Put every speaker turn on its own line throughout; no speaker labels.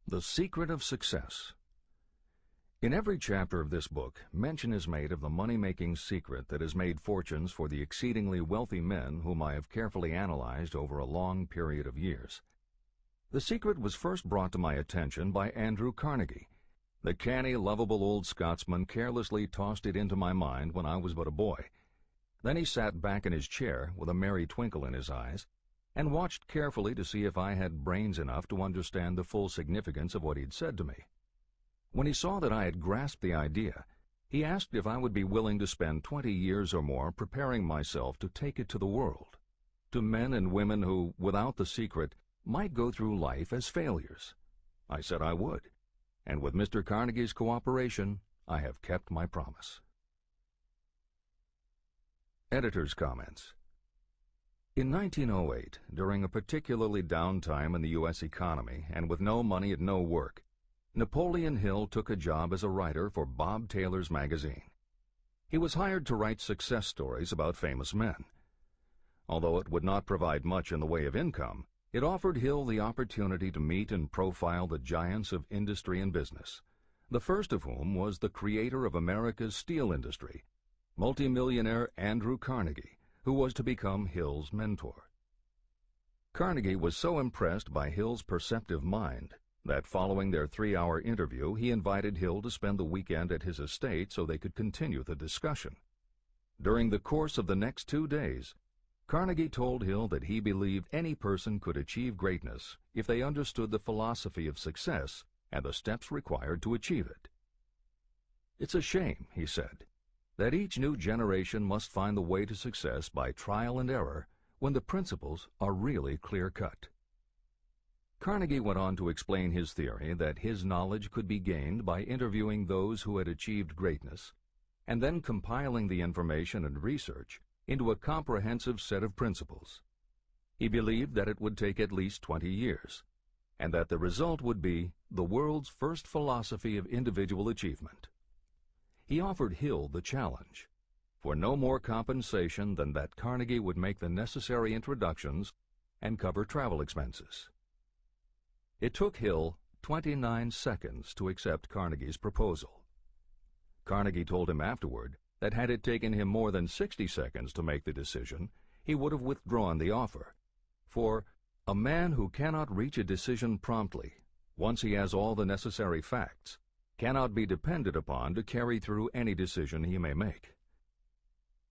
The Secret of Success. In every chapter of this book, mention is made of the money-making secret that has made fortunes for the exceedingly wealthy men whom I have carefully analyzed over a long period of years. The secret was first brought to my attention by Andrew Carnegie. The canny, lovable old Scotsman carelessly tossed it into my mind when I was but a boy. Then he sat back in his chair with a merry twinkle in his eyes and watched carefully to see if I had brains enough to understand the full significance of what he'd said to me. When he saw that I had grasped the idea, he asked if I would be willing to spend 20 years or more preparing myself to take it to the world, to men and women who, without the secret, might go through life as failures. I said I would, and with Mr. Carnegie's cooperation, I have kept my promise. Editor's comments. In 1908, during a particularly down time in the U.S. economy and with no money and no work, Napoleon Hill took a job as a writer for Bob Taylor's magazine. He was hired to write success stories about famous men. Although it would not provide much in the way of income, it offered Hill the opportunity to meet and profile the giants of industry and business, the first of whom was the creator of America's steel industry, multimillionaire Andrew Carnegie, who was to become Hill's mentor. Carnegie was so impressed by Hill's perceptive mind that following their 3-hour interview, he invited Hill to spend the weekend at his estate so they could continue the discussion. During the course of the next 2 days, Carnegie told Hill that he believed any person could achieve greatness if they understood the philosophy of success and the steps required to achieve it. "It's a shame," he said, "that each new generation must find the way to success by trial and error when the principles are really clear-cut." Carnegie went on to explain his theory that his knowledge could be gained by interviewing those who had achieved greatness and then compiling the information and research into a comprehensive set of principles. He believed that it would take at least 20 years, and that the result would be the world's first philosophy of individual achievement. He offered Hill the challenge, for no more compensation than that Carnegie would make the necessary introductions and cover travel expenses. It took Hill 29 seconds to accept Carnegie's proposal. Carnegie told him afterward that had it taken him more than 60 seconds to make the decision, he would have withdrawn the offer, for a man who cannot reach a decision promptly, once he has all the necessary facts, cannot be depended upon to carry through any decision he may make.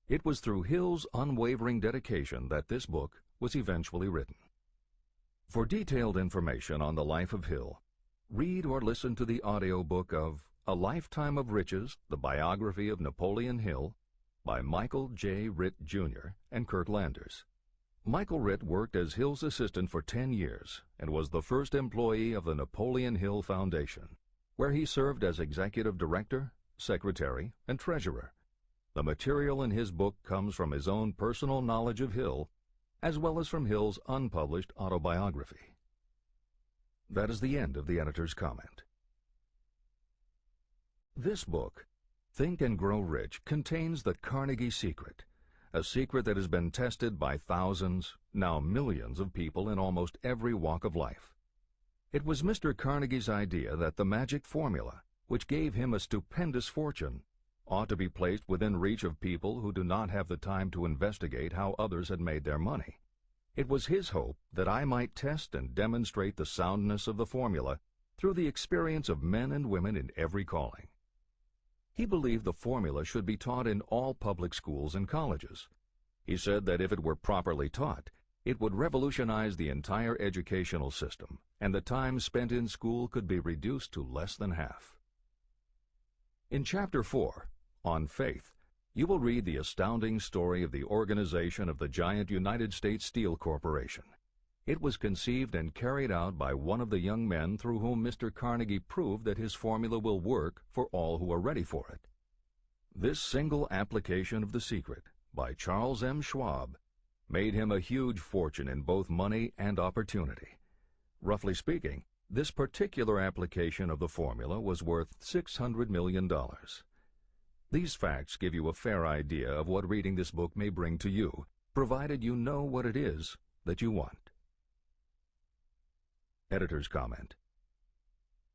It was through Hill's unwavering dedication that this book was eventually written. For detailed information on the life of Hill, read or listen to the audiobook of A Lifetime of Riches, the Biography of Napoleon Hill, by Michael J. Ritt, Jr. and Kurt Landers. Michael Ritt worked as Hill's assistant for 10 years and was the first employee of the Napoleon Hill Foundation, where he served as executive director, secretary, and treasurer. The material in his book comes from his own personal knowledge of Hill, as well as from Hill's unpublished autobiography. That is the end of the editor's comment. This book, Think and Grow Rich, contains the Carnegie secret, a secret that has been tested by thousands, now millions of people in almost every walk of life. It was Mr. Carnegie's idea that the magic formula, which gave him a stupendous fortune, ought to be placed within reach of people who do not have the time to investigate how others had made their money. It was his hope that I might test and demonstrate the soundness of the formula through the experience of men and women in every calling. He believed the formula should be taught in all public schools and colleges. He said that if it were properly taught, it would revolutionize the entire educational system, and the time spent in school could be reduced to less than half. In Chapter 4, On Faith, you will read the astounding story of the organization of the giant United States Steel Corporation. It was conceived and carried out by one of the young men through whom Mr. Carnegie proved that his formula will work for all who are ready for it. This single application of the secret, by Charles M. Schwab, made him a huge fortune in both money and opportunity. Roughly speaking, this particular application of the formula was worth $600 million. These facts give you a fair idea of what reading this book may bring to you, provided you know what it is that you want. Editor's comment.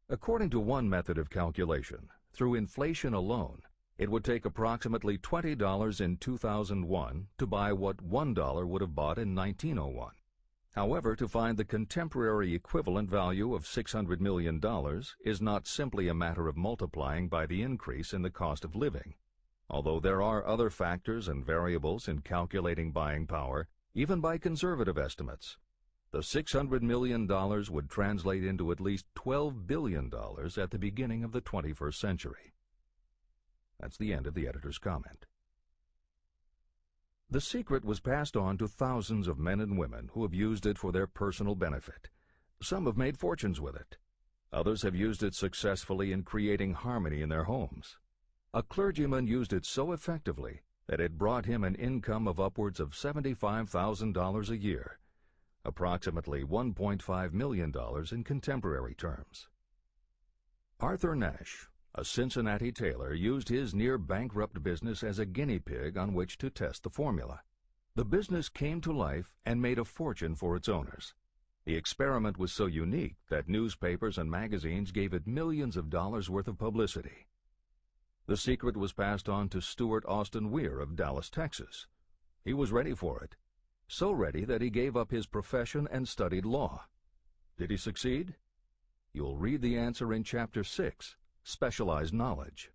According to one method of calculation, through inflation alone, it would take approximately $20 in 2001 to buy what $1 would have bought in 1901. However, to find the contemporary equivalent value of $600 million is not simply a matter of multiplying by the increase in the cost of living. Although there are other factors and variables in calculating buying power, even by conservative estimates, the $600 million would translate into at least $12 billion at the beginning of the 21st century. That's the end of the editor's comment. The secret was passed on to thousands of men and women who have used it for their personal benefit. Some have made fortunes with it. Others have used it successfully in creating harmony in their homes. A clergyman used it so effectively that it brought him an income of upwards of $75,000 a year, approximately $1.5 million in contemporary terms. Arthur Nash, a Cincinnati tailor, used his near-bankrupt business as a guinea pig on which to test the formula. The business came to life and made a fortune for its owners. The experiment was so unique that newspapers and magazines gave it millions of dollars worth of publicity. The secret was passed on to Stuart Austin Weir of Dallas, Texas. He was ready for it, so ready that he gave up his profession and studied law. Did he succeed? You'll read the answer in Chapter 6, Specialized Knowledge.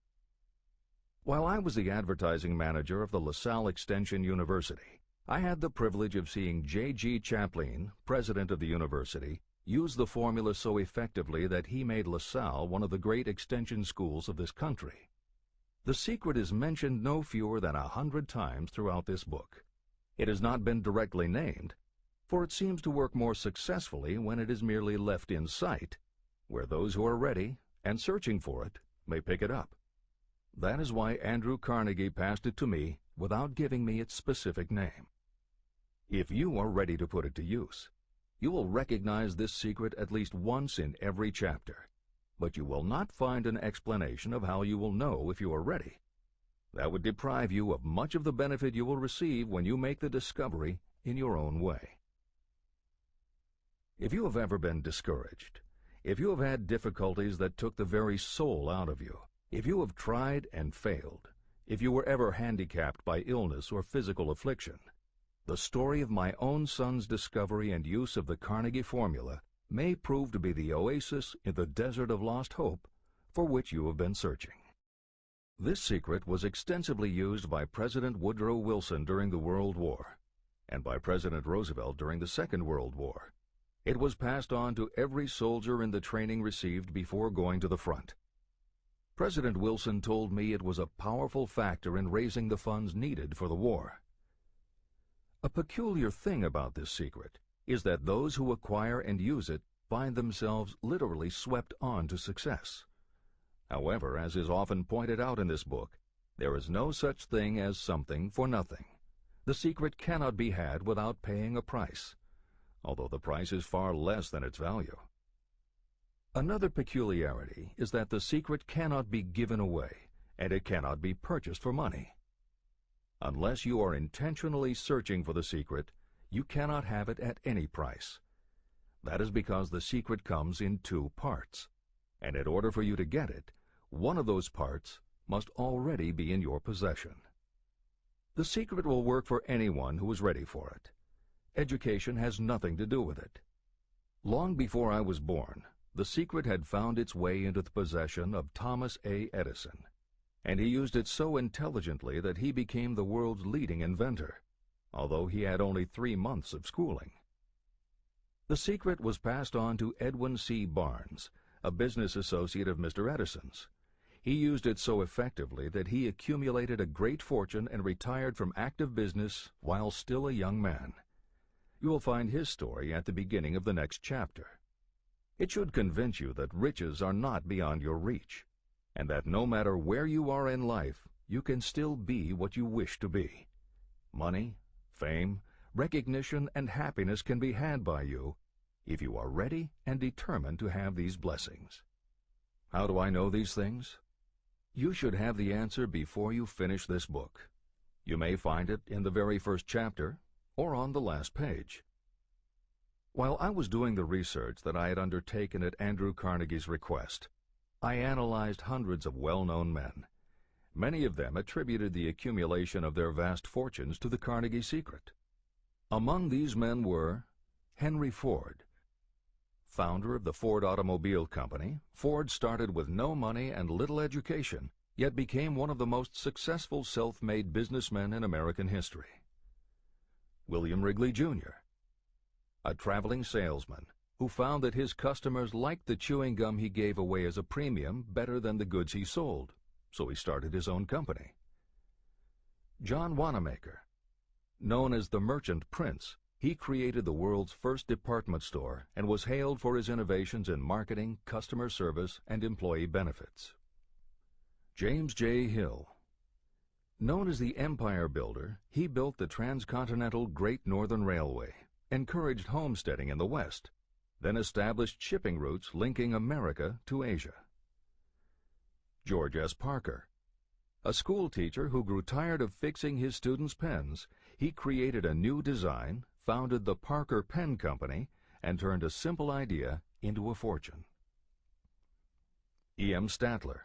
While I was the advertising manager of the LaSalle Extension University, I had the privilege of seeing J.G. Chaplin, president of the university, use the formula so effectively that he made LaSalle one of the great extension schools of this country. The secret is mentioned no fewer than 100 times throughout this book. It has not been directly named, for it seems to work more successfully when it is merely left in sight, where those who are ready and searching for it may pick it up. That is why Andrew Carnegie passed it to me without giving me its specific name. If you are ready to put it to use, you will recognize this secret at least once in every chapter, but you will not find an explanation of how you will know if you are ready. That would deprive you of much of the benefit you will receive when you make the discovery in your own way. If you have ever been discouraged, if you have had difficulties that took the very soul out of you, if you have tried and failed, if you were ever handicapped by illness or physical affliction, the story of my own son's discovery and use of the Carnegie formula may prove to be the oasis in the desert of lost hope for which you have been searching. This secret was extensively used by President Woodrow Wilson during the World War and by President Roosevelt during the Second World War. It was passed on to every soldier in the training received before going to the front. President Wilson told me it was a powerful factor in raising the funds needed for the war. A peculiar thing about this secret is that those who acquire and use it find themselves literally swept on to success. However, as is often pointed out in this book, there is no such thing as something for nothing. The secret cannot be had without paying a price, although the price is far less than its value. Another peculiarity is that the secret cannot be given away, and it cannot be purchased for money. Unless you are intentionally searching for the secret, you cannot have it at any price. That is because the secret comes in two parts, and in order for you to get it, one of those parts must already be in your possession. The secret will work for anyone who is ready for it. Education has nothing to do with it. Long before I was born, the secret had found its way into the possession of Thomas A. Edison, and he used it so intelligently that he became the world's leading inventor, although he had only 3 months of schooling. The secret was passed on to Edwin C. Barnes, a business associate of Mr. Edison's. He used it so effectively that he accumulated a great fortune and retired from active business while still a young man. You will find his story at the beginning of the next chapter. It should convince you that riches are not beyond your reach, and that no matter where you are in life, you can still be what you wish to be. Money, fame, recognition, and happiness can be had by you if you are ready and determined to have these blessings. How do I know these things? You should have the answer before you finish this book. You may find it in the very first chapter or on the last page. While I was doing the research that I had undertaken at Andrew Carnegie's request, I analyzed hundreds of well-known men. Many of them attributed the accumulation of their vast fortunes to the Carnegie secret. Among these men were Henry Ford. Founder of the Ford Automobile Company, Ford started with no money and little education, yet became one of the most successful self-made businessmen in American history. William Wrigley, Jr., a traveling salesman who found that his customers liked the chewing gum he gave away as a premium better than the goods he sold, so he started his own company. John Wanamaker. Known as the Merchant Prince, he created the world's first department store and was hailed for his innovations in marketing, customer service, and employee benefits. James J. Hill. Known as the Empire Builder, he built the transcontinental Great Northern Railway, encouraged homesteading in the West, then established shipping routes linking America to Asia. George S. Parker. A school teacher who grew tired of fixing his students' pens, he created a new design, founded the Parker Pen Company, and turned a simple idea into a fortune. E. M. Statler.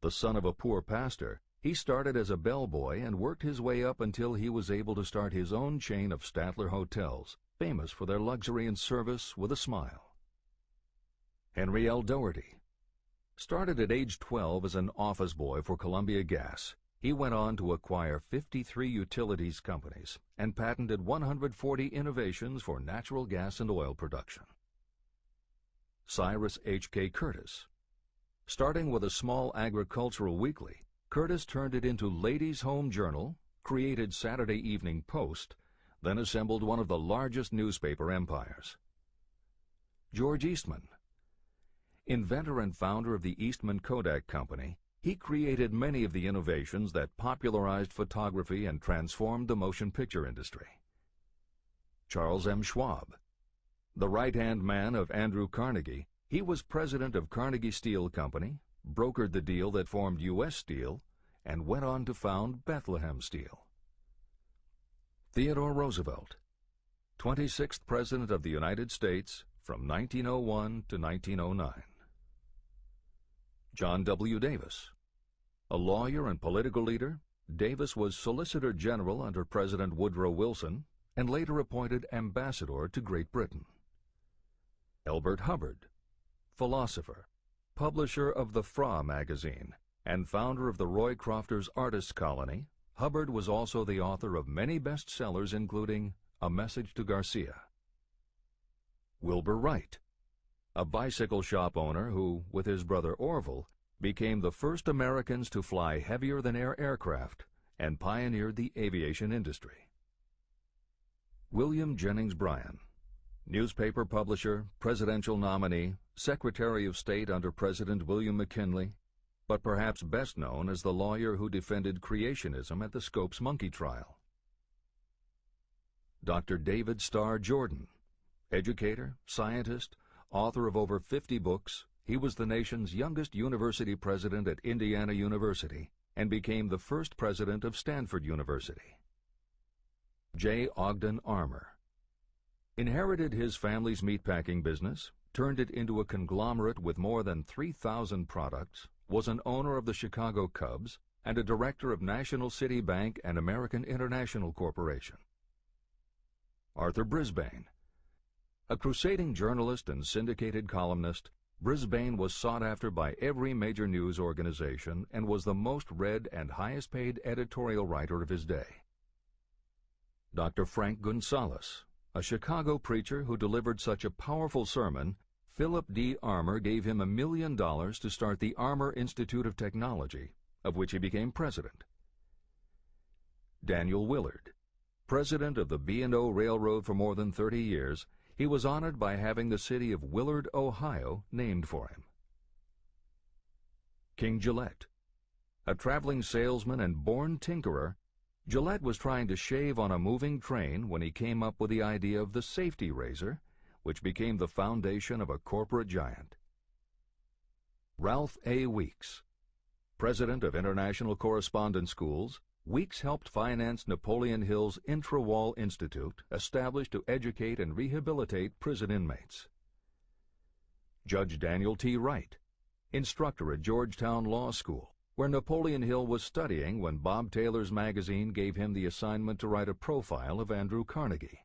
The son of a poor pastor, he started as a bellboy and worked his way up until he was able to start his own chain of Statler hotels, famous for their luxury and service with a smile. Henry L. Doherty. Started at age 12 as an office boy for Columbia Gas, he went on to acquire 53 utilities companies and patented 140 innovations for natural gas and oil production. Cyrus H.K. Curtis. Starting with a small agricultural weekly, Curtis turned it into Ladies' Home Journal, created Saturday Evening Post, then assembled one of the largest newspaper empires. George Eastman. Inventor and founder of the Eastman Kodak Company, he created many of the innovations that popularized photography and transformed the motion picture industry. Charles M. Schwab. The right-hand man of Andrew Carnegie, he was president of Carnegie Steel Company, brokered the deal that formed U.S. Steel, and went on to found Bethlehem Steel. Theodore Roosevelt. 26th President of the United States from 1901 to 1909. John W. Davis. A lawyer and political leader, Davis was Solicitor General under President Woodrow Wilson and later appointed ambassador to Great Britain. Elbert Hubbard. Philosopher, publisher of the Fra magazine, and founder of the Roycrofters Artists Colony, Hubbard was also the author of many bestsellers including A Message to Garcia. Wilbur Wright. A bicycle shop owner who, with his brother Orville, became the first Americans to fly heavier-than-air aircraft and pioneered the aviation industry. William Jennings Bryan. Newspaper publisher, presidential nominee, Secretary of State under President William McKinley, but perhaps best known as the lawyer who defended creationism at the Scopes monkey trial. Dr. David Starr Jordan. Educator, scientist, author of over 50 books, he was the nation's youngest university president at Indiana University and became the first president of Stanford University. J. Ogden Armour. Inherited his family's meatpacking business, turned it into a conglomerate with more than 3,000 products, was an owner of the Chicago Cubs, and a director of National City Bank and American International Corporation. Arthur Brisbane. A crusading journalist and syndicated columnist, Brisbane was sought after by every major news organization and was the most read and highest-paid editorial writer of his day. Dr. Frank Gonzalez. A Chicago preacher who delivered such a powerful sermon, Philip D. Armour gave him $1 million to start the Armour Institute of Technology, of which he became president. Daniel Willard. President of the B&O Railroad for more than 30 years, he was honored by having the city of Willard, Ohio, named for him. King Gillette. A traveling salesman and born tinkerer, Gillette was trying to shave on a moving train when he came up with the idea of the safety razor, which became the foundation of a corporate giant. Ralph A. Weeks. President of International Correspondence Schools, Weeks helped finance Napoleon Hill's Intra-Wall Institute, established to educate and rehabilitate prison inmates. Judge Daniel T. Wright. instructor at Georgetown Law School, where Napoleon Hill was studying when Bob Taylor's magazine gave him the assignment to write a profile of Andrew Carnegie.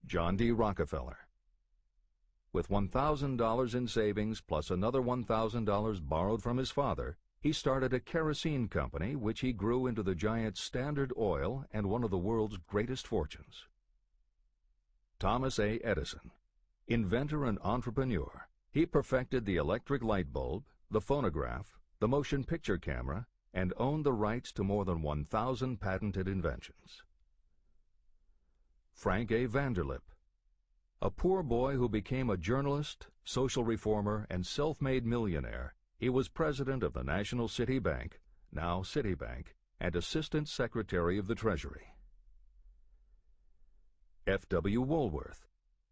John D. Rockefeller. With $1,000 in savings plus another $1,000 borrowed from his father, he started a kerosene company which he grew into the giant Standard Oil and one of the world's greatest fortunes. Thomas A. Edison. Inventor and entrepreneur, he perfected the electric light bulb, the phonograph, the motion picture camera, and owned the rights to more than 1,000 patented inventions. Frank A. Vanderlip. A poor boy who became a journalist, social reformer, and self-made millionaire, he was president of the National City Bank, now Citibank, and Assistant Secretary of the Treasury. F. W. Woolworth.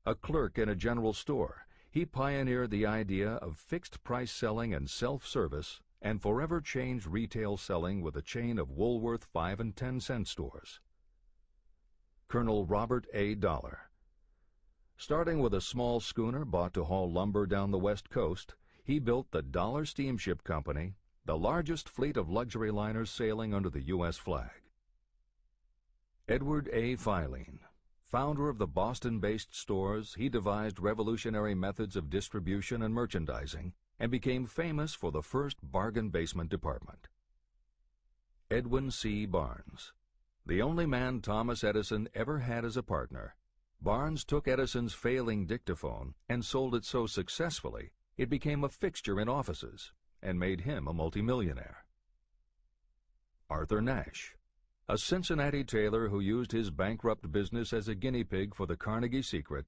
A clerk in a general store, he pioneered the idea of fixed-price selling and self-service and forever changed retail selling with a chain of Woolworth 5 and 10 cent stores. Colonel Robert A. Dollar. Starting with a small schooner bought to haul lumber down the West Coast, he built the Dollar Steamship Company, the largest fleet of luxury liners sailing under the U.S. flag. Edward A. Filene. Founder of the Boston-based stores, he devised revolutionary methods of distribution and merchandising and became famous for the first bargain basement department. Edwin C. Barnes. The only man Thomas Edison ever had as a partner, Barnes took Edison's failing dictaphone and sold it so successfully it became a fixture in offices and made him a multimillionaire. Arthur Nash. A Cincinnati tailor who used his bankrupt business as a guinea pig for the Carnegie Secret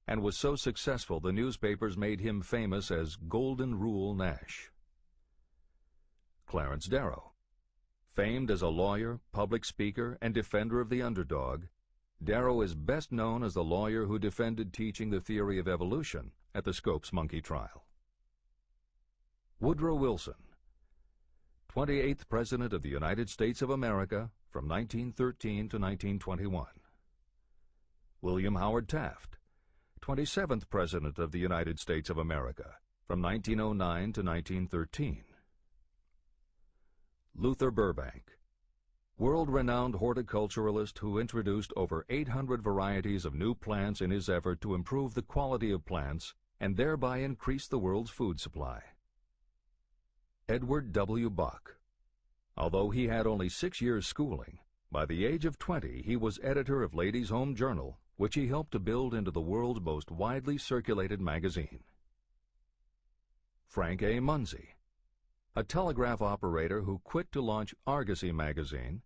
and was so successful the newspapers made him famous as Golden Rule Nash. Clarence Darrow. Famed as a lawyer, public speaker, and defender of the underdog, Darrow is best known as the lawyer who defended teaching the theory of evolution at the Scopes monkey trial. Woodrow Wilson. 28th President of the United States of America from 1913 to 1921. William Howard Taft. 27th President of the United States of America from 1909 to 1913. Luther Burbank. World-renowned horticulturalist who introduced over 800 varieties of new plants in his effort to improve the quality of plants and thereby increase the world's food supply. Edward W. Bok. Although he had only 6 years schooling, by the age of 20 he was editor of Ladies' Home Journal, which he helped to build into the world's most widely circulated magazine. Frank A. Munsey. A telegraph operator who quit to launch Argosy magazine,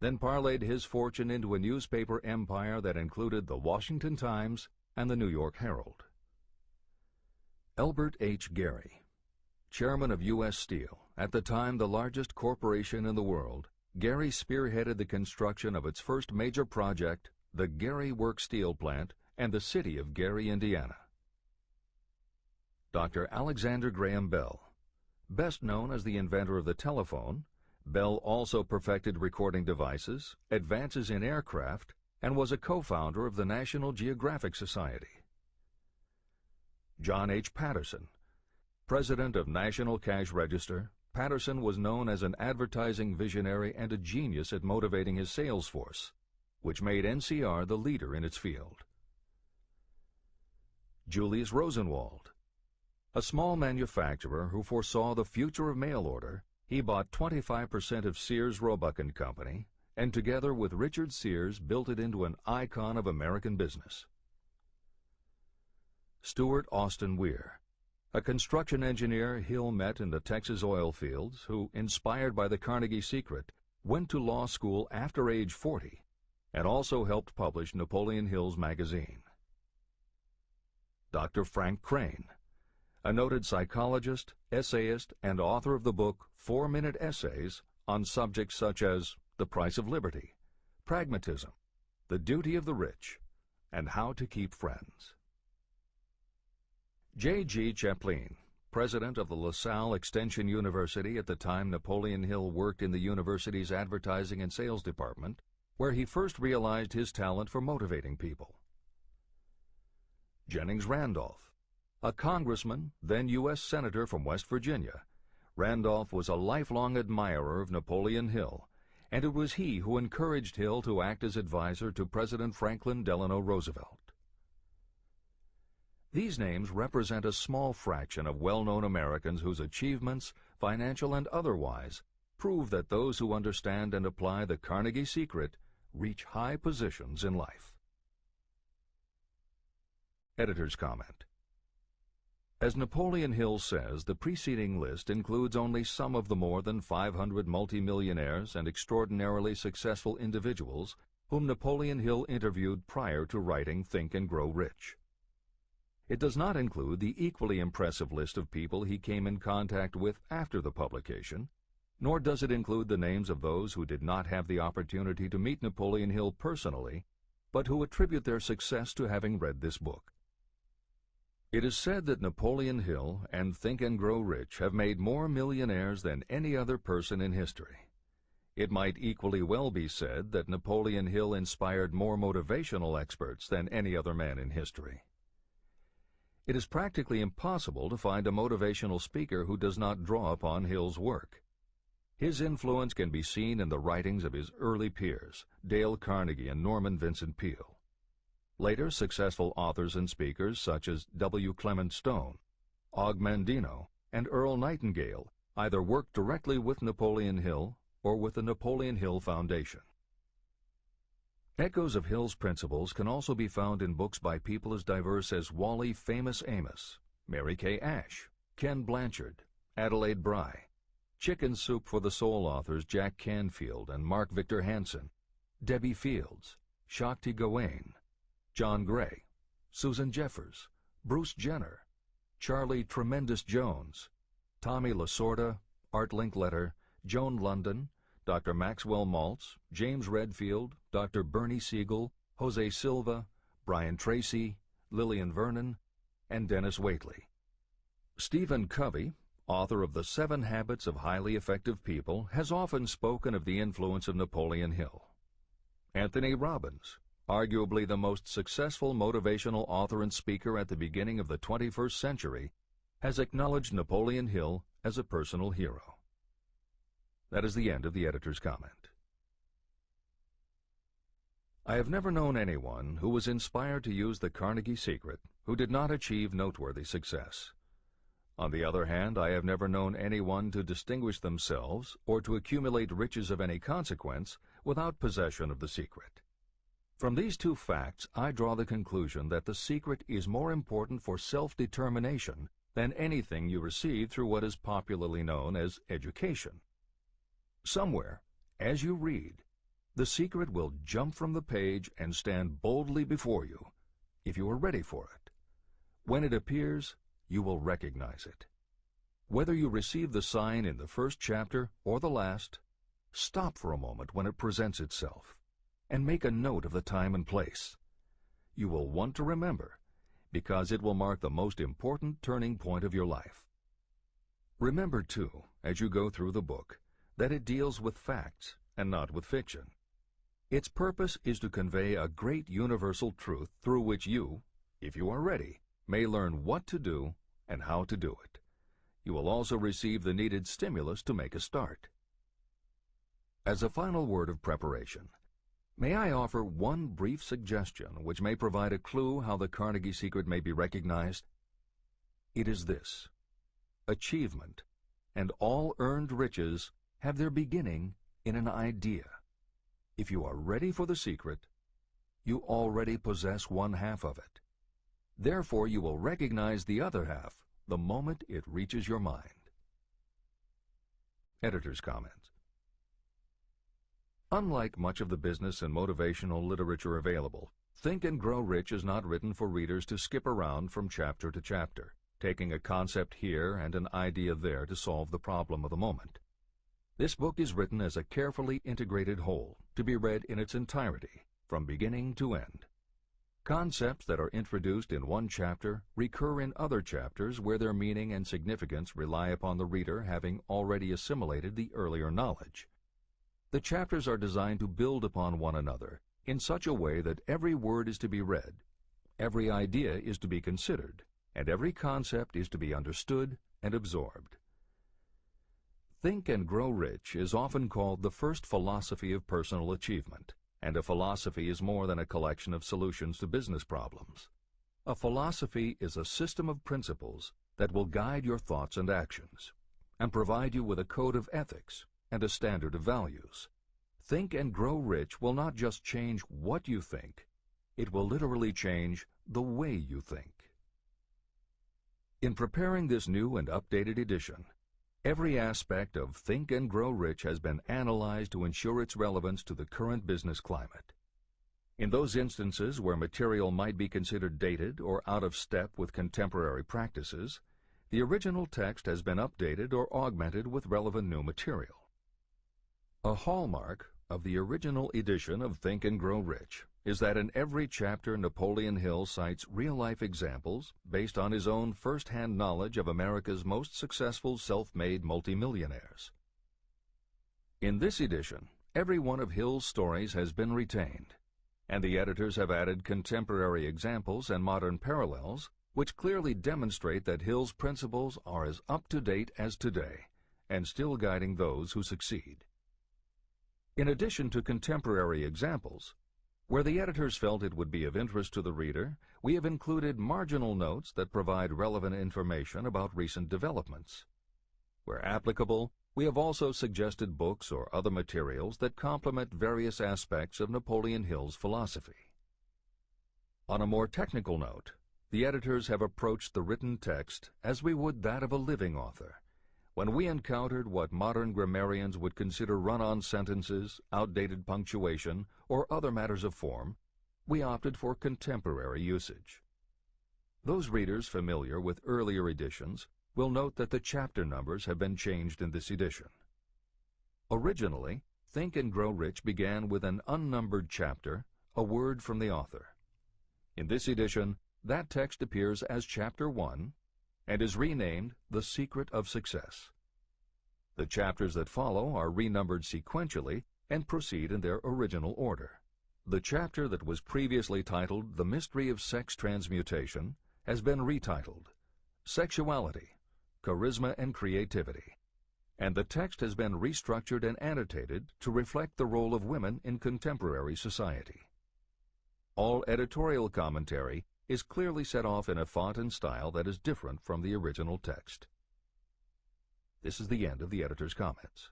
then parlayed his fortune into a newspaper empire that included the Washington Times and the New York Herald. Elbert H. Gary. Chairman of U.S. Steel, at the time the largest corporation in the world, Gary spearheaded the construction of its first major project, the Gary Works Steel Plant, and the city of Gary, Indiana. Dr. Alexander Graham Bell. Best known as the inventor of the telephone, Bell also perfected recording devices, advances in aircraft, and was a co-founder of the National Geographic Society. John H. Patterson. President of National Cash Register, Patterson was known as an advertising visionary and a genius at motivating his sales force, which made NCR the leader in its field. Julius Rosenwald. A small manufacturer who foresaw the future of mail order, he bought 25% of Sears Roebuck & Company, and together with Richard Sears built it into an icon of American business. Stuart Austin Weir. A construction engineer Hill met in the Texas oil fields who, inspired by the Carnegie Secret, went to law school after age 40 and also helped publish Napoleon Hill's magazine. Dr. Frank Crane. A noted psychologist, essayist, and author of the book 4-Minute Essays on subjects such as the price of liberty, pragmatism, the duty of the rich, and how to keep friends. J.G. Chaplin, president of the LaSalle Extension University at the time Napoleon Hill worked in the university's advertising and sales department, where he first realized his talent for motivating people. Jennings Randolph. A congressman, then U.S. Senator from West Virginia, Randolph was a lifelong admirer of Napoleon Hill, and it was he who encouraged Hill to act as advisor to President Franklin Delano Roosevelt. These names represent a small fraction of well-known Americans whose achievements, financial and otherwise, prove that those who understand and apply the Carnegie secret reach high positions in life. Editor's comment. As Napoleon Hill says, the preceding list includes only some of the more than 500 multimillionaires and extraordinarily successful individuals whom Napoleon Hill interviewed prior to writing Think and Grow Rich. It does not include the equally impressive list of people he came in contact with after the publication, nor does it include the names of those who did not have the opportunity to meet Napoleon Hill personally, but who attribute their success to having read this book. It is said that Napoleon Hill and Think and Grow Rich have made more millionaires than any other person in history. It might equally well be said that Napoleon Hill inspired more motivational experts than any other man in history. It is practically impossible to find a motivational speaker who does not draw upon Hill's work. His influence can be seen in the writings of his early peers, Dale Carnegie and Norman Vincent Peale. Later, successful authors and speakers such as W. Clement Stone, Og Mandino, and Earl Nightingale either worked directly with Napoleon Hill or with the Napoleon Hill Foundation. Echoes of Hill's principles can also be found in books by people as diverse as Wally Famous Amos, Mary Kay Ash, Ken Blanchard, Adelaide Bry, Chicken Soup for the Soul authors Jack Canfield and Mark Victor Hansen, Debbie Fields, Shakti Gawain, John Gray, Susan Jeffers, Bruce Jenner, Charlie Tremendous Jones, Tommy Lasorda, Art Linkletter, Joan London, Dr. Maxwell Maltz, James Redfield, Dr. Bernie Siegel, Jose Silva, Brian Tracy, Lillian Vernon, and Dennis Waitley. Stephen Covey, author of The 7 Habits of Highly Effective People, has often spoken of the influence of Napoleon Hill. Anthony Robbins, arguably the most successful motivational author and speaker at the beginning of the 21st century, has acknowledged Napoleon Hill as a personal hero. That is the end of the editor's comment. I have never known anyone who was inspired to use the Carnegie secret who did not achieve noteworthy success. On the other hand, I have never known anyone to distinguish themselves or to accumulate riches of any consequence without possession of the secret. From these two facts, I draw the conclusion that the secret is more important for self-determination than anything you receive through what is popularly known as education. Somewhere, as you read, the secret will jump from the page and stand boldly before you, if you are ready for it. When it appears, you will recognize it. Whether you receive the sign in the first chapter or the last, stop for a moment when it presents itself, and make a note of the time and place. You will want to remember, because it will mark the most important turning point of your life. Remember, too, as you go through the book, that it deals with facts and not with fiction. Its purpose is to convey a great universal truth through which you, if you are ready, may learn what to do and how to do it. You will also receive the needed stimulus to make a start. As a final word of preparation, may I offer one brief suggestion which may provide a clue how the Carnegie secret may be recognized? It is this: achievement and all earned riches have their beginning in an idea. If you are ready for the secret, you already possess one half of it. Therefore, you will recognize the other half the moment it reaches your mind. Editor's comment. Unlike much of the business and motivational literature available, Think and Grow Rich is not written for readers to skip around from chapter to chapter, taking a concept here and an idea there to solve the problem of the moment. This book is written as a carefully integrated whole, to be read in its entirety, from beginning to end. Concepts that are introduced in one chapter recur in other chapters where their meaning and significance rely upon the reader having already assimilated the earlier knowledge. The chapters are designed to build upon one another in such a way that every word is to be read, every idea is to be considered, and every concept is to be understood and absorbed. Think and Grow Rich is often called the first philosophy of personal achievement, and a philosophy is more than a collection of solutions to business problems. A philosophy is a system of principles that will guide your thoughts and actions, and provide you with a code of ethics and a standard of values. Think and Grow Rich will not just change what you think, it will literally change the way you think. In preparing this new and updated edition, every aspect of Think and Grow Rich has been analyzed to ensure its relevance to the current business climate. In those instances where material might be considered dated or out of step with contemporary practices, the original text has been updated or augmented with relevant new material. A hallmark of the original edition of Think and Grow Rich is that in every chapter Napoleon Hill cites real-life examples based on his own first-hand knowledge of America's most successful self-made multimillionaires. In this edition, every one of Hill's stories has been retained, and the editors have added contemporary examples and modern parallels which clearly demonstrate that Hill's principles are as up-to-date as today and still guiding those who succeed. In addition to contemporary examples, where the editors felt it would be of interest to the reader, we have included marginal notes that provide relevant information about recent developments. Where applicable, we have also suggested books or other materials that complement various aspects of Napoleon Hill's philosophy. On a more technical note, the editors have approached the written text as we would that of a living author. When we encountered what modern grammarians would consider run-on sentences, outdated punctuation, or other matters of form, we opted for contemporary usage. Those readers familiar with earlier editions will note that the chapter numbers have been changed in this edition. Originally, Think and Grow Rich began with an unnumbered chapter, a word from the author. In this edition, that text appears as Chapter 1 and is renamed The Secret of Success. The chapters that follow are renumbered sequentially and proceed in their original order. The chapter that was previously titled The Mystery of Sex Transmutation has been retitled Sexuality, Charisma and Creativity, and the text has been restructured and annotated to reflect the role of women in contemporary society. All editorial commentary is clearly set off in a font and style that is different from the original text. This is the end of the editor's comments.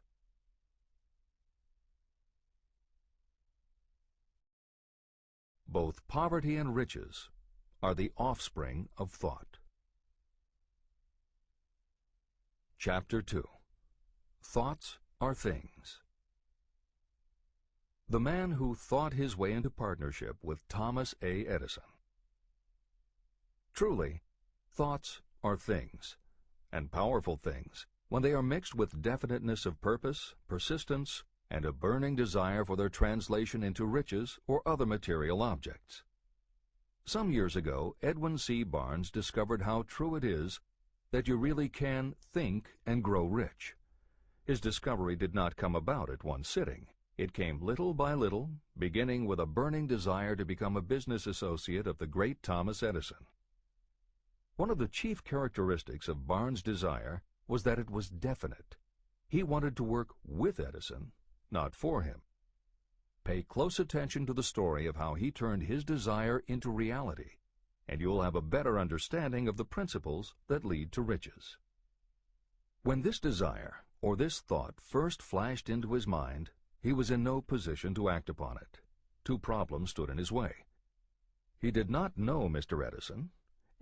Both poverty and riches are the offspring of thought. Chapter 2. Thoughts are things. The man who thought his way into partnership with Thomas A. Edison. Truly, thoughts are things, and powerful things, when they are mixed with definiteness of purpose, persistence, and a burning desire for their translation into riches or other material objects. Some years ago, Edwin C. Barnes discovered how true it is that you really can think and grow rich. His discovery did not come about at one sitting. It came little by little, beginning with a burning desire to become a business associate of the great Thomas Edison. One of the chief characteristics of Barnes' desire was that it was definite. He wanted to work with Edison, not for him. Pay close attention to the story of how he turned his desire into reality, and you'll have a better understanding of the principles that lead to riches. When this desire, or this thought, first flashed into his mind, he was in no position to act upon it. Two problems stood in his way. He did not know Mr. Edison,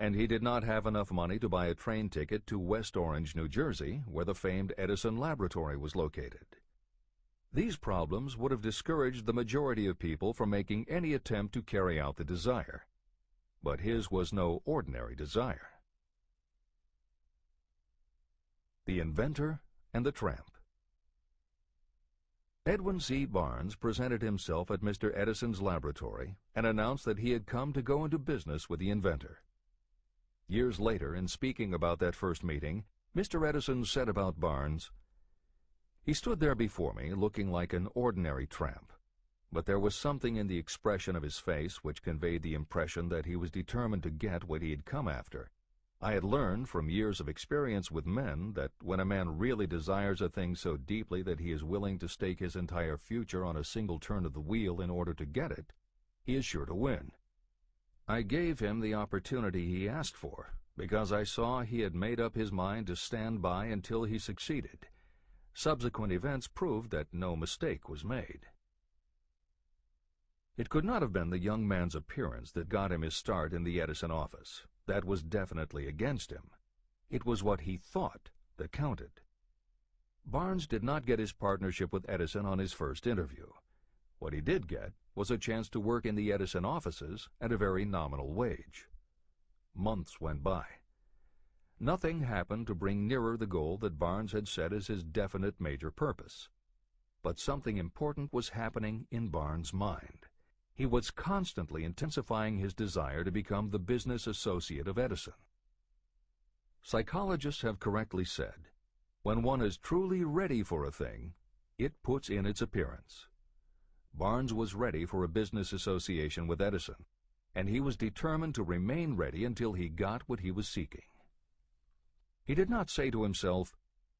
and he did not have enough money to buy a train ticket to West Orange, New Jersey, where the famed Edison Laboratory was located. These problems would have discouraged the majority of people from making any attempt to carry out the desire. But his was no ordinary desire. The Inventor and the Tramp. Edwin C. Barnes presented himself at Mr. Edison's laboratory and announced that he had come to go into business with the inventor. Years later, in speaking about that first meeting, Mr. Edison said about Barnes, "He stood there before me looking like an ordinary tramp, but there was something in the expression of his face which conveyed the impression that he was determined to get what he had come after, I had learned from years of experience with men that when a man really desires a thing so deeply that he is willing to stake his entire future on a single turn of the wheel in order to get it, he is sure to win. I gave him the opportunity he asked for, because I saw he had made up his mind to stand by until he succeeded. Subsequent events proved that no mistake was made. It could not have been the young man's appearance that got him his start in the Edison office. That was definitely against him. It was what he thought that counted. Barnes did not get his partnership with Edison on his first interview. What he did get was a chance to work in the Edison offices at a very nominal wage. Months went by. Nothing happened to bring nearer the goal that Barnes had set as his definite major purpose. But something important was happening in Barnes' mind. He was constantly intensifying his desire to become the business associate of Edison. Psychologists have correctly said, when one is truly ready for a thing, it puts in its appearance. Barnes was ready for a business association with Edison, and he was determined to remain ready until he got what he was seeking. He did not say to himself,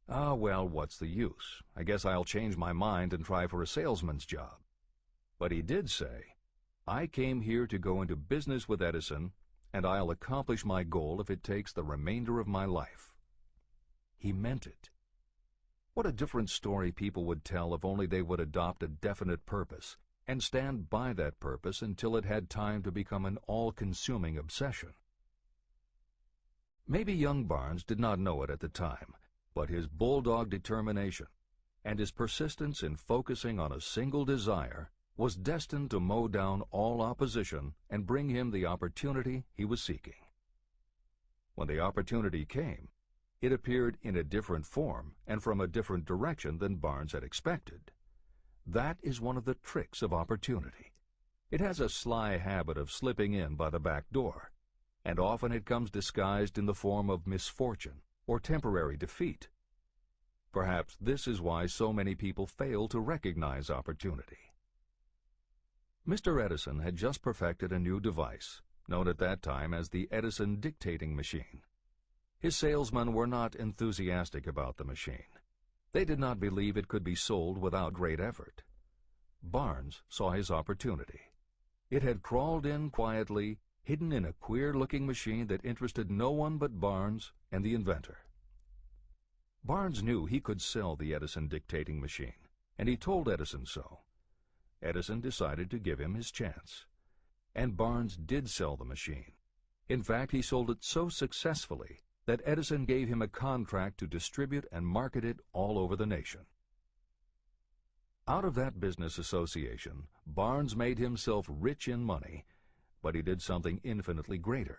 "Ah, well, what's the use? I guess I'll change my mind and try for a salesman's job." But he did say, "I came here to go into business with Edison, and I'll accomplish my goal if it takes the remainder of my life." He meant it. What a different story people would tell if only they would adopt a definite purpose and stand by that purpose until it had time to become an all-consuming obsession. Maybe young Barnes did not know it at the time, but his bulldog determination and his persistence in focusing on a single desire was destined to mow down all opposition and bring him the opportunity he was seeking. When the opportunity came, it appeared in a different form and from a different direction than Barnes had expected. That is one of the tricks of opportunity. It has a sly habit of slipping in by the back door, and often it comes disguised in the form of misfortune or temporary defeat. Perhaps this is why so many people fail to recognize opportunity. Mr. Edison had just perfected a new device, known at that time as the Edison dictating machine. His salesmen were not enthusiastic about the machine. They did not believe it could be sold without great effort. Barnes saw his opportunity. It had crawled in quietly, hidden in a queer-looking machine that interested no one but Barnes and the inventor. Barnes knew he could sell the Edison dictating machine, and he told Edison so. Edison decided to give him his chance. And Barnes did sell the machine. In fact, he sold it so successfully that Edison gave him a contract to distribute and market it all over the nation. Out of that business association, Barnes made himself rich in money, but he did something infinitely greater.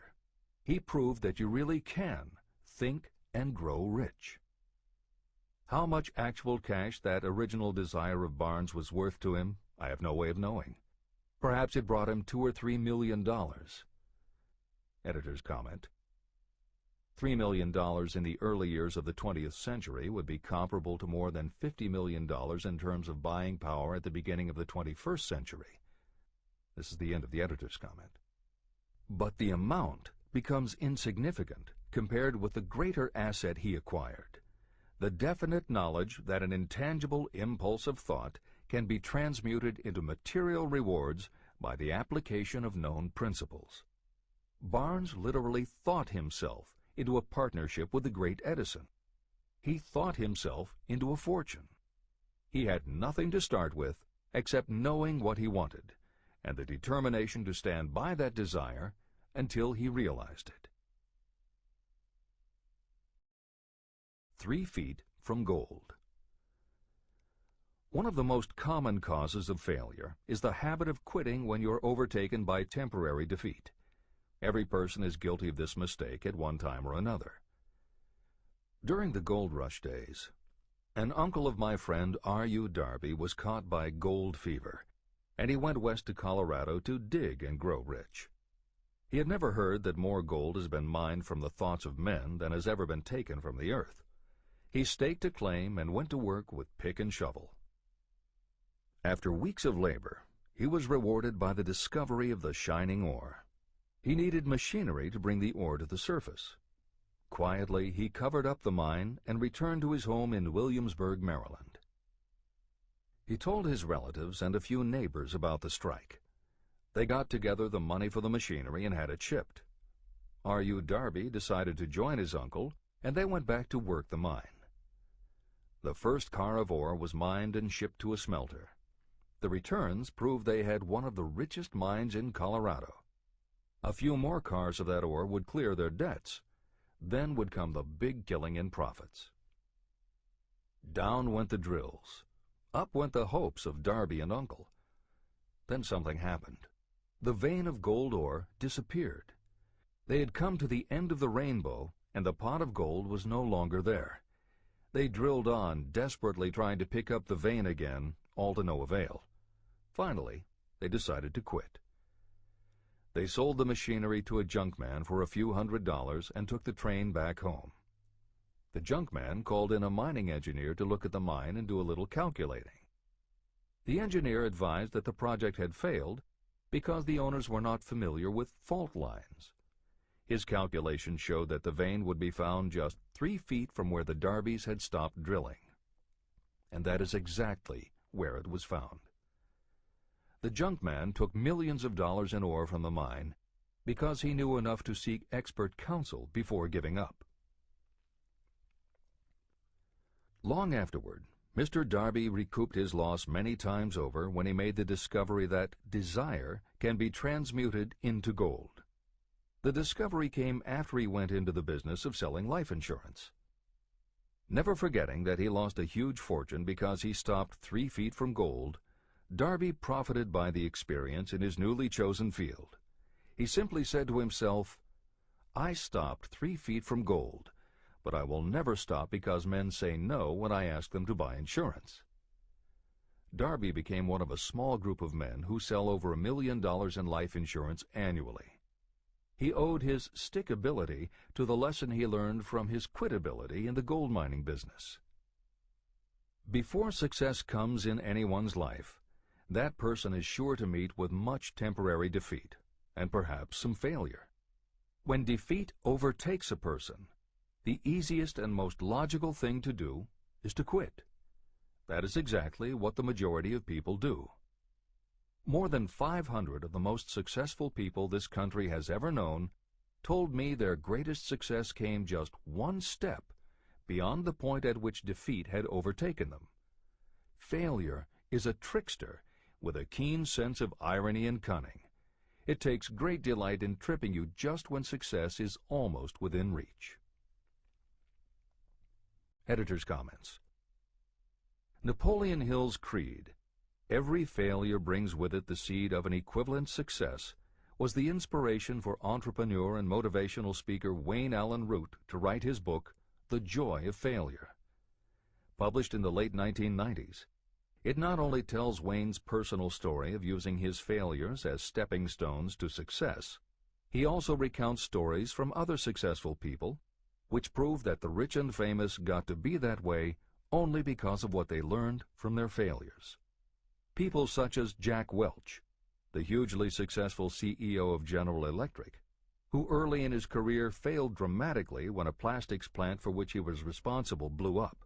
He proved that you really can think and grow rich. How much actual cash that original desire of Barnes was worth to him, I have no way of knowing. Perhaps it brought him $2 or $3 million. Editor's comment. $3 million in the early years of the 20th century would be comparable to more than $50 million in terms of buying power at the beginning of the 21st century. This is the end of the editor's comment. But the amount becomes insignificant compared with the greater asset he acquired, the definite knowledge that an intangible impulse of thought can be transmuted into material rewards by the application of known principles. Barnes literally thought himself into a partnership with the great Edison. He thought himself into a fortune. He had nothing to start with except knowing what he wanted and the determination to stand by that desire until he realized it. 3 feet from gold. One of the most common causes of failure is the habit of quitting when you're overtaken by temporary defeat. Every person is guilty of this mistake at one time or another. During the gold rush days, an uncle of my friend R.U. Darby was caught by gold fever, and he went west to Colorado to dig and grow rich. He had never heard that more gold has been mined from the thoughts of men than has ever been taken from the earth. He staked a claim and went to work with pick and shovel. After weeks of labor, he was rewarded by the discovery of the shining ore. He needed machinery to bring the ore to the surface. Quietly, he covered up the mine and returned to his home in Williamsburg, Maryland. He told his relatives and a few neighbors about the strike. They got together the money for the machinery and had it shipped. R.U. Darby decided to join his uncle, and they went back to work the mine. The first car of ore was mined and shipped to a smelter. The returns proved they had one of the richest mines in Colorado. A few more cars of that ore would clear their debts. Then would come the big killing in profits. Down went the drills. Up went the hopes of Darby and Uncle. Then something happened. The vein of gold ore disappeared. They had come to the end of the rainbow, and the pot of gold was no longer there. They drilled on, desperately trying to pick up the vein again, all to no avail. Finally, they decided to quit. They sold the machinery to a junkman for a few $100s and took the train back home. The junkman called in a mining engineer to look at the mine and do a little calculating. The engineer advised that the project had failed because the owners were not familiar with fault lines. His calculations showed that the vein would be found just 3 feet from where the Darbys had stopped drilling. And that is exactly where it was found. The junkman took millions of dollars in ore from the mine because he knew enough to seek expert counsel before giving up. Long afterward, Mr. Darby recouped his loss many times over when he made the discovery that desire can be transmuted into gold. The discovery came after he went into the business of selling life insurance. Never forgetting that he lost a huge fortune because he stopped 3 feet from gold, Darby profited by the experience in his newly chosen field. He simply said to himself, "I stopped 3 feet from gold, but I will never stop because men say no when I ask them to buy insurance." Darby became one of a small group of men who sell over $1 million in life insurance annually. He owed his stickability to the lesson he learned from his quitability in the gold mining business. Before success comes in anyone's life, that person is sure to meet with much temporary defeat, and perhaps some failure. When defeat overtakes a person, the easiest and most logical thing to do is to quit. That is exactly what the majority of people do. More than 500 of the most successful people this country has ever known told me their greatest success came just one step beyond the point at which defeat had overtaken them. Failure is a trickster with a keen sense of irony and cunning. It takes great delight in tripping you just when success is almost within reach. Editor's comments. Napoleon Hill's creed, "Every failure brings with it the seed of an equivalent success," was the inspiration for entrepreneur and motivational speaker Wayne Allen Root to write his book, The Joy of Failure. Published in the late 1990s, it not only tells Wayne's personal story of using his failures as stepping stones to success, he also recounts stories from other successful people, which prove that the rich and famous got to be that way only because of what they learned from their failures. People such as Jack Welch, the hugely successful CEO of General Electric, who early in his career failed dramatically when a plastics plant for which he was responsible blew up.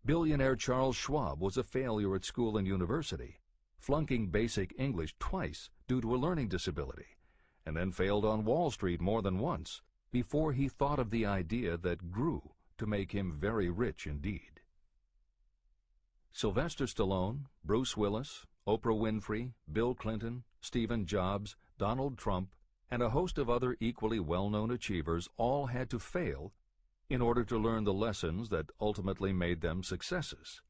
Billionaire Charles Schwab was a failure at school and university, flunking basic English twice due to a learning disability, and then failed on Wall Street more than once before he thought of the idea that grew to make him very rich indeed. Sylvester Stallone, Bruce Willis, Oprah Winfrey, Bill Clinton, Stephen Jobs, Donald Trump, and a host of other equally well-known achievers all had to fail in order to learn the lessons that ultimately made them successes.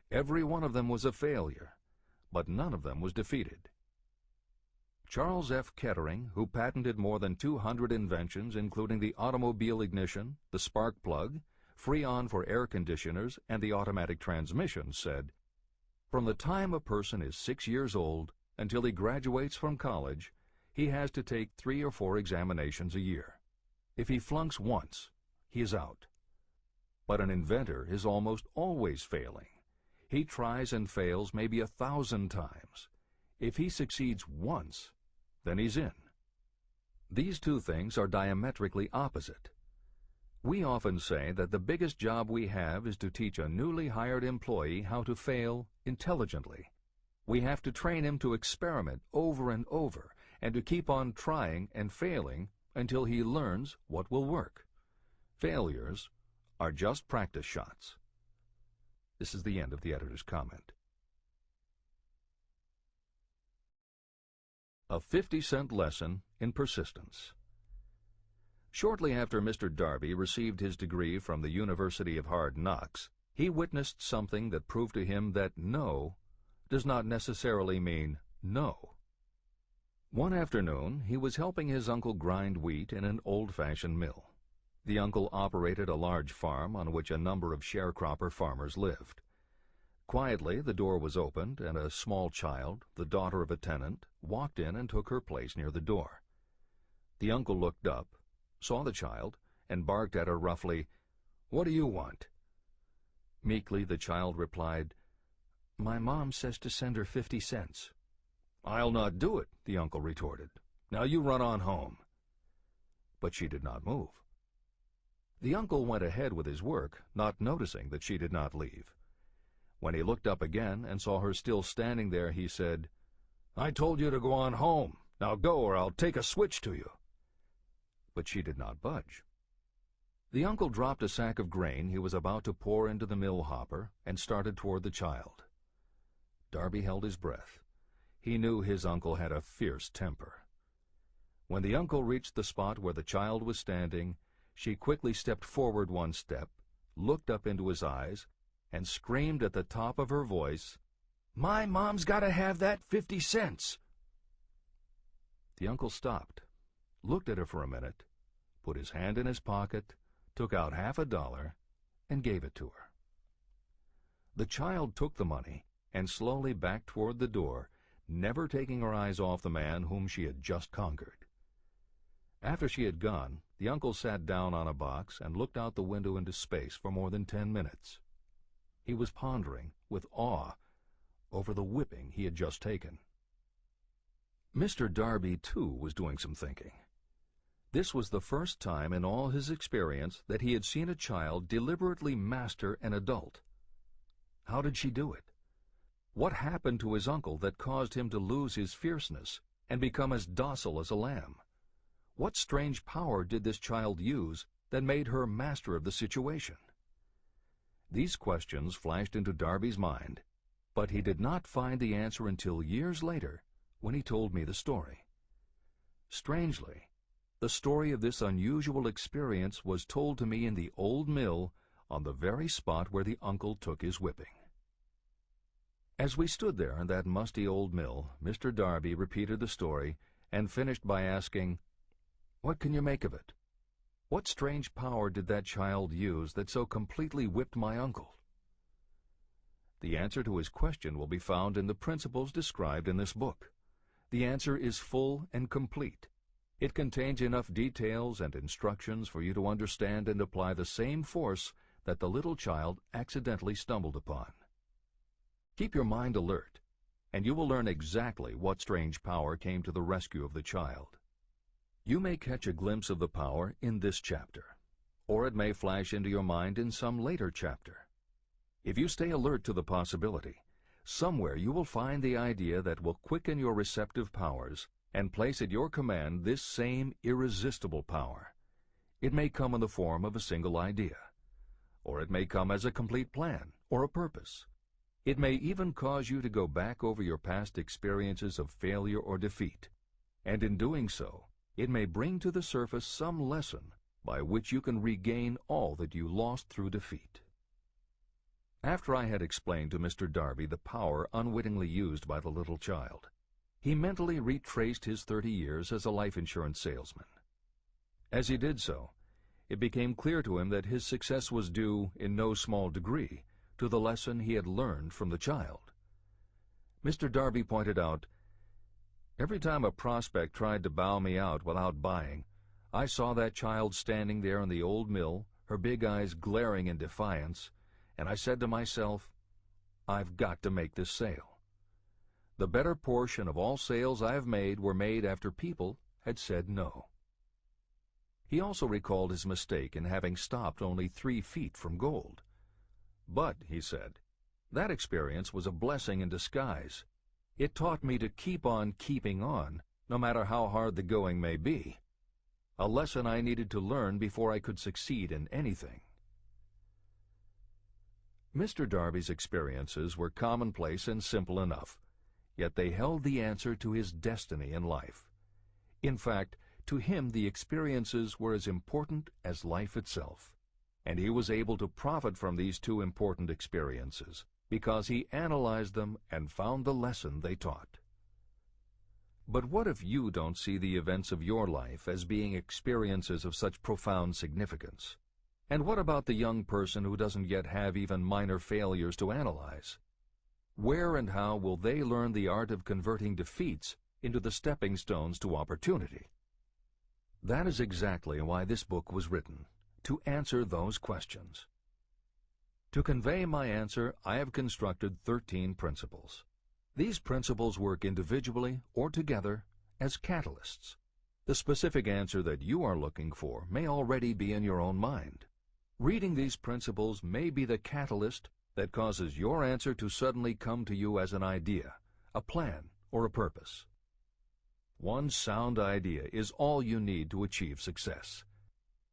Every one of them was a failure, but none of them was defeated. Charles F. Kettering, who patented more than 200 inventions including the automobile ignition, the spark plug, Freon for air conditioners, and the automatic transmission, said, "From the time a person is 6 years old until he graduates from college, he has to take 3 or 4 examinations a year. If he flunks once, he is out. But an inventor is almost always failing. He tries and fails maybe 1,000 times. If he succeeds once, then he's in." These two things are diametrically opposite. We often say that the biggest job we have is to teach a newly hired employee how to fail intelligently. We have to train him to experiment over and over and to keep on trying and failing until he learns what will work. Failures are just practice shots. This is the end of the editor's comment. A 50-cent lesson in persistence. Shortly after Mr. Darby received his degree from the University of Hard Knocks, he witnessed something that proved to him that no does not necessarily mean no. One afternoon, he was helping his uncle grind wheat in an old-fashioned mill. The uncle operated a large farm on which a number of sharecropper farmers lived. Quietly, the door was opened, and a small child, the daughter of a tenant, walked in and took her place near the door. The uncle looked up, saw the child, and barked at her roughly, "What do you want?" Meekly, the child replied, "My mom says to send her 50 cents. "I'll not do it," the uncle retorted. "Now you run on home." But she did not move. The uncle went ahead with his work, not noticing that she did not leave. When he looked up again and saw her still standing there, he said, "I told you to go on home. Now go, or I'll take a switch to you." But she did not budge. The uncle dropped a sack of grain he was about to pour into the mill hopper and started toward the child. Darby held his breath. He knew his uncle had a fierce temper. When the uncle reached the spot where the child was standing, she quickly stepped forward one step, looked up into his eyes, and screamed at the top of her voice, "My mom's got to have that 50 cents!" The uncle stopped, looked at her for a minute, put his hand in his pocket, took out $50, and gave it to her. The child took the money and slowly backed toward the door, never taking her eyes off the man whom she had just conquered. After she had gone, the uncle sat down on a box and looked out the window into space for more than 10 minutes. He was pondering, with awe, over the whipping he had just taken. Mr. Darby, too, was doing some thinking. This was the first time in all his experience that he had seen a child deliberately master an adult. How did she do it? What happened to his uncle that caused him to lose his fierceness and become as docile as a lamb? What strange power did this child use that made her master of the situation? These questions flashed into Darby's mind, but he did not find the answer until years later, when he told me the story. Strangely, the story of this unusual experience was told to me in the old mill on the very spot where the uncle took his whipping. As we stood there in that musty old mill, Mr. Darby repeated the story and finished by asking, "What can you make of it? What strange power did that child use that so completely whipped my uncle?" The answer to his question will be found in the principles described in this book. The answer is full and complete. It contains enough details and instructions for you to understand and apply the same force that the little child accidentally stumbled upon. Keep your mind alert, and you will learn exactly what strange power came to the rescue of the child. You may catch a glimpse of the power in this chapter, or it may flash into your mind in some later chapter. If you stay alert to the possibility, somewhere you will find the idea that will quicken your receptive powers and place at your command this same irresistible power. It may come in the form of a single idea, or it may come as a complete plan or a purpose. It may even cause you to go back over your past experiences of failure or defeat, and in doing so, it may bring to the surface some lesson by which you can regain all that you lost through defeat. After I had explained to Mr. Darby the power unwittingly used by the little child, he mentally retraced his 30 years as a life insurance salesman. As he did so, it became clear to him that his success was due, in no small degree, to the lesson he had learned from the child. Mr. Darby pointed out, "Every time a prospect tried to bow me out without buying, I saw that child standing there in the old mill, her big eyes glaring in defiance, and I said to myself, I've got to make this sale. The better portion of all sales I have made were made after people had said no." He also recalled his mistake in having stopped only 3 feet from gold. But, he said, that experience was a blessing in disguise. It taught me to keep on keeping on, no matter how hard the going may be. A lesson I needed to learn before I could succeed in anything. Mr. Darby's experiences were commonplace and simple enough, yet they held the answer to his destiny in life. In fact, to him the experiences were as important as life itself, and he was able to profit from these 2 important experiences because he analyzed them and found the lesson they taught. But what if you don't see the events of your life as being experiences of such profound significance? And what about the young person who doesn't yet have even minor failures to analyze? Where and how will they learn the art of converting defeats into the stepping stones to opportunity? That is exactly why this book was written, to answer those questions. To convey my answer, I have constructed 13 principles. These principles work individually or together as catalysts. The specific answer that you are looking for may already be in your own mind. Reading these principles may be the catalyst that causes your answer to suddenly come to you as an idea, a plan, or a purpose. One sound idea is all you need to achieve success.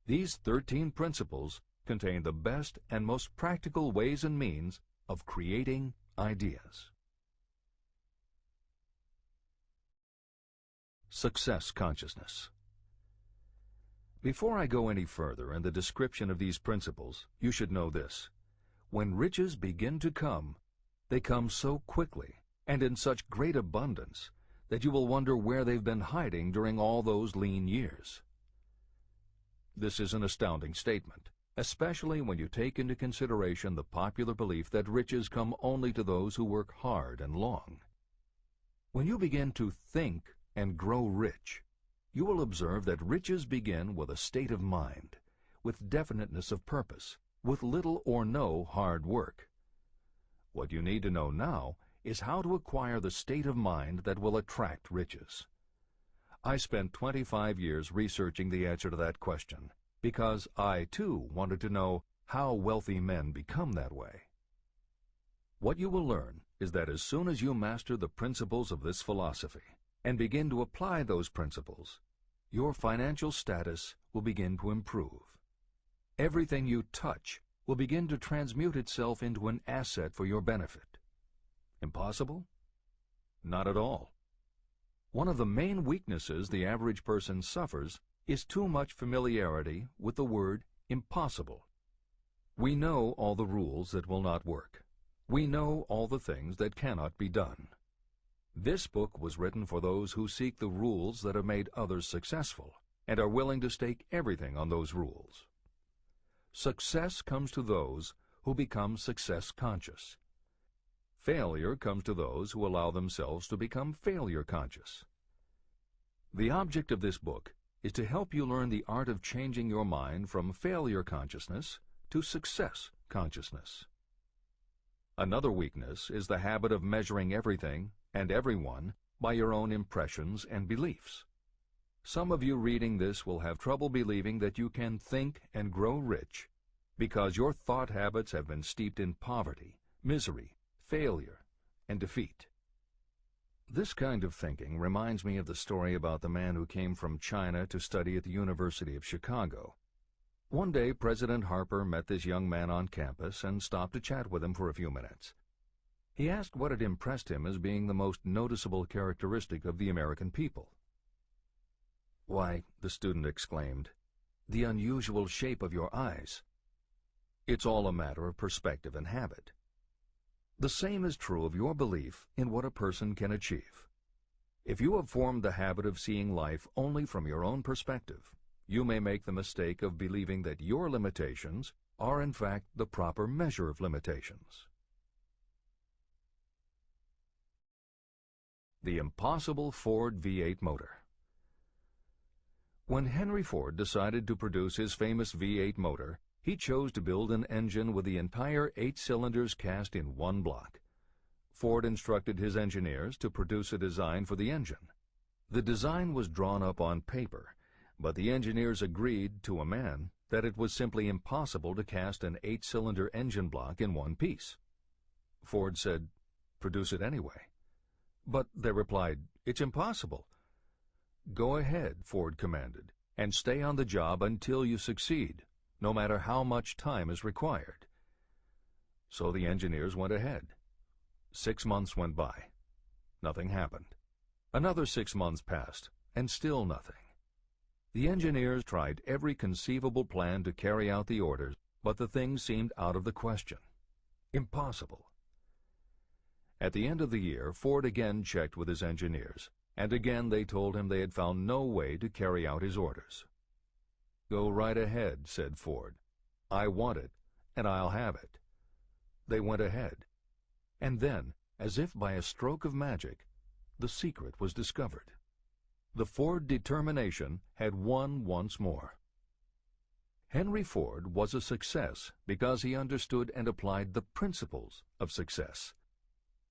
These 13 principles contain the best and most practical ways and means of creating ideas. Success consciousness. Before I go any further in the description of these principles, you should know this. When riches begin to come, they come so quickly and in such great abundance that you will wonder where they've been hiding during all those lean years. This is an astounding statement, especially when you take into consideration the popular belief that riches come only to those who work hard and long. When you begin to think and grow rich, you will observe that riches begin with a state of mind, with definiteness of purpose, with little or no hard work. What you need to know now is how to acquire the state of mind that will attract riches. I spent 25 years researching the answer to that question because I, too, wanted to know how wealthy men become that way. What you will learn is that as soon as you master the principles of this philosophy and begin to apply those principles, your financial status will begin to improve. Everything you touch will begin to transmute itself into an asset for your benefit. Impossible? Not at all. One of the main weaknesses the average person suffers is too much familiarity with the word impossible. We know all the rules that will not work. We know all the things that cannot be done. This book was written for those who seek the rules that have made others successful and are willing to stake everything on those rules. Success comes to those who become success conscious. Failure comes to those who allow themselves to become failure conscious. The object of this book is to help you learn the art of changing your mind from failure consciousness to success consciousness. Another weakness is the habit of measuring everything and everyone by your own impressions and beliefs. Some of you reading this will have trouble believing that you can think and grow rich because your thought habits have been steeped in poverty, misery, failure, and defeat. This kind of thinking reminds me of the story about the man who came from China to study at the University of Chicago. One day, President Harper met this young man on campus and stopped to chat with him for a few minutes. He asked what had impressed him as being the most noticeable characteristic of the American people. "Why," the student exclaimed, "the unusual shape of your eyes." It's all a matter of perspective and habit. The same is true of your belief in what a person can achieve. If you have formed the habit of seeing life only from your own perspective, you may make the mistake of believing that your limitations are in fact the proper measure of limitations. The impossible Ford V8 motor. When Henry Ford decided to produce his famous V8 motor, he chose to build an engine with the entire 8 cylinders cast in one block. Ford instructed his engineers to produce a design for the engine. The design was drawn up on paper, But the engineers agreed, to a man, that it was simply impossible to cast an 8-cylinder engine block in one piece. Ford said, "Produce it anyway." But they replied, "It's impossible." "Go ahead," Ford commanded, "and stay on the job until you succeed, no matter how much time is required." So the engineers went ahead. 6 months went by. Nothing happened. Another 6 months passed, and still nothing. The engineers tried every conceivable plan to carry out the orders, but the thing seemed out of the question. Impossible. At the end of the year, Ford again checked with his engineers, and again they told him they had found no way to carry out his orders. "Go right ahead," said Ford. "I want it, and I'll have it." They went ahead. And then, as if by a stroke of magic, the secret was discovered. The Ford determination had won once more. Henry Ford was a success because he understood and applied the principles of success.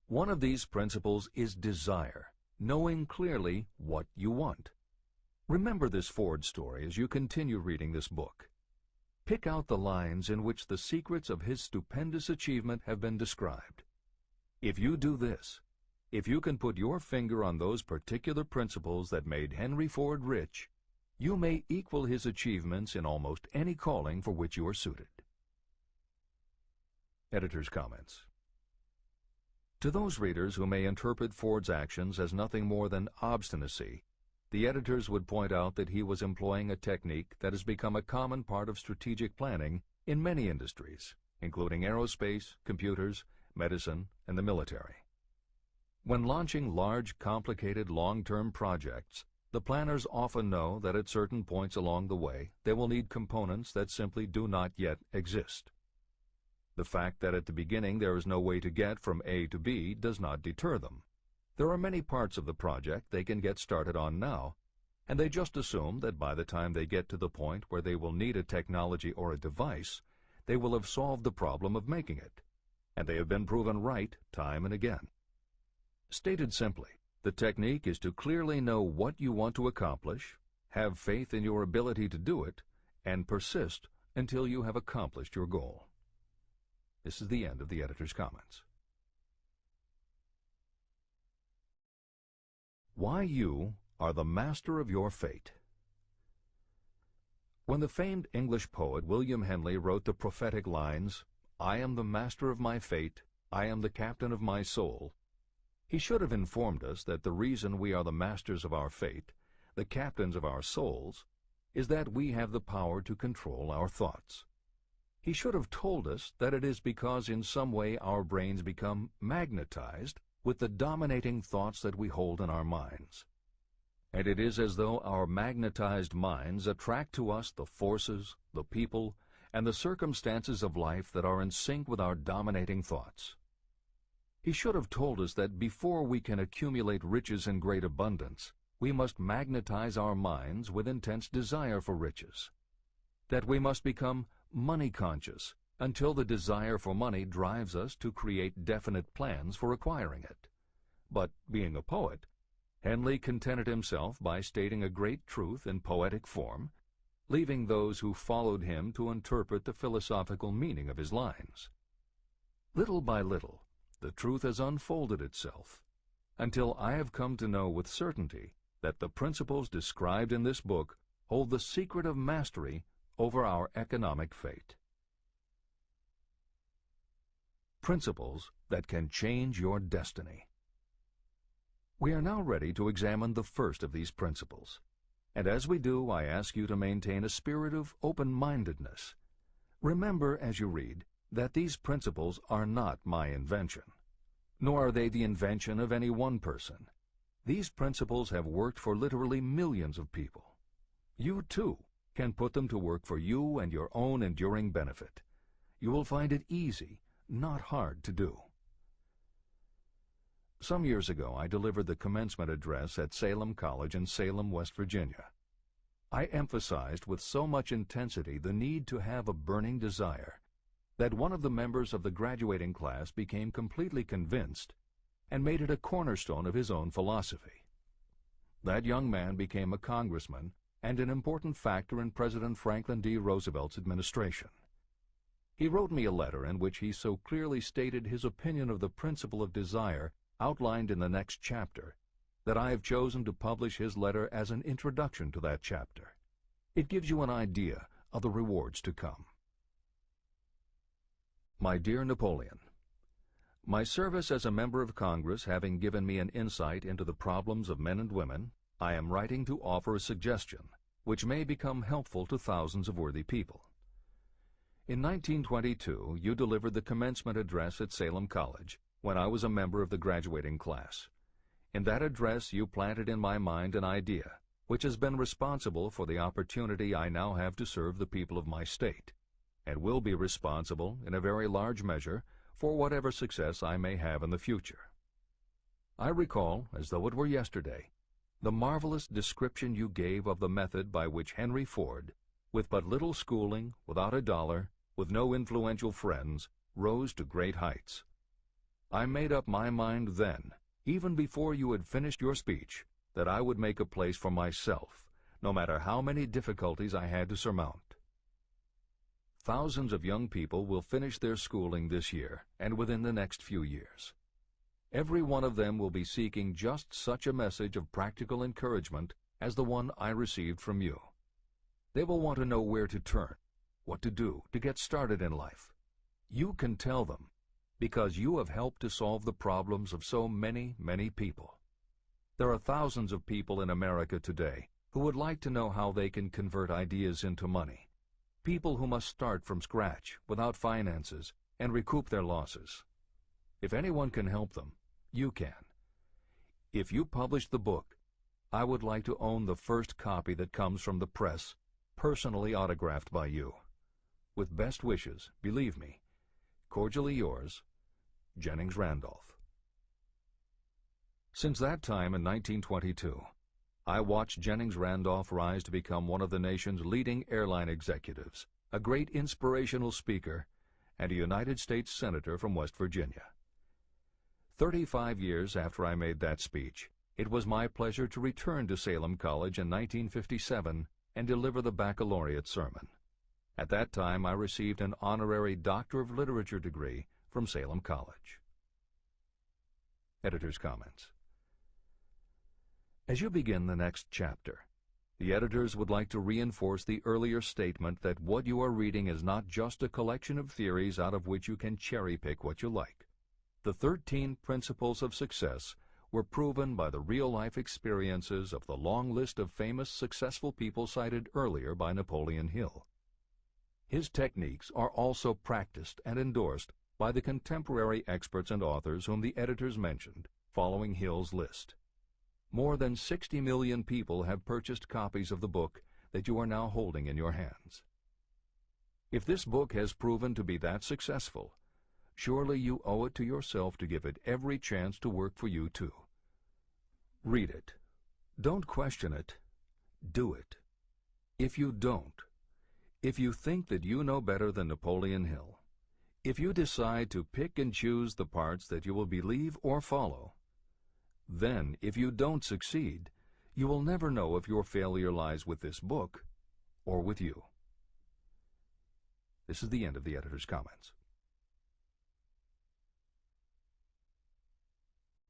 One of these principles is desire, knowing clearly what you want. Remember this Ford story as you continue reading this book. Pick out the lines in which the secrets of his stupendous achievement have been described. If you do this, if you can put your finger on those particular principles that made Henry Ford rich, you may equal his achievements in almost any calling for which you are suited. Editor's comments. To those readers who may interpret Ford's actions as nothing more than obstinacy, the editors would point out that he was employing a technique that has become a common part of strategic planning in many industries, including aerospace, computers, medicine, and the military. When launching large, complicated, long-term projects, the planners often know that at certain points along the way they will need components that simply do not yet exist. The fact that at the beginning there is no way to get from A to B does not deter them. There are many parts of the project they can get started on now, and they just assume that by the time they get to the point where they will need a technology or a device, they will have solved the problem of making it, and they have been proven right time and again. Stated simply, the technique is to clearly know what you want to accomplish, have faith in your ability to do it, and persist until you have accomplished your goal. This is the end of the editor's comments. Why you are the master of your fate. When the famed English poet William Henley wrote the prophetic lines, "I am the master of my fate, I am the captain of my soul," he should have informed us that the reason we are the masters of our fate, the captains of our souls, is that we have the power to control our thoughts. He should have told us that it is because in some way our brains become magnetized with the dominating thoughts that we hold in our minds. And it is as though our magnetized minds attract to us the forces, the people, and the circumstances of life that are in sync with our dominating thoughts. He should have told us that before we can accumulate riches in great abundance, we must magnetize our minds with intense desire for riches. That we must become money-conscious until the desire for money drives us to create definite plans for acquiring it. But, being a poet, Henley contented himself by stating a great truth in poetic form, leaving those who followed him to interpret the philosophical meaning of his lines. Little by little, the truth has unfolded itself, until I have come to know with certainty that the principles described in this book hold the secret of mastery over our economic fate. Principles that can change your destiny. We are now ready to examine the first of these principles, and as we do, I ask you to maintain a spirit of open-mindedness. Remember as you read that these principles are not my invention, nor are they the invention of any one person. These principles have worked for literally millions of people. You, too, can put them to work for you and your own enduring benefit. You will find it easy, not hard to do. Some years ago, I delivered the commencement address at Salem College in Salem, West Virginia. I emphasized with so much intensity the need to have a burning desire that one of the members of the graduating class became completely convinced and made it a cornerstone of his own philosophy. That young man became a congressman and an important factor in President Franklin D. Roosevelt's administration. He wrote me a letter in which he so clearly stated his opinion of the principle of desire outlined in the next chapter that I have chosen to publish his letter as an introduction to that chapter. It gives you an idea of the rewards to come. My dear Napoleon, my service as a member of Congress having given me an insight into the problems of men and women, I am writing to offer a suggestion which may become helpful to thousands of worthy people. In 1922, you delivered the commencement address at Salem College when I was a member of the graduating class. In that address, you planted in my mind an idea which has been responsible for the opportunity I now have to serve the people of my state, and will be responsible in a very large measure for whatever success I may have in the future. I recall, as though it were yesterday, the marvelous description you gave of the method by which Henry Ford, with but little schooling, without a dollar, with no influential friends, rose to great heights. I made up my mind then, even before you had finished your speech, that I would make a place for myself, no matter how many difficulties I had to surmount. Thousands of young people will finish their schooling this year and within the next few years. Every one of them will be seeking just such a message of practical encouragement as the one I received from you. They will want to know where to turn, what to do to get started in life. You can tell them, because you have helped to solve the problems of so many, many people. There are thousands of people in America today who would like to know how they can convert ideas into money. People who must start from scratch without finances and recoup their losses. If anyone can help them, you can. If you publish the book, I would like to own the first copy that comes from the press, personally autographed by you. With best wishes, believe me, cordially yours, Jennings Randolph. Since that time in 1922, I watched Jennings Randolph rise to become one of the nation's leading airline executives, a great inspirational speaker, and a United States Senator from West Virginia. 35 years after I made that speech, it was my pleasure to return to Salem College in 1957 and deliver the baccalaureate sermon. At that time, I received an honorary Doctor of Literature degree from Salem College. Editor's comments. As you begin the next chapter, the editors would like to reinforce the earlier statement that what you are reading is not just a collection of theories out of which you can cherry-pick what you like. The 13 principles of success were proven by the real-life experiences of the long list of famous successful people cited earlier by Napoleon Hill. His techniques are also practiced and endorsed by the contemporary experts and authors whom the editors mentioned, following Hill's list. More than 60 million people have purchased copies of the book that you are now holding in your hands. If this book has proven to be that successful, surely you owe it to yourself to give it every chance to work for you too. Read it. Don't question it. Do it. If you don't, if you think that you know better than Napoleon Hill, if you decide to pick and choose the parts that you will believe or follow, then, if you don't succeed, you will never know if your failure lies with this book or with you. This is the end of the editor's comments.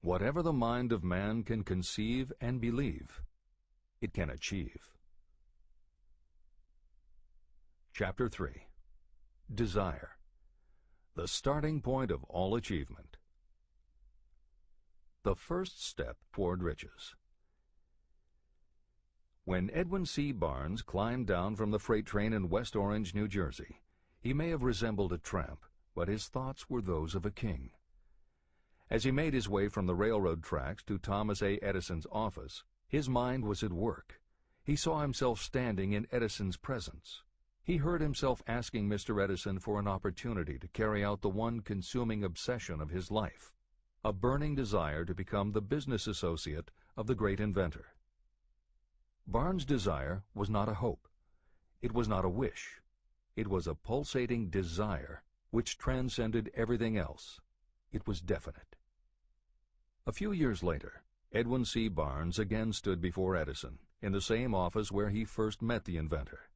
Whatever the mind of man can conceive and believe, it can achieve. Chapter 3. Desire, the starting point of all achievement. The first step toward riches. When Edwin C. Barnes climbed down from the freight train in West Orange, New Jersey, he may have resembled a tramp, but his thoughts were those of a king. As he made his way from the railroad tracks to Thomas A. Edison's office, his mind was at work. He saw himself standing in Edison's presence. He heard himself asking Mr. Edison for an opportunity to carry out the one consuming obsession of his life, a burning desire to become the business associate of the great inventor. Barnes' desire was not a hope. It was not a wish. It was a pulsating desire which transcended everything else. It was definite. A few years later, Edwin C. Barnes again stood before Edison, in the same office where he first met the inventor.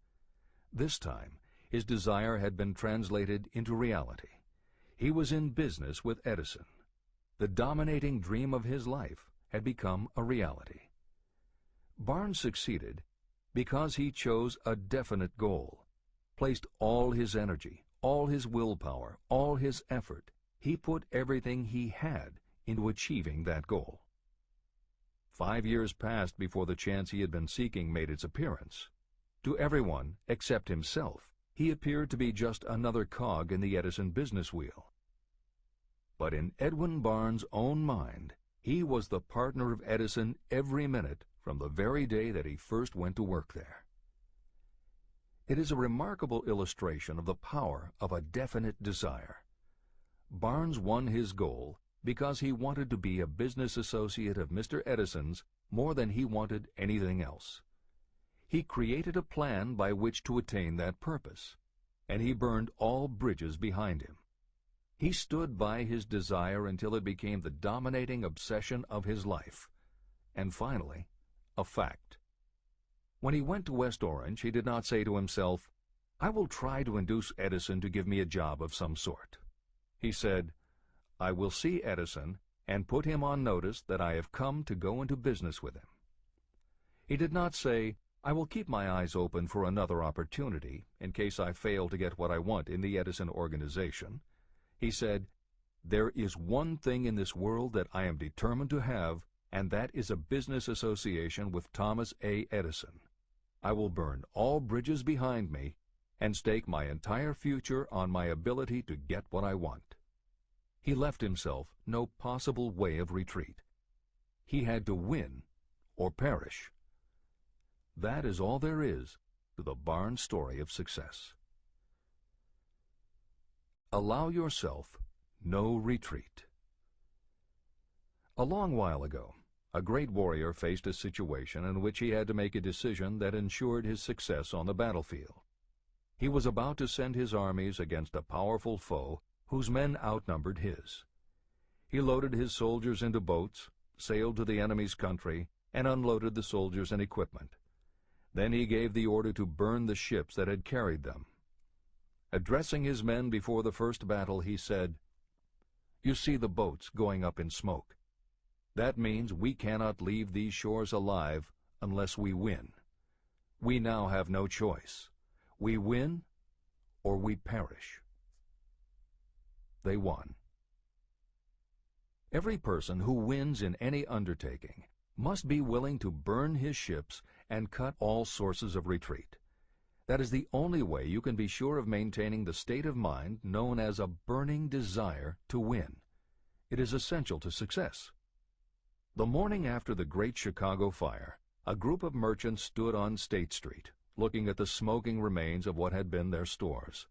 This time, his desire had been translated into reality. He was in business with Edison. The dominating dream of his life had become a reality. Barnes succeeded because he chose a definite goal, placed all his energy, all his willpower, all his effort. He put everything he had into achieving that goal. 5 years passed before the chance he had been seeking made its appearance. To everyone except himself, he appeared to be just another cog in the Edison business wheel. But in Edwin Barnes' own mind, he was the partner of Edison every minute from the very day that he first went to work there. It is a remarkable illustration of the power of a definite desire. Barnes won his goal because he wanted to be a business associate of Mr. Edison's more than he wanted anything else. He created a plan by which to attain that purpose, and he burned all bridges behind him. He stood by his desire until it became the dominating obsession of his life, and finally, a fact. When he went to West Orange, he did not say to himself, "I will try to induce Edison to give me a job of some sort." He said, "I will see Edison and put him on notice that I have come to go into business with him." He did not say, "I will keep my eyes open for another opportunity in case I fail to get what I want in the Edison organization." He said, "There is one thing in this world that I am determined to have, and that is a business association with Thomas A. Edison. I will burn all bridges behind me and stake my entire future on my ability to get what I want." He left himself no possible way of retreat. He had to win or perish. That is all there is to the Barnes story of success. Allow yourself no retreat. A long while ago, a great warrior faced a situation in which he had to make a decision that ensured his success on the battlefield. He was about to send his armies against a powerful foe whose men outnumbered his. He loaded his soldiers into boats, sailed to the enemy's country, and unloaded the soldiers and equipment. Then he gave the order to burn the ships that had carried them. Addressing his men before the first battle, he said, "You see the boats going up in smoke. That means we cannot leave these shores alive unless we win. We now have no choice. We win or we perish." They won. Every person who wins in any undertaking must be willing to burn his ships and cut all sources of retreat. That is the only way you can be sure of maintaining the state of mind known as a burning desire to win. It is essential to success. The morning after the Great Chicago Fire, a group of merchants stood on State Street, looking at the smoking remains of what had been their stores.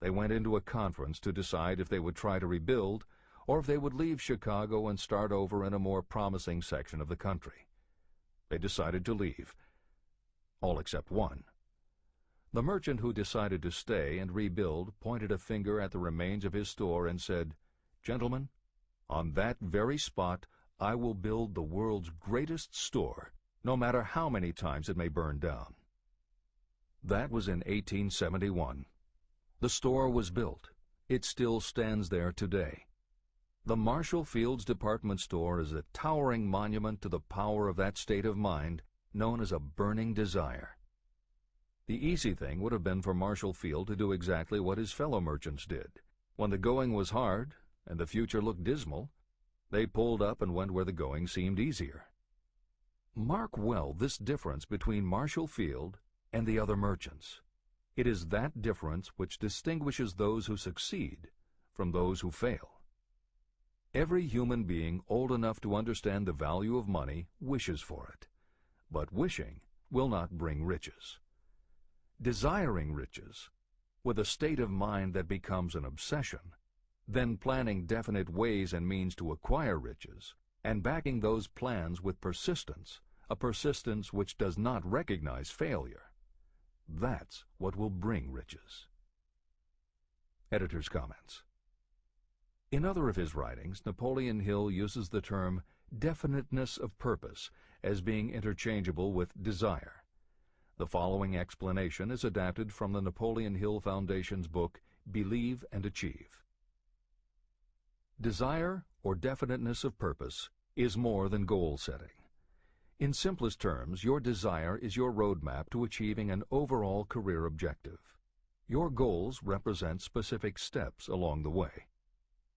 They went into a conference to decide if they would try to rebuild or if they would leave Chicago and start over in a more promising section of the country. They decided to leave, all except one. The merchant who decided to stay and rebuild pointed a finger at the remains of his store and said, "Gentlemen, on that very spot I will build the world's greatest store, no matter how many times it may burn down." That was in 1871. The store was built. It still stands there today. The Marshall Field's department store is a towering monument to the power of that state of mind known as a burning desire. The easy thing would have been for Marshall Field to do exactly what his fellow merchants did. When the going was hard and the future looked dismal, they pulled up and went where the going seemed easier. Mark well this difference between Marshall Field and the other merchants. It is that difference which distinguishes those who succeed from those who fail. Every human being old enough to understand the value of money wishes for it, but wishing will not bring riches. Desiring riches, with a state of mind that becomes an obsession, then planning definite ways and means to acquire riches, and backing those plans with persistence, a persistence which does not recognize failure. That's what will bring riches. Editor's comments. In other of his writings, Napoleon Hill uses the term definiteness of purpose as being interchangeable with desire. The following explanation is adapted from the Napoleon Hill Foundation's book, Believe and Achieve. Desire, or definiteness of purpose, is more than goal setting. In simplest terms, your desire is your roadmap to achieving an overall career objective. Your goals represent specific steps along the way.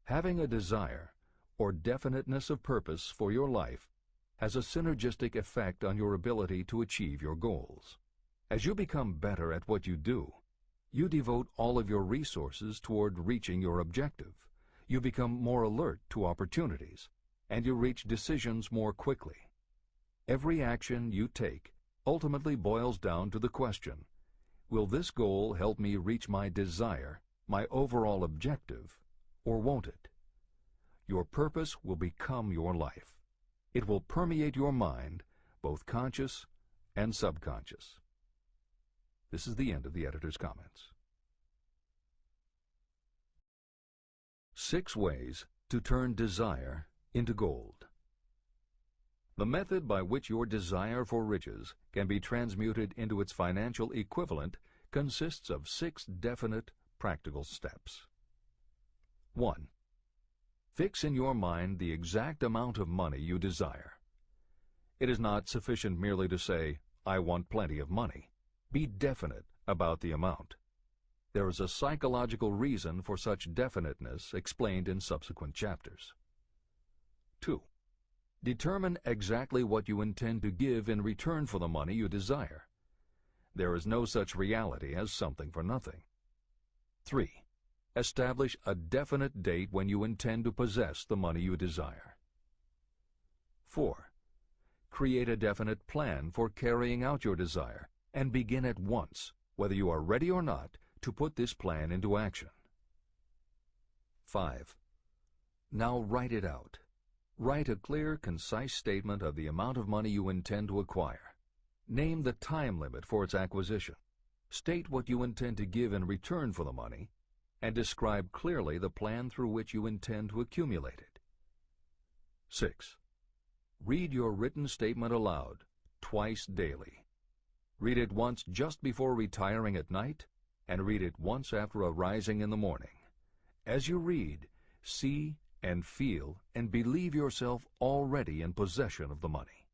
Having a desire, or definiteness of purpose for your life, has a synergistic effect on your ability to achieve your goals. As you become better at what you do, you devote all of your resources toward reaching your objective. You become more alert to opportunities, and you reach decisions more quickly. Every action you take ultimately boils down to the question, will this goal help me reach my desire, my overall objective, or won't it? Your purpose will become your life. It will permeate your mind, both conscious and subconscious. This is the end of the editor's comments. 6 ways to turn desire into gold. The method by which your desire for riches can be transmuted into its financial equivalent consists of 6 definite, practical steps. 1. Fix in your mind the exact amount of money you desire. It is not sufficient merely to say, "I want plenty of money." Be definite about the amount. There is a psychological reason for such definiteness explained in subsequent chapters. 2. Determine exactly what you intend to give in return for the money you desire. There is no such reality as something for nothing. 3. Establish a definite date when you intend to possess the money you desire. 4. Create a definite plan for carrying out your desire and begin at once, whether you are ready or not, to put this plan into action. 5. Now write it out. Write a clear, concise statement of the amount of money you intend to acquire. Name the time limit for its acquisition. State what you intend to give in return for the money, and describe clearly the plan through which you intend to accumulate it. 6. Read your written statement aloud, twice daily. Read it once just before retiring at night, and read it once after arising in the morning. As you read, see and feel and believe yourself already in possession of the money.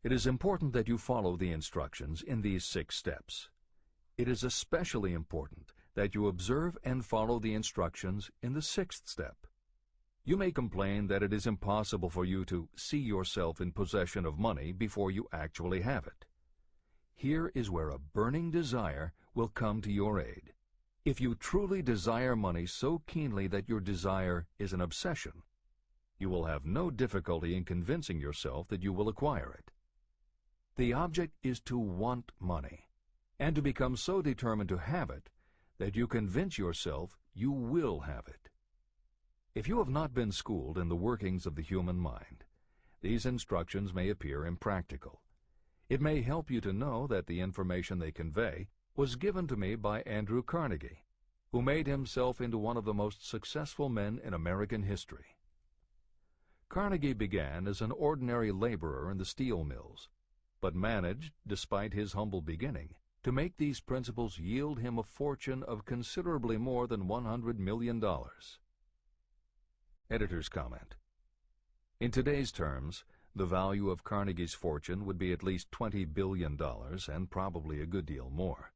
It is important that you follow the instructions in these 6 steps. It is especially important that you observe and follow the instructions in the 6th step. You may complain that it is impossible for you to see yourself in possession of money before you actually have it. Here is where a burning desire will come to your aid. If you truly desire money so keenly that your desire is an obsession, you will have no difficulty in convincing yourself that you will acquire it. The object is to want money, and to become so determined to have it that you convince yourself you will have it. If you have not been schooled in the workings of the human mind, these instructions may appear impractical. It may help you to know that the information they convey was given to me by Andrew Carnegie, who made himself into one of the most successful men in American history. Carnegie began as an ordinary laborer in the steel mills, but managed, despite his humble beginning, to make these principles yield him a fortune of considerably more than $100 million. Editor's comment. In today's terms, the value of Carnegie's fortune would be at least $20 billion and probably a good deal more.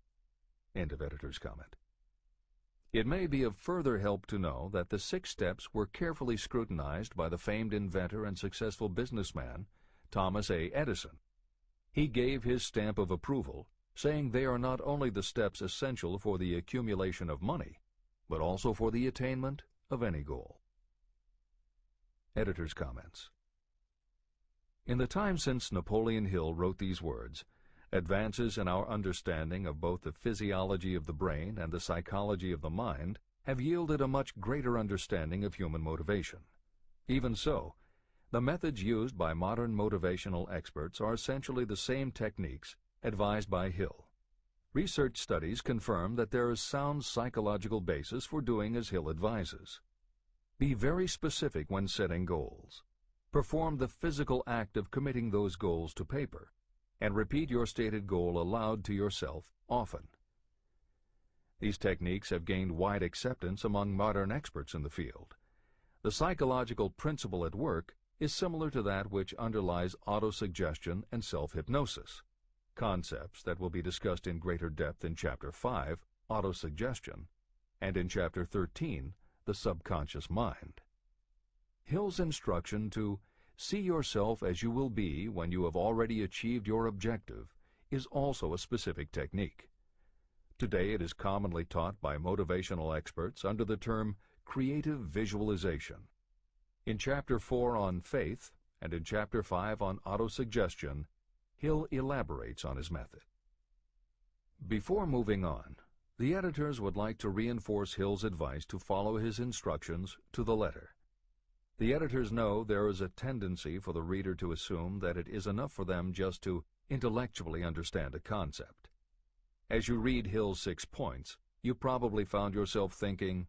End of editor's comment. It may be of further help to know that the 6 steps were carefully scrutinized by the famed inventor and successful businessman, Thomas A. Edison. He gave his stamp of approval, saying they are not only the steps essential for the accumulation of money, but also for the attainment of any goal. Editor's comments. In the time since Napoleon Hill wrote these words, advances in our understanding of both the physiology of the brain and the psychology of the mind have yielded a much greater understanding of human motivation. Even so, the methods used by modern motivational experts are essentially the same techniques advised by Hill. Research studies confirm that there is sound psychological basis for doing as Hill advises. Be very specific when setting goals. Perform the physical act of committing those goals to paper, and repeat your stated goal aloud to yourself often. These techniques have gained wide acceptance among modern experts in the field. The psychological principle at work is similar to that which underlies autosuggestion and self-hypnosis, concepts that will be discussed in greater depth in Chapter 5, Autosuggestion, and in Chapter 13, The Subconscious Mind. Hill's instruction to see yourself as you will be when you have already achieved your objective is also a specific technique. Today it is commonly taught by motivational experts under the term creative visualization. In Chapter 4 on faith and in Chapter 5 on autosuggestion, Hill elaborates on his method. Before moving on, the editors would like to reinforce Hill's advice to follow his instructions to the letter. The editors know there is a tendency for the reader to assume that it is enough for them just to intellectually understand a concept. As you read Hill's 6 points, you probably found yourself thinking,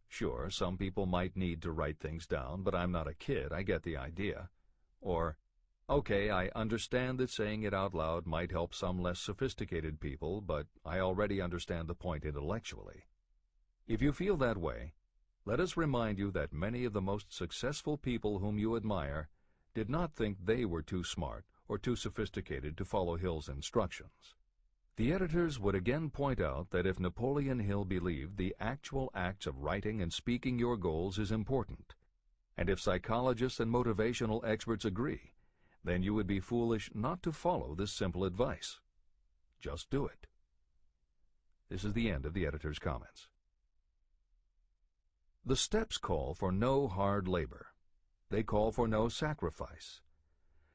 sure, some people might need to write things down, but I'm not a kid, I get the idea. Or, okay, I understand that saying it out loud might help some less sophisticated people, but I already understand the point intellectually. If you feel that way, let us remind you that many of the most successful people whom you admire did not think they were too smart or too sophisticated to follow Hill's instructions. The editors would again point out that if Napoleon Hill believed the actual acts of writing and speaking your goals is important, and if psychologists and motivational experts agree, then you would be foolish not to follow this simple advice. Just do it. This is the end of the editor's comments. The steps call for no hard labor. They call for no sacrifice.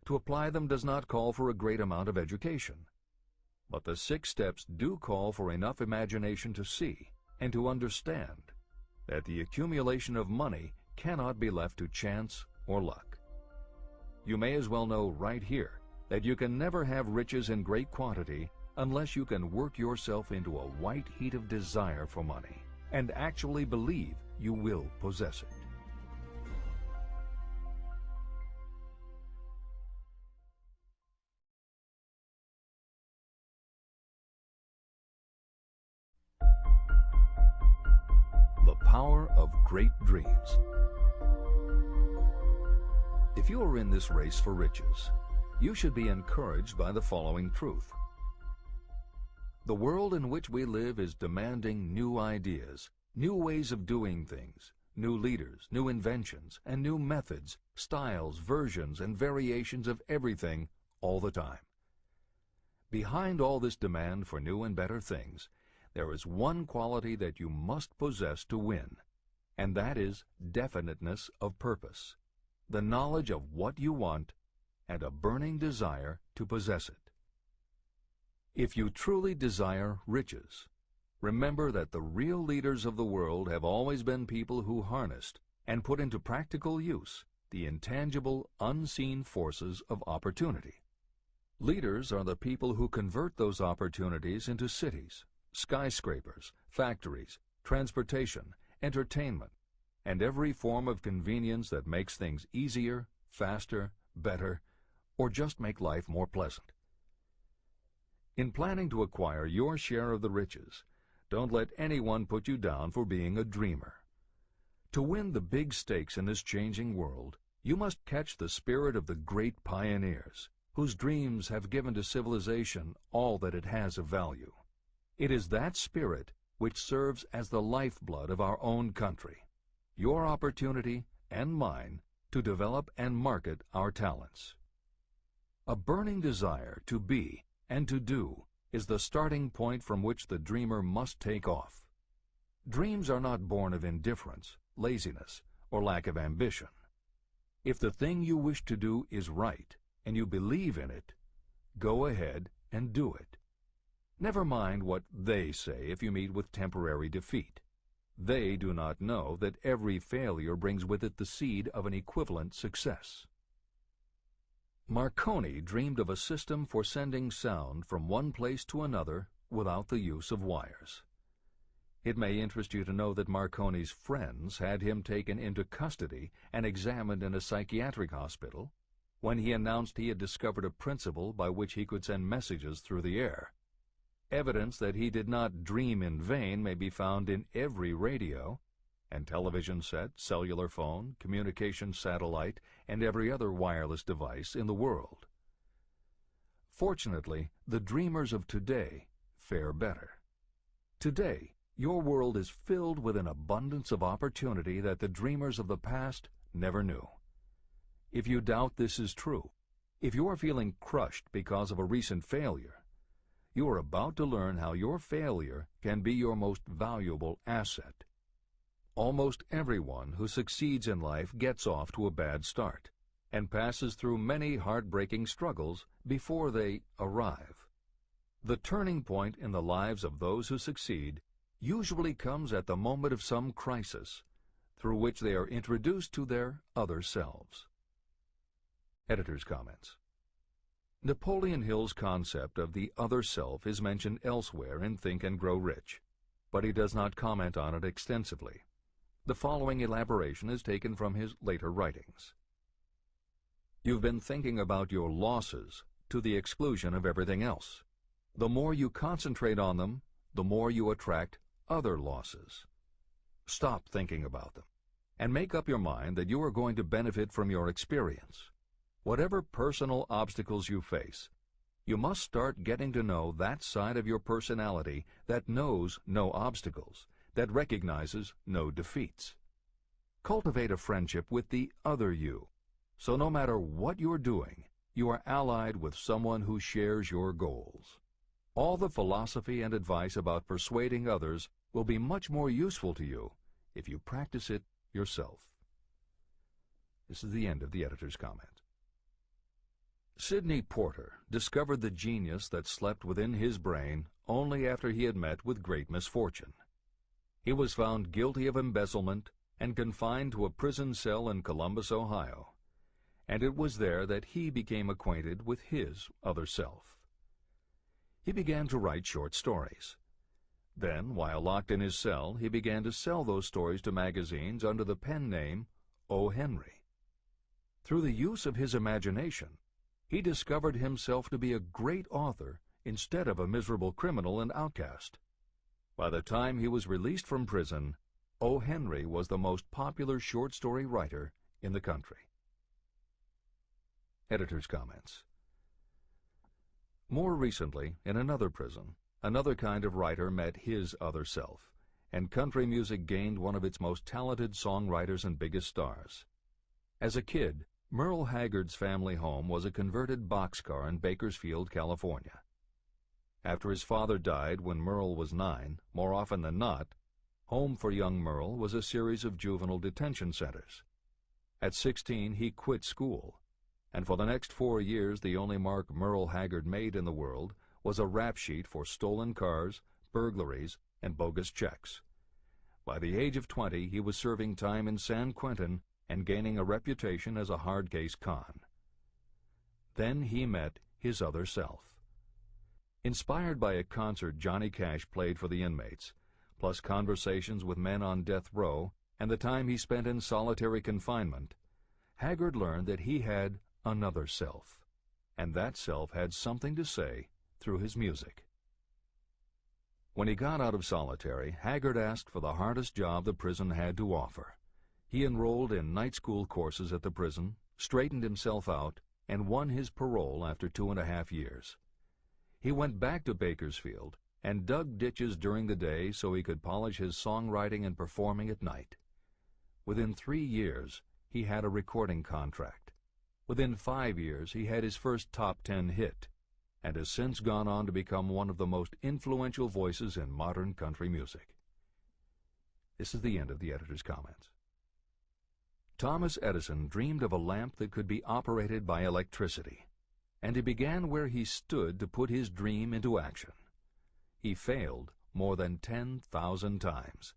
To apply them does not call for a great amount of education. But the 6 steps do call for enough imagination to see and to understand that the accumulation of money cannot be left to chance or luck. You may as well know right here that you can never have riches in great quantity unless you can work yourself into a white heat of desire for money and actually believe you will possess it. The power of great dreams. If you are in this race for riches, you should be encouraged by the following truth. The world in which we live is demanding new ideas, new ways of doing things, new leaders, new inventions, and new methods, styles, versions, and variations of everything all the time. Behind all this demand for new and better things, there is one quality that you must possess to win, and that is definiteness of purpose, the knowledge of what you want, and a burning desire to possess it. If you truly desire riches, remember that the real leaders of the world have always been people who harnessed and put into practical use the intangible, unseen forces of opportunity. Leaders are the people who convert those opportunities into cities, skyscrapers, factories, transportation, entertainment, and every form of convenience that makes things easier, faster, better, or just make life more pleasant. In planning to acquire your share of the riches, don't let anyone put you down for being a dreamer. To win the big stakes in this changing world, you must catch the spirit of the great pioneers, whose dreams have given to civilization all that it has of value. It is that spirit which serves as the lifeblood of our own country, your opportunity and mine to develop and market our talents. A burning desire to be and to do is the starting point from which the dreamer must take off. Dreams are not born of indifference, laziness, or lack of ambition. If the thing you wish to do is right and you believe in it, go ahead and do it. Never mind what they say if you meet with temporary defeat. They do not know that every failure brings with it the seed of an equivalent success. Marconi dreamed of a system for sending sound from one place to another without the use of wires. It may interest you to know that Marconi's friends had him taken into custody and examined in a psychiatric hospital when he announced he had discovered a principle by which he could send messages through the air. Evidence that he did not dream in vain may be found in every radio and television set, cellular phone, communication satellite, and every other wireless device in the world. Fortunately, the dreamers of today fare better. Today, your world is filled with an abundance of opportunity that the dreamers of the past never knew. If you doubt this is true, if you are feeling crushed because of a recent failure, you are about to learn how your failure can be your most valuable asset. Almost everyone who succeeds in life gets off to a bad start and passes through many heartbreaking struggles before they arrive. The turning point in the lives of those who succeed usually comes at the moment of some crisis through which they are introduced to their other selves. Editor's comments. Napoleon Hill's concept of the other self is mentioned elsewhere in Think and Grow Rich, but he does not comment on it extensively. The following elaboration is taken from his later writings. You've been thinking about your losses to the exclusion of everything else. The more you concentrate on them, the more you attract other losses. Stop thinking about them and make up your mind that you are going to benefit from your experience. Whatever personal obstacles you face, you must start getting to know that side of your personality that knows no obstacles, that recognizes no defeats. Cultivate a friendship with the other you, so no matter what you're doing, you are allied with someone who shares your goals. All the philosophy and advice about persuading others will be much more useful to you if you practice it yourself. This is the end of the editor's comment. Sidney Porter discovered the genius that slept within his brain only after he had met with great misfortune. He was found guilty of embezzlement and confined to a prison cell in Columbus, Ohio, and it was there that he became acquainted with his other self. He began to write short stories. Then, while locked in his cell, he began to sell those stories to magazines under the pen name O. Henry. Through the use of his imagination, he discovered himself to be a great author instead of a miserable criminal and outcast. By the time he was released from prison, O. Henry was the most popular short story writer in the country. Editor's comments. More recently, in another prison, another kind of writer met his other self, and country music gained one of its most talented songwriters and biggest stars. As a kid, Merle Haggard's family home was a converted boxcar in Bakersfield, California. After his father died when Merle was 9, more often than not, home for young Merle was a series of juvenile detention centers. At 16, he quit school, and for the next 4 years the only mark Merle Haggard made in the world was a rap sheet for stolen cars, burglaries, and bogus checks. By the age of 20, he was serving time in San Quentin and gaining a reputation as a hard-case con. Then he met his other self. Inspired by a concert Johnny Cash played for the inmates, plus conversations with men on death row and the time he spent in solitary confinement, Haggard learned that he had another self, and that self had something to say through his music. When he got out of solitary, Haggard asked for the hardest job the prison had to offer. He enrolled in night school courses at the prison, straightened himself out, and won his parole after 2.5 years. He went back to Bakersfield and dug ditches during the day so he could polish his songwriting and performing at night. Within 3 years, he had a recording contract. Within 5 years, he had his first top 10 hit, and has since gone on to become one of the most influential voices in modern country music. This is the end of the editor's comments. Thomas Edison dreamed of a lamp that could be operated by electricity, and he began where he stood to put his dream into action. He failed more than 10,000 times.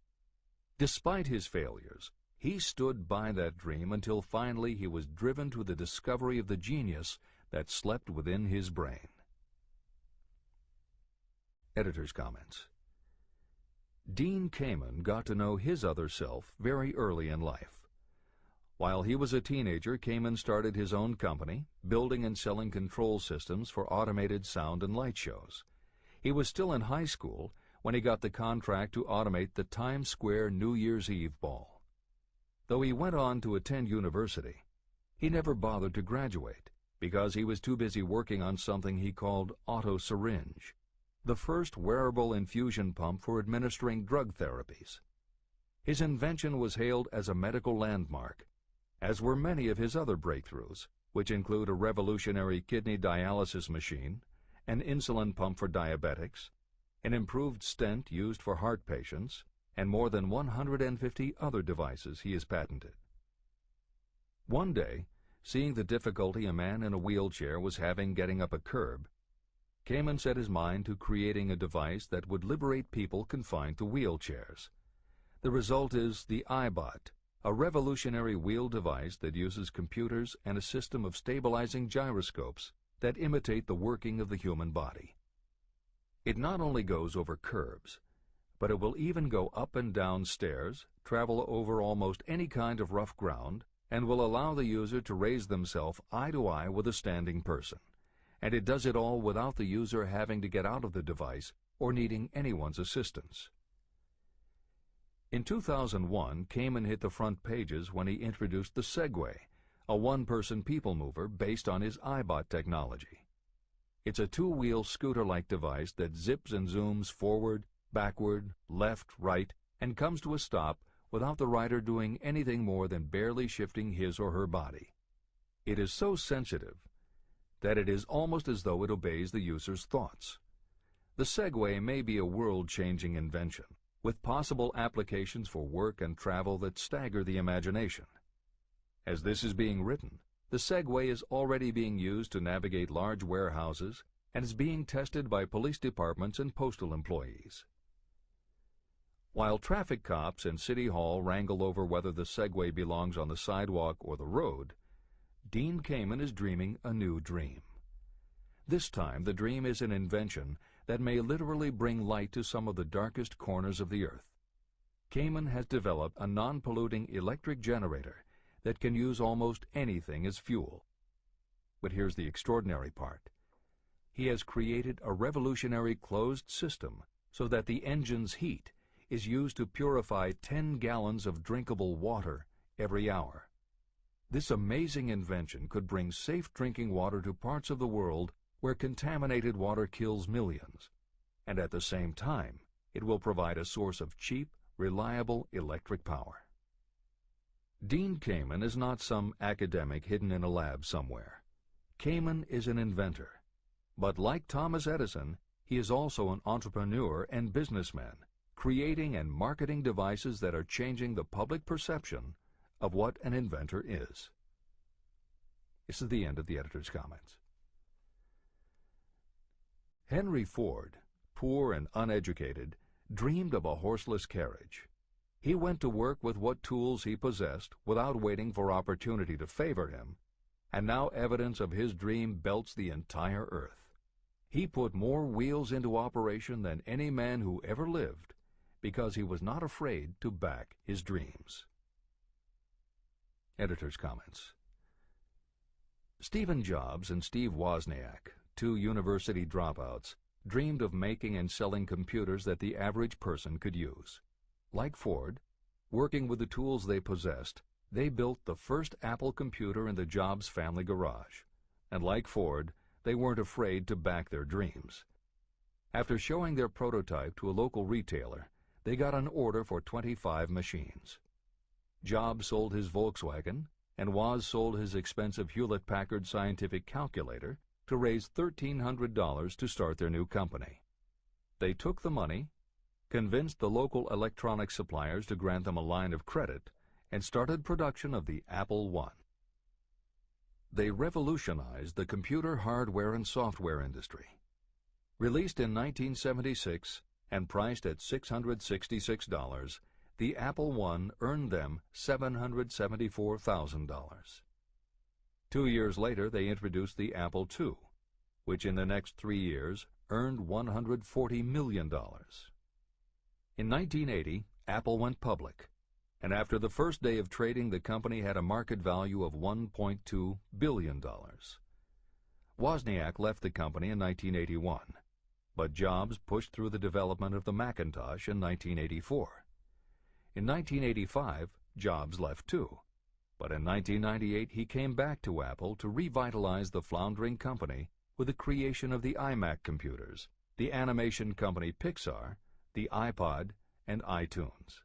Despite his failures, he stood by that dream until finally he was driven to the discovery of the genius that slept within his brain. Editor's comments. Dean Kamen got to know his other self very early in life. While he was a teenager, Kamen started his own company, building and selling control systems for automated sound and light shows. He was still in high school when he got the contract to automate the Times Square New Year's Eve ball. Though he went on to attend university, he never bothered to graduate because he was too busy working on something he called auto-syringe, the first wearable infusion pump for administering drug therapies. His invention was hailed as a medical landmark, as were many of his other breakthroughs, which include a revolutionary kidney dialysis machine, an insulin pump for diabetics, an improved stent used for heart patients, and more than 150 other devices he has patented. One day, seeing the difficulty a man in a wheelchair was having getting up a curb, Kamen set his mind to creating a device that would liberate people confined to wheelchairs. The result is the iBot, a revolutionary wheel device that uses computers and a system of stabilizing gyroscopes that imitate the working of the human body. It not only goes over curbs, but it will even go up and down stairs, travel over almost any kind of rough ground, and will allow the user to raise themselves eye to eye with a standing person. And it does it all without the user having to get out of the device or needing anyone's assistance. In 2001, Kamen hit the front pages when he introduced the Segway, a one-person people mover based on his iBot technology. It's a two-wheel scooter-like device that zips and zooms forward, backward, left, right, and comes to a stop without the rider doing anything more than barely shifting his or her body. It is so sensitive that it is almost as though it obeys the user's thoughts. The Segway may be a world-changing invention, with possible applications for work and travel that stagger the imagination. As this is being written, the Segway is already being used to navigate large warehouses and is being tested by police departments and postal employees. While traffic cops and City Hall wrangle over whether the Segway belongs on the sidewalk or the road, Dean Kamen is dreaming a new dream. This time, the dream is an invention that may literally bring light to some of the darkest corners of the earth. Kamen has developed a non-polluting electric generator that can use almost anything as fuel. But here's the extraordinary part. He has created a revolutionary closed system so that the engine's heat is used to purify 10 gallons of drinkable water every hour. This amazing invention could bring safe drinking water to parts of the world where contaminated water kills millions, and at the same time, it will provide a source of cheap, reliable electric power. Dean Kamen is not some academic hidden in a lab somewhere. Kamen is an inventor. But like Thomas Edison, he is also an entrepreneur and businessman, creating and marketing devices that are changing the public perception of what an inventor is. This is the end of the editor's comments. Henry Ford, poor and uneducated, dreamed of a horseless carriage. He went to work with what tools he possessed without waiting for opportunity to favor him, and now evidence of his dream belts the entire earth. He put more wheels into operation than any man who ever lived because he was not afraid to back his dreams. Editor's comments. Stephen Jobs and Steve Wozniak, two university dropouts, dreamed of making and selling computers that the average person could use. Like Ford, working with the tools they possessed, they built the first Apple computer in the Jobs family garage. And like Ford, they weren't afraid to back their dreams. After showing their prototype to a local retailer, they got an order for 25 machines. Jobs sold his Volkswagen, and Woz sold his expensive Hewlett-Packard scientific calculator to raise $1,300 to start their new company. They took the money, convinced the local electronics suppliers to grant them a line of credit, and started production of the Apple I. They revolutionized the computer hardware and software industry. Released in 1976 and priced at $666, the Apple I earned them $774,000. 2 years later, they introduced the Apple II, which in the next 3 years earned $140 million. In 1980, Apple went public, and after the first day of trading, the company had a market value of $1.2 billion. Wozniak left the company in 1981, but Jobs pushed through the development of the Macintosh in 1984. In 1985, Jobs left too, but in 1998 he came back to Apple to revitalize the floundering company with the creation of the iMac computers, the animation company Pixar, the iPod, and iTunes.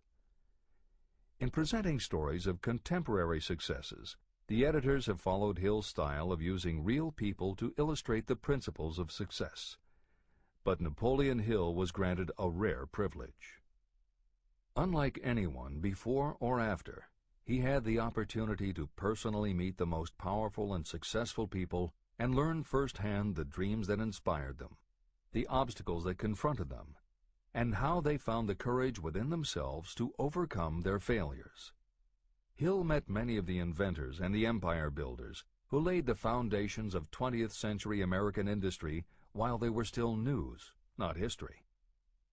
In presenting stories of contemporary successes, the editors have followed Hill's style of using real people to illustrate the principles of success. But Napoleon Hill was granted a rare privilege. Unlike anyone before or after, he had the opportunity to personally meet the most powerful and successful people and learn firsthand the dreams that inspired them, the obstacles that confronted them, and how they found the courage within themselves to overcome their failures. Hill met many of the inventors and the empire builders who laid the foundations of 20th century American industry while they were still news, not history.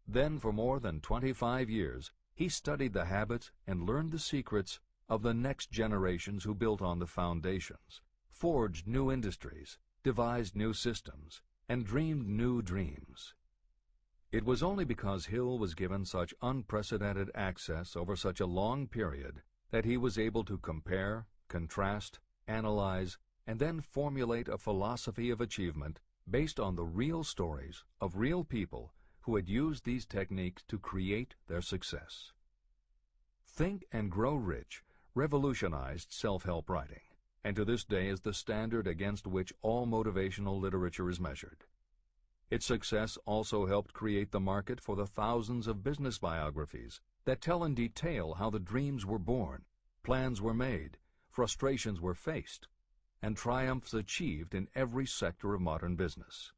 Then, for more than 25 years, he studied the habits and learned the secrets of the next generations who built on the foundations, forged new industries, devised new systems, and dreamed new dreams. It was only because Hill was given such unprecedented access over such a long period that he was able to compare, contrast, analyze, and then formulate a philosophy of achievement based on the real stories of real people who had used these techniques to create their success. Think and Grow Rich revolutionized self-help writing, and to this day is the standard against which all motivational literature is measured. Its success also helped create the market for the thousands of business biographies that tell in detail how the dreams were born, plans were made, frustrations were faced, and triumphs achieved in every sector of modern business.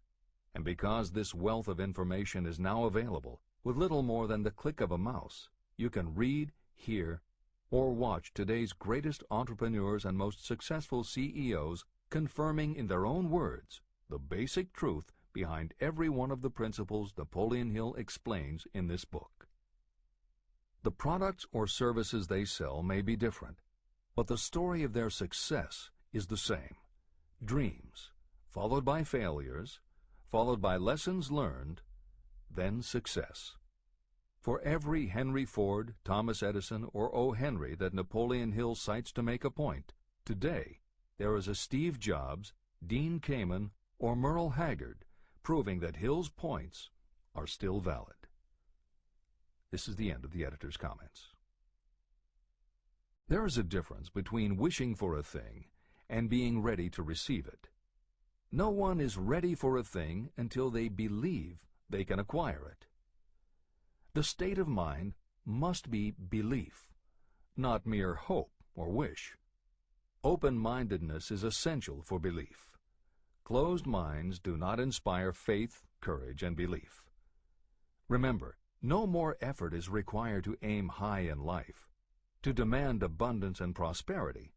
And because this wealth of information is now available with little more than the click of a mouse, you can read, hear, or watch today's greatest entrepreneurs and most successful CEOs confirming in their own words the basic truth behind every one of the principles Napoleon Hill explains in this book. The products or services they sell may be different, but the story of their success is the same. Dreams, followed by failures, followed by lessons learned, then success. For every Henry Ford, Thomas Edison, or O. Henry that Napoleon Hill cites to make a point, today there is a Steve Jobs, Dean Kamen, or Merle Haggard proving that Hill's points are still valid. This is the end of the editor's comments. There is a difference between wishing for a thing and being ready to receive it. No one is ready for a thing until they believe they can acquire it. The state of mind must be belief, not mere hope or wish. Open-mindedness is essential for belief. Closed minds do not inspire faith, courage, and belief. Remember, no more effort is required to aim high in life, to demand abundance and prosperity,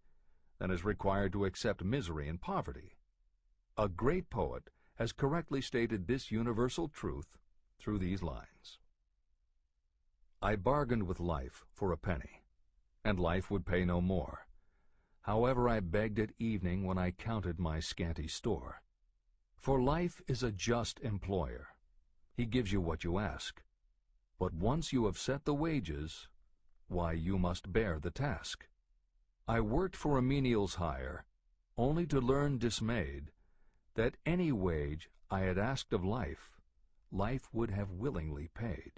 than is required to accept misery and poverty. A great poet has correctly stated this universal truth through these lines. I bargained with life for a penny, and life would pay no more. However, I begged at evening when I counted my scanty store. For life is a just employer. He gives you what you ask. But once you have set the wages, why, you must bear the task. I worked for a menial's hire, only to learn dismayed that any wage I had asked of life, life would have willingly paid.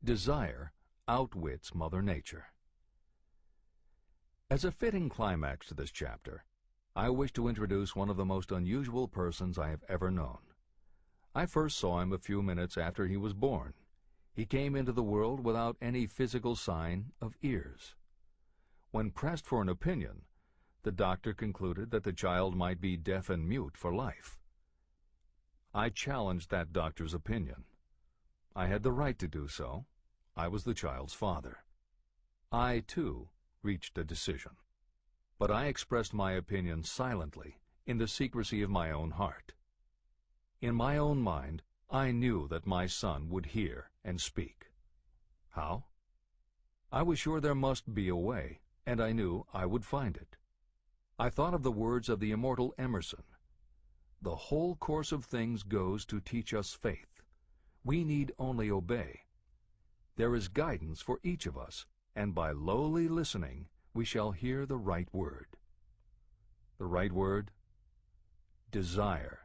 Desire outwits Mother Nature. As a fitting climax to this chapter, I wish to introduce one of the most unusual persons I have ever known. I first saw him a few minutes after he was born. He came into the world without any physical sign of ears. When pressed for an opinion, the doctor concluded that the child might be deaf and mute for life. I challenged that doctor's opinion. I had the right to do so. I was the child's father. I, too, reached a decision. But I expressed my opinion silently, in the secrecy of my own heart. In my own mind, I knew that my son would hear and speak. How? I was sure there must be a way, and I knew I would find it. I thought of the words of the immortal Emerson. The whole course of things goes to teach us faith. We need only obey. There is guidance for each of us, and by lowly listening we shall hear the right word. The right word? Desire.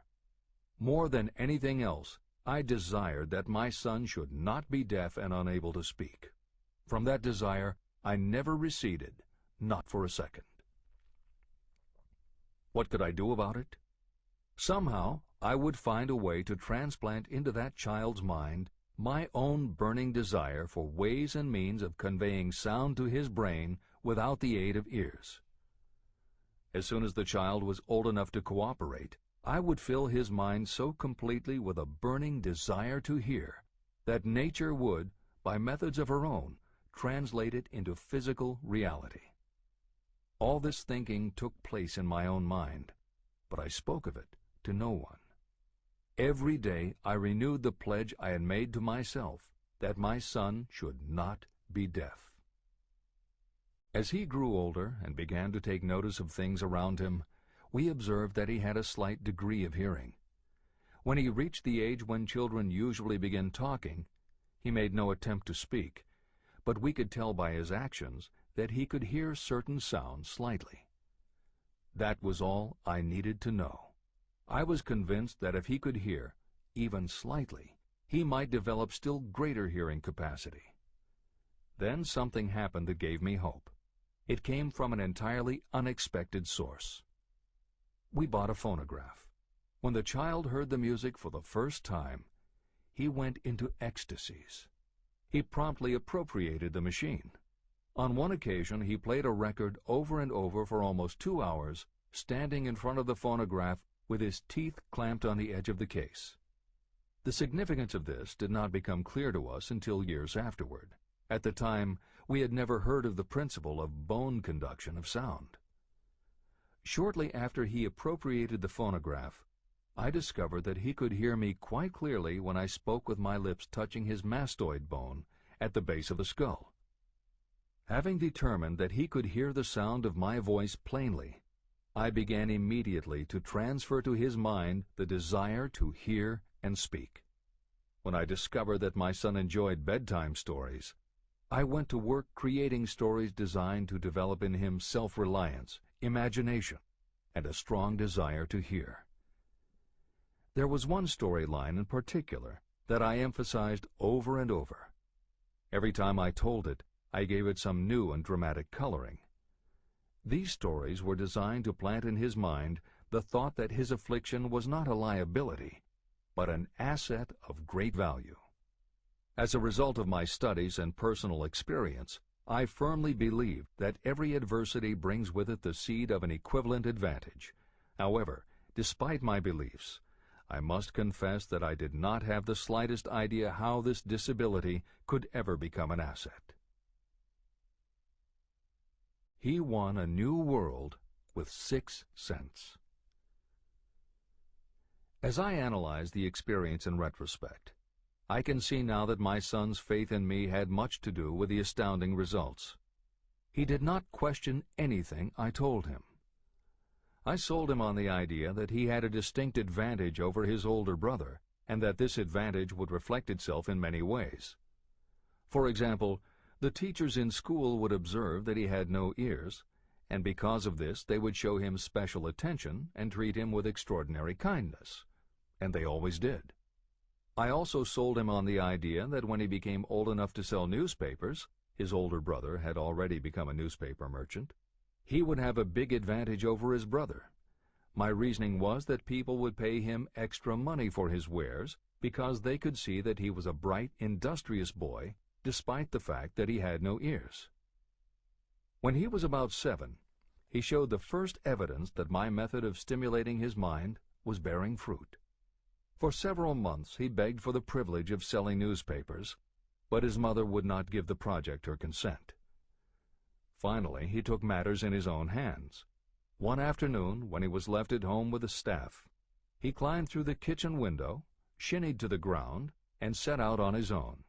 More than anything else, I desired that my son should not be deaf and unable to speak. From that desire, I never receded, not for a second. What could I do about it? Somehow, I would find a way to transplant into that child's mind my own burning desire for ways and means of conveying sound to his brain without the aid of ears. As soon as the child was old enough to cooperate, I would fill his mind so completely with a burning desire to hear that nature would, by methods of her own, translate it into physical reality. All this thinking took place in my own mind, but I spoke of it to no one. Every day I renewed the pledge I had made to myself that my son should not be deaf. As he grew older and began to take notice of things around him, we observed that he had a slight degree of hearing. When he reached the age when children usually begin talking, he made no attempt to speak, but we could tell by his actions that he could hear certain sounds slightly. That was all I needed to know. I was convinced that if he could hear, even slightly, he might develop still greater hearing capacity. Then something happened that gave me hope. It came from an entirely unexpected source. We bought a phonograph. When the child heard the music for the first time, he went into ecstasies. He promptly appropriated the machine. On one occasion, he played a record over and over for almost 2 hours, standing in front of the phonograph with his teeth clamped on the edge of the case. The significance of this did not become clear to us until years afterward. At the time, we had never heard of the principle of bone conduction of sound. Shortly after he appropriated the phonograph, I discovered that he could hear me quite clearly when I spoke with my lips touching his mastoid bone at the base of the skull. Having determined that he could hear the sound of my voice plainly, I began immediately to transfer to his mind the desire to hear and speak. When I discovered that my son enjoyed bedtime stories, I went to work creating stories designed to develop in him self-reliance, imagination, and a strong desire to hear. There was one storyline in particular that I emphasized over and over. Every time I told it, I gave it some new and dramatic coloring. These stories were designed to plant in his mind the thought that his affliction was not a liability, but an asset of great value. As a result of my studies and personal experience, I firmly believe that every adversity brings with it the seed of an equivalent advantage. However, despite my beliefs, I must confess that I did not have the slightest idea how this disability could ever become an asset. He won a new world with 6 cents. As I analyze the experience in retrospect, I can see now that my son's faith in me had much to do with the astounding results. He did not question anything I told him. I sold him on the idea that he had a distinct advantage over his older brother, and that this advantage would reflect itself in many ways. For example, the teachers in school would observe that he had no ears, and because of this they would show him special attention and treat him with extraordinary kindness, and they always did. I also sold him on the idea that when he became old enough to sell newspapers, his older brother had already become a newspaper merchant, he would have a big advantage over his brother. My reasoning was that people would pay him extra money for his wares because they could see that he was a bright, industrious boy, despite the fact that he had no ears. When he was about 7, he showed the first evidence that my method of stimulating his mind was bearing fruit. For several months he begged for the privilege of selling newspapers, but his mother would not give the project her consent. Finally, he took matters in his own hands. One afternoon, when he was left at home with the staff, he climbed through the kitchen window, shinnied to the ground, and set out on his own.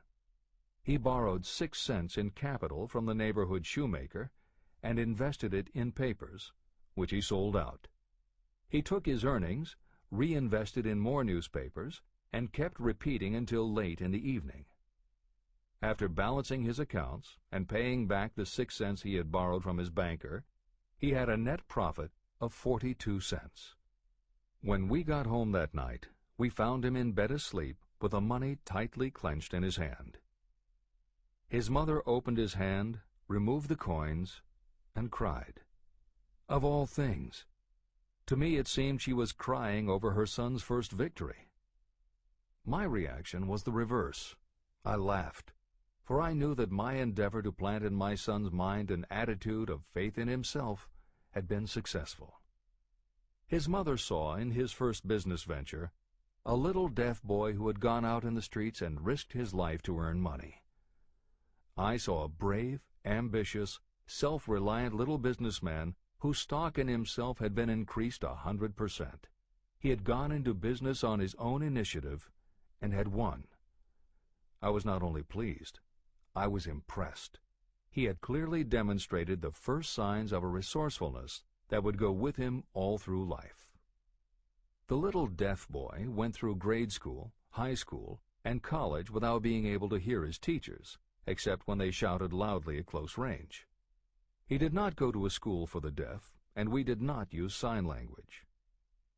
He borrowed 6 cents in capital from the neighborhood shoemaker and invested it in papers, which he sold out. He took his earnings, reinvested in more newspapers, and kept repeating until late in the evening. After balancing his accounts and paying back the 6 cents he had borrowed from his banker, he had a net profit of 42 cents. When we got home that night, we found him in bed asleep with the money tightly clenched in his hand. His mother opened his hand, removed the coins, and cried. Of all things, to me it seemed she was crying over her son's first victory. My reaction was the reverse. I laughed, for I knew that my endeavor to plant in my son's mind an attitude of faith in himself had been successful. His mother saw in his first business venture a little deaf boy who had gone out in the streets and risked his life to earn money. I saw a brave, ambitious, self-reliant little businessman whose stock in himself had been increased 100%. He had gone into business on his own initiative and had won. I was not only pleased, I was impressed. He had clearly demonstrated the first signs of a resourcefulness that would go with him all through life. The little deaf boy went through grade school, high school, and college without being able to hear his teachers, except when they shouted loudly at close range. He did not go to a school for the deaf, and we did not use sign language.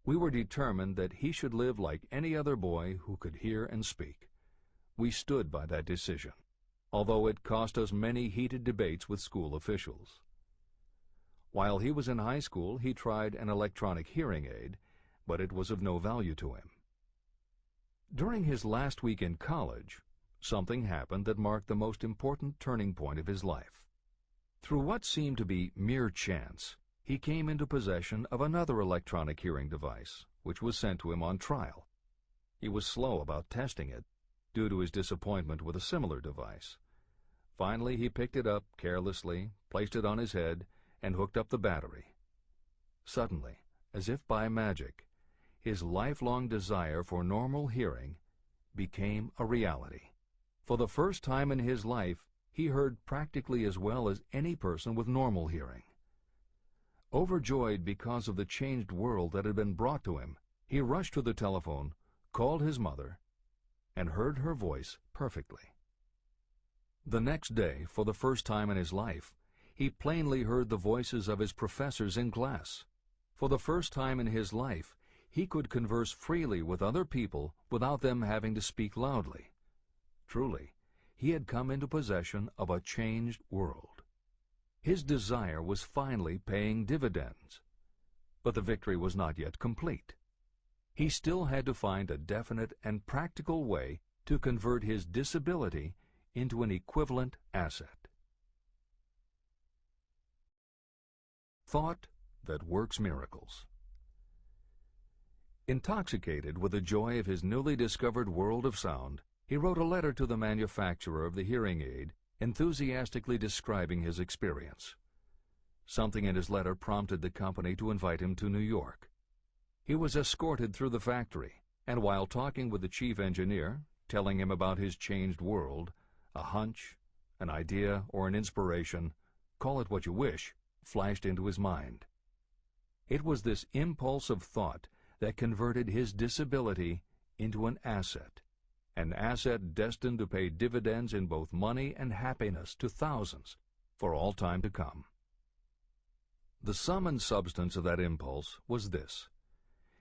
We were determined that he should live like any other boy who could hear and speak. We stood by that decision, although it cost us many heated debates with school officials. While he was in high school, he tried an electronic hearing aid, but it was of no value to him. During his last week in college, something happened that marked the most important turning point of his life. Through what seemed to be mere chance, he came into possession of another electronic hearing device, which was sent to him on trial. He was slow about testing it, due to his disappointment with a similar device. Finally, he picked it up carelessly, placed it on his head, and hooked up the battery. Suddenly, as if by magic, his lifelong desire for normal hearing became a reality. For the first time in his life, he heard practically as well as any person with normal hearing. Overjoyed because of the changed world that had been brought to him, he rushed to the telephone, called his mother, and heard her voice perfectly. The next day, for the first time in his life, he plainly heard the voices of his professors in class. For the first time in his life, he could converse freely with other people without them having to speak loudly. Truly, he had come into possession of a changed world. His desire was finally paying dividends. But the victory was not yet complete. He still had to find a definite and practical way to convert his disability into an equivalent asset. Thought that works miracles. Intoxicated with the joy of his newly discovered world of sound, he wrote a letter to the manufacturer of the hearing aid, enthusiastically describing his experience. Something in his letter prompted the company to invite him to New York. He was escorted through the factory, and while talking with the chief engineer, telling him about his changed world, a hunch, an idea, or an inspiration, call it what you wish, flashed into his mind. It was this impulse of thought that converted his disability into an asset destined to pay dividends in both money and happiness to thousands for all time to come. The sum and substance of that impulse was this.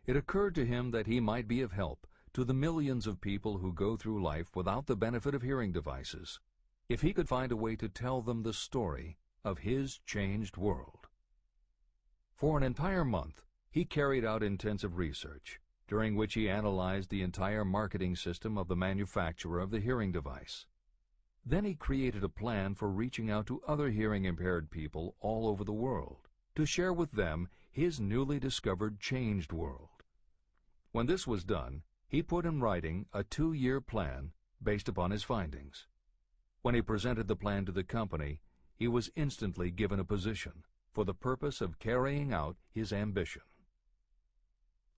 It occurred to him that he might be of help to the millions of people who go through life without the benefit of hearing devices, if he could find a way to tell them the story of his changed world. For an entire month, he carried out intensive research, during which he analyzed the entire marketing system of the manufacturer of the hearing device. Then he created a plan for reaching out to other hearing-impaired people all over the world, to share with them his newly discovered changed world. When this was done, he put in writing a 2-year plan based upon his findings. When he presented the plan to the company, he was instantly given a position for the purpose of carrying out his ambition.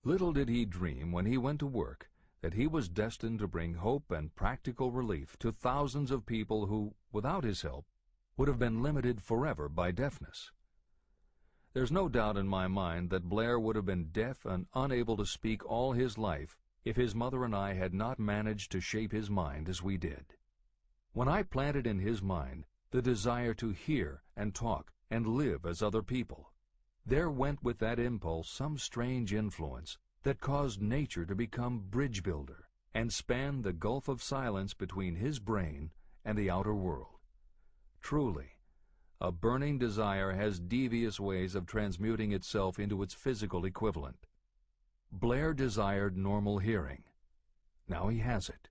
Little did he dream when he went to work that he was destined to bring hope and practical relief to thousands of people who, without his help, would have been limited forever by deafness. There's no doubt in my mind that Blair would have been deaf and unable to speak all his life if his mother and I had not managed to shape his mind as we did. When I planted in his mind the desire to hear and talk and live as other people, there went with that impulse some strange influence that caused nature to become bridge builder and span the gulf of silence between his brain and the outer world. Truly, a burning desire has devious ways of transmuting itself into its physical equivalent. Blair desired normal hearing. Now he has it.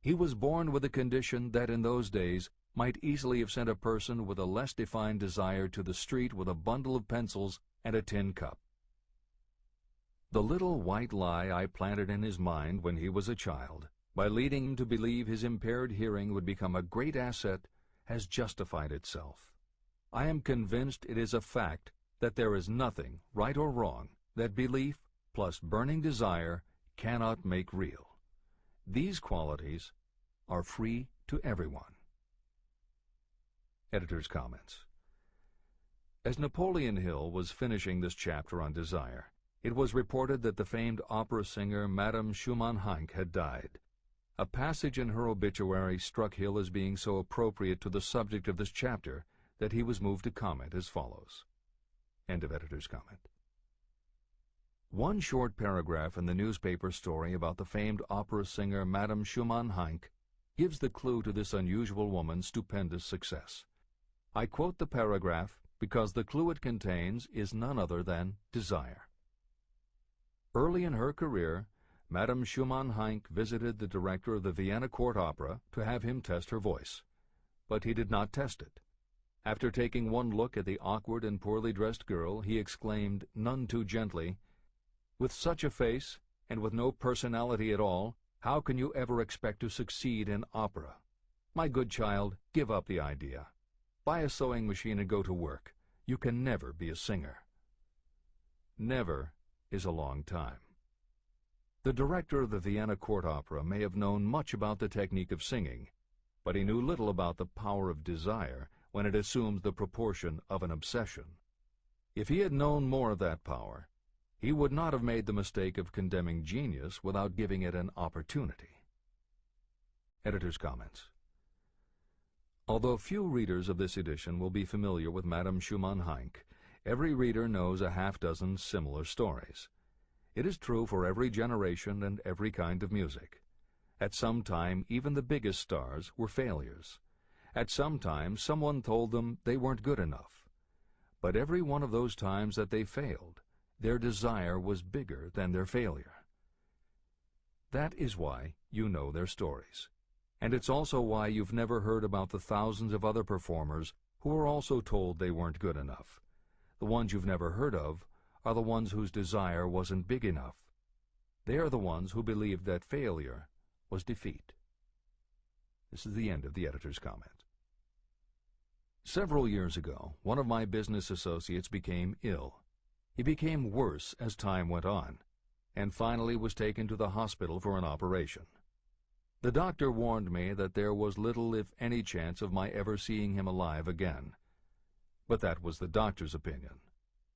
He was born with a condition that in those days might easily have sent a person with a less defined desire to the street with a bundle of pencils and a tin cup. The little white lie I planted in his mind when he was a child, by leading him to believe his impaired hearing would become a great asset, has justified itself. I am convinced it is a fact that there is nothing, right or wrong, that belief plus burning desire cannot make real. These qualities are free to everyone. Editor's comments. As Napoleon Hill was finishing this chapter on desire, it was reported that the famed opera singer Madame Schumann-Heink had died. A passage in her obituary struck Hill as being so appropriate to the subject of this chapter that he was moved to comment as follows. End of editor's comment. One short paragraph in the newspaper story about the famed opera singer Madame Schumann-Heink gives the clue to this unusual woman's stupendous success. I quote the paragraph because the clue it contains is none other than desire. Early in her career, Madame Schumann-Heink visited the director of the Vienna Court Opera to have him test her voice, but he did not test it. After taking one look at the awkward and poorly dressed girl, he exclaimed, none too gently, "With such a face, and with no personality at all, how can you ever expect to succeed in opera? My good child, give up the idea. Buy a sewing machine and go to work. You can never be a singer." Never is a long time. The director of the Vienna Court Opera may have known much about the technique of singing, but he knew little about the power of desire when it assumes the proportion of an obsession. If he had known more of that power, he would not have made the mistake of condemning genius without giving it an opportunity. Editor's comments. Although few readers of this edition will be familiar with Madame Schumann-Heink, every reader knows a half-dozen similar stories. It is true for every generation and every kind of music. At some time, even the biggest stars were failures. At some time, someone told them they weren't good enough. But every one of those times that they failed, their desire was bigger than their failure. That is why you know their stories. And it's also why you've never heard about the thousands of other performers who were also told they weren't good enough. The ones you've never heard of are the ones whose desire wasn't big enough. They are the ones who believed that failure was defeat. This is the end of the editor's comment. Several years ago, one of my business associates became ill. He became worse as time went on, and finally was taken to the hospital for an operation. The doctor warned me that there was little, if any, chance of my ever seeing him alive again. But that was the doctor's opinion.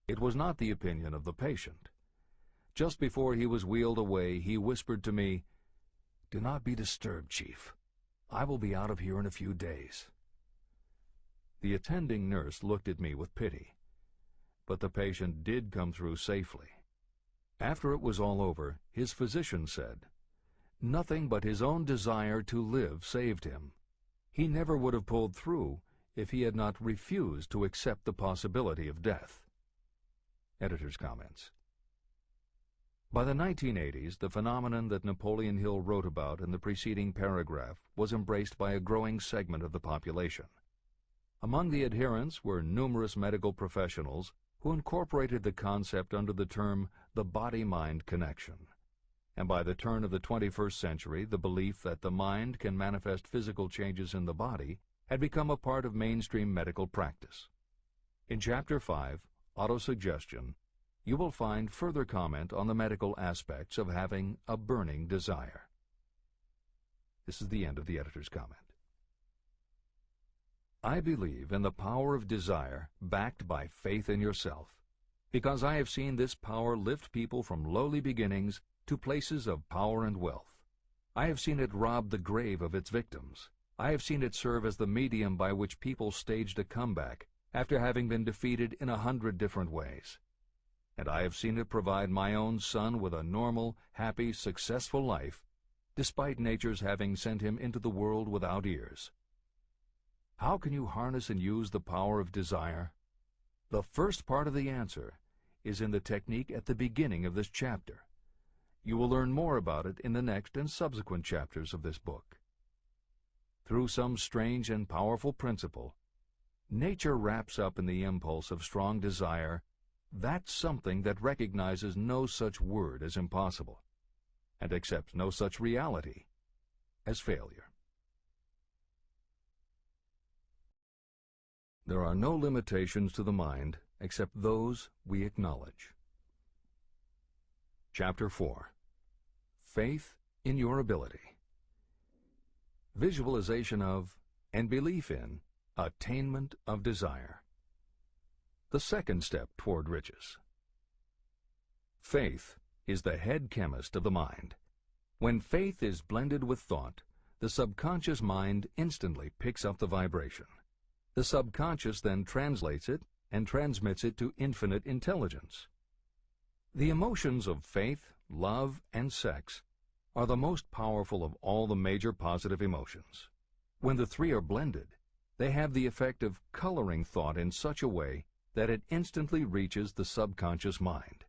It was not the opinion of the patient. Just before he was wheeled away, he whispered to me, "Do not be disturbed, Chief. I will be out of here in a few days." The attending nurse looked at me with pity, but the patient did come through safely. After it was all over, his physician said, "Nothing but his own desire to live saved him. He never would have pulled through if he had not refused to accept the possibility of death." Editor's comments. By the 1980s, the phenomenon that Napoleon Hill wrote about in the preceding paragraph was embraced by a growing segment of the population. Among the adherents were numerous medical professionals who incorporated the concept under the term the body-mind connection. And by the turn of the 21st century, the belief that the mind can manifest physical changes in the body had become a part of mainstream medical practice. In Chapter 5, Autosuggestion, you will find further comment on the medical aspects of having a burning desire. This is the end of the editor's comment. I believe in the power of desire backed by faith in yourself, because I have seen this power lift people from lowly beginnings to places of power and wealth. I have seen it rob the grave of its victims. I have seen it serve as the medium by which people staged a comeback after having been defeated in 100 different ways. And I have seen it provide my own son with a normal, happy, successful life, despite nature's having sent him into the world without ears. How can you harness and use the power of desire? The first part of the answer is in the technique at the beginning of this chapter. You will learn more about it in the next and subsequent chapters of this book. Through some strange and powerful principle, nature wraps up in the impulse of strong desire that something that recognizes no such word as impossible, and accepts no such reality as failure. There are no limitations to the mind except those we acknowledge. Chapter 4. Faith in your ability. Visualization of and belief in attainment of desire. The second step toward riches. Faith is the head chemist of the mind. When faith is blended with thought, the subconscious mind instantly picks up the vibration. The subconscious then translates it and transmits it to infinite intelligence. The emotions of faith, love, and sex are the most powerful of all the major positive emotions. When the three are blended, they have the effect of coloring thought in such a way that it instantly reaches the subconscious mind.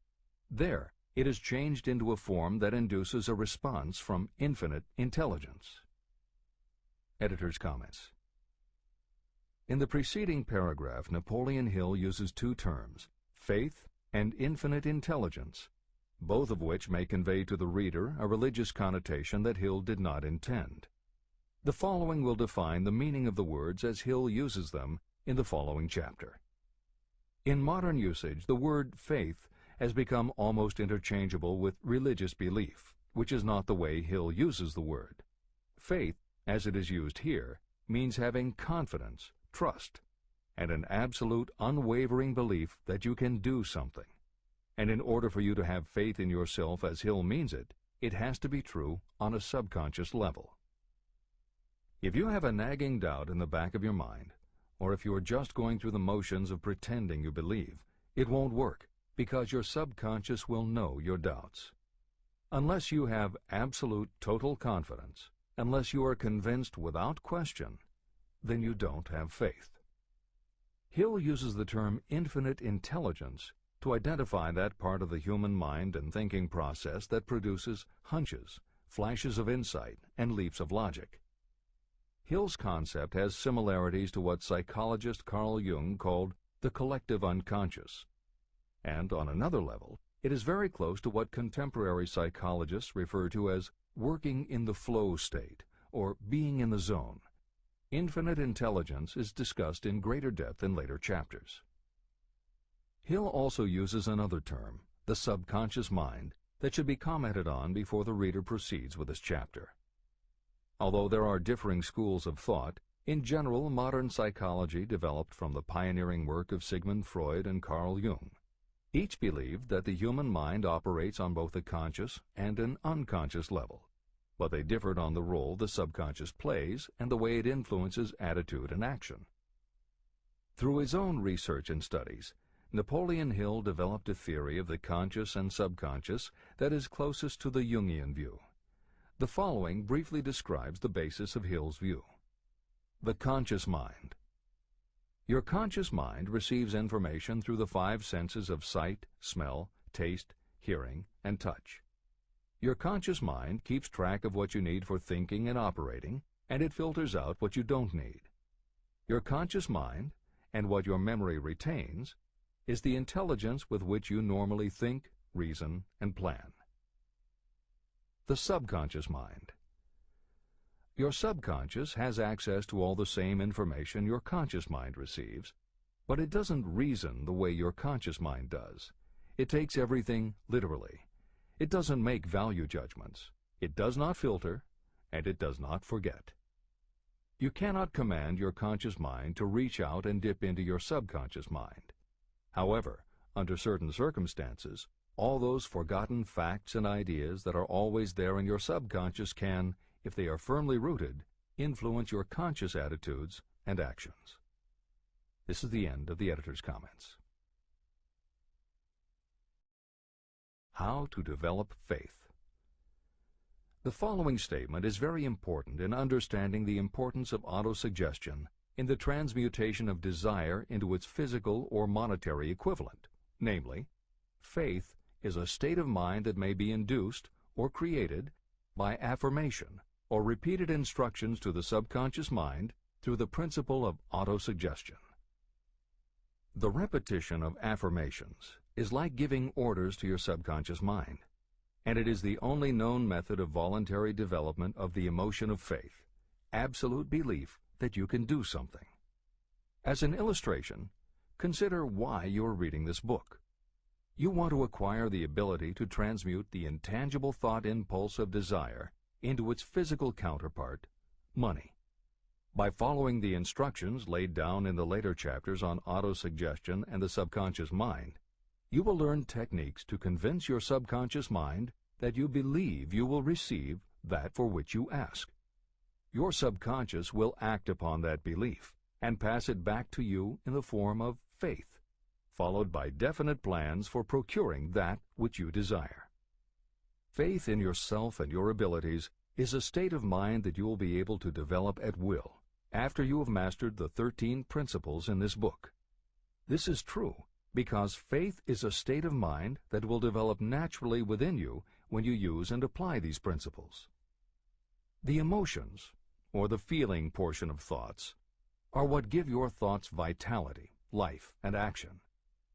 There, it is changed into a form that induces a response from infinite intelligence. Editor's comments. In the preceding paragraph, Napoleon Hill uses two terms, faith and infinite intelligence, both of which may convey to the reader a religious connotation that Hill did not intend. The following will define the meaning of the words as Hill uses them in the following chapter. In modern usage, the word faith has become almost interchangeable with religious belief, which is not the way Hill uses the word. Faith, as it is used here, means having confidence, trust, and an absolute unwavering belief that you can do something. And in order for you to have faith in yourself as Hill means it, it has to be true on a subconscious level. If you have a nagging doubt in the back of your mind, or if you are just going through the motions of pretending you believe, it won't work, because your subconscious will know your doubts. Unless you have absolute total confidence, unless you are convinced without question, then you don't have faith. Hill uses the term infinite intelligence to identify that part of the human mind and thinking process that produces hunches, flashes of insight, and leaps of logic. Hill's concept has similarities to what psychologist Carl Jung called the collective unconscious. And on another level, it is very close to what contemporary psychologists refer to as working in the flow state, or being in the zone. Infinite intelligence is discussed in greater depth in later chapters. Hill also uses another term, the subconscious mind, that should be commented on before the reader proceeds with this chapter. Although there are differing schools of thought, in general, modern psychology developed from the pioneering work of Sigmund Freud and Carl Jung. Each believed that the human mind operates on both a conscious and an unconscious level, but they differed on the role the subconscious plays and the way it influences attitude and action. Through his own research and studies, Napoleon Hill developed a theory of the conscious and subconscious that is closest to the Jungian view. The following briefly describes the basis of Hill's view. The conscious mind. Your conscious mind receives information through the five senses of sight, smell, taste, hearing, and touch. Your conscious mind keeps track of what you need for thinking and operating, and it filters out what you don't need. Your conscious mind, and what your memory retains, is the intelligence with which you normally think, reason, and plan. The subconscious mind. Your subconscious has access to all the same information your conscious mind receives, but it doesn't reason the way your conscious mind does. It takes everything literally. It doesn't make value judgments. It does not filter, and it does not forget. You cannot command your conscious mind to reach out and dip into your subconscious mind. However, under certain circumstances, all those forgotten facts and ideas that are always there in your subconscious can, if they are firmly rooted, influence your conscious attitudes and actions. This is the end of the editor's comments. How to develop faith. The following statement is very important in understanding the importance of autosuggestion in the transmutation of desire into its physical or monetary equivalent. Namely, faith is a state of mind that may be induced or created by affirmation or repeated instructions to the subconscious mind through the principle of autosuggestion. The repetition of affirmations is like giving orders to your subconscious mind, and it is the only known method of voluntary development of the emotion of faith, absolute belief that you can do something. As an illustration, consider why you are reading this book. You want to acquire the ability to transmute the intangible thought impulse of desire into its physical counterpart, money. By following the instructions laid down in the later chapters on autosuggestion and the subconscious mind, you will learn techniques to convince your subconscious mind that you believe you will receive that for which you ask. Your subconscious will act upon that belief and pass it back to you in the form of faith, followed by definite plans for procuring that which you desire. Faith in yourself and your abilities is a state of mind that you will be able to develop at will after you have mastered the 13 principles in this book. This is true because faith is a state of mind that will develop naturally within you when you use and apply these principles. The emotions, or the feeling portion of thoughts, are what give your thoughts vitality, life, and action.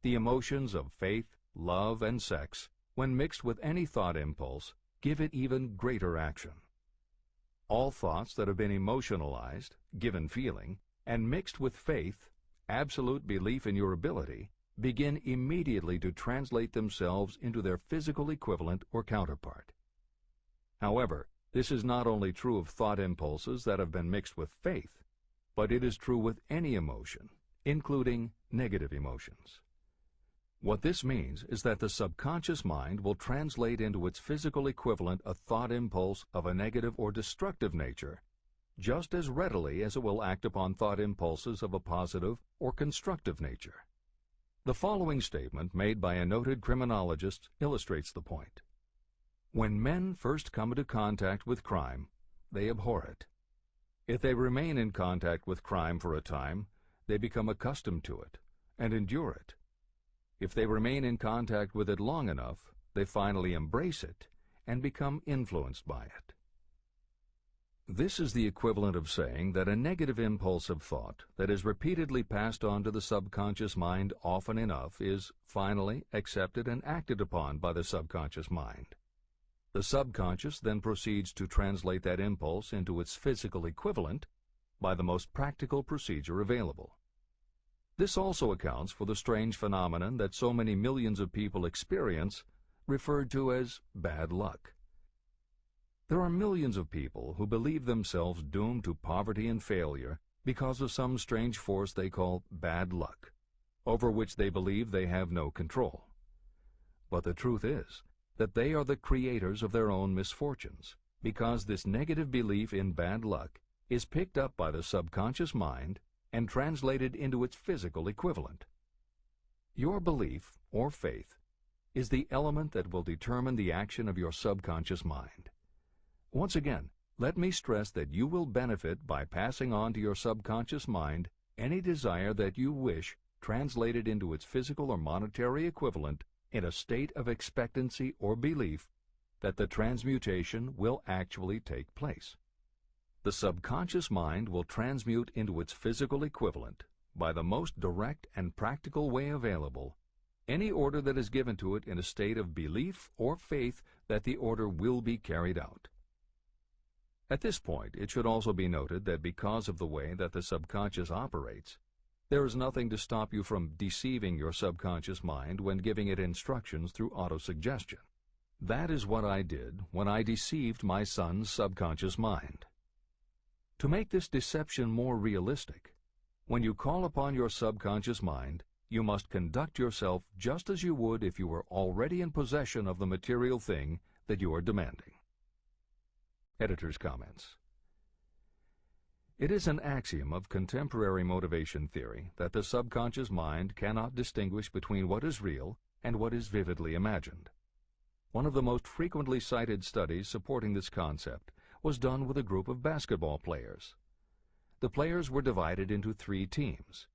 The emotions of faith, love, and sex, when mixed with any thought impulse, give it even greater action. All thoughts that have been emotionalized, given feeling, and mixed with faith, absolute belief in your ability, begin immediately to translate themselves into their physical equivalent or counterpart. However, this is not only true of thought impulses that have been mixed with faith, but it is true with any emotion, including negative emotions. What this means is that the subconscious mind will translate into its physical equivalent a thought impulse of a negative or destructive nature just as readily as it will act upon thought impulses of a positive or constructive nature. The following statement made by a noted criminologist illustrates the point. When men first come into contact with crime, they abhor it. If they remain in contact with crime for a time, they become accustomed to it and endure it. If they remain in contact with it long enough, they finally embrace it and become influenced by it. This is the equivalent of saying that a negative impulse of thought that is repeatedly passed on to the subconscious mind often enough is finally accepted and acted upon by the subconscious mind. The subconscious then proceeds to translate that impulse into its physical equivalent by the most practical procedure available. This also accounts for the strange phenomenon that so many millions of people experience, referred to as bad luck. There are millions of people who believe themselves doomed to poverty and failure because of some strange force they call bad luck, over which they believe they have no control. But the truth is that they are the creators of their own misfortunes, because this negative belief in bad luck is picked up by the subconscious mind and translated into its physical equivalent. Your belief, or faith, is the element that will determine the action of your subconscious mind. Once again, let me stress that you will benefit by passing on to your subconscious mind any desire that you wish translated into its physical or monetary equivalent in a state of expectancy or belief that the transmutation will actually take place. The subconscious mind will transmute into its physical equivalent, by the most direct and practical way available, any order that is given to it in a state of belief or faith that the order will be carried out. At this point, it should also be noted that because of the way that the subconscious operates, there is nothing to stop you from deceiving your subconscious mind when giving it instructions through autosuggestion. That is what I did when I deceived my son's subconscious mind. To make this deception more realistic, when you call upon your subconscious mind, you must conduct yourself just as you would if you were already in possession of the material thing that you are demanding. Editor's comments. It is an axiom of contemporary motivation theory that the subconscious mind cannot distinguish between what is real and what is vividly imagined. One of the most frequently cited studies supporting this concept was done with a group of basketball players. The players were divided into 3 teams,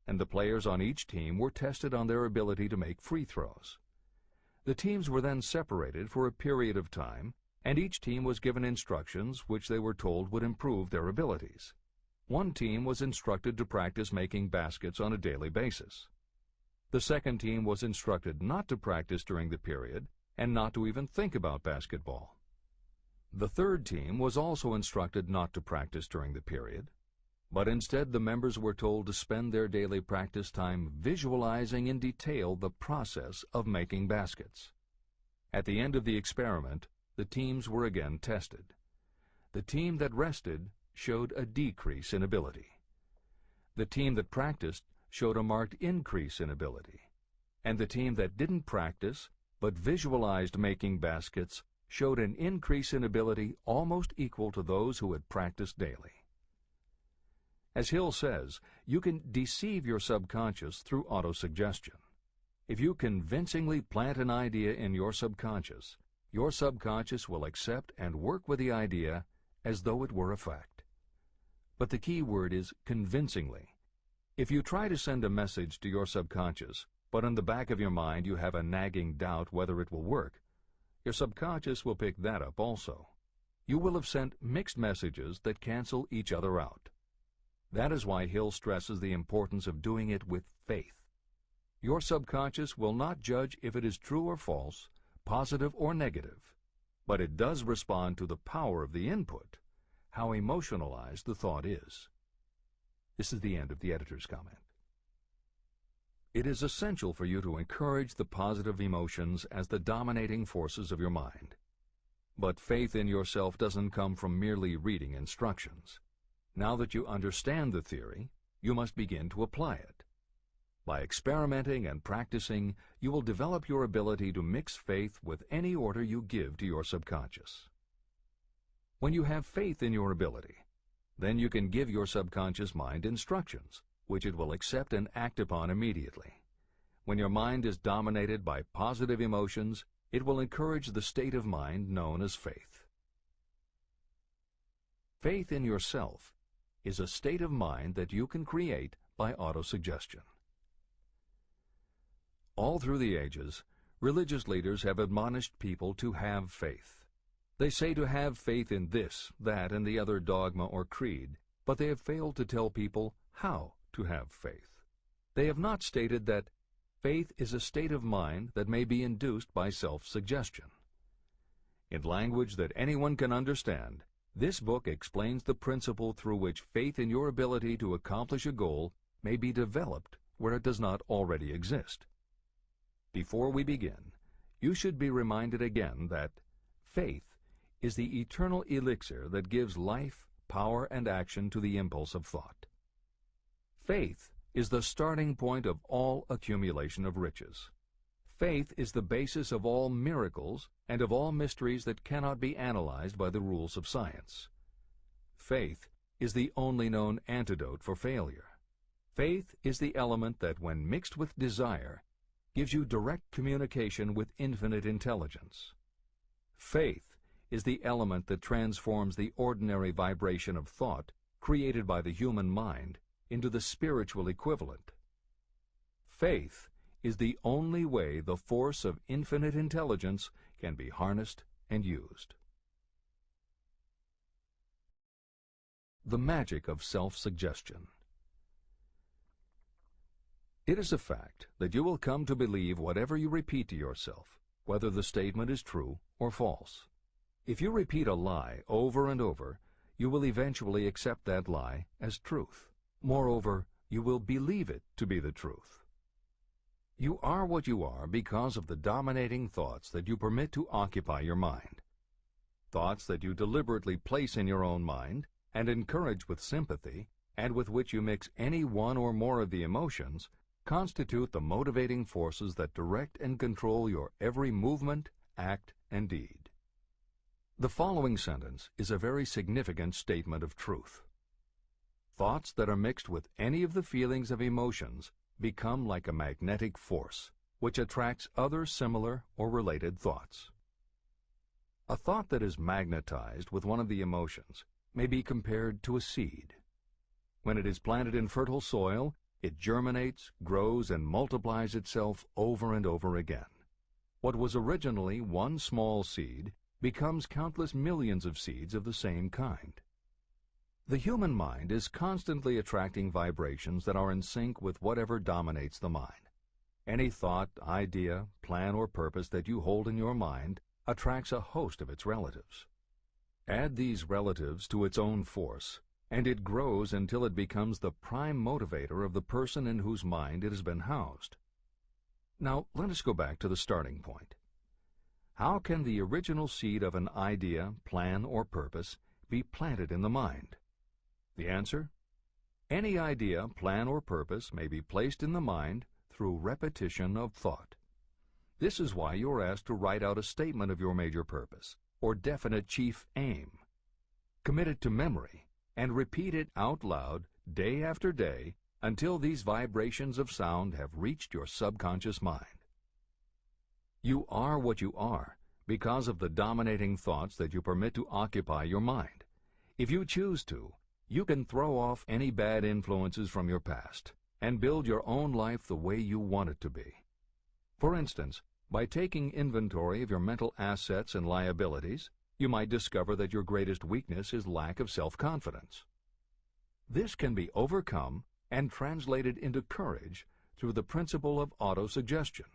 and the players on each team were tested on their ability to make free throws. The teams were then separated for a period of time, and each team was given instructions which they were told would improve their abilities. One team was instructed to practice making baskets on a daily basis. The second team was instructed not to practice during the period and not to even think about basketball. The third team was also instructed not to practice during the period, but instead the members were told to spend their daily practice time visualizing in detail the process of making baskets. At the end of the experiment, the teams were again tested. The team that rested showed a decrease in ability. The team that practiced showed a marked increase in ability, and the team that didn't practice but visualized making baskets showed an increase in ability almost equal to those who had practiced daily. As Hill says, you can deceive your subconscious through autosuggestion. If you convincingly plant an idea in your subconscious will accept and work with the idea as though it were a fact. But the key word is convincingly. If you try to send a message to your subconscious, but in the back of your mind you have a nagging doubt whether it will work, your subconscious will pick that up also. You will have sent mixed messages that cancel each other out. That is why Hill stresses the importance of doing it with faith. Your subconscious will not judge if it is true or false, positive or negative, but it does respond to the power of the input, how emotionalized the thought is. This is the end of the editor's comment. It is essential for you to encourage the positive emotions as the dominating forces of your mind. But faith in yourself doesn't come from merely reading instructions. Now that you understand the theory, you must begin to apply it. By experimenting and practicing, you will develop your ability to mix faith with any order you give to your subconscious. When you have faith in your ability, then you can give your subconscious mind instructions, which it will accept and act upon immediately. When your mind is dominated by positive emotions, it will encourage the state of mind known as faith. Faith in yourself is a state of mind that you can create by autosuggestion. All through the ages, religious leaders have admonished people to have faith. They say to have faith in this, that, and the other dogma or creed, but they have failed to tell people how to have faith. They have not stated that faith is a state of mind that may be induced by self-suggestion. In language that anyone can understand, this book explains the principle through which faith in your ability to accomplish a goal may be developed where it does not already exist. Before we begin, you should be reminded again that faith is the eternal elixir that gives life, power, and action to the impulse of thought. Faith is the starting point of all accumulation of riches. Faith is the basis of all miracles and of all mysteries that cannot be analyzed by the rules of science. Faith is the only known antidote for failure. Faith is the element that, when mixed with desire, gives you direct communication with infinite intelligence. Faith is the element that transforms the ordinary vibration of thought created by the human mind into the spiritual equivalent. Faith is the only way the force of infinite intelligence can be harnessed and used. The magic of self-suggestion. It is a fact that you will come to believe whatever you repeat to yourself, whether the statement is true or false. If you repeat a lie over and over, you will eventually accept that lie as truth. Moreover, you will believe it to be the truth. You are what you are because of the dominating thoughts that you permit to occupy your mind. Thoughts that you deliberately place in your own mind and encourage with sympathy, and with which you mix any one or more of the emotions, constitute the motivating forces that direct and control your every movement, act, and deed. The following sentence is a very significant statement of truth. Thoughts that are mixed with any of the feelings of emotions become like a magnetic force, which attracts other similar or related thoughts. A thought that is magnetized with one of the emotions may be compared to a seed. When it is planted in fertile soil, it germinates, grows, and multiplies itself over and over again. What was originally one small seed becomes countless millions of seeds of the same kind. The human mind is constantly attracting vibrations that are in sync with whatever dominates the mind. Any thought, idea, plan, or purpose that you hold in your mind attracts a host of its relatives. Add these relatives to its own force, and it grows until it becomes the prime motivator of the person in whose mind it has been housed. Now, let us go back to the starting point. How can the original seed of an idea, plan, or purpose be planted in the mind? The answer? Any idea, plan, or purpose may be placed in the mind through repetition of thought. This is why you are asked to write out a statement of your major purpose, or definite chief aim. Commit it to memory, and repeat it out loud day after day until these vibrations of sound have reached your subconscious mind. You are what you are because of the dominating thoughts that you permit to occupy your mind. If you choose to, you can throw off any bad influences from your past and build your own life the way you want it to be. For instance, by taking inventory of your mental assets and liabilities, you might discover that your greatest weakness is lack of self-confidence. This can be overcome and translated into courage through the principle of autosuggestion.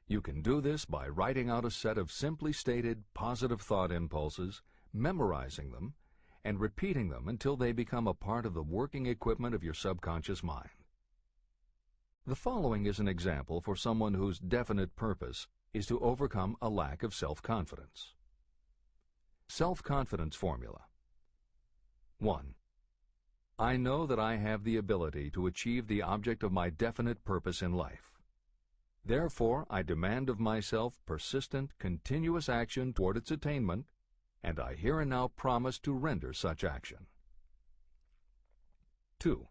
You can do this by writing out a set of simply stated positive thought impulses, memorizing them, and repeating them until they become a part of the working equipment of your subconscious mind. The following is an example for someone whose definite purpose is to overcome a lack of self-confidence. Self-confidence formula. 1. I know that I have the ability to achieve the object of my definite purpose in life. Therefore, I demand of myself persistent, continuous action toward its attainment, and I here and now promise to render such action. 2.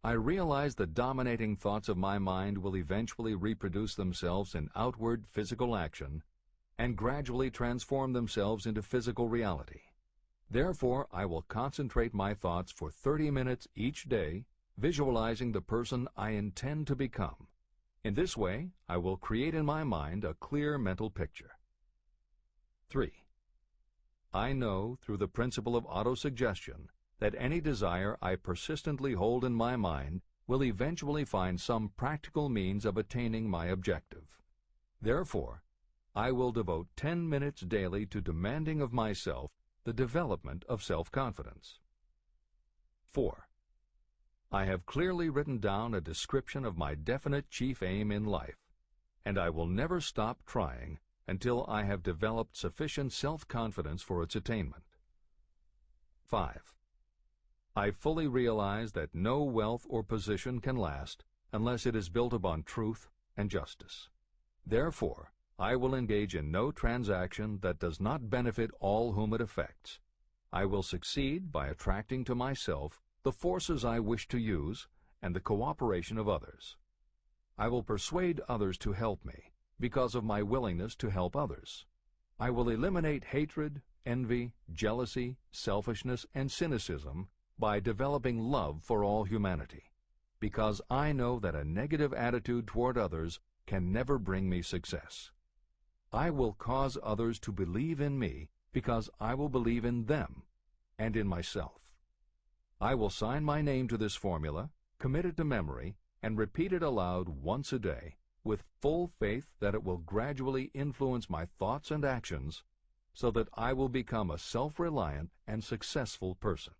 I realize the dominating thoughts of my mind will eventually reproduce themselves in outward physical action and gradually transform themselves into physical reality. Therefore, I will concentrate my thoughts for 30 minutes each day, visualizing the person I intend to become. In this way, I will create in my mind a clear mental picture. 3. I know, through the principle of autosuggestion, that any desire I persistently hold in my mind will eventually find some practical means of attaining my objective. Therefore, I will devote 10 minutes daily to demanding of myself the development of self-confidence. 4. I have clearly written down a description of my definite chief aim in life, and I will never stop trying until I have developed sufficient self-confidence for its attainment. 5. I fully realize that no wealth or position can last unless it is built upon truth and justice. Therefore, I will engage in no transaction that does not benefit all whom it affects. I will succeed by attracting to myself the forces I wish to use and the cooperation of others. I will persuade others to help me because of my willingness to help others. I will eliminate hatred, envy, jealousy, selfishness, and cynicism by developing love for all humanity, because I know that a negative attitude toward others can never bring me success. I will cause others to believe in me because I will believe in them and in myself. I will sign my name to this formula, commit it to memory, and repeat it aloud once a day, with full faith that it will gradually influence my thoughts and actions so that I will become a self-reliant and successful person.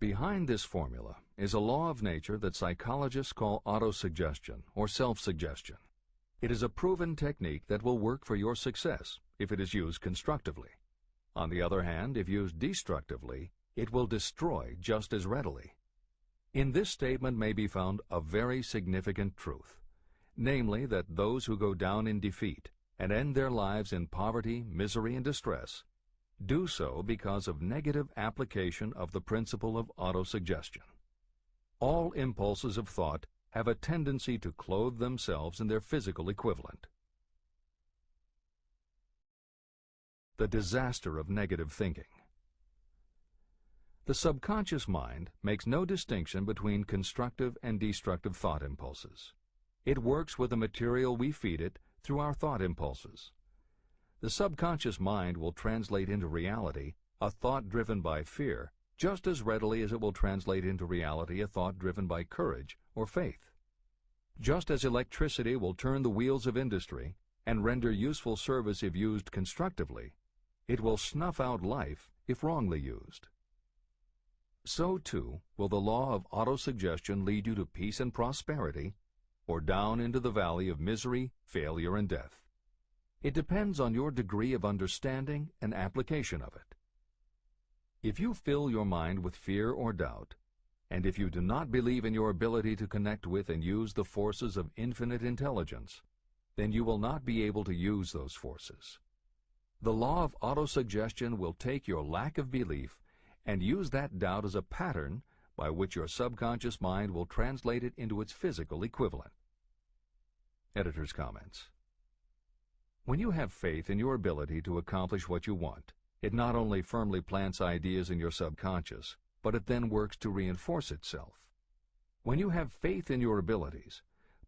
Behind this formula is a law of nature that psychologists call autosuggestion or self-suggestion. It is a proven technique that will work for your success if it is used constructively. On the other hand, if used destructively, it will destroy just as readily. In this statement may be found a very significant truth, namely that those who go down in defeat and end their lives in poverty, misery, and distress do so because of negative application of the principle of autosuggestion. All impulses of thought have a tendency to clothe themselves in their physical equivalent. The disaster of negative thinking. The subconscious mind makes no distinction between constructive and destructive thought impulses. It works with the material we feed it through our thought impulses. The subconscious mind will translate into reality a thought driven by fear just as readily as it will translate into reality a thought driven by courage or faith. Just as electricity will turn the wheels of industry and render useful service if used constructively, it will snuff out life if wrongly used. So too will the law of autosuggestion lead you to peace and prosperity, or down into the valley of misery, failure, and death. It depends on your degree of understanding and application of it. If you fill your mind with fear or doubt, and if you do not believe in your ability to connect with and use the forces of infinite intelligence, then you will not be able to use those forces. The law of autosuggestion will take your lack of belief and use that doubt as a pattern by which your subconscious mind will translate it into its physical equivalent. Editor's comments. When you have faith in your ability to accomplish what you want, it not only firmly plants ideas in your subconscious, but it then works to reinforce itself. When you have faith in your abilities,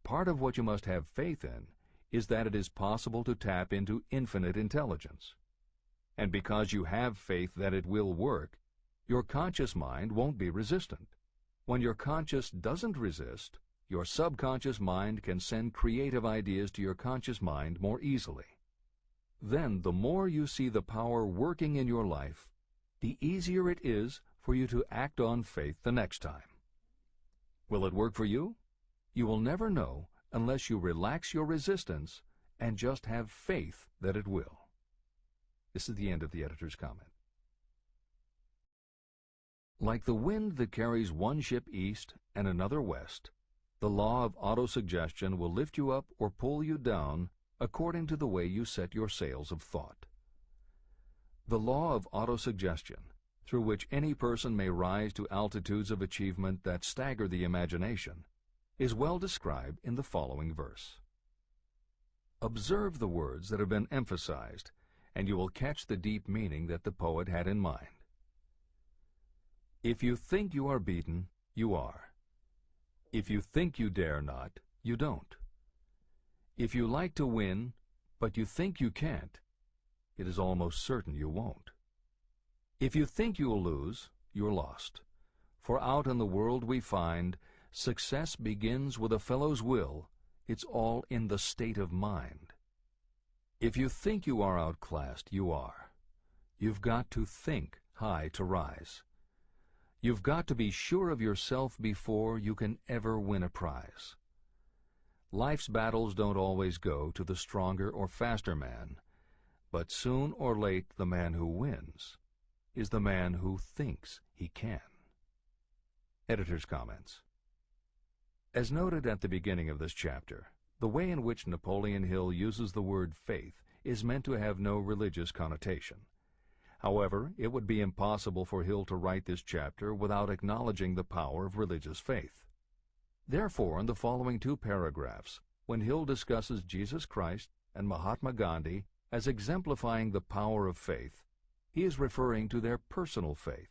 part of what you must have faith in is that it is possible to tap into infinite intelligence. And because you have faith that it will work, your conscious mind won't be resistant. When your conscious doesn't resist, your subconscious mind can send creative ideas to your conscious mind more easily. Then the more you see the power working in your life, the easier it is for you to act on faith the next time. Will it work for you? You will never know unless you relax your resistance and just have faith that it will. This is the end of the editor's comment. Like the wind that carries one ship east and another west, the law of autosuggestion will lift you up or pull you down according to the way you set your sails of thought. The law of autosuggestion, through which any person may rise to altitudes of achievement that stagger the imagination, is well described in the following verse. Observe the words that have been emphasized, and you will catch the deep meaning that the poet had in mind. If you think you are beaten, you are. If you think you dare not, you don't. If you like to win, but you think you can't, it is almost certain you won't. If you think you'll lose, you're lost. For out in the world we find, success begins with a fellow's will. It's all in the state of mind. If you think you are outclassed, you are. You've got to think high to rise. You've got to be sure of yourself before you can ever win a prize. Life's battles don't always go to the stronger or faster man, but soon or late the man who wins is the man who thinks he can. Editor's comments. As noted at the beginning of this chapter, the way in which Napoleon Hill uses the word faith is meant to have no religious connotation. However, it would be impossible for Hill to write this chapter without acknowledging the power of religious faith. Therefore, in the following two paragraphs, when Hill discusses Jesus Christ and Mahatma Gandhi as exemplifying the power of faith, he is referring to their personal faith,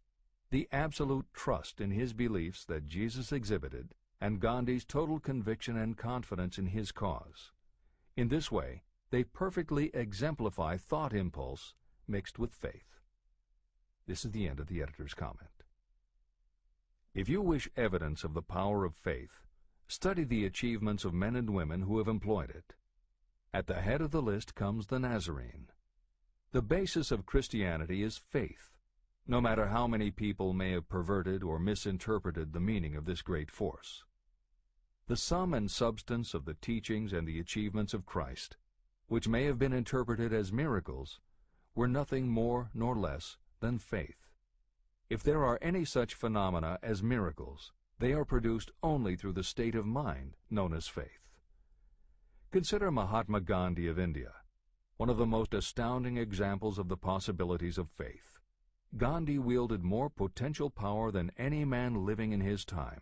the absolute trust in his beliefs that Jesus exhibited, and Gandhi's total conviction and confidence in his cause. In this way, they perfectly exemplify thought impulse mixed with faith. This is the end of the editor's comment. If you wish evidence of the power of faith, study the achievements of men and women who have employed it. At the head of the list comes the Nazarene. The basis of Christianity is faith. no matter how many people may have perverted or misinterpreted the meaning of this great force. The sum and substance of the teachings and the achievements of Christ, which may have been interpreted as miracles, were nothing more nor less than faith. If there are any such phenomena as miracles, they are produced only through the state of mind known as faith. Consider Mahatma Gandhi of India, one of the most astounding examples of the possibilities of faith. Gandhi wielded more potential power than any man living in his time,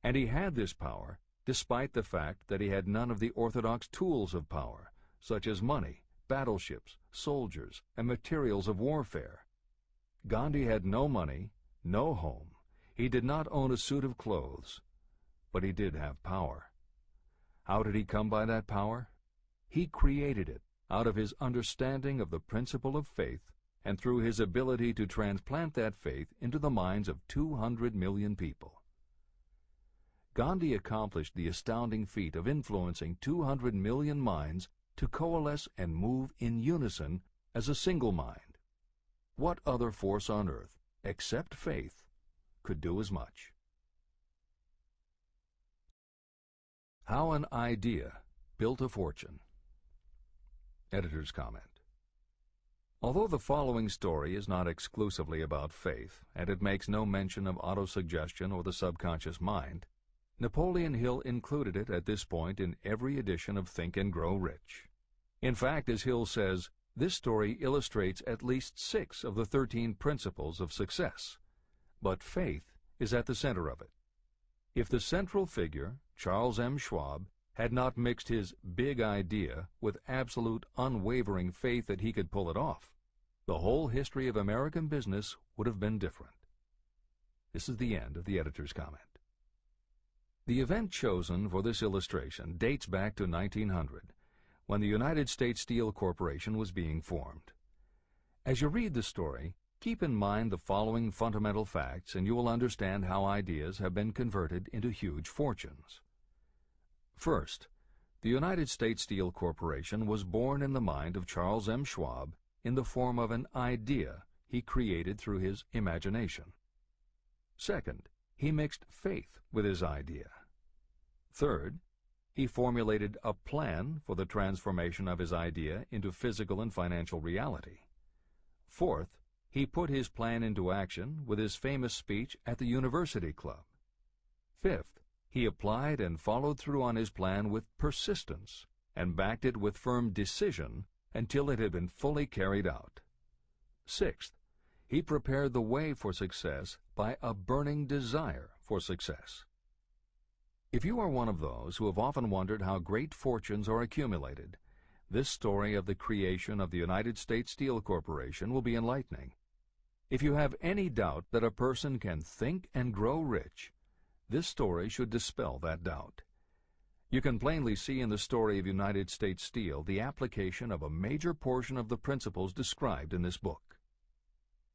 and he had this power despite the fact that he had none of the orthodox tools of power, such as money, battleships, soldiers, and materials of warfare. Gandhi had no money, no home. He did not own a suit of clothes, but he did have power. How did he come by that power? He created it out of his understanding of the principle of faith and through his ability to transplant that faith into the minds of 200 million people. Gandhi accomplished the astounding feat of influencing 200 million minds to coalesce and move in unison as a single mind. What other force on earth, except faith, could do as much? How an idea built a fortune. Editor's comment. Although the following story is not exclusively about faith, and it makes no mention of autosuggestion or the subconscious mind, Napoleon Hill included it at this point in every edition of Think and Grow Rich. In fact, as Hill says, this story illustrates at least 6 of the 13 principles of success, but faith is at the center of it. If the central figure, Charles M. Schwab, had not mixed his big idea with absolute unwavering faith that he could pull it off, the whole history of American business would have been different. This is the end of the editor's comment. The event chosen for this illustration dates back to 1900, when the United States Steel Corporation was being formed. As you read the story, keep in mind the following fundamental facts, and you will understand how ideas have been converted into huge fortunes. First, the United States Steel Corporation was born in the mind of Charles M. Schwab in the form of an idea he created through his imagination. Second, he mixed faith with his idea. Third, he formulated a plan for the transformation of his idea into physical and financial reality. Fourth, he put his plan into action with his famous speech at the University Club. Fifth, he applied and followed through on his plan with persistence and backed it with firm decision until it had been fully carried out. Sixth, he prepared the way for success by a burning desire for success. If you are one of those who have often wondered how great fortunes are accumulated, this story of the creation of the United States Steel Corporation will be enlightening. If you have any doubt that a person can think and grow rich, this story should dispel that doubt. You can plainly see in the story of United States Steel the application of a major portion of the principles described in this book.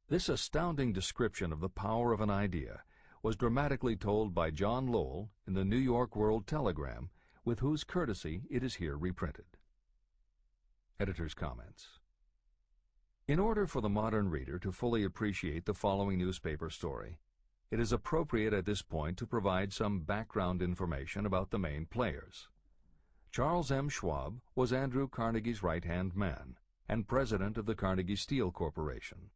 This astounding description of the power of an idea was dramatically told by John Lowell in the New York World Telegram, with whose courtesy it is here reprinted. Editor's comments. In order for the modern reader to fully appreciate the following newspaper story, it is appropriate at this point to provide some background information about the main players. Charles M. Schwab was Andrew Carnegie's right-hand man and president of the Carnegie Steel Corporation.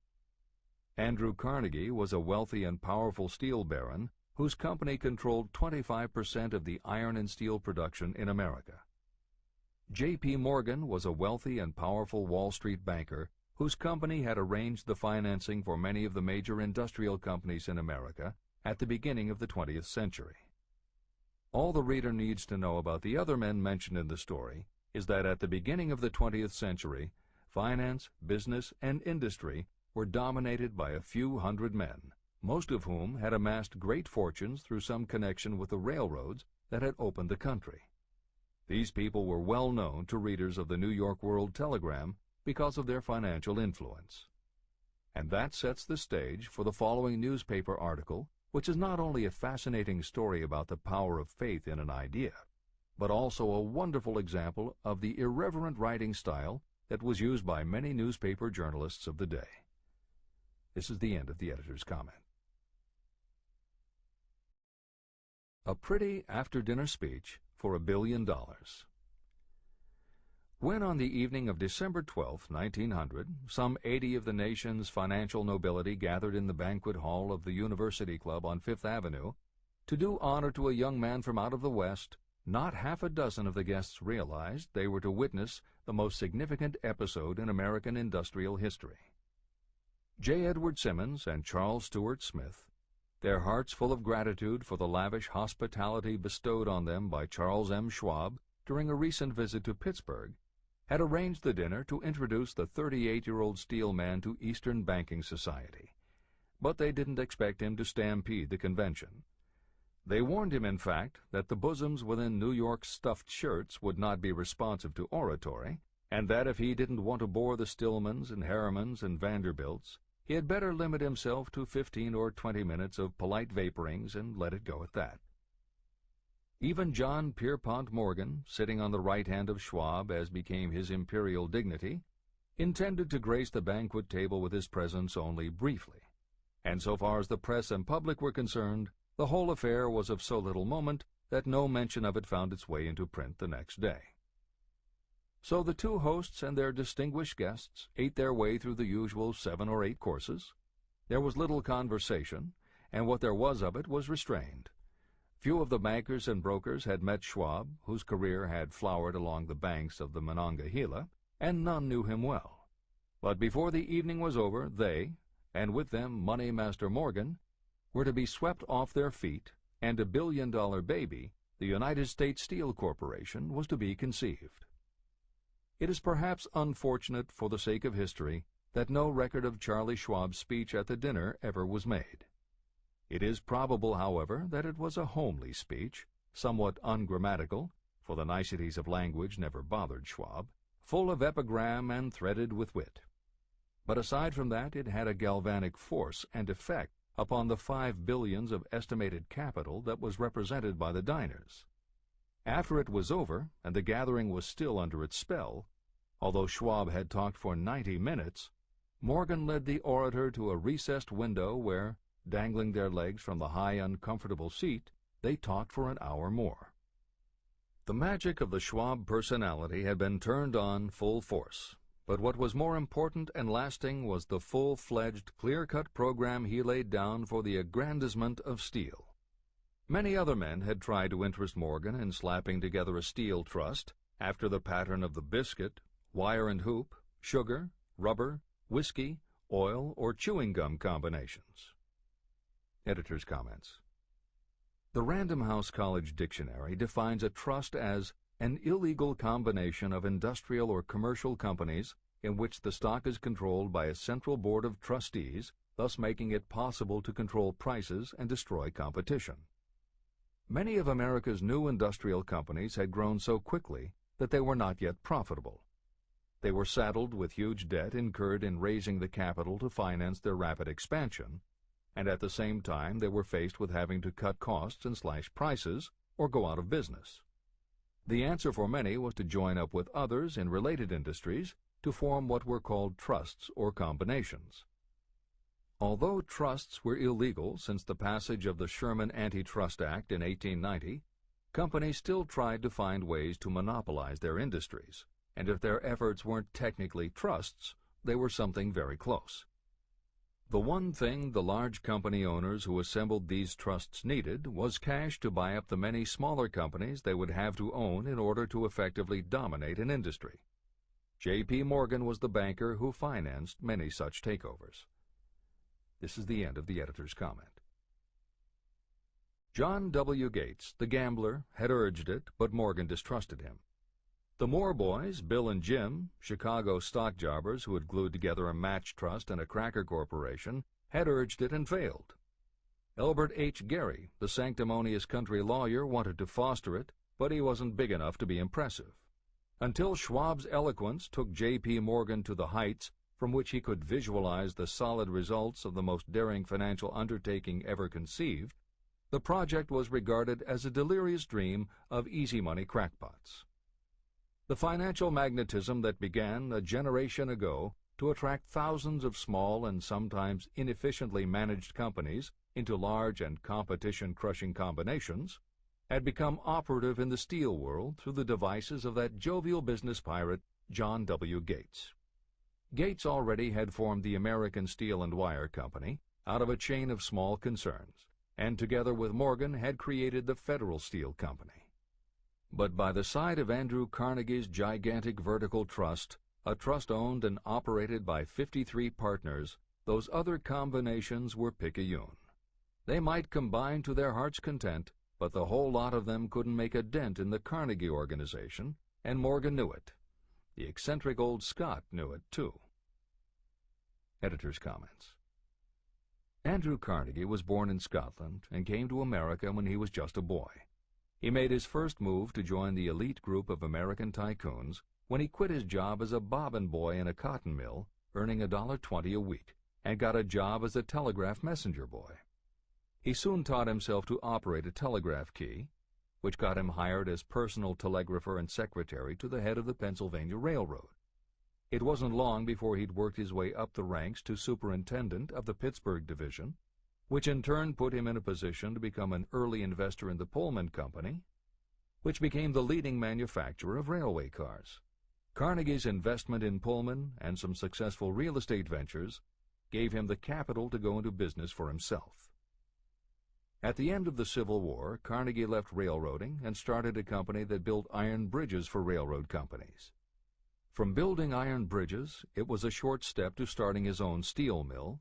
Andrew Carnegie was a wealthy and powerful steel baron whose company controlled 25% of the iron and steel production in America. J.P. Morgan was a wealthy and powerful Wall Street banker whose company had arranged the financing for many of the major industrial companies in America at the beginning of the 20th century. All the reader needs to know about the other men mentioned in the story is that at the beginning of the 20th century, finance, business, and industry were dominated by a few hundred men, most of whom had amassed great fortunes through some connection with the railroads that had opened the country. These people were well known to readers of the New York World Telegram because of their financial influence. And that sets the stage for the following newspaper article, which is not only a fascinating story about the power of faith in an idea, but also a wonderful example of the irreverent writing style that was used by many newspaper journalists of the day. This is the end of the editor's comment. A pretty after-dinner speech for $1 billion. When on the evening of December 12, 1900, some 80 of the nation's financial nobility gathered in the banquet hall of the University Club on Fifth Avenue to do honor to a young man from out of the West, not half a dozen of the guests realized they were to witness the most significant episode in American industrial history. J. Edward Simmons and Charles Stewart Smith, their hearts full of gratitude for the lavish hospitality bestowed on them by Charles M. Schwab during a recent visit to Pittsburgh, had arranged the dinner to introduce the 38-year-old steel man to Eastern banking society. But they didn't expect him to stampede the convention. They warned him, in fact, that the bosoms within New York's stuffed shirts would not be responsive to oratory, and that if he didn't want to bore the Stillmans and Harrimans and Vanderbilts, he had better limit himself to 15 or 20 minutes of polite vaporings and let it go at that. Even John Pierpont Morgan, sitting on the right hand of Schwab as became his imperial dignity, intended to grace the banquet table with his presence only briefly, and so far as the press and public were concerned, the whole affair was of so little moment that no mention of it found its way into print the next day. So the two hosts and their distinguished guests ate their way through the usual 7 or 8 courses. There was little conversation, and what there was of it was restrained. Few of the bankers and brokers had met Schwab, whose career had flowered along the banks of the Monongahela, and none knew him well. But before the evening was over, they, and with them Money Master Morgan, were to be swept off their feet, and a billion-dollar baby, the United States Steel Corporation, was to be conceived. It is perhaps unfortunate for the sake of history that no record of Charlie Schwab's speech at the dinner ever was made. It is probable, however, that it was a homely speech, somewhat ungrammatical, for the niceties of language never bothered Schwab, full of epigram and threaded with wit. But aside from that, it had a galvanic force and effect upon the 5 billions of estimated capital that was represented by the diners. After it was over, and the gathering was still under its spell, although Schwab had talked for 90 minutes, Morgan led the orator to a recessed window where, dangling their legs from the high, uncomfortable seat, they talked for an hour more. The magic of the Schwab personality had been turned on full force, but what was more important and lasting was the full-fledged, clear-cut program he laid down for the aggrandizement of steel. Many other men had tried to interest Morgan in slapping together a steel trust after the pattern of the biscuit, wire and hoop, sugar, rubber, whiskey, oil, or chewing gum combinations. Editor's comments. The Random House College Dictionary defines a trust as an illegal combination of industrial or commercial companies in which the stock is controlled by a central board of trustees, thus making it possible to control prices and destroy competition. Many of America's new industrial companies had grown so quickly that they were not yet profitable. They were saddled with huge debt incurred in raising the capital to finance their rapid expansion, and at the same time they were faced with having to cut costs and slash prices or go out of business. The answer for many was to join up with others in related industries to form what were called trusts or combinations. Although trusts were illegal since the passage of the Sherman Antitrust Act in 1890, companies still tried to find ways to monopolize their industries, and if their efforts weren't technically trusts, they were something very close. The one thing the large company owners who assembled these trusts needed was cash to buy up the many smaller companies they would have to own in order to effectively dominate an industry. J.P. Morgan was the banker who financed many such takeovers. This is the end of the editor's comment. John W. Gates, the gambler, had urged it, but Morgan distrusted him. The Moore boys, Bill and Jim, Chicago stock jobbers who had glued together a match trust and a cracker corporation, had urged it and failed. Elbert H. Gary, the sanctimonious country lawyer, wanted to foster it, but he wasn't big enough to be impressive. Until Schwab's eloquence took J.P. Morgan to the heights from which he could visualize the solid results of the most daring financial undertaking ever conceived, the project was regarded as a delirious dream of easy-money crackpots. The financial magnetism that began a generation ago to attract thousands of small and sometimes inefficiently managed companies into large and competition-crushing combinations, had become operative in the steel world through the devices of that jovial business pirate, John W. Gates. Gates already had formed the American Steel and Wire Company out of a chain of small concerns, and together with Morgan had created the Federal Steel Company. But by the side of Andrew Carnegie's gigantic vertical trust, a trust owned and operated by 53 partners, those other combinations were picayune. They might combine to their heart's content, but the whole lot of them couldn't make a dent in the Carnegie organization, and Morgan knew it. The eccentric old Scot knew it, too. Editor's comments. Andrew Carnegie was born in Scotland and came to America when he was just a boy. He made his first move to join the elite group of American tycoons when he quit his job as a bobbin boy in a cotton mill, earning $1.20 a week, and got a job as a telegraph messenger boy. He soon taught himself to operate a telegraph key, which got him hired as personal telegrapher and secretary to the head of the Pennsylvania Railroad. It wasn't long before he'd worked his way up the ranks to superintendent of the Pittsburgh division, which in turn put him in a position to become an early investor in the Pullman Company, which became the leading manufacturer of railway cars. Carnegie's investment in Pullman and some successful real estate ventures gave him the capital to go into business for himself. At the end of the Civil War, Carnegie left railroading and started a company that built iron bridges for railroad companies. From building iron bridges, it was a short step to starting his own steel mill,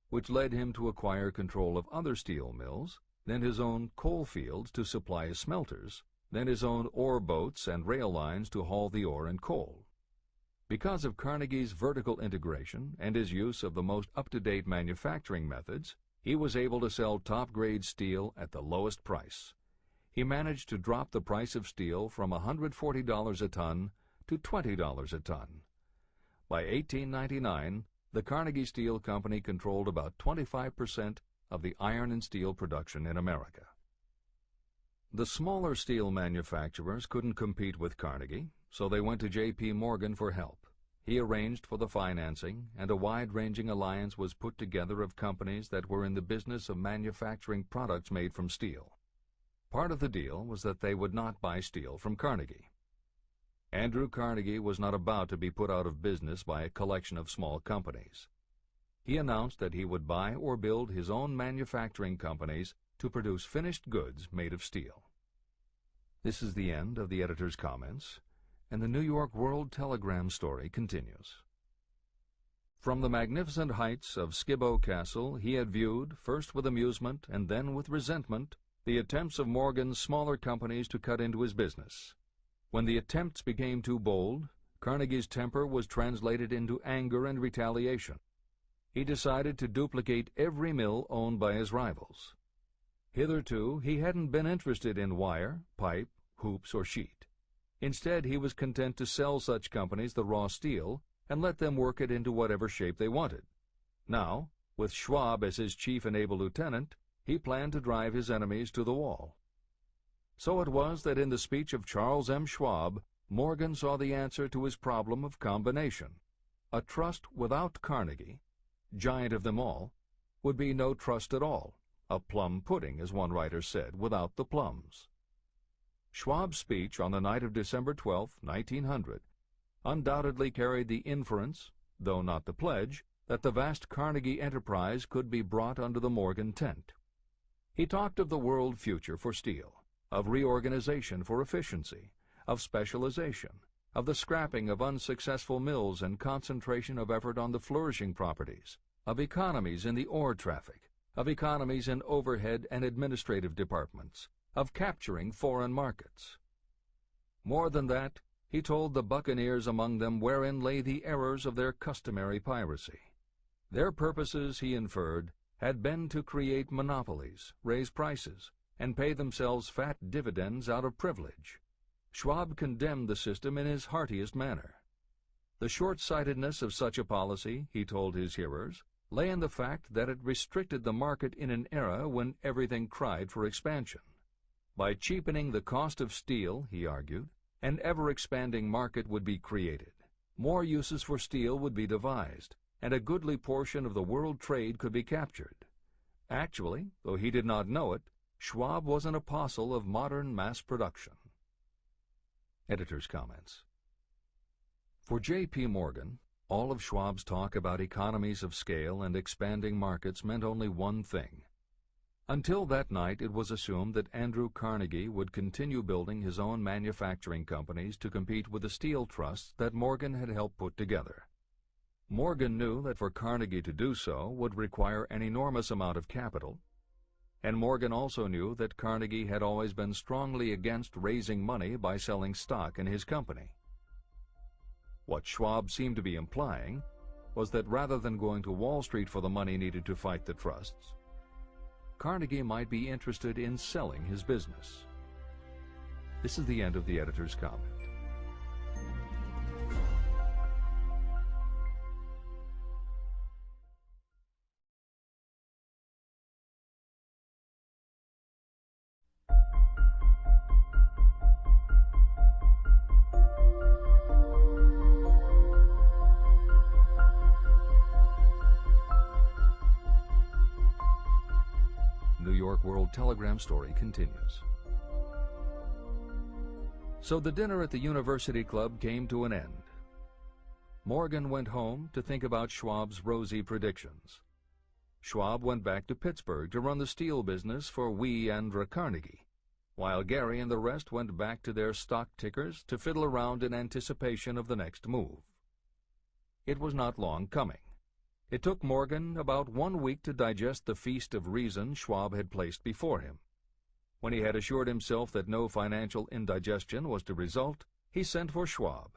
which led him to acquire control of other steel mills, then his own coal fields to supply his smelters, then his own ore boats and rail lines to haul the ore and coal. Because of Carnegie's vertical integration and his use of the most up-to-date manufacturing methods, he was able to sell top-grade steel at the lowest price. He managed to drop the price of steel from $140 a ton to $20 a ton. By 1899, the Carnegie Steel Company controlled about 25% of the iron and steel production in America. The smaller steel manufacturers couldn't compete with Carnegie, so they went to J.P. Morgan for help. He arranged for the financing, and a wide-ranging alliance was put together of companies that were in the business of manufacturing products made from steel. Part of the deal was that they would not buy steel from Carnegie. Andrew Carnegie was not about to be put out of business by a collection of small companies. He announced that he would buy or build his own manufacturing companies to produce finished goods made of steel. This is the end of the editor's comments, and the New York World Telegram story continues. From the magnificent heights of Skibo Castle he had viewed, first with amusement and then with resentment, the attempts of Morgan's smaller companies to cut into his business. When the attempts became too bold, Carnegie's temper was translated into anger and retaliation. He decided to duplicate every mill owned by his rivals. Hitherto, he hadn't been interested in wire, pipe, hoops, or sheet. Instead, he was content to sell such companies the raw steel and let them work it into whatever shape they wanted. Now, with Schwab as his chief and able lieutenant, he planned to drive his enemies to the wall. So it was that in the speech of Charles M. Schwab, Morgan saw the answer to his problem of combination. A trust without Carnegie, giant of them all, would be no trust at all, a plum pudding, as one writer said, without the plums. Schwab's speech on the night of December 12, 1900, undoubtedly carried the inference, though not the pledge, that the vast Carnegie enterprise could be brought under the Morgan tent. He talked of the world future for steel, of reorganization for efficiency, of specialization, of the scrapping of unsuccessful mills and concentration of effort on the flourishing properties, of economies in the ore traffic, of economies in overhead and administrative departments, of capturing foreign markets. More than that, he told the buccaneers among them wherein lay the errors of their customary piracy. Their purposes, he inferred, had been to create monopolies, raise prices, and pay themselves fat dividends out of privilege. Schwab condemned the system in his heartiest manner. The short-sightedness of such a policy, he told his hearers, lay in the fact that it restricted the market in an era when everything cried for expansion. By cheapening the cost of steel, he argued, an ever-expanding market would be created. more uses for steel would be devised, and a goodly portion of the world trade could be captured. Actually, though he did not know it, Schwab was an apostle of modern mass production. Editor's comments. For J.P. Morgan, all of Schwab's talk about economies of scale and expanding markets meant only one thing. Until that night, it was assumed that Andrew Carnegie would continue building his own manufacturing companies to compete with the steel trusts that Morgan had helped put together. Morgan knew that for Carnegie to do so would require an enormous amount of capital, and Morgan also knew that Carnegie had always been strongly against raising money by selling stock in his company. What Schwab seemed to be implying was that rather than going to Wall Street for the money needed to fight the trusts, Carnegie might be interested in selling his business. This is the end of the editor's comment. New York World Telegram story continues. So the dinner at the University Club came to an end. Morgan went home to think about Schwab's rosy predictions. Schwab went back to Pittsburgh to run the steel business for Andrew Carnegie, while Gary and the rest went back to their stock tickers to fiddle around in anticipation of the next move. It was not long coming. It took Morgan about 1 week to digest the feast of reason Schwab had placed before him. When he had assured himself that no financial indigestion was to result, he sent for Schwab,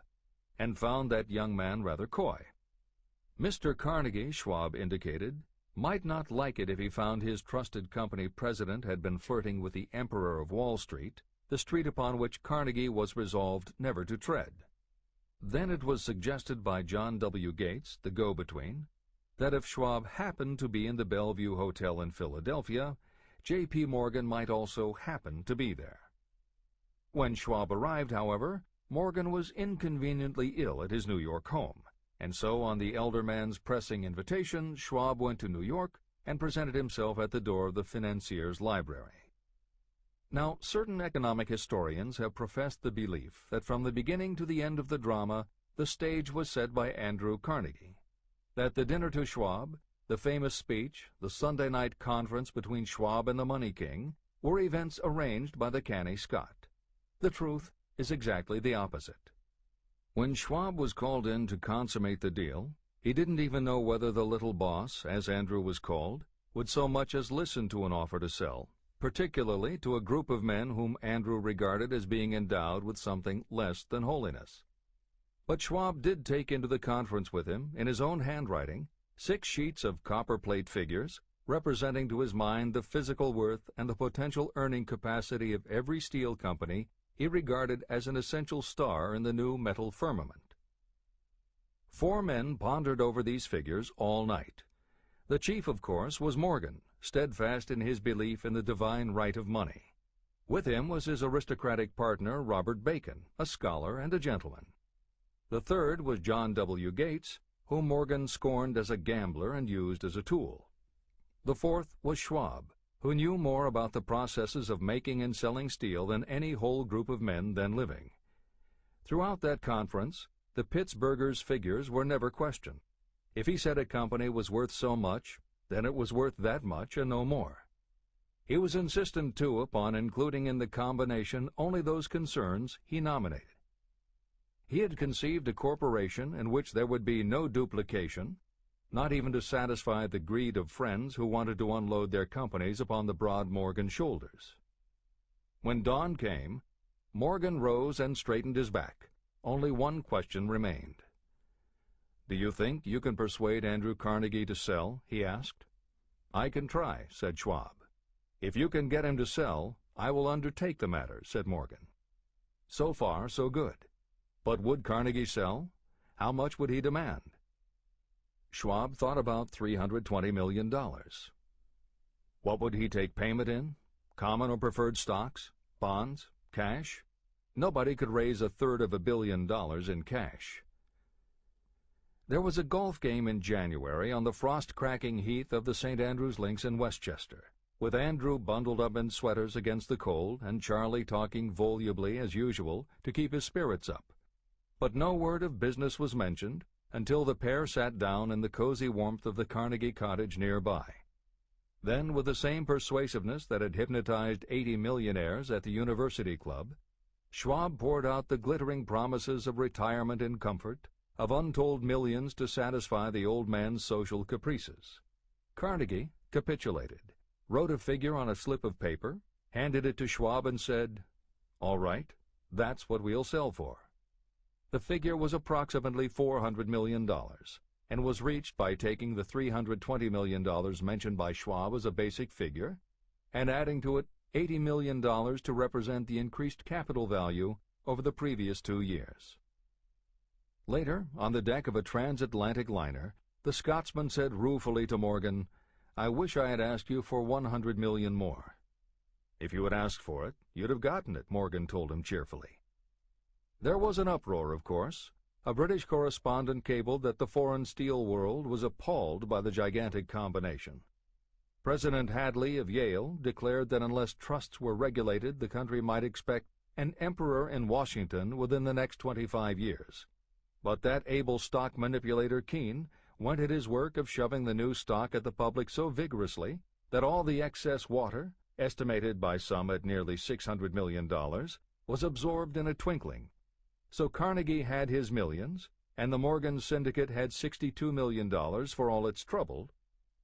and found that young man rather coy. Mr. Carnegie, Schwab indicated, might not like it if he found his trusted company president had been flirting with the Emperor of Wall Street, the street upon which Carnegie was resolved never to tread. Then it was suggested by John W. Gates, the go-between, that if Schwab happened to be in the Bellevue Hotel in Philadelphia, J.P. Morgan might also happen to be there. When Schwab arrived, however, Morgan was inconveniently ill at his New York home, and so on the elder man's pressing invitation, Schwab went to New York and presented himself at the door of the financier's library. Now, certain economic historians have professed the belief that from the beginning to the end of the drama, the stage was set by Andrew Carnegie, that the dinner to Schwab, the famous speech, the Sunday night conference between Schwab and the Money King, were events arranged by the canny Scot. The truth is exactly the opposite. When Schwab was called in to consummate the deal, he didn't even know whether the little boss, as Andrew was called, would so much as listen to an offer to sell, particularly to a group of men whom Andrew regarded as being endowed with something less than holiness. But Schwab did take into the conference with him, in his own handwriting, 6 sheets of copperplate figures, representing to his mind the physical worth and the potential earning capacity of every steel company he regarded as an essential star in the new metal firmament. 4 men pondered over these figures all night. The chief, of course, was Morgan, steadfast in his belief in the divine right of money. With him was his aristocratic partner, Robert Bacon, a scholar and a gentleman. The third was John W. Gates, whom Morgan scorned as a gambler and used as a tool. The fourth was Schwab, who knew more about the processes of making and selling steel than any whole group of men then living. Throughout that conference, the Pittsburgher's figures were never questioned. If he said a company was worth so much, then it was worth that much and no more. He was insistent, too, upon including in the combination only those concerns he nominated. He had conceived a corporation in which there would be no duplication, not even to satisfy the greed of friends who wanted to unload their companies upon the broad Morgan shoulders. When dawn came, Morgan rose and straightened his back. Only one question remained. "Do you think you can persuade Andrew Carnegie to sell?" he asked. "I can try," said Schwab. "If you can get him to sell, I will undertake the matter," said Morgan. So far, so good. But would Carnegie sell? How much would he demand? Schwab thought about $320 million. What would he take payment in? Common or preferred stocks? Bonds? Cash? Nobody could raise $333 million in cash. There was a golf game in January on the frost-cracking heath of the St. Andrew's Links in Westchester, with Andrew bundled up in sweaters against the cold and Charlie talking volubly as usual to keep his spirits up. But no word of business was mentioned until the pair sat down in the cozy warmth of the Carnegie cottage nearby. Then, with the same persuasiveness that had hypnotized 80 millionaires at the University Club, Schwab poured out the glittering promises of retirement and comfort, of untold millions to satisfy the old man's social caprices. Carnegie capitulated, wrote a figure on a slip of paper, handed it to Schwab and said, "All right, that's what we'll sell for." The figure was approximately $400 million, and was reached by taking the $320 million mentioned by Schwab as a basic figure, and adding to it $80 million to represent the increased capital value over the previous 2 years. Later, on the deck of a transatlantic liner, the Scotsman said ruefully to Morgan, "I wish I had asked you for $100 million more." "If you had asked for it, you'd have gotten it," Morgan told him cheerfully. There was an uproar, of course. A British correspondent cabled that the foreign steel world was appalled by the gigantic combination. President Hadley of Yale declared that unless trusts were regulated, the country might expect an emperor in Washington within the next 25 years. But that able stock manipulator Keene went at his work of shoving the new stock at the public so vigorously that all the excess water, estimated by some at nearly $600 million, was absorbed in a twinkling. So Carnegie had his millions, and the Morgan Syndicate had $62 million for all its trouble,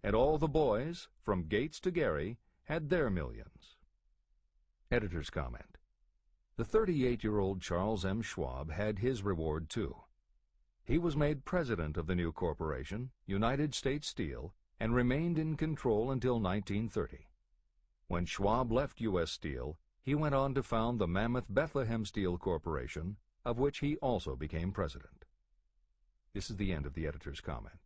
and all the boys, from Gates to Gary, had their millions. Editor's comment. The 38-year-old Charles M. Schwab had his reward, too. He was made president of the new corporation, United States Steel, and remained in control until 1930. When Schwab left U.S. Steel, he went on to found the mammoth Bethlehem Steel Corporation, of which he also became president. This is the end of the editor's comment.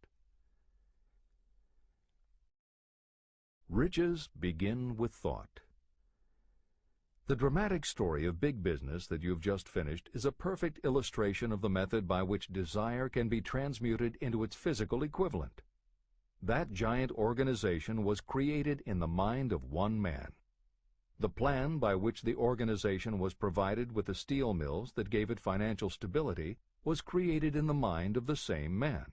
Riches begin with thought. The dramatic story of big business that you've just finished is a perfect illustration of the method by which desire can be transmuted into its physical equivalent. That giant organization was created in the mind of one man. The plan by which the organization was provided with the steel mills that gave it financial stability was created in the mind of the same man.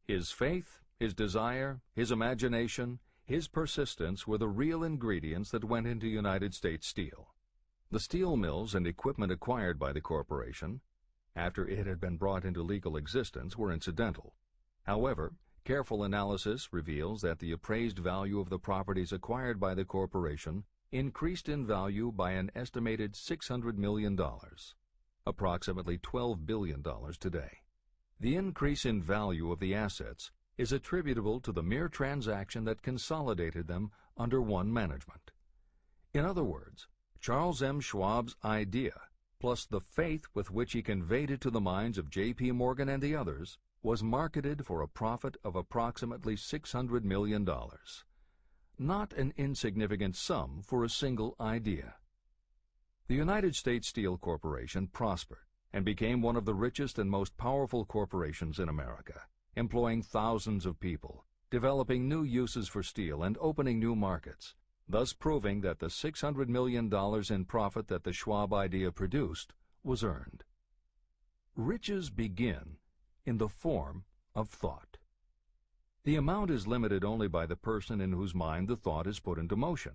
His faith, his desire, his imagination, his persistence were the real ingredients that went into United States Steel. The steel mills and equipment acquired by the corporation, after it had been brought into legal existence, were incidental. However, careful analysis reveals that the appraised value of the properties acquired by the corporation increased in value by an estimated $600 million, approximately $12 billion today. The increase in value of the assets is attributable to the mere transaction that consolidated them under one management. In other words, Charles M. Schwab's idea, plus the faith with which he conveyed it to the minds of J.P. Morgan and the others, was marketed for a profit of approximately $600 million. Not an insignificant sum for a single idea. The United States Steel Corporation prospered and became one of the richest and most powerful corporations in America, employing thousands of people, developing new uses for steel and opening new markets, thus proving that the $600 million in profit that the Schwab idea produced was earned. Riches begin in the form of thought. The amount is limited only by the person in whose mind the thought is put into motion.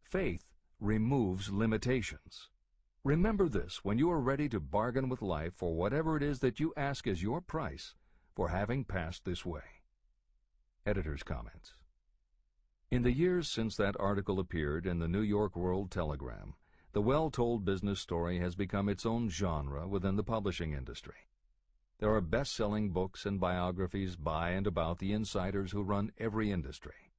Faith removes limitations. Remember this when you are ready to bargain with life for whatever it is that you ask as your price for having passed this way. Editor's comments. In the years since that article appeared in the New York World Telegram, the well-told business story has become its own genre within the publishing industry. There are best-selling books and biographies by and about the insiders who run every industry.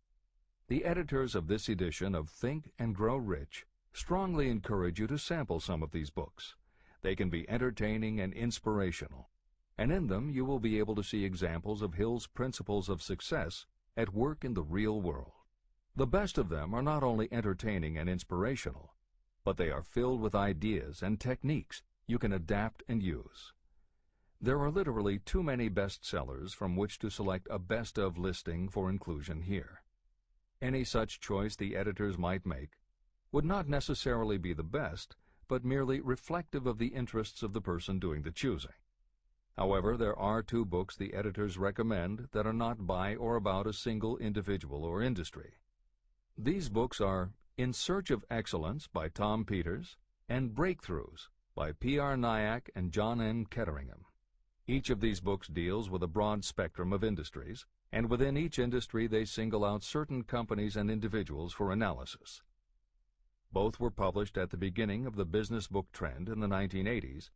The editors of this edition of Think and Grow Rich strongly encourage you to sample some of these books. They can be entertaining and inspirational, and in them you will be able to see examples of Hill's principles of success at work in the real world. The best of them are not only entertaining and inspirational, but they are filled with ideas and techniques you can adapt and use. There are literally too many bestsellers from which to select a best-of listing for inclusion here. Any such choice the editors might make would not necessarily be the best, but merely reflective of the interests of the person doing the choosing. However, there are 2 books the editors recommend that are not by or about a single individual or industry. These books are In Search of Excellence by Tom Peters and Breakthroughs by P.R. Nyack and John N. Ketteringham. Each of these books deals with a broad spectrum of industries, and within each industry they single out certain companies and individuals for analysis. Both were published at the beginning of the business book trend in the 1980s,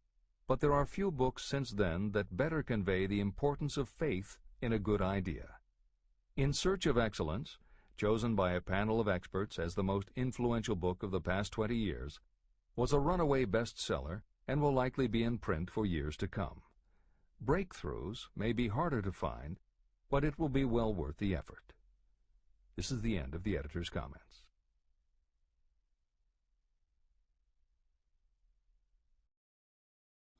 but there are few books since then that better convey the importance of faith in a good idea. In Search of Excellence, chosen by a panel of experts as the most influential book of the past 20 years, was a runaway bestseller and will likely be in print for years to come. Breakthroughs may be harder to find, but it will be well worth the effort. This is the end of the editor's comments.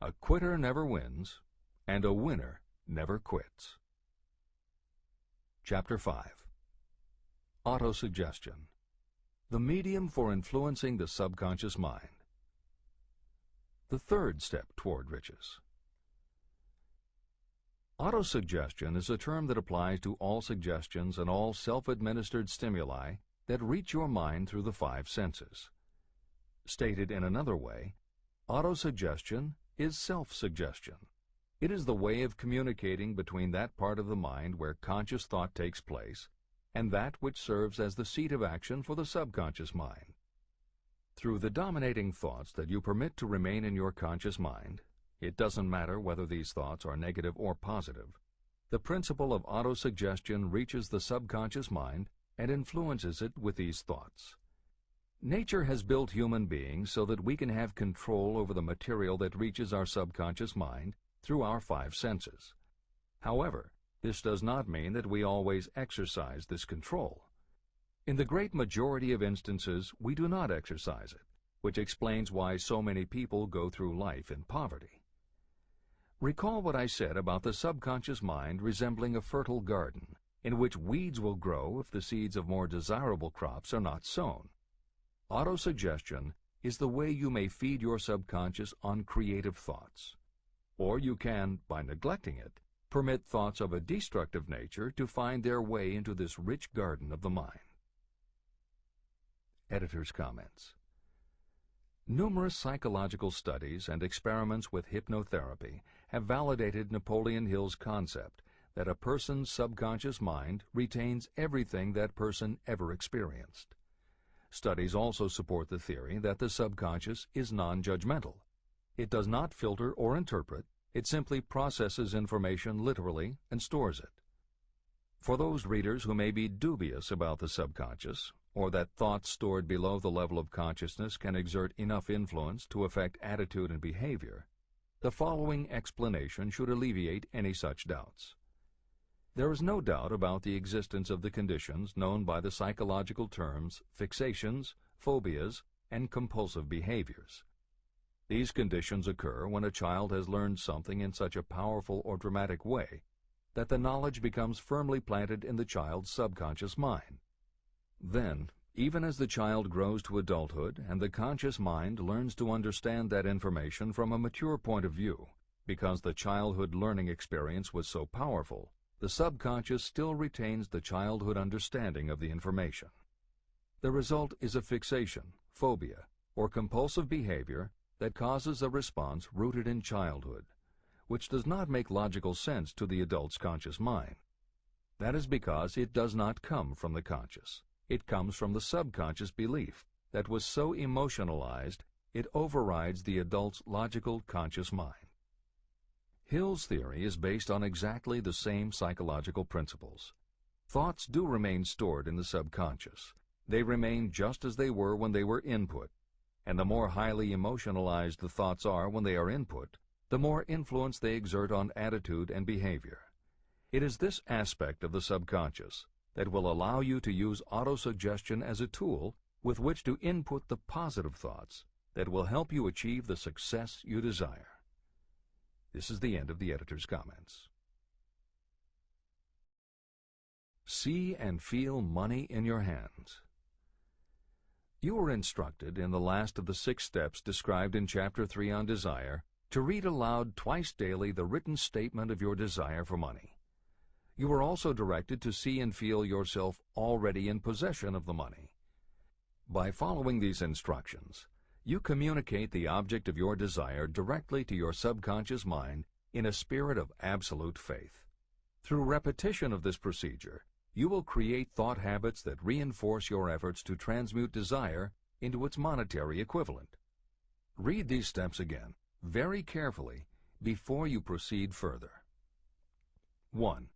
A quitter never wins, and a winner never quits. Chapter 5. Autosuggestion, the medium for influencing the subconscious mind. The third step toward riches. Autosuggestion is a term that applies to all suggestions and all self-administered stimuli that reach your mind through the 5 senses. Stated in another way, autosuggestion is self-suggestion. It is the way of communicating between that part of the mind where conscious thought takes place and that which serves as the seat of action for the subconscious mind. Through the dominating thoughts that you permit to remain in your conscious mind, it doesn't matter whether these thoughts are negative or positive, the principle of autosuggestion reaches the subconscious mind and influences it with these thoughts. Nature has built human beings so that we can have control over the material that reaches our subconscious mind through our 5 senses. However, this does not mean that we always exercise this control. In the great majority of instances, we do not exercise it, which explains why so many people go through life in poverty. Recall what I said about the subconscious mind resembling a fertile garden, in which weeds will grow if the seeds of more desirable crops are not sown. Autosuggestion is the way you may feed your subconscious on creative thoughts. Or you can, by neglecting it, permit thoughts of a destructive nature to find their way into this rich garden of the mind. Editor's comments. Numerous psychological studies and experiments with hypnotherapy have validated Napoleon Hill's concept that a person's subconscious mind retains everything that person ever experienced. Studies also support the theory that the subconscious is non-judgmental. It does not filter or interpret, it simply processes information literally and stores it. For those readers who may be dubious about the subconscious, or that thoughts stored below the level of consciousness can exert enough influence to affect attitude and behavior, the following explanation should alleviate any such doubts. There is no doubt about the existence of the conditions known by the psychological terms fixations, phobias, and compulsive behaviors. These conditions occur when a child has learned something in such a powerful or dramatic way that the knowledge becomes firmly planted in the child's subconscious mind. Then, even as the child grows to adulthood and the conscious mind learns to understand that information from a mature point of view, because the childhood learning experience was so powerful, the subconscious still retains the childhood understanding of the information. The result is a fixation, phobia, or compulsive behavior that causes a response rooted in childhood, which does not make logical sense to the adult's conscious mind. That is because it does not come from the conscious. It comes from the subconscious belief that was so emotionalized it overrides the adult's logical conscious mind. Hill's theory is based on exactly the same psychological principles. Thoughts do remain stored in the subconscious. They remain just as they were when they were input, and the more highly emotionalized the thoughts are when they are input, the more influence they exert on attitude and behavior. It is this aspect of the subconscious that will allow you to use autosuggestion as a tool with which to input the positive thoughts that will help you achieve the success you desire. This is the end of the editor's comments. See and feel money in your hands. You were instructed in the last of the 6 steps described in Chapter 3 on Desire to read aloud twice daily the written statement of your desire for money. You were also directed to see and feel yourself already in possession of the money. By following these instructions, you communicate the object of your desire directly to your subconscious mind in a spirit of absolute faith. Through repetition of this procedure, you will create thought habits that reinforce your efforts to transmute desire into its monetary equivalent. Read these steps again, very carefully, before you proceed further. 1.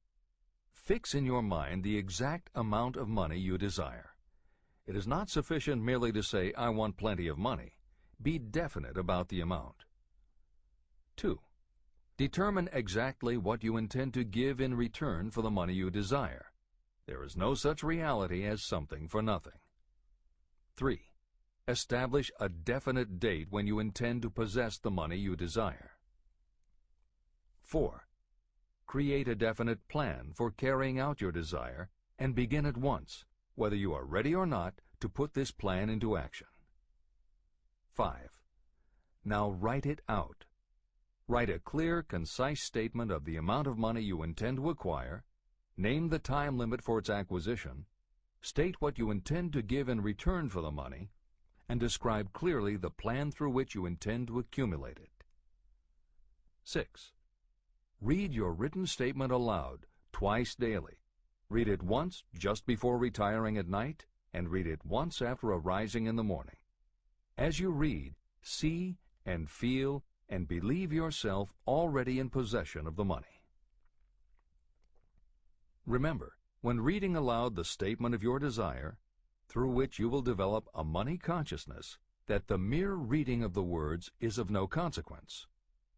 Fix in your mind the exact amount of money you desire. It is not sufficient merely to say, "I want plenty of money." Be definite about the amount. 2. Determine exactly what you intend to give in return for the money you desire. There is no such reality as something for nothing. 3. Establish a definite date when you intend to possess the money you desire. 4. Create a definite plan for carrying out your desire and begin at once, whether you are ready or not, to put this plan into action. 5. Now write it out. Write a clear, concise statement of the amount of money you intend to acquire, name the time limit for its acquisition, state what you intend to give in return for the money, and describe clearly the plan through which you intend to accumulate it. 6. Read your written statement aloud twice daily. Read it once just before retiring at night, and read it once after arising in the morning. As you read, see and feel and believe yourself already in possession of the money. Remember, when reading aloud the statement of your desire, through which you will develop a money consciousness, that the mere reading of the words is of no consequence,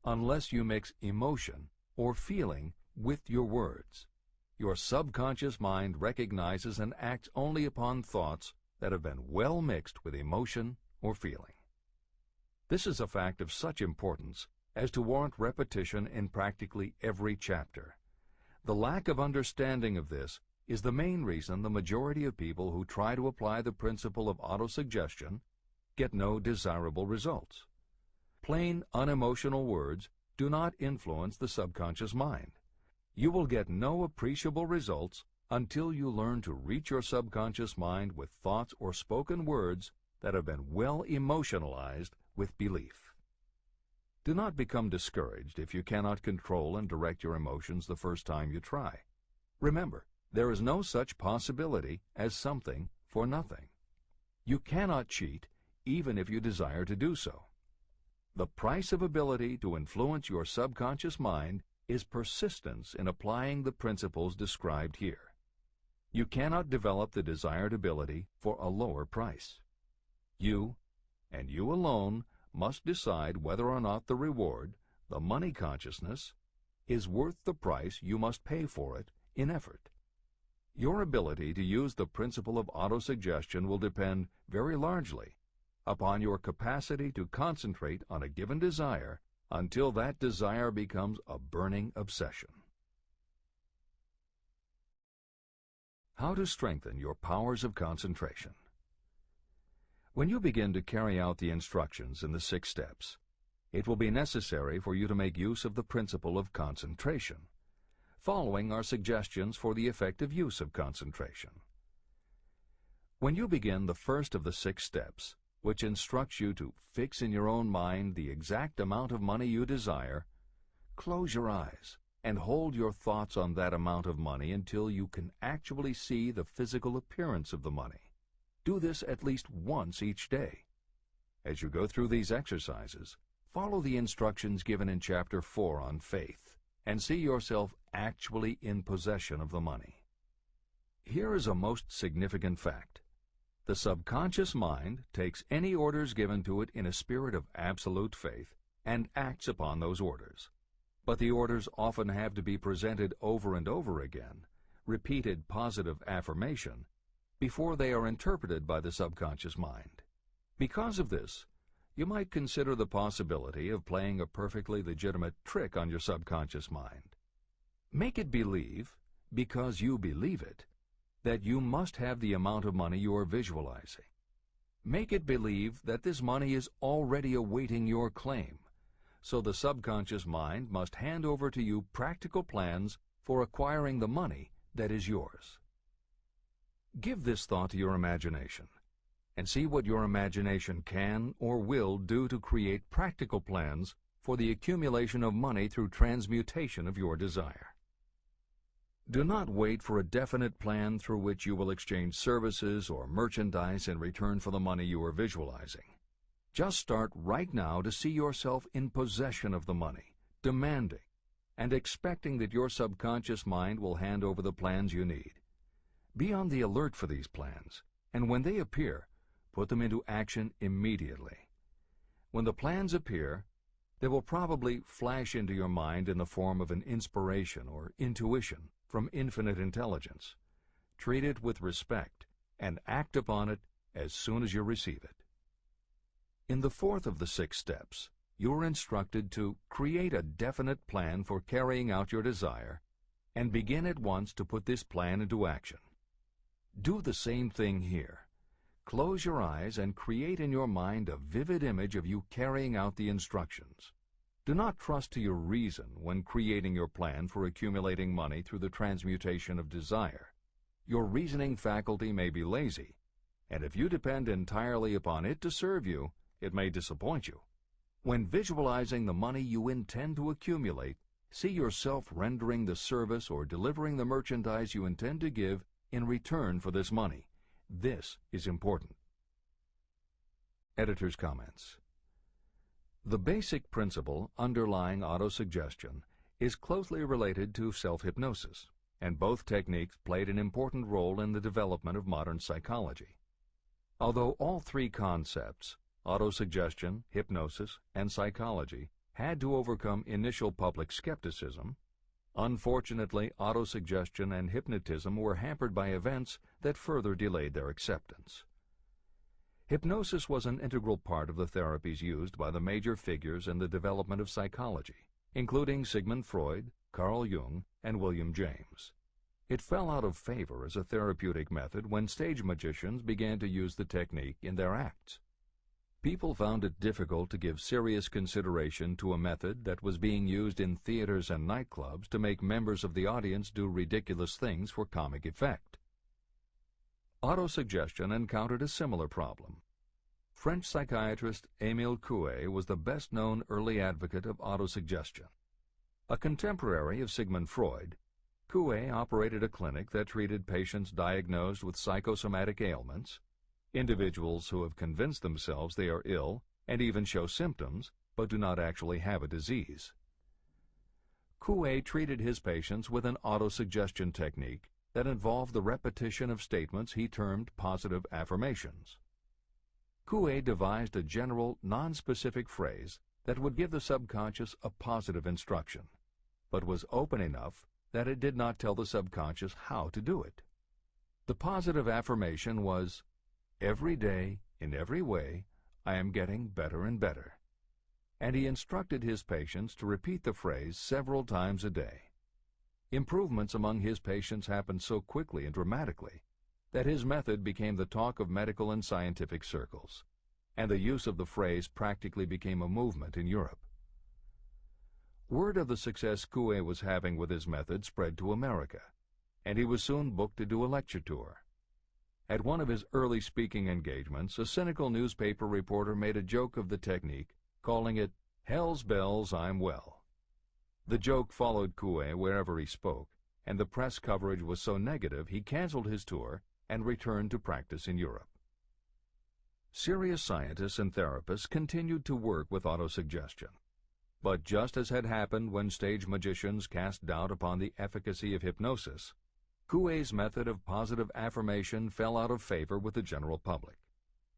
unless you mix emotion or feeling with your words. Your subconscious mind recognizes and acts only upon thoughts that have been well mixed with emotion or feeling. This is a fact of such importance as to warrant repetition in practically every chapter. The lack of understanding of this is the main reason the majority of people who try to apply the principle of autosuggestion get no desirable results. Plain, unemotional words do not influence the subconscious mind. You will get no appreciable results until you learn to reach your subconscious mind with thoughts or spoken words that have been well emotionalized with belief. Do not become discouraged if you cannot control and direct your emotions the first time you try. Remember, there is no such possibility as something for nothing. You cannot cheat even if you desire to do so. The price of ability to influence your subconscious mind is persistence in applying the principles described here. You cannot develop the desired ability for a lower price. You, and you alone, must decide whether or not the reward, the money consciousness, is worth the price you must pay for it in effort. Your ability to use the principle of autosuggestion will depend very largely upon your capacity to concentrate on a given desire until that desire becomes a burning obsession. How to strengthen your powers of concentration. When you begin to carry out the instructions in the 6 steps, it will be necessary for you to make use of the principle of concentration. Following are suggestions for the effective use of concentration. When you begin the first of the 6 steps, which instructs you to fix in your own mind the exact amount of money you desire, close your eyes and hold your thoughts on that amount of money until you can actually see the physical appearance of the money. Do this at least once each day. As you go through these exercises, follow the instructions given in Chapter 4 on faith and see yourself actually in possession of the money. Here is a most significant fact. The subconscious mind takes any orders given to it in a spirit of absolute faith and acts upon those orders. But the orders often have to be presented over and over again, repeated positive affirmation, before they are interpreted by the subconscious mind. Because of this, you might consider the possibility of playing a perfectly legitimate trick on your subconscious mind. Make it believe, because you believe it, that you must have the amount of money you are visualizing. Make it believe that this money is already awaiting your claim, so the subconscious mind must hand over to you practical plans for acquiring the money that is yours. Give this thought to your imagination, and see what your imagination can or will do to create practical plans for the accumulation of money through transmutation of your desire. Do not wait for a definite plan through which you will exchange services or merchandise in return for the money you are visualizing. Just start right now to see yourself in possession of the money, demanding, and expecting that your subconscious mind will hand over the plans you need. Be on the alert for these plans, and when they appear, put them into action immediately. When the plans appear, they will probably flash into your mind in the form of an inspiration or intuition from infinite intelligence. Treat it with respect and act upon it as soon as you receive it. In the fourth of the 6 steps, you are instructed to create a definite plan for carrying out your desire and begin at once to put this plan into action. Do the same thing here. Close your eyes and create in your mind a vivid image of you carrying out the instructions. Do not trust to your reason when creating your plan for accumulating money through the transmutation of desire. Your reasoning faculty may be lazy, and if you depend entirely upon it to serve you, it may disappoint you. When visualizing the money you intend to accumulate, see yourself rendering the service or delivering the merchandise you intend to give in return for this money. This is important. Editor's comments. The basic principle underlying autosuggestion is closely related to self-hypnosis, and both techniques played an important role in the development of modern psychology. Although all 3 concepts, autosuggestion, hypnosis, and psychology, had to overcome initial public skepticism, unfortunately, autosuggestion and hypnotism were hampered by events that further delayed their acceptance. Hypnosis was an integral part of the therapies used by the major figures in the development of psychology, including Sigmund Freud, Carl Jung, and William James. It fell out of favor as a therapeutic method when stage magicians began to use the technique in their acts. People found it difficult to give serious consideration to a method that was being used in theaters and nightclubs to make members of the audience do ridiculous things for comic effect. Autosuggestion encountered a similar problem. French psychiatrist Émile Coué was the best-known early advocate of autosuggestion. A contemporary of Sigmund Freud, Coué operated a clinic that treated patients diagnosed with psychosomatic ailments, individuals who have convinced themselves they are ill and even show symptoms but do not actually have a disease. Coué treated his patients with an autosuggestion technique that involved the repetition of statements he termed positive affirmations. Coué devised a general, non-specific phrase that would give the subconscious a positive instruction, but was open enough that it did not tell the subconscious how to do it. The positive affirmation was, "Every day, in every way, I am getting better and better." And he instructed his patients to repeat the phrase several times a day. Improvements among his patients happened so quickly and dramatically that his method became the talk of medical and scientific circles, and the use of the phrase practically became a movement in Europe. Word of the success Coué was having with his method spread to America, and he was soon booked to do a lecture tour. At one of his early speaking engagements, a cynical newspaper reporter made a joke of the technique, calling it, "Hell's bells, I'm well." The joke followed Coué wherever he spoke, and the press coverage was so negative he canceled his tour and returned to practice in Europe. Serious scientists and therapists continued to work with autosuggestion. But just as had happened when stage magicians cast doubt upon the efficacy of hypnosis, Coué's method of positive affirmation fell out of favor with the general public.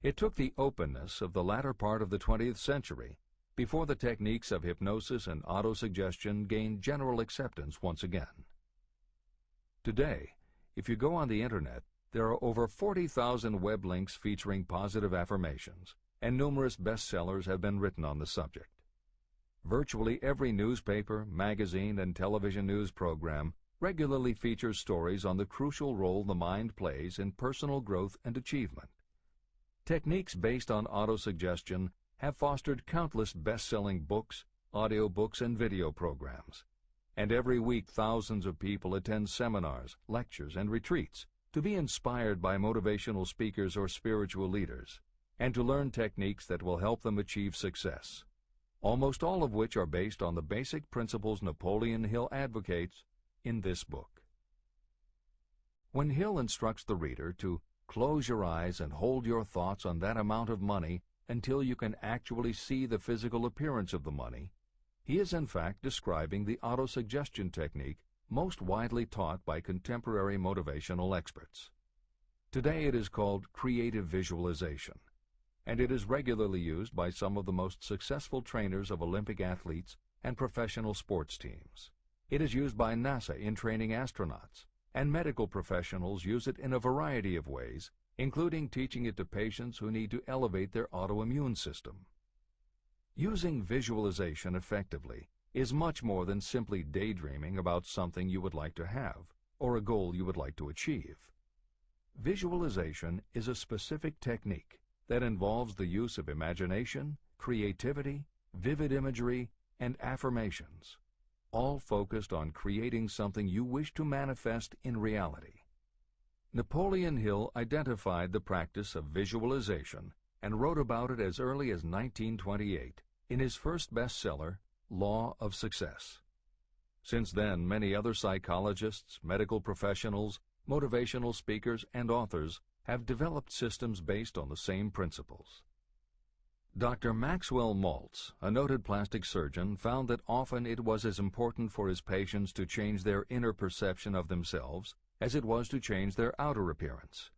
It took the openness of the latter part of the 20th century before the techniques of hypnosis and autosuggestion gained general acceptance once again. Today, if you go on the Internet, there are over 40,000 web links featuring positive affirmations, and numerous bestsellers have been written on the subject. Virtually every newspaper, magazine, and television news program regularly features stories on the crucial role the mind plays in personal growth and achievement. Techniques based on autosuggestion have fostered countless best-selling books, audiobooks, and video programs. And every week thousands of people attend seminars, lectures, and retreats to be inspired by motivational speakers or spiritual leaders, and to learn techniques that will help them achieve success, almost all of which are based on the basic principles Napoleon Hill advocates in this book. When Hill instructs the reader to close your eyes and hold your thoughts on that amount of money until you can actually see the physical appearance of the money, he is in fact describing the autosuggestion technique most widely taught by contemporary motivational experts. Today it is called creative visualization, and it is regularly used by some of the most successful trainers of Olympic athletes and professional sports teams. It is used by NASA in training astronauts, and medical professionals use it in a variety of ways, including teaching it to patients who need to elevate their autoimmune system. Using visualization effectively is much more than simply daydreaming about something you would like to have or a goal you would like to achieve. Visualization is a specific technique that involves the use of imagination, creativity, vivid imagery, and affirmations, all focused on creating something you wish to manifest in reality. Napoleon Hill identified the practice of visualization and wrote about it as early as 1928 in his first bestseller, Law of Success. Since then, many other psychologists, medical professionals, motivational speakers, and authors have developed systems based on the same principles. Dr. Maxwell Maltz, a noted plastic surgeon, found that often it was as important for his patients to change their inner perception of themselves as it was to change their outer appearance.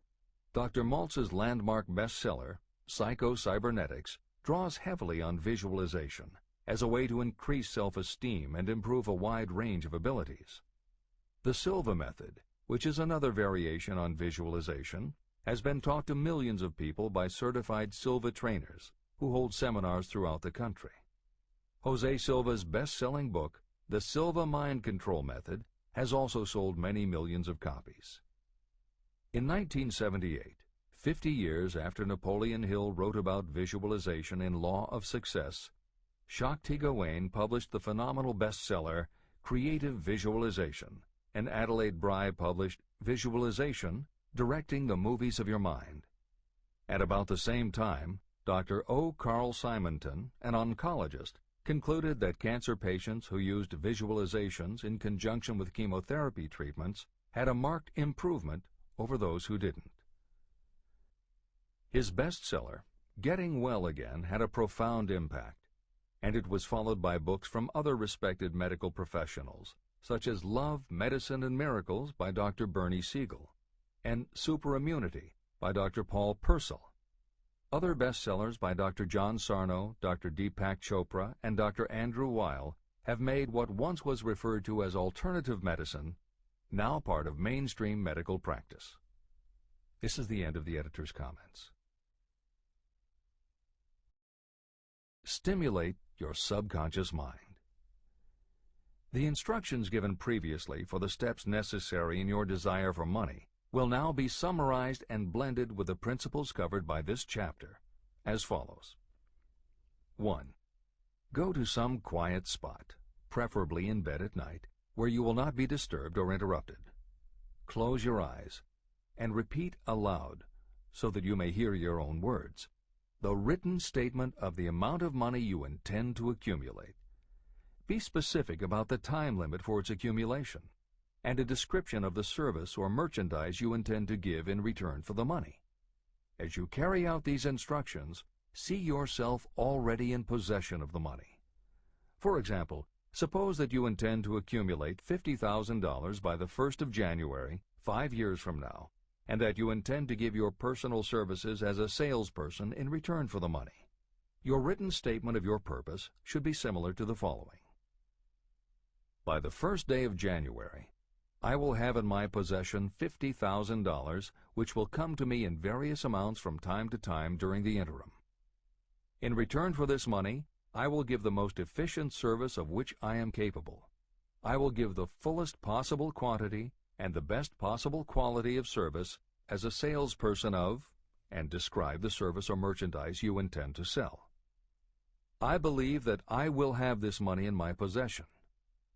Dr. Maltz's landmark bestseller, Psycho-Cybernetics, draws heavily on visualization as a way to increase self-esteem and improve a wide range of abilities. The Silva method, which is another variation on visualization, has been taught to millions of people by certified Silva trainers who hold seminars throughout the country. Jose Silva's best-selling book, The Silva Mind Control Method, has also sold many millions of copies. In 1978, 50 years after Napoleon Hill wrote about visualization in Law of Success, Shakti Gawain published the phenomenal bestseller Creative Visualization, and Adelaide Bry published Visualization, Directing the Movies of Your Mind. At about the same time, Dr. O. Carl Simonton, an oncologist, concluded that cancer patients who used visualizations in conjunction with chemotherapy treatments had a marked improvement over those who didn't. His bestseller, Getting Well Again, had a profound impact, and it was followed by books from other respected medical professionals, such as Love, Medicine, and Miracles by Dr. Bernie Siegel, and Superimmunity by Dr. Paul Purcell. Other bestsellers by Dr. John Sarno, Dr. Deepak Chopra, and Dr. Andrew Weil have made what once was referred to as alternative medicine, now part of mainstream medical practice. This is the end of the editor's comments. Stimulate your subconscious mind. The instructions given previously for the steps necessary in your desire for money will now be summarized and blended with the principles covered by this chapter as follows. 1. Go to some quiet spot, preferably in bed at night, where you will not be disturbed or interrupted. Close your eyes and repeat aloud, so that you may hear your own words, the written statement of the amount of money you intend to accumulate. Be specific about the time limit for its accumulation, and a description of the service or merchandise you intend to give in return for the money. As you carry out these instructions, see yourself already in possession of the money. For example, suppose that you intend to accumulate $50,000 by the 1st of January, 5 years from now, and that you intend to give your personal services as a salesperson in return for the money. Your written statement of your purpose should be similar to the following. By the 1st day of January, I will have in my possession $50,000, which will come to me in various amounts from time to time during the interim. In return for this money, I will give the most efficient service of which I am capable. I will give the fullest possible quantity and the best possible quality of service as a salesperson of, and describe the service or merchandise you intend to sell. I believe that I will have this money in my possession.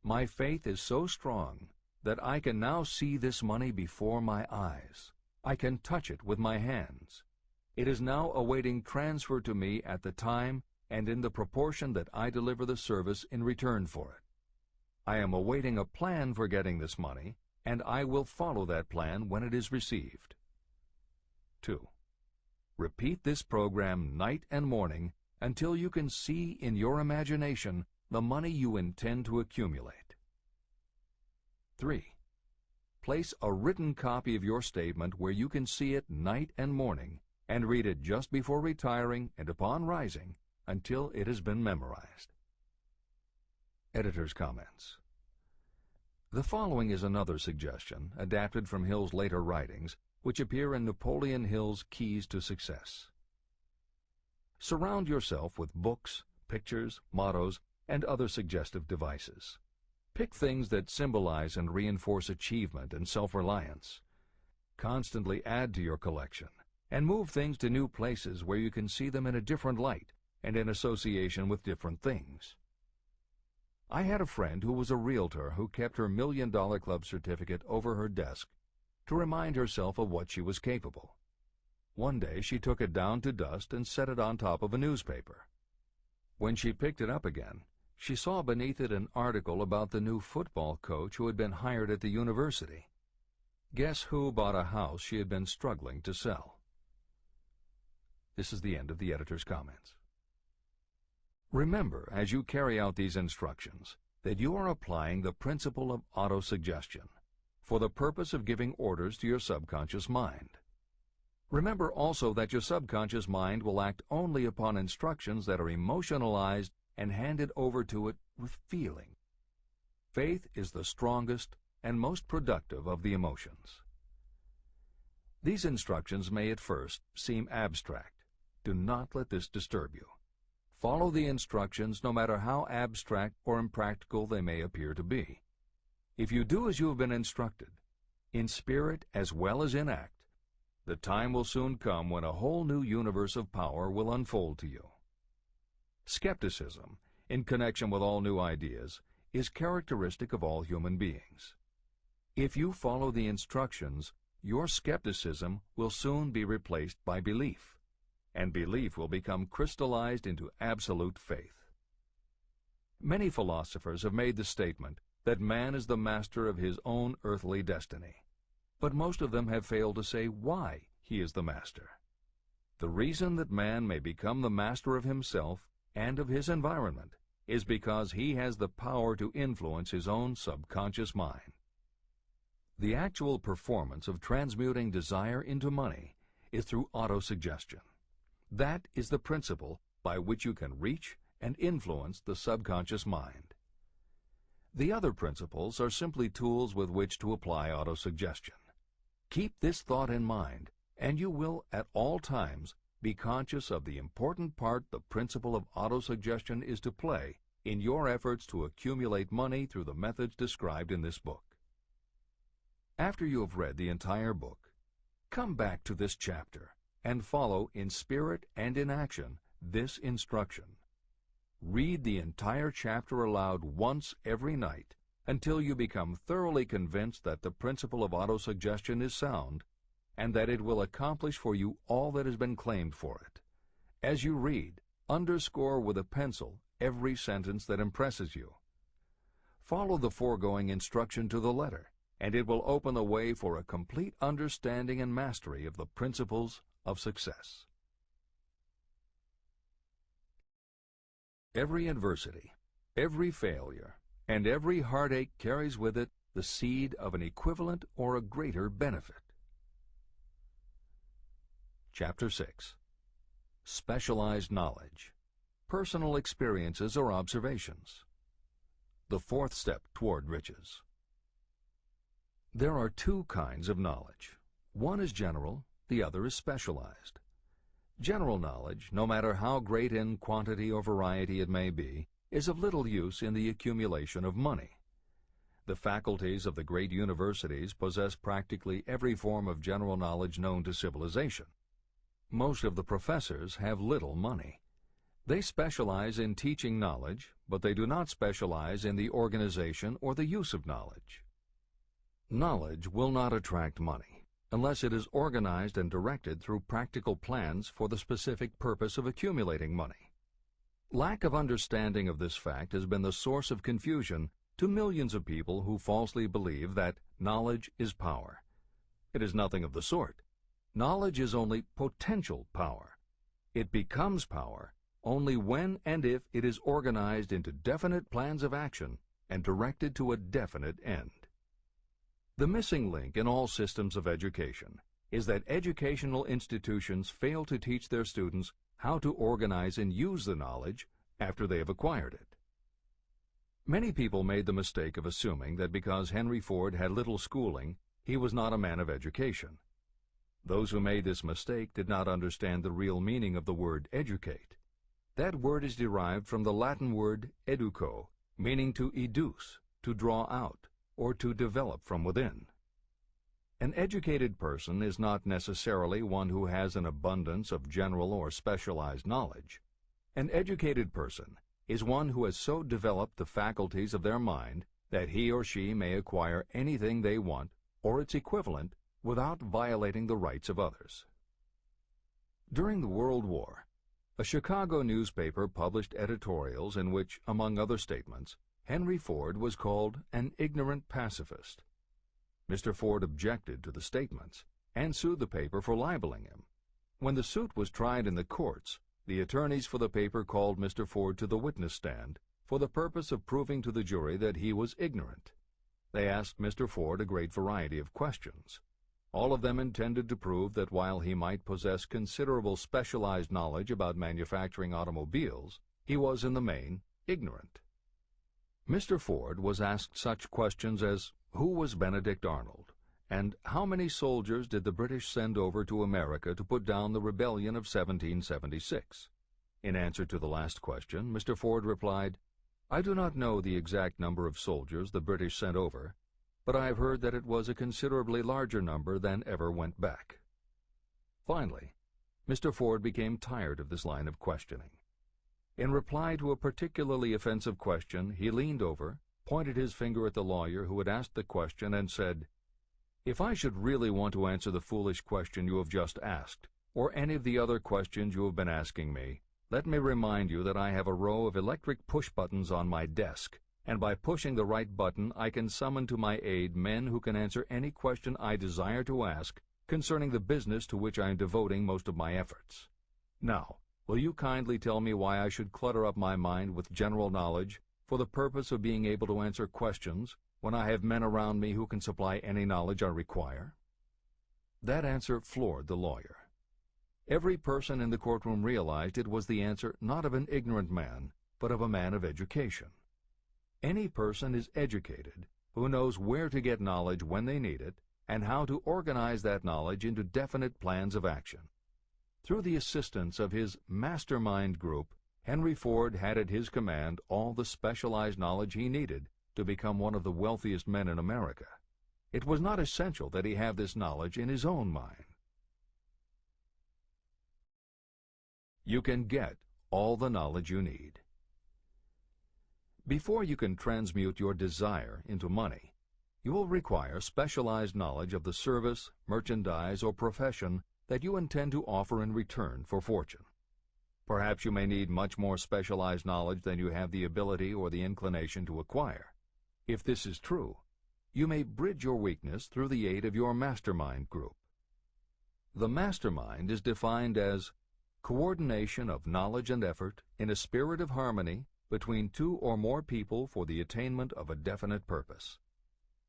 My faith is so strong that I can now see this money before my eyes. I can touch it with my hands. It is now awaiting transfer to me at the time and in the proportion that I deliver the service in return for it. I am awaiting a plan for getting this money, and I will follow that plan when it is received. 2. Repeat this program night and morning until you can see in your imagination the money you intend to accumulate. 3. Place a written copy of your statement where you can see it night and morning and read it just before retiring and upon rising until it has been memorized. Editor's comments. The following is another suggestion, adapted from Hill's later writings, which appear in Napoleon Hill's Keys to Success. Surround yourself with books, pictures, mottos, and other suggestive devices. Pick things that symbolize and reinforce achievement and self-reliance. Constantly add to your collection, and move things to new places where you can see them in a different light and in association with different things. I had a friend who was a realtor who kept her $1 Million Club certificate over her desk to remind herself of what she was capable. One day she took it down to dust and set it on top of a newspaper. When she picked it up again, she saw beneath it an article about the new football coach who had been hired at the university. Guess who bought a house she had been struggling to sell? This is the end of the editor's comments. Remember, as you carry out these instructions, that you are applying the principle of autosuggestion for the purpose of giving orders to your subconscious mind. Remember also that your subconscious mind will act only upon instructions that are emotionalized and handed over to it with feeling. Faith is the strongest and most productive of the emotions. These instructions may at first seem abstract. Do not let this disturb you. Follow the instructions no matter how abstract or impractical they may appear to be. If you do as you have been instructed, in spirit as well as in act, the time will soon come when a whole new universe of power will unfold to you. Skepticism, in connection with all new ideas, is characteristic of all human beings. If you follow the instructions, your skepticism will soon be replaced by belief, and belief will become crystallized into absolute faith. Many philosophers have made the statement that man is the master of his own earthly destiny, but most of them have failed to say why he is the master. The reason that man may become the master of himself and of his environment is because he has the power to influence his own subconscious mind. The actual performance of transmuting desire into money is through autosuggestion. That is the principle by which you can reach and influence the subconscious mind. The other principles are simply tools with which to apply autosuggestion. Keep this thought in mind, and you will at all times be conscious of the important part the principle of autosuggestion is to play in your efforts to accumulate money through the methods described in this book. After you have read the entire book, come back to this chapter and follow in spirit and in action this instruction. Read the entire chapter aloud once every night until you become thoroughly convinced that the principle of autosuggestion is sound and that it will accomplish for you all that has been claimed for it. As you read, underscore with a pencil every sentence that impresses you. Follow the foregoing instruction to the letter, and it will open the way for a complete understanding and mastery of the principles of success. Every adversity, every failure, and every heartache carries with it the seed of an equivalent or a greater benefit. Chapter 6. Specialized knowledge, personal experiences or observations. The fourth step toward riches. There are two kinds of knowledge. One is general, the other is specialized. General knowledge, no matter how great in quantity or variety it may be, is of little use in the accumulation of money. The faculties of the great universities possess practically every form of general knowledge known to civilization. Most of the professors have little money. They specialize in teaching knowledge, but they do not specialize in the organization or the use of knowledge. Knowledge will not attract money unless it is organized and directed through practical plans for the specific purpose of accumulating money. Lack of understanding of this fact has been the source of confusion to millions of people who falsely believe that knowledge is power. It is nothing of the sort. Knowledge is only potential power. It becomes power only when and if it is organized into definite plans of action and directed to a definite end. The missing link in all systems of education is that educational institutions fail to teach their students how to organize and use the knowledge after they have acquired it. Many people made the mistake of assuming that because Henry Ford had little schooling, he was not a man of education. Those who made this mistake did not understand the real meaning of the word educate. That word is derived from the Latin word educo, meaning to educe, to draw out, or to develop from within. An educated person is not necessarily one who has an abundance of general or specialized knowledge. An educated person is one who has so developed the faculties of their mind that he or she may acquire anything they want or its equivalent without violating the rights of others. During the World War, a Chicago newspaper published editorials in which, among other statements, Henry Ford was called an ignorant pacifist. Mr. Ford objected to the statements and sued the paper for libeling him. When the suit was tried in the courts, the attorneys for the paper called Mr. Ford to the witness stand for the purpose of proving to the jury that he was ignorant. They asked Mr. Ford a great variety of questions. All of them intended to prove that while he might possess considerable specialized knowledge about manufacturing automobiles, he was in the main ignorant. Mr. Ford was asked such questions as, who was Benedict Arnold, and how many soldiers did the British send over to America to put down the rebellion of 1776? In answer to the last question, Mr. Ford replied, I do not know the exact number of soldiers the British sent over, but I have heard that it was a considerably larger number than ever went back. Finally, Mr. Ford became tired of this line of questioning. In reply to a particularly offensive question, he leaned over, pointed his finger at the lawyer who had asked the question, and said, If I should really want to answer the foolish question you have just asked, or any of the other questions you have been asking me, let me remind you that I have a row of electric push buttons on my desk, and by pushing the right button I can summon to my aid men who can answer any question I desire to ask concerning the business to which I am devoting most of my efforts. Now, will you kindly tell me why I should clutter up my mind with general knowledge for the purpose of being able to answer questions when I have men around me who can supply any knowledge I require? That answer floored the lawyer. Every person in the courtroom realized it was the answer not of an ignorant man, but of a man of education. Any person is educated who knows where to get knowledge when they need it and how to organize that knowledge into definite plans of action. Through the assistance of his mastermind group, Henry Ford had at his command all the specialized knowledge he needed to become one of the wealthiest men in America. It was not essential that he have this knowledge in his own mind. You can get all the knowledge you need. Before you can transmute your desire into money, you will require specialized knowledge of the service, merchandise, or profession that you intend to offer in return for fortune. Perhaps you may need much more specialized knowledge than you have the ability or the inclination to acquire. If this is true, you may bridge your weakness through the aid of your mastermind group. The mastermind is defined as coordination of knowledge and effort in a spirit of harmony between two or more people for the attainment of a definite purpose.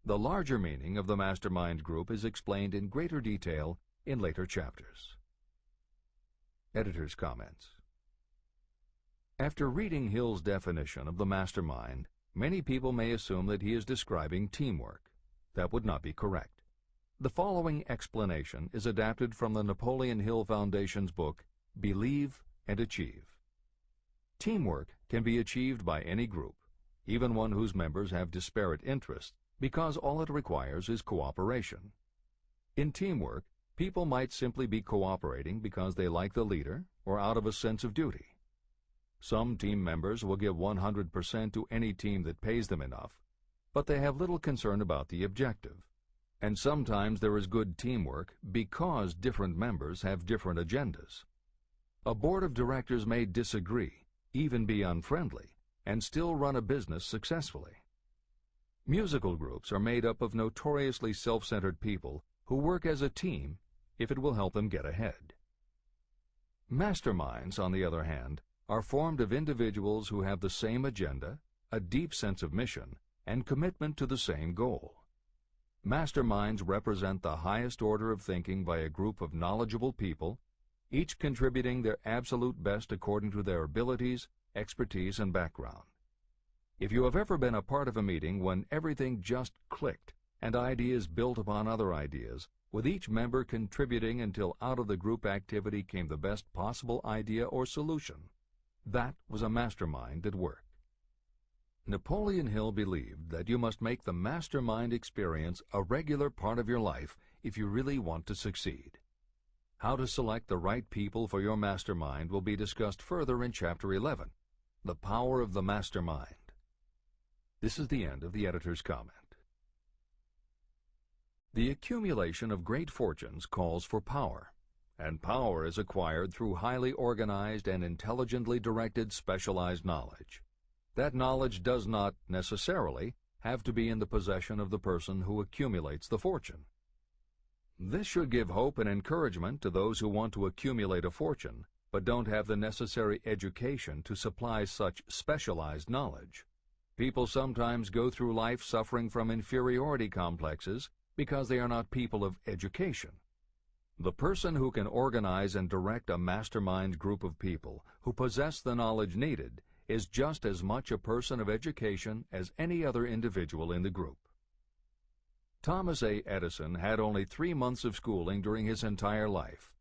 The larger meaning of the mastermind group is explained in greater detail in later chapters. Editor's comments. After reading Hill's definition of the mastermind, many people may assume that he is describing teamwork. That would not be correct. The following explanation is adapted from the Napoleon Hill Foundation's book, believe, and achieve. Teamwork can be achieved by any group, even one whose members have disparate interests, because all it requires is cooperation. In teamwork, people might simply be cooperating because they like the leader or out of a sense of duty. Some team members will give 100% to any team that pays them enough, but they have little concern about the objective. And sometimes there is good teamwork because different members have different agendas. A board of directors may disagree, even be unfriendly, and still run a business successfully. Musical groups are made up of notoriously self-centered people who work as a team if it will help them get ahead. Masterminds, on the other hand, are formed of individuals who have the same agenda, a deep sense of mission, and commitment to the same goal. Masterminds represent the highest order of thinking by a group of knowledgeable people, each contributing their absolute best according to their abilities, expertise, and background. If you have ever been a part of a meeting when everything just clicked and ideas built upon other ideas, with each member contributing until out of the group activity came the best possible idea or solution, that was a mastermind at work. Napoleon Hill believed that you must make the mastermind experience a regular part of your life if you really want to succeed. How to select the right people for your mastermind will be discussed further in Chapter 11, The Power of the Mastermind. This is the end of the editor's comment. The accumulation of great fortunes calls for power, and power is acquired through highly organized and intelligently directed specialized knowledge. That knowledge does not necessarily have to be in the possession of the person who accumulates the fortune. This should give hope and encouragement to those who want to accumulate a fortune, but don't have the necessary education to supply such specialized knowledge. People sometimes go through life suffering from inferiority complexes because they are not people of education. The person who can organize and direct a mastermind group of people who possess the knowledge needed is just as much a person of education as any other individual in the group. Thomas A. Edison had only 3 months of schooling during his entire life,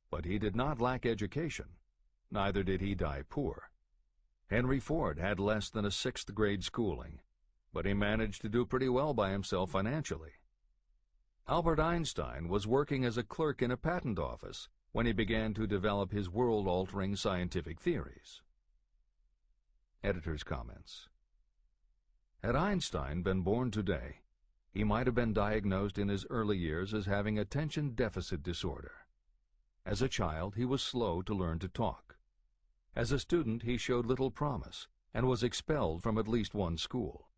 but he did not lack education. Neither did he die poor. Henry Ford had less than a 6th grade schooling, but he managed to do pretty well by himself financially. Albert Einstein was working as a clerk in a patent office when he began to develop his world-altering scientific theories. Editor's comments. Had Einstein been born today, he might have been diagnosed in his early years as having attention deficit disorder. As a child, he was slow to learn to talk. As a student, he showed little promise and was expelled from at least one school.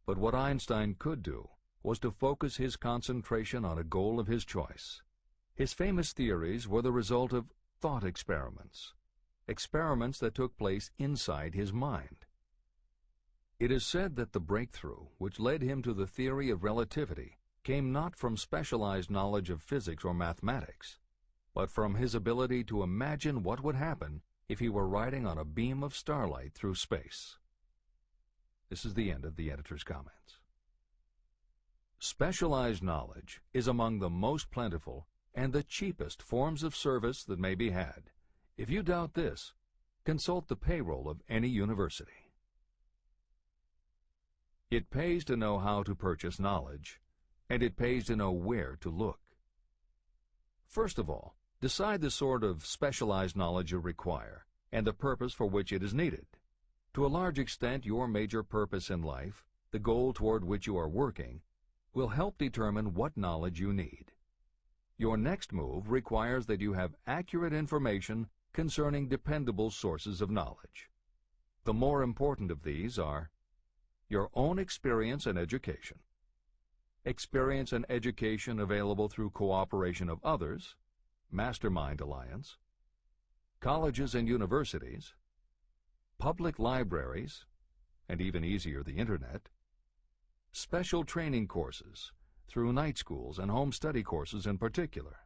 But what Einstein could do was to focus his concentration on a goal of his choice. His famous theories were the result of thought experiments, experiments that took place inside his mind. It is said that the breakthrough which led him to the theory of relativity came not from specialized knowledge of physics or mathematics, but from his ability to imagine what would happen if he were riding on a beam of starlight through space. This is the end of the editor's comments. Specialized knowledge is among the most plentiful and the cheapest forms of service that may be had. If you doubt this, consult the payroll of any university. It pays to know how to purchase knowledge, and it pays to know where to look. First of all, decide the sort of specialized knowledge you require and the purpose for which it is needed. To a large extent, your major purpose in life, the goal toward which you are working, will help determine what knowledge you need. Your next move requires that you have accurate information concerning dependable sources of knowledge. The more important of these are your own experience and education, experience and education available through cooperation of others, Mastermind Alliance, colleges and universities, public libraries, and even easier, the Internet, special training courses through night schools and home study courses in particular.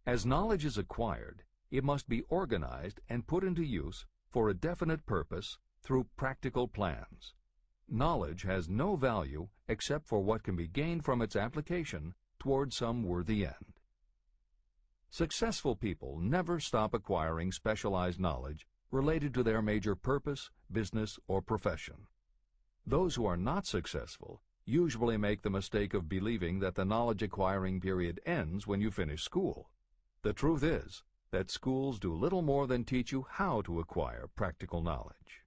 As knowledge is acquired, it must be organized and put into use for a definite purpose through practical plans. Knowledge has no value except for what can be gained from its application toward some worthy end. Successful people never stop acquiring specialized knowledge related to their major purpose, business, or profession. Those who are not successful usually make the mistake of believing that the knowledge acquiring period ends when you finish school. The truth is that schools do little more than teach you how to acquire practical knowledge.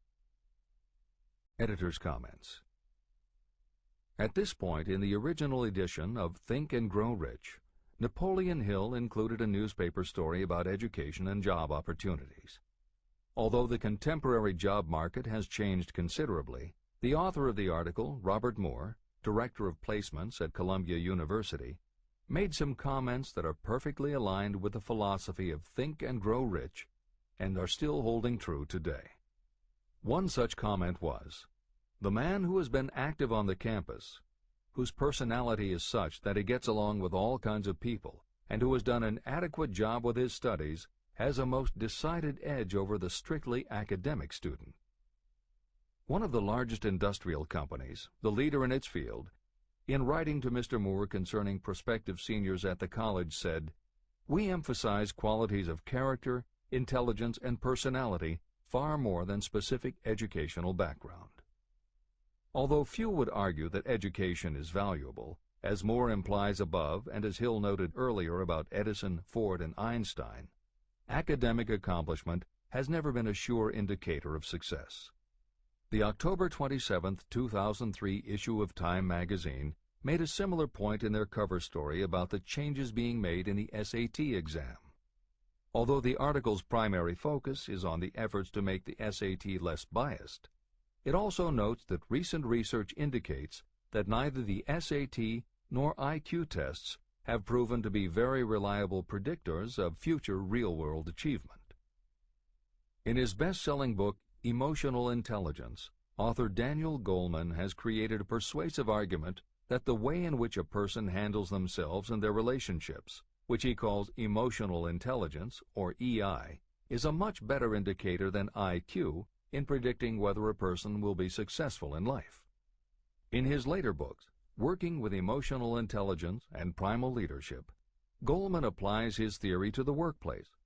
Editor's comments. At this point in the original edition of Think and Grow Rich, Napoleon Hill included a newspaper story about education and job opportunities. Although the contemporary job market has changed considerably, the author of the article, Robert Moore, Director of Placements at Columbia University, made some comments that are perfectly aligned with the philosophy of Think and Grow Rich and are still holding true today. One such comment was, "The man who has been active on the campus, whose personality is such that he gets along with all kinds of people, and who has done an adequate job with his studies, has a most decided edge over the strictly academic student." One of the largest industrial companies, the leader in its field, in writing to Mr. Moore concerning prospective seniors at the college said, "We emphasize qualities of character, intelligence, and personality far more than specific educational background." Although few would argue that education is valuable, as Moore implies above and as Hill noted earlier about Edison, Ford, and Einstein, academic accomplishment has never been a sure indicator of success. The October 27, 2003 issue of Time magazine made a similar point in their cover story about the changes being made in the SAT exam. Although the article's primary focus is on the efforts to make the SAT less biased, it also notes that recent research indicates that neither the SAT nor IQ tests have proven to be very reliable predictors of future real-world achievement. In his best-selling book, Emotional Intelligence, author Daniel Goleman has created a persuasive argument that the way in which a person handles themselves and their relationships, which he calls emotional intelligence, or EI, is a much better indicator than IQ in predicting whether a person will be successful in life. In his later books, Working with Emotional Intelligence and Primal Leadership, Goleman applies his theory to the workplace,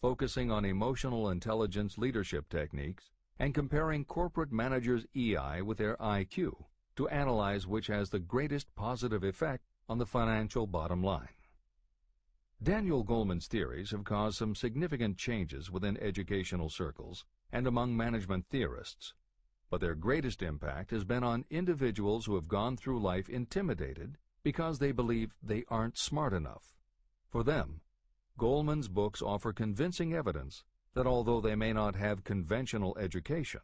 focusing on emotional intelligence leadership techniques and comparing corporate managers' EI with their IQ to analyze which has the greatest positive effect on the financial bottom line. Daniel Goleman's theories have caused some significant changes within educational circles and among management theorists, but their greatest impact has been on individuals who have gone through life intimidated because they believe they aren't smart enough. For them, Goleman's books offer convincing evidence that although they may not have conventional education,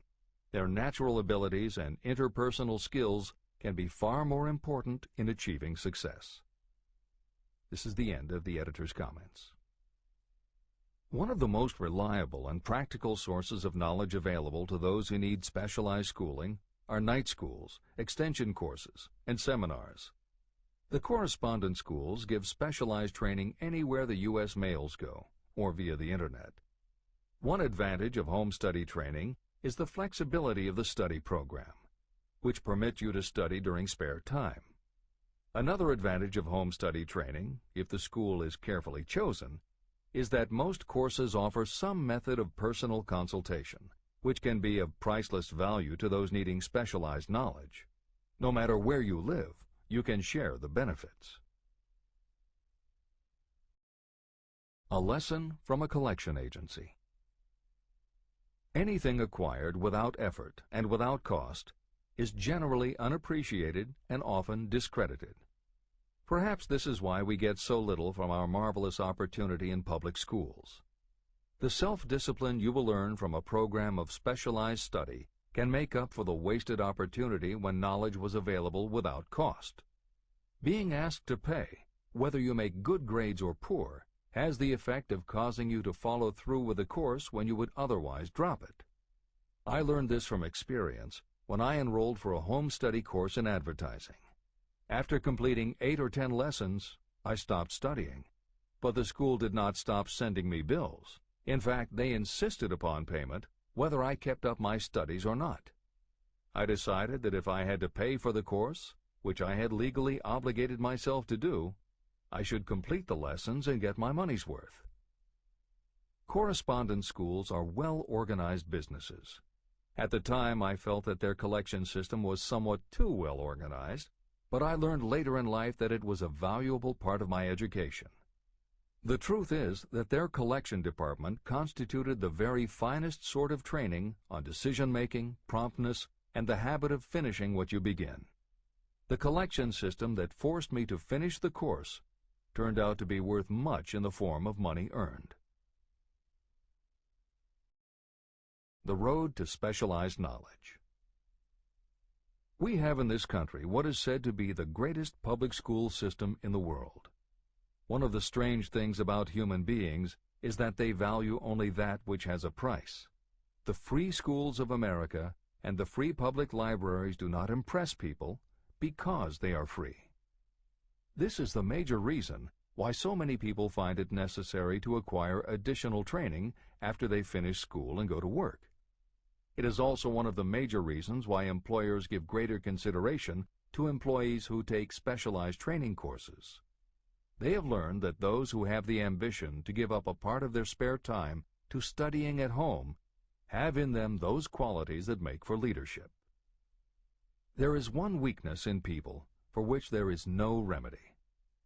their natural abilities and interpersonal skills can be far more important in achieving success. This is the end of the editor's comments. One of the most reliable and practical sources of knowledge available to those who need specialized schooling are night schools, extension courses, and seminars. The correspondence schools give specialized training anywhere the U.S. mails go, or via the Internet. One advantage of home study training is the flexibility of the study program, which permits you to study during spare time. Another advantage of home study training, if the school is carefully chosen, is that most courses offer some method of personal consultation, which can be of priceless value to those needing specialized knowledge. No matter where you live, you can share the benefits. A lesson from a collection agency. Anything acquired without effort and without cost is generally unappreciated and often discredited. Perhaps this is why we get so little from our marvelous opportunity in public schools. The self-discipline you will learn from a program of specialized study can make up for the wasted opportunity when knowledge was available without cost. Being asked to pay, whether you make good grades or poor, has the effect of causing you to follow through with the course when you would otherwise drop it. I learned this from experience when I enrolled for a home study course in advertising. After completing 8 or 10 lessons, I stopped studying, but the school did not stop sending me bills. In fact, they insisted upon payment whether I kept up my studies or not. I decided that if I had to pay for the course, which I had legally obligated myself to do, I should complete the lessons and get my money's worth. Correspondence schools are well-organized businesses. At the time, I felt that their collection system was somewhat too well organized, but I learned later in life that it was a valuable part of my education. The truth is that their collection department constituted the very finest sort of training on decision-making, promptness, and the habit of finishing what you begin. The collection system that forced me to finish the course turned out to be worth much in the form of money earned. The road to specialized knowledge. We have in this country what is said to be the greatest public school system in the world. One of the strange things about human beings is that they value only that which has a price. The free schools of America and the free public libraries do not impress people because they are free. This is the major reason why so many people find it necessary to acquire additional training after they finish school and go to work. It is also one of the major reasons why employers give greater consideration to employees who take specialized training courses. They have learned that those who have the ambition to give up a part of their spare time to studying at home have in them those qualities that make for leadership. There is one weakness in people for which there is no remedy.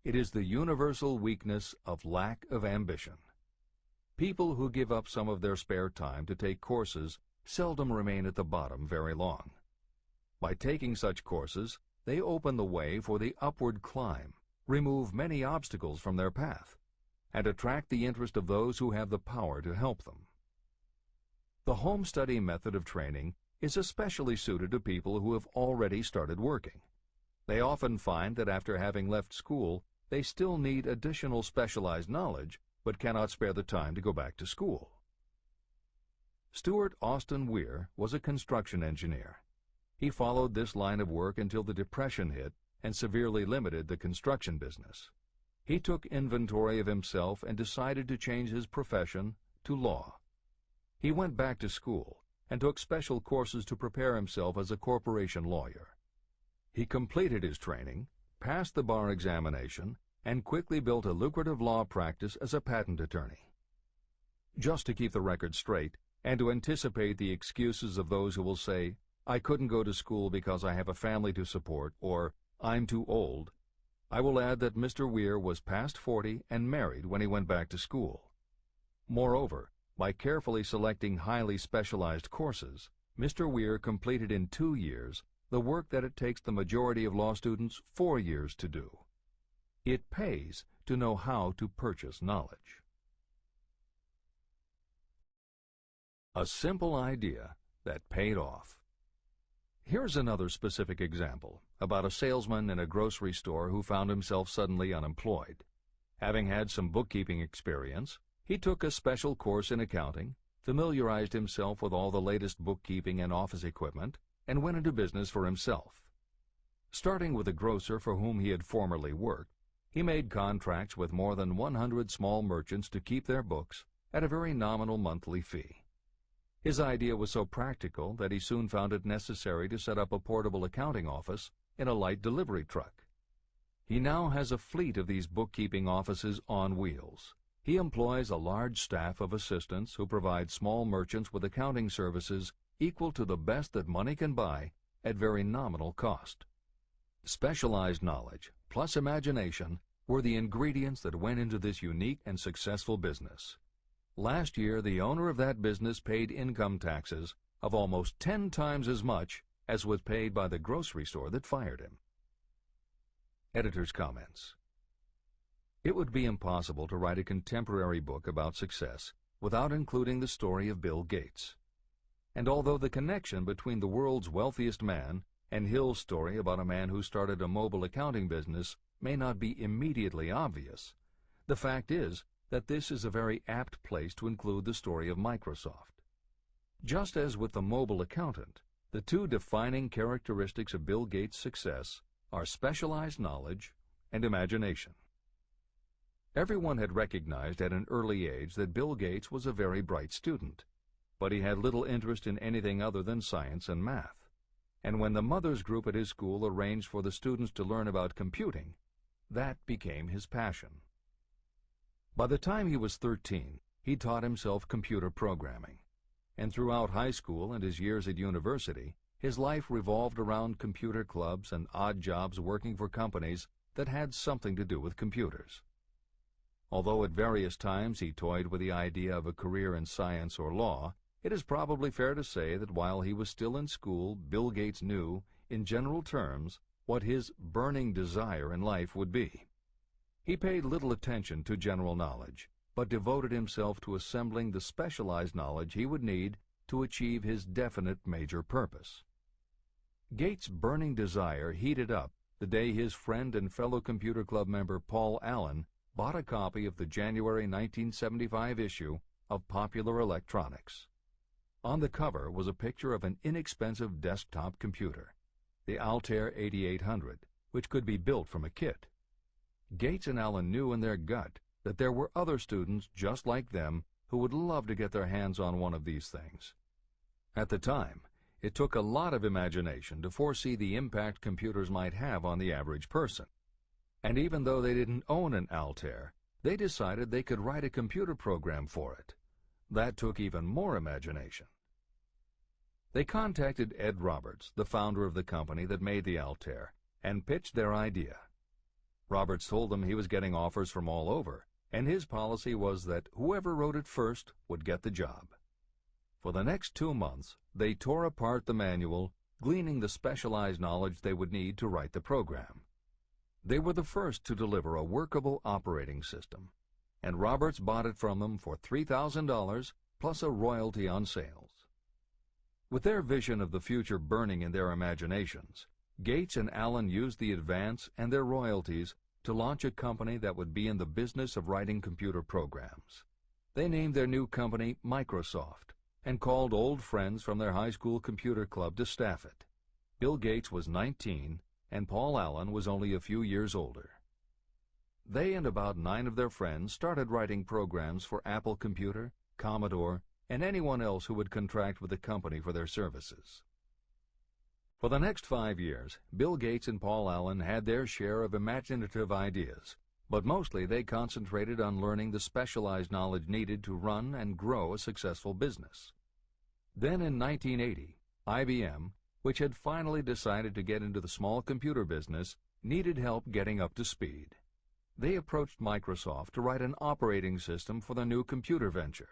It is the universal weakness of lack of ambition. People who give up some of their spare time to take courses seldom remain at the bottom very long. By taking such courses, they open the way for the upward climb, remove many obstacles from their path, and attract the interest of those who have the power to help them. The home study method of training is especially suited to people who have already started working. They often find that after having left school, they still need additional specialized knowledge, but cannot spare the time to go back to school. Stuart Austin Weir was a construction engineer. He followed this line of work until the Depression hit and severely limited the construction business. He took inventory of himself and decided to change his profession to law. He went back to school and took special courses to prepare himself as a corporation lawyer. He completed his training, passed the bar examination, and quickly built a lucrative law practice as a patent attorney. Just to keep the record straight, and to anticipate the excuses of those who will say, "I couldn't go to school because I have a family to support," or "I'm too old," I will add that Mr. Weir was past 40 and married when he went back to school. Moreover, by carefully selecting highly specialized courses, Mr. Weir completed in 2 years the work that it takes the majority of law students 4 years to do. It pays to know how to purchase knowledge. A simple idea that paid off. Here's another specific example about a salesman in a grocery store who found himself suddenly unemployed. Having had some bookkeeping experience, he took a special course in accounting, familiarized himself with all the latest bookkeeping and office equipment, and went into business for himself. Starting with a grocer for whom he had formerly worked, he made contracts with more than 100 small merchants to keep their books at a very nominal monthly fee. His idea was so practical that he soon found it necessary to set up a portable accounting office in a light delivery truck. He now has a fleet of these bookkeeping offices on wheels. He employs a large staff of assistants who provide small merchants with accounting services equal to the best that money can buy at very nominal cost. Specialized knowledge plus imagination were the ingredients that went into this unique and successful business. Last year, the owner of that business paid income taxes of almost 10 times as much as was paid by the grocery store that fired him. Editor's comments. It would be impossible to write a contemporary book about success without including the story of Bill Gates. And although the connection between the world's wealthiest man and Hill's story about a man who started a mobile accounting business may not be immediately obvious, the fact is that this is a very apt place to include the story of Microsoft. Just as with the mobile accountant, the two defining characteristics of Bill Gates' success are specialized knowledge and imagination. Everyone had recognized at an early age that Bill Gates was a very bright student, but he had little interest in anything other than science and math. And when the mothers group at his school arranged for the students to learn about computing, That became his passion. By the time he was 13, he taught himself computer programming. And throughout high school and his years at university, his life revolved around computer clubs and odd jobs working for companies that had something to do with computers. Although at various times he toyed with the idea of a career in science or law, it is probably fair to say that while he was still in school, Bill Gates knew, in general terms, what his burning desire in life would be. He paid little attention to general knowledge, but devoted himself to assembling the specialized knowledge he would need to achieve his definite major purpose. Gates' burning desire heated up the day his friend and fellow computer club member Paul Allen bought a copy of the January 1975 issue of Popular Electronics. On the cover was a picture of an inexpensive desktop computer, the Altair 8800, which could be built from a kit. Gates and Allen knew in their gut that there were other students just like them who would love to get their hands on one of these things. At the time, it took a lot of imagination to foresee the impact computers might have on the average person. And even though they didn't own an Altair, they decided they could write a computer program for it. That took even more imagination. They contacted Ed Roberts, the founder of the company that made the Altair, and pitched their idea. Roberts told them he was getting offers from all over, and his policy was that whoever wrote it first would get the job. For the next 2 months, they tore apart the manual, gleaning the specialized knowledge they would need to write the program. They were the first to deliver a workable operating system, and Roberts bought it from them for $3,000 plus a royalty on sales. With their vision of the future burning in their imaginations, Gates and Allen used the advance and their royalties to launch a company that would be in the business of writing computer programs. They named their new company Microsoft and called old friends from their high school computer club to staff it. Bill Gates was 19 and Paul Allen was only a few years older. They and about 9 of their friends started writing programs for Apple Computer, Commodore, and anyone else who would contract with the company for their services. For the next 5 years, Bill Gates and Paul Allen had their share of imaginative ideas, but mostly they concentrated on learning the specialized knowledge needed to run and grow a successful business. Then in 1980, IBM, which had finally decided to get into the small computer business, needed help getting up to speed. They approached Microsoft to write an operating system for the new computer venture.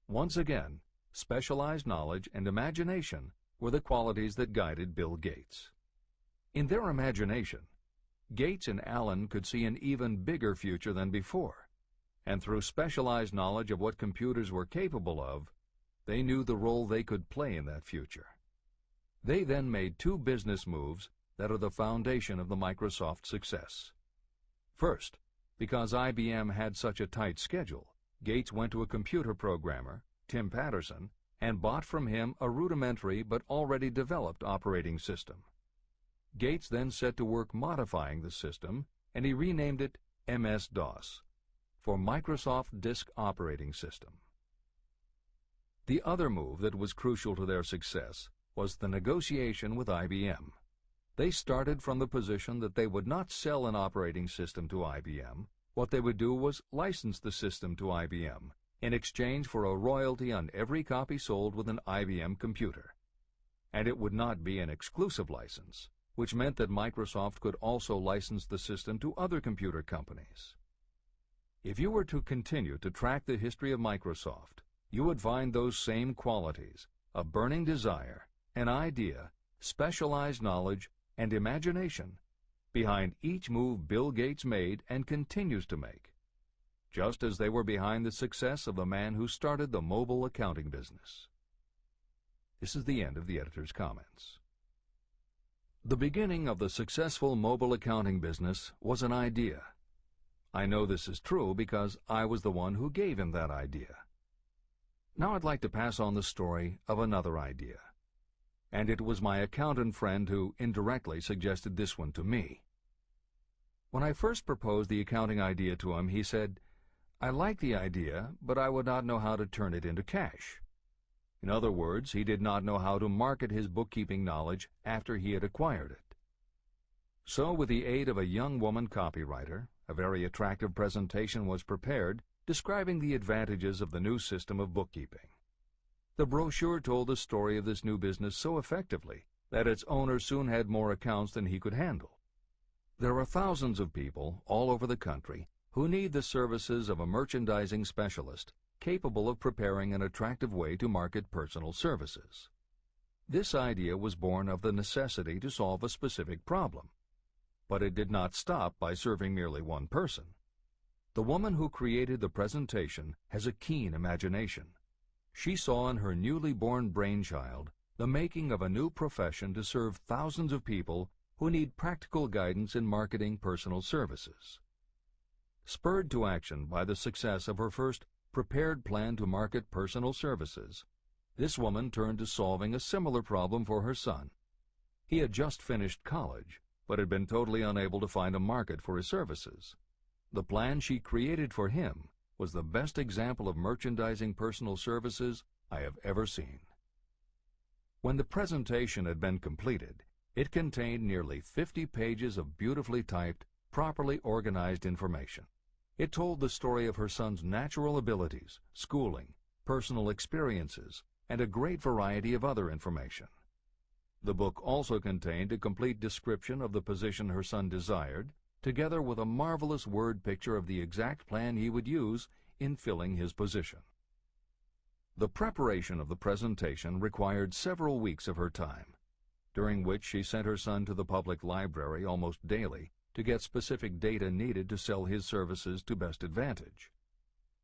Once again, specialized knowledge and imagination were the qualities that guided Bill Gates. In their imagination, Gates and Allen could see an even bigger future than before, and through specialized knowledge of what computers were capable of, they knew the role they could play in that future. They then made 2 business moves that are the foundation of the Microsoft success. First, because IBM had such a tight schedule, Gates went to a computer programmer, Tim Patterson, and bought from him a rudimentary but already developed operating system. Gates then set to work modifying the system, and he renamed it MS-DOS, for Microsoft Disk Operating System. The other move that was crucial to their success was the negotiation with IBM. They started from the position that they would not sell an operating system to IBM. What they would do was license the system to IBM in exchange for a royalty on every copy sold with an IBM computer. And it would not be an exclusive license, which meant that Microsoft could also license the system to other computer companies. If you were to continue to track the history of Microsoft, you would find those same qualities: a burning desire, an idea, specialized knowledge, and imagination behind each move Bill Gates made and continues to make, just as they were behind the success of the man who started the mobile accounting business. This is the end of the editor's comments. The beginning of the successful mobile accounting business was an idea. I know this is true because I was the one who gave him that idea. Now I'd like to pass on the story of another idea. And it was my accountant friend who indirectly suggested this one to me. When I first proposed the accounting idea to him, he said, "I like the idea, but I would not know how to turn it into cash." In other words, he did not know how to market his bookkeeping knowledge after he had acquired it. So, with the aid of a young woman copywriter, a very attractive presentation was prepared describing the advantages of the new system of bookkeeping. The brochure told the story of this new business so effectively that its owner soon had more accounts than he could handle. There are thousands of people all over the country who need the services of a merchandising specialist capable of preparing an attractive way to market personal services. This idea was born of the necessity to solve a specific problem. But it did not stop by serving merely one person. The woman who created the presentation has a keen imagination. She saw in her newly born brainchild the making of a new profession to serve thousands of people who need practical guidance in marketing personal services. Spurred to action by the success of her first prepared plan to market personal services, this woman turned to solving a similar problem for her son. He had just finished college, but had been totally unable to find a market for his services. The plan she created for him was the best example of merchandising personal services I have ever seen. When the presentation had been completed, it contained nearly 50 pages of beautifully typed, properly organized information. It told the story of her son's natural abilities, schooling, personal experiences, and a great variety of other information. The book also contained a complete description of the position her son desired, together with a marvelous word picture of the exact plan he would use in filling his position. The preparation of the presentation required several weeks of her time, during which she sent her son to the public library almost daily to get specific data needed to sell his services to best advantage.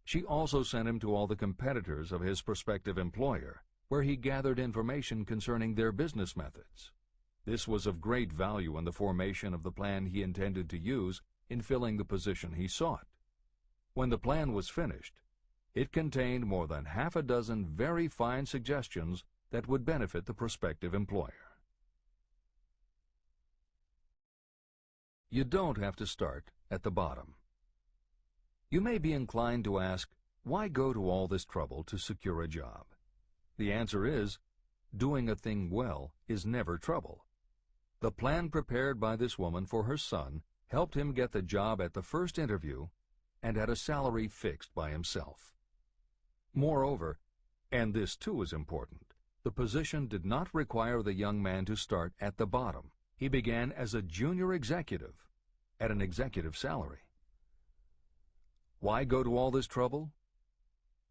She also sent him to all the competitors of his prospective employer, where he gathered information concerning their business methods. This was of great value in the formation of the plan he intended to use in filling the position he sought. When the plan was finished, it contained more than half a dozen very fine suggestions that would benefit the prospective employer. You don't have to start at the bottom. You may be inclined to ask, why go to all this trouble to secure a job? The answer is, doing a thing well is never trouble. The plan prepared by this woman for her son helped him get the job at the first interview and at a salary fixed by himself. Moreover, and this too is important, the position did not require the young man to start at the bottom. He began as a junior executive at an executive salary. Why go to all this trouble?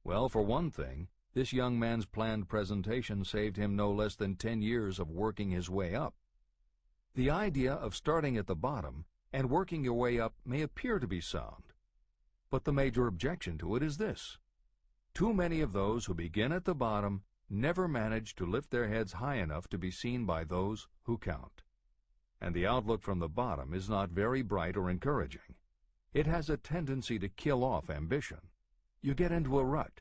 Well, for one thing, this young man's planned presentation saved him no less than 10 years of working his way up. The idea of starting at the bottom and working your way up may appear to be sound, but the major objection to it is this: too many of those who begin at the bottom never manage to lift their heads high enough to be seen by those who count. And the outlook from the bottom is not very bright or encouraging. It has a tendency to kill off ambition. You get into a rut,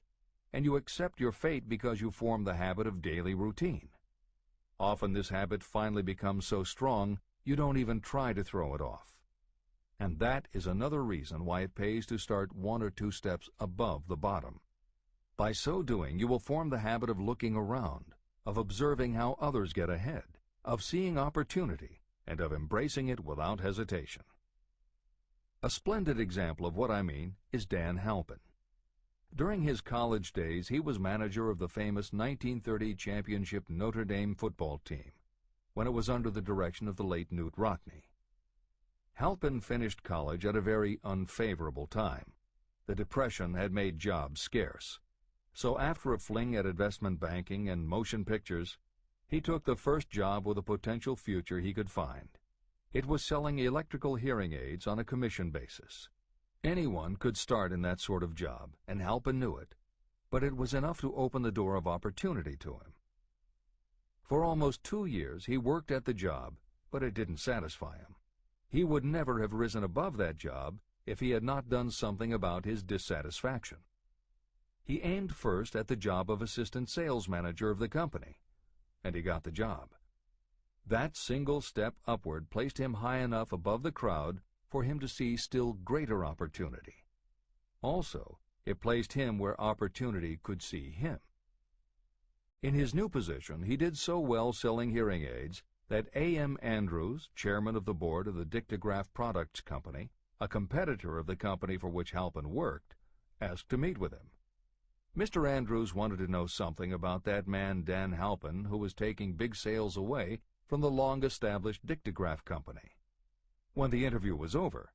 and you accept your fate because you form the habit of daily routine. Often this habit finally becomes so strong you don't even try to throw it off. And that is another reason why it pays to start 1 or 2 steps above the bottom. By so doing, you will form the habit of looking around, of observing how others get ahead, of seeing opportunity, and of embracing it without hesitation. A splendid example of what I mean is Dan Halpin. During his college days, he was manager of the famous 1930 championship Notre Dame football team, when it was under the direction of the late Newt Rockne. Halpin finished college at a very unfavorable time. The Depression had made jobs scarce. So after a fling at investment banking and motion pictures, he took the first job with a potential future he could find. It was selling electrical hearing aids on a commission basis. Anyone could start in that sort of job, and Halpin knew it, but it was enough to open the door of opportunity to him. For almost 2 years he worked at the job, but it didn't satisfy him. He would never have risen above that job if he had not done something about his dissatisfaction. He aimed first at the job of assistant sales manager of the company, and he got the job. That single step upward placed him high enough above the crowd for him to see still greater opportunity. Also, it placed him where opportunity could see him. In his new position, he did so well selling hearing aids that A.M. Andrews, chairman of the board of the Dictograph Products Company, a competitor of the company for which Halpin worked, asked to meet with him. Mr. Andrews wanted to know something about that man Dan Halpin, who was taking big sales away from the long-established Dictograph Company. When the interview was over,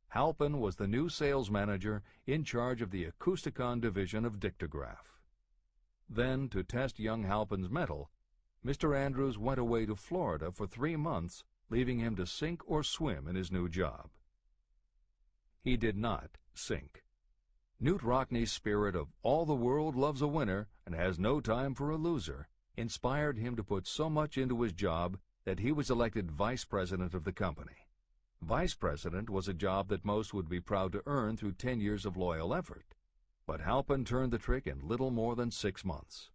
Halpin was the new sales manager in charge of the Acousticon division of Dictograph. Then, to test young Halpin's mettle, Mr. Andrews went away to Florida for 3 months, leaving him to sink or swim in his new job. He did not sink. Knute Rockne's spirit of "all the world loves a winner and has no time for a loser" inspired him to put so much into his job that he was elected vice president of the company. Vice president was a job that most would be proud to earn through 10 years of loyal effort, but Halpin turned the trick in little more than 6 months.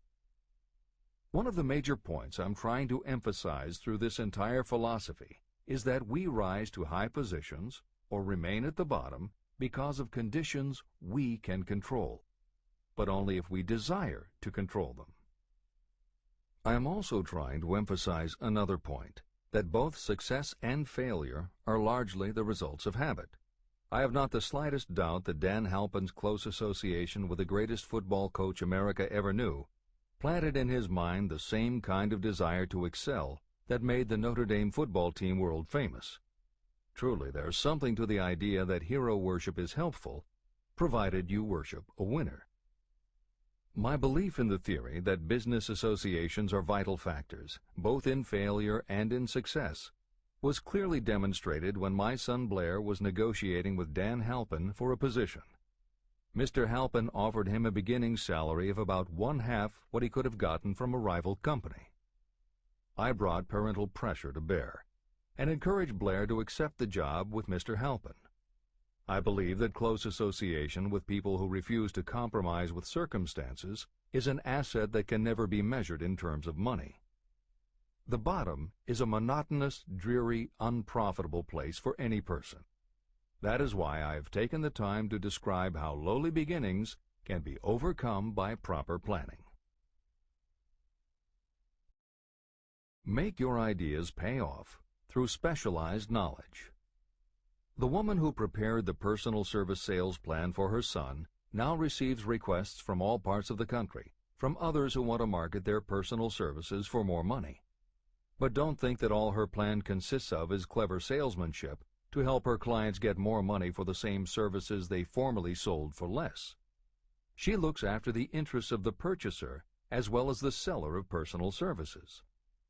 One of the major points I'm trying to emphasize through this entire philosophy is that we rise to high positions or remain at the bottom because of conditions we can control, but only if we desire to control them. I am also trying to emphasize another point, that both success and failure are largely the results of habit. I have not the slightest doubt that Dan Halpin's close association with the greatest football coach America ever knew planted in his mind the same kind of desire to excel that made the Notre Dame football team world famous. Truly, there's something to the idea that hero worship is helpful, provided you worship a winner. My belief in the theory that business associations are vital factors, both in failure and in success, was clearly demonstrated when my son Blair was negotiating with Dan Halpin for a position. Mr. Halpin offered him a beginning salary of about 1/2 what he could have gotten from a rival company. I brought parental pressure to bear and encouraged Blair to accept the job with Mr. Halpin. I believe that close association with people who refuse to compromise with circumstances is an asset that can never be measured in terms of money. The bottom is a monotonous, dreary, unprofitable place for any person. That is why I have taken the time to describe how lowly beginnings can be overcome by proper planning. Make your ideas pay off through specialized knowledge. The woman who prepared the personal service sales plan for her son now receives requests from all parts of the country, from others who want to market their personal services for more money. But don't think that all her plan consists of is clever salesmanship to help her clients get more money for the same services they formerly sold for less. She looks after the interests of the purchaser as well as the seller of personal services.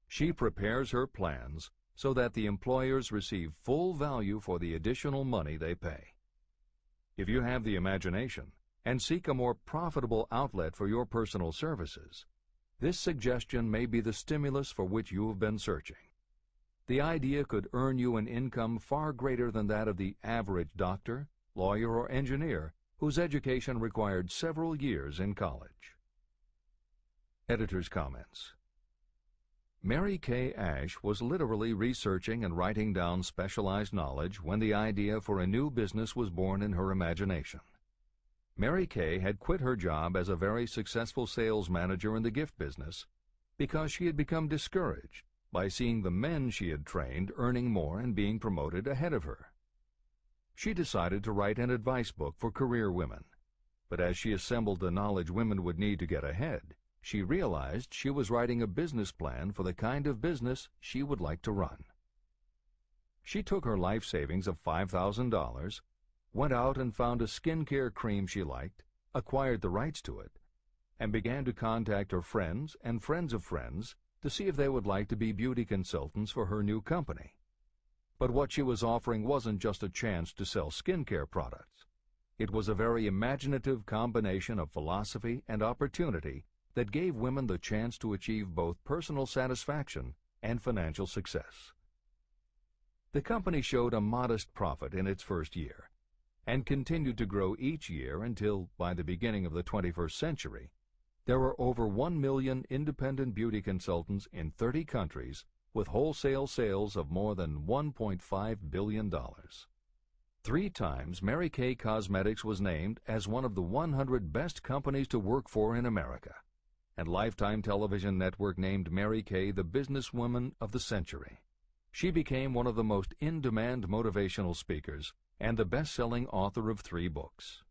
She prepares her plans so that the employers receive full value for the additional money they pay. If you have the imagination and seek a more profitable outlet for your personal services, this suggestion may be the stimulus for which you have been searching. The idea could earn you an income far greater than that of the average doctor, lawyer, or engineer whose education required several years in college. Editor's comments. Mary Kay Ash was literally researching and writing down specialized knowledge when the idea for a new business was born in her imagination. Mary Kay had quit her job as a very successful sales manager in the gift business because she had become discouraged by seeing the men she had trained earning more and being promoted ahead of her. She decided to write an advice book for career women, but as she assembled the knowledge women would need to get ahead, she realized she was writing a business plan for the kind of business she would like to run. She took her life savings of $5,000, went out and found a skincare cream she liked, acquired the rights to it, and began to contact her friends and friends of friends to see if they would like to be beauty consultants for her new company. But what she was offering wasn't just a chance to sell skincare products. It was a very imaginative combination of philosophy and opportunity that gave women the chance to achieve both personal satisfaction and financial success. The company showed a modest profit in its first year and continued to grow each year until, by the beginning of the 21st century, there were over 1 million independent beauty consultants in 30 countries with wholesale sales of more than $1.5 billion. 3 times Mary Kay Cosmetics was named as one of the 100 best companies to work for in America, and Lifetime Television Network named Mary Kay the businesswoman of the century. She became one of the most in-demand motivational speakers and the best-selling author of 3 books.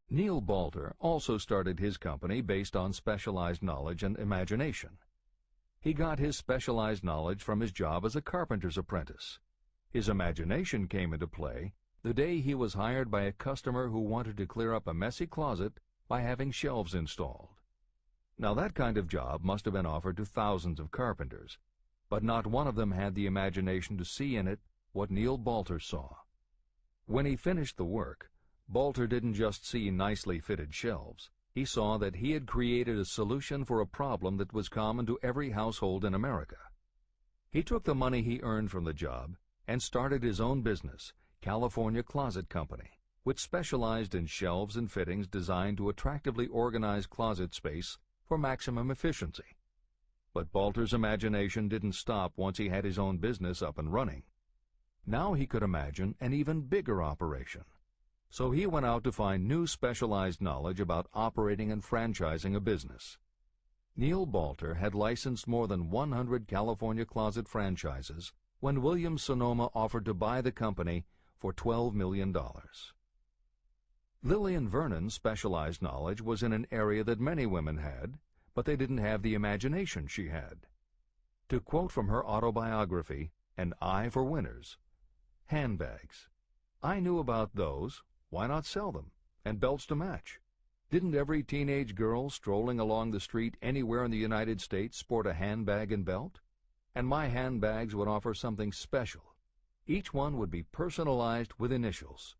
Neil Balter also started his company based on specialized knowledge and imagination. He got his specialized knowledge from his job as a carpenter's apprentice. His imagination came into play the day he was hired by a customer who wanted to clear up a messy closet by having shelves installed. Now that kind of job must have been offered to thousands of carpenters, but not one of them had the imagination to see in it what Neil Balter saw. When he finished the work, Balter didn't just see nicely fitted shelves. He saw that he had created a solution for a problem that was common to every household in America. He took the money he earned from the job and started his own business, California Closet Company, which specialized in shelves and fittings designed to attractively organize closet space for maximum efficiency. But Balter's imagination didn't stop once he had his own business up and running. Now he could imagine an even bigger operation. So he went out to find new specialized knowledge about operating and franchising a business. Neil Balter had licensed more than 100 California closet franchises when Williams-Sonoma offered to buy the company for $12 million. Lillian Vernon's specialized knowledge was in an area that many women had, but they didn't have the imagination she had. To quote from her autobiography, An Eye for Winners, handbags. I knew about those. Why not sell them? And belts to match. Didn't every teenage girl strolling along the street anywhere in the United States sport a handbag and belt? And my handbags would offer something special. Each one would be personalized with initials.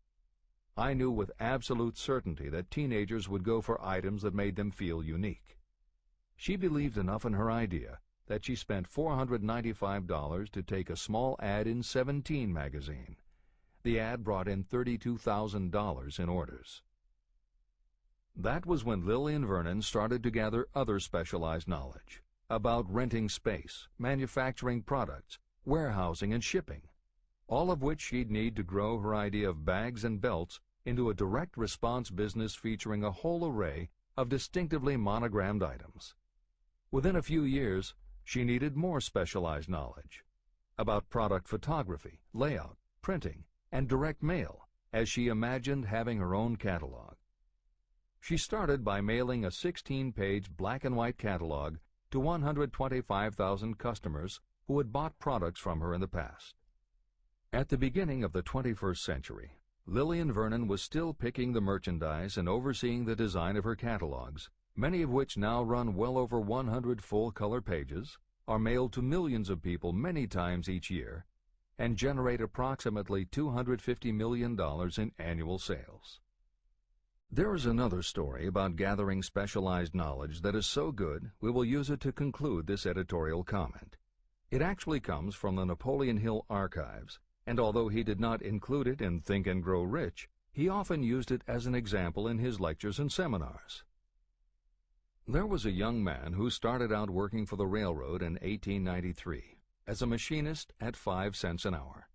I knew with absolute certainty that teenagers would go for items that made them feel unique. She believed enough in her idea that she spent $495 to take a small ad in 17 magazine. The ad brought in $32,000 in orders. That was when Lillian Vernon started to gather other specialized knowledge about renting space, manufacturing products, warehousing, and shipping, all of which she'd need to grow her idea of bags and belts into a direct response business featuring a whole array of distinctively monogrammed items. Within a few years, she needed more specialized knowledge about product photography, layout, printing, and direct mail, as she imagined having her own catalog. She started by mailing a 16-page black-and-white catalog to 125,000 customers who had bought products from her in the past. At the beginning of the 21st century, Lillian Vernon was still picking the merchandise and overseeing the design of her catalogs, many of which now run well over 100 full-color pages, are mailed to millions of people many times each year, and generate approximately $250 million in annual sales. There is another story about gathering specialized knowledge that is so good we will use it to conclude this editorial comment. It actually comes from the Napoleon Hill archives, and although he did not include it in Think and Grow Rich, he often used it as an example in his lectures and seminars. There was a young man who started out working for the railroad in 1893 as a machinist at 5 cents an hour.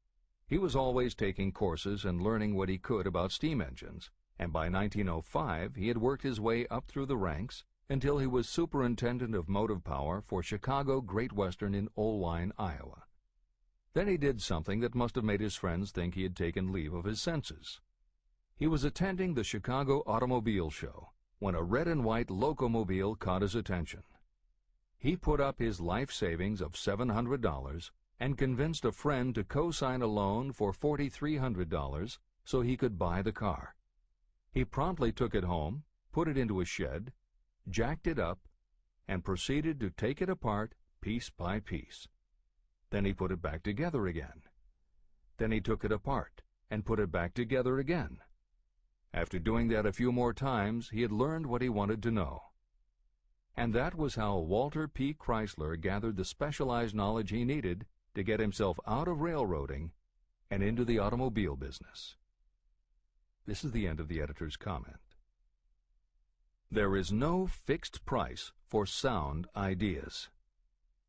He was always taking courses and learning what he could about steam engines, and by 1905 he had worked his way up through the ranks until he was superintendent of motive power for Chicago Great Western in Olwine, Iowa. Then he did something that must have made his friends think he had taken leave of his senses. He was attending the Chicago Automobile Show when a red and white locomobile caught his attention. He put up his life savings of $700 and convinced a friend to co-sign a loan for $4,300 so he could buy the car. He promptly took it home, put it into a shed, jacked it up, and proceeded to take it apart piece by piece. Then he put it back together again. Then he took it apart and put it back together again. After doing that a few more times, he had learned what he wanted to know. And that was how Walter P. Chrysler gathered the specialized knowledge he needed to get himself out of railroading and into the automobile business. This is the end of the editor's comment. There is no fixed price for sound ideas.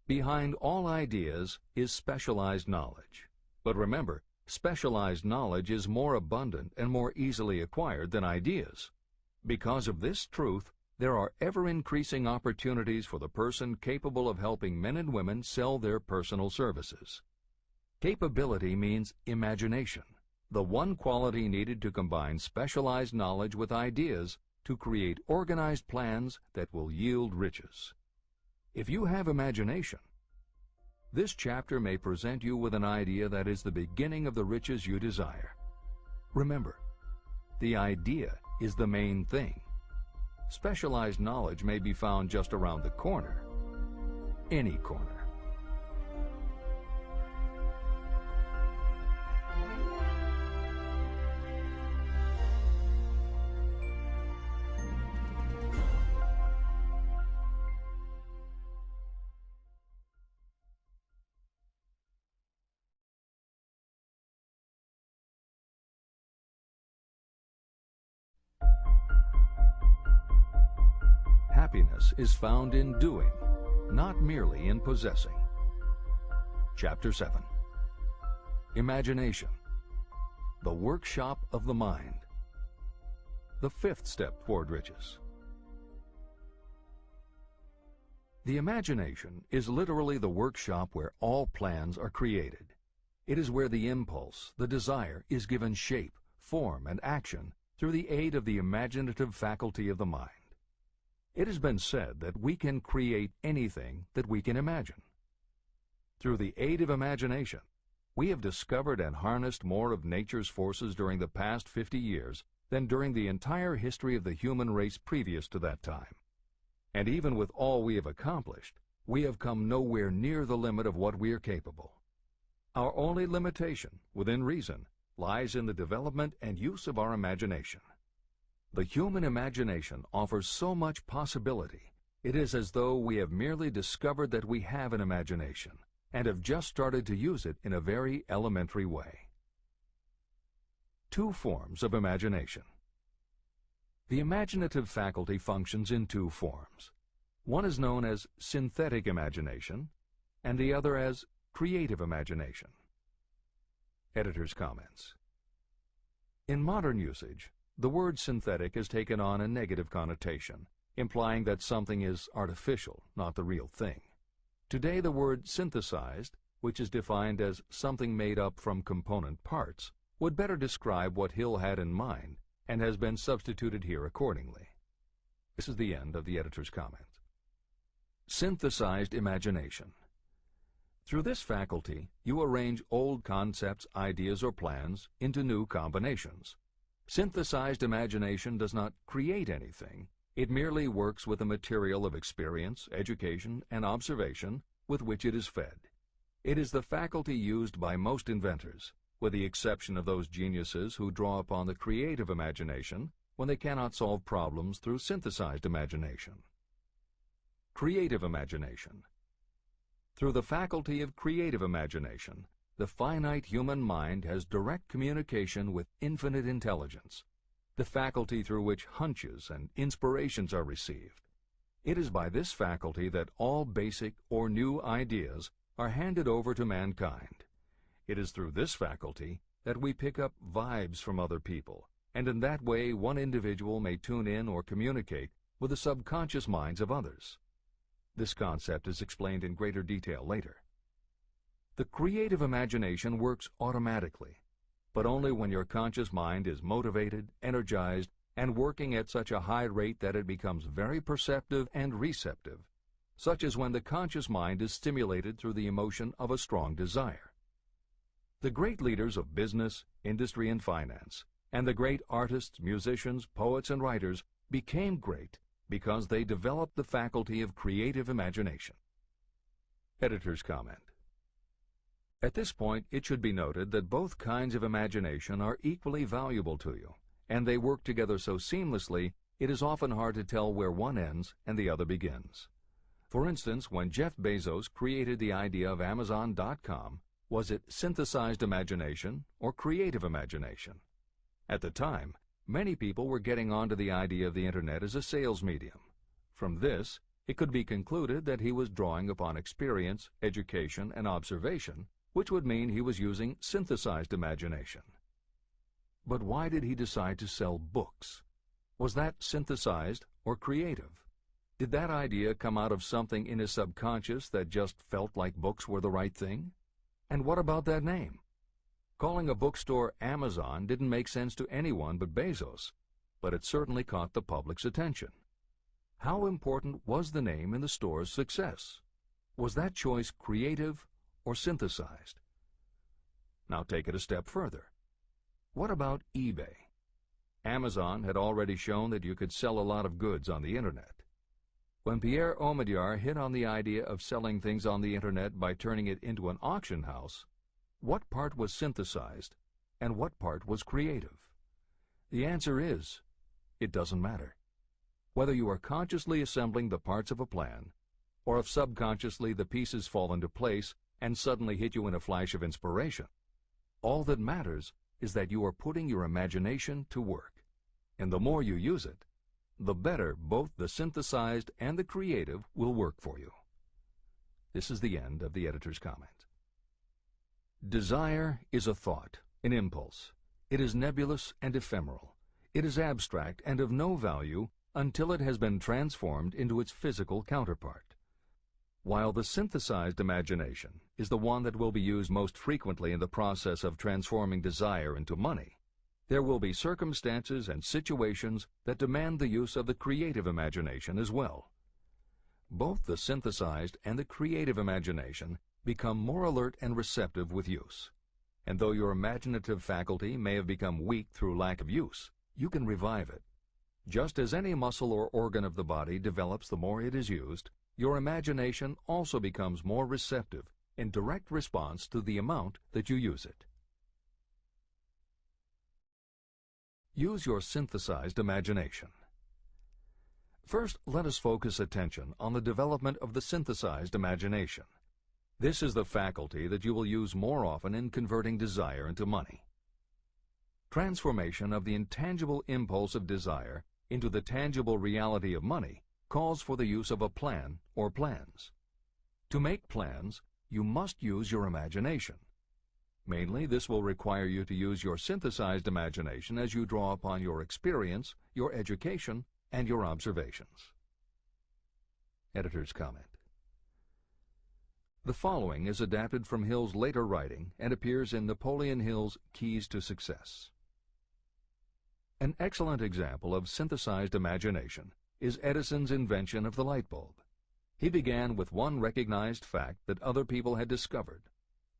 Behind all ideas is specialized knowledge. But remember, specialized knowledge is more abundant and more easily acquired than ideas. Because of this truth, there are ever-increasing opportunities for the person capable of helping men and women sell their personal services. Capability means imagination, the one quality needed to combine specialized knowledge with ideas to create organized plans that will yield riches. If you have imagination, this chapter may present you with an idea that is the beginning of the riches you desire. Remember, the idea is the main thing. Specialized knowledge may be found just around the corner, any corner. Happiness is found in doing, not merely in possessing. Chapter 7. Imagination, the workshop of the mind. The fifth step toward riches. The imagination is literally the workshop where all plans are created. It is where the impulse, the desire, is given shape, form, and action through the aid of the imaginative faculty of the mind. It has been said that we can create anything that we can imagine. Through the aid of imagination, we have discovered and harnessed more of nature's forces during the past 50 years than during the entire history of the human race previous to that time. And even with all we have accomplished, we have come nowhere near the limit of what we are capable. Our only limitation, within reason, lies in the development and use of our imagination. The human imagination offers so much possibility. It is as though we have merely discovered that we have an imagination and have just started to use it in a very elementary way. Two forms of imagination. The imaginative faculty functions in two forms. One is known as synthetic imagination, and the other as creative imagination. Editor's comments. In modern usage, the word synthetic has taken on a negative connotation, implying that something is artificial, not the real thing. Today, the word synthesized, which is defined as something made up from component parts, would better describe what Hill had in mind and has been substituted here accordingly. This is the end of the editor's comment. Synthesized imagination. Through this faculty, you arrange old concepts, ideas, or plans into new combinations. Synthesized imagination does not create anything. It merely works with the material of experience, education, and observation with which it is fed. It is the faculty used by most inventors, with the exception of those geniuses who draw upon the creative imagination when they cannot solve problems through synthesized imagination. Creative imagination. Through the faculty of creative imagination, the finite human mind has direct communication with infinite intelligence, the faculty through which hunches and inspirations are received. It is by this faculty that all basic or new ideas are handed over to mankind. It is through this faculty that we pick up vibes from other people, and in that way one individual may tune in or communicate with the subconscious minds of others. This concept is explained in greater detail later. The creative imagination works automatically, but only when your conscious mind is motivated, energized, and working at such a high rate that it becomes very perceptive and receptive, such as when the conscious mind is stimulated through the emotion of a strong desire. The great leaders of business, industry, and finance, and the great artists, musicians, poets, and writers became great because they developed the faculty of creative imagination. Editor's comment. At this point, it should be noted that both kinds of imagination are equally valuable to you, and they work together so seamlessly it is often hard to tell where one ends and the other begins. For instance, when Jeff Bezos created the idea of Amazon.com, was it synthesized imagination or creative imagination? At the time, many people were getting onto the idea of the Internet as a sales medium. From this, it could be concluded that he was drawing upon experience, education, and observation, which would mean he was using synthesized imagination. But why did he decide to sell books? Was that synthesized or creative? Did that idea come out of something in his subconscious that just felt like books were the right thing? And what about that name? Calling a bookstore Amazon didn't make sense to anyone but Bezos, but it certainly caught the public's attention. How important was the name in the store's success? Was that choice creative or synthesized? Now take it a step further. What about eBay? Amazon had already shown that you could sell a lot of goods on the internet. When Pierre Omidyar hit on the idea of selling things on the internet by turning it into an auction house, what part was synthesized and what part was creative? The answer is, it doesn't matter. Whether you are consciously assembling the parts of a plan, or if subconsciously the pieces fall into place and suddenly hit you in a flash of inspiration, all that matters is that you are putting your imagination to work. And the more you use it, the better both the synthesized and the creative will work for you. This is the end of the editor's comment. Desire is a thought, an impulse. It is nebulous and ephemeral. It is abstract and of no value until it has been transformed into its physical counterpart. While the synthesized imagination is the one that will be used most frequently in the process of transforming desire into money, there will be circumstances and situations that demand the use of the creative imagination as well. Both the synthesized and the creative imagination become more alert and receptive with use. And though your imaginative faculty may have become weak through lack of use, you can revive it. Just as any muscle or organ of the body develops the more it is used, your imagination also becomes more receptive in direct response to the amount that you use it. Use your synthesized imagination. First, let us focus attention on the development of the synthesized imagination. This is the faculty that you will use more often in converting desire into money. Transformation of the intangible impulse of desire into the tangible reality of money calls for the use of a plan or plans. To make plans, you must use your imagination. Mainly, this will require you to use your synthesized imagination as you draw upon your experience, your education, and your observations. Editor's comment. The following is adapted from Hill's later writing and appears in Napoleon Hill's Keys to Success. An excellent example of synthesized imagination is Edison's invention of the light bulb. He began with one recognized fact that other people had discovered.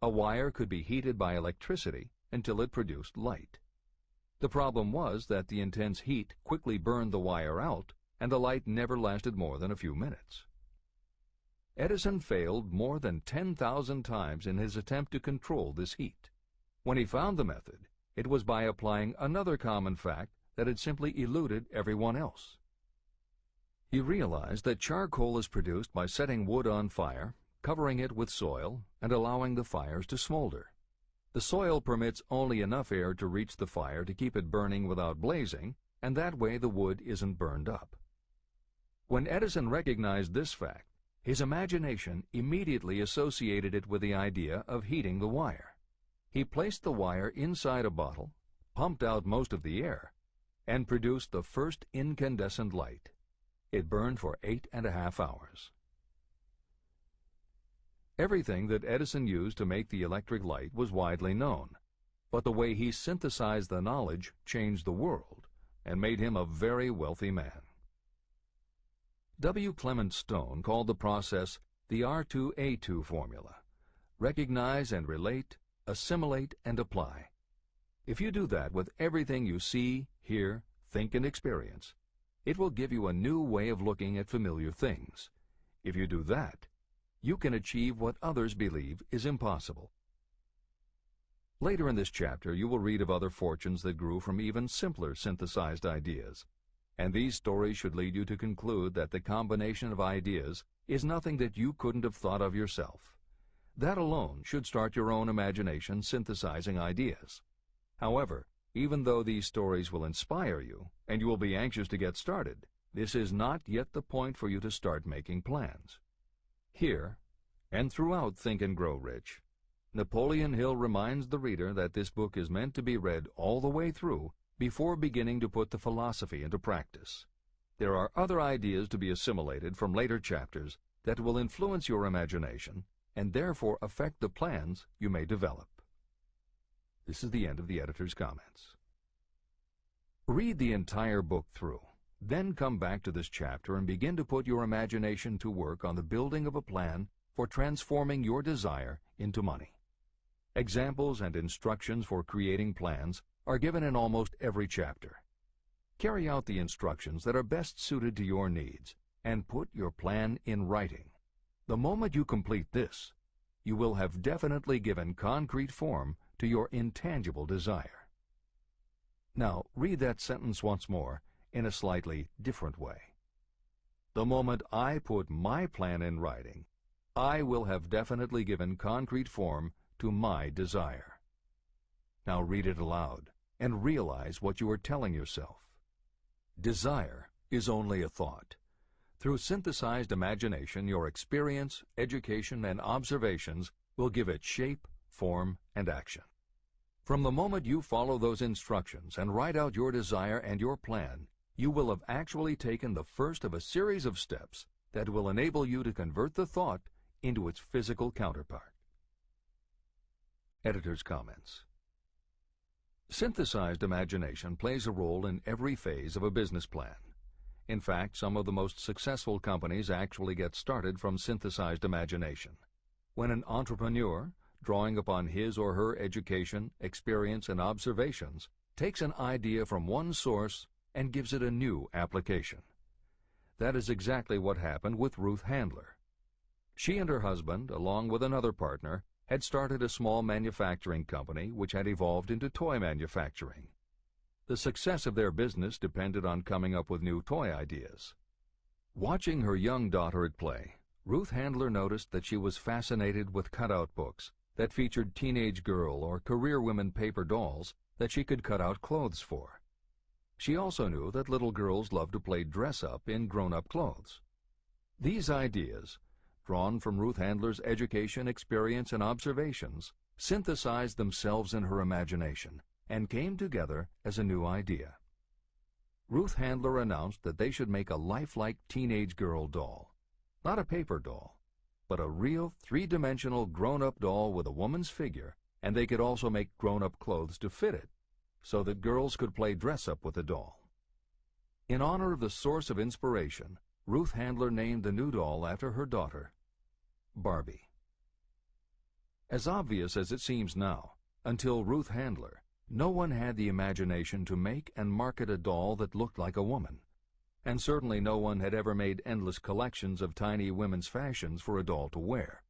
A wire could be heated by electricity until it produced light. The problem was that the intense heat quickly burned the wire out, and the light never lasted more than a few minutes. Edison failed more than 10,000 times in his attempt to control this heat. When he found the method, it was by applying another common fact that had simply eluded everyone else. He realized that charcoal is produced by setting wood on fire, covering it with soil, and allowing the fires to smolder. The soil permits only enough air to reach the fire to keep it burning without blazing, and that way the wood isn't burned up. When Edison recognized this fact, his imagination immediately associated it with the idea of heating the wire. He placed the wire inside a bottle, pumped out most of the air, and produced the first incandescent light. It burned for 8.5 hours. Everything that Edison used to make the electric light was widely known, but the way he synthesized the knowledge changed the world and made him a very wealthy man. W. Clement Stone called the process the R2A2 formula: recognize and relate, assimilate and apply. If you do that with everything you see, hear, think, and experience, it will give you a new way of looking at familiar things. If you do that, you can achieve what others believe is impossible. Later in this chapter, you will read of other fortunes that grew from even simpler synthesized ideas, and these stories should lead you to conclude that the combination of ideas is nothing that you couldn't have thought of yourself. That alone should start your own imagination synthesizing ideas. However, even though these stories will inspire you, and you will be anxious to get started, this is not yet the point for you to start making plans. Here, and throughout Think and Grow Rich, Napoleon Hill reminds the reader that this book is meant to be read all the way through before beginning to put the philosophy into practice. There are other ideas to be assimilated from later chapters that will influence your imagination and therefore affect the plans you may develop. This is the end of the editor's comments. Read the entire book through, then come back to this chapter and begin to put your imagination to work on the building of a plan for transforming your desire into money. Examples and instructions for creating plans are given in almost every chapter. Carry out the instructions that are best suited to your needs and put your plan in writing. The moment you complete this, you will have definitely given concrete form to your intangible desire. Now, read that sentence once more in a slightly different way. The moment I put my plan in writing, I will have definitely given concrete form to my desire. Now read it aloud and realize what you are telling yourself. Desire is only a thought. Through synthesized imagination, your experience, education, and observations will give it shape, form, and action. From the moment you follow those instructions and write out your desire and your plan, you will have actually taken the first of a series of steps that will enable you to convert the thought into its physical counterpart. Editor's comments. Synthesized imagination plays a role in every phase of a business plan. In fact, some of the most successful companies actually get started from synthesized imagination. When an entrepreneur, drawing upon his or her education, experience, and observations, takes an idea from one source and gives it a new application. That is exactly what happened with Ruth Handler. She and her husband, along with another partner, had started a small manufacturing company which had evolved into toy manufacturing. The success of their business depended on coming up with new toy ideas. Watching her young daughter at play, Ruth Handler noticed that she was fascinated with cutout books that featured teenage girl or career women paper dolls that she could cut out clothes for. She also knew that little girls loved to play dress-up in grown-up clothes. These ideas, drawn from Ruth Handler's education, experience, and observations, synthesized themselves in her imagination and came together as a new idea. Ruth Handler announced that they should make a lifelike teenage girl doll, not a paper doll, but a real three-dimensional grown-up doll with a woman's figure, and they could also make grown-up clothes to fit it, so that girls could play dress-up with the doll. In honor of the source of inspiration, Ruth Handler named the new doll after her daughter, Barbie. As obvious as it seems now, until Ruth Handler, no one had the imagination to make and market a doll that looked like a woman, and certainly no one had ever made endless collections of tiny women's fashions for a doll to wear.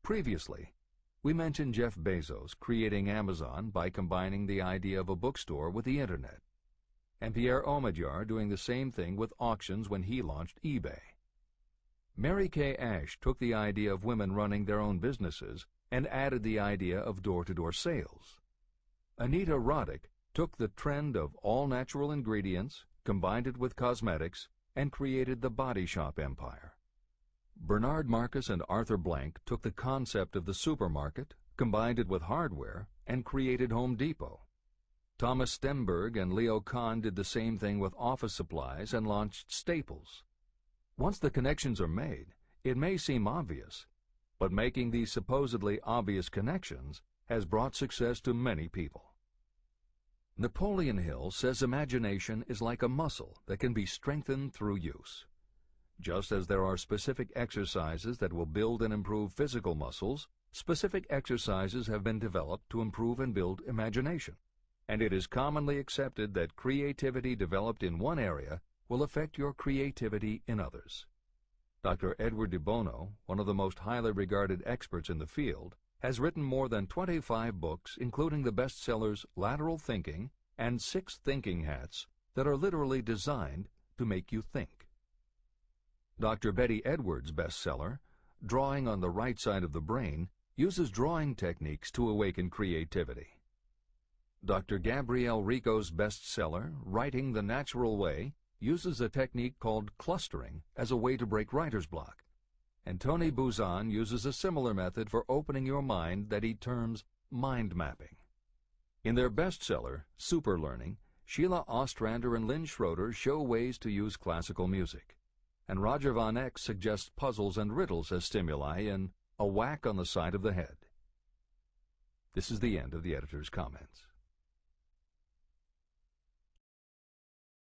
Previously, we mentioned Jeff Bezos creating Amazon by combining the idea of a bookstore with the Internet, and Pierre Omidyar doing the same thing with auctions when he launched eBay. Mary Kay Ash took the idea of women running their own businesses and added the idea of door-to-door sales. Anita Roddick took the trend of all-natural ingredients, combined it with cosmetics, and created the body shop empire. Bernard Marcus and Arthur Blank took the concept of the supermarket, combined it with hardware, and created Home Depot. Thomas Stemberg and Leo Kahn did the same thing with office supplies and launched Staples. Once the connections are made, it may seem obvious, but making these supposedly obvious connections has brought success to many people. Napoleon Hill says imagination is like a muscle that can be strengthened through use. Just as there are specific exercises that will build and improve physical muscles, specific exercises have been developed to improve and build imagination, and it is commonly accepted that creativity developed in one area will affect your creativity in others. Dr. Edward de Bono, one of the most highly regarded experts in the field, has written more than 25 books, including the bestsellers Lateral Thinking and 6 Thinking Hats, that are literally designed to make you think. Dr. Betty Edwards' bestseller, Drawing on the Right Side of the Brain, uses drawing techniques to awaken creativity. Dr. Gabrielle Rico's bestseller, Writing the Natural Way, uses a technique called clustering as a way to break writer's block. And Tony Buzan uses a similar method for opening your mind that he terms mind mapping. In their bestseller, Super Learning, Sheila Ostrander and Lynn Schroeder show ways to use classical music, and Roger Von Eck suggests puzzles and riddles as stimuli in A Whack on the Side of the Head. This is the end of the editor's comments.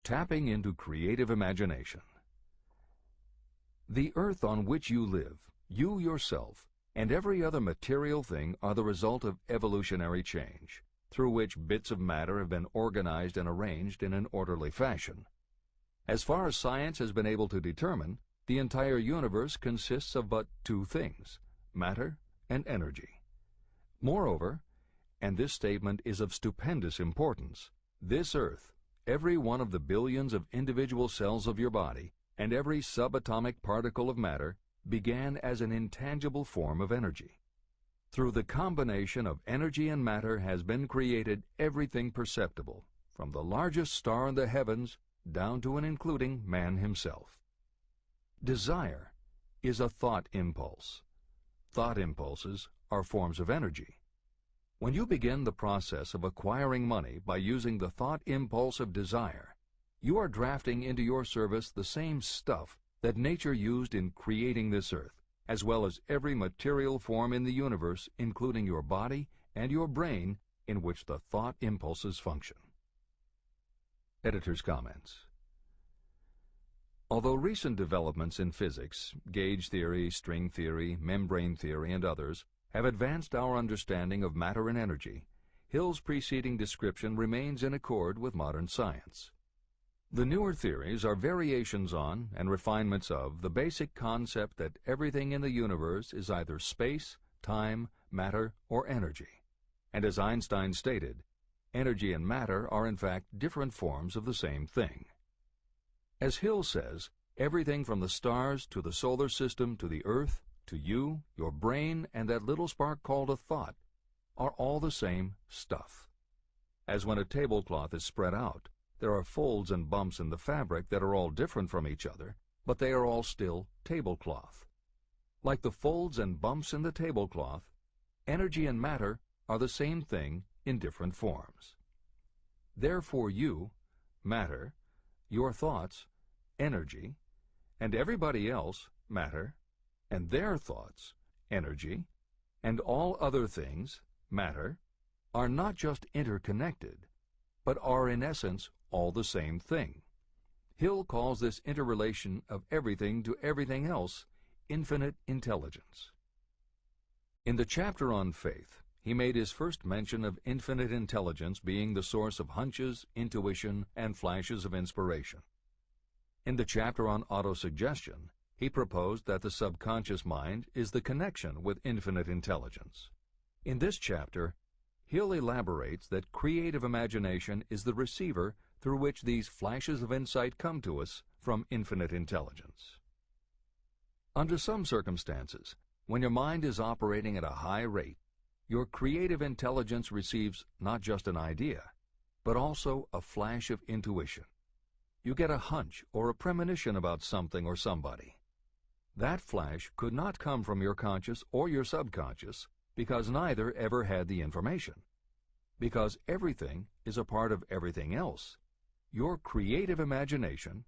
Tapping into creative imagination. The earth on which you live, you yourself, and every other material thing are the result of evolutionary change, through which bits of matter have been organized and arranged in an orderly fashion. As far as science has been able to determine, the entire universe consists of but two things, matter and energy. Moreover, and this statement is of stupendous importance, this earth, every one of the billions of individual cells of your body, and every subatomic particle of matter began as an intangible form of energy. Through the combination of energy and matter has been created everything perceptible, from the largest star in the heavens down to and including man himself. Desire is a thought impulse. Thought impulses are forms of energy. When you begin the process of acquiring money by using the thought impulse of desire, you are drafting into your service the same stuff that nature used in creating this earth, as well as every material form in the universe, including your body and your brain, in which the thought impulses function. Editor's comments. Although recent developments in physics, gauge theory, string theory, membrane theory, and others, have advanced our understanding of matter and energy, Hill's preceding description remains in accord with modern science. The newer theories are variations on and refinements of the basic concept that everything in the universe is either space, time, matter, or energy. And as Einstein stated, energy and matter are in fact different forms of the same thing. As Hill says, everything from the stars to the solar system to the earth, to you, your brain, and that little spark called a thought, are all the same stuff. As when a tablecloth is spread out, there are folds and bumps in the fabric that are all different from each other, but they are all still tablecloth. Like the folds and bumps in the tablecloth, energy and matter are the same thing in different forms. Therefore you, matter, your thoughts, energy, and everybody else, matter, and their thoughts, energy, and all other things, matter, are not just interconnected, but are in essence all the same thing. Hill calls this interrelation of everything to everything else infinite intelligence. In the chapter on faith, he made his first mention of infinite intelligence being the source of hunches, intuition, and flashes of inspiration. In the chapter on autosuggestion, he proposed that the subconscious mind is the connection with infinite intelligence. In this chapter, Hill elaborates that creative imagination is the receiver through which these flashes of insight come to us from infinite intelligence. Under some circumstances, when your mind is operating at a high rate, your creative intelligence receives not just an idea, but also a flash of intuition. You get a hunch or a premonition about something or somebody. That flash could not come from your conscious or your subconscious because neither ever had the information. Because everything is a part of everything else, your creative imagination,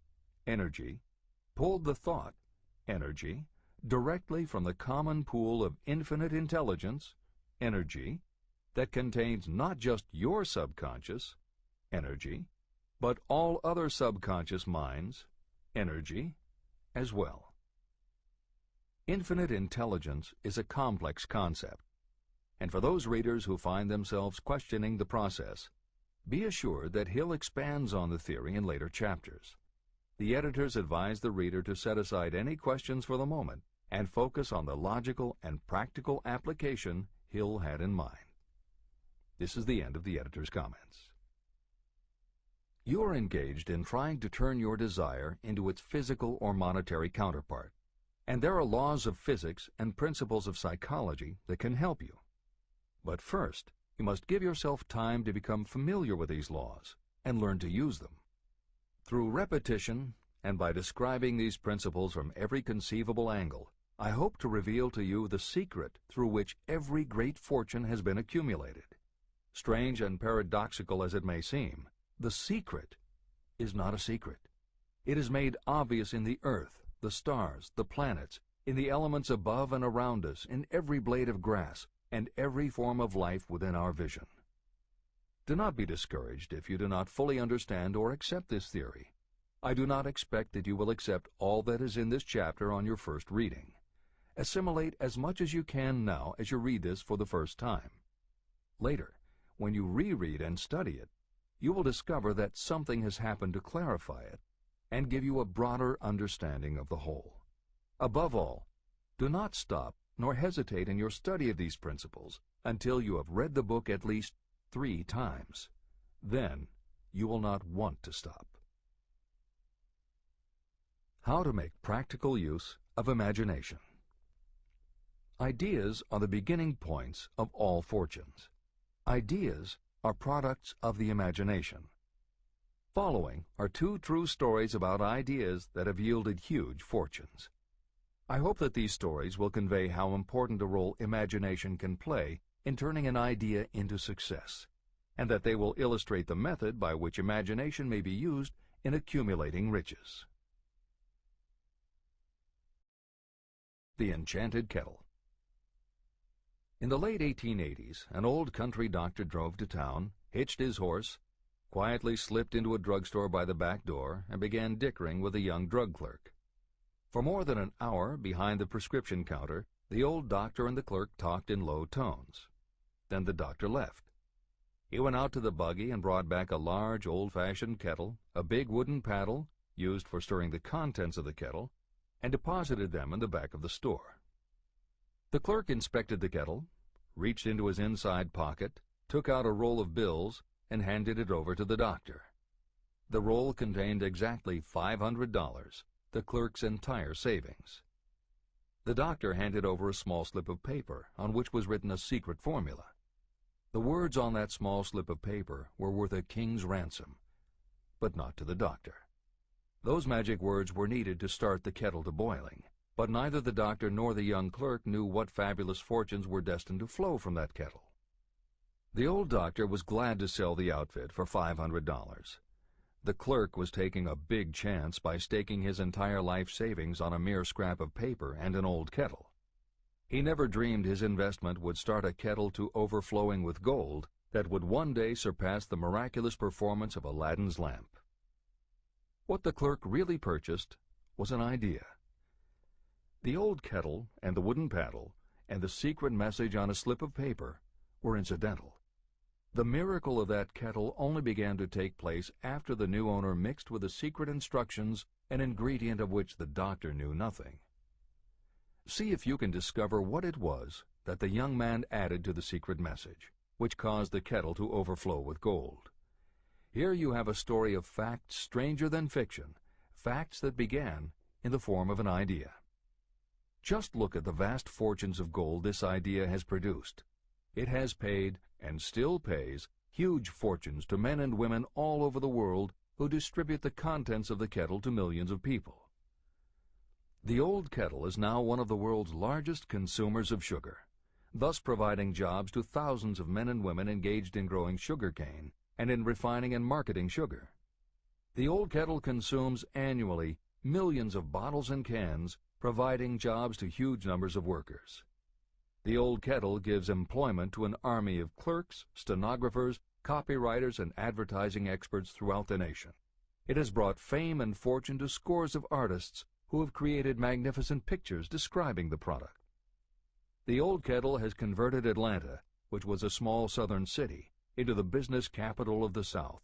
energy, pulled the thought, energy, directly from the common pool of infinite intelligence, energy, that contains not just your subconscious, energy, but all other subconscious minds, energy, as well. Infinite intelligence is a complex concept, and for those readers who find themselves questioning the process, be assured that Hill expands on the theory in later chapters. The editors advise the reader to set aside any questions for the moment and focus on the logical and practical application Hill had in mind. This is the end of the editor's comments. You are engaged in trying to turn your desire into its physical or monetary counterpart, and there are laws of physics and principles of psychology that can help you. But first, you must give yourself time to become familiar with these laws and learn to use them. Through repetition, and by describing these principles from every conceivable angle, I hope to reveal to you the secret through which every great fortune has been accumulated. Strange and paradoxical as it may seem, The secret is not a secret. It is made obvious in the earth, the stars, the planets, in the elements above and around us, in every blade of grass, and every form of life within our vision. Do not be discouraged if you do not fully understand or accept this theory. I do not expect that you will accept all that is in this chapter on your first reading. Assimilate as much as you can now as you read this for the first time. Later, when you reread and study it, you will discover that something has happened to clarify it and give you a broader understanding of the whole. Above all, do not stop nor hesitate in your study of these principles until you have read the book at least 3 times. Then you will not want to stop. How to make practical use of imagination. Ideas are the beginning points of all fortunes. Ideas are products of the imagination. Following are 2 true stories about ideas that have yielded huge fortunes. I hope that these stories will convey how important a role imagination can play in turning an idea into success, and that they will illustrate the method by which imagination may be used in accumulating riches. The Enchanted Kettle. In the late 1880s, an old country doctor drove to town, hitched his horse, quietly slipped into a drugstore by the back door, and began dickering with a young drug clerk. For more than an hour, behind the prescription counter, the old doctor and the clerk talked in low tones. Then the doctor left. He went out to the buggy and brought back a large, old-fashioned kettle, a big wooden paddle, used for stirring the contents of the kettle, and deposited them in the back of the store. The clerk inspected the kettle, reached into his inside pocket, took out a roll of bills, and handed it over to the doctor. The roll contained exactly $500, the clerk's entire savings. The doctor handed over a small slip of paper on which was written a secret formula. The words on that small slip of paper were worth a king's ransom, but not to the doctor. Those magic words were needed to start the kettle to boiling, but neither the doctor nor the young clerk knew what fabulous fortunes were destined to flow from that kettle. The old doctor was glad to sell the outfit for $500. The clerk was taking a big chance by staking his entire life savings on a mere scrap of paper and an old kettle. He never dreamed his investment would start a kettle to overflowing with gold that would one day surpass the miraculous performance of Aladdin's lamp. What the clerk really purchased was an idea. The old kettle and the wooden paddle and the secret message on a slip of paper were incidental. The miracle of that kettle only began to take place after the new owner mixed with the secret instructions an ingredient of which the doctor knew nothing. See if you can discover what it was that the young man added to the secret message, which caused the kettle to overflow with gold. Here you have a story of facts stranger than fiction, facts that began in the form of an idea. Just look at the vast fortunes of gold this idea has produced. It has paid, and still pays, huge fortunes to men and women all over the world who distribute the contents of the kettle to millions of people. The old kettle is now one of the world's largest consumers of sugar, thus providing jobs to thousands of men and women engaged in growing sugar cane and in refining and marketing sugar. The old kettle consumes annually millions of bottles and cans, providing jobs to huge numbers of workers. The old kettle gives employment to an army of clerks, stenographers, copywriters, and advertising experts throughout the nation. It has brought fame and fortune to scores of artists who have created magnificent pictures describing the product. The old kettle has converted Atlanta, which was a small southern city, into the business capital of the South,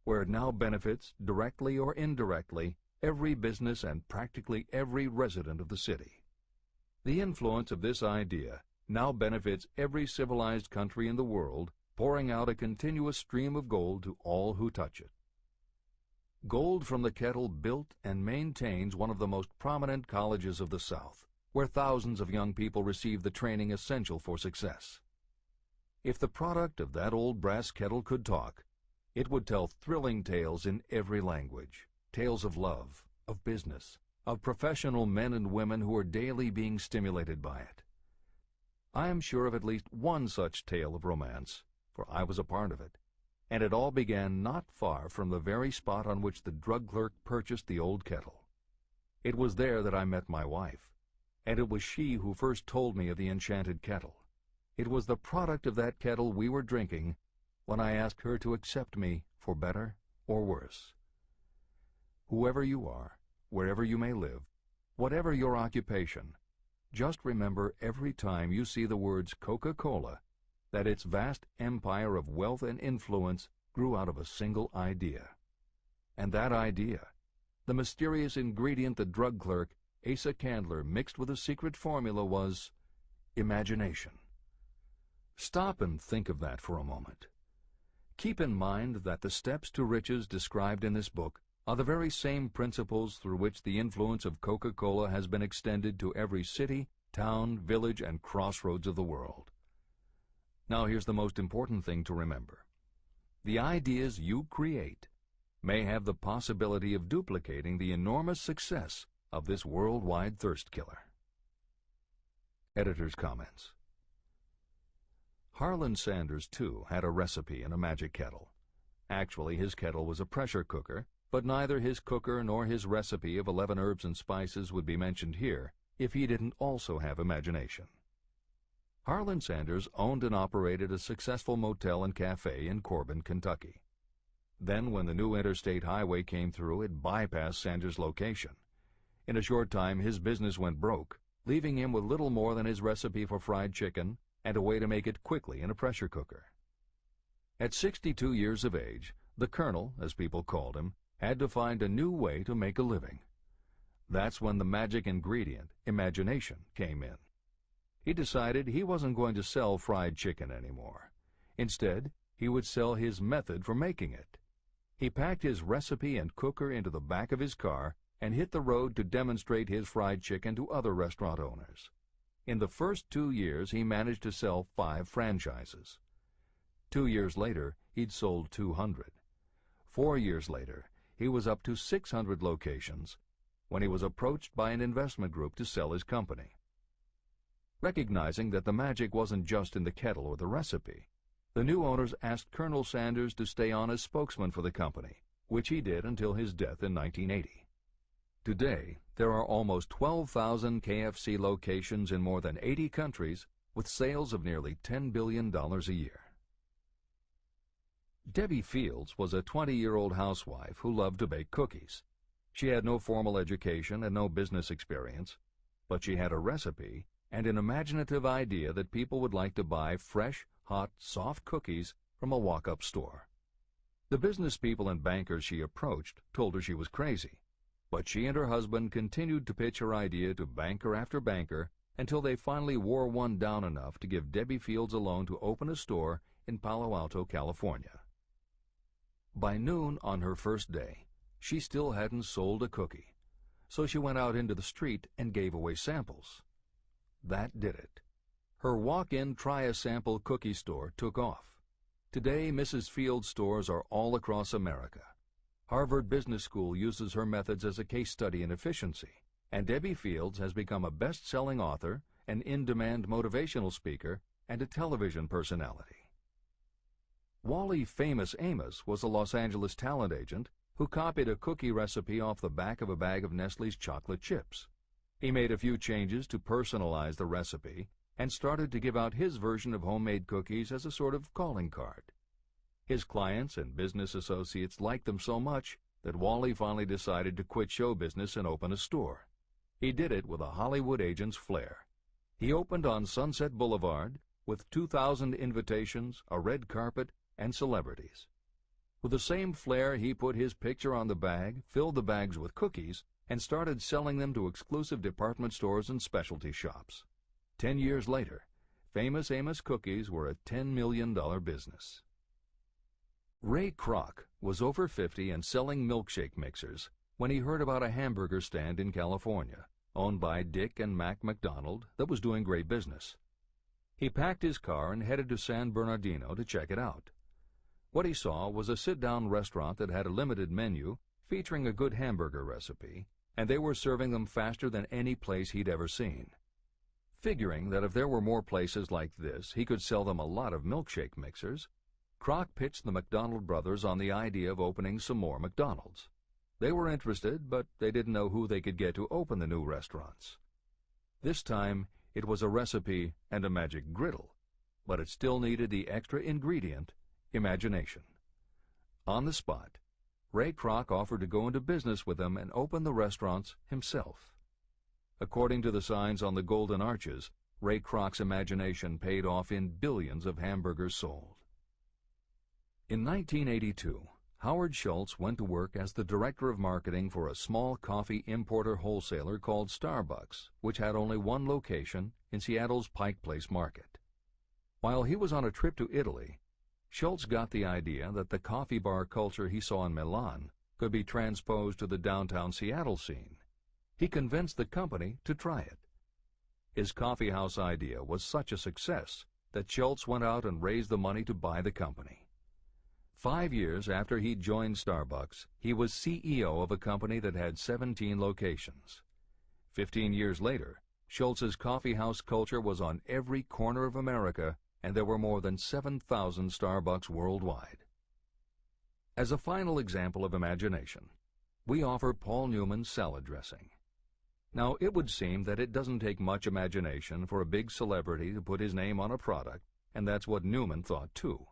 where it now benefits, directly or indirectly, every business and practically every resident of the city. The influence of this idea now benefits every civilized country in the world, pouring out a continuous stream of gold to all who touch it. Gold from the kettle built and maintains one of the most prominent colleges of the South, where thousands of young people receive the training essential for success. If the product of that old brass kettle could talk, it would tell thrilling tales in every language, tales of love, of business, of professional men and women who are daily being stimulated by it. I am sure of at least one such tale of romance, for I was a part of it, and it all began not far from the very spot on which the drug clerk purchased the old kettle. It was there that I met my wife, and it was she who first told me of the enchanted kettle. It was the product of that kettle we were drinking when I asked her to accept me for better or worse. Whoever you are, wherever you may live, whatever your occupation, just remember every time you see the words Coca-Cola that its vast empire of wealth and influence grew out of a single idea. And that idea, the mysterious ingredient the drug clerk, Asa Candler, mixed with a secret formula, was imagination. Stop and think of that for a moment. Keep in mind that the steps to riches described in this book are the very same principles through which the influence of Coca-Cola has been extended to every city, town, village, and crossroads of the world. Now here's the most important thing to remember. The ideas you create may have the possibility of duplicating the enormous success of this worldwide thirst killer. Editor's comments. Harlan Sanders, too, had a recipe in a magic kettle. Actually, his kettle was a pressure cooker, but neither his cooker nor his recipe of 11 herbs and spices would be mentioned here if he didn't also have imagination. Harlan Sanders owned and operated a successful motel and cafe in Corbin, Kentucky. Then, when the new interstate highway came through, it bypassed Sanders' location. In a short time, his business went broke, leaving him with little more than his recipe for fried chicken and a way to make it quickly in a pressure cooker. At 62 years of age, the Colonel, as people called him, had to find a new way to make a living. That's when the magic ingredient, imagination, came in. He decided he wasn't going to sell fried chicken anymore. Instead, he would sell his method for making it. He packed his recipe and cooker into the back of his car and hit the road to demonstrate his fried chicken to other restaurant owners. In the first 2 years, he managed to sell 5 franchises. 2 years later, he'd sold 200. 4 years later, he was up to 600 locations when he was approached by an investment group to sell his company. Recognizing that the magic wasn't just in the kettle or the recipe, the new owners asked Colonel Sanders to stay on as spokesman for the company, which he did until his death in 1980. Today, there are almost 12,000 KFC locations in more than 80 countries with sales of nearly $10 billion a year. Debbie Fields was a 20-year-old housewife who loved to bake cookies. She had no formal education and no business experience, but she had a recipe and an imaginative idea that people would like to buy fresh, hot, soft cookies from a walk-up store. The business people and bankers she approached told her she was crazy, but she and her husband continued to pitch her idea to banker after banker until they finally wore one down enough to give Debbie Fields a loan to open a store in Palo Alto, California. By noon on her first day, she still hadn't sold a cookie, so she went out into the street and gave away samples. That did it. Her walk-in try-a-sample cookie store took off. Today, Mrs. Fields' stores are all across America. Harvard Business School uses her methods as a case study in efficiency, and Debbie Fields has become a best-selling author, an in-demand motivational speaker, and a television personality. Wally Famous Amos was a Los Angeles talent agent who copied a cookie recipe off the back of a bag of Nestle's chocolate chips. He made a few changes to personalize the recipe and started to give out his version of homemade cookies as a sort of calling card. His clients and business associates liked them so much that Wally finally decided to quit show business and open a store. He did it with a Hollywood agent's flair. He opened on Sunset Boulevard with 2,000 invitations, a red carpet, and celebrities. With the same flair, he put his picture on the bag, filled the bags with cookies, and started selling them to exclusive department stores and specialty shops. 10 years later, Famous Amos cookies were a $10 million business. Ray Kroc was over 50 and selling milkshake mixers when he heard about a hamburger stand in California, owned by Dick and Mac McDonald, that was doing great business. He packed his car and headed to San Bernardino to check it out. What he saw was a sit-down restaurant that had a limited menu featuring a good hamburger recipe, and they were serving them faster than any place he'd ever seen. Figuring that if there were more places like this, he could sell them a lot of milkshake mixers, Kroc pitched the McDonald brothers on the idea of opening some more McDonald's. They were interested, but they didn't know who they could get to open the new restaurants. This time, it was a recipe and a magic griddle, but it still needed the extra ingredient, imagination. On the spot, Ray Kroc offered to go into business with them and open the restaurants himself. According to the signs on the golden arches, Ray Kroc's imagination paid off in billions of hamburgers sold. In 1982, Howard Schultz went to work as the director of marketing for a small coffee importer wholesaler called Starbucks, which had only one location in Seattle's Pike Place market. While he was on a trip to Italy, Schultz got the idea that the coffee bar culture he saw in Milan could be transposed to the downtown Seattle scene. He convinced the company to try it. His coffee house idea was such a success that Schultz went out and raised the money to buy the company. 5 years after he joined Starbucks, he was CEO of a company that had 17 locations. 15 years later, Schultz's coffee house culture was on every corner of America, and there were more than 7,000 Starbucks worldwide. As a final example of imagination, we offer Paul Newman's salad dressing. Now, it would seem that it doesn't take much imagination for a big celebrity to put his name on a product, and that's what Newman thought too.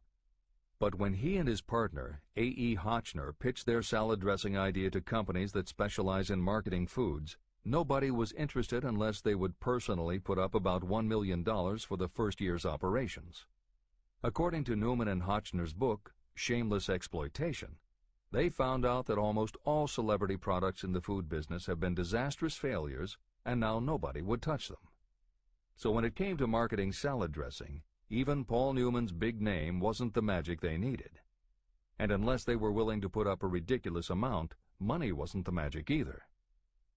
But when he and his partner, A.E. Hotchner, pitched their salad dressing idea to companies that specialize in marketing foods, nobody was interested unless they would personally put up about $1 million for the first year's operations. According to Newman and Hotchner's book, Shameless Exploitation, they found out that almost all celebrity products in the food business have been disastrous failures, and now nobody would touch them. So when it came to marketing salad dressing, even Paul Newman's big name wasn't the magic they needed. And unless they were willing to put up a ridiculous amount, money wasn't the magic either.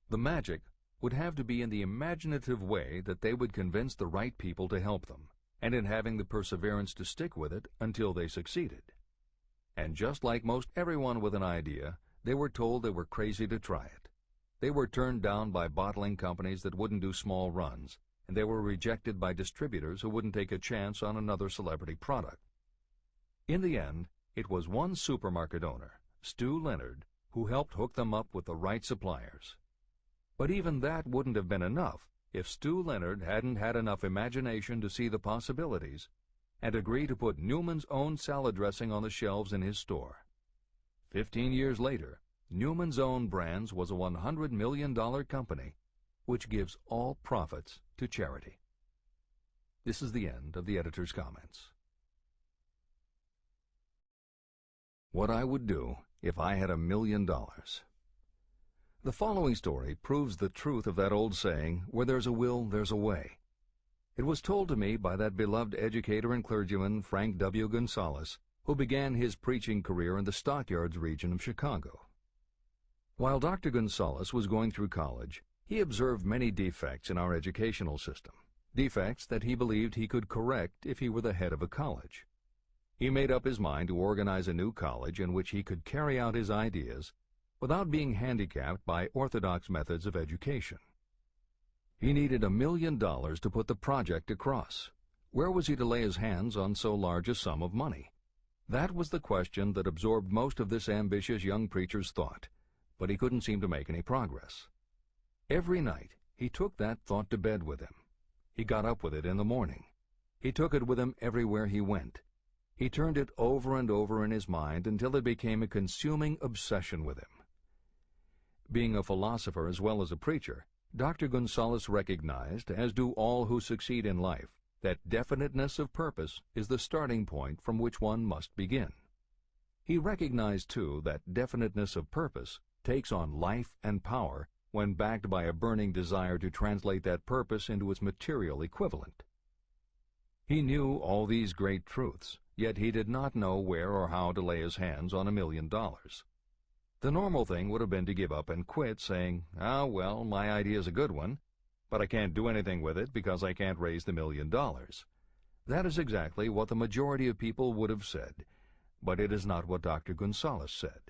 The magic would have to be in the imaginative way that they would convince the right people to help them, and in having the perseverance to stick with it until they succeeded. And just like most everyone with an idea, they were told they were crazy to try it. They were turned down by bottling companies that wouldn't do small runs, and they were rejected by distributors who wouldn't take a chance on another celebrity product. In the end, it was one supermarket owner, Stu Leonard, who helped hook them up with the right suppliers. But even that wouldn't have been enough if Stu Leonard hadn't had enough imagination to see the possibilities and agree to put Newman's own salad dressing on the shelves in his store. 15 years later, Newman's Own Brands was a $100 million company, which gives all profits to charity. This is the end of the editor's comments. What I would do if I had $1 million. The following story proves the truth of that old saying, where there's a will, there's a way. It was told to me by that beloved educator and clergyman Frank W. Gonzalez, who began his preaching career in the Stockyards region of Chicago. While Dr. Gonzalez was going through college, he observed many defects in our educational system, defects that he believed he could correct if he were the head of a college. He made up his mind to organize a new college in which he could carry out his ideas without being handicapped by orthodox methods of education. He needed $1 million to put the project across. Where was he to lay his hands on so large a sum of money? That was the question that absorbed most of this ambitious young preacher's thought, but he couldn't seem to make any progress. Every night, he took that thought to bed with him. He got up with it in the morning. He took it with him everywhere he went. He turned it over and over in his mind until it became a consuming obsession with him. Being a philosopher as well as a preacher, Dr. Gonzalez recognized, as do all who succeed in life, that definiteness of purpose is the starting point from which one must begin. He recognized, too, that definiteness of purpose takes on life and power when backed by a burning desire to translate that purpose into its material equivalent. He knew all these great truths, yet he did not know where or how to lay his hands on $1 million. The normal thing would have been to give up and quit, saying, "Ah, well, my idea's a good one, but I can't do anything with it because I can't raise the $1 million." That is exactly what the majority of people would have said, but it is not what Dr. Gonzalez said.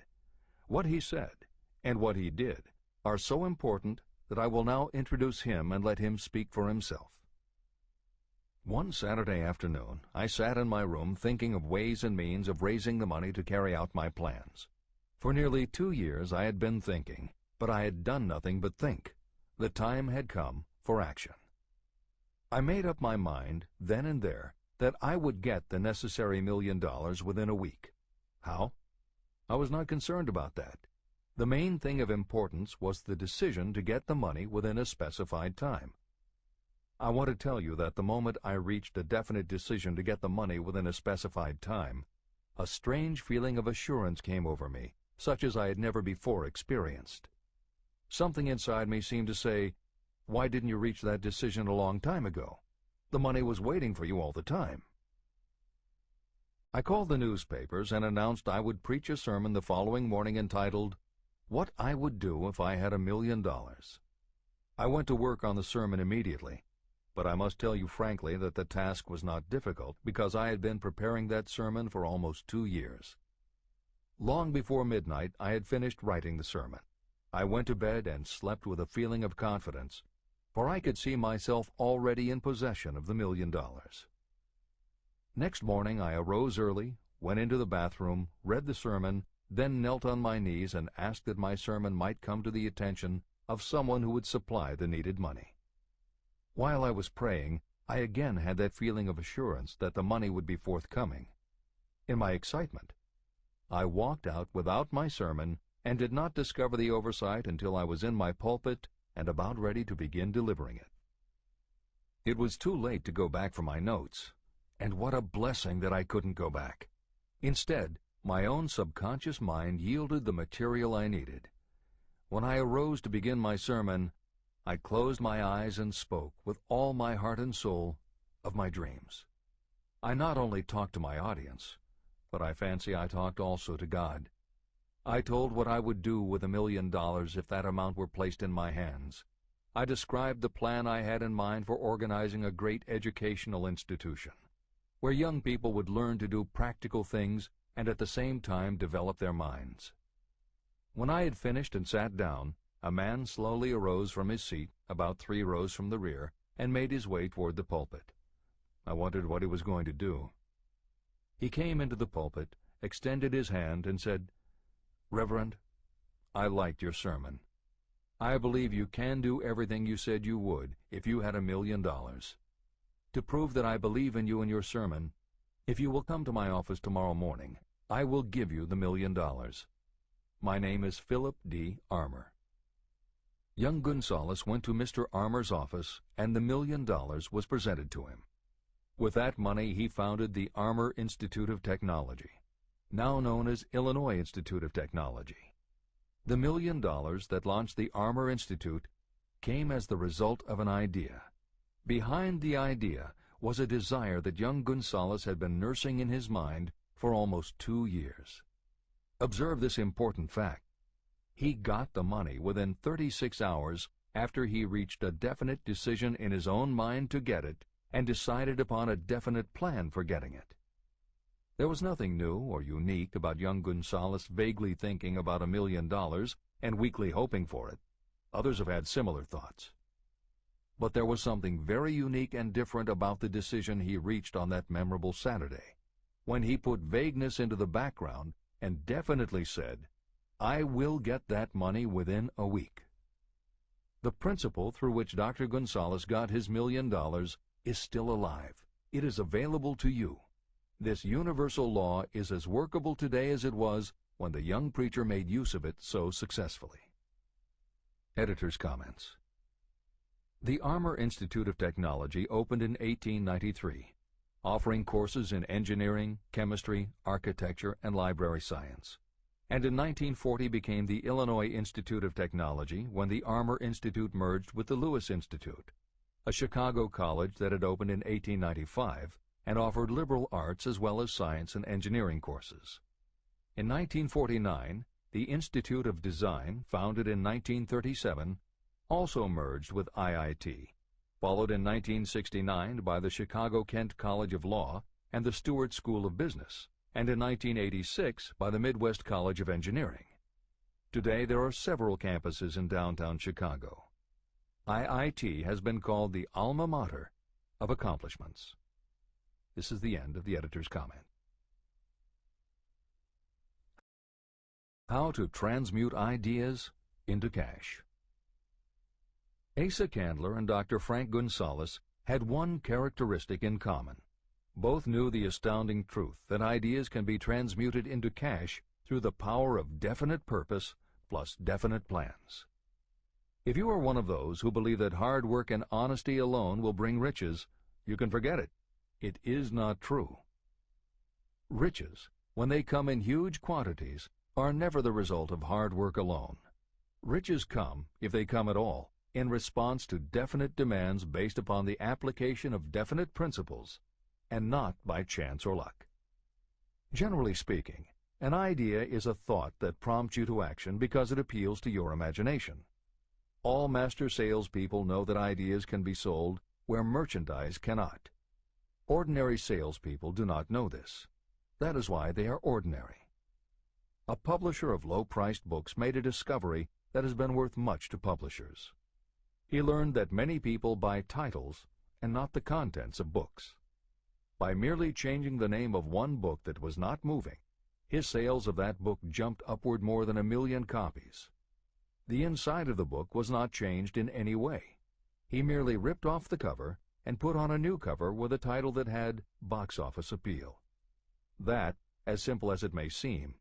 What he said, and what he did, are so important that I will now introduce him and let him speak for himself. One Saturday afternoon, I sat in my room thinking of ways and means of raising the money to carry out my plans. For nearly 2 years I had been thinking, but I had done nothing but think. The time had come for action. I made up my mind, then and there, that I would get the necessary $1 million within a week. How? I was not concerned about that. The main thing of importance was the decision to get the money within a specified time. I want to tell you that the moment I reached a definite decision to get the money within a specified time, a strange feeling of assurance came over me, such as I had never before experienced. Something inside me seemed to say, "Why didn't you reach that decision a long time ago? The money was waiting for you all the time." I called the newspapers and announced I would preach a sermon the following morning entitled, "What I Would Do If I Had $1 Million." I went to work on the sermon immediately, but I must tell you frankly that the task was not difficult because I had been preparing that sermon for almost 2 years. Long before midnight, I had finished writing the sermon. I went to bed and slept with a feeling of confidence, for I could see myself already in possession of the $1 million. Next morning I arose early, went into the bathroom, read the sermon, then knelt on my knees and asked that my sermon might come to the attention of someone who would supply the needed money. While I was praying, I again had that feeling of assurance that the money would be forthcoming. In my excitement, I walked out without my sermon and did not discover the oversight until I was in my pulpit and about ready to begin delivering it. It was too late to go back for my notes, and what a blessing that I couldn't go back. Instead, my own subconscious mind yielded the material I needed. When I arose to begin my sermon, I closed my eyes and spoke with all my heart and soul of my dreams. I not only talked to my audience, but I fancy I talked also to God. I told what I would do with $1 million if that amount were placed in my hands. I described the plan I had in mind for organizing a great educational institution, where young people would learn to do practical things and at the same time develop their minds. When I had finished and sat down, a man slowly arose from his seat, about 3 rows from the rear, and made his way toward the pulpit. I wondered what he was going to do. He came into the pulpit, extended his hand, and said, "Reverend, I liked your sermon. I believe you can do everything you said you would if you had $1 million. To prove that I believe in you and your sermon, if you will come to my office tomorrow morning, I will give you the $1 million. My name is Philip D. Armour." Young Gonzales went to Mr. Armour's office, and the $1 million was presented to him. With that money, he founded the Armour Institute of Technology, now known as Illinois Institute of Technology. The $1 million that launched the Armour Institute came as the result of an idea. Behind the idea was a desire that young Gonzales had been nursing in his mind for almost 2 years. Observe this important fact. He got the money within 36 hours after he reached a definite decision in his own mind to get it and decided upon a definite plan for getting it. There was nothing new or unique about young Gonzales vaguely thinking about $1 million and weakly hoping for it. Others have had similar thoughts. But there was something very unique and different about the decision he reached on that memorable Saturday, when he put vagueness into the background and definitely said, "I will get that money within a week." The principle through which Dr. Gonzales got his $1 million is still alive. It is available to you. This universal law is as workable today as it was when the young preacher made use of it so successfully. Editor's comments. The Armour Institute of Technology opened in 1893, offering courses in engineering, chemistry, architecture, and library science, and in 1940 became the Illinois Institute of Technology when the Armour Institute merged with the Lewis Institute, a Chicago college that had opened in 1895 and offered liberal arts as well as science and engineering courses. In 1949, the Institute of Design, founded in 1937, also merged with IIT, followed in 1969 by the Chicago-Kent College of Law and the Stewart School of Business, and in 1986 by the Midwest College of Engineering. Today there are several campuses in downtown Chicago. IIT has been called the alma mater of accomplishments. This is the end of the editor's comment. How to transmute ideas into cash. Asa Candler and Dr. Frank Gonzalez had one characteristic in common. Both knew the astounding truth that ideas can be transmuted into cash through the power of definite purpose plus definite plans. If you are one of those who believe that hard work and honesty alone will bring riches, you can forget it. It is not true. Riches, when they come in huge quantities, are never the result of hard work alone. Riches come, if they come at all, in response to definite demands based upon the application of definite principles, and not by chance or luck. Generally speaking, an idea is a thought that prompts you to action because it appeals to your imagination. All master salespeople know that ideas can be sold where merchandise cannot. Ordinary salespeople do not know this. That is why they are ordinary. A publisher of low-priced books made a discovery that has been worth much to publishers. He learned that many people buy titles and not the contents of books. By merely changing the name of one book that was not moving, his sales of that book jumped upward more than 1 million copies. The inside of the book was not changed in any way. He merely ripped off the cover and put on a new cover with a title that had box office appeal. That, as simple as it may seem,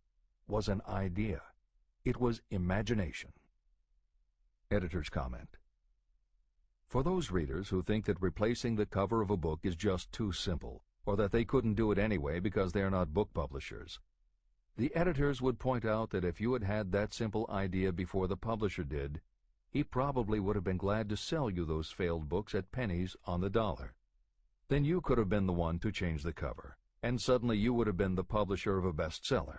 was an idea. It was imagination. Editor's comment. For those readers who think that replacing the cover of a book is just too simple, or that they couldn't do it anyway because they are not book publishers, the editors would point out that if you had had that simple idea before the publisher did, he probably would have been glad to sell you those failed books at pennies on the dollar. Then you could have been the one to change the cover, and suddenly you would have been the publisher of a bestseller.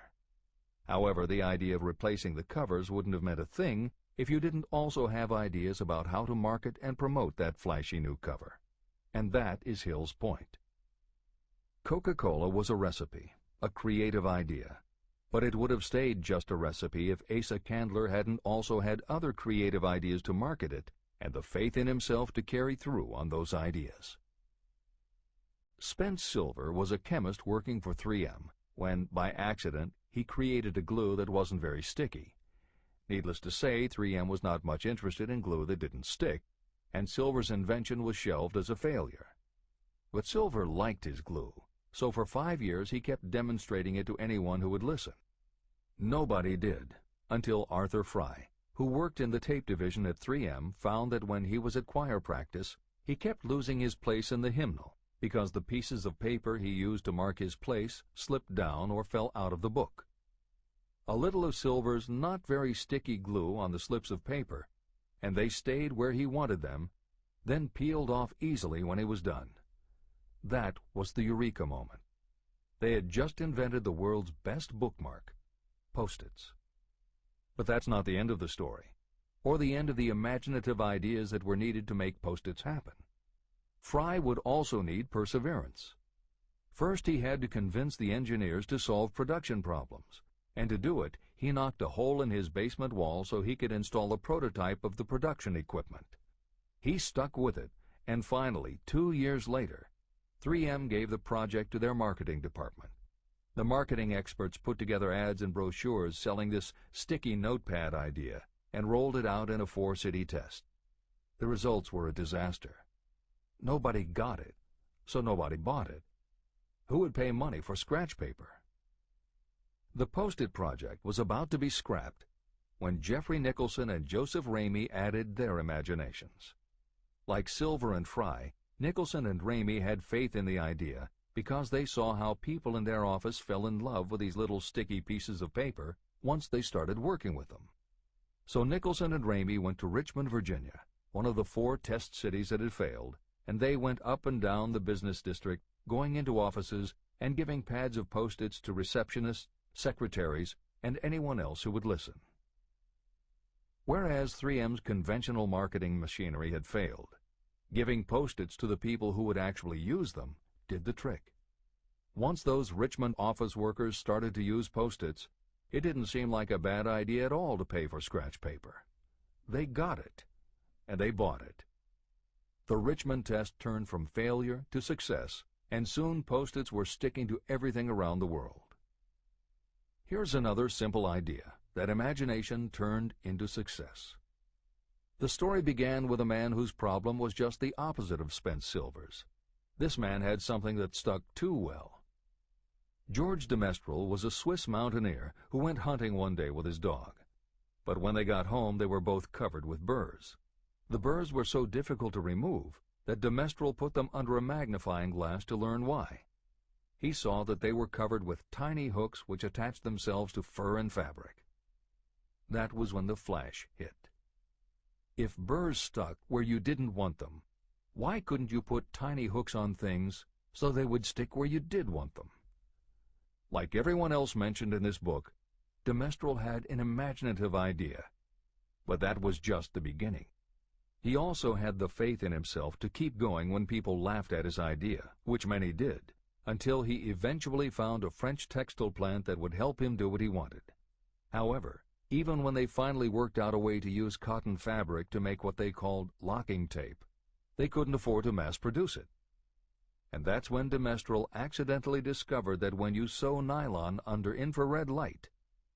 However, the idea of replacing the covers wouldn't have meant a thing if you didn't also have ideas about how to market and promote that flashy new cover. And that is Hill's point. Coca-Cola was a recipe, a creative idea, but it would have stayed just a recipe if Asa Candler hadn't also had other creative ideas to market it and the faith in himself to carry through on those ideas. Spence Silver was a chemist working for 3M when, by accident, he created a glue that wasn't very sticky. Needless to say, 3M was not much interested in glue that didn't stick, and Silver's invention was shelved as a failure. But Silver liked his glue, so for 5 years he kept demonstrating it to anyone who would listen. Nobody did, until Arthur Fry, who worked in the tape division at 3M, found that when he was at choir practice, he kept losing his place in the hymnal because the pieces of paper he used to mark his place slipped down or fell out of the book. A little of Silver's not very sticky glue on the slips of paper, and they stayed where he wanted them, then peeled off easily when he was done. That was the eureka moment. They had just invented the world's best bookmark, Post-its. But that's not the end of the story, or the end of the imaginative ideas that were needed to make Post-its happen. Fry would also need perseverance. First, he had to convince the engineers to solve production problems, and to do it, he knocked a hole in his basement wall so he could install a prototype of the production equipment. He stuck with it, and finally, 2 years later, 3M gave the project to their marketing department. The marketing experts put together ads and brochures selling this sticky notepad idea and rolled it out in a 4-city test. The results were a disaster. Nobody got it, so nobody bought it. Who would pay money for scratch paper? The Post-it project was about to be scrapped when Jeffrey Nicholson and Joseph Ramey added their imaginations. Like Silver and Fry, Nicholson and Ramey had faith in the idea because they saw how people in their office fell in love with these little sticky pieces of paper once they started working with them. So Nicholson and Ramey went to Richmond, Virginia, one of the 4 test cities that had failed, and they went up and down the business district, going into offices and giving pads of Post-its to receptionists, secretaries, and anyone else who would listen. Whereas 3M's conventional marketing machinery had failed, giving Post-its to the people who would actually use them did the trick. Once those Richmond office workers started to use Post-its, it didn't seem like a bad idea at all to pay for scratch paper. They got it, and they bought it. The Richmond test turned from failure to success, and soon Post-its were sticking to everything around the world. Here's another simple idea that imagination turned into success. The story began with a man whose problem was just the opposite of spent silvers. This man had something that stuck too well. George de Mestral was a Swiss mountaineer who went hunting one day with his dog. But when they got home, they were both covered with burrs. The burrs were so difficult to remove that de Mestral put them under a magnifying glass to learn why. He saw that they were covered with tiny hooks which attached themselves to fur and fabric. That was when the flash hit. If burrs stuck where you didn't want them, why couldn't you put tiny hooks on things so they would stick where you did want them? Like everyone else mentioned in this book, de Mestral had an imaginative idea, but that was just the beginning. He also had the faith in himself to keep going when people laughed at his idea, which many did, until he eventually found a French textile plant that would help him do what he wanted. However, even when they finally worked out a way to use cotton fabric to make what they called locking tape, they couldn't afford to mass-produce it. And that's when de Mestral accidentally discovered that when you sew nylon under infrared light,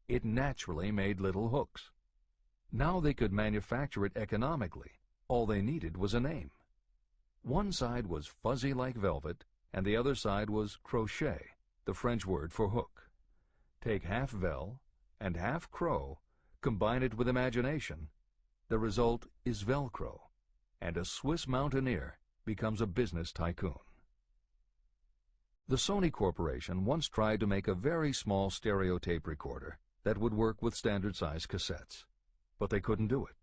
it naturally made little hooks. Now they could manufacture it economically. All they needed was a name. One side was fuzzy like velvet, and the other side was crochet, the French word for hook. Take half vel and half crow, combine it with imagination. The result is Velcro, and a Swiss mountaineer becomes a business tycoon. The Sony Corporation once tried to make a very small stereo tape recorder that would work with standard-size cassettes, but they couldn't do it.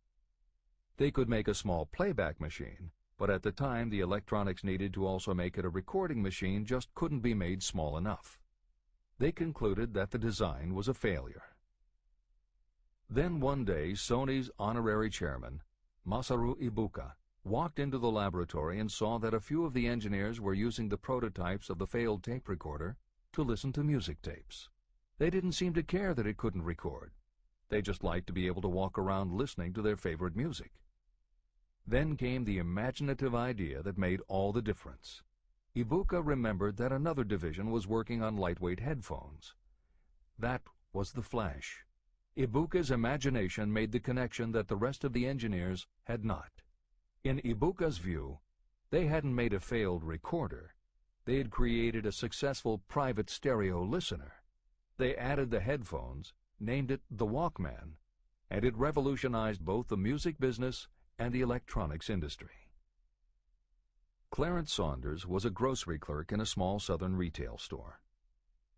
They could make a small playback machine, but at the time the electronics needed to also make it a recording machine just couldn't be made small enough. They concluded that the design was a failure. Then one day Sony's honorary chairman, Masaru Ibuka, walked into the laboratory and saw that a few of the engineers were using the prototypes of the failed tape recorder to listen to music tapes. They didn't seem to care that it couldn't record. They just liked to be able to walk around listening to their favorite music. Then came the imaginative idea that made all the difference. Ibuka remembered that another division was working on lightweight headphones. That was the flash. Ibuka's imagination made the connection that the rest of the engineers had not. In Ibuka's view, they hadn't made a failed recorder. They had created a successful private stereo listener. They added the headphones, named it the Walkman, and it revolutionized both the music business and the electronics industry. Clarence Saunders was a grocery clerk in a small southern retail store.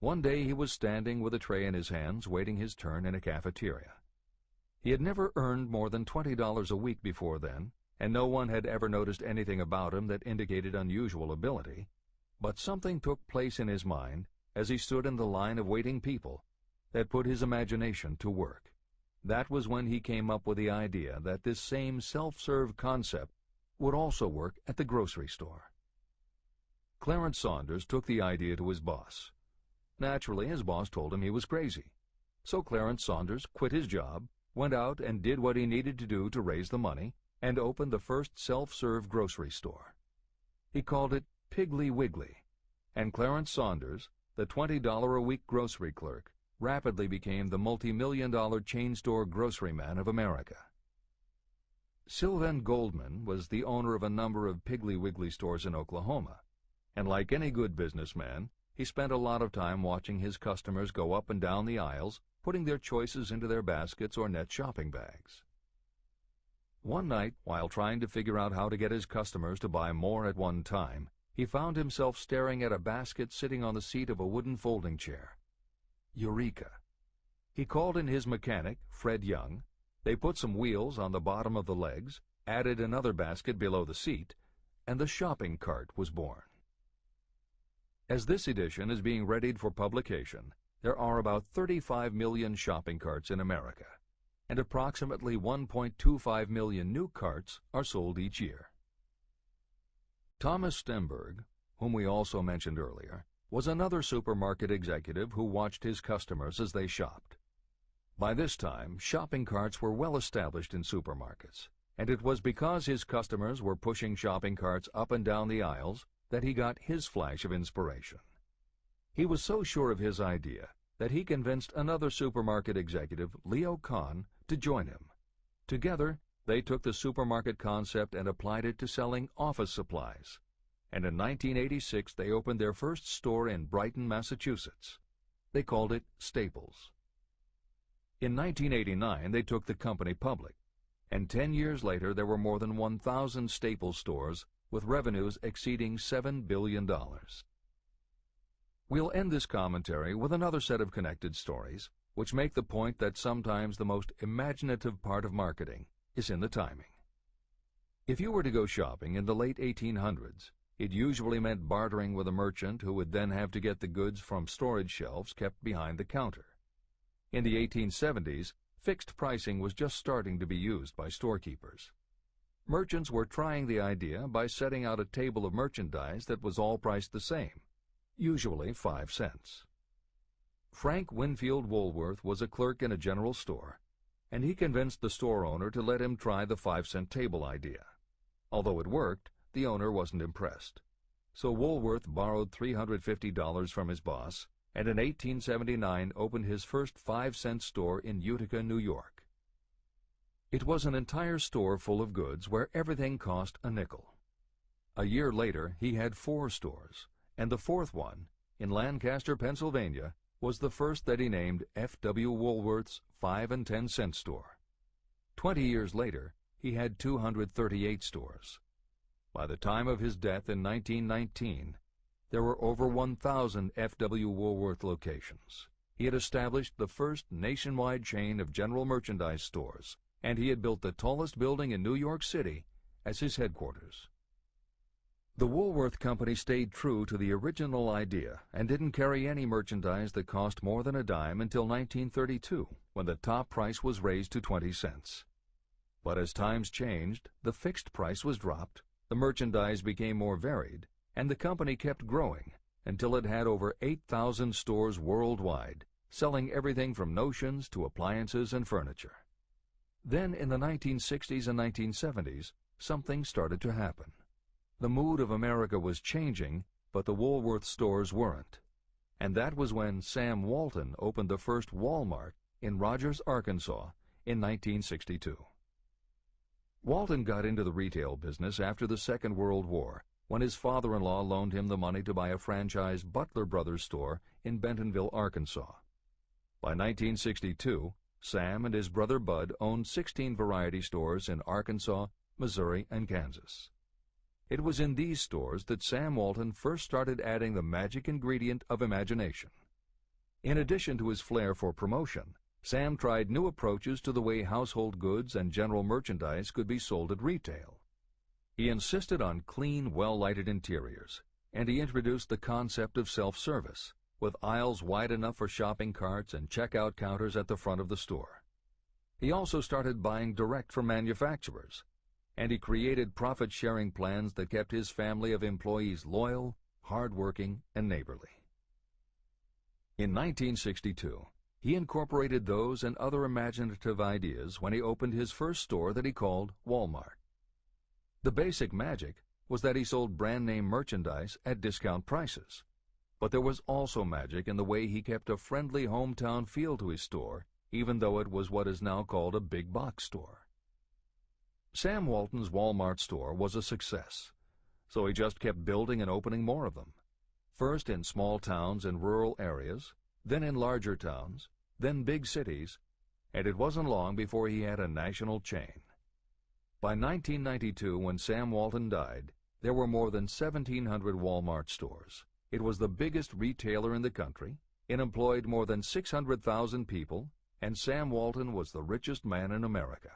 One day he was standing with a tray in his hands waiting his turn in a cafeteria. He had never earned more than $20 a week before then, and no one had ever noticed anything about him that indicated unusual ability, but something took place in his mind as he stood in the line of waiting people that put his imagination to work. That was when he came up with the idea that this same self-serve concept would also work at the grocery store. Clarence Saunders took the idea to his boss. Naturally, his boss told him he was crazy. So Clarence Saunders quit his job, went out and did what he needed to do to raise the money, and opened the first self-serve grocery store. He called it Piggly Wiggly, and Clarence Saunders, the $20-a-week grocery clerk, rapidly became the multi-million-dollar chain store groceryman of America. Sylvan Goldman was the owner of a number of Piggly Wiggly stores in Oklahoma, and like any good businessman, he spent a lot of time watching his customers go up and down the aisles, putting their choices into their baskets or net shopping bags. One night, while trying to figure out how to get his customers to buy more at one time, he found himself staring at a basket sitting on the seat of a wooden folding chair. Eureka! He called in his mechanic, Fred Young. They put some wheels on the bottom of the legs, added another basket below the seat, and the shopping cart was born. As this edition is being readied for publication, there are about 35 million shopping carts in America, and approximately 1.25 million new carts are sold each year. Thomas Stemberg, whom we also mentioned earlier, was another supermarket executive who watched his customers as they shopped. By this time, shopping carts were well established in supermarkets. and it was because his customers were pushing shopping carts up and down the aisles that he got his flash of inspiration. He was so sure of his idea that he convinced another supermarket executive, Leo Kahn, to join him. Together, they took the supermarket concept and applied it to selling office supplies. And in 1986, they opened their first store in Brighton, Massachusetts. They called it Staples. In 1989, they took the company public, and 10 years later, there were more than 1,000 Staples stores with revenues exceeding $7 billion. We'll end this commentary with another set of connected stories, which make the point that sometimes the most imaginative part of marketing is in the timing. If you were to go shopping in the late 1800s, it usually meant bartering with a merchant who would then have to get the goods from storage shelves kept behind the counter. In the 1870s, fixed pricing was just starting to be used by storekeepers. Merchants were trying the idea by setting out a table of merchandise that was all priced the same, usually 5 cents. Frank Winfield Woolworth was a clerk in a general store, and he convinced the store owner to let him try the 5-cent table idea. Although it worked, the owner wasn't impressed. So Woolworth borrowed $350 from his boss, and in 1879 opened his first 5-cent store in Utica, New York. It was an entire store full of goods where everything cost a nickel. A year later, he had 4 stores, and the 4th one, in Lancaster, Pennsylvania, was the first that he named F.W. Woolworth's 5 and 10 cent store. 20 years later, he had 238 stores. By the time of his death in 1919, there were over 1,000 F.W. Woolworth locations. He had established the first nationwide chain of general merchandise stores, and he had built the tallest building in New York City as his headquarters. The Woolworth Company stayed true to the original idea and didn't carry any merchandise that cost more than a dime until 1932, when the top price was raised to 20 cents. But as times changed, the fixed price was dropped, the merchandise became more varied, and the company kept growing until it had over 8,000 stores worldwide, selling everything from notions to appliances and furniture. Then in the 1960s and 1970s, something started to happen. The mood of America was changing, but the Woolworth stores weren't. And that was when Sam Walton opened the first Walmart in Rogers, Arkansas in 1962. Walton got into the retail business after the Second World War, when his father-in-law loaned him the money to buy a franchise Butler Brothers store in Bentonville, Arkansas. By 1962, Sam and his brother Bud owned 16 variety stores in Arkansas, Missouri, and Kansas. It was in these stores that Sam Walton first started adding the magic ingredient of imagination. In addition to his flair for promotion, Sam tried new approaches to the way household goods and general merchandise could be sold at retail. He insisted on clean, well-lighted interiors, and he introduced the concept of self-service, with aisles wide enough for shopping carts and checkout counters at the front of the store. He also started buying direct from manufacturers, and he created profit-sharing plans that kept his family of employees loyal, hard-working, and neighborly. In 1962, he incorporated those and other imaginative ideas when he opened his first store that he called Walmart. The basic magic was that he sold brand-name merchandise at discount prices. But there was also magic in the way he kept a friendly hometown feel to his store, even though it was what is now called a big box store. Sam Walton's Walmart store was a success, so he just kept building and opening more of them, first in small towns and rural areas, then in larger towns, then big cities, and it wasn't long before he had a national chain. By 1992, when Sam Walton died, there were more than 1,700 Walmart stores. It was the biggest retailer in the country, it employed more than 600,000 people, and Sam Walton was the richest man in America.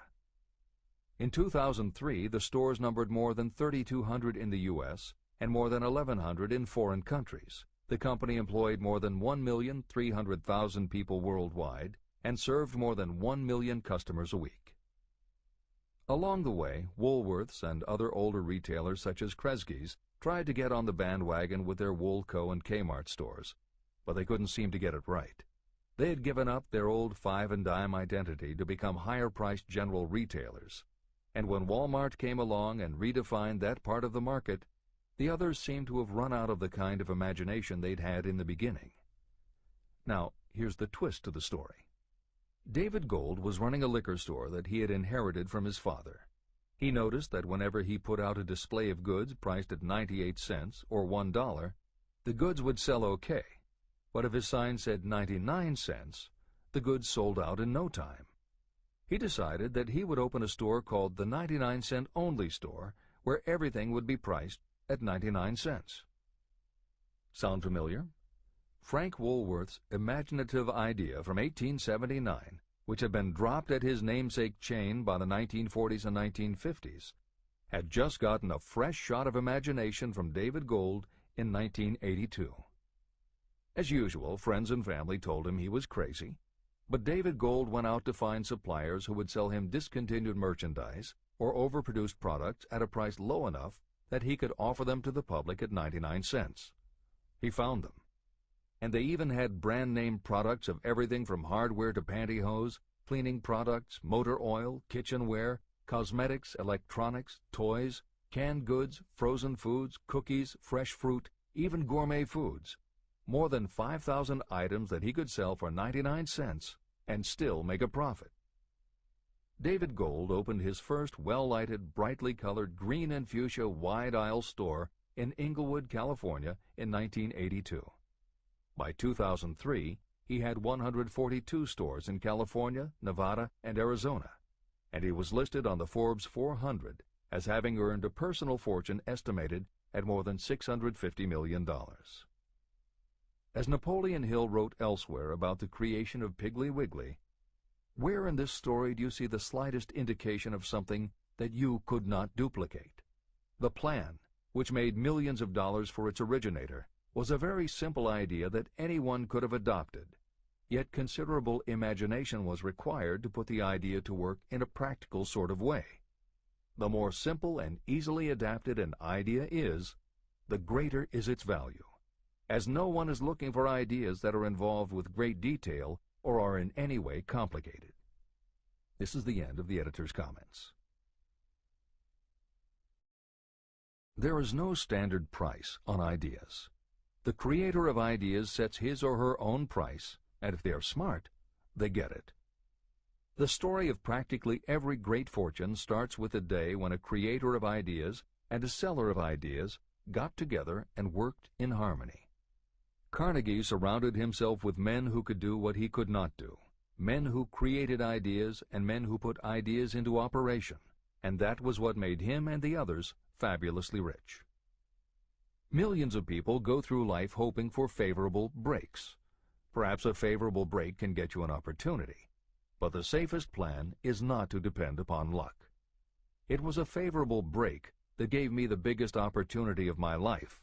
In 2003, the stores numbered more than 3,200 in the U.S. and more than 1,100 in foreign countries. The company employed more than 1,300,000 people worldwide and served more than 1 million customers a week. Along the way, Woolworths and other older retailers such as Kresge's tried to get on the bandwagon with their Woolco and Kmart stores, but they couldn't seem to get it right. They had given up their old 5 and dime identity to become higher-priced general retailers, and when Walmart came along and redefined that part of the market, the others seemed to have run out of the kind of imagination they'd had in the beginning. Now, here's the twist to the story. David Gold was running a liquor store that he had inherited from his father. He noticed that whenever he put out a display of goods priced at 98 cents or $1, the goods would sell okay, but if his sign said 99 cents, the goods sold out in no time. He decided that he would open a store called the 99-cent only store, where everything would be priced at 99 cents. Sound familiar? Frank Woolworth's imaginative idea from 1879, which had been dropped at his namesake chain by the 1940s and 1950s, had just gotten a fresh shot of imagination from David Gold in 1982. As usual, friends and family told him he was crazy, but David Gold went out to find suppliers who would sell him discontinued merchandise or overproduced products at a price low enough that he could offer them to the public at 99 cents. He found them. And they even had brand-name products of everything from hardware to pantyhose, cleaning products, motor oil, kitchenware, cosmetics, electronics, toys, canned goods, frozen foods, cookies, fresh fruit, even gourmet foods. More than 5,000 items that he could sell for 99 cents and still make a profit. David Gold opened his first well-lighted, brightly colored green and fuchsia wide-aisle store in Inglewood, California in 1982. By 2003, he had 142 stores in California, Nevada, and Arizona, and he was listed on the Forbes 400 as having earned a personal fortune estimated at more than $650 million. As Napoleon Hill wrote elsewhere about the creation of Piggly Wiggly, where in this story do you see the slightest indication of something that you could not duplicate? The plan, which made millions of dollars for its originator, was a very simple idea that anyone could have adopted, yet considerable imagination was required to put the idea to work in a practical sort of way. The more simple and easily adapted an idea is, the greater is its value, as no one is looking for ideas that are involved with great detail or are in any way complicated. This is the end of the editor's comments. There is no standard price on ideas. The creator of ideas sets his or her own price, and if they are smart, they get it. The story of practically every great fortune starts with a day when a creator of ideas and a seller of ideas got together and worked in harmony. Carnegie surrounded himself with men who could do what he could not do, men who created ideas and men who put ideas into operation, and that was what made him and the others fabulously rich. Millions of people go through life hoping for favorable breaks. Perhaps a favorable break can get you an opportunity, but the safest plan is not to depend upon luck. It was a favorable break that gave me the biggest opportunity of my life,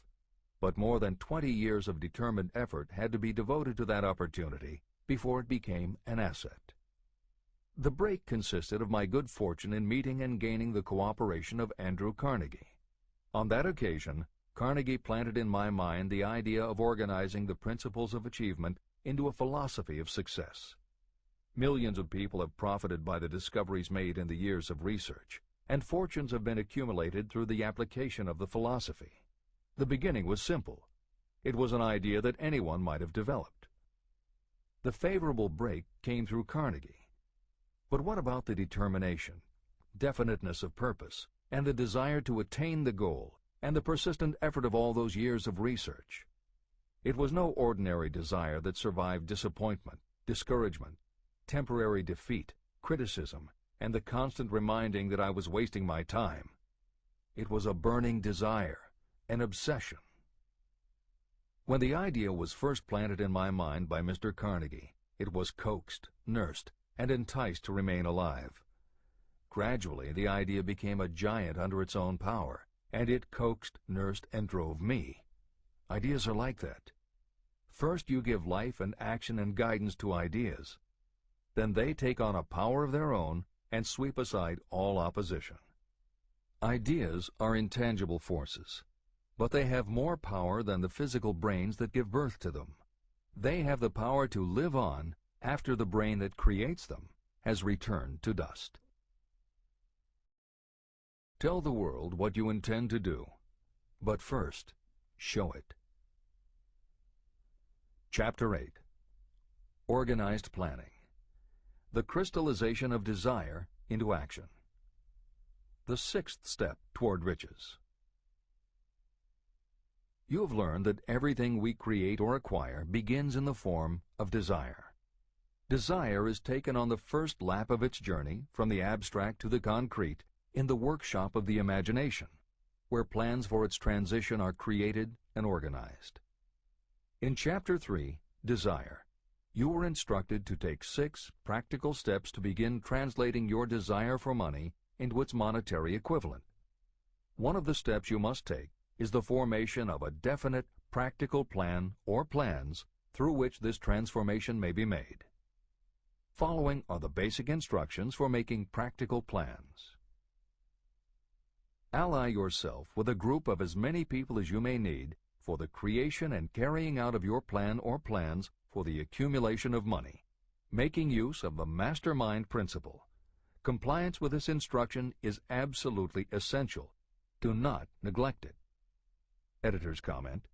but more than 20 years of determined effort had to be devoted to that opportunity before it became an asset. The break consisted of my good fortune in meeting and gaining the cooperation of Andrew Carnegie. On that occasion, Carnegie planted in my mind the idea of organizing the principles of achievement into a philosophy of success. Millions of people have profited by the discoveries made in the years of research, and fortunes have been accumulated through the application of the philosophy. The beginning was simple. It was an idea that anyone might have developed. The favorable break came through Carnegie. But what about the determination, definiteness of purpose, and the desire to attain the goal, and the persistent effort of all those years of research? It was no ordinary desire that survived disappointment, discouragement, temporary defeat, criticism, and the constant reminding that I was wasting my time. It was a burning desire, an obsession. When the idea was first planted in my mind by Mr. Carnegie, it was coaxed, nursed, and enticed to remain alive. Gradually, the idea became a giant under its own power, and it coaxed, nursed, and drove me. Ideas are like that. First you give life and action and guidance to ideas. Then they take on a power of their own and sweep aside all opposition. Ideas are intangible forces, but they have more power than the physical brains that give birth to them. They have the power to live on after the brain that creates them has returned to dust. Tell the world what you intend to do, but first, show it. Chapter 8. Organized Planning. The crystallization of desire into action. The sixth step toward riches. You have learned that everything we create or acquire begins in the form of desire. Desire is taken on the first lap of its journey from the abstract to the concrete in the workshop of the imagination, where plans for its transition are created and organized. In Chapter 3, Desire, you were instructed to take 6 practical steps to begin translating your desire for money into its monetary equivalent. One of the steps you must take is the formation of a definite practical plan or plans through which this transformation may be made. Following are the basic instructions for making practical plans. Ally yourself with a group of as many people as you may need for the creation and carrying out of your plan or plans for the accumulation of money, making use of the mastermind principle. Compliance with this instruction is absolutely essential. Do not neglect it. Editor's comment: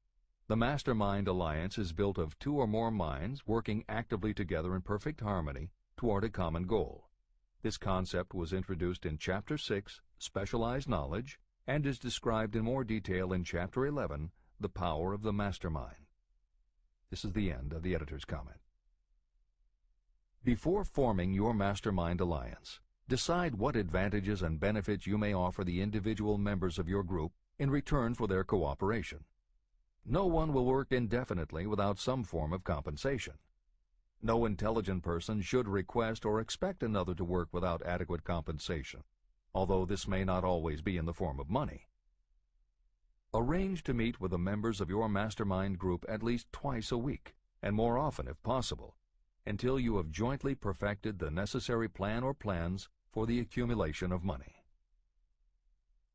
the Mastermind Alliance is built of 2 or more minds working actively together in perfect harmony toward a common goal. This concept was introduced in Chapter 6, Specialized Knowledge, and is described in more detail in Chapter 11, The Power of the Mastermind. This is the end of the editor's comment. Before forming your Mastermind Alliance, decide what advantages and benefits you may offer the individual members of your group in return for their cooperation. No one will work indefinitely without some form of compensation. No intelligent person should request or expect another to work without adequate compensation, although this may not always be in the form of money. Arrange to meet with the members of your mastermind group at least twice a week, and more often if possible, until you have jointly perfected the necessary plan or plans for the accumulation of money.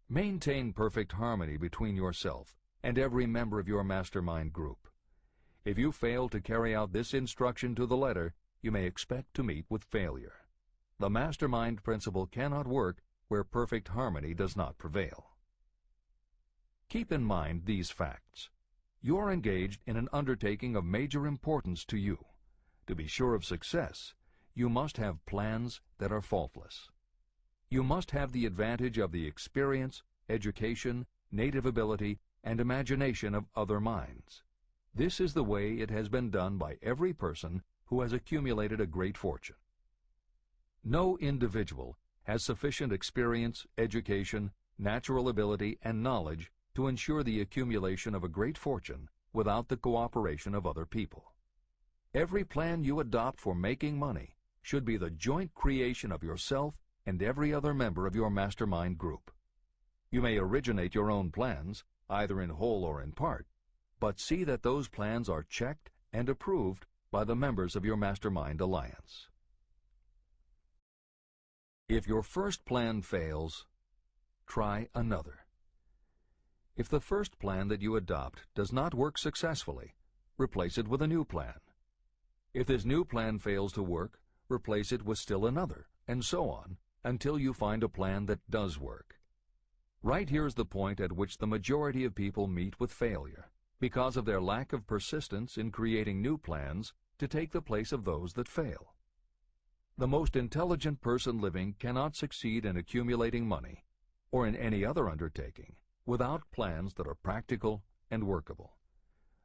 Maintain perfect harmony between yourself and every member of your mastermind group. If you fail to carry out this instruction to the letter, you may expect to meet with failure. The mastermind principle cannot work where perfect harmony does not prevail. Keep in mind these facts. You are engaged in an undertaking of major importance to you. To be sure of success, you must have plans that are faultless. You must have the advantage of the experience, education, native ability, and imagination of other minds. This is the way it has been done by every person who has accumulated a great fortune. No individual has sufficient experience, education, natural ability, and knowledge to ensure the accumulation of a great fortune without the cooperation of other people. Every plan you adopt for making money should be the joint creation of yourself and every other member of your mastermind group. You may originate your own plans, either in whole or in part, but see that those plans are checked and approved by the members of your mastermind alliance. If your first plan fails, try another. If the first plan that you adopt does not work successfully, replace it with a new plan. If this new plan fails to work, replace it with still another, and so on, until you find a plan that does work. Right here is the point at which the majority of people meet with failure, because of their lack of persistence in creating new plans to take the place of those that fail. The most intelligent person living cannot succeed in accumulating money, or in any other undertaking, without plans that are practical and workable.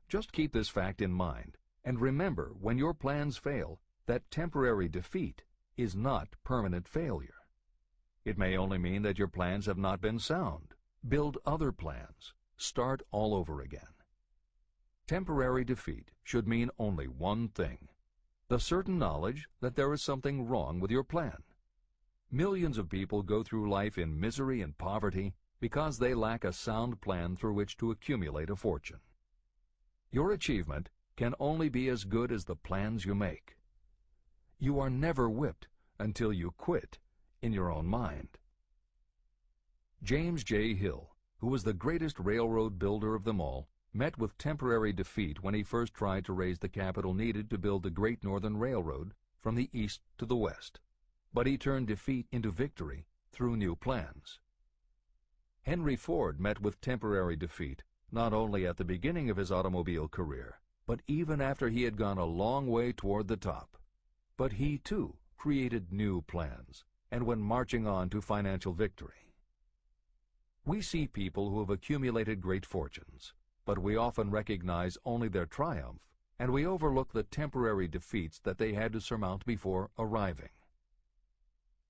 Just keep this fact in mind, and remember when your plans fail that temporary defeat is not permanent failure. It may only mean that your plans have not been sound. Build other plans. Start all over again. Temporary defeat should mean only one thing: the certain knowledge that there is something wrong with your plan. Millions of people go through life in misery and poverty because they lack a sound plan through which to accumulate a fortune. Your achievement can only be as good as the plans you make. You are never whipped until you quit in your own mind. James J. Hill, who was the greatest railroad builder of them all, met with temporary defeat when he first tried to raise the capital needed to build the Great Northern Railroad from the east to the west. But he turned defeat into victory through new plans. Henry Ford met with temporary defeat not only at the beginning of his automobile career, but even after he had gone a long way toward the top. But he, too, created new plans and went marching on to financial victory. We see people who have accumulated great fortunes, but we often recognize only their triumph, and we overlook the temporary defeats that they had to surmount before arriving.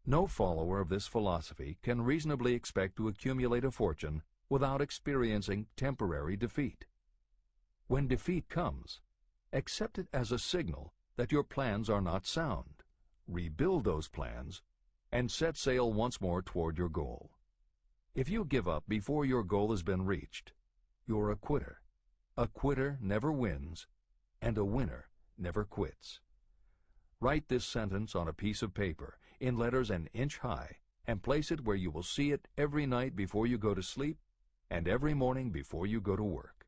No follower of this philosophy can reasonably expect to accumulate a fortune without experiencing temporary defeat. When defeat comes, accept it as a signal that your plans are not sound. Rebuild those plans and set sail once more toward your goal. If you give up before your goal has been reached, you're a quitter. A quitter never wins, and a winner never quits. Write this sentence on a piece of paper in letters an inch high and place it where you will see it every night before you go to sleep and every morning before you go to work.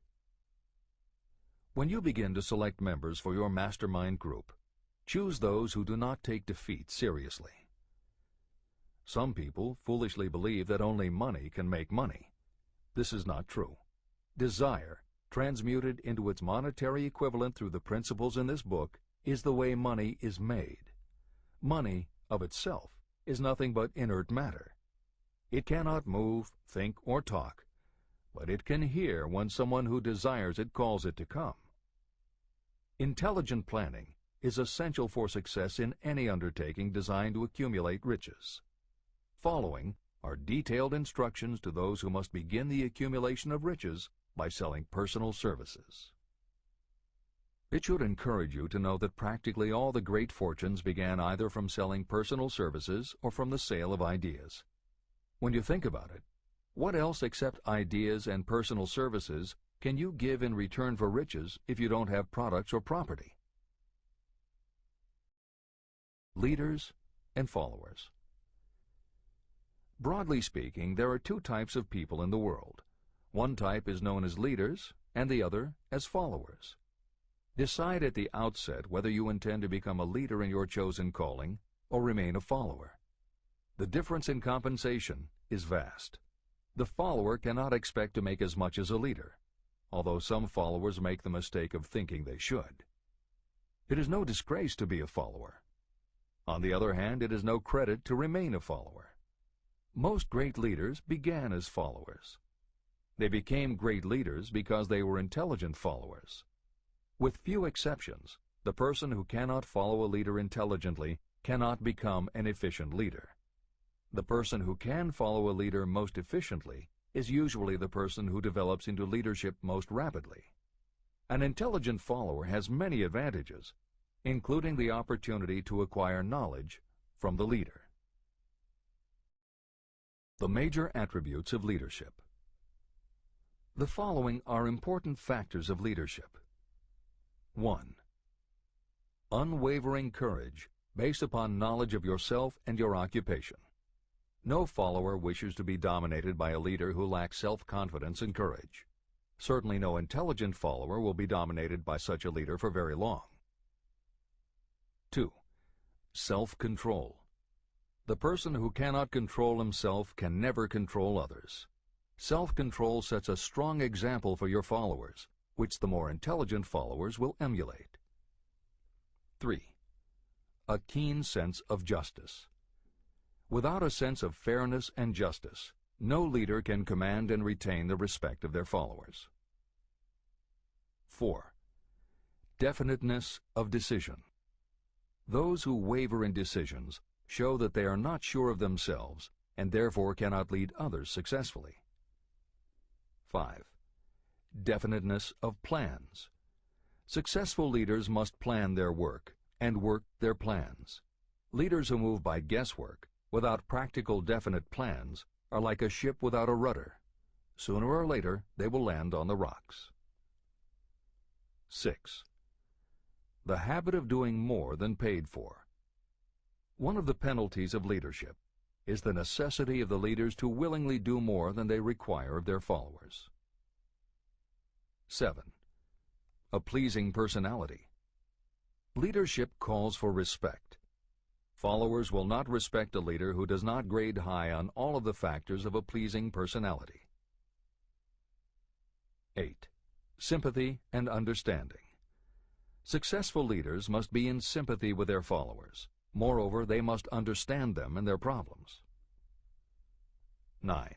When you begin to select members for your mastermind group, choose those who do not take defeat seriously. Some people foolishly believe that only money can make money. This is not true. Desire, transmuted into its monetary equivalent through the principles in this book, is the way money is made. Money, of itself, is nothing but inert matter. It cannot move, think, or talk, but it can hear when someone who desires it calls it to come. Intelligent planning is essential for success in any undertaking designed to accumulate riches. Following are detailed instructions to those who must begin the accumulation of riches by selling personal services. It should encourage you to know that practically all the great fortunes began either from selling personal services or from the sale of ideas. When you think about it, what else except ideas and personal services can you give in return for riches if you don't have products or property? Leaders and followers. Broadly speaking, there are two types of people in the world. One type is known as leaders and the other as followers. Decide at the outset whether you intend to become a leader in your chosen calling or remain a follower. The difference in compensation is vast. The follower cannot expect to make as much as a leader, although some followers make the mistake of thinking they should. It is no disgrace to be a follower. On the other hand, it is no credit to remain a follower. Most great leaders began as followers. They became great leaders because they were intelligent followers. With few exceptions, the person who cannot follow a leader intelligently cannot become an efficient leader. The person who can follow a leader most efficiently is usually the person who develops into leadership most rapidly. An intelligent follower has many advantages, including the opportunity to acquire knowledge from the leader. The major attributes of leadership. The following are important factors of leadership. 1. Unwavering courage based upon knowledge of yourself and your occupation. No follower wishes to be dominated by a leader who lacks self-confidence and courage. Certainly no intelligent follower will be dominated by such a leader for very long. 2. Self-control. The person who cannot control himself can never control others. Self-control sets a strong example for your followers, which the more intelligent followers will emulate. 3. A keen sense of justice. Without a sense of fairness and justice, no leader can command and retain the respect of their followers. 4. Definiteness of decision. Those who waver in decisions show that they are not sure of themselves and therefore cannot lead others successfully. 5. Definiteness of plans. Successful leaders must plan their work and work their plans. Leaders who move by guesswork, without practical definite plans, are like a ship without a rudder. Sooner or later, they will land on the rocks. 6. The habit of doing more than paid for. One of the penalties of leadership is the necessity of the leaders to willingly do more than they require of their followers. 7. A pleasing personality. Leadership calls for respect. Followers will not respect a leader who does not grade high on all of the factors of a pleasing personality. 8. Sympathy and understanding. Successful leaders must be in sympathy with their followers. Moreover, they must understand them and their problems. 9.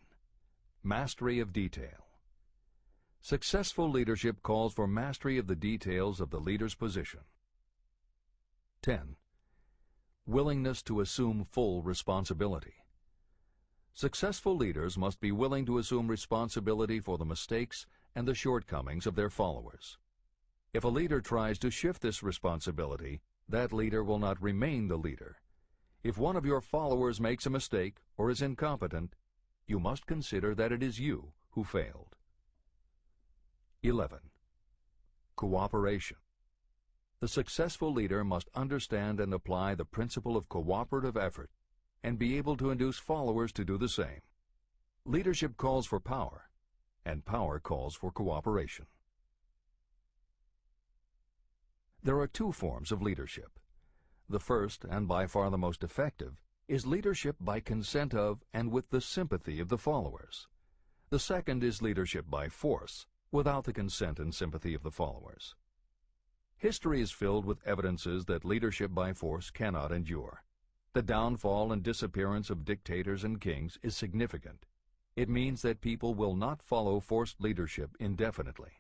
Mastery of detail. Successful leadership calls for mastery of the details of the leader's position. 10. Willingness to assume full responsibility. Successful leaders must be willing to assume responsibility for the mistakes and the shortcomings of their followers. If a leader tries to shift this responsibility, that leader will not remain the leader. If one of your followers makes a mistake or is incompetent, you must consider that it is you who failed. 11. Cooperation. The successful leader must understand and apply the principle of cooperative effort and be able to induce followers to do the same. Leadership calls for power, and power calls for cooperation. There are two forms of leadership. The first, and by far the most effective, is leadership by consent of and with the sympathy of the followers. The second is leadership by force, without the consent and sympathy of the followers. History is filled with evidences that leadership by force cannot endure. The downfall and disappearance of dictators and kings is significant. It means that people will not follow forced leadership indefinitely.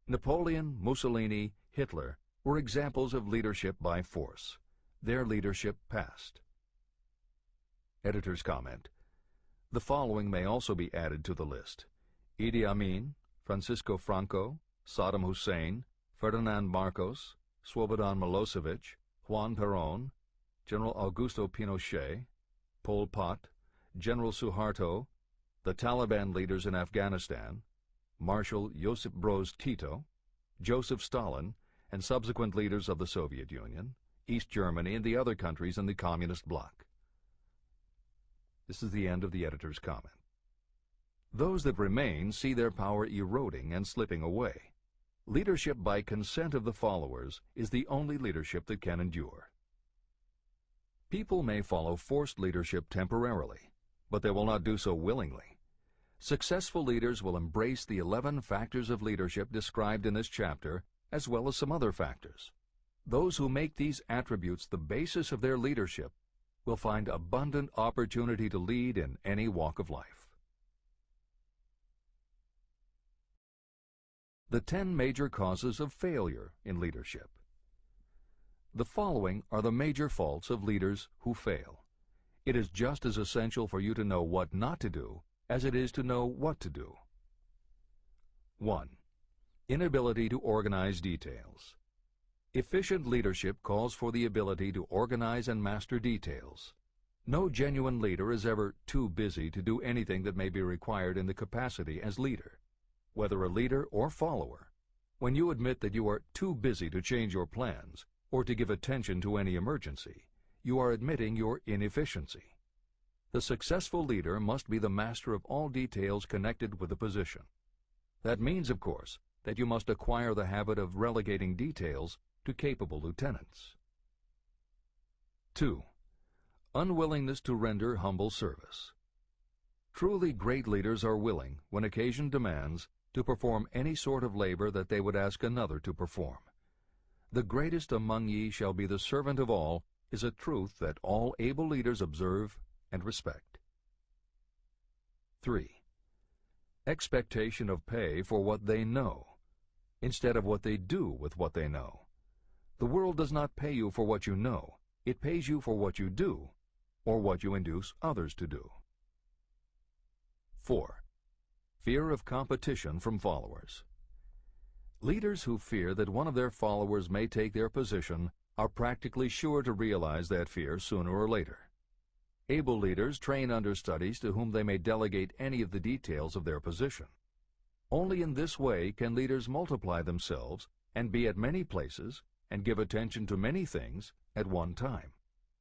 Napoleon, Mussolini, Hitler were examples of leadership by force. Their leadership passed. Editor's comment. The following may also be added to the list: Idi Amin, Francisco Franco, Saddam Hussein, Ferdinand Marcos, Slobodan Milosevic, Juan Perón, General Augusto Pinochet, Pol Pot, General Suharto, the Taliban leaders in Afghanistan, Marshal Josip Broz Tito, Joseph Stalin, and subsequent leaders of the Soviet Union, East Germany, and the other countries in the Communist bloc. This is the end of the editor's comment. Those that remain see their power eroding and slipping away. Leadership by consent of the followers is the only leadership that can endure. People may follow forced leadership temporarily, but they will not do so willingly. Successful leaders will embrace the 11 factors of leadership described in this chapter, as well as some other factors. Those who make these attributes the basis of their leadership will find abundant opportunity to lead in any walk of life. The 10 major causes of failure in leadership. The following are the major faults of leaders who fail. It is just as essential for you to know what not to do as it is to know what to do. 1. Inability to organize details. Efficient leadership calls for the ability to organize and master details. No genuine leader is ever too busy to do anything that may be required in the capacity as leader. Whether a leader or follower, when you admit that you are too busy to change your plans or to give attention to any emergency, you are admitting your inefficiency. The successful leader must be the master of all details connected with the position. That means, of course, that you must acquire the habit of relegating details to capable lieutenants. 2. Unwillingness to render humble service. Truly great leaders are willing, when occasion demands, to perform any sort of labor that they would ask another to perform. The greatest among ye shall be the servant of all is a truth that all able leaders observe and respect. 3. Expectation of pay for what they know, instead of what they do with what they know. The world does not pay you for what you know. It pays you for what you do, or what you induce others to do. 4. Fear of competition from followers. Leaders who fear that one of their followers may take their position are practically sure to realize that fear sooner or later. Able leaders train understudies to whom they may delegate any of the details of their position. Only in this way can leaders multiply themselves and be at many places and give attention to many things at one time.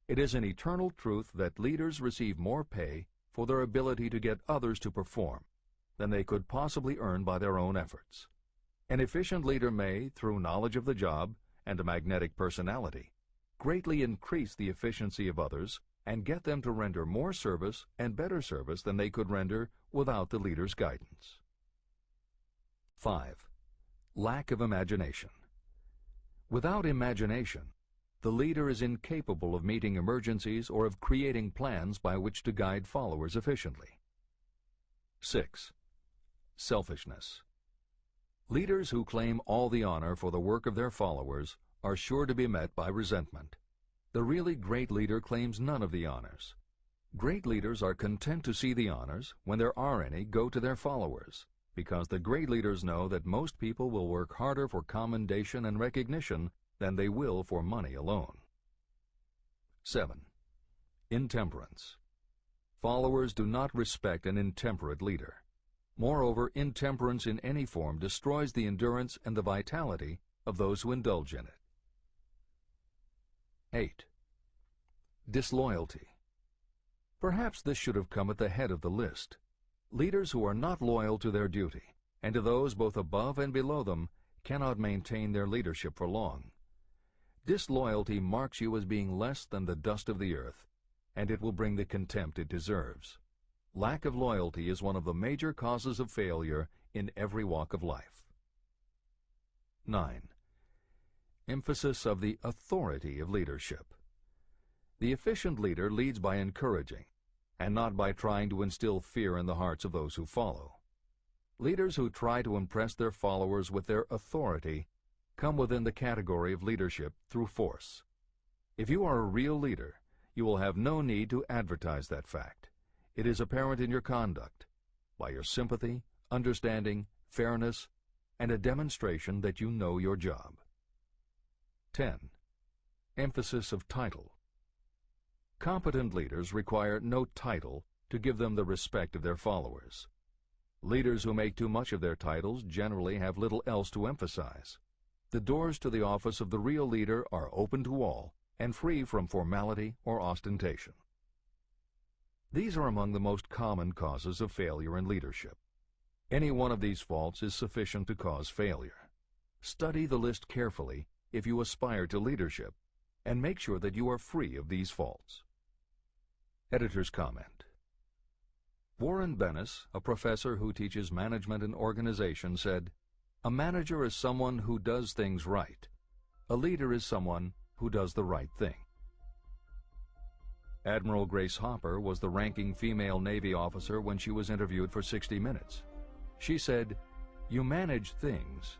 It is an eternal truth that leaders receive more pay for their ability to get others to perform than they could possibly earn by their own efforts. An efficient leader may, through knowledge of the job and a magnetic personality, greatly increase the efficiency of others and get them to render more service and better service than they could render without the leader's guidance. 5. Lack of imagination. Without imagination, the leader is incapable of meeting emergencies or of creating plans by which to guide followers efficiently. 6. Selfishness. Leaders who claim all the honor for the work of their followers are sure to be met by resentment. The really great leader claims none of the honors. Great leaders are content to see the honors, when there are any, go to their followers, because the great leaders know that most people will work harder for commendation and recognition than they will for money alone. 7. Intemperance. Followers do not respect an intemperate leader. Moreover, intemperance in any form destroys the endurance and the vitality of those who indulge in it. 8. Disloyalty. Perhaps this should have come at the head of the list. Leaders who are not loyal to their duty, and to those both above and below them, cannot maintain their leadership for long. Disloyalty marks you as being less than the dust of the earth, and it will bring the contempt it deserves. Lack of loyalty is one of the major causes of failure in every walk of life. 9. Emphasis of the authority of leadership. The efficient leader leads by encouraging, and not by trying to instill fear in the hearts of those who follow. Leaders who try to impress their followers with their authority come within the category of leadership through force. If you are a real leader, you will have no need to advertise that fact. It is apparent in your conduct, by your sympathy, understanding, fairness, and a demonstration that you know your job. 10. Emphasis of title. Competent leaders require no title to give them the respect of their followers. Leaders who make too much of their titles generally have little else to emphasize. The doors to the office of the real leader are open to all and free from formality or ostentation. These are among the most common causes of failure in leadership. Any one of these faults is sufficient to cause failure. Study the list carefully if you aspire to leadership, and make sure that you are free of these faults. Editor's comment. Warren Bennis, a professor who teaches management and organization, said, "A manager is someone who does things right. A leader is someone who does the right thing." Admiral Grace Hopper was the ranking female Navy officer when she was interviewed for 60 Minutes. She said, "You manage things.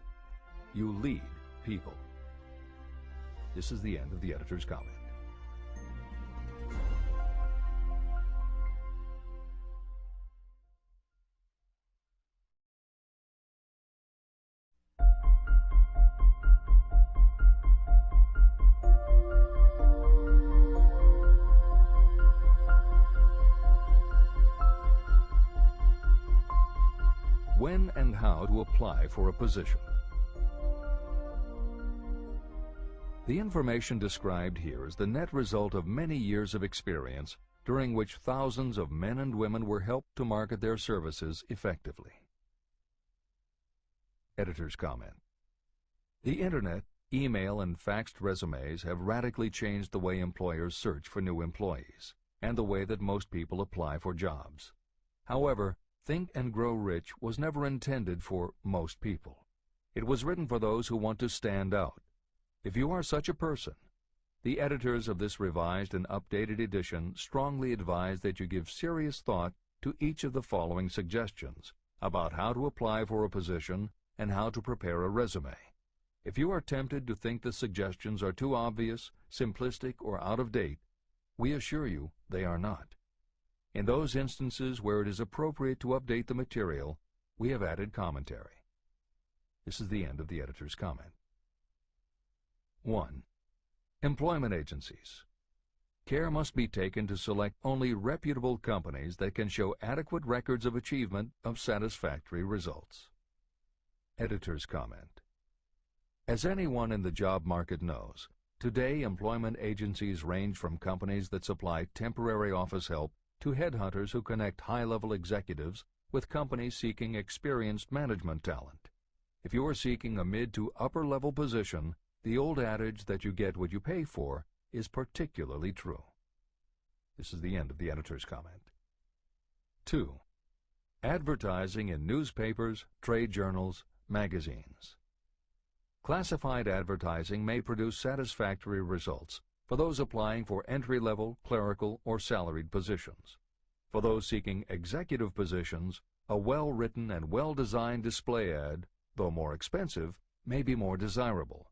You lead people." This is the end of the editor's comment. When and how to apply for a position. The information described here is the net result of many years of experience, during which thousands of men and women were helped to market their services effectively. Editor's comment. The Internet, email, and faxed resumes have radically changed the way employers search for new employees, and the way that most people apply for jobs. However, Think and Grow Rich was never intended for most people. It was written for those who want to stand out. If you are such a person, the editors of this revised and updated edition strongly advise that you give serious thought to each of the following suggestions about how to apply for a position and how to prepare a resume. If you are tempted to think the suggestions are too obvious, simplistic, or out of date, we assure you they are not. In those instances where it is appropriate to update the material, we have added commentary. This is the end of the editor's comment. 1. Employment agencies. Care must be taken to select only reputable companies that can show adequate records of achievement of satisfactory results. Editor's comment. As anyone in the job market knows, today employment agencies range from companies that supply temporary office help to headhunters who connect high-level executives with companies seeking experienced management talent. If you are seeking a mid to upper-level position, the old adage that you get what you pay for is particularly true. This is the end of the editor's comment. 2. Advertising in newspapers, trade journals, magazines. Classified advertising may produce satisfactory results for those applying for entry-level, clerical, or salaried positions. For those seeking executive positions, a well-written and well-designed display ad, though more expensive, may be more desirable.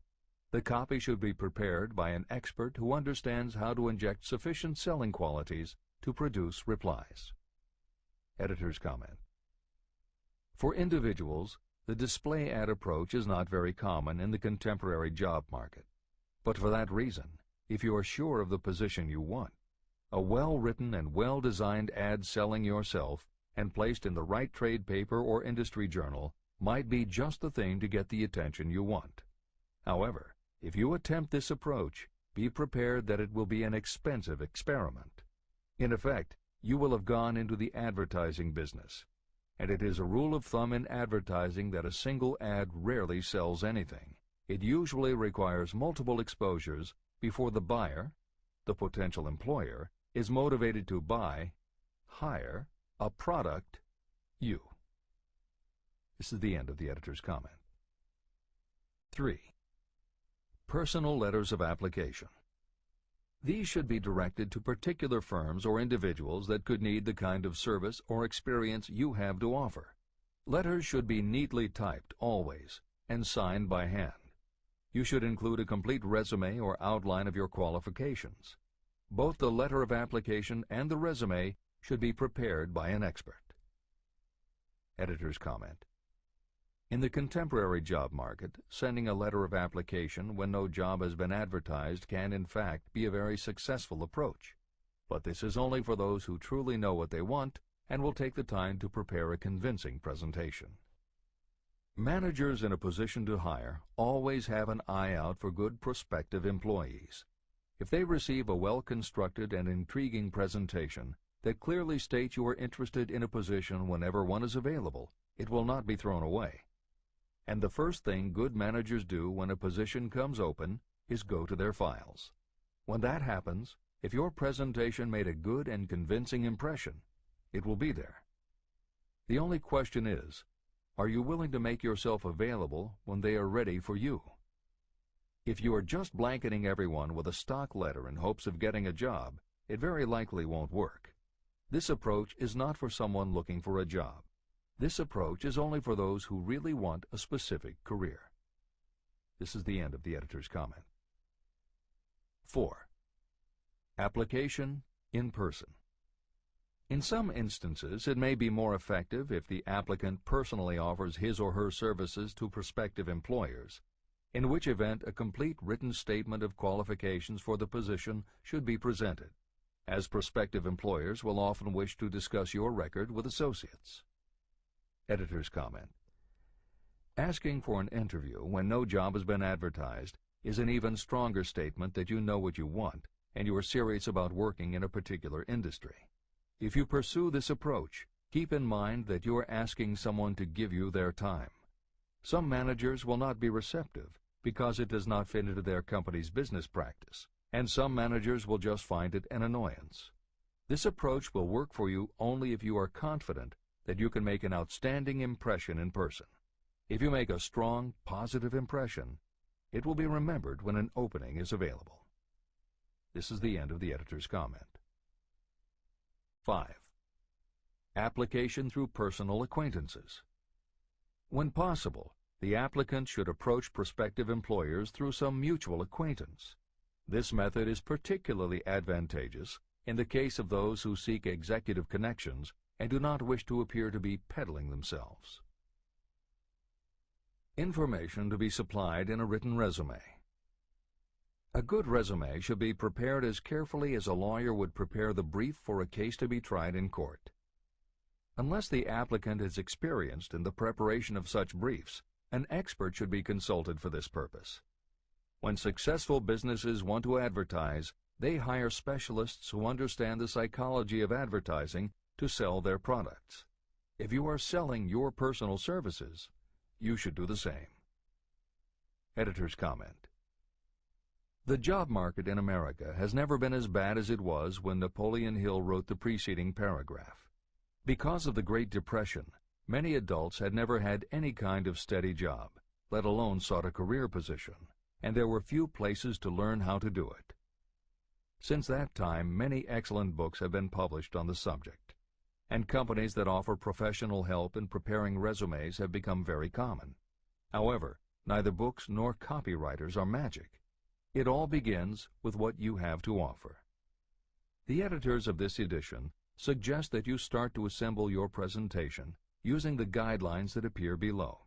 The copy should be prepared by an expert who understands how to inject sufficient selling qualities to produce replies. Editor's comment. For individuals, the display ad approach is not very common in the contemporary job market. But for that reason, if you are sure of the position you want, a well-written and well-designed ad selling yourself and placed in the right trade paper or industry journal might be just the thing to get the attention you want. However, if you attempt this approach, be prepared that it will be an expensive experiment. In effect, you will have gone into the advertising business, and it is a rule of thumb in advertising that a single ad rarely sells anything. It usually requires multiple exposures before the buyer, the potential employer, is motivated to buy, hire, a product, you. This is the end of the editor's comment. 3. Personal letters of application. These should be directed to particular firms or individuals that could need the kind of service or experience you have to offer. Letters should be neatly typed always and signed by hand. You should include a complete resume or outline of your qualifications. Both the letter of application and the resume should be prepared by an expert. Editor's comment. In the contemporary job market, sending a letter of application when no job has been advertised can in fact be a very successful approach. But this is only for those who truly know what they want and will take the time to prepare a convincing presentation. Managers in a position to hire always have an eye out for good prospective employees. If they receive a well-constructed and intriguing presentation that clearly states you are interested in a position whenever one is available, it will not be thrown away. And the first thing good managers do when a position comes open is go to their files. When that happens, if your presentation made a good and convincing impression, it will be there. The only question is, are you willing to make yourself available when they are ready for you? If you are just blanketing everyone with a stock letter in hopes of getting a job, it very likely won't work. This approach is not for someone looking for a job. This approach is only for those who really want a specific career. This is the end of the editor's comment. 4. Application in person. In some instances, it may be more effective if the applicant personally offers his or her services to prospective employers, in which event a complete written statement of qualifications for the position should be presented, as prospective employers will often wish to discuss your record with associates. Editor's comment. Asking for an interview when no job has been advertised is an even stronger statement that you know what you want and you are serious about working in a particular industry. If you pursue this approach, keep in mind that you are asking someone to give you their time. Some managers will not be receptive because it does not fit into their company's business practice, and some managers will just find it an annoyance. This approach will work for you only if you are confident that you can make an outstanding impression in person. If you make a strong, positive impression, it will be remembered when an opening is available. This is the end of the editor's comment. 5. Application through personal acquaintances. When possible, the applicant should approach prospective employers through some mutual acquaintance. This method is particularly advantageous in the case of those who seek executive connections and do not wish to appear to be peddling themselves. Information to be supplied in a written resume. A good resume should be prepared as carefully as a lawyer would prepare the brief for a case to be tried in court. Unless the applicant is experienced in the preparation of such briefs, an expert should be consulted for this purpose. When successful businesses want to advertise, they hire specialists who understand the psychology of advertising to sell their products. If you are selling your personal services, you should do the same. Editor's comment. The job market in America has never been as bad as it was when Napoleon Hill wrote the preceding paragraph. Because of the Great Depression, many adults had never had any kind of steady job, let alone sought a career position, and there were few places to learn how to do it. Since that time, many excellent books have been published on the subject, and companies that offer professional help in preparing resumes have become very common. However, neither books nor copywriters are magic. It all begins with what you have to offer. The editors of this edition suggest that you start to assemble your presentation using the guidelines that appear below.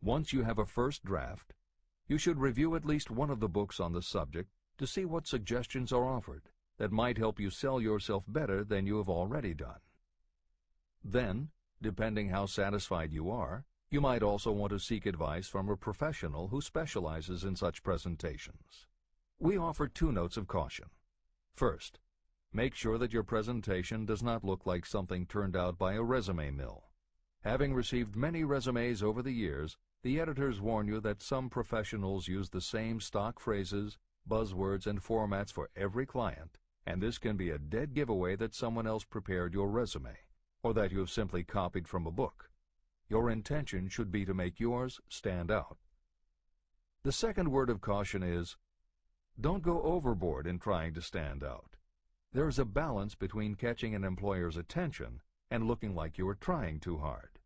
Once you have a first draft, you should review at least one of the books on the subject to see what suggestions are offered that might help you sell yourself better than you have already done. Then, depending how satisfied you are, you might also want to seek advice from a professional who specializes in such presentations. We offer 2 notes of caution. First, make sure that your presentation does not look like something turned out by a resume mill. Having received many resumes over the years, the editors warn you that some professionals use the same stock phrases, buzzwords, and formats for every client, and this can be a dead giveaway that someone else prepared your resume, or that you have simply copied from a book. Your intention should be to make yours stand out. The second word of caution is, don't go overboard in trying to stand out. There is a balance between catching an employer's attention and looking like you are trying too hard.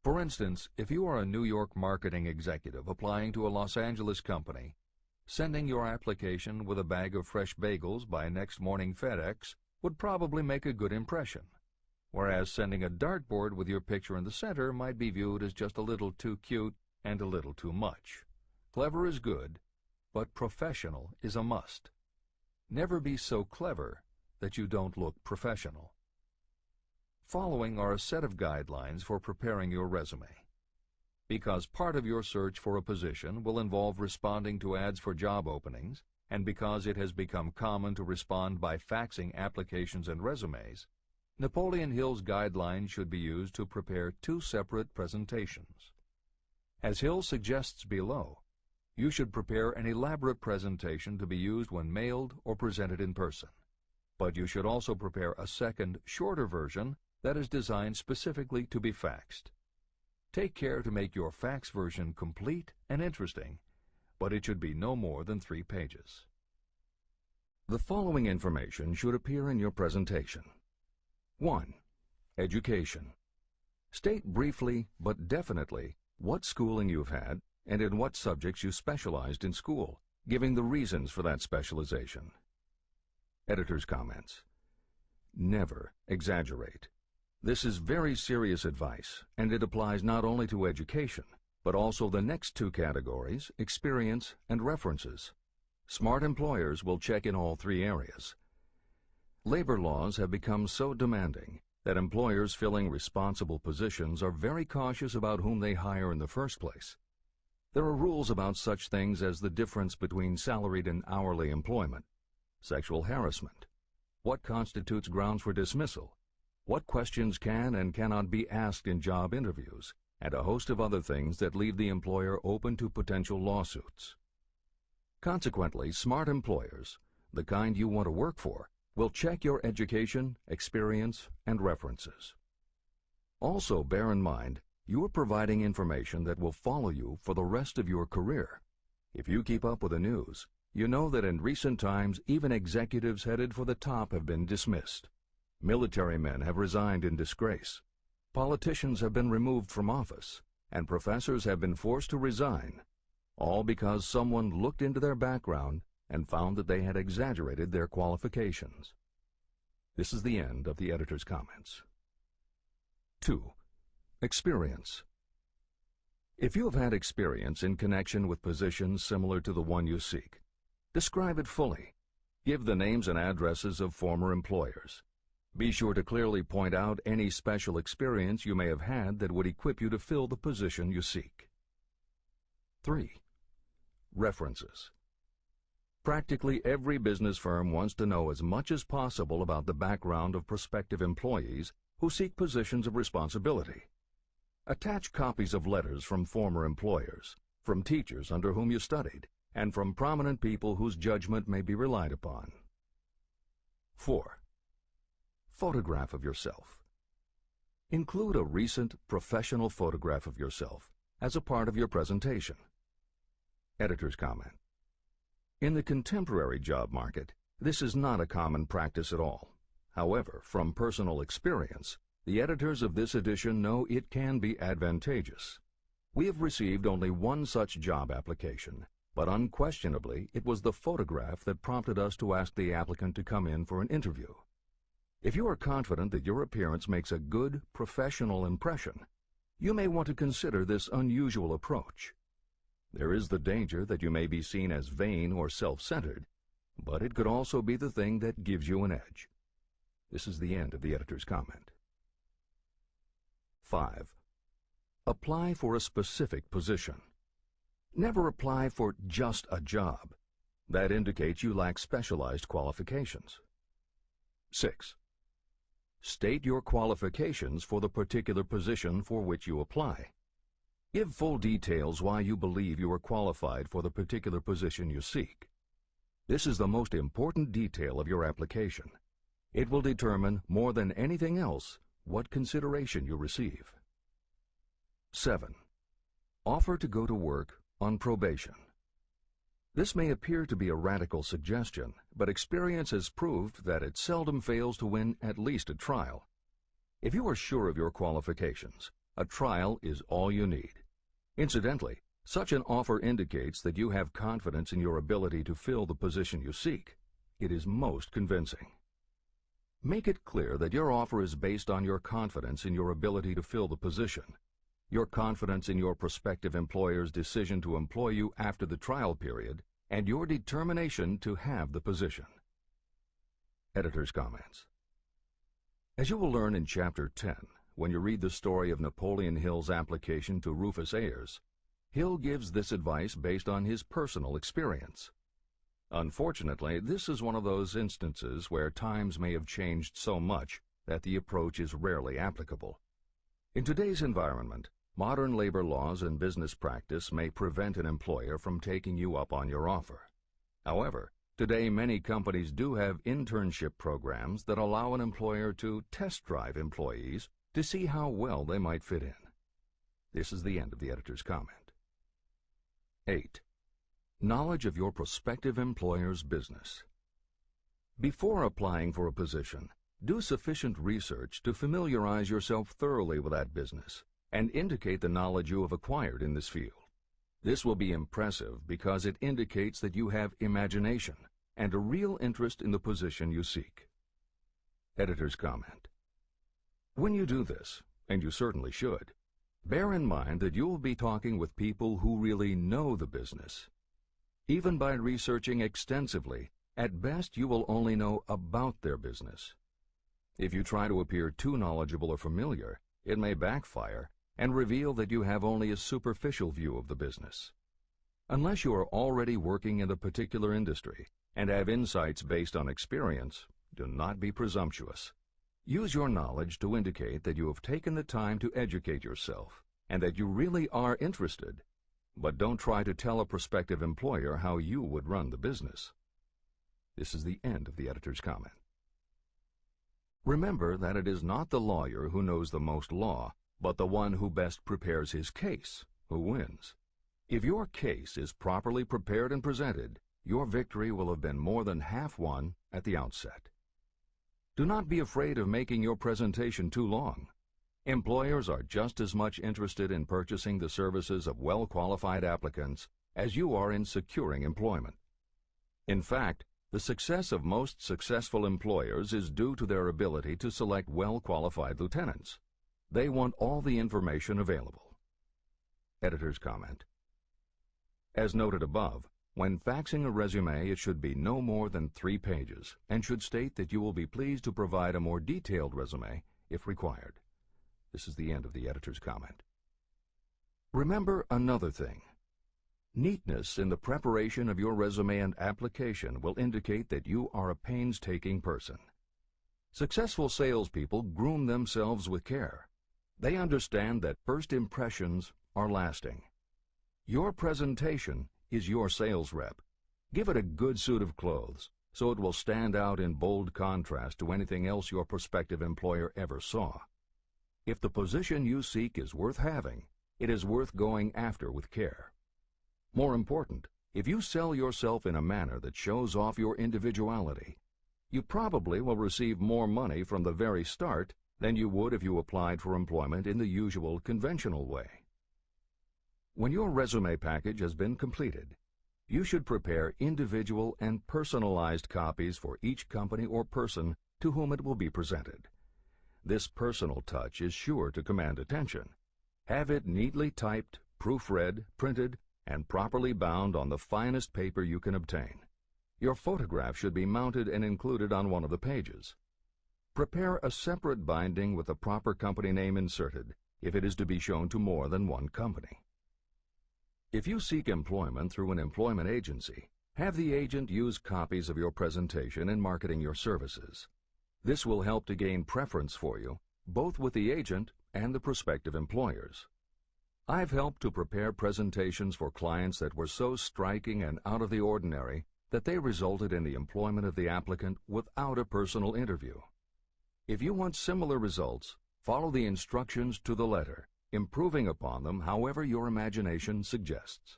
For instance, if you are a New York marketing executive applying to a Los Angeles company, sending your application with a bag of fresh bagels by next morning FedEx would probably make a good impression, whereas sending a dartboard with your picture in the center might be viewed as just a little too cute and a little too much. Clever is good, but professional is a must. Never be so clever that you don't look professional. Following are a set of guidelines for preparing your resume. Because part of your search for a position will involve responding to ads for job openings, and because it has become common to respond by faxing applications and resumes, Napoleon Hill's guidelines should be used to prepare 2 separate presentations. As Hill suggests below, you should prepare an elaborate presentation to be used when mailed or presented in person. But you should also prepare a second, shorter version that is designed specifically to be faxed. Take care to make your fax version complete and interesting, but it should be no more than 3 pages. The following information should appear in your presentation. 1. Education. State briefly but definitely what schooling you've had and in what subjects you specialized in school, giving the reasons for that specialization. Editor's comments. Never exaggerate. This is very serious advice, and it applies not only to education, but also the next 2 categories, experience and references. Smart employers will check in all 3 areas. Labor laws have become so demanding that employers filling responsible positions are very cautious about whom they hire in the first place. There are rules about such things as the difference between salaried and hourly employment, sexual harassment, what constitutes grounds for dismissal, what questions can and cannot be asked in job interviews, and a host of other things that leave the employer open to potential lawsuits. Consequently, smart employers, the kind you want to work for, will check your education, experience, and references. Also, bear in mind, you are providing information that will follow you for the rest of your career. If you keep up with the news, you know that in recent times even executives headed for the top have been dismissed. Military men have resigned in disgrace. Politicians have been removed from office, and professors have been forced to resign, all because someone looked into their background and found that they had exaggerated their qualifications. This is the end of the editor's comments. 2. Experience. If you have had experience in connection with positions similar to the one you seek, describe it fully. Give the names and addresses of former employers. Be sure to clearly point out any special experience you may have had that would equip you to fill the position you seek. 3. References. Practically every business firm wants to know as much as possible about the background of prospective employees who seek positions of responsibility. Attach copies of letters from former employers, from teachers under whom you studied, and from prominent people whose judgment may be relied upon. 4. Photograph of yourself. Include a recent professional photograph of yourself as a part of your presentation. Editor's comment. In the contemporary job market, this is not a common practice at all. However, from personal experience, the editors of this edition know it can be advantageous. We have received only one such job application, but unquestionably it was the photograph that prompted us to ask the applicant to come in for an interview. If you are confident that your appearance makes a good, professional impression, you may want to consider this unusual approach. There is the danger that you may be seen as vain or self-centered, but it could also be the thing that gives you an edge. This is the end of the editor's comment. 5. Apply for a specific position. Never apply for just a job. That indicates you lack specialized qualifications. 6. State your qualifications for the particular position for which you apply. Give full details why you believe you are qualified for the particular position you seek. This is the most important detail of your application. It will determine, more than anything else, what consideration you receive. 7. Offer to go to work on probation. This may appear to be a radical suggestion, but experience has proved that it seldom fails to win at least a trial. If you are sure of your qualifications, a trial is all you need. Incidentally, such an offer indicates that you have confidence in your ability to fill the position you seek. It is most convincing. Make it clear that your offer is based on your confidence in your ability to fill the position, your confidence in your prospective employer's decision to employ you after the trial period, and your determination to have the position. Editor's comments. As you will learn in Chapter 10, when you read the story of Napoleon Hill's application to Rufus Ayers, Hill gives this advice based on his personal experience. Unfortunately, this is one of those instances where times may have changed so much that the approach is rarely applicable. In today's environment, modern labor laws and business practice may prevent an employer from taking you up on your offer. However, today many companies do have internship programs that allow an employer to test drive employees to see how well they might fit in. This is the end of the editor's comment. 8. Knowledge of your prospective employer's business. Before applying for a position, do sufficient research to familiarize yourself thoroughly with that business and indicate the knowledge you have acquired in this field. This will be impressive because it indicates that you have imagination and a real interest in the position you seek. Editor's comment. When you do this, and you certainly should, bear in mind that you will be talking with people who really know the business. Even by researching extensively, at best you will only know about their business. If you try to appear too knowledgeable or familiar, it may backfire and reveal that you have only a superficial view of the business. Unless you are already working in a particular industry and have insights based on experience, do not be presumptuous. Use your knowledge to indicate that you have taken the time to educate yourself and that you really are interested, but don't try to tell a prospective employer how you would run the business. This is the end of the editor's comment. Remember that it is not the lawyer who knows the most law, but the one who best prepares his case who wins. If your case is properly prepared and presented, your victory will have been more than half won at the outset. Do not be afraid of making your presentation too long. Employers are just as much interested in purchasing the services of well-qualified applicants as you are in securing employment. In fact, the success of most successful employers is due to their ability to select well-qualified lieutenants. They want all the information available. Editor's comment. As noted above, when faxing a resume, it should be no more than 3 pages and should state that you will be pleased to provide a more detailed resume if required. This is the end of the editor's comment. Remember another thing. Neatness in the preparation of your resume and application will indicate that you are a painstaking person. Successful salespeople groom themselves with care. They understand that first impressions are lasting. Your presentation is your sales rep. Give it a good suit of clothes so it will stand out in bold contrast to anything else your prospective employer ever saw. If the position you seek is worth having, it is worth going after with care. More important, if you sell yourself in a manner that shows off your individuality, you probably will receive more money from the very start than you would if you applied for employment in the usual conventional way. When your resume package has been completed, you should prepare individual and personalized copies for each company or person to whom it will be presented. This personal touch is sure to command attention. Have it neatly typed, proofread, printed, and properly bound on the finest paper you can obtain. Your photograph should be mounted and included on one of the pages. Prepare a separate binding with the proper company name inserted if it is to be shown to more than one company. If you seek employment through an employment agency, have the agent use copies of your presentation in marketing your services. This will help to gain preference for you, both with the agent and the prospective employers. I've helped to prepare presentations for clients that were so striking and out of the ordinary that they resulted in the employment of the applicant without a personal interview. If you want similar results, follow the instructions to the letter, improving upon them however your imagination suggests.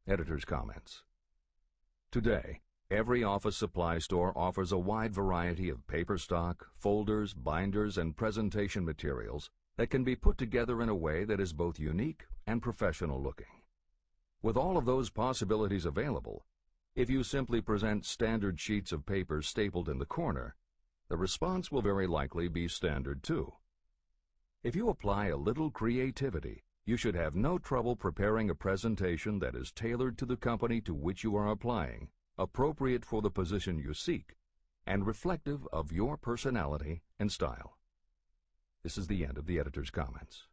Editor's comments. Today, every office supply store offers a wide variety of paper stock, folders, binders, and presentation materials that can be put together in a way that is both unique and professional looking. With all of those possibilities available, if you simply present standard sheets of paper stapled in the corner, the response will very likely be standard too. If you apply a little creativity, you should have no trouble preparing a presentation that is tailored to the company to which you are applying, appropriate for the position you seek, and reflective of your personality and style. This is the end of the editor's comments.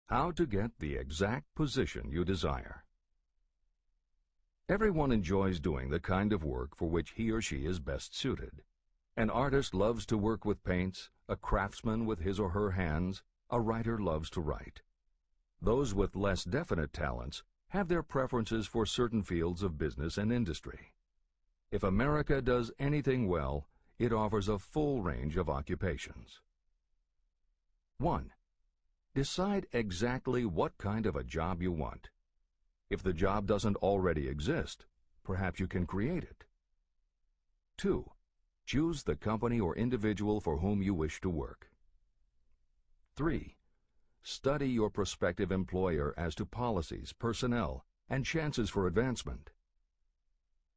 How to get the exact position you desire. Everyone enjoys doing the kind of work for which he or she is best suited. An artist loves to work with paints, a craftsman with his or her hands, a writer loves to write. Those with less definite talents have their preferences for certain fields of business and industry. If America does anything well, it offers a full range of occupations. 1. Decide exactly what kind of a job you want. If the job doesn't already exist, perhaps you can create it. 2. Choose the company or individual for whom you wish to work. 3. Study your prospective employer as to policies, personnel, and chances for advancement.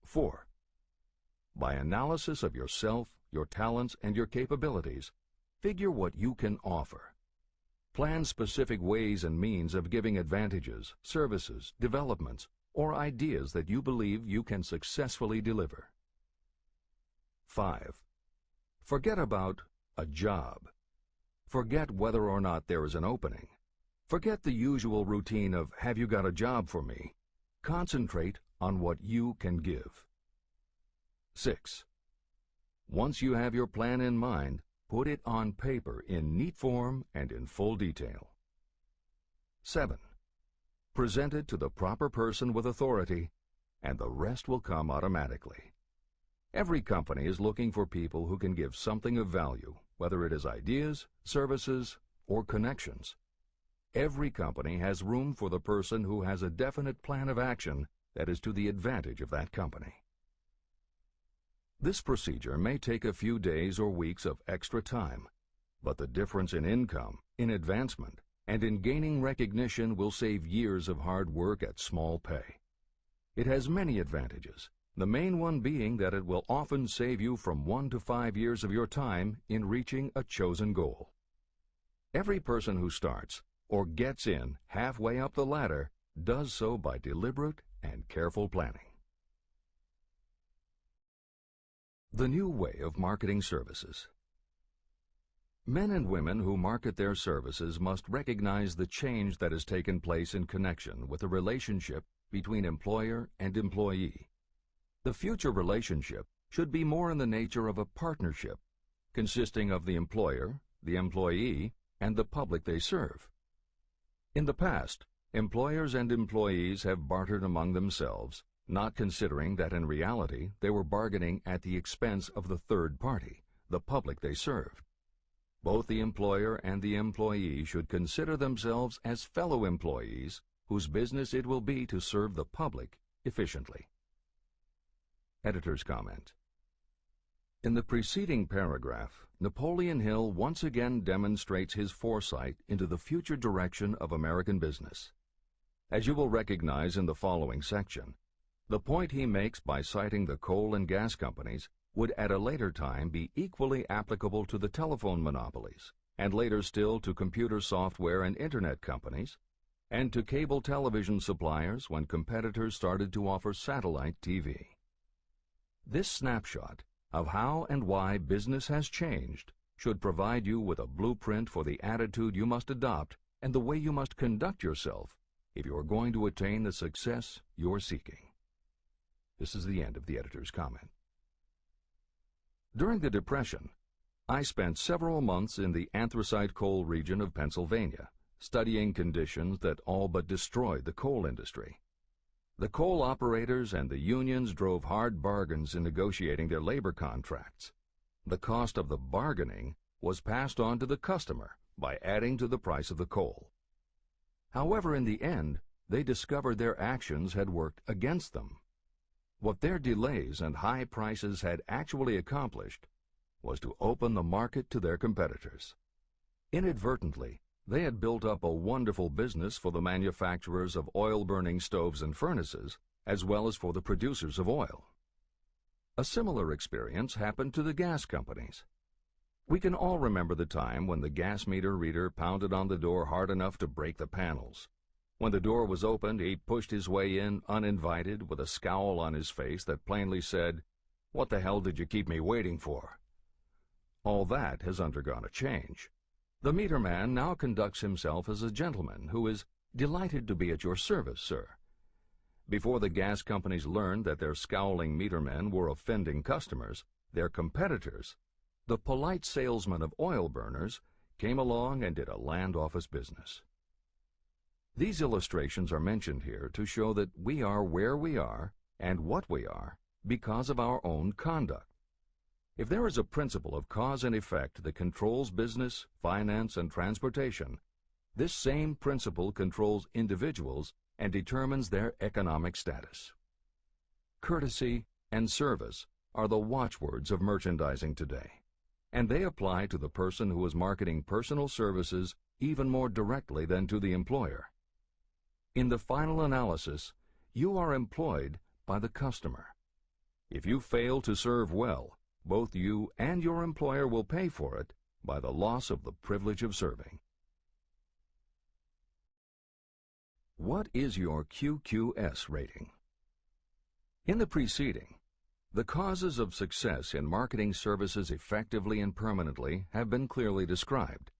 4. By analysis of yourself, your talents, and your capabilities, figure what you can offer. Plan specific ways and means of giving advantages, services, developments, or ideas that you believe you can successfully deliver. 5. Forget about a job. Forget whether or not there is an opening. Forget the usual routine of, have you got a job for me? Concentrate on what you can give. 6. Once you have your plan in mind, put it on paper in neat form and in full detail. 7. Present it to the proper person with authority, and the rest will come automatically. Every company is looking for people who can give something of value, whether it is ideas, services, or connections. Every company has room for the person who has a definite plan of action that is to the advantage of that company. This procedure may take a few days or weeks of extra time, but the difference in income, in advancement, and in gaining recognition will save years of hard work at small pay. It has many advantages, the main one being that it will often save you from 1 to 5 years of your time in reaching a chosen goal. Every person who starts or gets in halfway up the ladder does so by deliberate and careful planning. The new way of marketing services. Men and women who market their services must recognize the change that has taken place in connection with the relationship between employer and employee. The future relationship should be more in the nature of a partnership, consisting of the employer, the employee, and the public they serve. In the past, Employers and employees have bartered among themselves, not considering that in reality they were bargaining at the expense of the third party, the public they served. Both the employer and the employee should consider themselves as fellow employees whose business it will be to serve the public efficiently. Editor's comment. In the preceding paragraph, Napoleon Hill once again demonstrates his foresight into the future direction of American business. As you will recognize in the following section, the point he makes by citing the coal and gas companies would at a later time be equally applicable to the telephone monopolies, and later still to computer software and internet companies, and to cable television suppliers when competitors started to offer satellite TV. This snapshot of how and why business has changed should provide you with a blueprint for the attitude you must adopt and the way you must conduct yourself if you are going to attain the success you're seeking. This is the end of the editor's comment. During the Depression, I spent several months in the anthracite coal region of Pennsylvania, studying conditions that all but destroyed the coal industry. The coal operators and the unions drove hard bargains in negotiating their labor contracts. The cost of the bargaining was passed on to the customer by adding to the price of the coal. However, in the end, they discovered their actions had worked against them. What their delays and high prices had actually accomplished was to open the market to their competitors. Inadvertently, they had built up a wonderful business for the manufacturers of oil-burning stoves and furnaces, as well as for the producers of oil. A similar experience happened to the gas companies. We can all remember the time when the gas meter reader pounded on the door hard enough to break the panels. When the door was opened, he pushed his way in uninvited with a scowl on his face that plainly said, "What the hell did you keep me waiting for?" All that has undergone a change. The meter man now conducts himself as a gentleman who is delighted to be at your service, sir. Before the gas companies learned that their scowling meter men were offending customers, their competitors, the polite salesmen of oil burners, came along and did a land office business. These illustrations are mentioned here to show that we are where we are and what we are because of our own conduct. If there is a principle of cause and effect that controls business, finance, and transportation, this same principle controls individuals and determines their economic status. Courtesy and service are the watchwords of merchandising today, and they apply to the person who is marketing personal services even more directly than to the employer. In the final analysis, you are employed by the customer. If you fail to serve well, both you and your employer will pay for it by the loss of the privilege of serving. What is your QQS rating? In the preceding, the causes of success in marketing services effectively and permanently have been clearly described.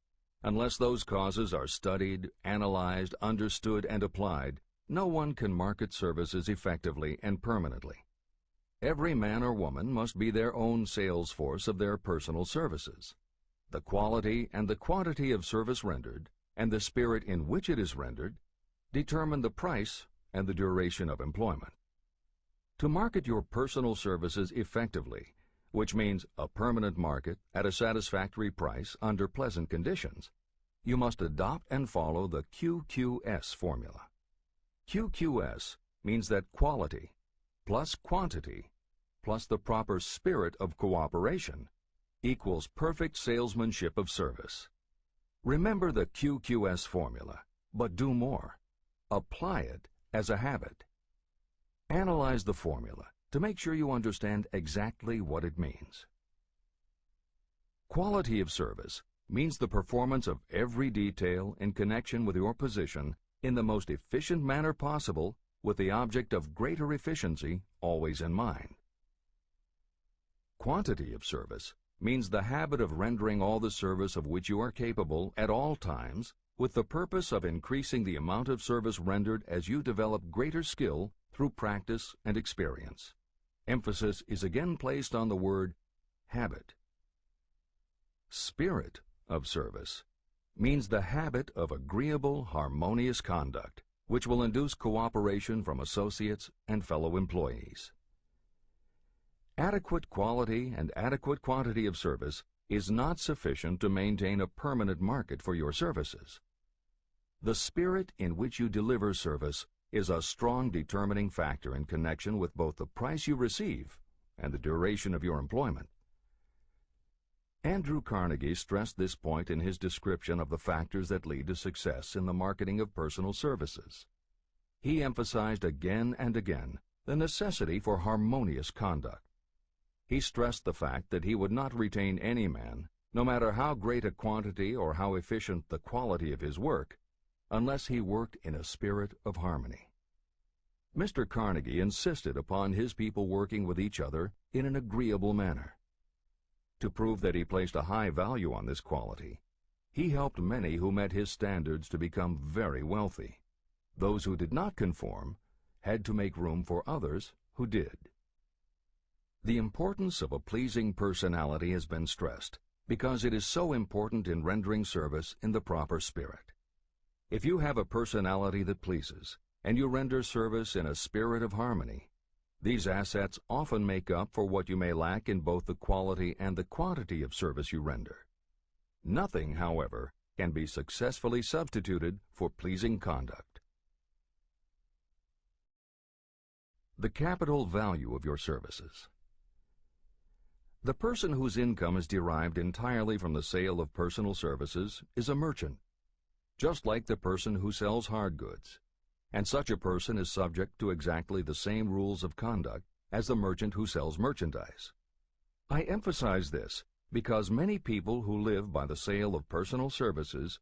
Unless those causes are studied, analyzed, understood, and applied, no one can market services effectively and permanently. Every man or woman must be their own sales force of their personal services. The quality and the quantity of service rendered, and the spirit in which it is rendered, determine the price and the duration of employment. To market your personal services effectively, which means a permanent market at a satisfactory price under pleasant conditions, you must adopt and follow the QQS formula. QQS means that quality plus quantity plus the proper spirit of cooperation equals perfect salesmanship of service. Remember the QQS formula, but do more. Apply it as a habit. Analyze the formula to make sure you understand exactly what it means. Quality of service means the performance of every detail in connection with your position in the most efficient manner possible, with the object of greater efficiency always in mind. Quantity of service means the habit of rendering all the service of which you are capable at all times, with the purpose of increasing the amount of service rendered as you develop greater skill through practice and experience. Emphasis is again placed on the word habit. Spirit of service means the habit of agreeable, harmonious conduct, which will induce cooperation from associates and fellow employees. Adequate quality and adequate quantity of service is not sufficient to maintain a permanent market for your services. The spirit in which you deliver service is a strong determining factor in connection with both the price you receive and the duration of your employment. Andrew Carnegie stressed this point in his description of the factors that lead to success in the marketing of personal services. He emphasized again and again the necessity for harmonious conduct. He stressed the fact that he would not retain any man, no matter how great a quantity or how efficient the quality of his work, unless he worked in a spirit of harmony. Mr. Carnegie insisted upon his people working with each other in an agreeable manner. To prove that he placed a high value on this quality, he helped many who met his standards to become very wealthy. Those who did not conform had to make room for others who did. The importance of a pleasing personality has been stressed because it is so important in rendering service in the proper spirit. If you have a personality that pleases, and you render service in a spirit of harmony, these assets often make up for what you may lack in both the quality and the quantity of service you render. Nothing, however, can be successfully substituted for pleasing conduct. The capital value of your services. The person whose income is derived entirely from the sale of personal services is a merchant, just like the person who sells hard goods, and such a person is subject to exactly the same rules of conduct as the merchant who sells merchandise. I emphasize this because many people who live by the sale of personal services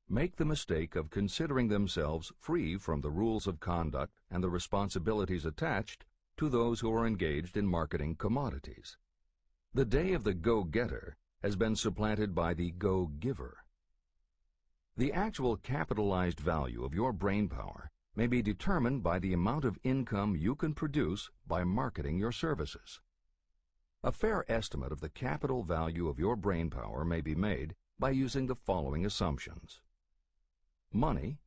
make the mistake of considering themselves free from the rules of conduct and the responsibilities attached to those who are engaged in marketing commodities. The day of the go-getter has been supplanted by the go-giver. The actual capitalized value of your brain power may be determined by the amount of income you can produce by marketing your services. A fair estimate of the capital value of your brain power may be made by using the following assumptions. Money,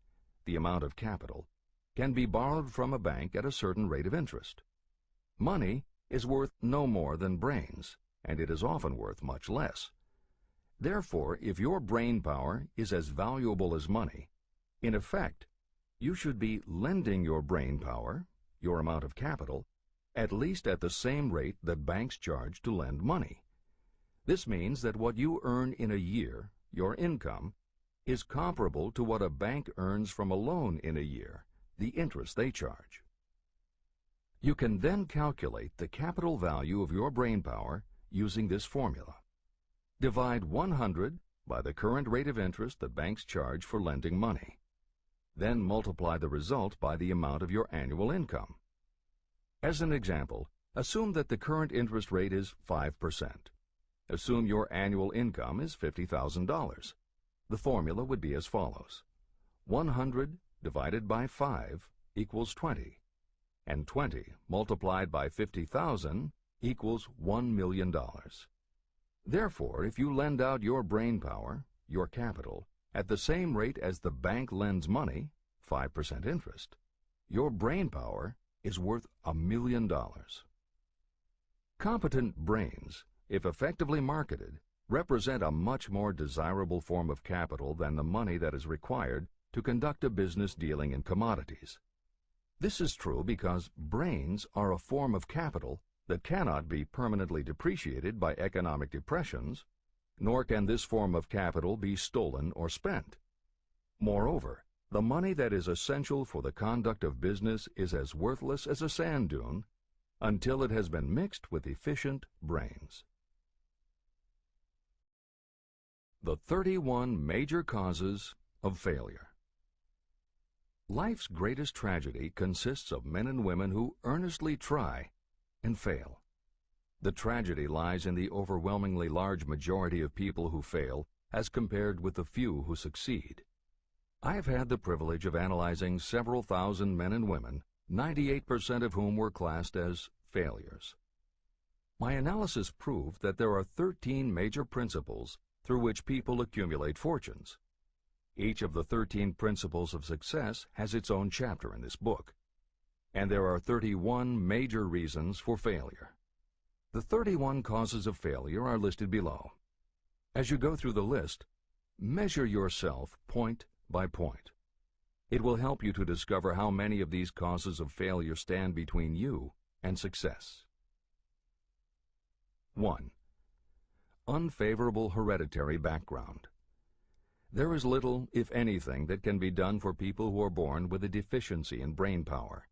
the amount of capital, can be borrowed from a bank at a certain rate of interest. Money is worth no more than brains, and it is often worth much less. Therefore, if your brain power is as valuable as money, in effect, you should be lending your brain power, your amount of capital, at least at the same rate that banks charge to lend money. This means that what you earn in a year, your income, is comparable to what a bank earns from a loan in a year, the interest they charge. You can then calculate the capital value of your brain power using this formula. Divide 100 by the current rate of interest that banks charge for lending money. Then multiply the result by the amount of your annual income. As an example, assume that the current interest rate is 5%. Assume your annual income is $50,000. The formula would be as follows. 100 divided by 5 equals 20, and 20 multiplied by 50,000 equals $1 million. Therefore, if you lend out your brain power, your capital, at the same rate as the bank lends money, 5% interest, your brain power is worth $1 million. Competent brains, if effectively marketed, represent a much more desirable form of capital than the money that is required to conduct a business dealing in commodities. This is true because brains are a form of capital that cannot be permanently depreciated by economic depressions, nor can this form of capital be stolen or spent. Moreover, the money that is essential for the conduct of business is as worthless as a sand dune until it has been mixed with efficient brains. The 31 major causes of failure. Life's greatest tragedy consists of men and women who earnestly try and fail. The tragedy lies in the overwhelmingly large majority of people who fail as compared with the few who succeed. I have had the privilege of analyzing several thousand men and women, 98% of whom were classed as failures. My analysis proved that there are 13 major principles through which people accumulate fortunes. Each of the 13 principles of success has its own chapter in this book, and there are 31 major reasons for failure. The 31 causes of failure are listed below. As you go through the list, measure yourself point by point. It will help you to discover how many of these causes of failure stand between you and success. 1. Unfavorable hereditary background. There is little, if anything, that can be done for people who are born with a deficiency in brain power.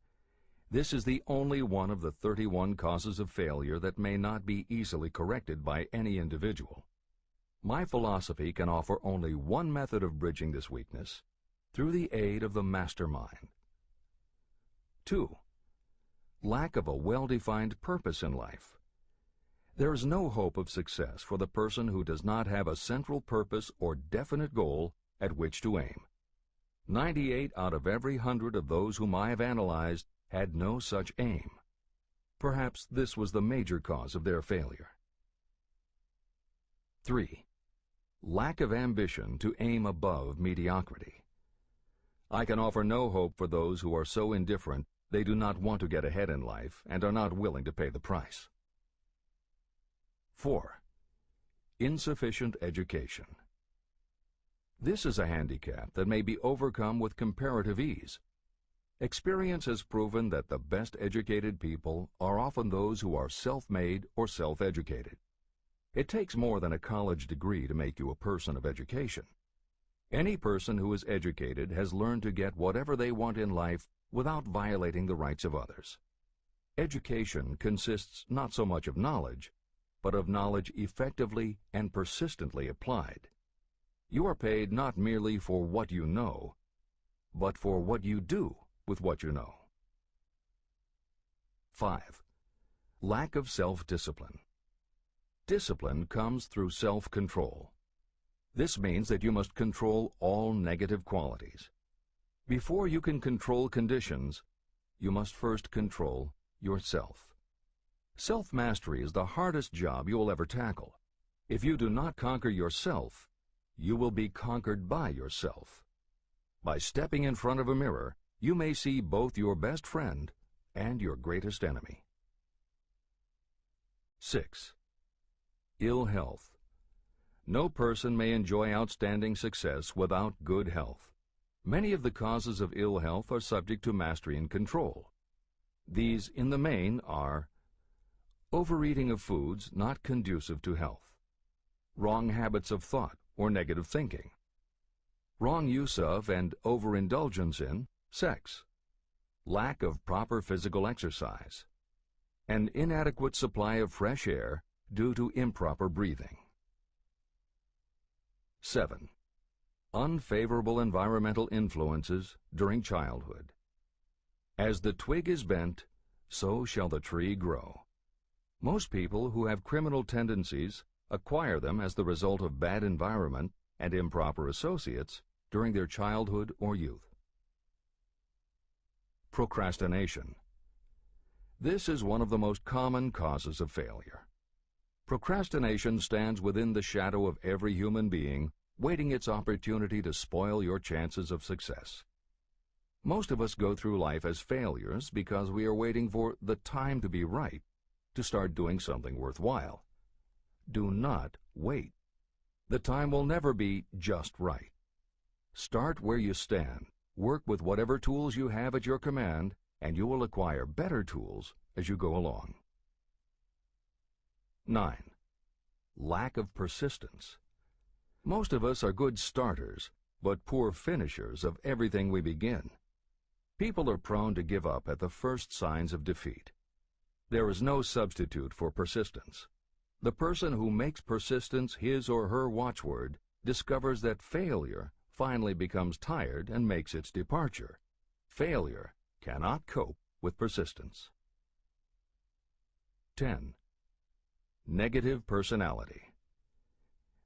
This is the only one of the 31 causes of failure that may not be easily corrected by any individual. My philosophy can offer only one method of bridging this weakness, through the aid of the mastermind. 2. Lack of a well-defined purpose in life. There is no hope of success for the person who does not have a central purpose or definite goal at which to aim. 98 out of every 100 of those whom I have analyzed had no such aim. Perhaps this was the major cause of their failure. 3. Lack of ambition to aim above mediocrity. I can offer no hope for those who are so indifferent they do not want to get ahead in life and are not willing to pay the price. 4. Insufficient education. This is a handicap that may be overcome with comparative ease. Experience has proven that the best educated people are often those who are self-made or self-educated. It takes more than a college degree to make you a person of education. Any person who is educated has learned to get whatever they want in life without violating the rights of others. Education consists not so much of knowledge, but of knowledge effectively and persistently applied. You are paid not merely for what you know, but for what you do with what you know. 5. Lack of self-discipline. Discipline comes through self-control. This means that you must control all negative qualities. Before you can control conditions, you must first control yourself. Self-mastery is the hardest job you will ever tackle. If you do not conquer yourself, you will be conquered by yourself. By stepping in front of a mirror, you may see both your best friend and your greatest enemy. 6. Ill health. No person may enjoy outstanding success without good health. Many of the causes of ill health are subject to mastery and control. These, in the main, are overeating of foods not conducive to health, wrong habits of thought or negative thinking, wrong use of and overindulgence in sex, lack of proper physical exercise, an inadequate supply of fresh air due to improper breathing. 7. Unfavorable environmental influences during childhood. As the twig is bent, so shall the tree grow. Most people who have criminal tendencies acquire them as the result of bad environment and improper associates during their childhood or youth. Procrastination. This is one of the most common causes of failure. Procrastination stands within the shadow of every human being, waiting its opportunity to spoil your chances of success. Most of us go through life as failures because we are waiting for the time to be right to start doing something worthwhile. Do not wait. The time will never be just right. Start where you stand, work with whatever tools you have at your command, and you will acquire better tools as you go along. 9. Lack of persistence. Most of us are good starters, but poor finishers of everything we begin. People are prone to give up at the first signs of defeat. There is no substitute for persistence. The person who makes persistence his or her watchword discovers that failure finally becomes tired and makes its departure. Failure cannot cope with persistence. 10. Negative personality.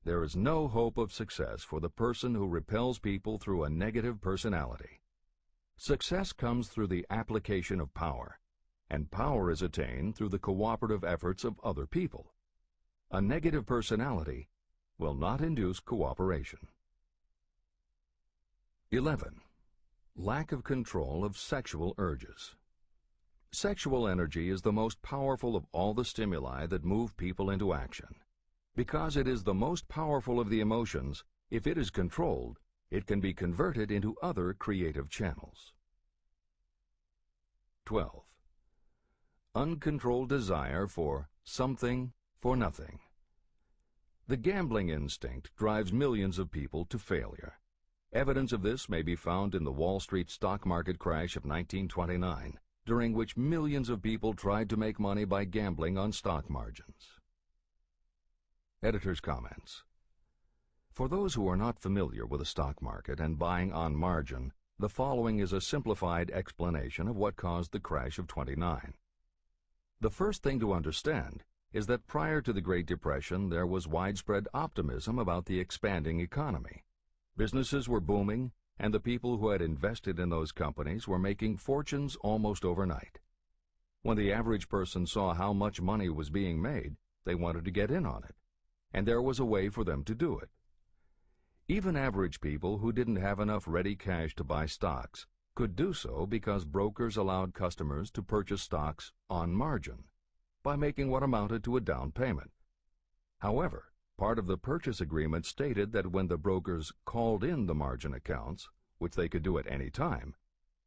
There is no hope of success for the person who repels people through a negative personality. Success comes through the application of power, and power is attained through the cooperative efforts of other people. A negative personality will not induce cooperation. 11. Lack of control of sexual urges. Sexual energy is the most powerful of all the stimuli that move people into action. Because it is the most powerful of the emotions, if it is controlled, it can be converted into other creative channels. 12. Uncontrolled desire for something for nothing. The gambling instinct drives millions of people to failure. Evidence of this may be found in the Wall Street stock market crash of 1929, during which millions of people tried to make money by gambling on stock margins. Editor's comments. For those who are not familiar with the stock market and buying on margin, the following is a simplified explanation of what caused the crash of '29. The first thing to understand is that prior to the Great Depression, there was widespread optimism about the expanding economy. Businesses were booming, and the people who had invested in those companies were making fortunes almost overnight. When the average person saw how much money was being made, they wanted to get in on it, and there was a way for them to do it. Even average people who didn't have enough ready cash to buy stocks could do so because brokers allowed customers to purchase stocks on margin by making what amounted to a down payment. However, part of the purchase agreement stated that when the brokers called in the margin accounts, which they could do at any time,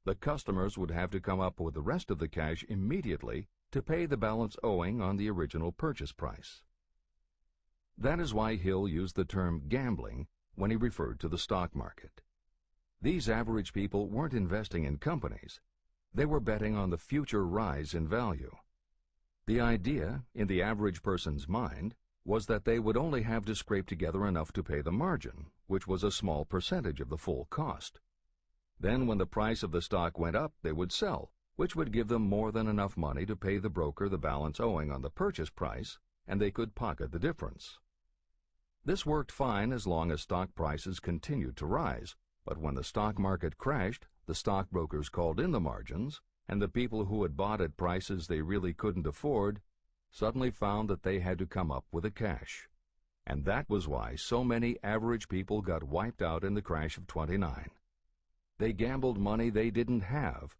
the customers would have to come up with the rest of the cash immediately to pay the balance owing on the original purchase price. That is why Hill used the term gambling when he referred to the stock market. These average people weren't investing in companies. They were betting on the future rise in value. The idea, in the average person's mind, was that they would only have to scrape together enough to pay the margin, which was a small percentage of the full cost. Then when the price of the stock went up, they would sell, which would give them more than enough money to pay the broker the balance owing on the purchase price, and they could pocket the difference. This worked fine as long as stock prices continued to rise, but when the stock market crashed, the stockbrokers called in the margins, and the people who had bought at prices they really couldn't afford suddenly found that they had to come up with the cash. And that was why so many average people got wiped out in the crash of '29. They gambled money they didn't have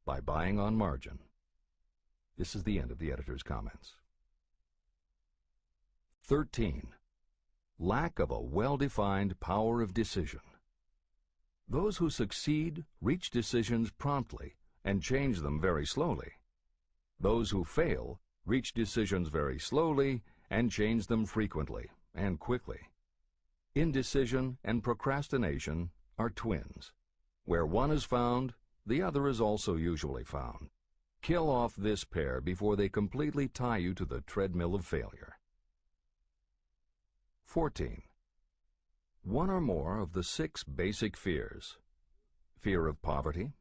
by buying on margin. This is the end of the editor's comments. 13. Lack of a well-defined power of decision. Those who succeed reach decisions promptly and change them very slowly. Those who fail reach decisions very slowly and change them frequently and quickly. Indecision and procrastination are twins. Where one is found, the other is also usually found. Kill off this pair before they completely tie you to the treadmill of failure. 14. One or more of the 6 basic fears: fear of poverty,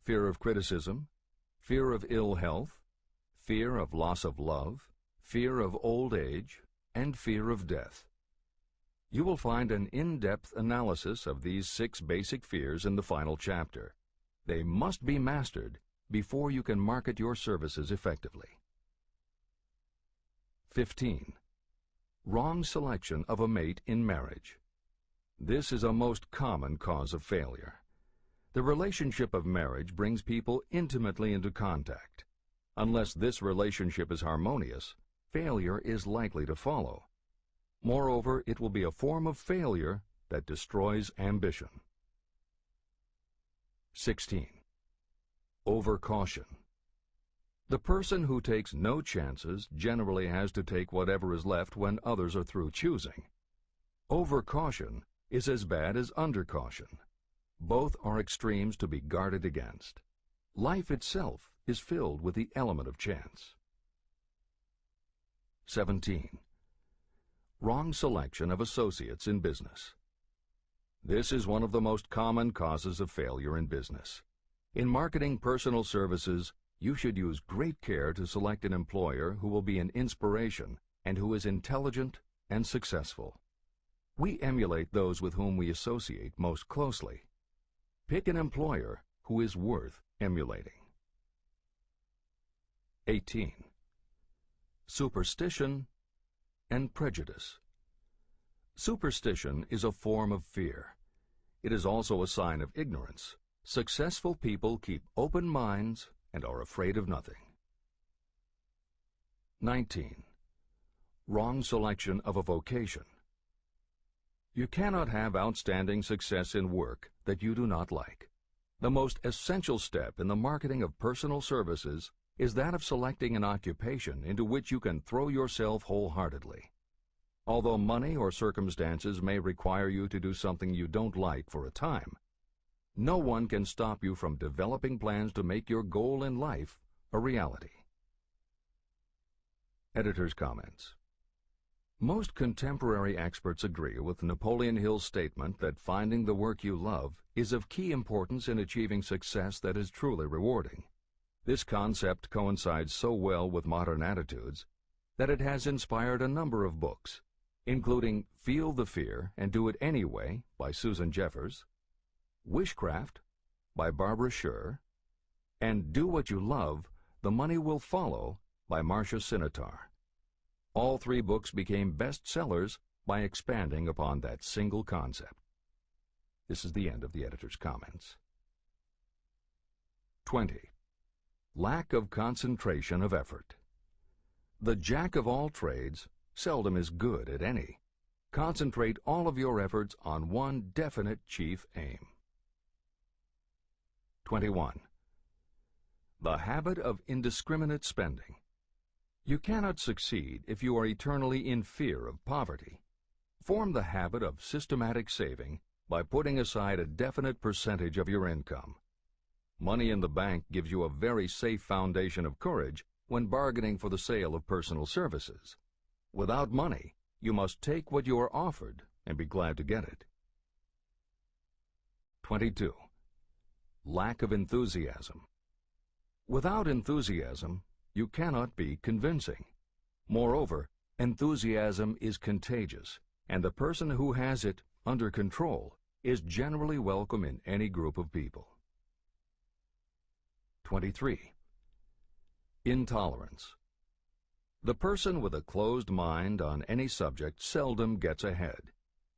fear of criticism, fear of ill health, fear of loss of love, fear of old age, and fear of death. You will find an in-depth analysis of these 6 basic fears in the final chapter. They must be mastered before you can market your services effectively. 15. Wrong selection of a mate in marriage. This is a most common cause of failure. The relationship of marriage brings people intimately into contact. Unless this relationship is harmonious, failure is likely to follow. Moreover, it will be a form of failure that destroys ambition. 16. Overcaution. The person who takes no chances generally has to take whatever is left when others are through choosing. Overcaution is as bad as undercaution. Both are extremes to be guarded against. Life itself is filled with the element of chance. 17. Wrong selection of associates in business. This is one of the most common causes of failure in business. In marketing personal services, you should use great care to select an employer who will be an inspiration and who is intelligent and successful. We emulate those with whom we associate most closely. Pick an employer who is worth emulating. 18. Superstition and prejudice. Superstition is a form of fear. it is also a sign of ignorance. Successful people keep open minds and are afraid of nothing. 19. Wrong selection of a vocation. You cannot have outstanding success in work that you do not like. The most essential step in the marketing of personal services is that of selecting an occupation into which you can throw yourself wholeheartedly. Although money or circumstances may require you to do something you don't like for a time, no one can stop you from developing plans to make your goal in life a reality. Editor's comments. Most contemporary experts agree with Napoleon Hill's statement that finding the work you love is of key importance in achieving success that is truly rewarding. This concept coincides so well with modern attitudes that it has inspired a number of books, including Feel the Fear and Do It Anyway by Susan Jeffers, Wishcraft by Barbara Sher, and Do What You Love, The Money Will Follow by Marcia Sinitar. All three books became bestsellers by expanding upon that single concept. This is the end of the editor's comments. 20. Lack of concentration of effort. The jack of all trades seldom is good at any. Concentrate all of your efforts on one definite chief aim. 21. The habit of indiscriminate spending. You cannot succeed if you are eternally in fear of poverty. Form the habit of systematic saving by putting aside a definite percentage of your income. Money in the bank gives you a very safe foundation of courage when bargaining for the sale of personal services. Without money, you must take what you are offered and be glad to get it. 22. Lack of enthusiasm. Without enthusiasm, you cannot be convincing. Moreover, enthusiasm is contagious, and the person who has it under control is generally welcome in any group of people. 23. Intolerance. The person with a closed mind on any subject seldom gets ahead.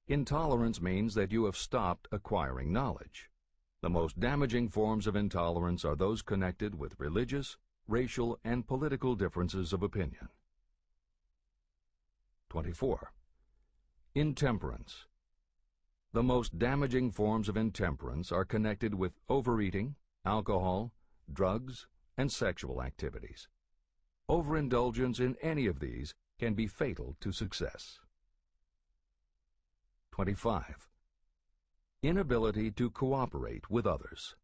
Intolerance means that you have stopped acquiring knowledge. The most damaging forms of intolerance are those connected with religious, racial, and political differences of opinion. 24. Intemperance. The most damaging forms of intemperance are connected with overeating, alcohol, drugs, and sexual activities. Overindulgence in any of these can be fatal to success. 25. Inability to cooperate with others.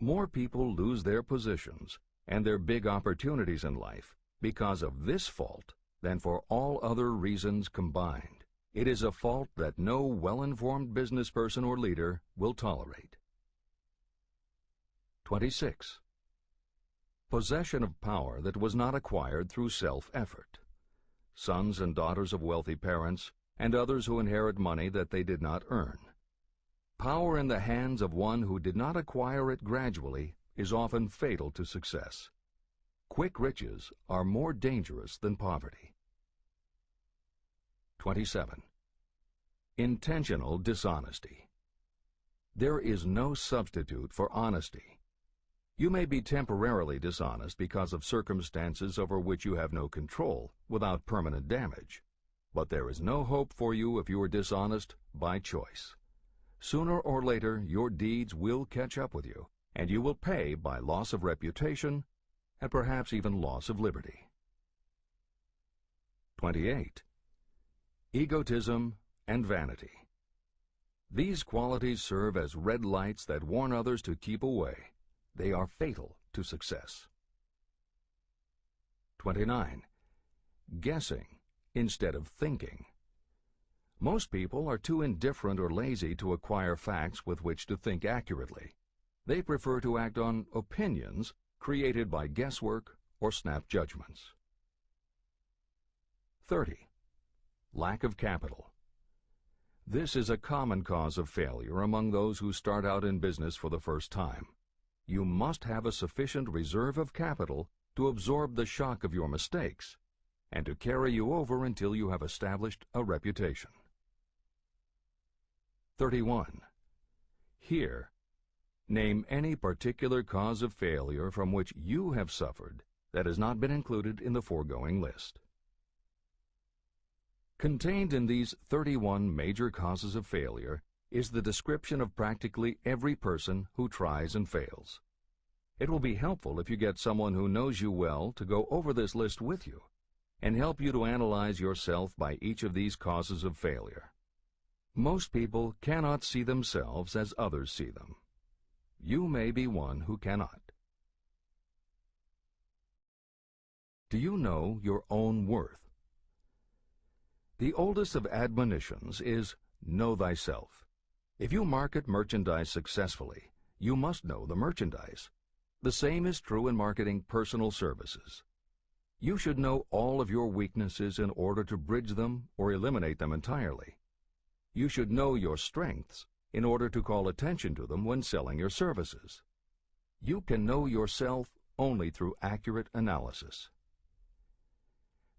More people lose their positions and their big opportunities in life because of this fault than for all other reasons combined. It is a fault that no well-informed business person or leader will tolerate. 26. Possession of power that was not acquired through self-effort. Sons and daughters of wealthy parents and others who inherit money that they did not earn. Power in the hands of one who did not acquire it gradually is often fatal to success. Quick riches are more dangerous than poverty. 27. Intentional dishonesty. There is no substitute for honesty. You may be temporarily dishonest because of circumstances over which you have no control without permanent damage, but there is no hope for you if you are dishonest by choice. Sooner or later, your deeds will catch up with you, and you will pay by loss of reputation and perhaps even loss of liberty. 28. Egotism and vanity. These qualities serve as red lights that warn others to keep away. They are fatal to success. 29. Guessing instead of thinking. Most people are too indifferent or lazy to acquire facts with which to think accurately. They prefer to act on opinions created by guesswork or snap judgments. 30. Lack of capital. This is a common cause of failure among those who start out in business for the first time. You must have a sufficient reserve of capital to absorb the shock of your mistakes and to carry you over until you have established a reputation. 31. here. Name any particular cause of failure from which you have suffered that has not been included in the foregoing list. Contained in these 31 major causes of failure is the description of practically every person who tries and fails. It will be helpful if you get someone who knows you well to go over this list with you and help you to analyze yourself by each of these causes of failure. Most people cannot see themselves as others see them. You may be one who cannot. Do you know your own worth? The oldest of admonitions is, know thyself. If you market merchandise successfully, you must know the merchandise. The same is true in marketing personal services. You should know all of your weaknesses in order to bridge them or eliminate them entirely. You should know your strengths in order to call attention to them when selling your services. You can know yourself only through accurate analysis.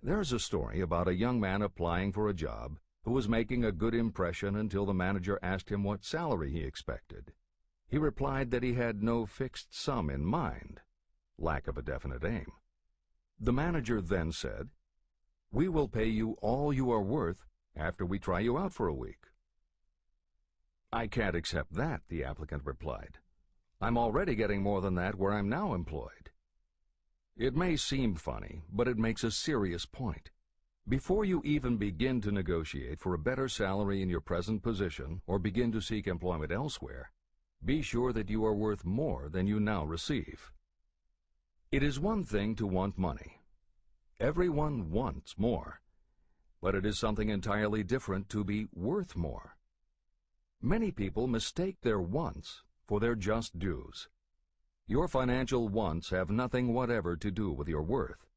There is a story about a young man applying for a job who was making a good impression until the manager asked him what salary he expected. He replied that he had no fixed sum in mind, lack of a definite aim. The manager then said, "We will pay you all you are worth after we try you out for a week." "I can't accept that," the applicant replied. "I'm already getting more than that where I'm now employed." It may seem funny, but it makes a serious point. Before you even begin to negotiate for a better salary in your present position or begin to seek employment elsewhere, be sure that you are worth more than you now receive. It is one thing to want money. Everyone wants more. But it is something entirely different to be worth more. Many people mistake their wants for their just dues. Your financial wants have nothing whatever to do with your worth.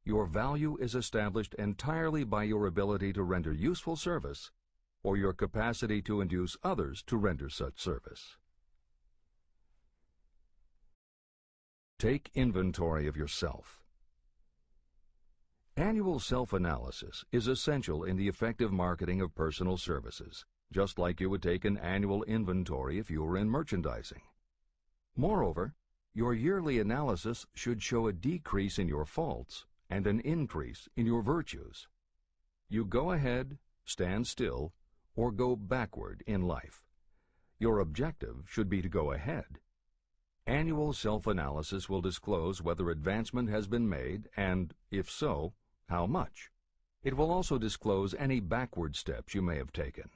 Your value is established entirely by your ability to render useful service or your capacity to induce others to render such service. Take inventory of yourself. Annual self-analysis is essential in the effective marketing of personal services, just like you would take an annual inventory if you were in merchandising. Moreover, your yearly analysis should show a decrease in your faults and an increase in your virtues. You go ahead, stand still, or go backward in life. Your objective should be to go ahead. Annual self-analysis will disclose whether advancement has been made and, if so, how much. It will also disclose any backward steps you may have taken.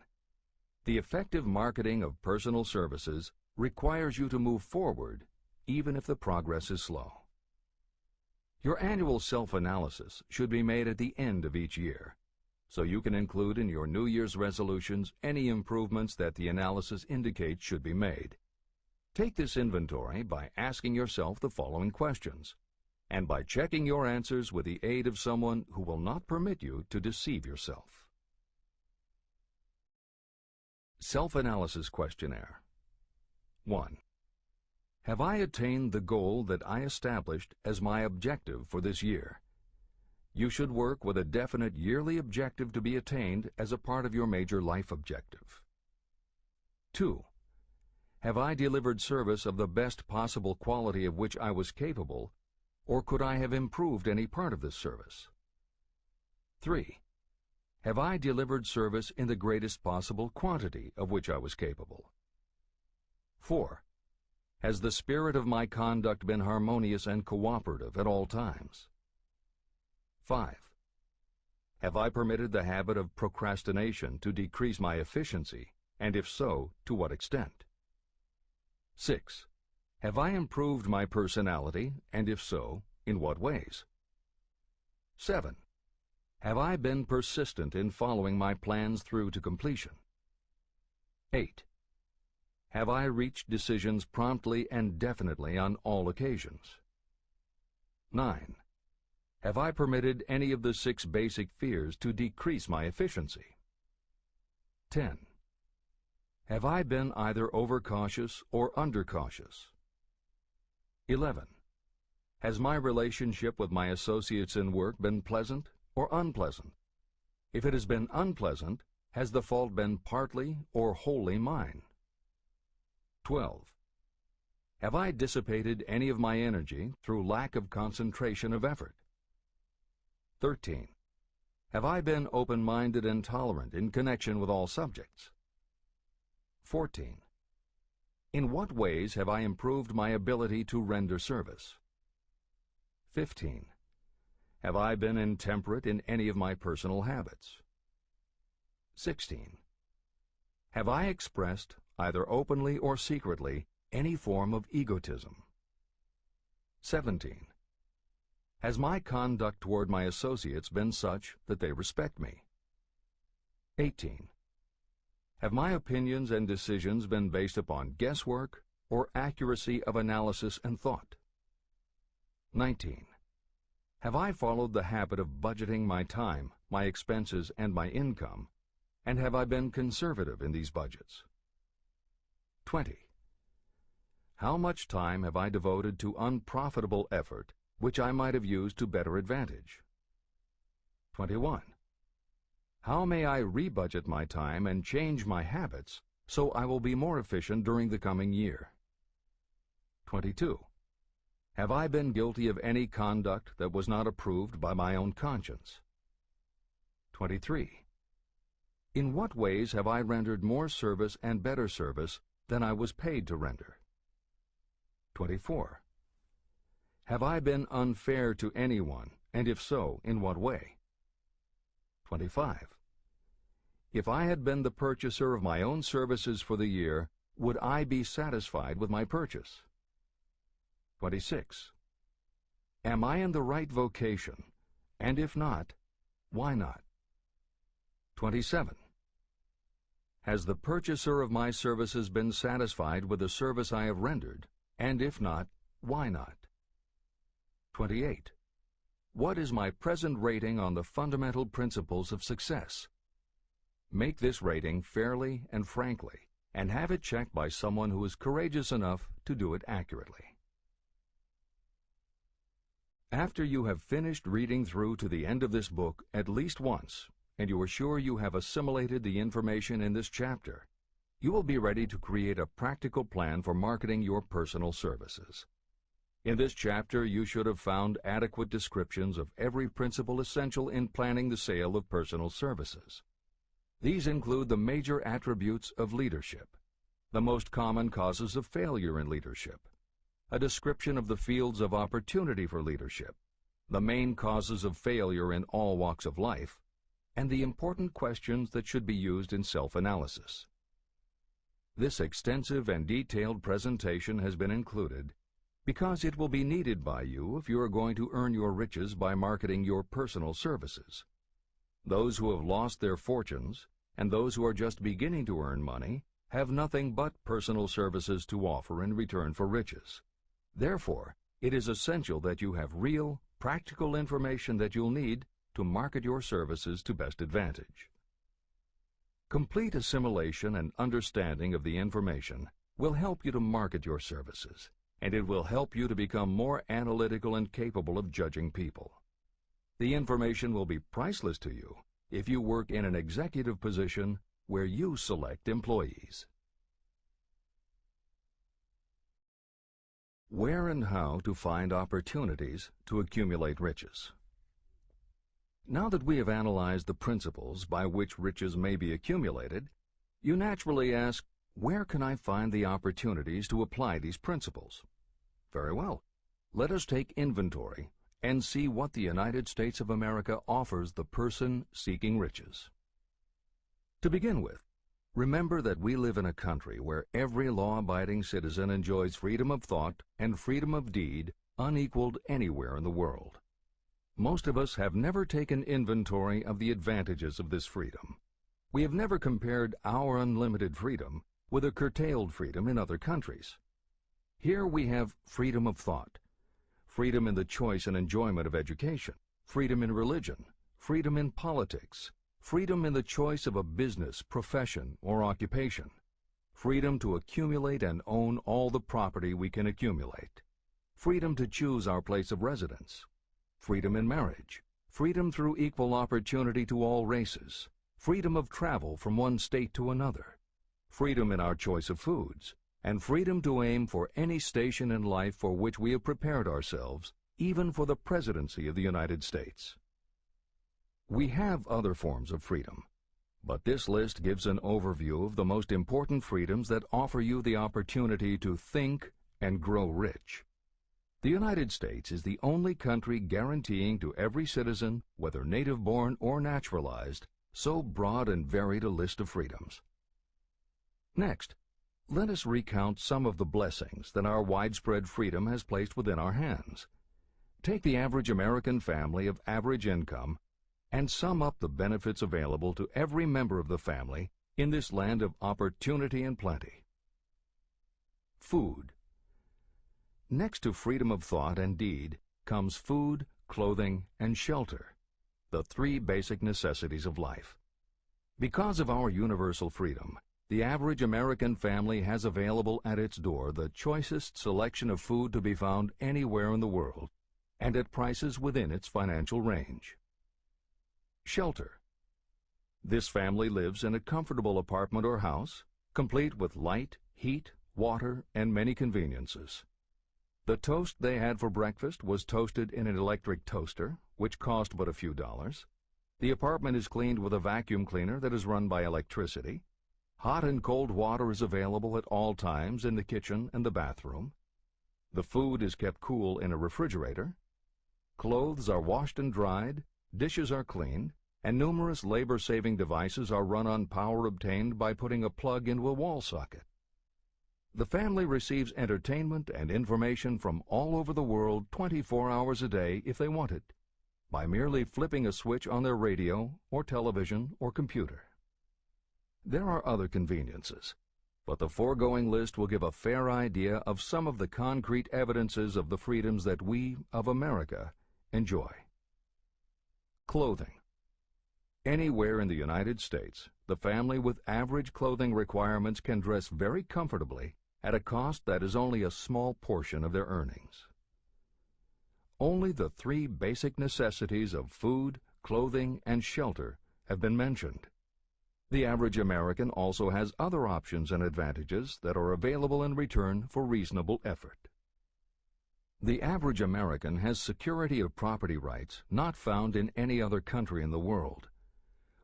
The effective marketing of personal services requires you to move forward, even if the progress is slow. Your annual self-analysis should be made at the end of each year, so you can include in your New Year's resolutions any improvements that the analysis indicates should be made. Take this inventory by asking yourself the following questions, and by checking your answers with the aid of someone who will not permit you to deceive yourself. Self-analysis questionnaire. 1. Have I attained the goal that I established as my objective for this year? You should work with a definite yearly objective to be attained as a part of your major life objective. 2. Have I delivered service of the best possible quality of which I was capable, or could I have improved any part of this service? 3. Have I delivered service in the greatest possible quantity of which I was capable? 4. Has the spirit of my conduct been harmonious and cooperative at all times? 5. Have I permitted the habit of procrastination to decrease my efficiency, and if so, to what extent? 6. Have I improved my personality, and if so, in what ways? 7. Have I been persistent in following my plans through to completion? 8. Have I reached decisions promptly and definitely on all occasions? 9. Have I permitted any of the 6 basic fears to decrease my efficiency? 10. Have I been either overcautious or undercautious? 11. Has my relationship with my associates in work been pleasant or unpleasant? If it has been unpleasant, has the fault been partly or wholly mine? 12. Have I dissipated any of my energy through lack of concentration of effort? 13. Have I been open-minded and tolerant in connection with all subjects? 14. In what ways have I improved my ability to render service? 15. Have I been intemperate in any of my personal habits? 16. Have I expressed, either openly or secretly, any form of egotism? 17. Has my conduct toward my associates been such that they respect me? 18. Have my opinions and decisions been based upon guesswork or accuracy of analysis and thought? 19. Have I followed the habit of budgeting my time, my expenses, and my income, and have I been conservative in these budgets? 20. How much time have I devoted to unprofitable effort which I might have used to better advantage? 21. How may I rebudget my time and change my habits so I will be more efficient during the coming year? 22. Have I been guilty of any conduct that was not approved by my own conscience? 23. In what ways have I rendered more service and better service than I was paid to render? 24. Have I been unfair to anyone, and if so, in what way? 25. If I had been the purchaser of my own services for the year, would I be satisfied with my purchase? 26. Am I in the right vocation, and if not, why not? 27. Has the purchaser of my services been satisfied with the service I have rendered, and if not, why not? 28. What is my present rating on the fundamental principles of success? Make this rating fairly and frankly, and have it checked by someone who is courageous enough to do it accurately. After you have finished reading through to the end of this book at least once, and you are sure you have assimilated the information in this chapter, you will be ready to create a practical plan for marketing your personal services. In this chapter, you should have found adequate descriptions of every principle essential in planning the sale of personal services. These include the major attributes of leadership, the most common causes of failure in leadership, a description of the fields of opportunity for leadership, the main causes of failure in all walks of life, and the important questions that should be used in self-analysis. This extensive and detailed presentation has been included because it will be needed by you if you are going to earn your riches by marketing your personal services. Those who have lost their fortunes and those who are just beginning to earn money have nothing but personal services to offer in return for riches. Therefore, it is essential that you have real, practical information that you'll need to market your services to best advantage. Complete assimilation and understanding of the information will help you to market your services, and it will help you to become more analytical and capable of judging people. The information will be priceless to you if you work in an executive position where you select employees. Where and how to find opportunities to accumulate riches. Now that we have analyzed the principles by which riches may be accumulated, you naturally ask, where can I find the opportunities to apply these principles? Very well. Let us take inventory and see what the United States of America offers the person seeking riches. To begin with, remember that we live in a country where every law-abiding citizen enjoys freedom of thought and freedom of deed unequaled anywhere in the world. Most of us have never taken inventory of the advantages of this freedom. We have never compared our unlimited freedom with a curtailed freedom in other countries. Here we have freedom of thought, freedom in the choice and enjoyment of education, freedom in religion, freedom in politics, freedom in the choice of a business, profession, or occupation, freedom to accumulate and own all the property we can accumulate, freedom to choose our place of residence, freedom in marriage, freedom through equal opportunity to all races, freedom of travel from one state to another, freedom in our choice of foods, and freedom to aim for any station in life for which we have prepared ourselves, even for the presidency of the United States. We have other forms of freedom, but this list gives an overview of the most important freedoms that offer you the opportunity to think and grow rich. The United States is the only country guaranteeing to every citizen, whether native-born or naturalized, so broad and varied a list of freedoms. Next, let us recount some of the blessings that our widespread freedom has placed within our hands. Take the average American family of average income and sum up the benefits available to every member of the family in this land of opportunity and plenty. Food. Next to freedom of thought and deed comes food, clothing, and shelter, the three basic necessities of life. Because of our universal freedom, the average American family has available at its door the choicest selection of food to be found anywhere in the world, and at prices within its financial range. Shelter. This family lives in a comfortable apartment or house, complete with light, heat, water, and many conveniences. The toast they had for breakfast was toasted in an electric toaster, which cost but a few dollars. The apartment is cleaned with a vacuum cleaner that is run by electricity. Hot and cold water is available at all times in the kitchen and the bathroom. The food is kept cool in a refrigerator. Clothes are washed and dried, dishes are cleaned, and numerous labor-saving devices are run on power obtained by putting a plug into a wall socket. The family receives entertainment and information from all over the world 24 hours a day if they want it, by merely flipping a switch on their radio or television or computer. There are other conveniences, but the foregoing list will give a fair idea of some of the concrete evidences of the freedoms that we, of America, enjoy. Clothing. Anywhere in the United States, the family with average clothing requirements can dress very comfortably at a cost that is only a small portion of their earnings. Only the three basic necessities of food, clothing, and shelter have been mentioned. The average American also has other options and advantages that are available in return for reasonable effort. The average American has security of property rights not found in any other country in the world.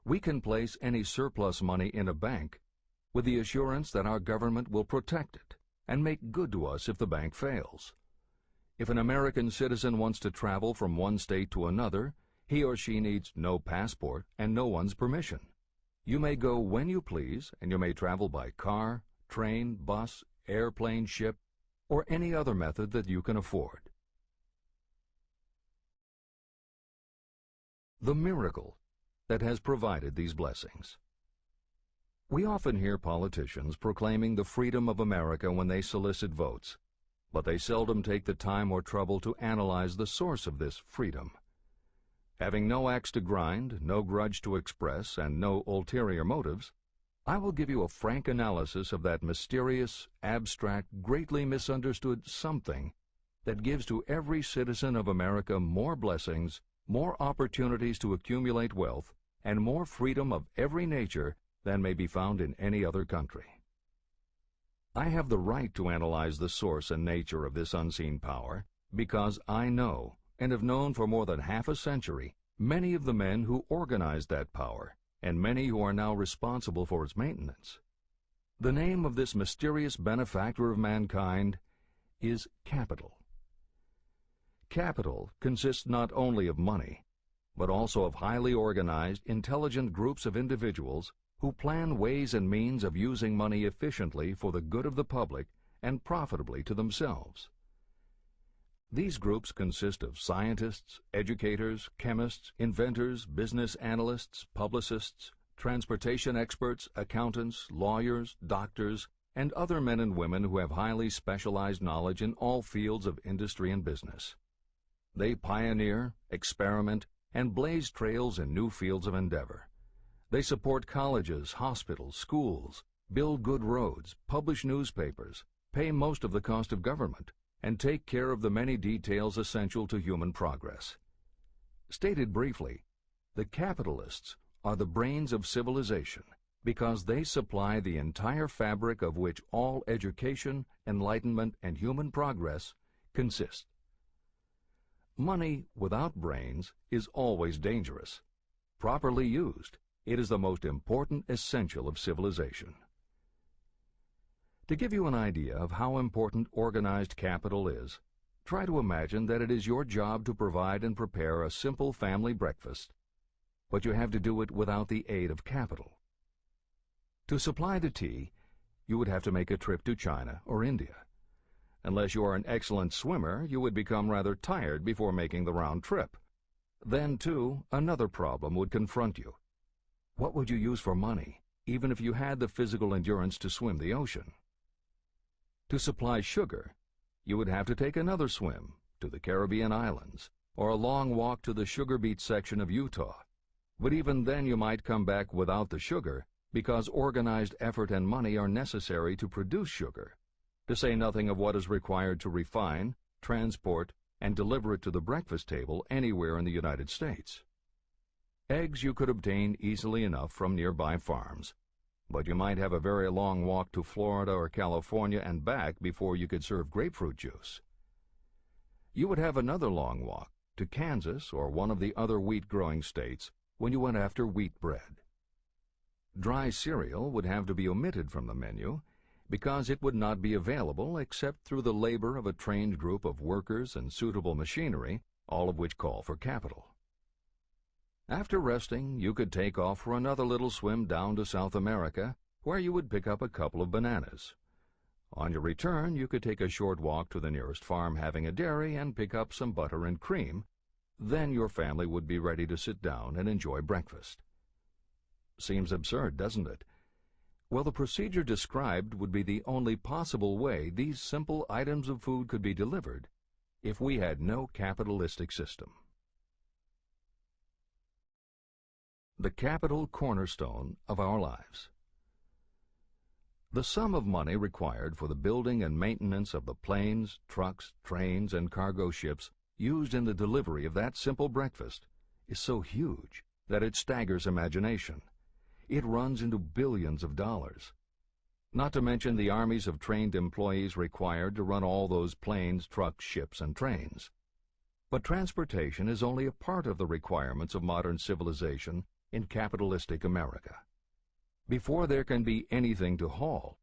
We can place any surplus money in a bank with the assurance that our government will protect it and make good to us if the bank fails. If an American citizen wants to travel from one state to another, he or she needs no passport and no one's permission. You may go when you please, and you may travel by car, train, bus, airplane, ship, or any other method that you can afford. The miracle that has provided these blessings. We often hear politicians proclaiming the freedom of America when they solicit votes, but they seldom take the time or trouble to analyze the source of this freedom. Having no axe to grind, no grudge to express, and no ulterior motives, I will give you a frank analysis of that mysterious, abstract, greatly misunderstood something that gives to every citizen of America more blessings, more opportunities to accumulate wealth, and more freedom of every nature than may be found in any other country. I have the right to analyze the source and nature of this unseen power because I know, and have known for more than half a century, many of the men who organized that power, and many who are now responsible for its maintenance. The name of this mysterious benefactor of mankind is capital. Capital consists not only of money, but also of highly organized, intelligent groups of individuals who plan ways and means of using money efficiently for the good of the public and profitably to themselves. These groups consist of scientists, educators, chemists, inventors, business analysts, publicists, transportation experts, accountants, lawyers, doctors, and other men and women who have highly specialized knowledge in all fields of industry and business. They pioneer, experiment, and blaze trails in new fields of endeavor. They support colleges, hospitals, schools, build good roads, publish newspapers, pay most of the cost of government, and take care of the many details essential to human progress. Stated briefly, the capitalists are the brains of civilization, because they supply the entire fabric of which all education, enlightenment, and human progress consist. Money without brains is always dangerous. Properly used, it is the most important essential of civilization. To give you an idea of how important organized capital is, try to imagine that it is your job to provide and prepare a simple family breakfast, but you have to do it without the aid of capital. To supply the tea, you would have to make a trip to China or India. Unless you are an excellent swimmer, you would become rather tired before making the round trip. Then, too, another problem would confront you. What would you use for money, even if you had the physical endurance to swim the ocean? To supply sugar, you would have to take another swim to the Caribbean islands, or a long walk to the sugar beet section of Utah. But even then you might come back without the sugar, because organized effort and money are necessary to produce sugar, to say nothing of what is required to refine, transport, and deliver it to the breakfast table anywhere in the United States. Eggs you could obtain easily enough from nearby farms, but you might have a very long walk to Florida or California and back before you could serve grapefruit juice. You would have another long walk to Kansas or one of the other wheat-growing states when you went after wheat bread. Dry cereal would have to be omitted from the menu because it would not be available except through the labor of a trained group of workers and suitable machinery, all of which call for capital. After resting, you could take off for another little swim down to South America, where you would pick up a couple of bananas. On your return, you could take a short walk to the nearest farm having a dairy and pick up some butter and cream. Then your family would be ready to sit down and enjoy breakfast. Seems absurd, doesn't it? Well, the procedure described would be the only possible way these simple items of food could be delivered if we had no capitalistic system. The capital cornerstone of our lives. The sum of money required for the building and maintenance of the planes, trucks, trains, and cargo ships used in the delivery of that simple breakfast is so huge that it staggers imagination. It runs into billions of dollars. Not to mention the armies of trained employees required to run all those planes, trucks, ships, and trains. But transportation is only a part of the requirements of modern civilization in capitalistic America. Before there can be anything to haul,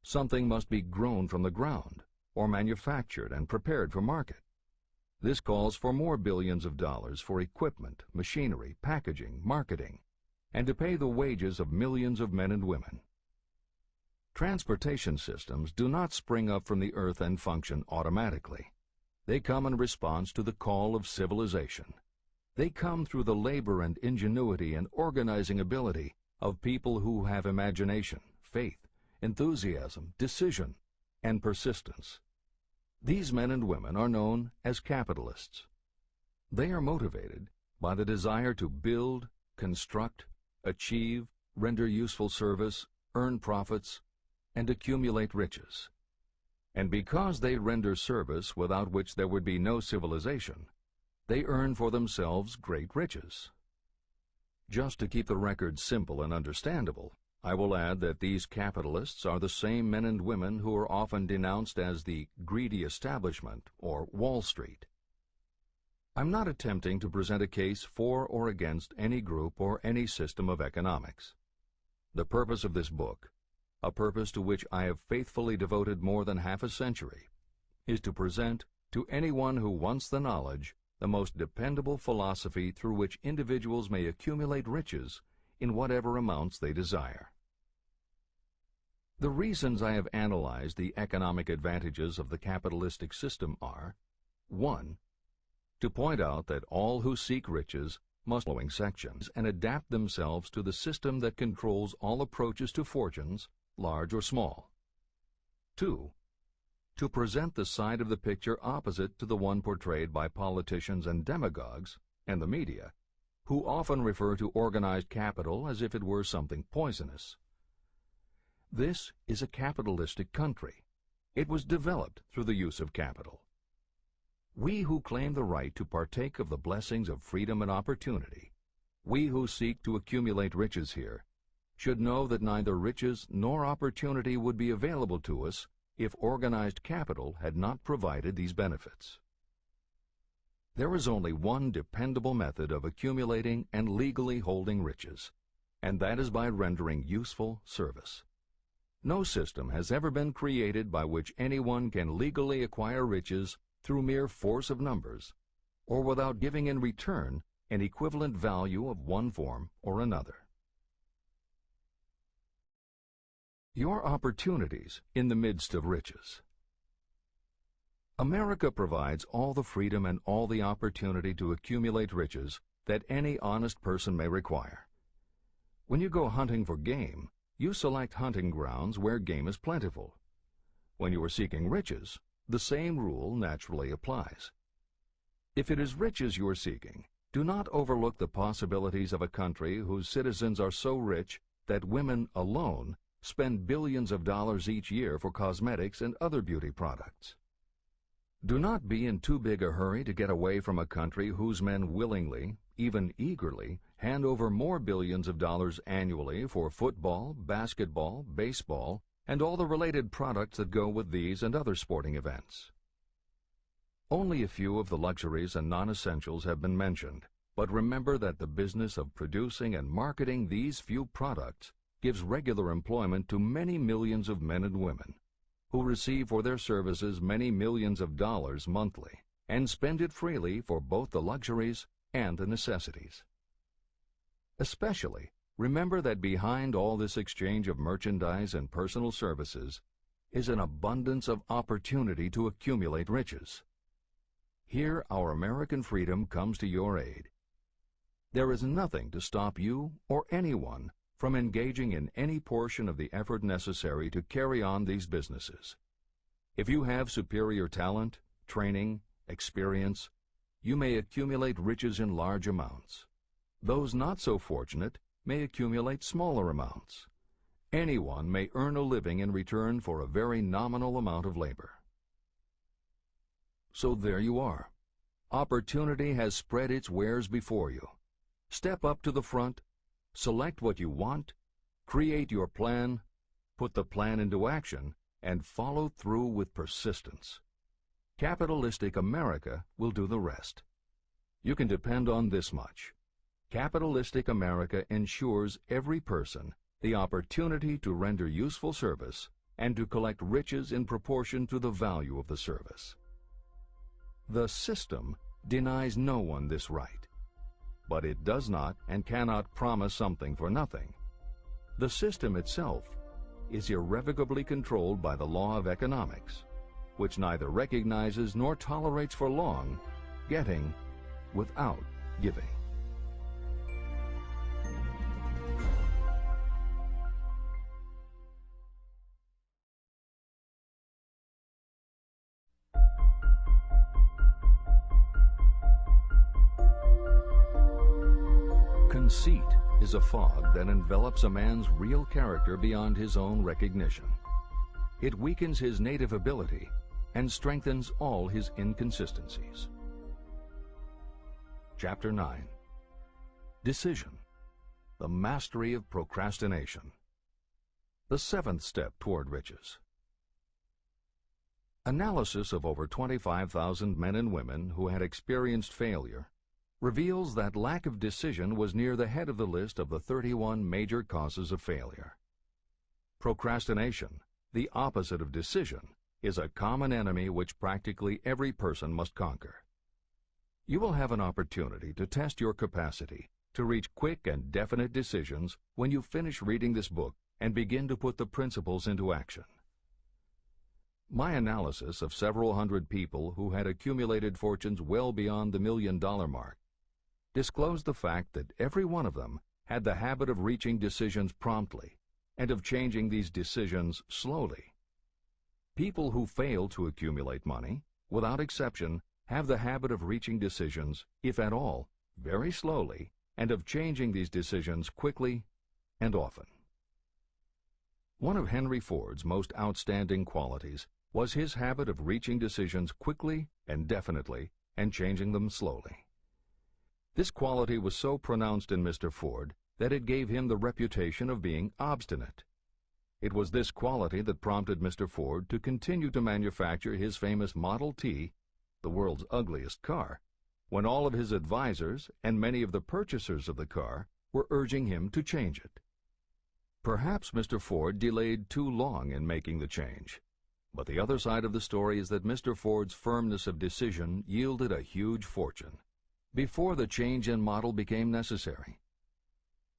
something must be grown from the ground, or manufactured and prepared for market. This calls for more billions of dollars for equipment, machinery, packaging, marketing, and to pay the wages of millions of men and women. Transportation systems do not spring up from the earth and function automatically. They come in response to the call of civilization. They come through the labor and ingenuity and organizing ability of people who have imagination, faith, enthusiasm, decision, and persistence. These men and women are known as capitalists. They are motivated by the desire to build, construct, achieve, render useful service, earn profits, and accumulate riches. And because they render service without which there would be no civilization, they earn for themselves great riches. Just to keep the record simple and understandable, I will add that these capitalists are the same men and women who are often denounced as the greedy establishment or Wall Street. I'm not attempting to present a case for or against any group or any system of economics. The purpose of this book, a purpose to which I have faithfully devoted more than half a century, is to present to anyone who wants the knowledge the most dependable philosophy through which individuals may accumulate riches in whatever amounts they desire. The reasons I have analyzed the economic advantages of the capitalistic system are: 1. To point out that all who seek riches must following sections and adapt themselves to the system that controls all approaches to fortunes, large or small. 2. To present the side of the picture opposite to the one portrayed by politicians and demagogues and the media, who often refer to organized capital as if it were something poisonous. This is a capitalistic country. It was developed through the use of capital. We who claim the right to partake of the blessings of freedom and opportunity, we who seek to accumulate riches here, should know that neither riches nor opportunity would be available to us if organized capital had not provided these benefits. There is only one dependable method of accumulating and legally holding riches, and that is by rendering useful service. No system has ever been created by which anyone can legally acquire riches through mere force of numbers, or without giving in return an equivalent value of one form or another. Your opportunities in the midst of riches. America provides all the freedom and all the opportunity to accumulate riches that any honest person may require. When you go hunting for game, you select hunting grounds where game is plentiful. When you are seeking riches, the same rule naturally applies. If it is riches you are seeking, do not overlook the possibilities of a country whose citizens are so rich that women alone spend billions of dollars each year for cosmetics and other beauty products. Do not be in too big a hurry to get away from a country whose men willingly, even eagerly, hand over more billions of dollars annually for football, basketball, baseball, and all the related products that go with these and other sporting events. Only a few of the luxuries and non-essentials have been mentioned, but remember that the business of producing and marketing these few products gives regular employment to many millions of men and women, who receive for their services many millions of dollars monthly, and spend it freely for both the luxuries and the necessities. Especially, remember that behind all this exchange of merchandise and personal services is an abundance of opportunity to accumulate riches. Here our American freedom comes to your aid. There is nothing to stop you or anyone from engaging in any portion of the effort necessary to carry on these businesses. If you have superior talent, training, experience, you may accumulate riches in large amounts. Those not so fortunate may accumulate smaller amounts. Anyone may earn a living in return for a very nominal amount of labor. So there you are. Opportunity has spread its wares before you. Step up to the front, select what you want, create your plan, put the plan into action, and follow through with persistence. Capitalistic America will do the rest. You can depend on this much. Capitalistic America ensures every person the opportunity to render useful service and to collect riches in proportion to the value of the service. The system denies no one this right, but it does not and cannot promise something for nothing. The system itself is irrevocably controlled by the law of economics, which neither recognizes nor tolerates for long getting without giving. Conceit is a fog that envelops a man's real character beyond his own recognition. It weakens his native ability and strengthens all his inconsistencies. Chapter 9. Decision, the mastery of procrastination. The seventh step toward riches. Analysis of over 25,000 men and women who had experienced failure reveals that lack of decision was near the head of the list of the 31 major causes of failure. Procrastination, the opposite of decision, is a common enemy which practically every person must conquer. You will have an opportunity to test your capacity to reach quick and definite decisions when you finish reading this book and begin to put the principles into action. My analysis of several hundred people who had accumulated fortunes well beyond the $1 million mark disclosed the fact that every one of them had the habit of reaching decisions promptly and of changing these decisions slowly. People who fail to accumulate money, without exception, have the habit of reaching decisions, if at all, very slowly, and of changing these decisions quickly and often. One of Henry Ford's most outstanding qualities was his habit of reaching decisions quickly and definitely and changing them slowly. This quality was so pronounced in Mr. Ford that it gave him the reputation of being obstinate. It was this quality that prompted Mr. Ford to continue to manufacture his famous Model T, the world's ugliest car, when all of his advisors and many of the purchasers of the car were urging him to change it. Perhaps Mr. Ford delayed too long in making the change, but the other side of the story is that Mr. Ford's firmness of decision yielded a huge fortune before the change in model became necessary.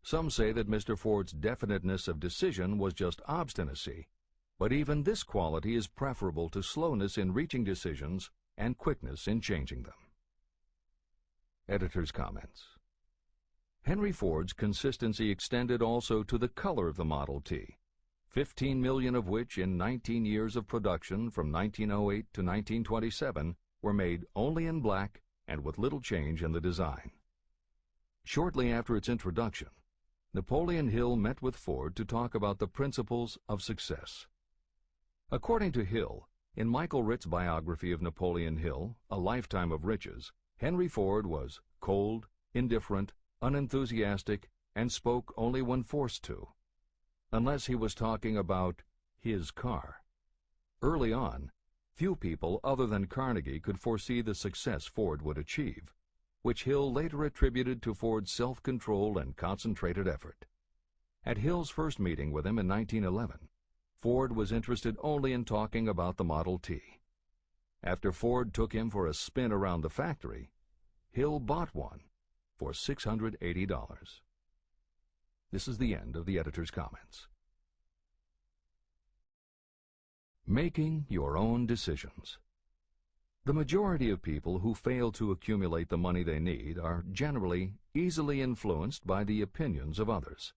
Some say that Mr. Ford's definiteness of decision was just obstinacy, but even this quality is preferable to slowness in reaching decisions and quickness in changing them. Editor's comments. Henry Ford's consistency extended also to the color of the Model T, 15 million of which in 19 years of production from 1908 to 1927 were made only in black and with little change in the design. Shortly after its introduction, Napoleon Hill met with Ford to talk about the principles of success. According to Hill, in Michael Ritt's biography of Napoleon Hill, A Lifetime of Riches, Henry Ford was cold, indifferent, unenthusiastic, and spoke only when forced to, unless he was talking about his car. Early on, few people other than Carnegie could foresee the success Ford would achieve, which Hill later attributed to Ford's self-control and concentrated effort. At Hill's first meeting with him in 1911, Ford was interested only in talking about the Model T. After Ford took him for a spin around the factory, Hill bought one for $680. This is the end of the editor's comments. Making your own decisions. The majority of people who fail to accumulate the money they need are generally easily influenced by the opinions of others.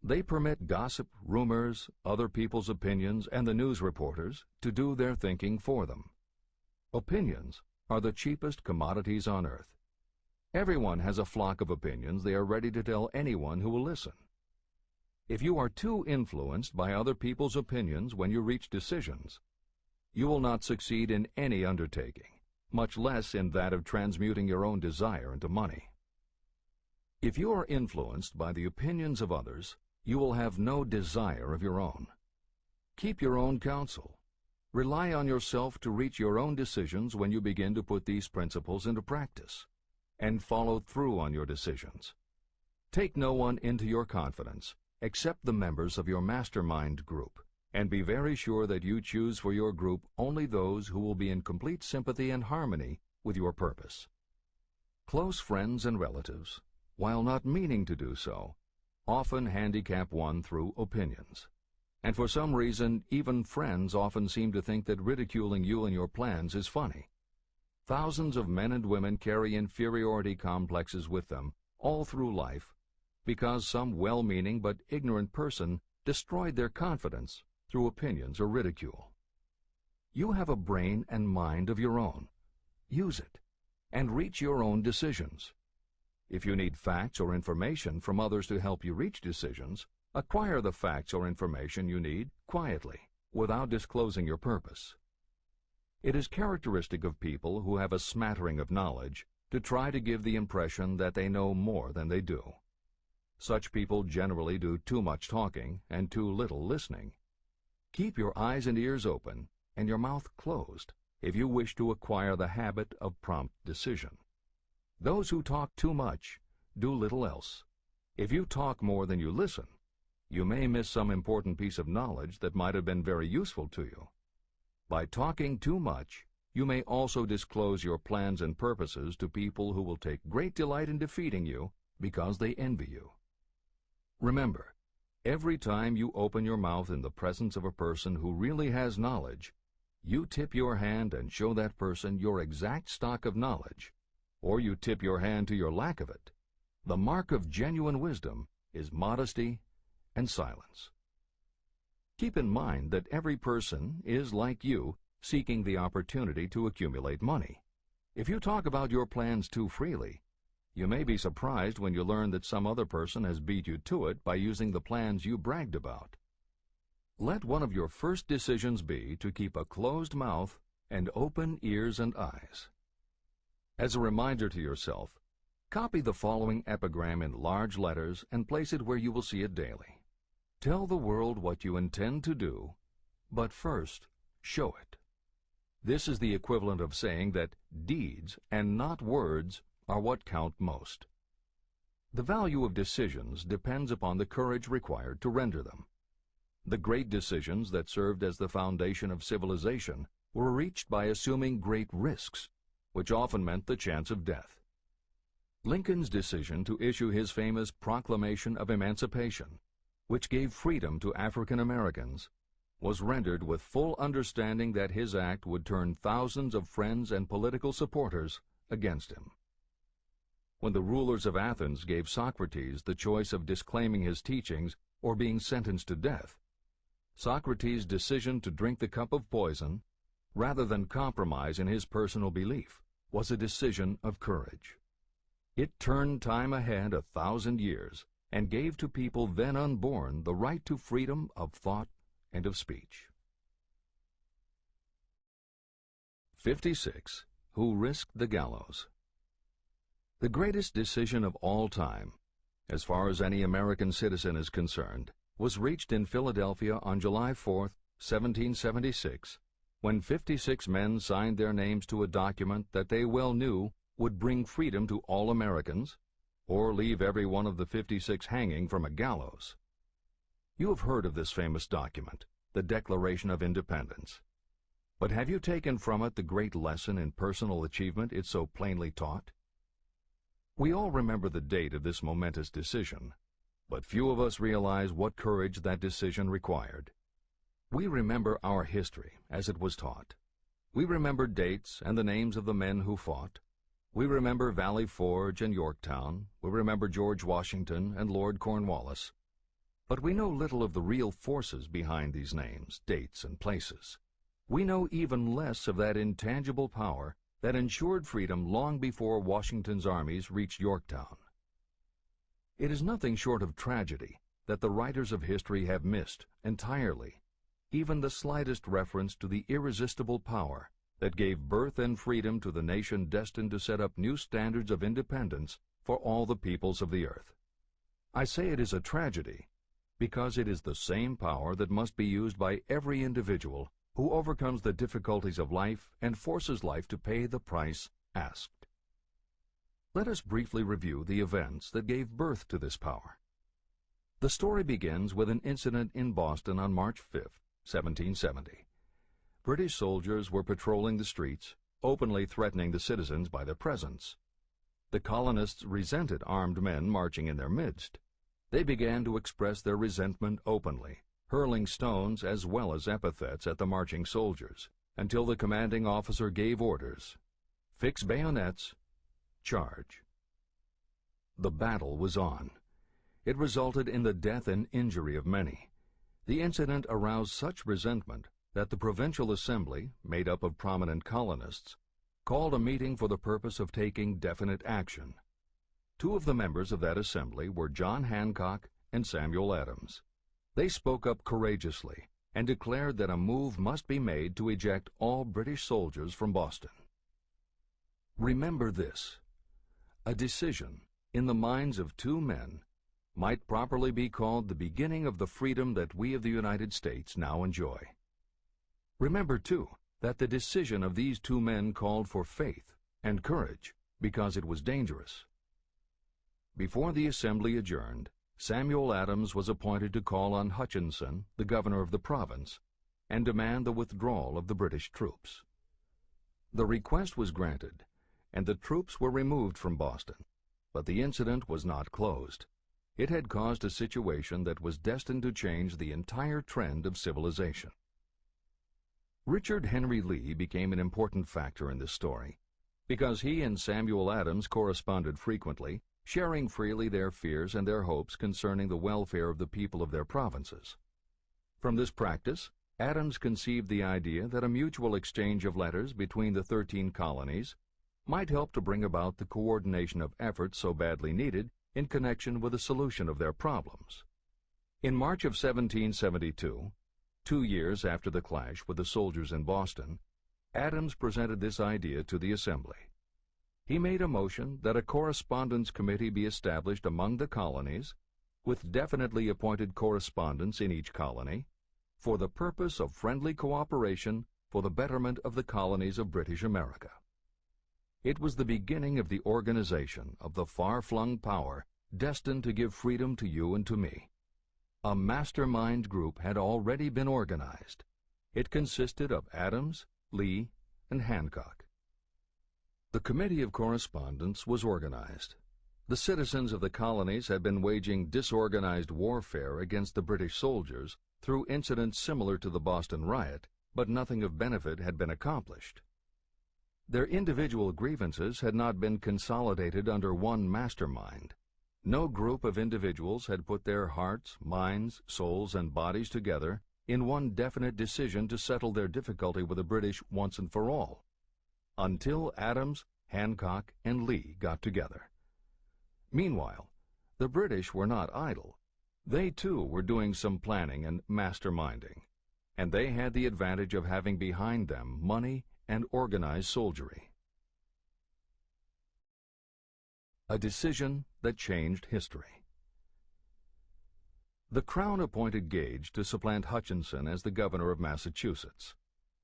They permit gossip, rumors, other people's opinions, and the news reporters to do their thinking for them. Opinions are the cheapest commodities on earth. Everyone has a flock of opinions they are ready to tell anyone who will listen. If you are too influenced by other people's opinions when you reach decisions, you will not succeed in any undertaking, much less in that of transmuting your own desire into money. If you are influenced by the opinions of others, you will have no desire of your own. Keep your own counsel. Rely on yourself to reach your own decisions when you begin to put these principles into practice, and follow through on your decisions. Take no one into your confidence except the members of your mastermind group, and be very sure that you choose for your group only those who will be in complete sympathy and harmony with your purpose. Close friends and relatives, while not meaning to do so, often handicap one through opinions. And for some reason, even friends often seem to think that ridiculing you and your plans is funny. Thousands of men and women carry inferiority complexes with them all through life because some well-meaning but ignorant person destroyed their confidence through opinions or ridicule. You have a brain and mind of your own. Use it, and reach your own decisions. If you need facts or information from others to help you reach decisions, acquire the facts or information you need quietly, without disclosing your purpose. It is characteristic of people who have a smattering of knowledge to try to give the impression that they know more than they do. Such people generally do too much talking and too little listening. Keep your eyes and ears open and your mouth closed if you wish to acquire the habit of prompt decision. Those who talk too much do little else. If you talk more than you listen, you may miss some important piece of knowledge that might have been very useful to you. By talking too much, you may also disclose your plans and purposes to people who will take great delight in defeating you because they envy you. Remember, every time you open your mouth in the presence of a person who really has knowledge, you tip your hand and show that person your exact stock of knowledge, or you tip your hand to your lack of it. The mark of genuine wisdom is modesty and silence. Keep in mind that every person is, like you, seeking the opportunity to accumulate money. If you talk about your plans too freely, you may be surprised when you learn that some other person has beat you to it by using the plans you bragged about. Let one of your first decisions be to keep a closed mouth and open ears and eyes. As a reminder to yourself, Copy the following epigram in large letters and place it where you will see it daily. Tell the world what you intend to do, but first, show it. This is the equivalent of saying that deeds and not words are what count most. The value of decisions depends upon the courage required to render them. The great decisions that served as the foundation of civilization were reached by assuming great risks, which often meant the chance of death. Lincoln's decision to issue his famous Proclamation of Emancipation, which gave freedom to African Americans, was rendered with full understanding that his act would turn thousands of friends and political supporters against him. When the rulers of Athens gave Socrates the choice of disclaiming his teachings or being sentenced to death, Socrates' decision to drink the cup of poison, rather than compromise in his personal belief, was a decision of courage. It turned time ahead 1,000 years and gave to people then unborn the right to freedom of thought and of speech. 56. Who risked the gallows? The greatest decision of all time, as far as any American citizen is concerned, was reached in Philadelphia on July 4, 1776, when 56 men signed their names to a document that they well knew would bring freedom to all Americans, or leave every one of the 56 hanging from a gallows. You have heard of this famous document, the Declaration of Independence. But have you taken from it the great lesson in personal achievement it so plainly taught? We all remember the date of this momentous decision, but few of us realize what courage that decision required. We remember our history as it was taught. We remember dates and the names of the men who fought. We remember Valley Forge and Yorktown. We remember George Washington and Lord Cornwallis. But we know little of the real forces behind these names, dates, and places. We know even less of that intangible power that ensured freedom long before Washington's armies reached Yorktown. It is nothing short of tragedy that the writers of history have missed entirely even the slightest reference to the irresistible power that gave birth and freedom to the nation destined to set up new standards of independence for all the peoples of the earth. I say it is a tragedy because it is the same power that must be used by every individual who overcomes the difficulties of life and forces life to pay the price asked. Let us briefly review the events that gave birth to this power. The story begins with an incident in Boston on March 5, 1770. British soldiers were patrolling the streets, openly threatening the citizens by their presence. The colonists resented armed men marching in their midst. They began to express their resentment openly, hurling stones as well as epithets at the marching soldiers, until the commanding officer gave orders, "Fix bayonets, charge." The battle was on. It resulted in the death and injury of many. The incident aroused such resentment that the Provincial Assembly, made up of prominent colonists, called a meeting for the purpose of taking definite action. Two of the members of that assembly were John Hancock and Samuel Adams. They spoke up courageously and declared that a move must be made to eject all British soldiers from Boston. Remember this: a decision in the minds of two men might properly be called the beginning of the freedom that we of the United States now enjoy. Remember, too, that the decision of these two men called for faith and courage because it was dangerous. Before the assembly adjourned, Samuel Adams was appointed to call on Hutchinson, the governor of the province, and demand the withdrawal of the British troops. The request was granted, and the troops were removed from Boston, but the incident was not closed. It had caused a situation that was destined to change the entire trend of civilization. Richard Henry Lee became an important factor in this story because he and Samuel Adams corresponded frequently, sharing freely their fears and their hopes concerning the welfare of the people of their provinces. From this practice, Adams conceived the idea that a mutual exchange of letters between the 13 colonies might help to bring about the coordination of efforts so badly needed in connection with the solution of their problems. In March of 1772, 2 years after the clash with the soldiers in Boston, Adams presented this idea to the Assembly. He made a motion that a correspondence committee be established among the colonies, with definitely appointed correspondents in each colony, for the purpose of friendly cooperation for the betterment of the colonies of British America. It was the beginning of the organization of the far-flung power destined to give freedom to you and to me. A mastermind group had already been organized. It consisted of Adams, Lee, and Hancock. The Committee of Correspondence was organized. The citizens of the colonies had been waging disorganized warfare against the British soldiers through incidents similar to the Boston riot, but nothing of benefit had been accomplished. Their individual grievances had not been consolidated under one mastermind. No group of individuals had put their hearts, minds, souls, and bodies together in one definite decision to settle their difficulty with the British once and for all, until Adams, Hancock, and Lee got together. Meanwhile, the British were not idle. They too were doing some planning and masterminding, and they had the advantage of having behind them money and organized soldiery. A decision that changed history. The Crown appointed Gage to supplant Hutchinson as the governor of Massachusetts.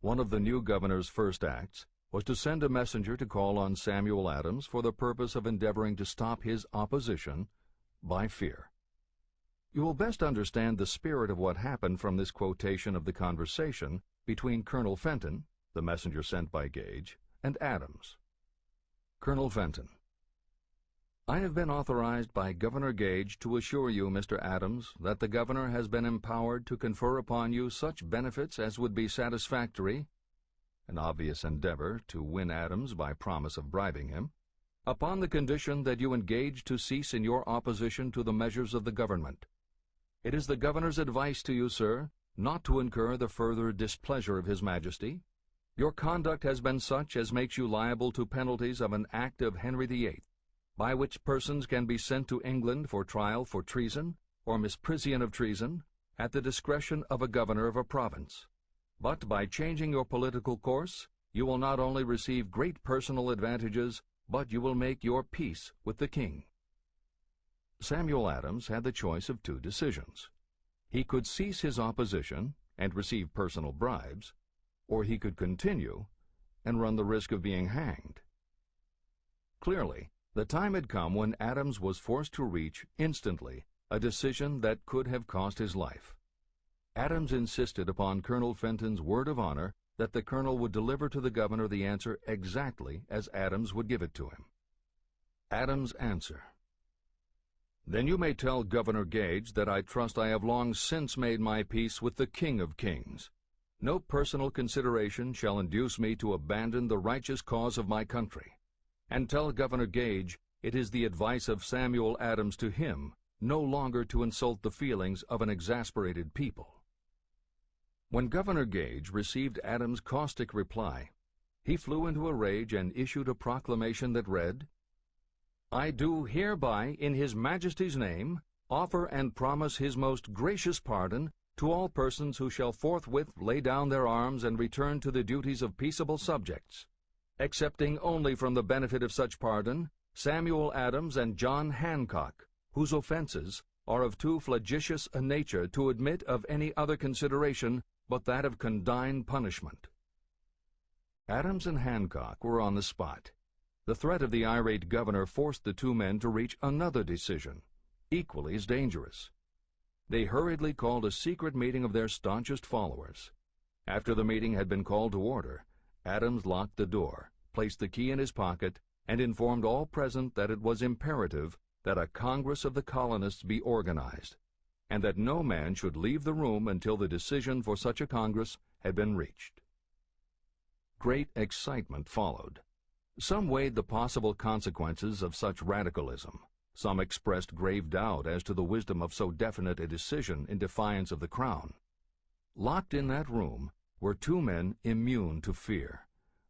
One of the new governor's first acts was to send a messenger to call on Samuel Adams for the purpose of endeavoring to stop his opposition by fear. You will best understand the spirit of what happened from this quotation of the conversation between Colonel Fenton, the messenger sent by Gage, and Adams. Colonel Fenton: I have been authorized by Governor Gage to assure you, Mr. Adams, that the governor has been empowered to confer upon you such benefits as would be satisfactory, an obvious endeavor to win Adams by promise of bribing him, upon the condition that you engage to cease in your opposition to the measures of the government. It is the governor's advice to you, sir, not to incur the further displeasure of His Majesty. Your conduct has been such as makes you liable to penalties of an act of Henry VIII, by which persons can be sent to England for trial for treason or misprision of treason at the discretion of a governor of a province. But by changing your political course, you will not only receive great personal advantages, but you will make your peace with the king. Samuel Adams had the choice of two decisions. He could cease his opposition and receive personal bribes, or he could continue and run the risk of being hanged. Clearly, the time had come when Adams was forced to reach, instantly, a decision that could have cost his life. Adams insisted upon Colonel Fenton's word of honor that the colonel would deliver to the governor the answer exactly as Adams would give it to him. Adams' answer: Then you may tell Governor Gage that I trust I have long since made my peace with the King of Kings. No personal consideration shall induce me to abandon the righteous cause of my country. And tell Governor Gage it is the advice of Samuel Adams to him no longer to insult the feelings of an exasperated people. When Governor Gage received Adams' caustic reply, he flew into a rage and issued a proclamation that read, I do hereby, in His Majesty's name, offer and promise His most gracious pardon to all persons who shall forthwith lay down their arms and return to the duties of peaceable subjects, excepting only from the benefit of such pardon Samuel Adams and John Hancock, whose offenses are of too flagitious a nature to admit of any other consideration but that of condign punishment. Adams and Hancock were on the spot. The threat of the irate governor forced the two men to reach another decision, equally as dangerous. They hurriedly called a secret meeting of their staunchest followers. After the meeting had been called to order, Adams locked the door, placed the key in his pocket, and informed all present that it was imperative that a Congress of the colonists be organized, and that no man should leave the room until the decision for such a Congress had been reached. Great excitement followed. Some weighed the possible consequences of such radicalism. Some expressed grave doubt as to the wisdom of so definite a decision in defiance of the Crown. Locked in that room were two men immune to fear,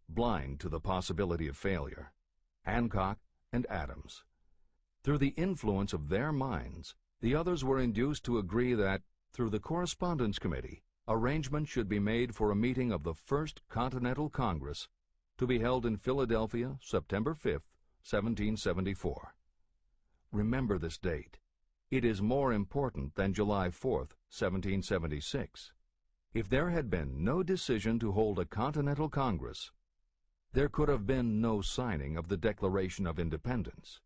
blind to the possibility of failure, Hancock and Adams. Through the influence of their minds, the others were induced to agree that, through the Correspondence Committee, arrangements should be made for a meeting of the First Continental Congress to be held in Philadelphia, September 5th, 1774. Remember this date. It is more important than July 4th, 1776. If there had been no decision to hold a Continental Congress, there could have been no signing of the Declaration of Independence.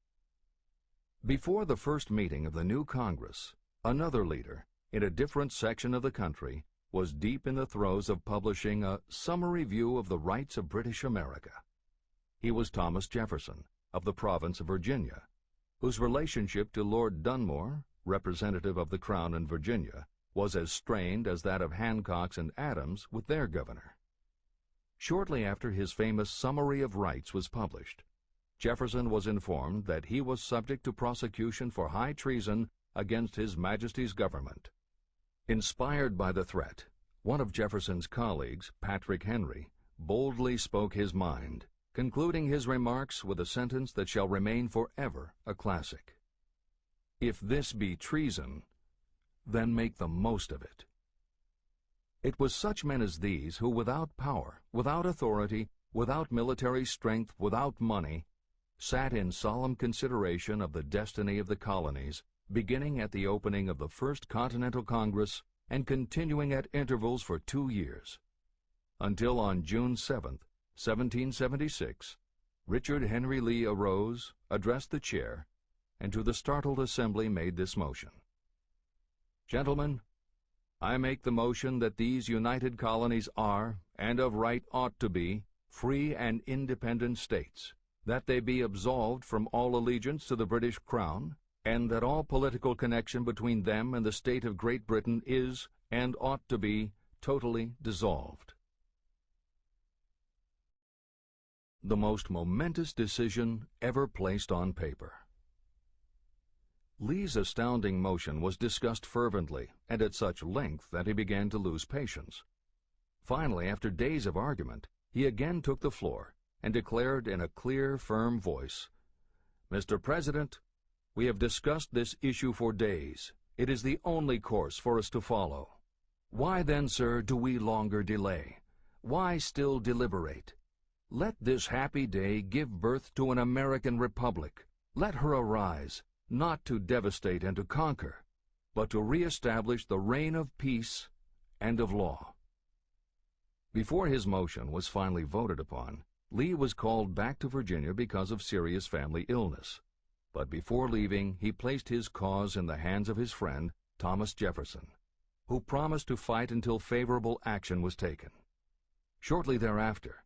Before the first meeting of the new Congress, another leader, in a different section of the country, was deep in the throes of publishing a summary view of the rights of British America. He was Thomas Jefferson, of the province of Virginia, whose relationship to Lord Dunmore, representative of the Crown in Virginia, was as strained as that of Hancock's and Adams with their governor. Shortly after his famous Summary of Rights was published, Jefferson was informed that he was subject to prosecution for high treason against His Majesty's government. Inspired by the threat, one of Jefferson's colleagues, Patrick Henry, boldly spoke his mind, concluding his remarks with a sentence that shall remain forever a classic. "If this be treason, then make the most of it." It was such men as these who, without power, without authority, without military strength, without money, sat in solemn consideration of the destiny of the colonies, beginning at the opening of the First Continental Congress and continuing at intervals for 2 years, until on June 7th, 1776, Richard Henry Lee arose, addressed the chair, and to the startled assembly made this motion: "Gentlemen, I make the motion that these united colonies are, and of right ought to be, free and independent states, that they be absolved from all allegiance to the British Crown, and that all political connection between them and the state of Great Britain is, and ought to be, totally dissolved." The most momentous decision ever placed on paper. Lee's astounding motion was discussed fervently and at such length that he began to lose patience. Finally, after days of argument, he again took the floor and declared in a clear, firm voice, "Mr. President, we have discussed this issue for days. It is the only course for us to follow. Why then, sir, do we longer delay? Why still deliberate? Let this happy day give birth to an American Republic. Let her arise, not to devastate and to conquer, but to reestablish the reign of peace and of law." Before his motion was finally voted upon, Lee was called back to Virginia because of serious family illness. But before leaving, he placed his cause in the hands of his friend, Thomas Jefferson, who promised to fight until favorable action was taken. Shortly thereafter,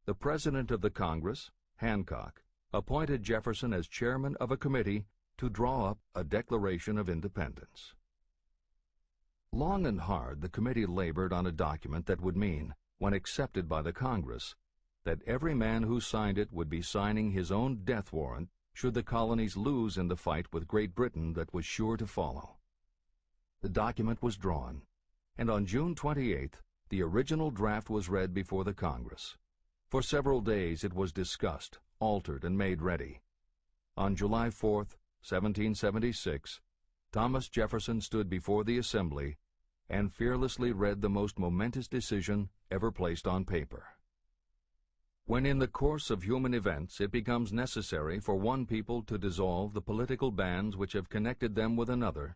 the President of the Congress, Hancock, appointed Jefferson as chairman of a committee to draw up a Declaration of Independence. Long and hard the committee labored on a document that would mean, when accepted by the Congress, that every man who signed it would be signing his own death warrant should the colonies lose in the fight with Great Britain that was sure to follow. The document was drawn, and on June 28th, the original draft was read before the Congress. For several days it was discussed, altered, and made ready. On July 4th, 1776, Thomas Jefferson stood before the Assembly and fearlessly read the most momentous decision ever placed on paper. When in the course of human events it becomes necessary for one people to dissolve the political bands which have connected them with another,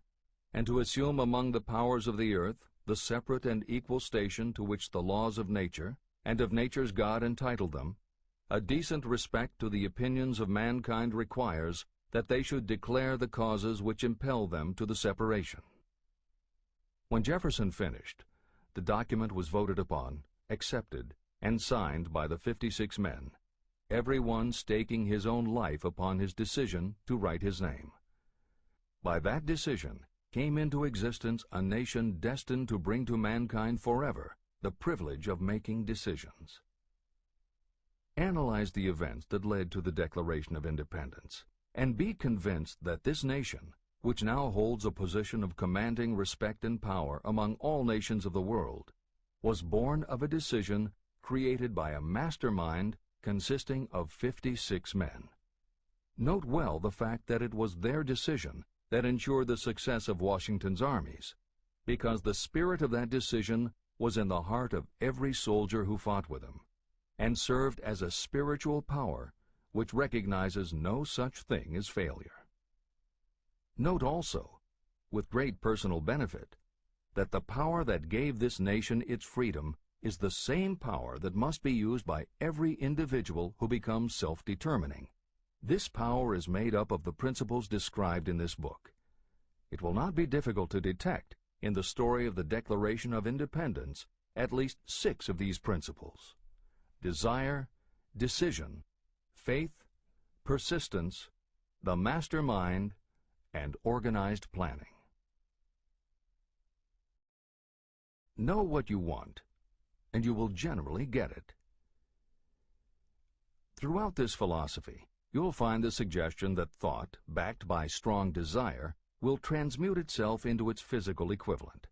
and to assume among the powers of the earth the separate and equal station to which the laws of nature and of nature's God entitled them, a decent respect to the opinions of mankind requires that they should declare the causes which impel them to the separation. When Jefferson finished, the document was voted upon, accepted, and signed by the 56 men, every one staking his own life upon his decision to write his name. By that decision came into existence a nation destined to bring to mankind forever the privilege of making decisions. Analyze the events that led to the Declaration of Independence, and be convinced that this nation, which now holds a position of commanding respect and power among all nations of the world, was born of a decision created by a mastermind consisting of 56 men. Note well the fact that it was their decision that ensured the success of Washington's armies, because the spirit of that decision was in the heart of every soldier who fought with him, and served as a spiritual power which recognizes no such thing as failure. Note also, with great personal benefit, that the power that gave this nation its freedom is the same power that must be used by every individual who becomes self-determining. This power is made up of the principles described in this book. It will not be difficult to detect in the story of the Declaration of Independence at least 6 of these principles: desire, decision, faith, persistence, the mastermind, and organized planning. Know what you want, and you will generally get it. Throughout this philosophy, you'll find the suggestion that thought, backed by strong desire, will transmute itself into its physical equivalent.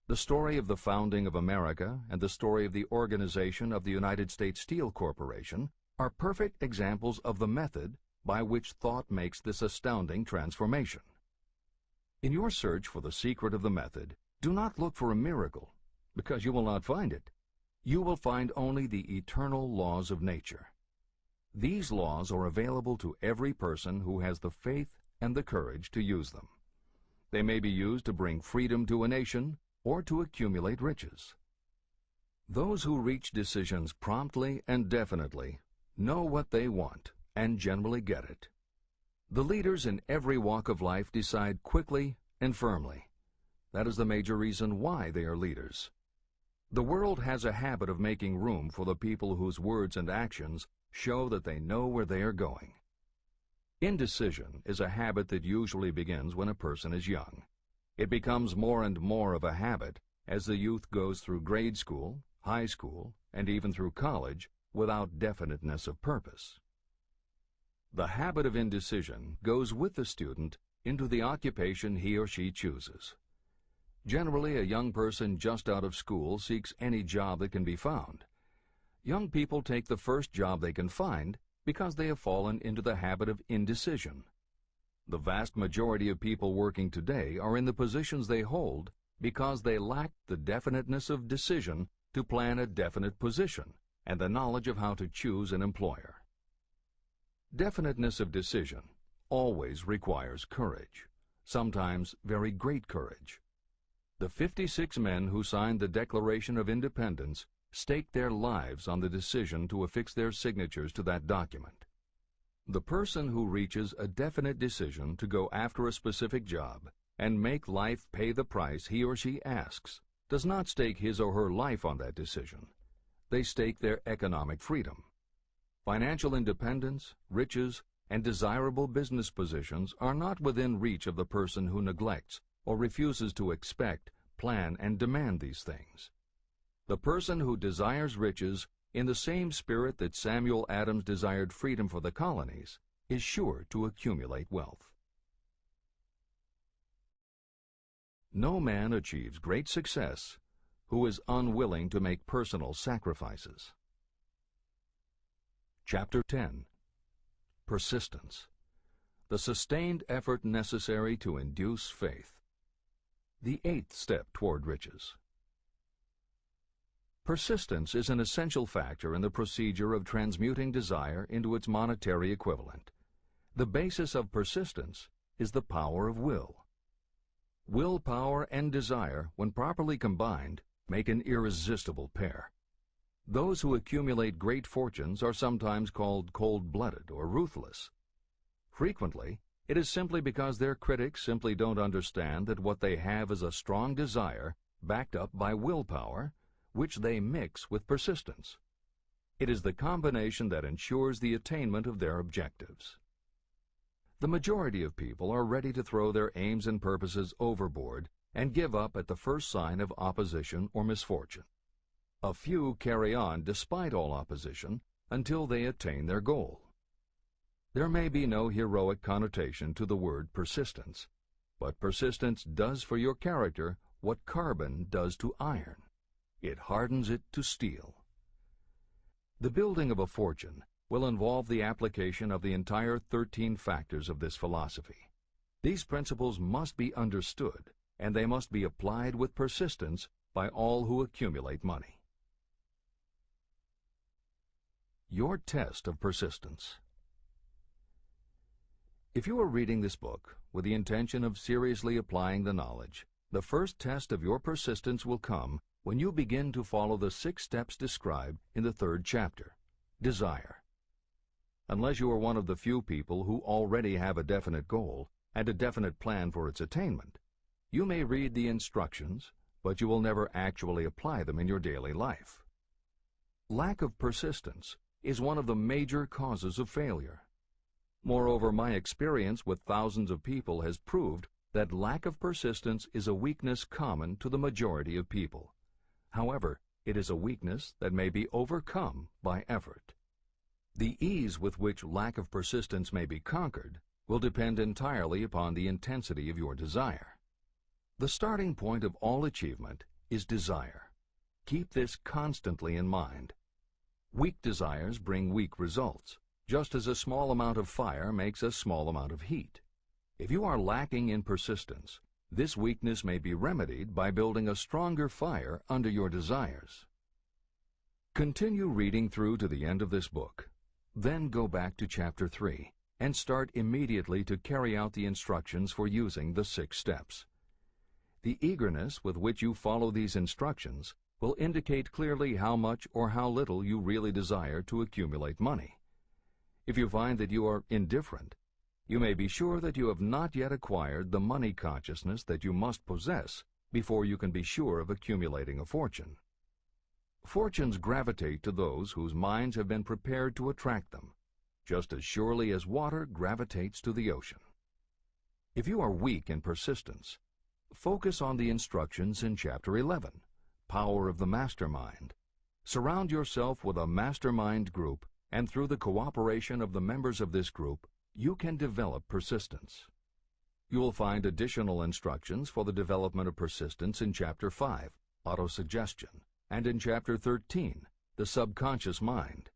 The story of the founding of America and the story of the organization of the United States Steel Corporation are perfect examples of the method by which thought makes this astounding transformation. In your search for the secret of the method, do not look for a miracle, because you will not find it. You will find only the eternal laws of nature. These laws are available to every person who has the faith and the courage to use them. They may be used to bring freedom to a nation or to accumulate riches. Those who reach decisions promptly and definitely know what they want and generally get it. The leaders in every walk of life decide quickly and firmly. That is the major reason why they are leaders. The world has a habit of making room for the people whose words and actions show that they know where they are going. Indecision is a habit that usually begins when a person is young. It becomes more and more of a habit as the youth goes through grade school, high school, and even through college without definiteness of purpose. The habit of indecision goes with the student into the occupation he or she chooses. Generally, a young person just out of school seeks any job that can be found. Young people take the first job they can find because they have fallen into the habit of indecision. The vast majority of people working today are in the positions they hold because they lack the definiteness of decision to plan a definite position and the knowledge of how to choose an employer. Definiteness of decision always requires courage, sometimes very great courage. The 56 men who signed the Declaration of Independence staked their lives on the decision to affix their signatures to that document. The person who reaches a definite decision to go after a specific job and make life pay the price he or she asks does not stake his or her life on that decision. They stake their economic freedom. Financial independence, riches, and desirable business positions are not within reach of the person who neglects or refuses to expect, plan, and demand these things. The person who desires riches in the same spirit that Samuel Adams desired freedom for the colonies is sure to accumulate wealth. No man achieves great success who is unwilling to make personal sacrifices. Chapter 10. Persistence. The sustained effort necessary to induce faith. The 8th step toward riches. Persistence is an essential factor in the procedure of transmuting desire into its monetary equivalent. The basis of persistence is the power of will. Willpower and desire, when properly combined, make an irresistible pair. Those who accumulate great fortunes are sometimes called cold-blooded or ruthless. Frequently, it is simply because their critics simply don't understand that what they have is a strong desire backed up by willpower, which they mix with persistence. It is the combination that ensures the attainment of their objectives. The majority of people are ready to throw their aims and purposes overboard and give up at the first sign of opposition or misfortune. A few carry on despite all opposition until they attain their goal. There may be no heroic connotation to the word persistence, but persistence does for your character what carbon does to iron. It hardens it to steel. The building of a fortune will involve the application of the entire 13 factors of this philosophy. These principles must be understood, and they must be applied with persistence by all who accumulate money. Your test of persistence. If you are reading this book with the intention of seriously applying the knowledge, the first test of your persistence will come when you begin to follow the 6 steps described in the 3rd chapter, Desire. Unless you are one of the few people who already have a definite goal and a definite plan for its attainment, you may read the instructions, but you will never actually apply them in your daily life. Lack of persistence is one of the major causes of failure. Moreover, my experience with thousands of people has proved that lack of persistence is a weakness common to the majority of people. However, it is a weakness that may be overcome by effort. The ease with which lack of persistence may be conquered will depend entirely upon the intensity of your desire. The starting point of all achievement is desire. Keep this constantly in mind. Weak desires bring weak results, just as a small amount of fire makes a small amount of heat. If you are lacking in persistence, this weakness may be remedied by building a stronger fire under your desires. Continue reading through to the end of this book. Then go back to Chapter 3 and start immediately to carry out the instructions for using the 6 steps. The eagerness with which you follow these instructions will indicate clearly how much or how little you really desire to accumulate money. If you find that you are indifferent, you may be sure that you have not yet acquired the money consciousness that you must possess before you can be sure of accumulating a fortune. Fortunes gravitate to those whose minds have been prepared to attract them, just as surely as water gravitates to the ocean. If you are weak in persistence, focus on the instructions in Chapter 11, Power of the Mastermind. Surround yourself with a mastermind group, and through the cooperation of the members of this group, you can develop persistence. You will find additional instructions for the development of persistence in Chapter 5, Autosuggestion, and in Chapter 13, The Subconscious Mind.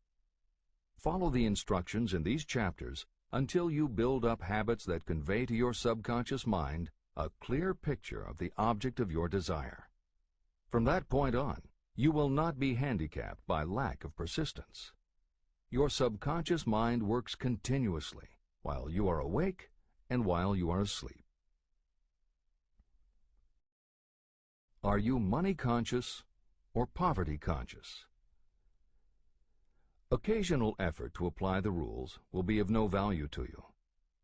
Follow the instructions in these chapters until you build up habits that convey to your subconscious mind a clear picture of the object of your desire. From that point on, you will not be handicapped by lack of persistence. Your subconscious mind works continuously while you are awake and while you are asleep. Are you money conscious or poverty conscious? Occasional effort to apply the rules will be of no value to you.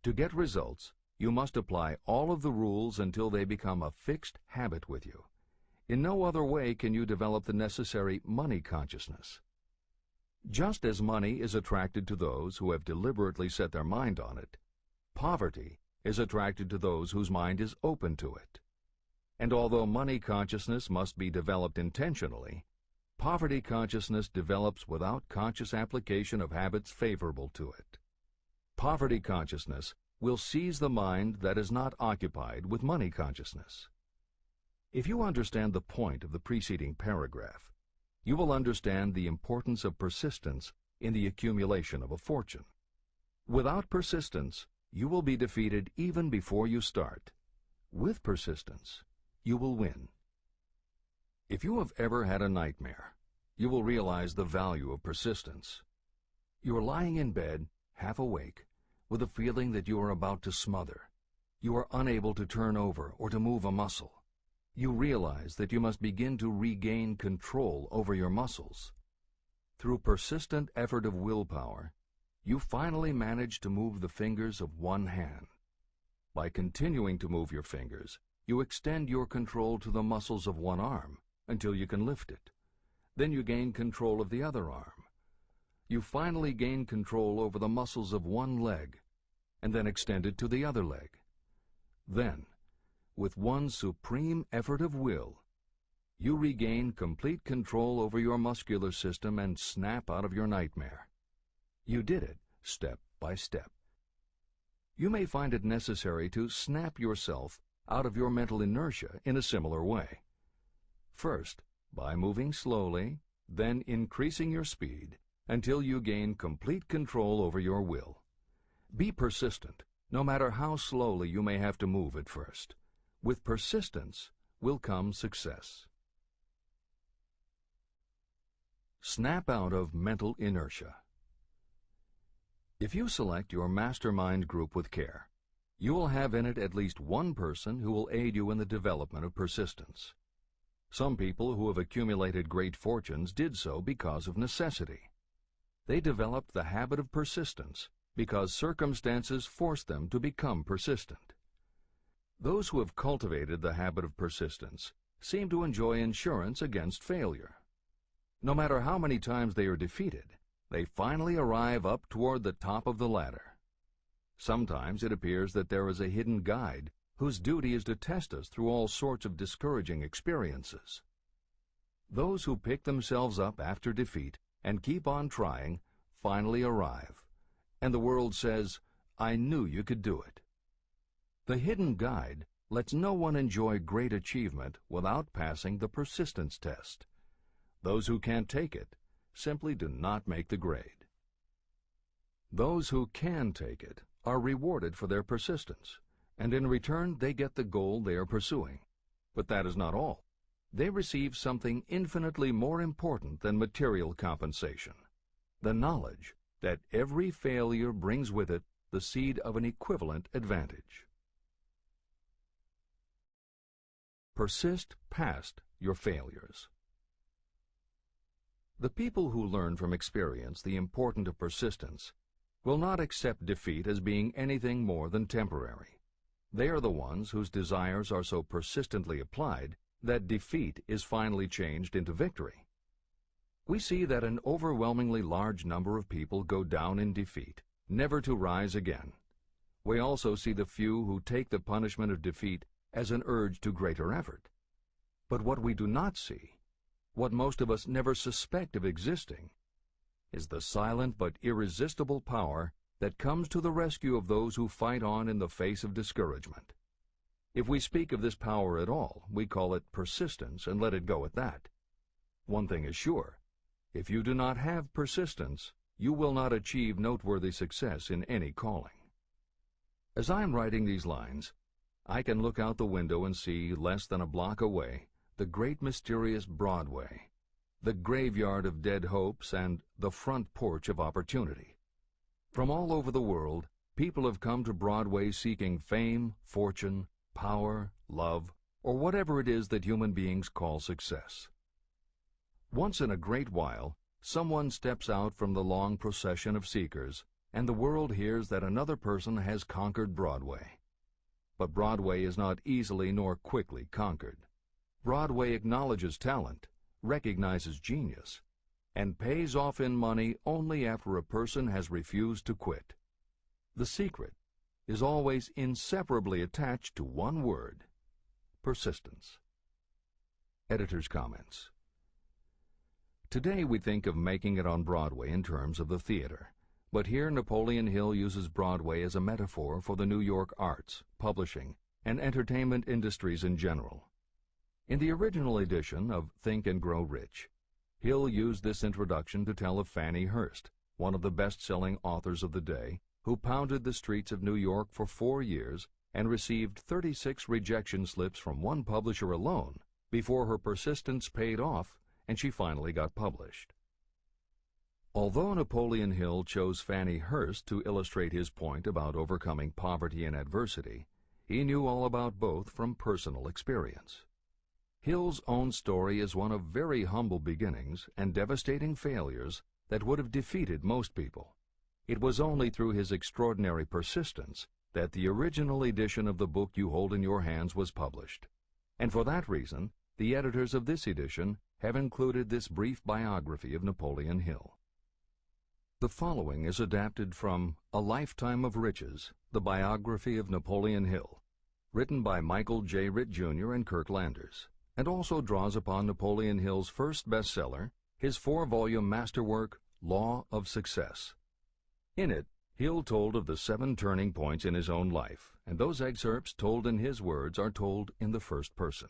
To get results, you must apply all of the rules until they become a fixed habit with you. In no other way can you develop the necessary money consciousness. Just as money is attracted to those who have deliberately set their mind on it, poverty is attracted to those whose mind is open to it. And although money consciousness must be developed intentionally, poverty consciousness develops without conscious application of habits favorable to it. Poverty consciousness will seize the mind that is not occupied with money consciousness. If you understand the point of the preceding paragraph, you will understand the importance of persistence in the accumulation of a fortune. Without persistence, you will be defeated even before you start. With persistence, you will win. If you have ever had a nightmare, you will realize the value of persistence. You are lying in bed, half awake, with a feeling that you are about to smother. You are unable to turn over or to move a muscle. You realize that you must begin to regain control over your muscles. Through persistent effort of willpower, you finally manage to move the fingers of one hand. By continuing to move your fingers, you extend your control to the muscles of one arm until you can lift it. Then you gain control of the other arm. You finally gain control over the muscles of one leg, and then extend it to the other leg. Then, with one supreme effort of will, you regain complete control over your muscular system and snap out of your nightmare. You did it step by step. You may find it necessary to snap yourself out of your mental inertia in a similar way. First, by moving slowly, then increasing your speed until you gain complete control over your will. Be persistent, no matter how slowly you may have to move at first. With persistence will come success. Snap out of mental inertia. If you select your mastermind group with care, you will have in it at least one person who will aid you in the development of persistence. Some people who have accumulated great fortunes did so because of necessity. They developed the habit of persistence because circumstances forced them to become persistent. Those who have cultivated the habit of persistence seem to enjoy insurance against failure. No matter how many times they are defeated, they finally arrive up toward the top of the ladder. Sometimes it appears that there is a hidden guide whose duty is to test us through all sorts of discouraging experiences. Those who pick themselves up after defeat and keep on trying finally arrive, and the world says, "I knew you could do it." The hidden guide lets no one enjoy great achievement without passing the persistence test. Those who can't take it simply do not make the grade. Those who can take it are rewarded for their persistence, and in return they get the goal they are pursuing. But that is not all. They receive something infinitely more important than material compensation: the knowledge that every failure brings with it the seed of an equivalent advantage. Persist past your failures. The people who learn from experience the importance of persistence will not accept defeat as being anything more than temporary. They are the ones whose desires are so persistently applied that defeat is finally changed into victory. We see that an overwhelmingly large number of people go down in defeat, never to rise again. We also see the few who take the punishment of defeat as an urge to greater effort. But what we do not see, what most of us never suspect of existing, is the silent but irresistible power that comes to the rescue of those who fight on in the face of discouragement. If we speak of this power at all, we call it persistence and let it go at that. One thing is sure: if you do not have persistence, you will not achieve noteworthy success in any calling. As I am writing these lines, I can look out the window and see, less than a block away, the great mysterious Broadway, the graveyard of dead hopes and the front porch of opportunity. From all over the world, people have come to Broadway seeking fame, fortune, power, love, or whatever it is that human beings call success. Once in a great while, someone steps out from the long procession of seekers, and the world hears that another person has conquered Broadway. But Broadway is not easily nor quickly conquered. Broadway acknowledges talent, recognizes genius, and pays off in money only after a person has refused to quit. The secret is always inseparably attached to one word: persistence. Editor's comments. Today we think of making it on Broadway in terms of the theater, but here Napoleon Hill uses Broadway as a metaphor for the New York arts, publishing, and entertainment industries in general. In the original edition of Think and Grow Rich, Hill used this introduction to tell of Fannie Hurst, one of the best-selling authors of the day, who pounded the streets of New York for 4 years and received 36 rejection slips from one publisher alone before her persistence paid off and she finally got published. Although Napoleon Hill chose Fannie Hurst to illustrate his point about overcoming poverty and adversity, he knew all about both from personal experience. Hill's own story is one of very humble beginnings and devastating failures that would have defeated most people. It was only through his extraordinary persistence that the original edition of the book you hold in your hands was published. And for that reason, the editors of this edition have included this brief biography of Napoleon Hill. The following is adapted from A Lifetime of Riches, the biography of Napoleon Hill, written by Michael J. Ritt, Jr. and Kirk Landers, and also draws upon Napoleon Hill's first bestseller, his 4-volume masterwork, Law of Success. In it, Hill told of the 7 turning points in his own life, and those excerpts told in his words are told in the first person.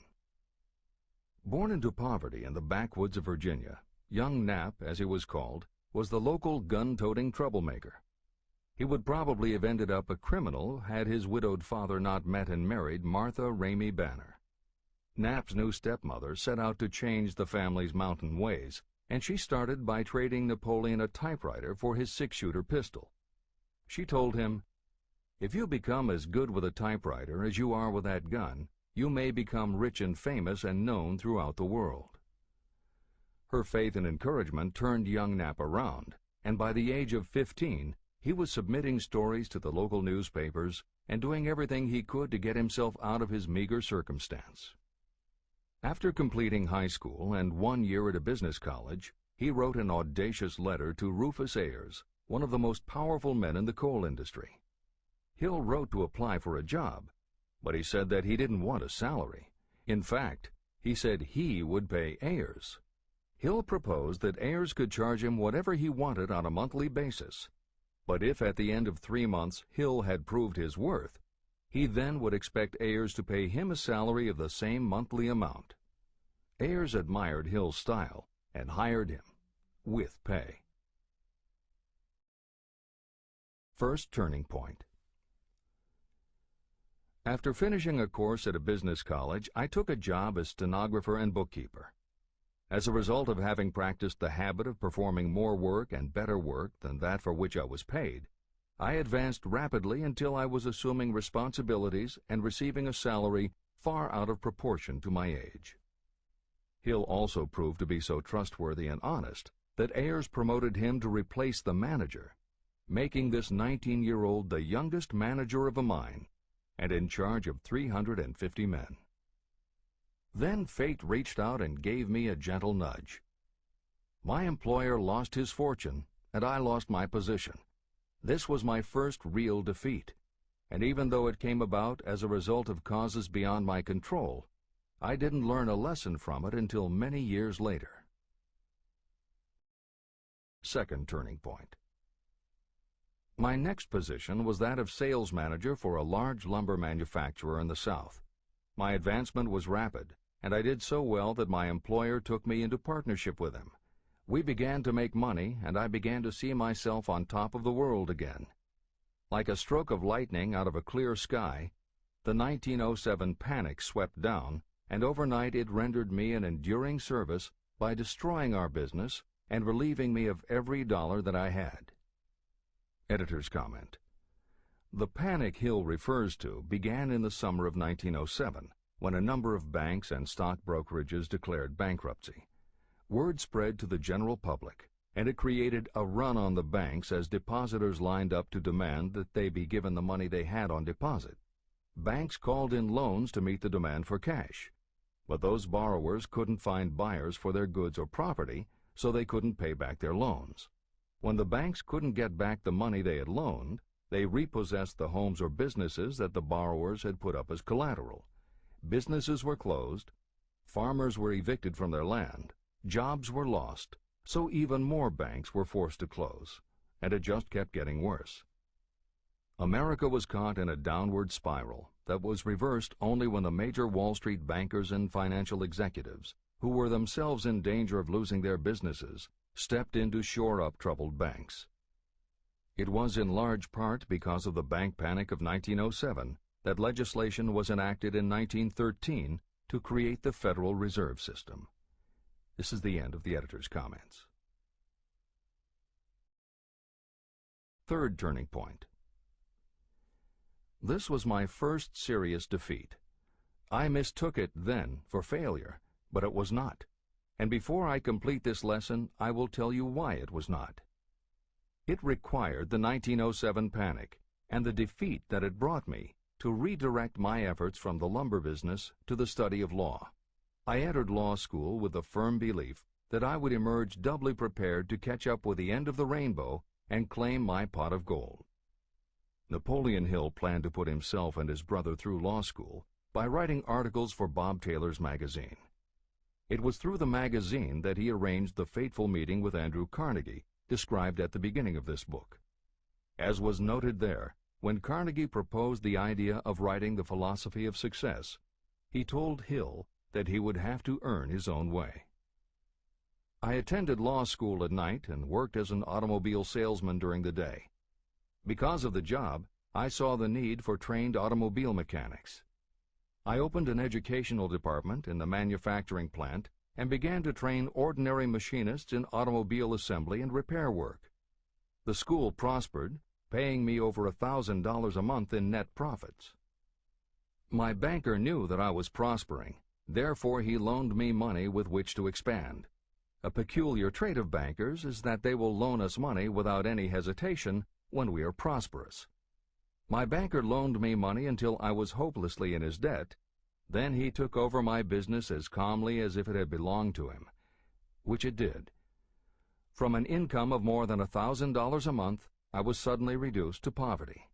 Born into poverty in the backwoods of Virginia, young Nap, as he was called, was the local gun-toting troublemaker. He would probably have ended up a criminal had his widowed father not met and married Martha Ramey Banner. Nap's new stepmother set out to change the family's mountain ways, and she started by trading Napoleon a typewriter for his 6-shooter pistol. She told him, "If you become as good with a typewriter as you are with that gun, you may become rich and famous and known throughout the world." Her faith and encouragement turned young Knapp around, and by the age of 15, he was submitting stories to the local newspapers and doing everything he could to get himself out of his meager circumstance. After completing high school and 1 year at a business college, he wrote an audacious letter to Rufus Ayers, one of the most powerful men in the coal industry. Hill wrote to apply for a job, but he said that he didn't want a salary. In fact, he said he would pay Ayers. Hill proposed that Ayers could charge him whatever he wanted on a monthly basis, but if at the end of 3 months Hill had proved his worth, he then would expect Ayers to pay him a salary of the same monthly amount. Ayers admired Hill's style and hired him, with pay. First turning point. After finishing a course at a business college, I took a job as stenographer and bookkeeper. As a result of having practiced the habit of performing more work and better work than that for which I was paid, I advanced rapidly until I was assuming responsibilities and receiving a salary far out of proportion to my age. Hill also proved to be so trustworthy and honest that Ayers promoted him to replace the manager, making this 19-year-old the youngest manager of a mine and in charge of 350 men. Then fate reached out and gave me a gentle nudge. My employer lost his fortune, and I lost my position. This was my first real defeat, and even though it came about as a result of causes beyond my control, I didn't learn a lesson from it until many years later. Second turning point. My next position was that of sales manager for a large lumber manufacturer in the South. My advancement was rapid, and I did so well that my employer took me into partnership with him. We began to make money, and I began to see myself on top of the world again. Like a stroke of lightning out of a clear sky, the 1907 panic swept down, and overnight it rendered me an enduring service by destroying our business and relieving me of every dollar that I had. Editor's comment. The panic Hill refers to began in the summer of 1907, when a number of banks and stock brokerages declared bankruptcy. Word spread to the general public, and it created a run on the banks as depositors lined up to demand that they be given the money they had on deposit. Banks called in loans to meet the demand for cash, but those borrowers couldn't find buyers for their goods or property, so they couldn't pay back their loans. When the banks couldn't get back the money they had loaned, they repossessed the homes or businesses that the borrowers had put up as collateral. Businesses were closed, farmers were evicted from their land, jobs were lost, so even more banks were forced to close, and it just kept getting worse. America was caught in a downward spiral that was reversed only when the major Wall Street bankers and financial executives, who were themselves in danger of losing their businesses, stepped in to shore up troubled banks. It was in large part because of the bank panic of 1907 that legislation was enacted in 1913 to create the Federal Reserve System. This is the end of the editor's comments. Third turning point. This was my first serious defeat. I mistook it then for failure, but it was not. And before I complete this lesson, I will tell you why it was not. It required the 1907 panic and the defeat that it brought me to redirect my efforts from the lumber business to the study of law. I entered law school with the firm belief that I would emerge doubly prepared to catch up with the end of the rainbow and claim my pot of gold. Napoleon Hill planned to put himself and his brother through law school by writing articles for Bob Taylor's magazine. It was through the magazine that he arranged the fateful meeting with Andrew Carnegie, described at the beginning of this book. As was noted there, when Carnegie proposed the idea of writing The Philosophy of Success, he told Hill that he would have to earn his own way. I attended law school at night and worked as an automobile salesman during the day. Because of the job, I saw the need for trained automobile mechanics. I opened an educational department in the manufacturing plant and began to train ordinary machinists in automobile assembly and repair work. The school prospered, paying me over $1,000 a month in net profits. My banker knew that I was prospering, therefore he loaned me money with which to expand. A peculiar trait of bankers is that they will loan us money without any hesitation when we are prosperous. My banker loaned me money until I was hopelessly in his debt. Then he took over my business as calmly as if it had belonged to him, which it did. From an income of more than $1,000 a month, I was suddenly reduced to poverty.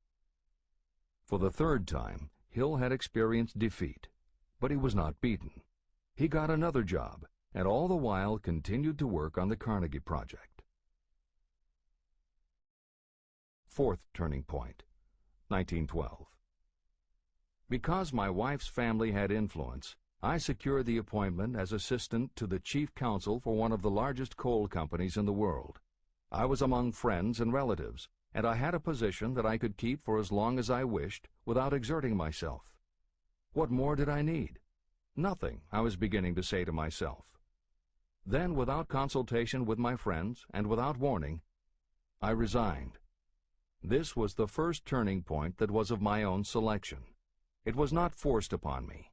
For the third time, Hill had experienced defeat, but he was not beaten. He got another job, and all the while continued to work on the Carnegie Project. Fourth turning point, 1912. Because my wife's family had influence, I secured the appointment as assistant to the chief counsel for one of the largest coal companies in the world. I was among friends and relatives, and I had a position that I could keep for as long as I wished without exerting myself. What more did I need? Nothing, I was beginning to say to myself. Then, without consultation with my friends and without warning, I resigned. This was the first turning point that was of my own selection. It was not forced upon me.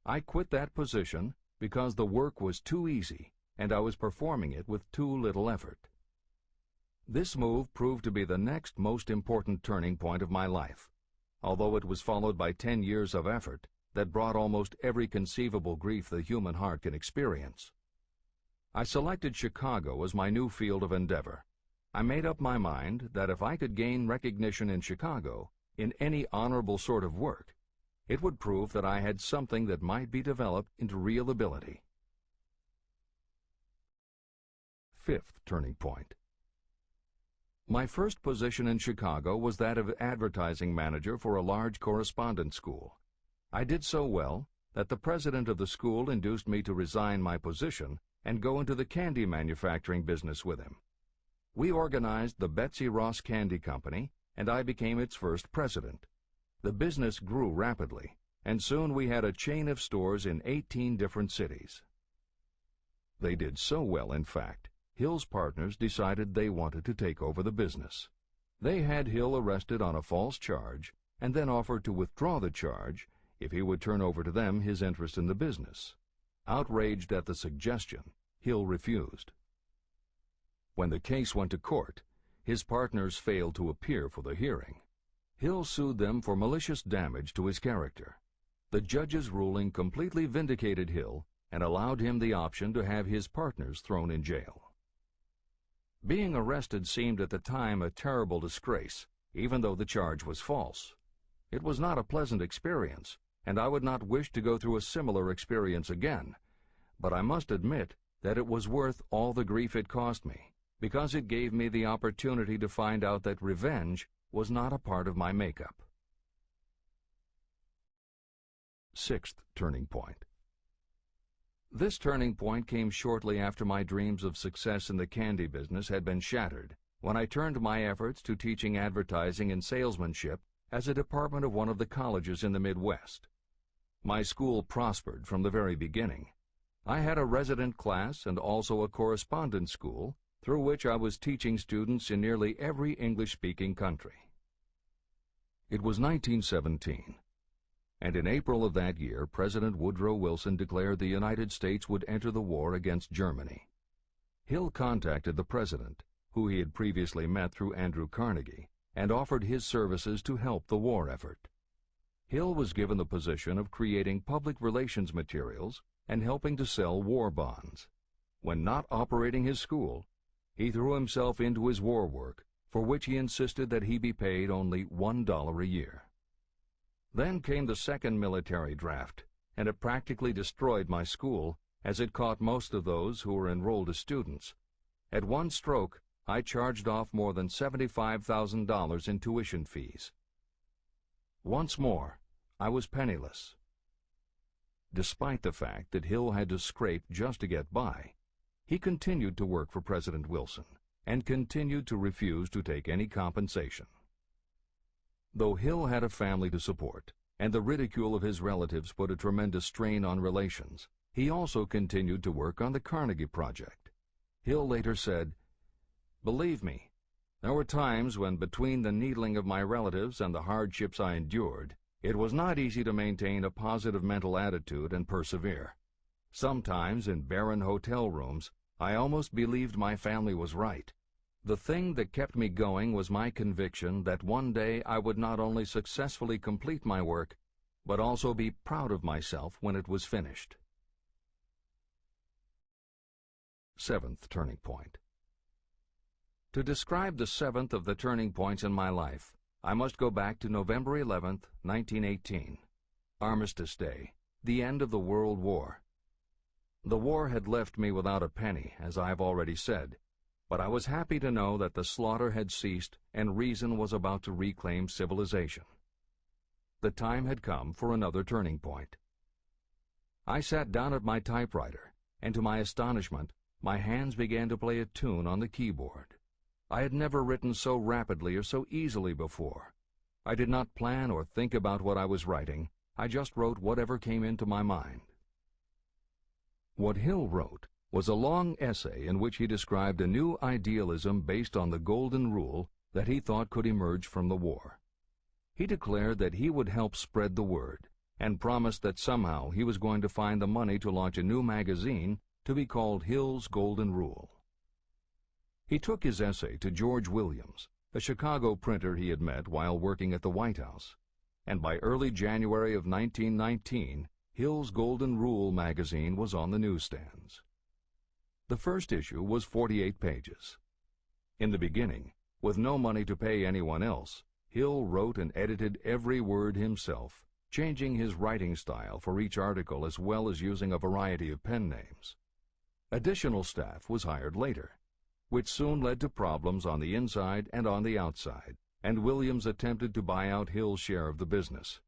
I quit that position because the work was too easy and I was performing it with too little effort. This move proved to be the next most important turning point of my life, although it was followed by 10 years of effort that brought almost every conceivable grief the human heart can experience. I selected Chicago as my new field of endeavor. I made up my mind that if I could gain recognition in Chicago, in any honorable sort of work, it would prove that I had something that might be developed into real ability. Fifth turning point. My first position in Chicago was that of advertising manager for a large correspondence school. I did so well that the president of the school induced me to resign my position and go into the candy manufacturing business with him. We organized the Betsy Ross Candy Company, and I became its first president. The business grew rapidly, and soon we had a chain of stores in 18 different cities. They did so well, in fact, Hill's partners decided they wanted to take over the business. They had Hill arrested on a false charge and then offered to withdraw the charge if he would turn over to them his interest in the business. Outraged at the suggestion, Hill refused. When the case went to court, his partners failed to appear for the hearing. Hill sued them for malicious damage to his character. The judge's ruling completely vindicated Hill and allowed him the option to have his partners thrown in jail. Being arrested seemed at the time a terrible disgrace, even though the charge was false. It was not a pleasant experience, and I would not wish to go through a similar experience again, but I must admit that it was worth all the grief it cost me, because it gave me the opportunity to find out that revenge was not a part of my makeup. Sixth turning point. This turning point came shortly after my dreams of success in the candy business had been shattered, when I turned my efforts to teaching advertising and salesmanship as a department of one of the colleges in the Midwest. My school prospered from the very beginning. I had a resident class and also a correspondence school through which I was teaching students in nearly every English-speaking country. It was 1917, and in April of that year, President Woodrow Wilson declared the United States would enter the war against Germany. Hill contacted the president, who he had previously met through Andrew Carnegie, and offered his services to help the war effort. Hill was given the position of creating public relations materials and helping to sell war bonds. When not operating his school, he threw himself into his war work, for which he insisted that he be paid only $1 a year. Then came the second military draft, and it practically destroyed my school, as it caught most of those who were enrolled as students. At one stroke, I charged off more than $75,000 in tuition fees. Once more, I was penniless. Despite the fact that Hill had to scrape just to get by, he continued to work for President Wilson and continued to refuse to take any compensation. Though Hill had a family to support, and the ridicule of his relatives put a tremendous strain on relations, he also continued to work on the Carnegie Project. Hill later said, "Believe me, There were times when, between the needling of my relatives and the hardships I endured, it was not easy to maintain a positive mental attitude and persevere. Sometimes, in barren hotel rooms, I almost believed my family was right. The thing that kept me going was my conviction that one day I would not only successfully complete my work, but also be proud of myself when it was finished. Seventh turning point. To describe the seventh of the turning points in my life, I must go back to November 11th, 1918. Armistice Day, the end of the World War. The war had left me without a penny, as I have already said, but I was happy to know that the slaughter had ceased and reason was about to reclaim civilization. The time had come for another turning point. I sat down at my typewriter, and to my astonishment, my hands began to play a tune on the keyboard. I had never written so rapidly or so easily before. I did not plan or think about what I was writing. I just wrote whatever came into my mind. What Hill wrote was a long essay in which he described a new idealism based on the golden rule that he thought could emerge from the war. He declared that he would help spread the word, and promised that somehow he was going to find the money to launch a new magazine to be called Hill's Golden Rule. He took his essay to George Williams, a Chicago printer he had met while working at the White House, and by early January of 1919, Hill's Golden Rule magazine was on the newsstands. The first issue was 48 pages. In the beginning, with no money to pay anyone else, Hill wrote and edited every word himself, changing his writing style for each article as well as using a variety of pen names. Additional staff was hired later, which soon led to problems on the inside and on the outside, and Williams attempted to buy out Hill's share of the business.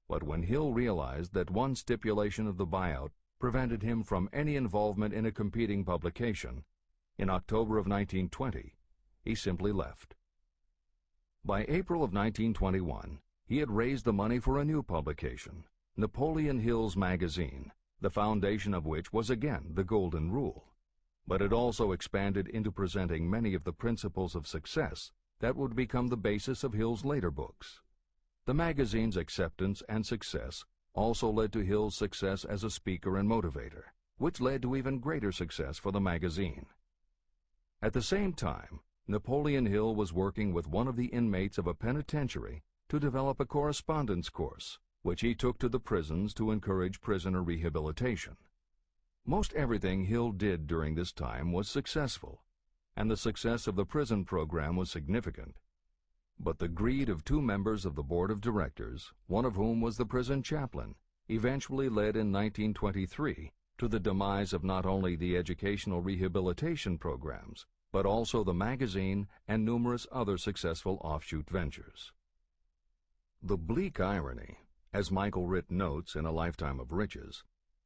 But when Hill realized that one stipulation of the buyout prevented him from any involvement in a competing publication, in October of 1920, he simply left. By April of 1921, he had raised the money for a new publication, Napoleon Hill's magazine, the foundation of which was again the Golden Rule. But it also expanded into presenting many of the principles of success that would become the basis of Hill's later books. The magazine's acceptance and success also led to Hill's success as a speaker and motivator, which led to even greater success for the magazine. At the same time, Napoleon Hill was working with one of the inmates of a penitentiary to develop a correspondence course, which he took to the prisons to encourage prisoner rehabilitation. Most everything Hill did during this time was successful, and the success of the prison program was significant. But the greed of two members of the board of directors, one of whom was the prison chaplain, eventually led in 1923 to the demise of not only the educational rehabilitation programs, but also the magazine and numerous other successful offshoot ventures. The bleak irony, as Michael Ritt notes in A Lifetime of Riches,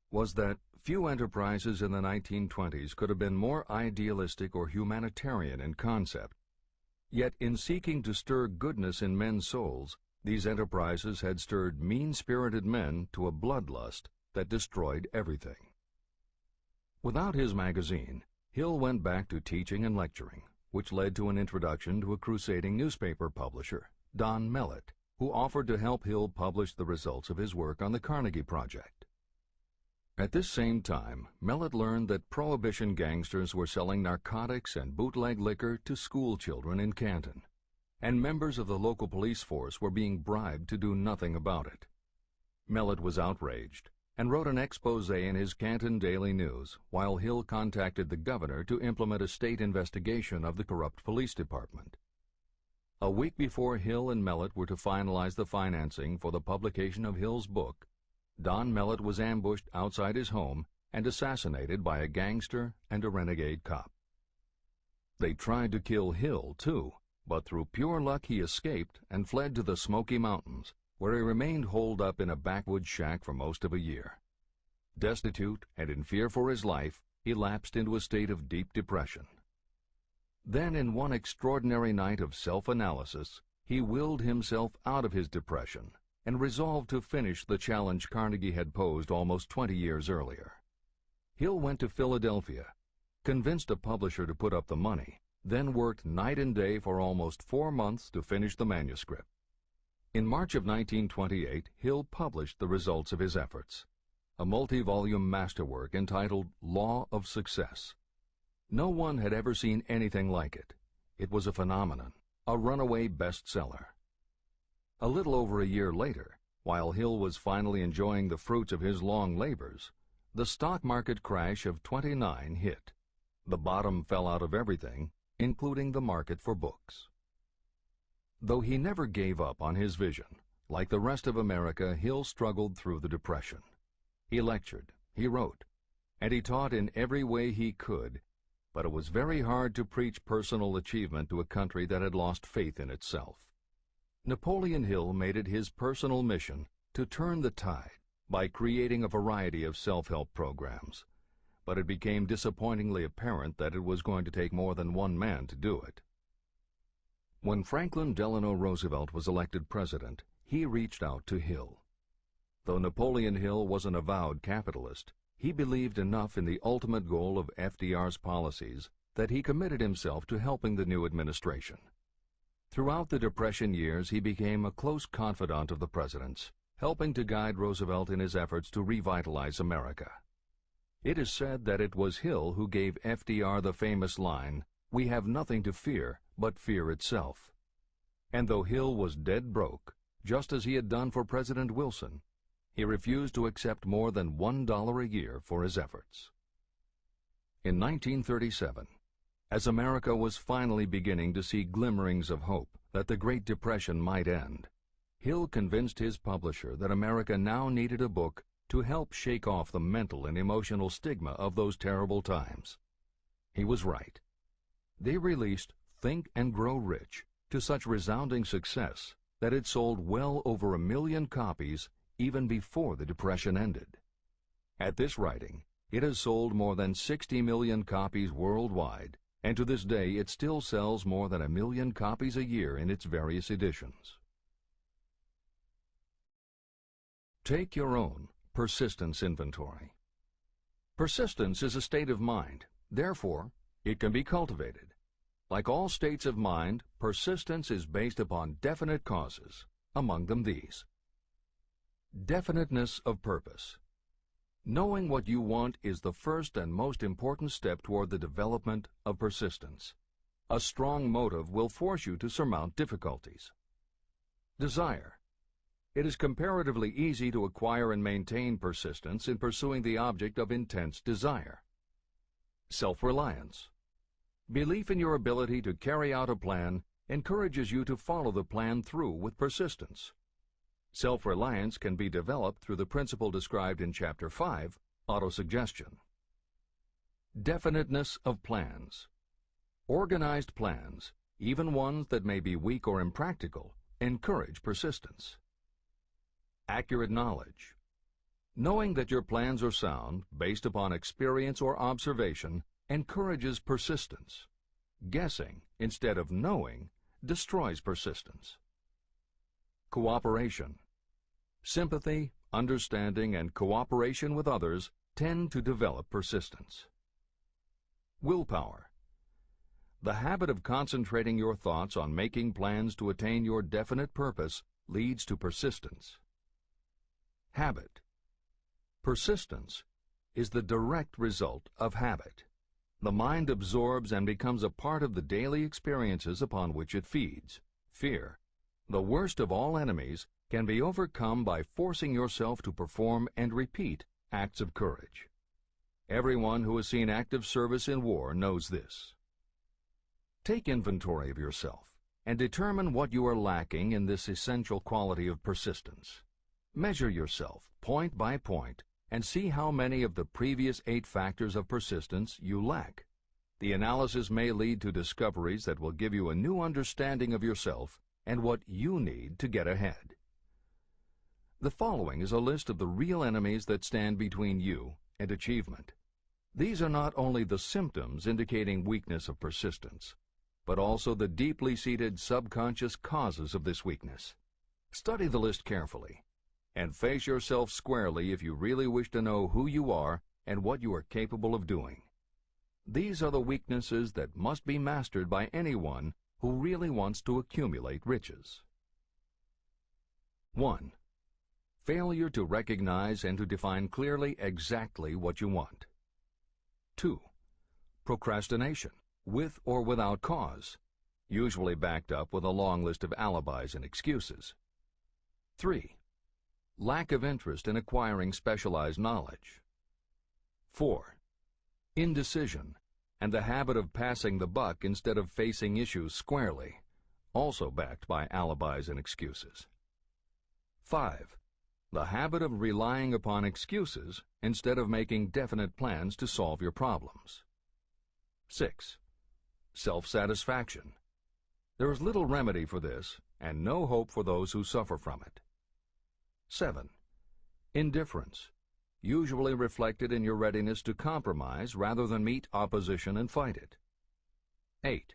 was that few enterprises in the 1920s could have been more idealistic or humanitarian in concept. Yet in seeking to stir goodness in men's souls, these enterprises had stirred mean-spirited men to a bloodlust that destroyed everything. Without his magazine, Hill went back to teaching and lecturing, which led to an introduction to a crusading newspaper publisher, Don Mellett, who offered to help Hill publish the results of his work on the Carnegie Project. At this same time, Mellett learned that Prohibition gangsters were selling narcotics and bootleg liquor to school children in Canton, and members of the local police force were being bribed to do nothing about it. Mellett was outraged and wrote an expose in his Canton Daily News, while Hill contacted the governor to implement a state investigation of the corrupt police department. A week before Hill and Mellett were to finalize the financing for the publication of Hill's book, Don Mellett was ambushed outside his home and assassinated by a gangster and a renegade cop. They tried to kill Hill, too, but through pure luck he escaped and fled to the Smoky Mountains, where he remained holed up in a backwoods shack for most of a year. Destitute and in fear for his life, he lapsed into a state of deep depression. Then, in one extraordinary night of self-analysis, he willed himself out of his depression and resolved to finish the challenge Carnegie had posed almost 20 years earlier. Hill went to Philadelphia, convinced a publisher to put up the money, then worked night and day for almost 4 months to finish the manuscript. In March of 1928, Hill published the results of his efforts, a multi-volume masterwork entitled Law of Success. No one had ever seen anything like it. It was a phenomenon, a runaway bestseller. A little over a year later, while Hill was finally enjoying the fruits of his long labors, the stock market crash of '29 hit. The bottom fell out of everything, including the market for books. Though he never gave up on his vision, like the rest of America, Hill struggled through the Depression. He lectured, he wrote, and he taught in every way he could, but it was very hard to preach personal achievement to a country that had lost faith in itself. Napoleon Hill made it his personal mission to turn the tide by creating a variety of self-help programs, but it became disappointingly apparent that it was going to take more than one man to do it. When Franklin Delano Roosevelt was elected president, he reached out to Hill. Though Napoleon Hill was an avowed capitalist, he believed enough in the ultimate goal of FDR's policies that he committed himself to helping the new administration. Throughout the Depression years, he became a close confidant of the president's, helping to guide Roosevelt in his efforts to revitalize America. It is said that it was Hill who gave FDR the famous line, "We have nothing to fear but fear itself." And though Hill was dead broke, just as he had done for President Wilson, he refused to accept more than $1 a year for his efforts. In 1937, as America was finally beginning to see glimmerings of hope that the Great Depression might end, Hill convinced his publisher that America now needed a book to help shake off the mental and emotional stigma of those terrible times. He was right. They released Think and Grow Rich to such resounding success that it sold well over 1 million copies even before the Depression ended. At this writing, it has sold more than 60 million copies worldwide, and to this day it still sells more than 1 million copies a year in its various editions. Take your own persistence inventory. Persistence is a state of mind. Therefore, it can be cultivated. Like all states of mind, persistence is based upon definite causes, among them these. Definiteness of purpose. Knowing what you want is the first and most important step toward the development of persistence. A strong motive will force you to surmount difficulties. Desire. It is comparatively easy to acquire and maintain persistence in pursuing the object of intense desire. Self-reliance. Belief in your ability to carry out a plan encourages you to follow the plan through with persistence. Self-reliance can be developed through the principle described in Chapter 5, Autosuggestion. Definiteness of plans. Organized plans, even ones that may be weak or impractical, encourage persistence. Accurate knowledge. Knowing that your plans are sound, based upon experience or observation, encourages persistence. Guessing, instead of knowing, destroys persistence. Cooperation. Sympathy, understanding, and cooperation with others tend to develop persistence. Willpower. The habit of concentrating your thoughts on making plans to attain your definite purpose leads to persistence. Habit. Persistence is the direct result of habit. The mind absorbs and becomes a part of the daily experiences upon which it feeds. Fear, the worst of all enemies, can be overcome by forcing yourself to perform and repeat acts of courage. Everyone who has seen active service in war knows this. Take inventory of yourself and determine what you are lacking in this essential quality of persistence. Measure yourself point by point and see how many of the previous 8 factors of persistence you lack. The analysis may lead to discoveries that will give you a new understanding of yourself and what you need to get ahead. The following is a list of the real enemies that stand between you and achievement. These are not only the symptoms indicating weakness of persistence, but also the deeply seated subconscious causes of this weakness. Study the list carefully and face yourself squarely if you really wish to know who you are and what you are capable of doing. These are the weaknesses that must be mastered by anyone who really wants to accumulate riches. 1. Failure to recognize and to define clearly exactly what you want. 2. Procrastination, with or without cause, usually backed up with a long list of alibis and excuses. 3. Lack of interest in acquiring specialized knowledge. 4. Indecision, and the habit of passing the buck instead of facing issues squarely, also backed by alibis and excuses. 5. The habit of relying upon excuses instead of making definite plans to solve your problems. 6. Self-satisfaction. There is little remedy for this, and no hope for those who suffer from it. 7. Indifference, usually reflected in your readiness to compromise rather than meet opposition and fight it. 8.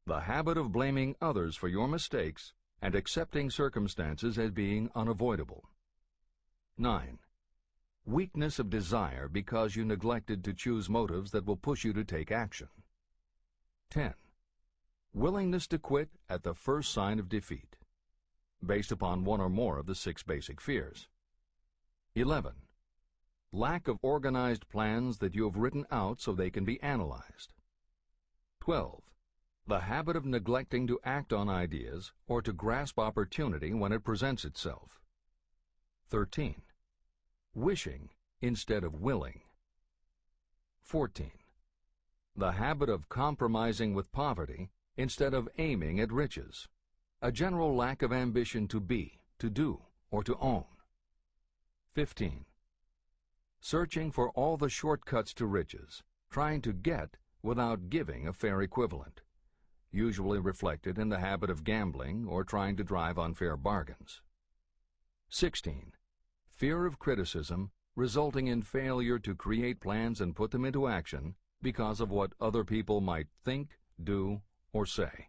The habit of blaming others for your mistakes and accepting circumstances as being unavoidable. 9. Weakness of desire because you neglected to choose motives that will push you to take action. 10. Willingness to quit at the first sign of defeat, based upon one or more of the 6 basic fears. 11. Lack of organized plans that you have written out so they can be analyzed. 12. The habit of neglecting to act on ideas or to grasp opportunity when it presents itself. 13. Wishing instead of willing. 14. The habit of compromising with poverty instead of aiming at riches. A general lack of ambition to be, to do, or to own. 15. Searching for all the shortcuts to riches, trying to get without giving a fair equivalent, usually reflected in the habit of gambling or trying to drive unfair bargains. 16. Fear of criticism, resulting in failure to create plans and put them into action because of what other people might think, do, or say.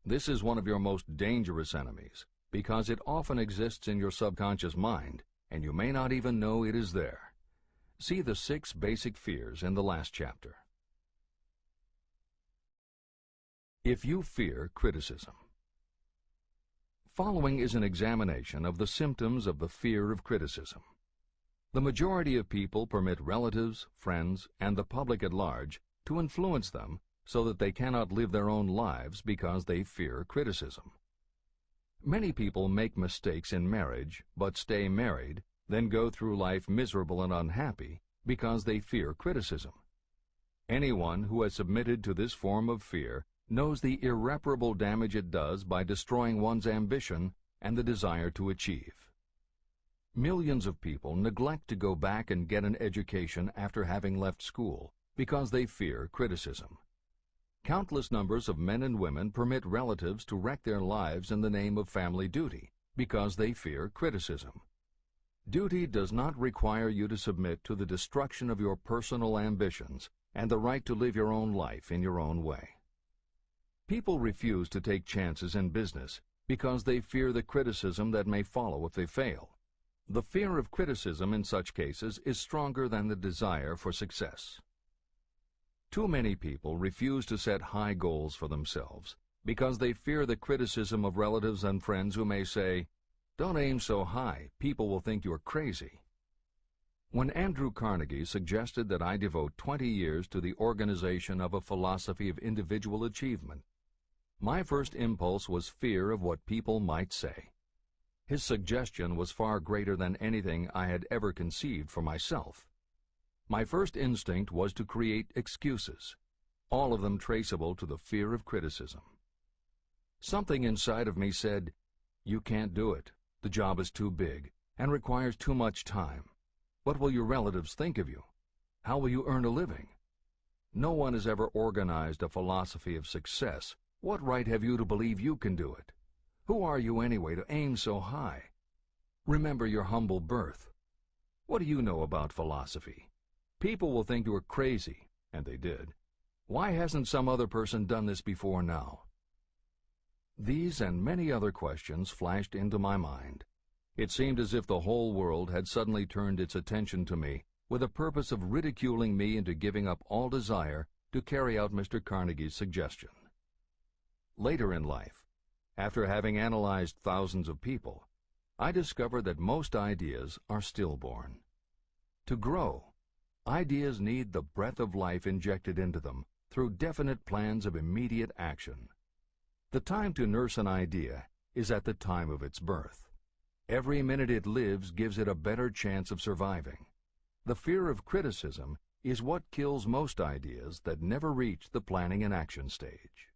This is one of your most dangerous enemies because it often exists in your subconscious mind and you may not even know it is there. See the 6 basic fears in the last chapter. If you fear criticism. Following is an examination of the symptoms of the fear of criticism. The majority of people permit relatives, friends, and the public at large to influence them so that they cannot live their own lives because they fear criticism. Many people make mistakes in marriage but stay married, then go through life miserable and unhappy because they fear criticism. Anyone who has submitted to this form of fear knows the irreparable damage it does by destroying one's ambition and the desire to achieve. Millions of people neglect to go back and get an education after having left school because they fear criticism. Countless numbers of men and women permit relatives to wreck their lives in the name of family duty because they fear criticism. Duty does not require you to submit to the destruction of your personal ambitions and the right to live your own life in your own way. People refuse to take chances in business because they fear the criticism that may follow if they fail. The fear of criticism in such cases is stronger than the desire for success. Too many people refuse to set high goals for themselves because they fear the criticism of relatives and friends who may say, "Don't aim so high, people will think you're crazy." When Andrew Carnegie suggested that I devote 20 years to the organization of a philosophy of individual achievement, my first impulse was fear of what people might say. His suggestion was far greater than anything I had ever conceived for myself. My first instinct was to create excuses, all of them traceable to the fear of criticism. Something inside of me said, "You can't do it. The job is too big and requires too much time. What will your relatives think of you? How will you earn a living? No one has ever organized a philosophy of success. What right have you to believe you can do it? Who are you anyway to aim so high? Remember your humble birth. What do you know about philosophy? People will think you are crazy," and they did. "Why hasn't some other person done this before now?" These and many other questions flashed into my mind. It seemed as if the whole world had suddenly turned its attention to me with a purpose of ridiculing me into giving up all desire to carry out Mr. Carnegie's suggestion. Later in life, after having analyzed thousands of people, I discovered that most ideas are stillborn. To grow, ideas need the breath of life injected into them through definite plans of immediate action. The time to nurse an idea is at the time of its birth. Every minute it lives gives it a better chance of surviving. The fear of criticism is what kills most ideas that never reach the planning and action stage.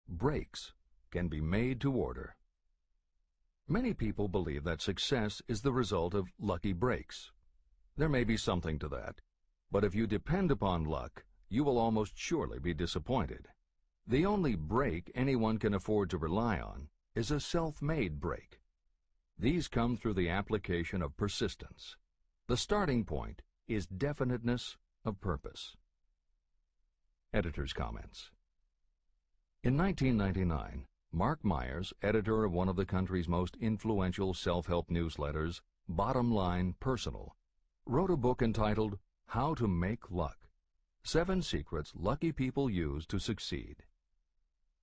Breaks can be made to order. Many people believe that success is the result of lucky breaks. There may be something to that, but if you depend upon luck, you will almost surely be disappointed. The only break anyone can afford to rely on is a self-made break. These come through the application of persistence. The starting point is definiteness of purpose. Editor's comments. In 1999, Mark Myers, editor of one of the country's most influential self-help newsletters, Bottom Line Personal, wrote a book entitled How to Make Luck: 7 Secrets Lucky People Use to Succeed.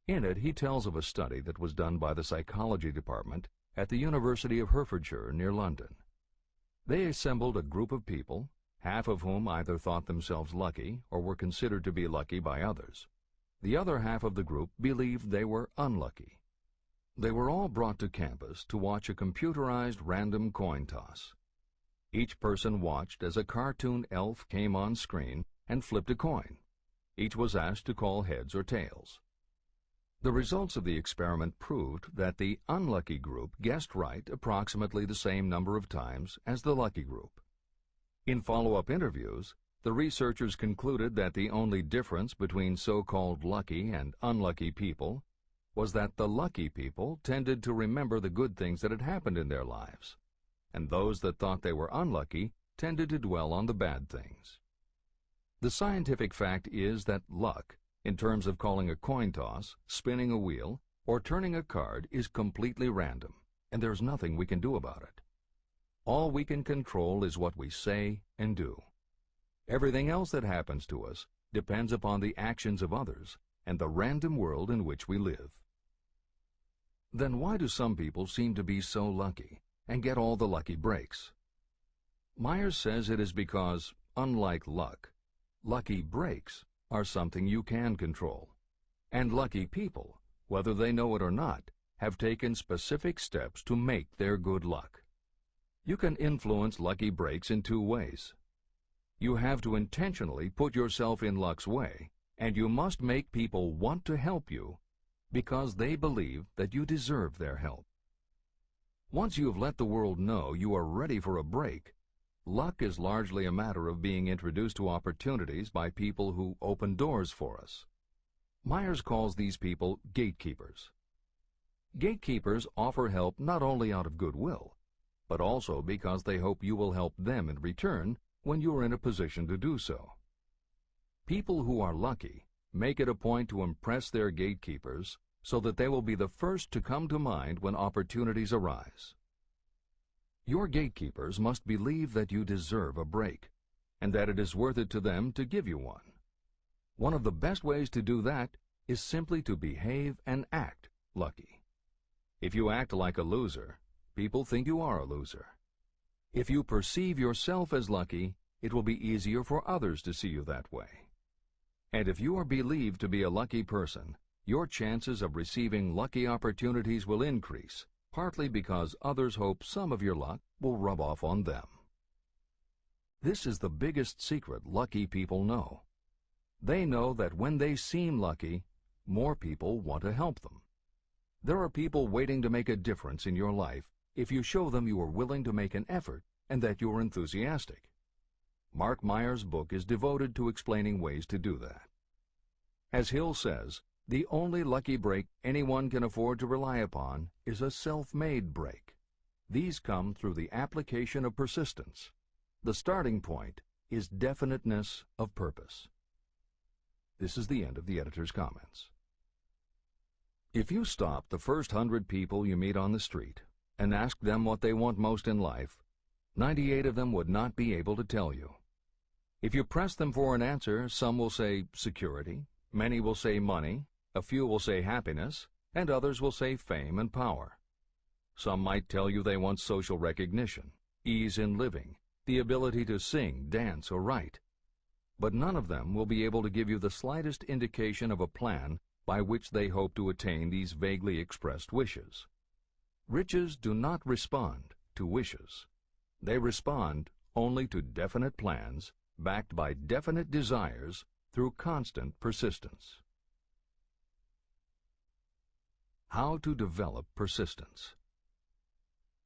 In it, he tells of a study that was done by the psychology department at the University of Hertfordshire near London. They assembled a group of people, half of whom either thought themselves lucky or were considered to be lucky by others. The other half of the group believed they were unlucky. They were all brought to campus to watch a computerized random coin toss. Each person watched as a cartoon elf came on screen and flipped a coin. Each was asked to call heads or tails. The results of the experiment proved that the unlucky group guessed right approximately the same number of times as the lucky group. In follow-up interviews, the researchers concluded that the only difference between so-called lucky and unlucky people was that the lucky people tended to remember the good things that had happened in their lives, and those that thought they were unlucky tended to dwell on the bad things. The scientific fact is that luck, in terms of calling a coin toss, spinning a wheel, or turning a card, is completely random, and there's nothing we can do about it. All we can control is what we say and do. Everything else that happens to us depends upon the actions of others and the random world in which we live. Then why do some people seem to be so lucky and get all the lucky breaks? Myers says it is because, unlike luck, lucky breaks are something you can control. And lucky people, whether they know it or not, have taken specific steps to make their good luck. You can influence lucky breaks in 2 ways. You have to intentionally put yourself in luck's way, and you must make people want to help you because they believe that you deserve their help. Once you have let the world know you are ready for a break, luck is largely a matter of being introduced to opportunities by people who open doors for us. Myers calls these people gatekeepers. Gatekeepers offer help not only out of goodwill, but also because they hope you will help them in return when you are in a position to do so. People who are lucky make it a point to impress their gatekeepers so that they will be the first to come to mind when opportunities arise. Your gatekeepers must believe that you deserve a break, and that it is worth it to them to give you one. One of the best ways to do that is simply to behave and act lucky. If you act like a loser, people think you are a loser. If you perceive yourself as lucky, it will be easier for others to see you that way. And if you are believed to be a lucky person, your chances of receiving lucky opportunities will increase, partly because others hope some of your luck will rub off on them. This is the biggest secret lucky people know. They know that when they seem lucky, more people want to help them. There are people waiting to make a difference in your life if you show them you are willing to make an effort and that you are enthusiastic. Mark Myers' book is devoted to explaining ways to do that. As Hill says, the only lucky break anyone can afford to rely upon is a self-made break. These come through the application of persistence. The starting point is definiteness of purpose. This is the end of the editor's comments. If you stop the first 100 people you meet on the street and ask them what they want most in life, 98 of them would not be able to tell you. If you press them for an answer, some will say security, many will say money, a few will say happiness, and others will say fame and power. Some might tell you they want social recognition, ease in living, the ability to sing, dance, or write. But none of them will be able to give you the slightest indication of a plan by which they hope to attain these vaguely expressed wishes. Riches do not respond to wishes. They respond only to definite plans backed by definite desires through constant persistence. How to develop persistence.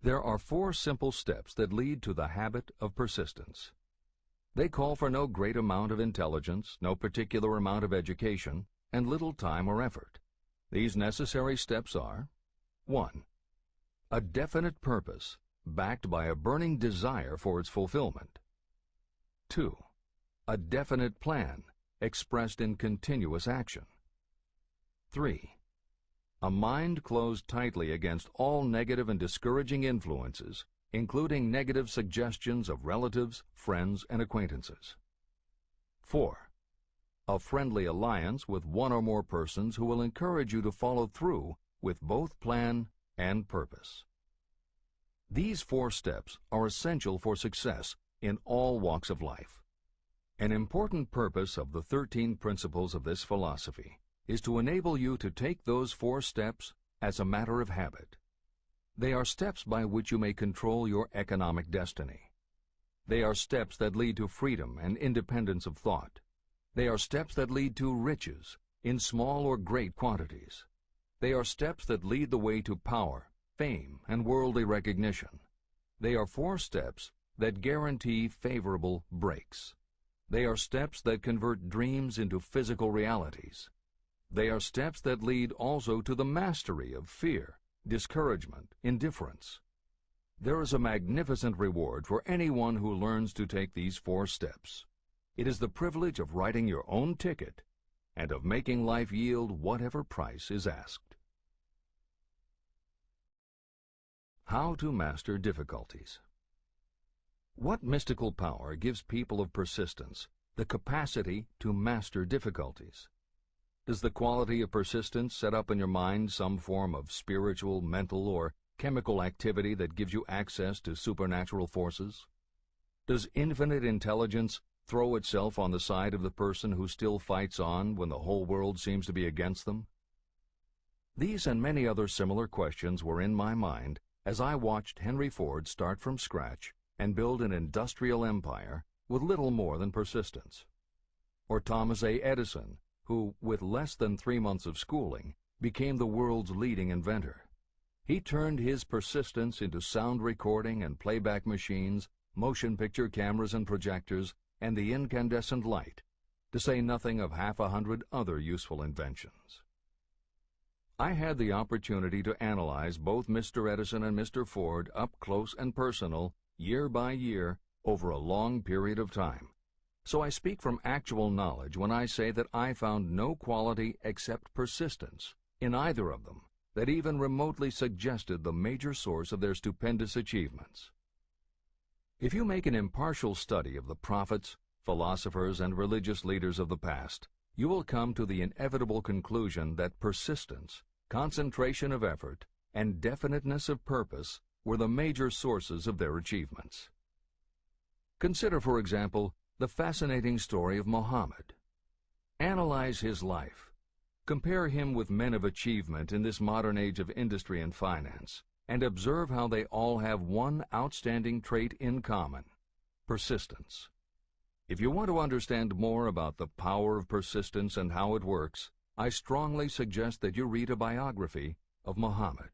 There are 4 simple steps that lead to the habit of persistence. They call for no great amount of intelligence, no particular amount of education, and little time or effort. These necessary steps are: 1. A definite purpose, backed by a burning desire for its fulfillment. 2. A definite plan, expressed in continuous action. 3. A mind closed tightly against all negative and discouraging influences, including negative suggestions of relatives, friends, and acquaintances. 4. A friendly alliance with one or more persons who will encourage you to follow through with both plan and purpose. These 4 steps are essential for success in all walks of life. An important purpose of the 13 principles of this philosophy is to enable you to take those 4 steps as a matter of habit. They are steps by which you may control your economic destiny. They are steps that lead to freedom and independence of thought. They are steps that lead to riches, in small or great quantities. They are steps that lead the way to power, fame, and worldly recognition. They are 4 steps that guarantee favorable breaks. They are steps that convert dreams into physical realities. They are steps that lead also to the mastery of fear, discouragement, indifference. There is a magnificent reward for anyone who learns to take these 4 steps. It is the privilege of writing your own ticket and of making life yield whatever price is asked. How to master difficulties. What mystical power gives people of persistence the capacity to master difficulties? Does the quality of persistence set up in your mind some form of spiritual, mental, or chemical activity that gives you access to supernatural forces? Does infinite intelligence throw itself on the side of the person who still fights on when the whole world seems to be against them? These and many other similar questions were in my mind as I watched Henry Ford start from scratch and build an industrial empire with little more than persistence. Or Thomas A. Edison, who, with less than 3 months of schooling, became the world's leading inventor. He turned his persistence into sound recording and playback machines, motion picture cameras and projectors, and the incandescent light, to say nothing of 100 other useful inventions. I had the opportunity to analyze both Mr. Edison and Mr. Ford up close and personal, year by year, over a long period of time. So I speak from actual knowledge when I say that I found no quality except persistence in either of them that even remotely suggested the major source of their stupendous achievements. If you make an impartial study of the prophets, philosophers, and religious leaders of the past, you will come to the inevitable conclusion that persistence, concentration of effort, and definiteness of purpose were the major sources of their achievements. Consider, for example, the fascinating story of Muhammad. Analyze his life. Compare him with men of achievement in this modern age of industry and finance, and observe how they all have one outstanding trait in common: persistence. If you want to understand more about the power of persistence and how it works, I strongly suggest that you read a biography of Muhammad.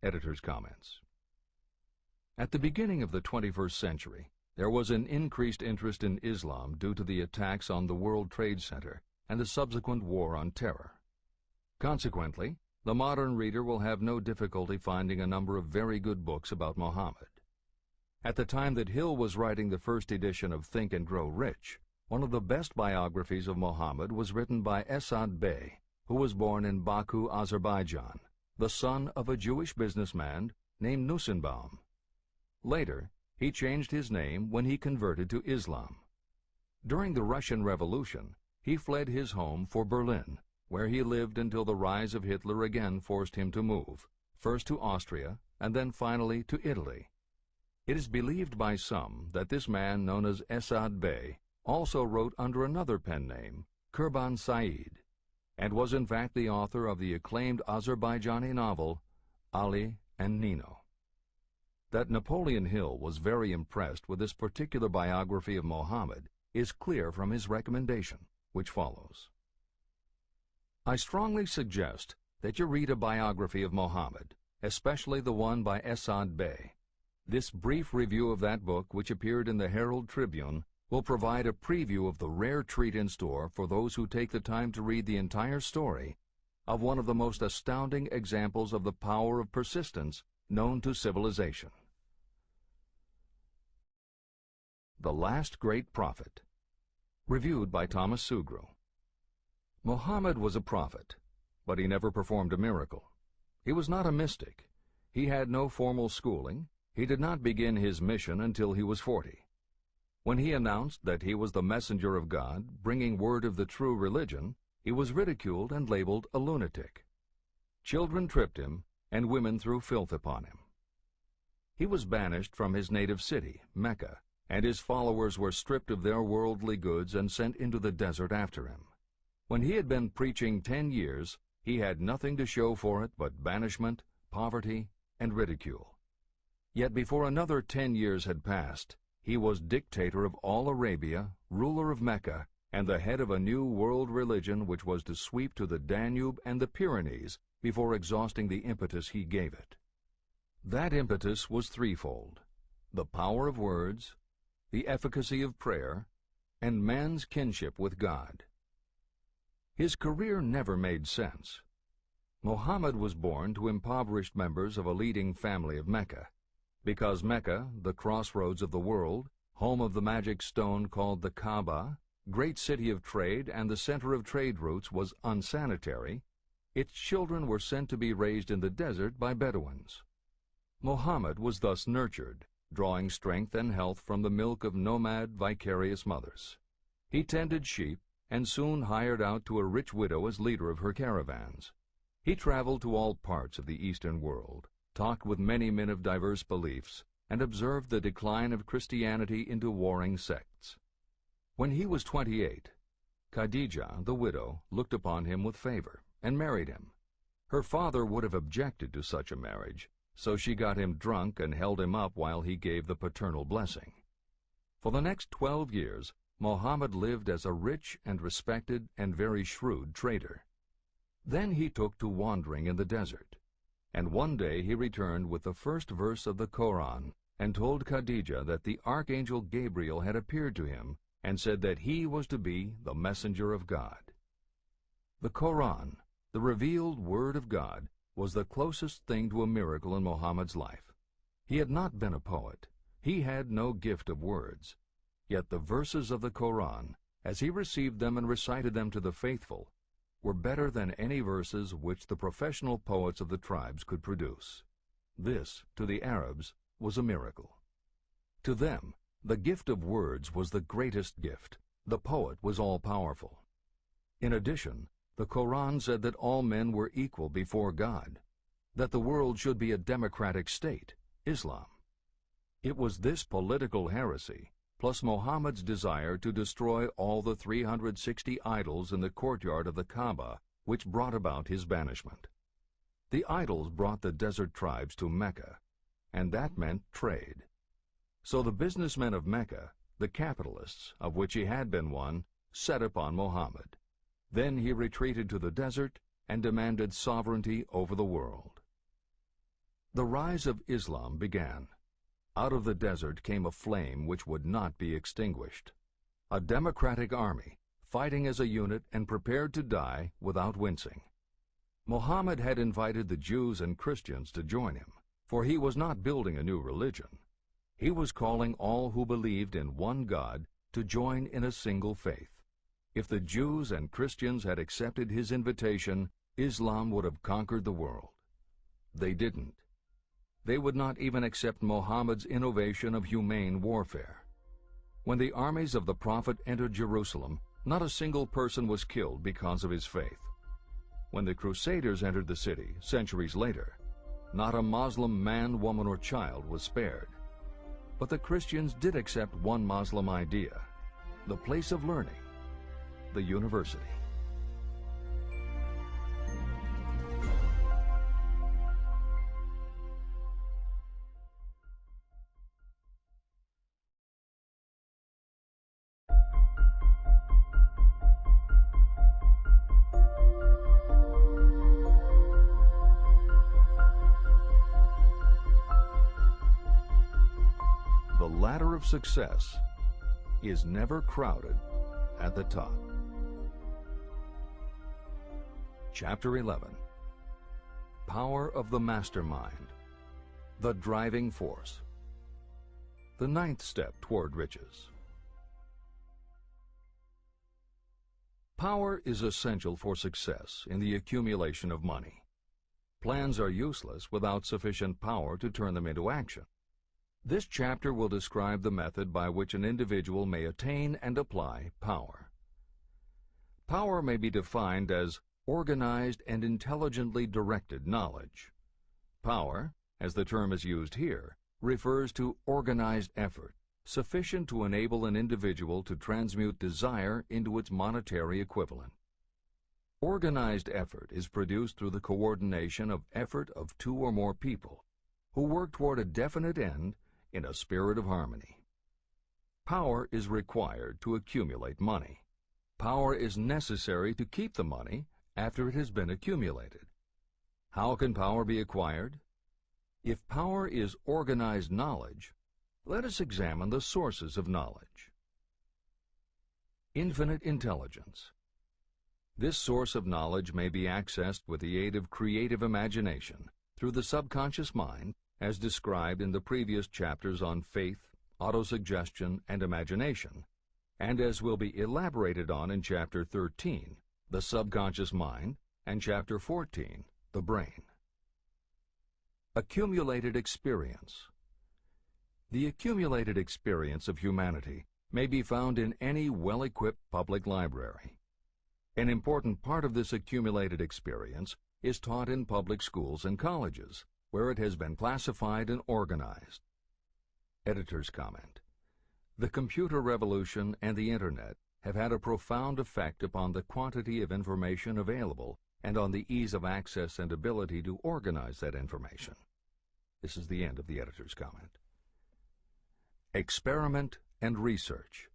Editor's comments. At the beginning of the 21st century, there was an increased interest in Islam due to the attacks on the World Trade Center and the subsequent war on terror. Consequently, the modern reader will have no difficulty finding a number of very good books about Muhammad. At the time that Hill was writing the first edition of Think and Grow Rich, one of the best biographies of Muhammad was written by Esad Bey, who was born in Baku, Azerbaijan, the son of a Jewish businessman named Nussenbaum. Later, he changed his name when he converted to Islam. During the Russian Revolution, he fled his home for Berlin, where he lived until the rise of Hitler again forced him to move, first to Austria and then finally to Italy. It is believed by some that this man, known as Esad Bey, also wrote under another pen name, Kurban Said, and was in fact the author of the acclaimed Azerbaijani novel, Ali and Nino. That Napoleon Hill was very impressed with this particular biography of Muhammad is clear from his recommendation, which follows. I strongly suggest that you read a biography of Muhammad, especially the one by Esad Bey. This brief review of that book, which appeared in the Herald Tribune, will provide a preview of the rare treat in store for those who take the time to read the entire story of one of the most astounding examples of the power of persistence known to civilization. The Last Great Prophet. Reviewed by Thomas Sugru. Muhammad was a prophet, but he never performed a miracle. He was not a mystic. He had no formal schooling. He did not begin his mission until he was 40. When he announced that he was the messenger of God, bringing word of the true religion, he was ridiculed and labeled a lunatic. Children tripped him, and women threw filth upon him. He was banished from his native city, Mecca, and his followers were stripped of their worldly goods and sent into the desert after him. When he had been preaching 10 years, he had nothing to show for it but banishment, poverty, and ridicule. Yet before another 10 years had passed, he was dictator of all Arabia, ruler of Mecca, and the head of a new world religion which was to sweep to the Danube and the Pyrenees before exhausting the impetus he gave it. That impetus was threefold: the power of words, the efficacy of prayer, and man's kinship with God. His career never made sense. Muhammad was born to impoverished members of a leading family of Mecca. Because Mecca, the crossroads of the world, home of the magic stone called the Kaaba, great city of trade and the center of trade routes, was unsanitary, its children were sent to be raised in the desert by Bedouins. Muhammad was thus nurtured, drawing strength and health from the milk of nomad, vicarious mothers. He tended sheep and soon hired out to a rich widow as leader of her caravans. He traveled to all parts of the Eastern world, talked with many men of diverse beliefs, and observed the decline of Christianity into warring sects. When he was 28, Khadijah, the widow, looked upon him with favor and married him. Her father would have objected to such a marriage, so she got him drunk and held him up while he gave the paternal blessing. For the next 12 years, Muhammad lived as a rich and respected and very shrewd trader. Then he took to wandering in the desert, and one day he returned with the first verse of the Koran and told Khadijah that the archangel Gabriel had appeared to him and said that he was to be the messenger of God. The Koran, the revealed word of God, was the closest thing to a miracle in Muhammad's life. He had not been a poet. He had no gift of words. Yet the verses of the Koran, as he received them and recited them to the faithful, were better than any verses which the professional poets of the tribes could produce. This, to the Arabs, was a miracle. To them, the gift of words was the greatest gift. The poet was all-powerful. In addition, the Koran said that all men were equal before God, that the world should be a democratic state, Islam. It was this political heresy, plus Muhammad's desire to destroy all the 360 idols in the courtyard of the Kaaba, which brought about his banishment. The idols brought the desert tribes to Mecca, and that meant trade. So the businessmen of Mecca, the capitalists, of which he had been one, set upon Muhammad. Then he retreated to the desert and demanded sovereignty over the world. The rise of Islam began. Out of the desert came a flame which would not be extinguished. A democratic army, fighting as a unit and prepared to die without wincing. Muhammad had invited the Jews and Christians to join him, for he was not building a new religion. He was calling all who believed in one God to join in a single faith. If the Jews and Christians had accepted his invitation, Islam would have conquered the world. They didn't. They would not even accept Muhammad's innovation of humane warfare. When the armies of the Prophet entered Jerusalem, not a single person was killed because of his faith. When the Crusaders entered the city centuries later, not a Muslim man, woman, or child was spared. But the Christians did accept one Muslim idea, the place of learning, the university. The ladder of success is never crowded at the top. Chapter 11. Power of the Mastermind, the Driving Force. The ninth step toward riches. Power is essential for success in the accumulation of money. Plans are useless without sufficient power to turn them into action. This chapter will describe the method by which an individual may attain and apply power. Power may be defined as organized and intelligently directed knowledge. Power, as the term is used here, refers to organized effort, sufficient to enable an individual to transmute desire into its monetary equivalent. Organized effort is produced through the coordination of effort of two or more people who work toward a definite end in a spirit of harmony. Power is required to accumulate money. Power is necessary to keep the money after it has been accumulated. How can power be acquired? If power is organized knowledge, let us examine the sources of knowledge. Infinite intelligence. This source of knowledge may be accessed with the aid of creative imagination through the subconscious mind, as described in the previous chapters on faith, autosuggestion, and imagination, and as will be elaborated on in Chapter 13, the subconscious mind, and Chapter 14, the brain. Accumulated experience. The accumulated experience of humanity may be found in any well-equipped public library. An important part of this accumulated experience is taught in public schools and colleges, where it has been classified and organized. Editor's comment. The computer revolution and the Internet have had a profound effect upon the quantity of information available and on the ease of access and ability to organize that information. This is the end of the editor's comment. Experiment and research.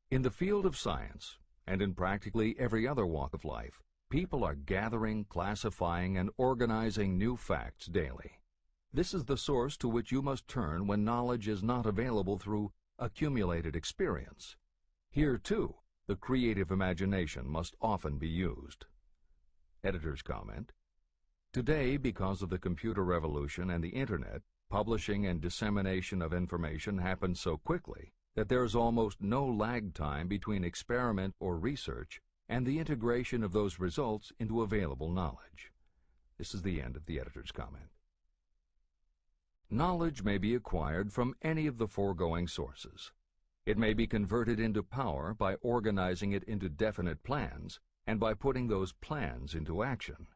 In the field of science, and in practically every other walk of life, people are gathering, classifying, and organizing new facts daily. This is the source to which you must turn when knowledge is not available through accumulated experience. Here, too, the creative imagination must often be used. Editor's comment. Today, because of the computer revolution and the Internet, publishing and dissemination of information happens so quickly that there is almost no lag time between experiment or research and the integration of those results into available knowledge. This is the end of the editor's comment. Knowledge may be acquired from any of the foregoing sources. It may be converted into power by organizing it into definite plans and by putting those plans into action.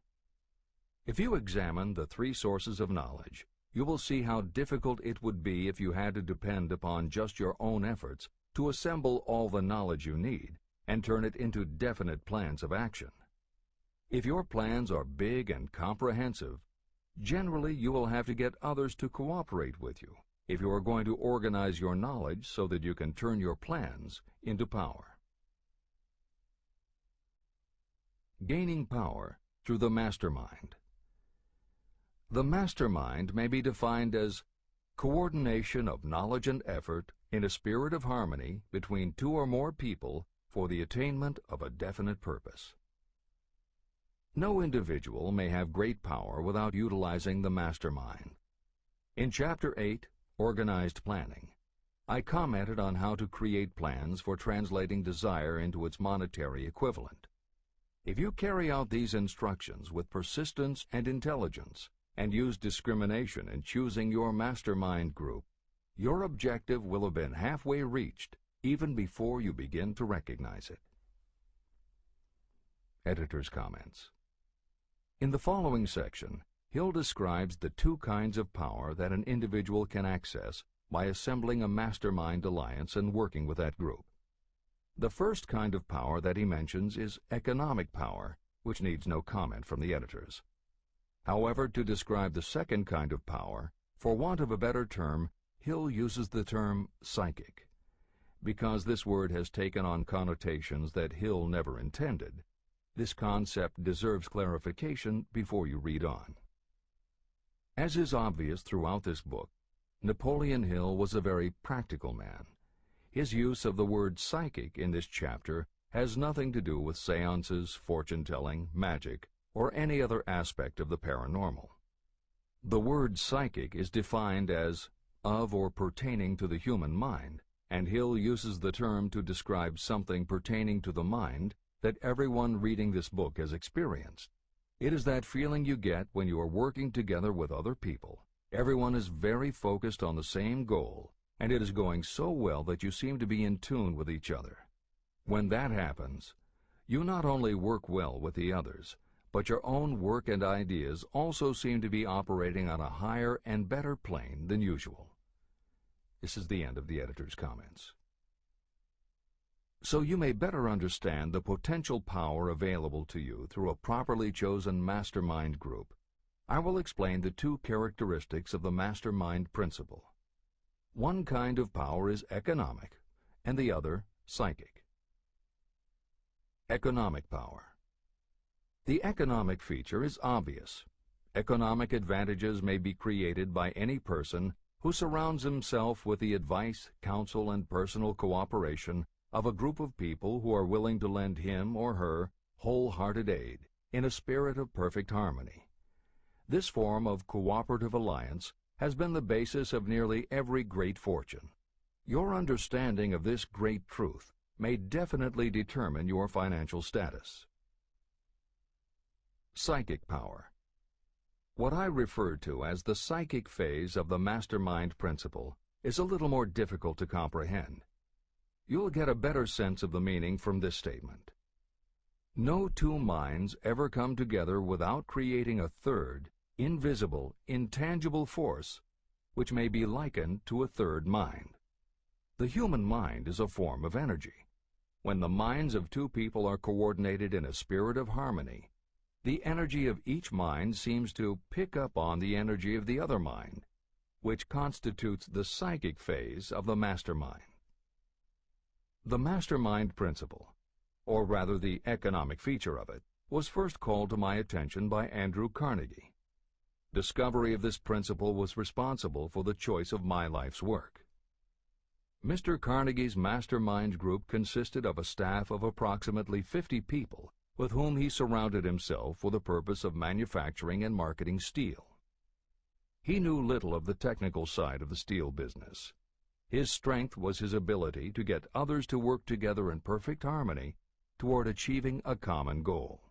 If you examine the three sources of knowledge, you will see how difficult it would be if you had to depend upon just your own efforts to assemble all the knowledge you need and turn it into definite plans of action. If your plans are big and comprehensive, generally you will have to get others to cooperate with you if you are going to organize your knowledge so that you can turn your plans into power. Gaining power through the mastermind. The mastermind may be defined as coordination of knowledge and effort in a spirit of harmony between two or more people for the attainment of a definite purpose. No individual may have great power without utilizing the mastermind. In Chapter 8, Organized Planning, I commented on how to create plans for translating desire into its monetary equivalent. If you carry out these instructions with persistence and intelligence, and use discrimination in choosing your mastermind group, your objective will have been halfway reached even before you begin to recognize it. Editor's comments. In the following section, Hill describes the two kinds of power that an individual can access by assembling a mastermind alliance and working with that group. The first kind of power that he mentions is economic power, which needs no comment from the editors. However, to describe the second kind of power, for want of a better term, Hill uses the term psychic. Because this word has taken on connotations that Hill never intended, this concept deserves clarification before you read on. As is obvious throughout this book, Napoleon Hill was a very practical man. His use of the word psychic in this chapter has nothing to do with seances, fortune-telling, magic, or any other aspect of the paranormal. The word psychic is defined as of or pertaining to the human mind, and Hill uses the term to describe something pertaining to the mind that everyone reading this book has experienced. It is that feeling you get when you are working together with other people. Everyone is very focused on the same goal, and it is going so well that you seem to be in tune with each other. When that happens, you not only work well with the others, but your own work and ideas also seem to be operating on a higher and better plane than usual. This is the end of the editor's comments. So you may better understand the potential power available to you through a properly chosen mastermind group, I will explain the two characteristics of the mastermind principle. One kind of power is economic, and the other psychic. Economic power. The economic feature is obvious. Economic advantages may be created by any person who surrounds himself with the advice, counsel, and personal cooperation of a group of people who are willing to lend him or her wholehearted aid in a spirit of perfect harmony. This form of cooperative alliance has been the basis of nearly every great fortune. Your understanding of this great truth may definitely determine your financial status. Psychic power. What I refer to as the psychic phase of the mastermind principle is a little more difficult to comprehend. You'll get a better sense of the meaning from this statement. No two minds ever come together without creating a third, invisible, intangible force, which may be likened to a third mind. The human mind is a form of energy. When the minds of two people are coordinated in a spirit of harmony, the energy of each mind seems to pick up on the energy of the other mind, which constitutes the psychic phase of the mastermind. The mastermind principle, or rather the economic feature of it, was first called to my attention by Andrew Carnegie. Discovery of this principle was responsible for the choice of my life's work. Mr. Carnegie's mastermind group consisted of a staff of approximately 50 people with whom he surrounded himself for the purpose of manufacturing and marketing steel. He knew little of the technical side of the steel business. His strength was his ability to get others to work together in perfect harmony toward achieving a common goal.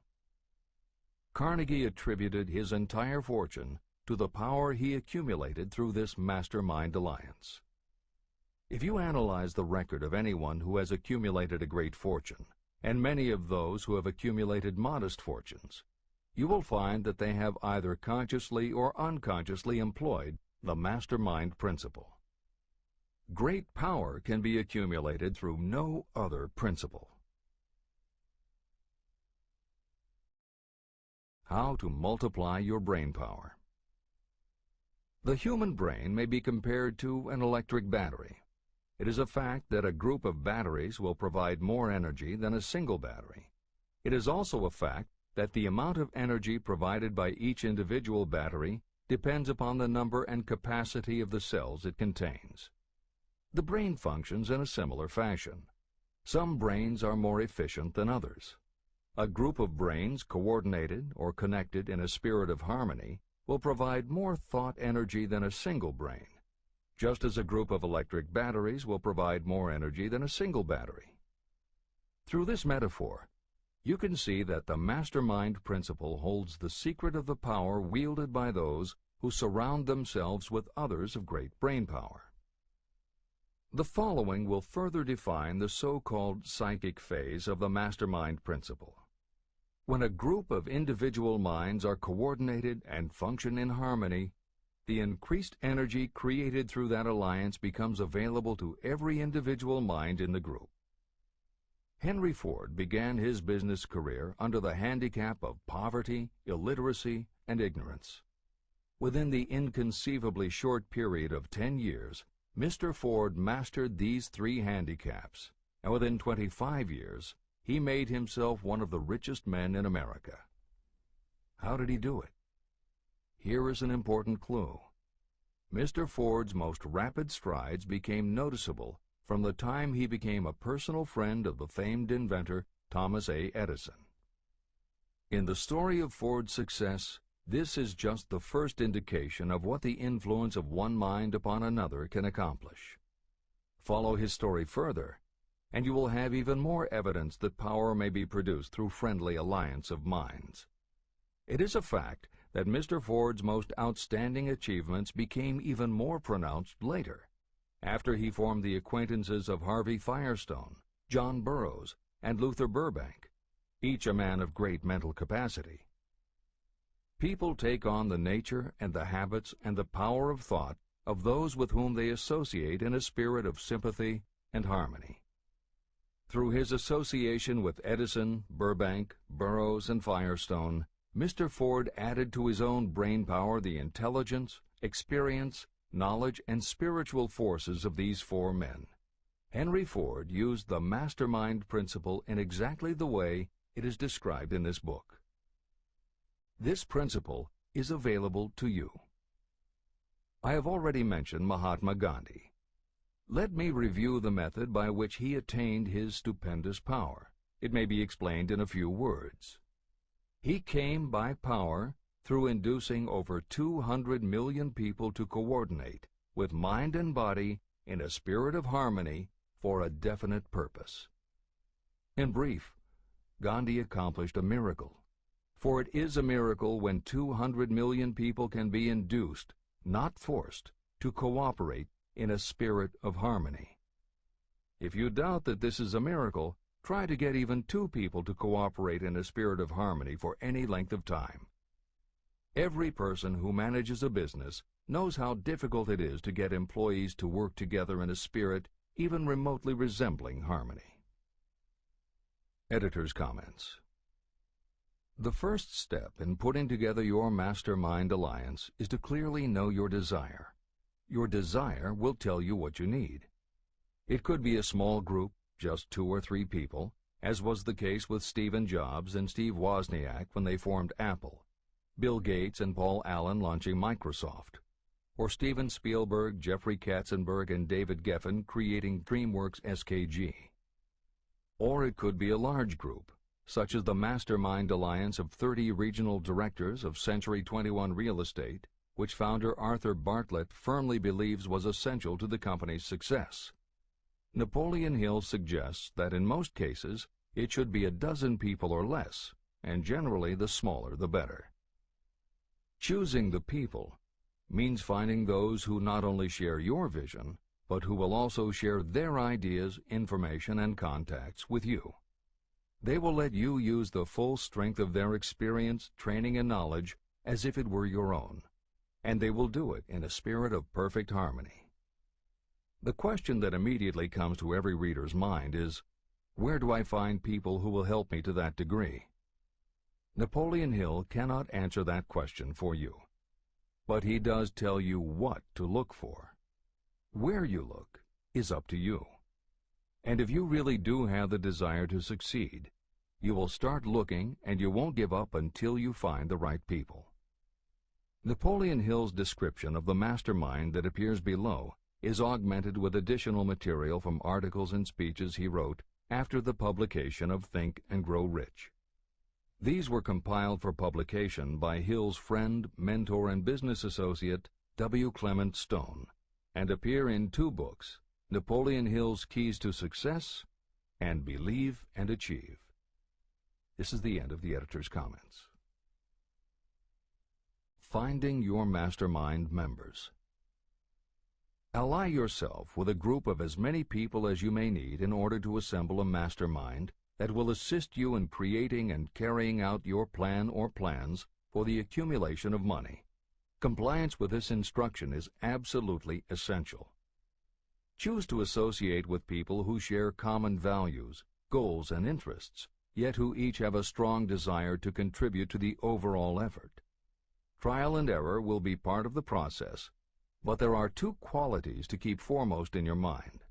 Carnegie attributed his entire fortune to the power he accumulated through this mastermind alliance. If you analyze the record of anyone who has accumulated a great fortune, and many of those who have accumulated modest fortunes, you will find that they have either consciously or unconsciously employed the mastermind principle. Great power can be accumulated through no other principle. How to multiply your brain power. The human brain may be compared to an electric battery. It is a fact that a group of batteries will provide more energy than a single battery. It is also a fact that the amount of energy provided by each individual battery depends upon the number and capacity of the cells it contains. The brain functions in a similar fashion. Some brains are more efficient than others. A group of brains coordinated or connected in a spirit of harmony will provide more thought energy than a single brain, just as a group of electric batteries will provide more energy than a single battery. Through this metaphor, you can see that the mastermind principle holds the secret of the power wielded by those who surround themselves with others of great brain power. The following will further define the so-called psychic phase of the mastermind principle. When a group of individual minds are coordinated and function in harmony, the increased energy created through that alliance becomes available to every individual mind in the group. Henry Ford began his business career under the handicap of poverty, illiteracy, and ignorance. Within the inconceivably short period of 10 years, Mr. Ford mastered these 3 handicaps, and within 25 years, he made himself one of the richest men in America. How did he do it? Here is an important clue. Mr. Ford's most rapid strides became noticeable from the time he became a personal friend of the famed inventor Thomas A. Edison. In the story of Ford's success, this is just the first indication of what the influence of one mind upon another can accomplish. Follow his story further, and you will have even more evidence that power may be produced through friendly alliance of minds. It is a fact that Mr. Ford's most outstanding achievements became even more pronounced later, after he formed the acquaintances of Harvey Firestone, John Burroughs, and Luther Burbank, each a man of great mental capacity. People take on the nature and the habits and the power of thought of those with whom they associate in a spirit of sympathy and harmony. Through his association with Edison, Burbank, Burroughs, and Firestone, Mr. Ford added to his own brain power the intelligence, experience, knowledge, and spiritual forces of these 4 men. Henry Ford used the mastermind principle in exactly the way it is described in this book. This principle is available to you. I have already mentioned Mahatma Gandhi. Let me review the method by which he attained his stupendous power. It may be explained in a few words. He came by power through inducing over 200 million people to coordinate with mind and body in a spirit of harmony for a definite purpose. In brief, Gandhi accomplished a miracle. For it is a miracle when 200 million people can be induced, not forced, to cooperate in a spirit of harmony. If you doubt that this is a miracle, try to get even 2 people to cooperate in a spirit of harmony for any length of time. Every person who manages a business knows how difficult it is to get employees to work together in a spirit even remotely resembling harmony. Editor's comments. The first step in putting together your mastermind alliance is to clearly know your desire. Your desire will tell you what you need. It could be a small group, just 2 or 3 people, as was the case with Stephen Jobs and Steve Wozniak when they formed Apple, Bill Gates and Paul Allen launching Microsoft, or Steven Spielberg, Jeffrey Katzenberg, and David Geffen creating DreamWorks SKG. Or it could be a large group, such as the Mastermind Alliance of 30 regional directors of Century 21 Real Estate, which founder Arthur Bartlett firmly believes was essential to the company's success. Napoleon Hill suggests that in most cases it should be a dozen people or less, and generally the smaller the better. Choosing the people means finding those who not only share your vision, but who will also share their ideas, information, and contacts with you. They will let you use the full strength of their experience, training, and knowledge as if it were your own, and they will do it in a spirit of perfect harmony. The question that immediately comes to every reader's mind is, where do I find people who will help me to that degree? Napoleon Hill cannot answer that question for you, but he does tell you what to look for. Where you look is up to you. And if you really do have the desire to succeed, you will start looking and you won't give up until you find the right people. Napoleon Hill's description of the mastermind that appears below is augmented with additional material from articles and speeches he wrote after the publication of Think and Grow Rich. These were compiled for publication by Hill's friend, mentor, and business associate, W. Clement Stone, and appear in 2 books, Napoleon Hill's Keys to Success and Believe and Achieve. This is the end of the editor's comments. Finding your mastermind members. Ally yourself with a group of as many people as you may need in order to assemble a mastermind that will assist you in creating and carrying out your plan or plans for the accumulation of money. Compliance with this instruction is absolutely essential. Choose to associate with people who share common values, goals, and interests, yet who each have a strong desire to contribute to the overall effort. Trial and error will be part of the process, but there are two qualities to keep foremost in your mind.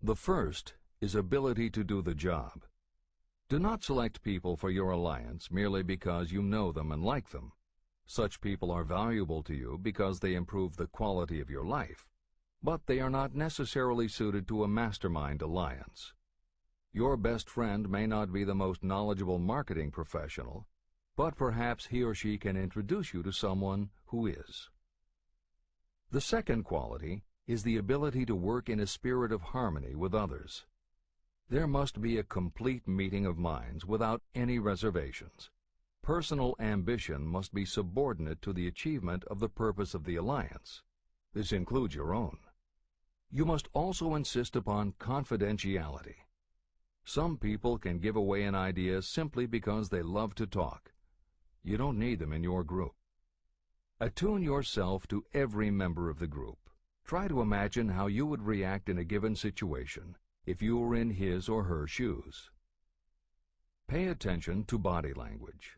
The first is ability to do the job. Do not select people for your alliance merely because you know them and like them. Such people are valuable to you because they improve the quality of your life, but they are not necessarily suited to a mastermind alliance. Your best friend may not be the most knowledgeable marketing professional, but perhaps he or she can introduce you to someone who is. The second quality is the ability to work in a spirit of harmony with others. There must be a complete meeting of minds without any reservations. Personal ambition must be subordinate to the achievement of the purpose of the alliance. This includes your own. You must also insist upon confidentiality. Some people can give away an idea simply because they love to talk. You don't need them in your group. Attune yourself to every member of the group. Try to imagine how you would react in a given situation if you were in his or her shoes. Pay attention to body language.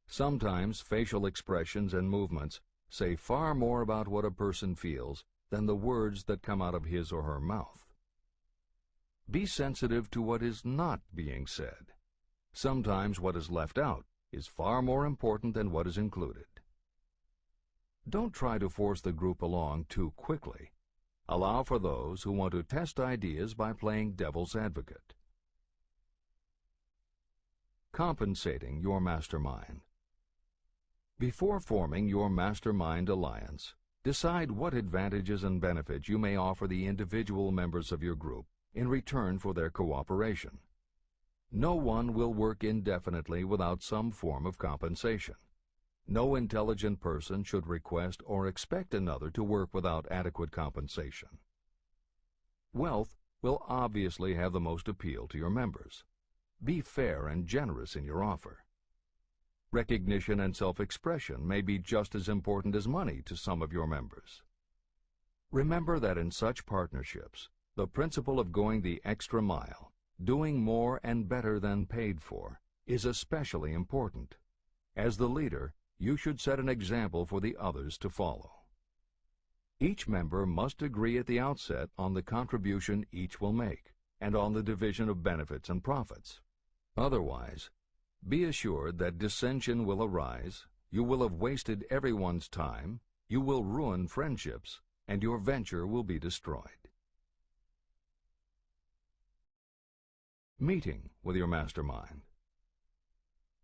Sometimes facial expressions and movements say far more about what a person feels than the words that come out of his or her mouth. Be sensitive to what is not being said. Sometimes what is left out is far more important than what is included. Don't try to force the group along too quickly. Allow for those who want to test ideas by playing devil's advocate. Compensating your mastermind. Before forming your mastermind alliance, decide what advantages and benefits you may offer the individual members of your group in return for their cooperation. No one will work indefinitely without some form of compensation. No intelligent person should request or expect another to work without adequate compensation. Wealth will obviously have the most appeal to your members. Be fair and generous in your offer. Recognition and self-expression may be just as important as money to some of your members. Remember that in such partnerships, the principle of going the extra mile, doing more and better than paid for, is especially important. As the leader, you should set an example for the others to follow. Each member must agree at the outset on the contribution each will make, and on the division of benefits and profits. Otherwise, be assured that dissension will arise, you will have wasted everyone's time, you will ruin friendships, and your venture will be destroyed. Meeting with your mastermind.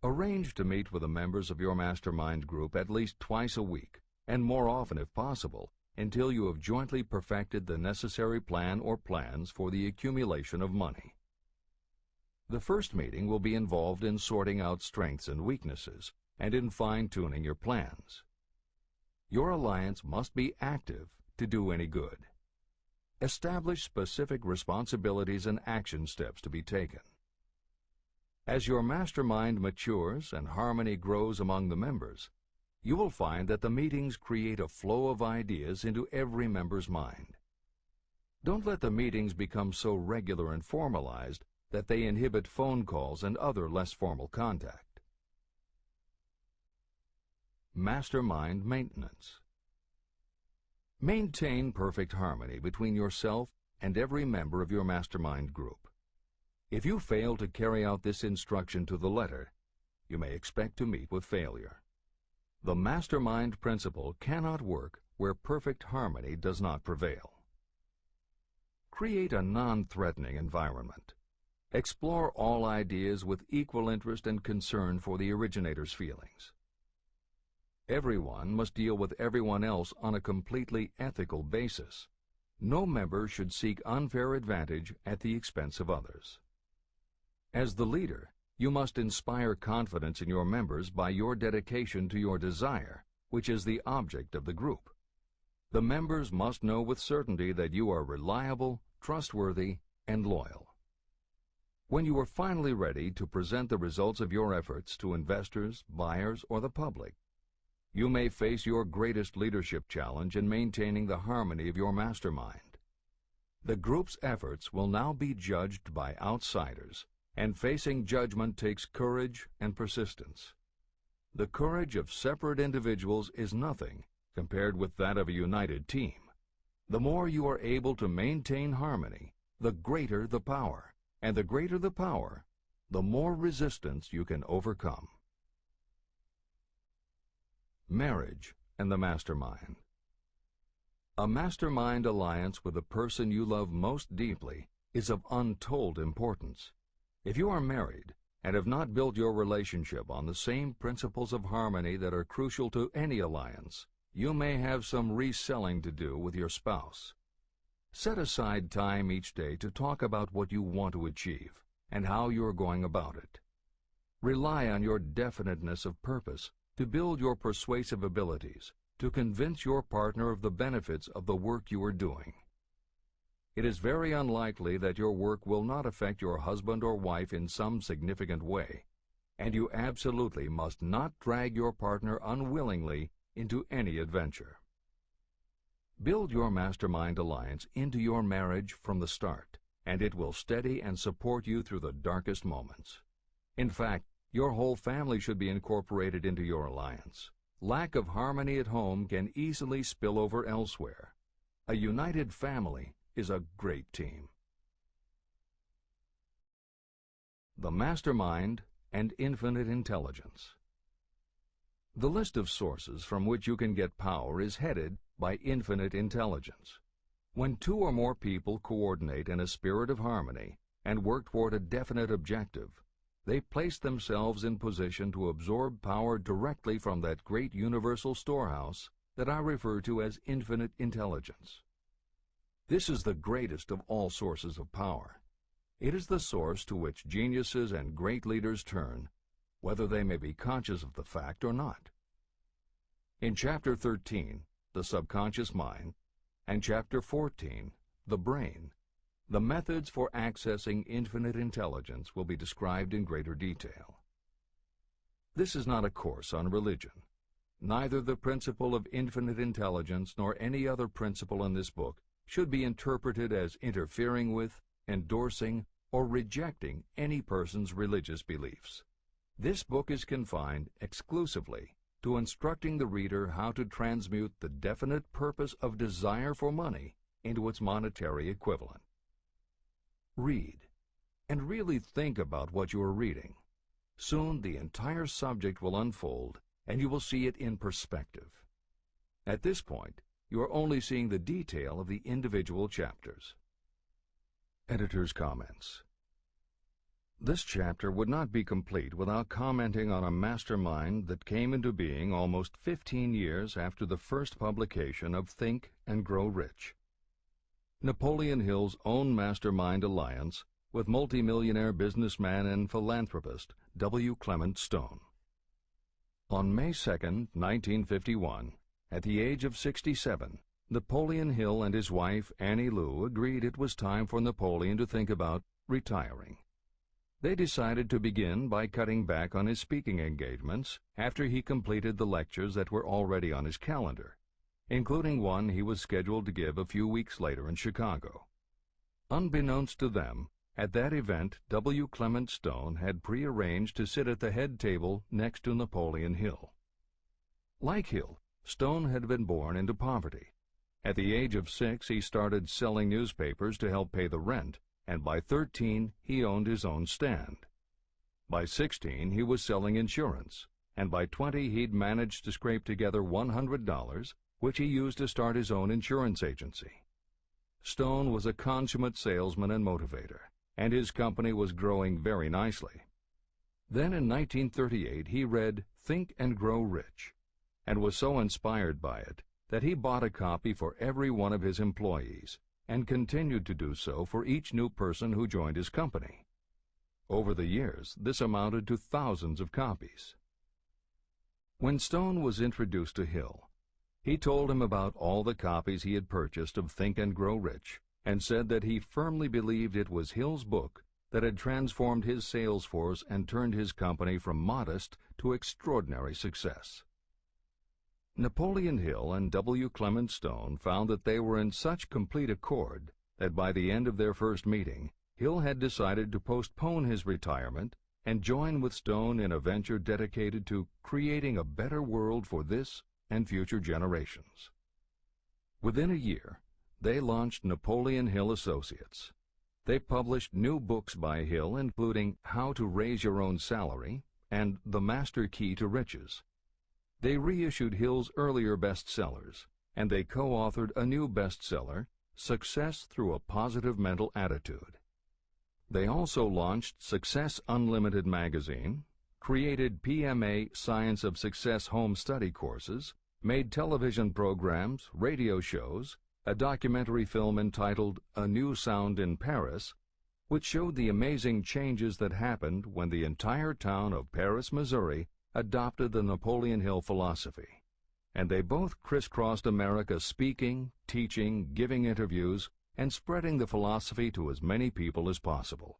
Arrange to meet with the members of your mastermind group at least twice a week, and more often if possible, until you have jointly perfected the necessary plan or plans for the accumulation of money. The first meeting will be involved in sorting out strengths and weaknesses, and in fine-tuning your plans. Your alliance must be active to do any good. Establish specific responsibilities and action steps to be taken. As your mastermind matures and harmony grows among the members, you will find that the meetings create a flow of ideas into every member's mind. Don't let the meetings become so regular and formalized that they inhibit phone calls and other less formal contact. Mastermind maintenance. Maintain perfect harmony between yourself and every member of your mastermind group. If you fail to carry out this instruction to the letter, you may expect to meet with failure. The mastermind principle cannot work where perfect harmony does not prevail. Create a non-threatening environment. Explore all ideas with equal interest and concern for the originator's feelings. Everyone must deal with everyone else on a completely ethical basis. No member should seek unfair advantage at the expense of others. As the leader, You must inspire confidence in your members by your dedication to your desire, which is the object of the group. The members must know with certainty that you are reliable, trustworthy, and loyal. When you are finally ready to present the results of your efforts to investors, buyers, or the public, you may face your greatest leadership challenge in maintaining the harmony of your mastermind. The group's efforts will now be judged by outsiders, and facing judgment takes courage and persistence. The courage of separate individuals is nothing compared with that of a united team. The more you are able to maintain harmony, the greater the power, and the greater the power, the more resistance you can overcome. Marriage and the mastermind. A mastermind alliance with the person you love most deeply is of untold importance. If you are married and have not built your relationship on the same principles of harmony that are crucial to any alliance, you may have some reselling to do with your spouse. Set aside time each day to talk about what you want to achieve and how you are going about it. Rely on your definiteness of purpose to build your persuasive abilities, to convince your partner of the benefits of the work you are doing. It is very unlikely that your work will not affect your husband or wife in some significant way, and you absolutely must not drag your partner unwillingly into any adventure. Build your mastermind alliance into your marriage from the start, and it will steady and support you through the darkest moments. In fact, your whole family should be incorporated into your alliance. Lack of harmony at home can easily spill over elsewhere. A united family is a great team. The mastermind and infinite intelligence. The list of sources from which you can get power is headed by infinite intelligence. When two or more people coordinate in a spirit of harmony and work toward a definite objective, they place themselves in position to absorb power directly from that great universal storehouse that I refer to as infinite intelligence. This is the greatest of all sources of power. It is the source to which geniuses and great leaders turn, whether they may be conscious of the fact or not. In Chapter 13, The Subconscious Mind, and Chapter 14, The Brain, the methods for accessing infinite intelligence will be described in greater detail. This is not a course on religion. Neither the principle of infinite intelligence nor any other principle in this book should be interpreted as interfering with, endorsing, or rejecting any person's religious beliefs. This book is confined exclusively to instructing the reader how to transmute the definite purpose of desire for money into its monetary equivalent. Read, and really think about what you are reading. Soon the entire subject will unfold, and you will see it in perspective. At this point, you are only seeing the detail of the individual chapters. Editor's comments. This chapter would not be complete without commenting on a mastermind that came into being almost 15 years after the first publication of Think and Grow Rich. Napoleon Hill's own mastermind alliance with multimillionaire businessman and philanthropist W. Clement Stone. On May 2, 1951, at the age of 67, Napoleon Hill and his wife Annie Lou agreed it was time for Napoleon to think about retiring. They decided to begin by cutting back on his speaking engagements after he completed the lectures that were already on his calendar, including one he was scheduled to give a few weeks later in Chicago. Unbeknownst to them, at that event W. Clement Stone had prearranged to sit at the head table next to Napoleon Hill. Like Hill, Stone had been born into poverty. At the age of 6, he started selling newspapers to help pay the rent, and by 13, he owned his own stand. By 16, he was selling insurance, and by 20, he'd managed to scrape together $100, which he used to start his own insurance agency. Stone was a consummate salesman and motivator, and his company was growing very nicely. Then in 1938, he read Think and Grow Rich, and was so inspired by it that he bought a copy for every one of his employees, and continued to do so for each new person who joined his company. Over the years, this amounted to thousands of copies. When Stone was introduced to Hill, he told him about all the copies he had purchased of Think and Grow Rich, and said that he firmly believed it was Hill's book that had transformed his sales force and turned his company from modest to extraordinary success. Napoleon Hill and W. Clement Stone found that they were in such complete accord that by the end of their first meeting, Hill had decided to postpone his retirement and join with Stone in a venture dedicated to creating a better world for this and future generations. Within a year, they launched Napoleon Hill Associates. They published new books by Hill, including How to Raise Your Own Salary and The Master Key to Riches. They reissued Hill's earlier bestsellers, and they co-authored a new bestseller, Success Through a Positive Mental Attitude. They also launched Success Unlimited magazine, created PMA Science of Success home study courses, made television programs, radio shows, a documentary film entitled A New Sound in Paris, which showed the amazing changes that happened when the entire town of Paris, Missouri, adopted the Napoleon Hill philosophy. And they both crisscrossed America speaking, teaching, giving interviews, and spreading the philosophy to as many people as possible.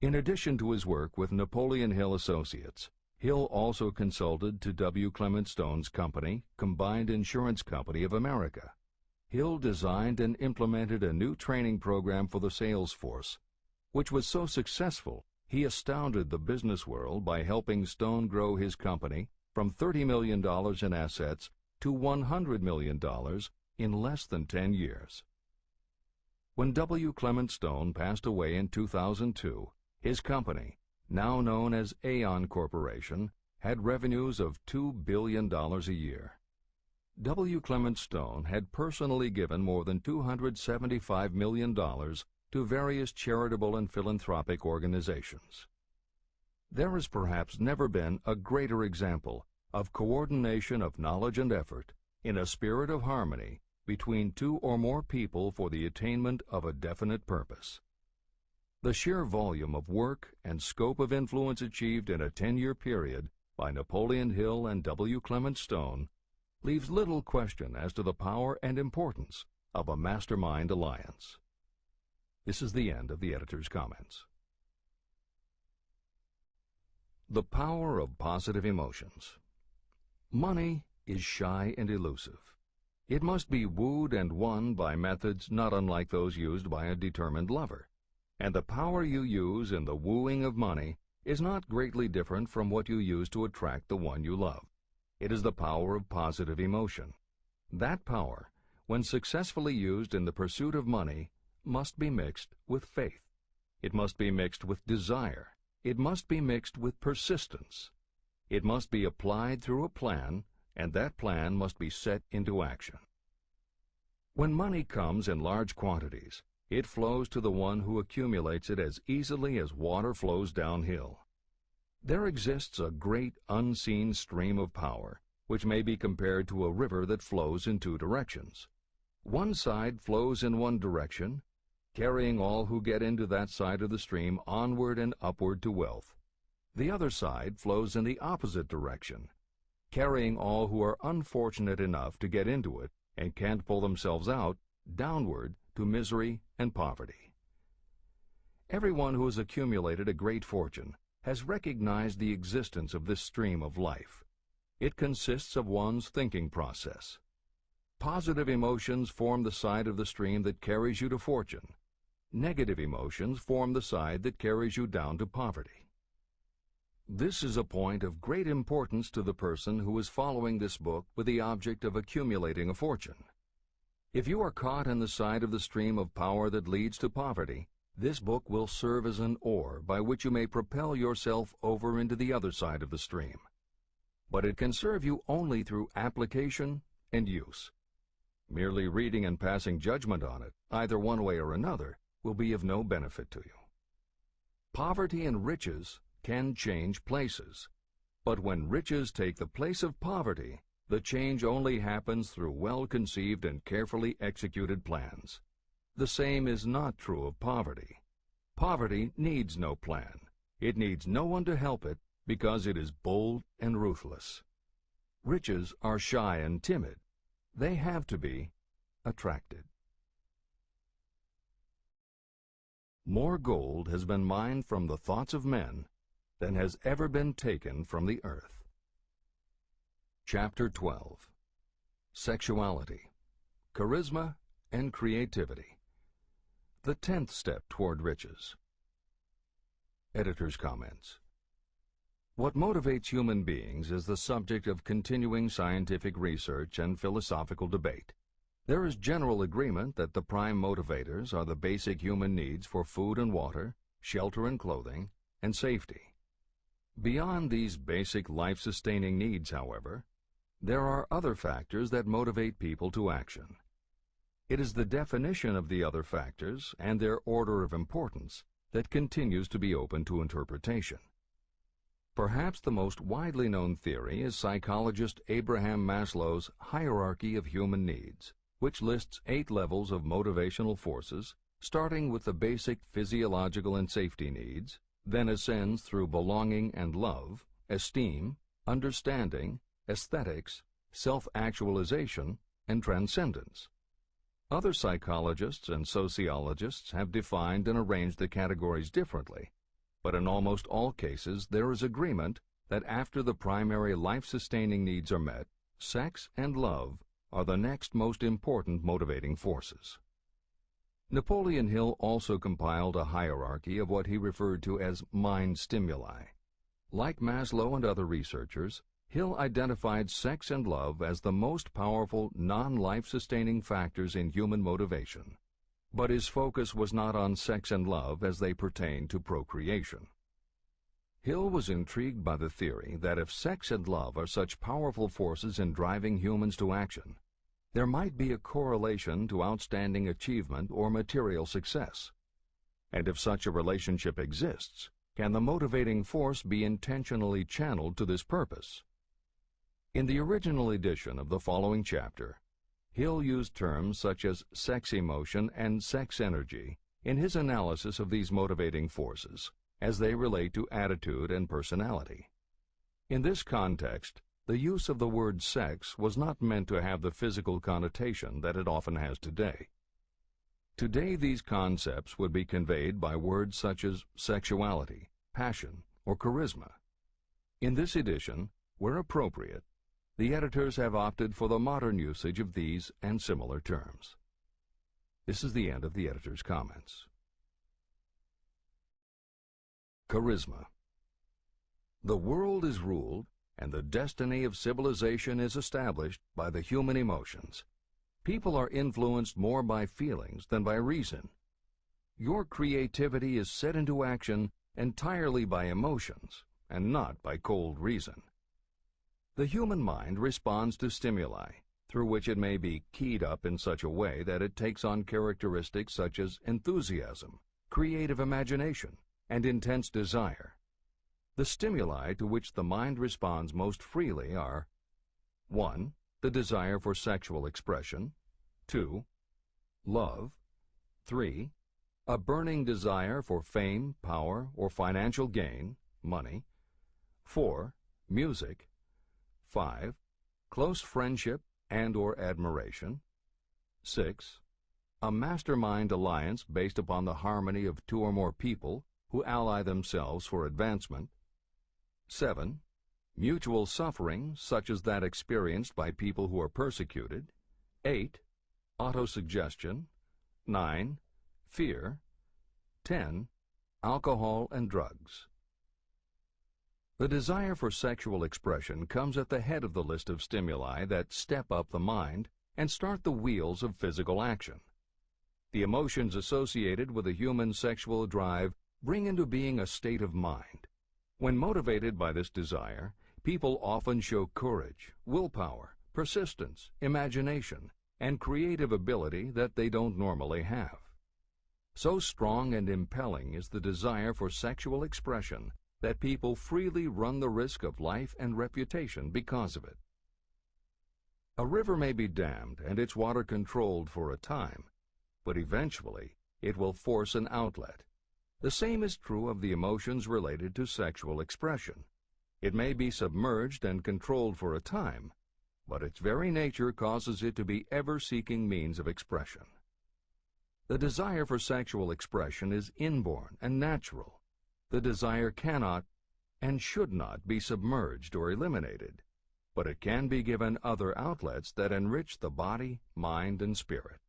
In addition to his work with Napoleon Hill Associates, Hill also consulted to W. Clement Stone's company, Combined Insurance Company of America. Hill designed and implemented a new training program for the sales force, which was so successful he astounded the business world by helping Stone grow his company from $30 million in assets to $100 million in less than 10 years. When W. Clement Stone passed away in 2002, his company, now known as Aon Corporation, had revenues of $2 billion a year. W. Clement Stone had personally given more than $275 million to various charitable and philanthropic organizations. There has perhaps never been a greater example of coordination of knowledge and effort in a spirit of harmony between two or more people for the attainment of a definite purpose. The sheer volume of work and scope of influence achieved in a 10-year period by Napoleon Hill and W. Clement Stone leaves little question as to the power and importance of a mastermind alliance. This is the end of the editor's comments. The power of positive emotions. Money is shy and elusive. It must be wooed and won by methods not unlike those used by a determined lover. And the power you use in the wooing of money is not greatly different from what you use to attract the one you love. It is the power of positive emotion. That power, when successfully used in the pursuit of money, must be mixed with faith. It must be mixed with desire. It must be mixed with persistence. It must be applied through a plan, and that plan must be set into action. When money comes in large quantities, it flows to the one who accumulates it as easily as water flows downhill. There exists a great unseen stream of power, which may be compared to a river that flows in two directions. One side flows in one direction, carrying all who get into that side of the stream onward and upward to wealth. The other side flows in the opposite direction, carrying all who are unfortunate enough to get into it and can't pull themselves out downward to misery and poverty. Everyone who has accumulated a great fortune has recognized the existence of this stream of life. It consists of one's thinking process. Positive emotions form the side of the stream that carries you to fortune. Negative emotions form the side that carries you down to poverty. This is a point of great importance to the person who is following this book with the object of accumulating a fortune. If you are caught in the side of the stream of power that leads to poverty, this book will serve as an oar by which you may propel yourself over into the other side of the stream. But it can serve you only through application and use. Merely reading and passing judgment on it, either one way or another, will be of no benefit to you. Poverty and riches can change places, but when riches take the place of poverty, the change only happens through well-conceived and carefully executed plans. The same is not true of poverty. Poverty needs no plan. It needs no one to help it because it is bold and ruthless. Riches are shy and timid. They have to be attracted. More gold has been mined from the thoughts of men than has ever been taken from the earth. Chapter 12. Sexuality, Charisma, and Creativity. The 10th step toward riches. Editor's comments. What motivates human beings is the subject of continuing scientific research and philosophical debate. There is general agreement that the prime motivators are the basic human needs for food and water, shelter and clothing, and safety. Beyond these basic life-sustaining needs, however, there are other factors that motivate people to action. It is the definition of the other factors and their order of importance that continues to be open to interpretation. Perhaps the most widely known theory is psychologist Abraham Maslow's hierarchy of human needs, which lists 8 levels of motivational forces, starting with the basic physiological and safety needs, then ascends through belonging and love, esteem, understanding, aesthetics, self-actualization, and transcendence. Other psychologists and sociologists have defined and arranged the categories differently, but in almost all cases there is agreement that after the primary life-sustaining needs are met, sex and love are the next most important motivating forces. Napoleon Hill also compiled a hierarchy of what he referred to as mind stimuli. Like Maslow and other researchers, Hill identified sex and love as the most powerful non-life-sustaining factors in human motivation, but his focus was not on sex and love as they pertain to procreation. Hill was intrigued by the theory that if sex and love are such powerful forces in driving humans to action, there might be a correlation to outstanding achievement or material success. And if such a relationship exists, can the motivating force be intentionally channeled to this purpose? In the original edition of the following chapter, Hill used terms such as sex emotion and sex energy in his analysis of these motivating forces as they relate to attitude and personality. In this context, the use of the word sex was not meant to have the physical connotation that it often has today. Today, these concepts would be conveyed by words such as sexuality, passion, or charisma. In this edition, where appropriate, the editors have opted for the modern usage of these and similar terms. This is the end of the editor's comments. Charisma. The world is ruled, and the destiny of civilization is established by the human emotions. People are influenced more by feelings than by reason. Your creativity is set into action entirely by emotions, and not by cold reason. The human mind responds to stimuli, through which it may be keyed up in such a way that it takes on characteristics such as enthusiasm, creative imagination, and intense desire. The stimuli to which the mind responds most freely are 1. The desire for sexual expression, 2. Love, 3. A burning desire for fame, power, or financial gain, money, 4. Music, 5. Close friendship and or admiration, 6. A mastermind alliance based upon the harmony of 2 or more people who ally themselves for advancement, 7. Mutual suffering, such as that experienced by people who are persecuted, 8. Autosuggestion, 9. Fear, 10. Alcohol and drugs. The desire for sexual expression comes at the head of the list of stimuli that step up the mind and start the wheels of physical action. The emotions associated with a human sexual drive bring into being a state of mind. When motivated by this desire, people often show courage, willpower, persistence, imagination, and creative ability that they don't normally have. So strong and impelling is the desire for sexual expression that people freely run the risk of life and reputation because of it. A river may be dammed and its water controlled for a time, but eventually it will force an outlet. The same is true of the emotions related to sexual expression. It may be submerged and controlled for a time, but its very nature causes it to be ever-seeking means of expression. The desire for sexual expression is inborn and natural. The desire cannot and should not be submerged or eliminated, but it can be given other outlets that enrich the body, mind, and spirit.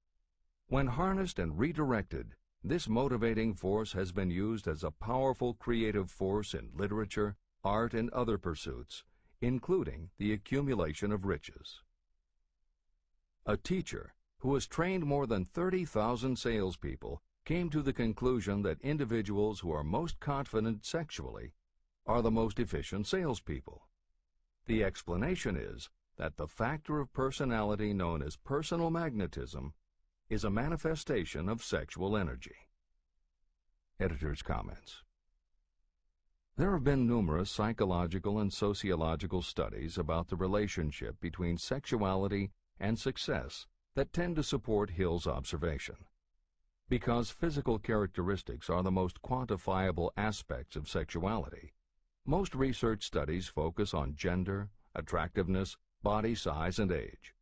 When harnessed and redirected, this motivating force has been used as a powerful creative force in literature, art, and other pursuits, including the accumulation of riches. A teacher who has trained more than 30,000 salespeople came to the conclusion that individuals who are most confident sexually are the most efficient salespeople. The explanation is that the factor of personality known as personal magnetism is a manifestation of sexual energy. Editor's comments. There have been numerous psychological and sociological studies about the relationship between sexuality and success that tend to support Hill's observation. Because physical characteristics are the most quantifiable aspects of sexuality, most research studies focus on gender, attractiveness, body size, and age,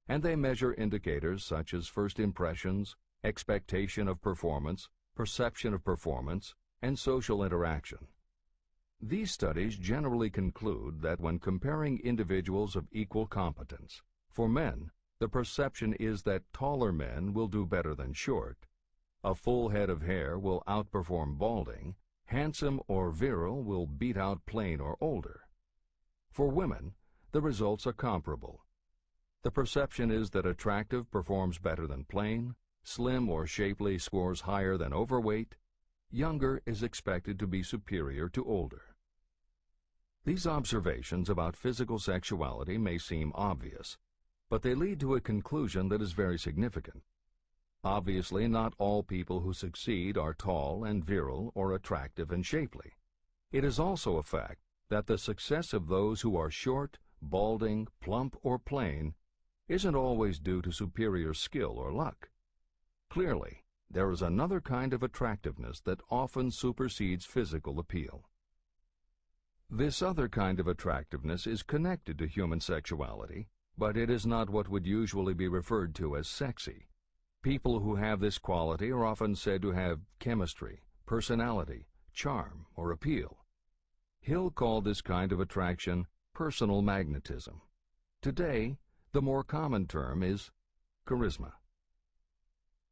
and they measure indicators such as first impressions, expectation of performance, perception of performance, and social interaction. These studies generally conclude that when comparing individuals of equal competence, for men, the perception is that taller men will do better than short, a full head of hair will outperform balding, handsome or virile will beat out plain or older. For women, the results are comparable. The perception is that attractive performs better than plain, slim or shapely scores higher than overweight, younger is expected to be superior to older. These observations about physical sexuality may seem obvious, but they lead to a conclusion that is very significant. Obviously, not all people who succeed are tall and virile or attractive and shapely. It is also a fact that the success of those who are short, balding, plump, or plain isn't always due to superior skill or luck. Clearly, there is another kind of attractiveness that often supersedes physical appeal. This other kind of attractiveness is connected to human sexuality, but it is not what would usually be referred to as sexy. People who have this quality are often said to have chemistry, personality, charm, or appeal. Hill called this kind of attraction personal magnetism. Today, the more common term is charisma.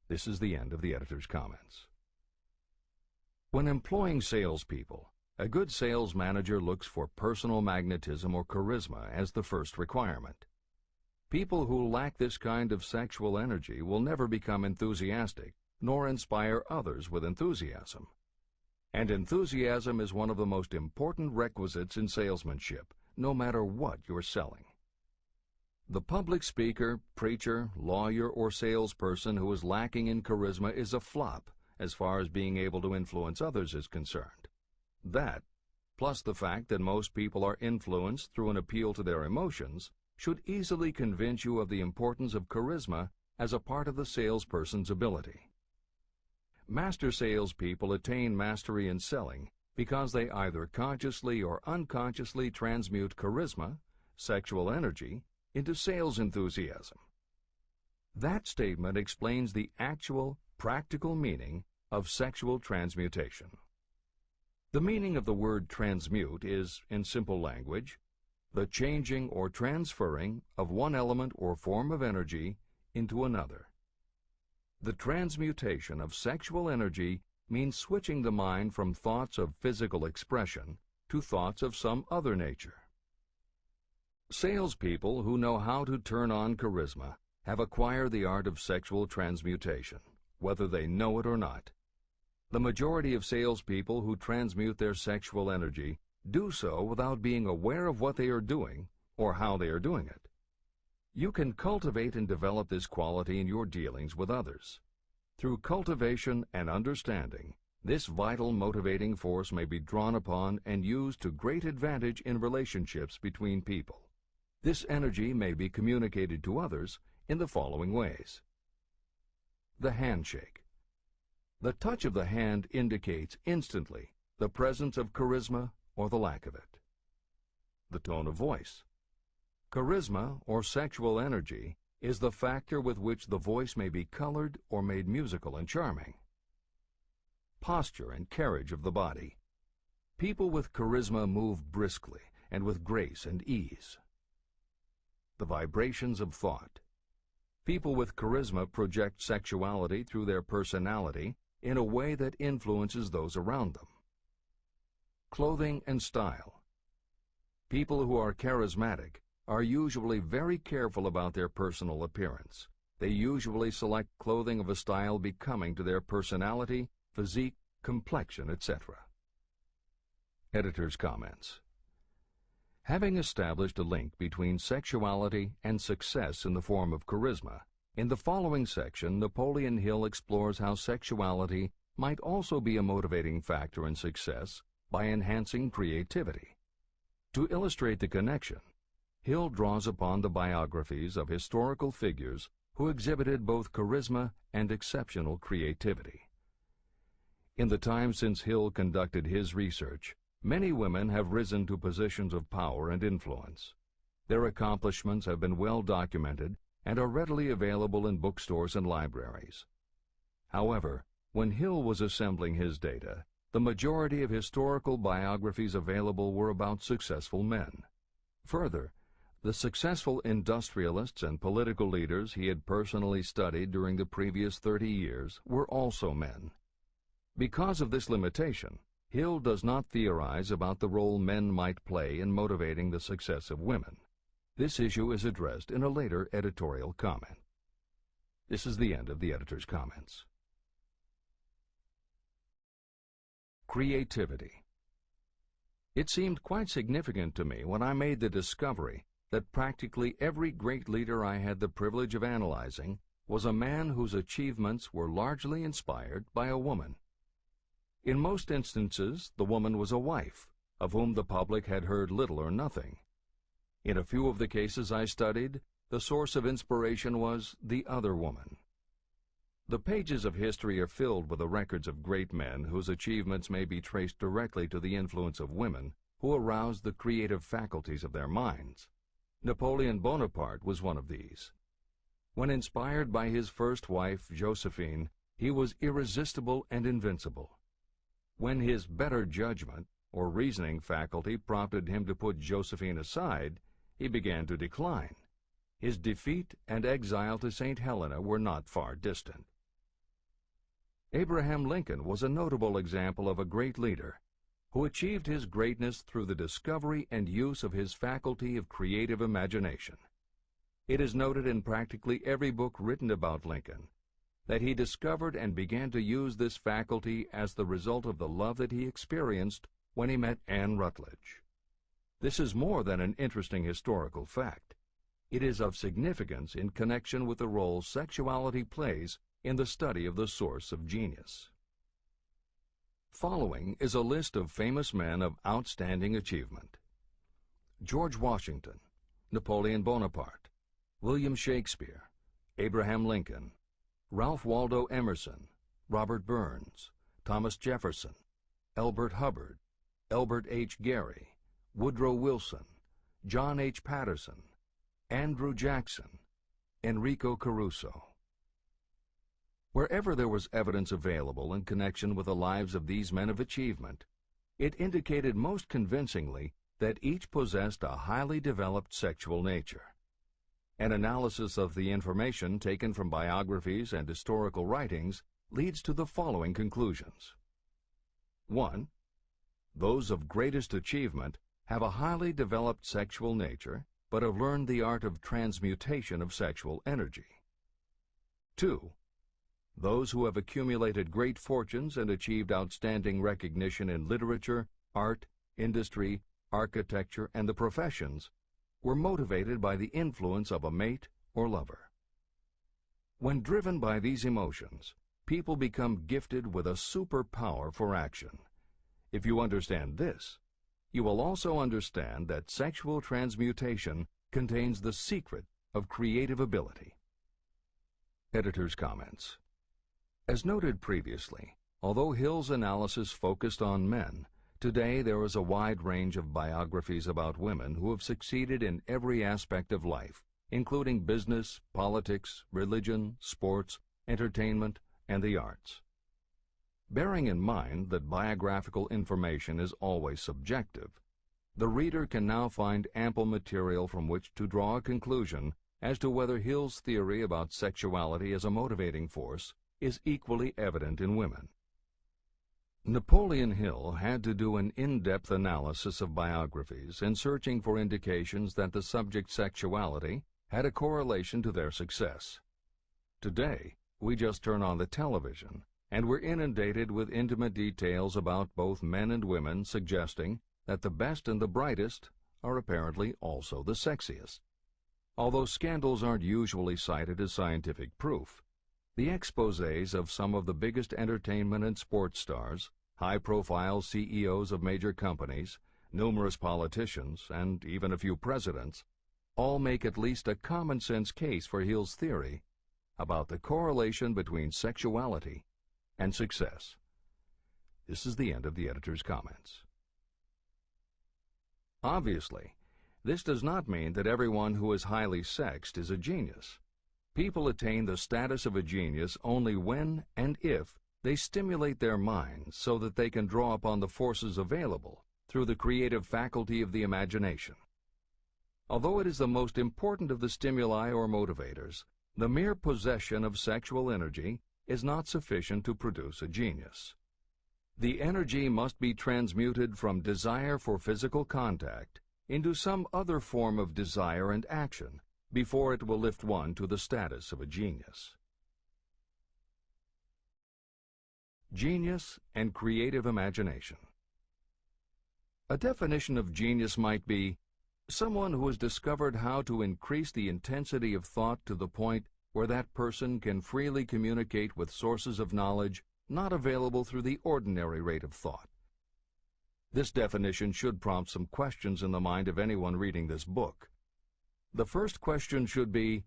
This is the end of the editor's comments. When employing salespeople, a good sales manager looks for personal magnetism or charisma as the first requirement. People who lack this kind of sexual energy will never become enthusiastic, nor inspire others with enthusiasm. And enthusiasm is one of the most important requisites in salesmanship, no matter what you're selling. The public speaker, preacher, lawyer, or salesperson who is lacking in charisma is a flop as far as being able to influence others is concerned. That, plus the fact that most people are influenced through an appeal to their emotions, should easily convince you of the importance of charisma as a part of the salesperson's ability. Master salespeople attain mastery in selling because they either consciously or unconsciously transmute charisma, sexual energy, into sales enthusiasm. That statement explains the actual, practical meaning of sexual transmutation. The meaning of the word transmute is, in simple language, the changing or transferring of one element or form of energy into another. The transmutation of sexual energy means switching the mind from thoughts of physical expression to thoughts of some other nature. Salespeople who know how to turn on charisma have acquired the art of sexual transmutation, whether they know it or not. The majority of salespeople who transmute their sexual energy do so without being aware of what they are doing or how they are doing it. You can cultivate and develop this quality in your dealings with others. Through cultivation and understanding, this vital motivating force may be drawn upon and used to great advantage in relationships between people. This energy may be communicated to others in the following ways. The handshake. The touch of the hand indicates instantly the presence of charisma or the lack of it. The tone of voice. Charisma, or sexual energy, is the factor with which the voice may be colored or made musical and charming. Posture and carriage of the body. People with charisma move briskly and with grace and ease. The vibrations of thought. People with charisma project sexuality through their personality in a way that influences those around them. Clothing and style. People who are charismatic are usually very careful about their personal appearance. They usually select clothing of a style becoming to their personality, physique, complexion, etc. Editor's comments. Having established a link between sexuality and success in the form of charisma, in the following section, Napoleon Hill explores how sexuality might also be a motivating factor in success by enhancing creativity. To illustrate the connection, Hill draws upon the biographies of historical figures who exhibited both charisma and exceptional creativity. In the time since Hill conducted his research, many women have risen to positions of power and influence. Their accomplishments have been well documented and are readily available in bookstores and libraries. However, when Hill was assembling his data, the majority of historical biographies available were about successful men. Further, the successful industrialists and political leaders he had personally studied during the previous 30 years were also men. Because of this limitation, Hill does not theorize about the role men might play in motivating the success of women. This issue is addressed in a later editorial comment. This is the end of the editor's comments. Creativity. It seemed quite significant to me when I made the discovery that practically every great leader I had the privilege of analyzing was a man whose achievements were largely inspired by a woman. In most instances, the woman was a wife, of whom the public had heard little or nothing. In a few of the cases I studied, the source of inspiration was the other woman. The pages of history are filled with the records of great men whose achievements may be traced directly to the influence of women who aroused the creative faculties of their minds. Napoleon Bonaparte was one of these. When inspired by his first wife, Josephine, he was irresistible and invincible. When his better judgment or reasoning faculty prompted him to put Josephine aside, he began to decline. His defeat and exile to St. Helena were not far distant. Abraham Lincoln was a notable example of a great leader who achieved his greatness through the discovery and use of his faculty of creative imagination. It is noted in practically every book written about Lincoln that he discovered and began to use this faculty as the result of the love that he experienced when he met Anne Rutledge. This is more than an interesting historical fact. It is of significance in connection with the role sexuality plays in the study of the source of genius. Following is a list of famous men of outstanding achievement: George Washington, Napoleon Bonaparte, William Shakespeare, Abraham Lincoln, Ralph Waldo Emerson, Robert Burns, Thomas Jefferson, Elbert Hubbard, Elbert H. Gary, Woodrow Wilson, John H. Patterson, Andrew Jackson, Enrico Caruso. Wherever there was evidence available in connection with the lives of these men of achievement, it indicated most convincingly that each possessed a highly developed sexual nature. An analysis of the information taken from biographies and historical writings leads to the following conclusions. 1. Those of greatest achievement have a highly developed sexual nature, but have learned the art of transmutation of sexual energy. 2. Those who have accumulated great fortunes and achieved outstanding recognition in literature, art, industry, architecture, and the professions were motivated by the influence of a mate or lover. When driven by these emotions, people become gifted with a superpower for action. If you understand this, you will also understand that sexual transmutation contains the secret of creative ability. Editor's comments. As noted previously, although Hill's analysis focused on men, today there is a wide range of biographies about women who have succeeded in every aspect of life, including business, politics, religion, sports, entertainment, and the arts. Bearing in mind that biographical information is always subjective, the reader can now find ample material from which to draw a conclusion as to whether Hill's theory about sexuality as a motivating force is equally evident in women. Napoleon Hill had to do an in-depth analysis of biographies in searching for indications that the subject's sexuality had a correlation to their success. Today, we just turn on the television, and we're inundated with intimate details about both men and women suggesting that the best and the brightest are apparently also the sexiest. Although scandals aren't usually cited as scientific proof, the exposés of some of the biggest entertainment and sports stars, high-profile CEOs of major companies, numerous politicians, and even a few presidents, all make at least a common-sense case for Hill's theory about the correlation between sexuality and success. This is the end of the editor's comments. Obviously, this does not mean that everyone who is highly sexed is a genius. People attain the status of a genius only when and if they stimulate their minds so that they can draw upon the forces available through the creative faculty of the imagination. Although it is the most important of the stimuli or motivators, the mere possession of sexual energy is not sufficient to produce a genius. The energy must be transmuted from desire for physical contact into some other form of desire and action before it will lift one to the status of a genius. Genius and creative imagination. A definition of genius might be someone who has discovered how to increase the intensity of thought to the point where that person can freely communicate with sources of knowledge not available through the ordinary rate of thought. This definition should prompt some questions in the mind of anyone reading this book. The first question should be,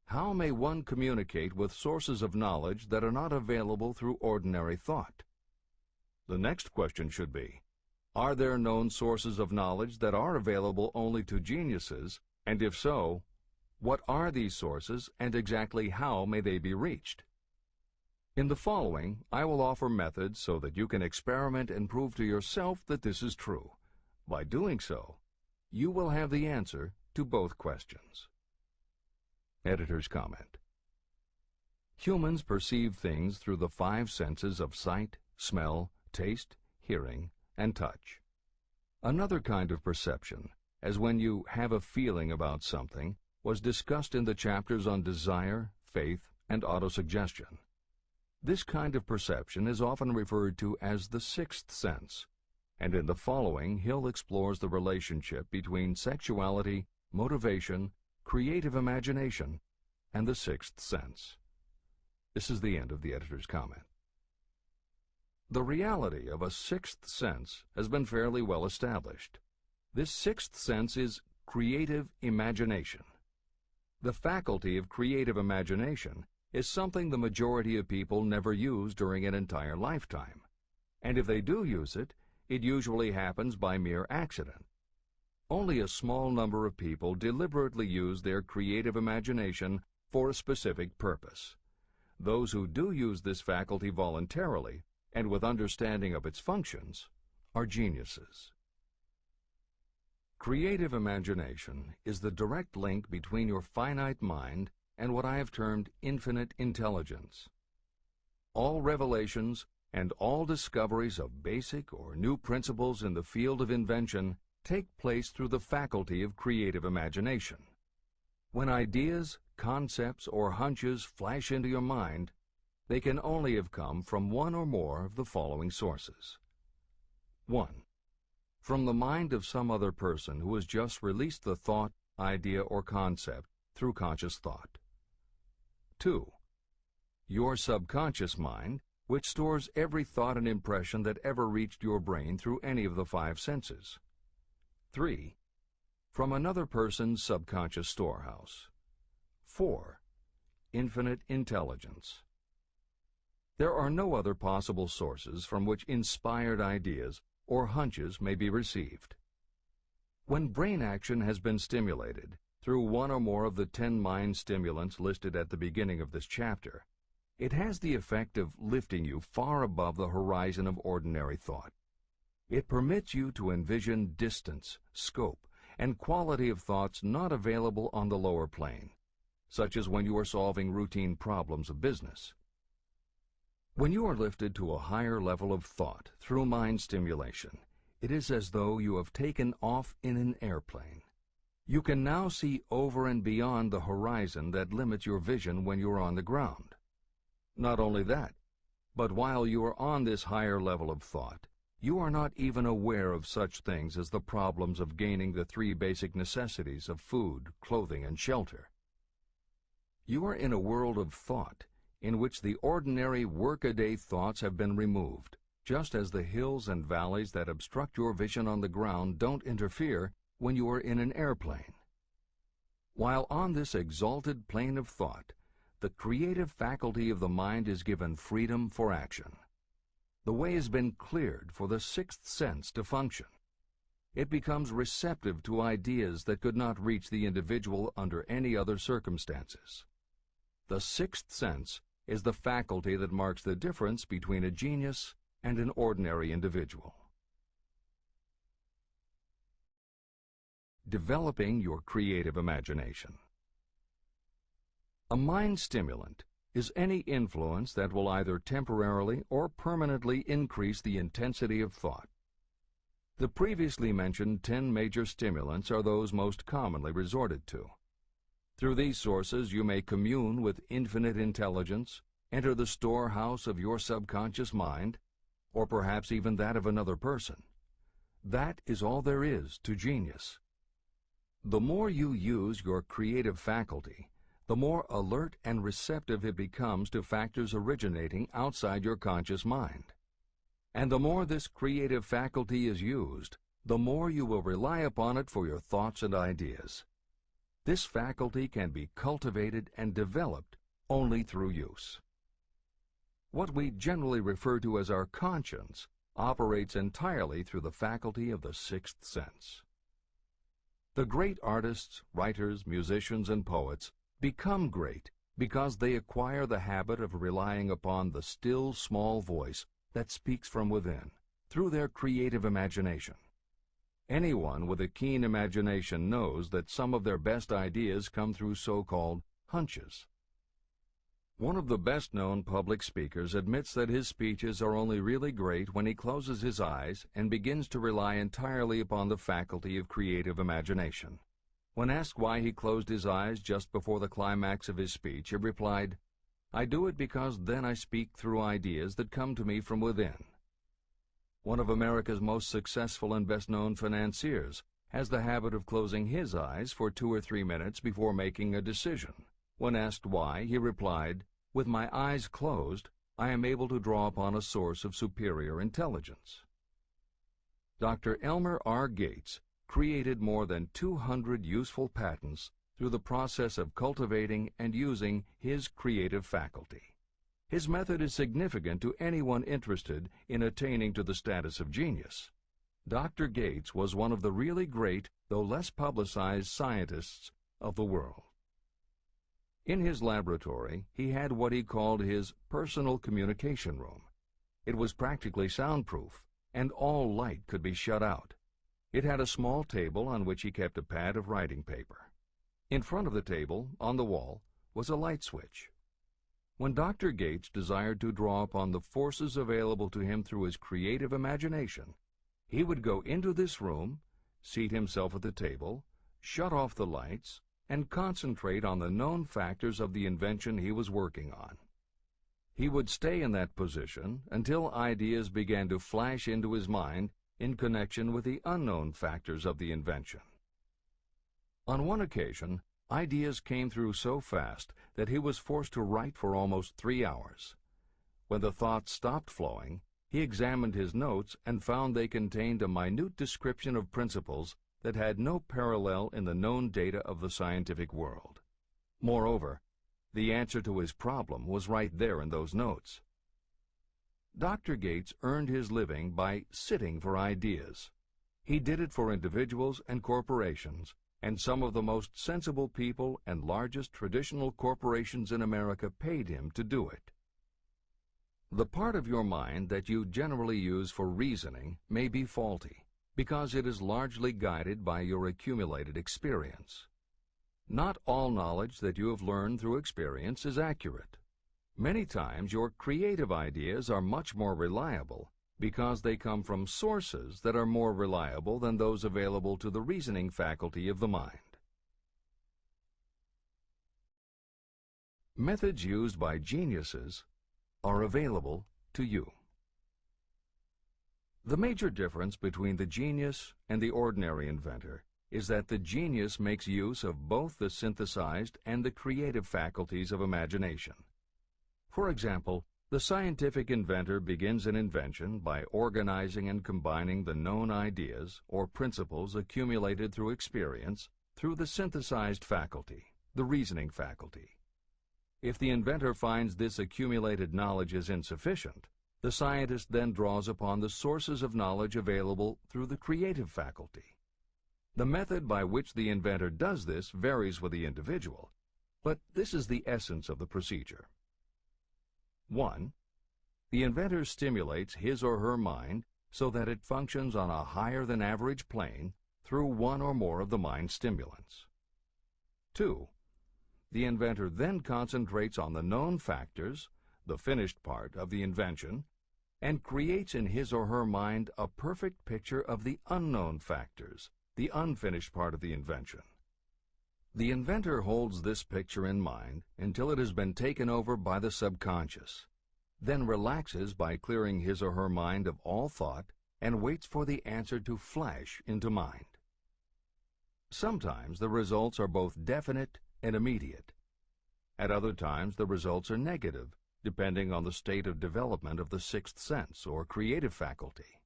how may one communicate with sources of knowledge that are not available through ordinary thought? The next question should be, are there known sources of knowledge that are available only to geniuses, and if so, what are these sources and exactly how may they be reached? In the following, I will offer methods so that you can experiment and prove to yourself that this is true. By doing so, you will have the answer to both questions. Editor's comment. Humans perceive things through the 5 senses of sight, smell, taste, hearing, and touch. Another kind of perception, as when you have a feeling about something, was discussed in the chapters on desire, faith, and autosuggestion. This kind of perception is often referred to as the 6th sense, and in the following Hill explores the relationship between sexuality, motivation, creative imagination, and the 6th sense. This is the end of the editor's comment. The reality of a 6th sense has been fairly well established. This 6th sense is creative imagination. The faculty of creative imagination is something the majority of people never use during an entire lifetime, and if they do use it, it usually happens by mere accident. Only a small number of people deliberately use their creative imagination for a specific purpose. Those who do use this faculty voluntarily and with understanding of its functions are geniuses. Creative imagination is the direct link between your finite mind and what I have termed infinite intelligence. All revelations and all discoveries of basic or new principles in the field of invention take place through the faculty of creative imagination. When ideas, concepts, or hunches flash into your mind, they can only have come from one or more of the following sources. 1. From the mind of some other person who has just released the thought, idea, or concept through conscious thought. 2. Your subconscious mind, which stores every thought and impression that ever reached your brain through any of the 5 senses. 3. From another person's subconscious storehouse. 4. Infinite intelligence. There are no other possible sources from which inspired ideas or hunches may be received. When brain action has been stimulated through one or more of the 10 mind stimulants listed at the beginning of this chapter, it has the effect of lifting you far above the horizon of ordinary thought. It permits you to envision distance, scope, and quality of thoughts not available on the lower plane, such as when you are solving routine problems of business. When you are lifted to a higher level of thought through mind stimulation, it is as though you have taken off in an airplane. You can now see over and beyond the horizon that limits your vision when you are on the ground. Not only that, but while you are on this higher level of thought, you are not even aware of such things as the problems of gaining the 3 basic necessities of food, clothing, and shelter. You are in a world of thought in which the ordinary workaday thoughts have been removed, just as the hills and valleys that obstruct your vision on the ground don't interfere when you are in an airplane. While on this exalted plane of thought, the creative faculty of the mind is given freedom for action. The way has been cleared for the 6th sense to function. It becomes receptive to ideas that could not reach the individual under any other circumstances. The 6th sense is the faculty that marks the difference between a genius and an ordinary individual. Developing your creative imagination. A mind stimulant is any influence that will either temporarily or permanently increase the intensity of thought. The previously mentioned 10 major stimulants are those most commonly resorted to. Through these sources you may commune with infinite intelligence, enter the storehouse of your subconscious mind, or perhaps even that of another person. That is all there is to genius. The more you use your creative faculty, the more alert and receptive it becomes to factors originating outside your conscious mind. And the more this creative faculty is used, the more you will rely upon it for your thoughts and ideas. This faculty can be cultivated and developed only through use. What we generally refer to as our conscience operates entirely through the faculty of the 6th sense. The great artists, writers, musicians, and poets become great because they acquire the habit of relying upon the still small voice that speaks from within through their creative imagination. Anyone with a keen imagination knows that some of their best ideas come through so-called hunches. One of the best-known public speakers admits that his speeches are only really great when he closes his eyes and begins to rely entirely upon the faculty of creative imagination. When asked why he closed his eyes just before the climax of his speech, he replied, "I do it because then I speak through ideas that come to me from within." One of America's most successful and best-known financiers has the habit of closing his eyes for 2 or 3 minutes before making a decision. When asked why, he replied, "With my eyes closed, I am able to draw upon a source of superior intelligence." Dr. Elmer R. Gates created more than 200 useful patents through the process of cultivating and using his creative faculty. His method is significant to anyone interested in attaining to the status of genius. Dr. Gates was one of the really great, though less publicized, scientists of the world. In his laboratory, he had what he called his personal communication room. It was practically soundproof, and all light could be shut out. It had a small table on which he kept a pad of writing paper. In front of the table, on the wall, was a light switch. When Dr. Gates desired to draw upon the forces available to him through his creative imagination, he would go into this room, seat himself at the table, shut off the lights, and concentrate on the known factors of the invention he was working on. He would stay in that position until ideas began to flash into his mind in connection with the unknown factors of the invention. On one occasion, ideas came through so fast that he was forced to write for almost 3 hours. When the thoughts stopped flowing, he examined his notes and found they contained a minute description of principles that had no parallel in the known data of the scientific world. Moreover, the answer to his problem was right there in those notes. Dr. Gates earned his living by sitting for ideas. He did it for individuals and corporations, and some of the most sensible people and largest traditional corporations in America paid him to do it. The part of your mind that you generally use for reasoning may be faulty, because it is largely guided by your accumulated experience. Not all knowledge that you have learned through experience is accurate. Many times your creative ideas are much more reliable because they come from sources that are more reliable than those available to the reasoning faculty of the mind. Methods used by geniuses are available to you. The major difference between the genius and the ordinary inventor is that the genius makes use of both the synthesized and the creative faculties of imagination. For example, the scientific inventor begins an invention by organizing and combining the known ideas or principles accumulated through experience through the synthesized faculty, the reasoning faculty. If the inventor finds this accumulated knowledge is insufficient, the scientist then draws upon the sources of knowledge available through the creative faculty. The method by which the inventor does this varies with the individual, but this is the essence of the procedure. 1. The inventor stimulates his or her mind so that it functions on a higher than average plane through one or more of the mind stimulants. 2. The inventor then concentrates on the known factors, the finished part of the invention, and creates in his or her mind a perfect picture of the unknown factors, the unfinished part of the invention. The inventor holds this picture in mind until it has been taken over by the subconscious, then relaxes by clearing his or her mind of all thought and waits for the answer to flash into mind. Sometimes the results are both definite and immediate. At other times the results are negative, depending on the state of development of the sixth sense or creative faculty.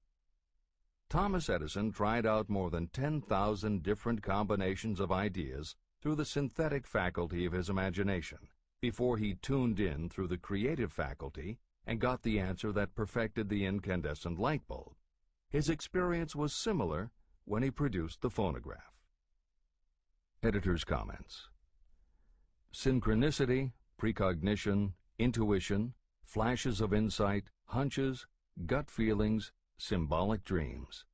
Thomas Edison tried out more than 10,000 different combinations of ideas through the synthetic faculty of his imagination before he tuned in through the creative faculty and got the answer that perfected the incandescent light bulb. His experience was similar when he produced the phonograph. Editor's comments. Synchronicity, precognition, intuition, flashes of insight, hunches, gut feelings, symbolic dreams.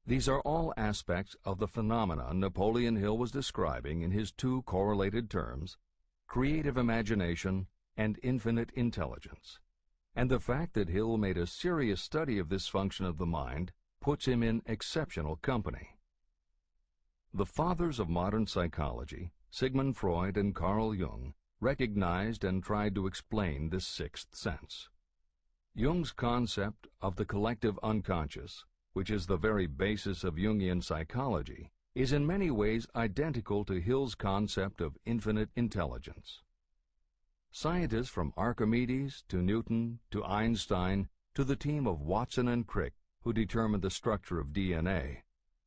These are all aspects of the phenomena Napoleon Hill was describing in his two correlated terms, creative imagination and infinite intelligence. And the fact that Hill made a serious study of this function of the mind puts him in exceptional company. The fathers of modern psychology, Sigmund Freud and Carl Jung, recognized and tried to explain this sixth sense. Jung's concept of the collective unconscious, which is the very basis of Jungian psychology, is in many ways identical to Hill's concept of infinite intelligence. Scientists from Archimedes to Newton to Einstein to the team of Watson and Crick, who determined the structure of DNA,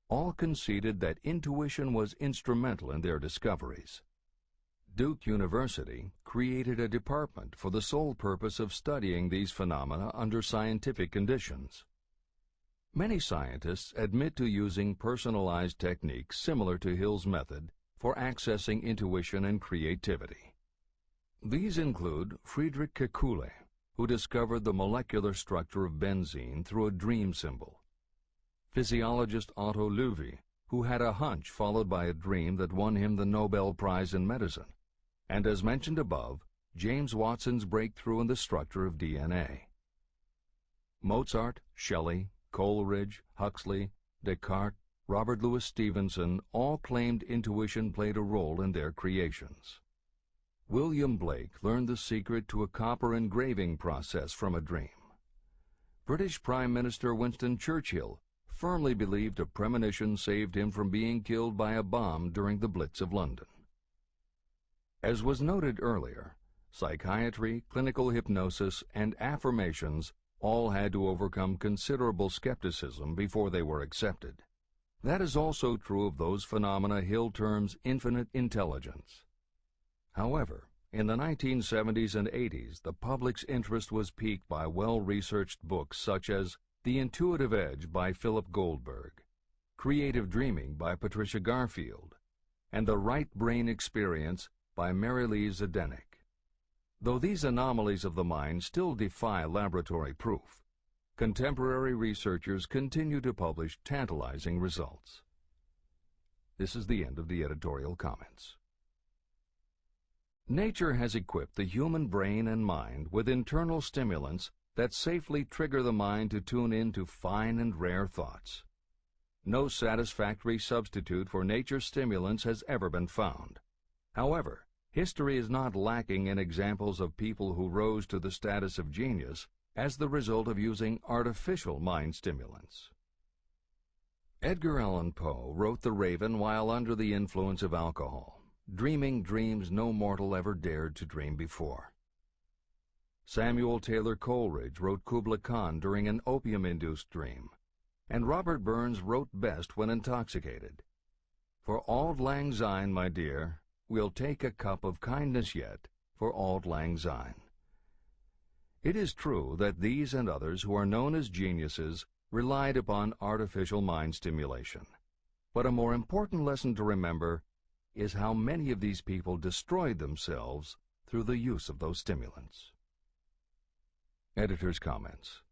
all conceded that intuition was instrumental in their discoveries. Duke University created a department for the sole purpose of studying these phenomena under scientific conditions. Many scientists admit to using personalized techniques similar to Hill's method for accessing intuition and creativity. These include Friedrich Kekulé, who discovered the molecular structure of benzene through a dream symbol; physiologist Otto Loewi, who had a hunch followed by a dream that won him the Nobel Prize in Medicine; and as mentioned above, James Watson's breakthrough in the structure of DNA. Mozart, Shelley, Coleridge, Huxley, Descartes, Robert Louis Stevenson all claimed intuition played a role in their creations. William Blake learned the secret to a copper engraving process from a dream. British Prime Minister Winston Churchill firmly believed a premonition saved him from being killed by a bomb during the Blitz of London. As was noted earlier, psychiatry, clinical hypnosis, and affirmations all had to overcome considerable skepticism before they were accepted. That is also true of those phenomena Hill terms infinite intelligence. However, In the 1970s and 80s, the public's interest was piqued by well-researched books such as The Intuitive Edge by Philip Goldberg, Creative Dreaming by Patricia Garfield, and The Right Brain Experience by Mary Lee Zdenek. Though these anomalies of the mind still defy laboratory proof, contemporary researchers continue to publish tantalizing results. This is the end of the editorial comments. Nature has equipped the human brain and mind with internal stimulants that safely trigger the mind to tune in to fine and rare thoughts. No satisfactory substitute for nature's stimulants has ever been found. However, history is not lacking in examples of people who rose to the status of genius as the result of using artificial mind stimulants. Edgar Allan Poe wrote The Raven while under the influence of alcohol, dreaming dreams no mortal ever dared to dream before. Samuel Taylor Coleridge wrote Kubla Khan during an opium-induced dream, and Robert Burns wrote best when intoxicated. For auld lang syne, my dear, we'll take a cup of kindness yet for auld lang syne. It is true that these and others who are known as geniuses relied upon artificial mind stimulation. But a more important lesson to remember is how many of these people destroyed themselves through the use of those stimulants. Editor's comments.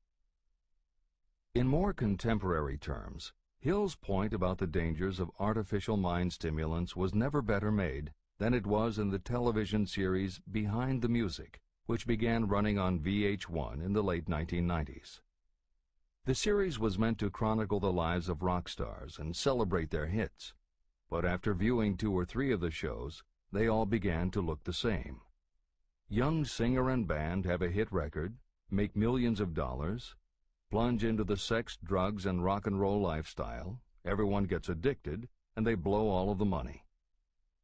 In more contemporary terms, Hill's point about the dangers of artificial mind stimulants was never better made than it was in the television series Behind the Music, which began running on VH1 in the late 1990s. The series was meant to chronicle the lives of rock stars and celebrate their hits, but after viewing 2 or 3 of the shows, they all began to look the same. Young singer and band have a hit record, make millions of dollars, plunge into the sex, drugs, and rock and roll lifestyle, everyone gets addicted, and they blow all of the money.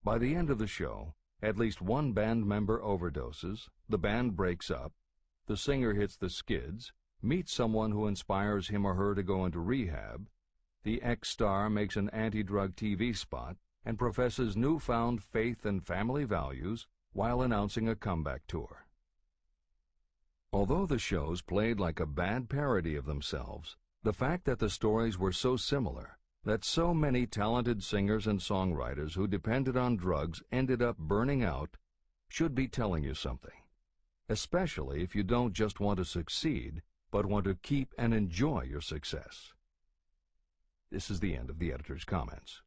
By the end of the show, at least one band member overdoses, the band breaks up, the singer hits the skids, meets someone who inspires him or her to go into rehab, the ex-star makes an anti-drug TV spot and professes newfound faith and family values while announcing a comeback tour. Although the shows played like a bad parody of themselves, the fact that the stories were so similar, that so many talented singers and songwriters who depended on drugs ended up burning out, should be telling you something, especially if you don't just want to succeed, but want to keep and enjoy your success. This is the end of the editor's comments.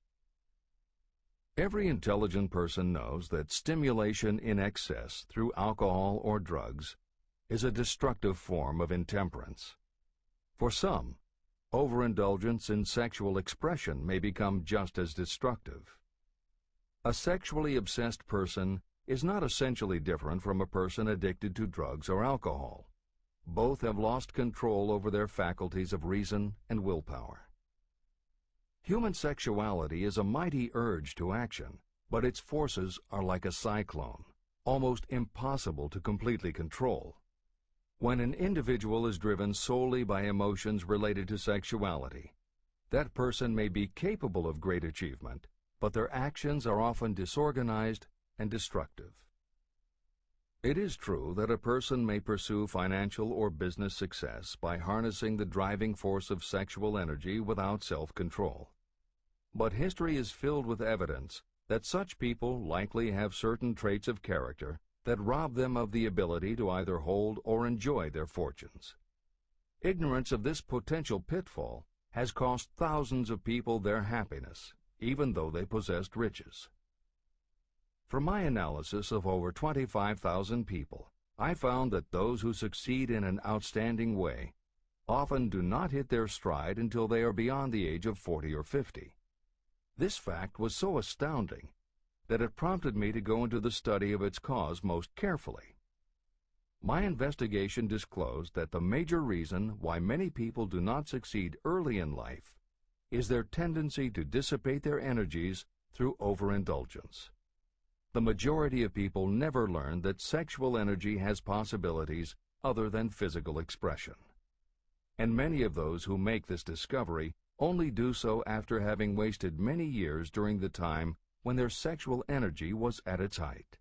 Every intelligent person knows that stimulation in excess through alcohol or drugs is a destructive form of intemperance. For some, overindulgence in sexual expression may become just as destructive. A sexually obsessed person is not essentially different from a person addicted to drugs or alcohol. Both have lost control over their faculties of reason and willpower. Human sexuality is a mighty urge to action, but its forces are like a cyclone, almost impossible to completely control. When an individual is driven solely by emotions related to sexuality, that person may be capable of great achievement, but their actions are often disorganized and destructive. It is true that a person may pursue financial or business success by harnessing the driving force of sexual energy without self-control. But history is filled with evidence that such people likely have certain traits of character that rob them of the ability to either hold or enjoy their fortunes. Ignorance of this potential pitfall has cost thousands of people their happiness, even though they possessed riches. From my analysis of over 25,000 people, I found that those who succeed in an outstanding way often do not hit their stride until they are beyond the age of 40 or 50. This fact was so astounding that it prompted me to go into the study of its cause most carefully. My investigation disclosed that the major reason why many people do not succeed early in life is their tendency to dissipate their energies through overindulgence. The majority of people never learn that sexual energy has possibilities other than physical expression. And many of those who make this discovery only do so after having wasted many years during the time when their sexual energy was at its height.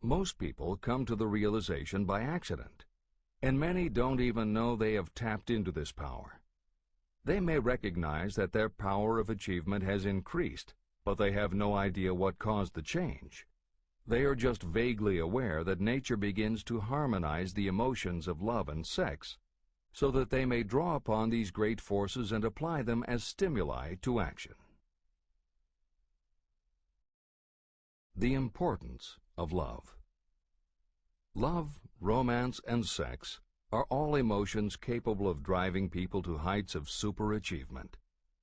Most people come to the realization by accident, and many don't even know they have tapped into this power. They may recognize that their power of achievement has increased, but they have no idea what caused the change. They are just vaguely aware that nature begins to harmonize the emotions of love and sex, so that they may draw upon these great forces and apply them as stimuli to action. The importance of love. Love, romance, and sex are all emotions capable of driving people to heights of superachievement.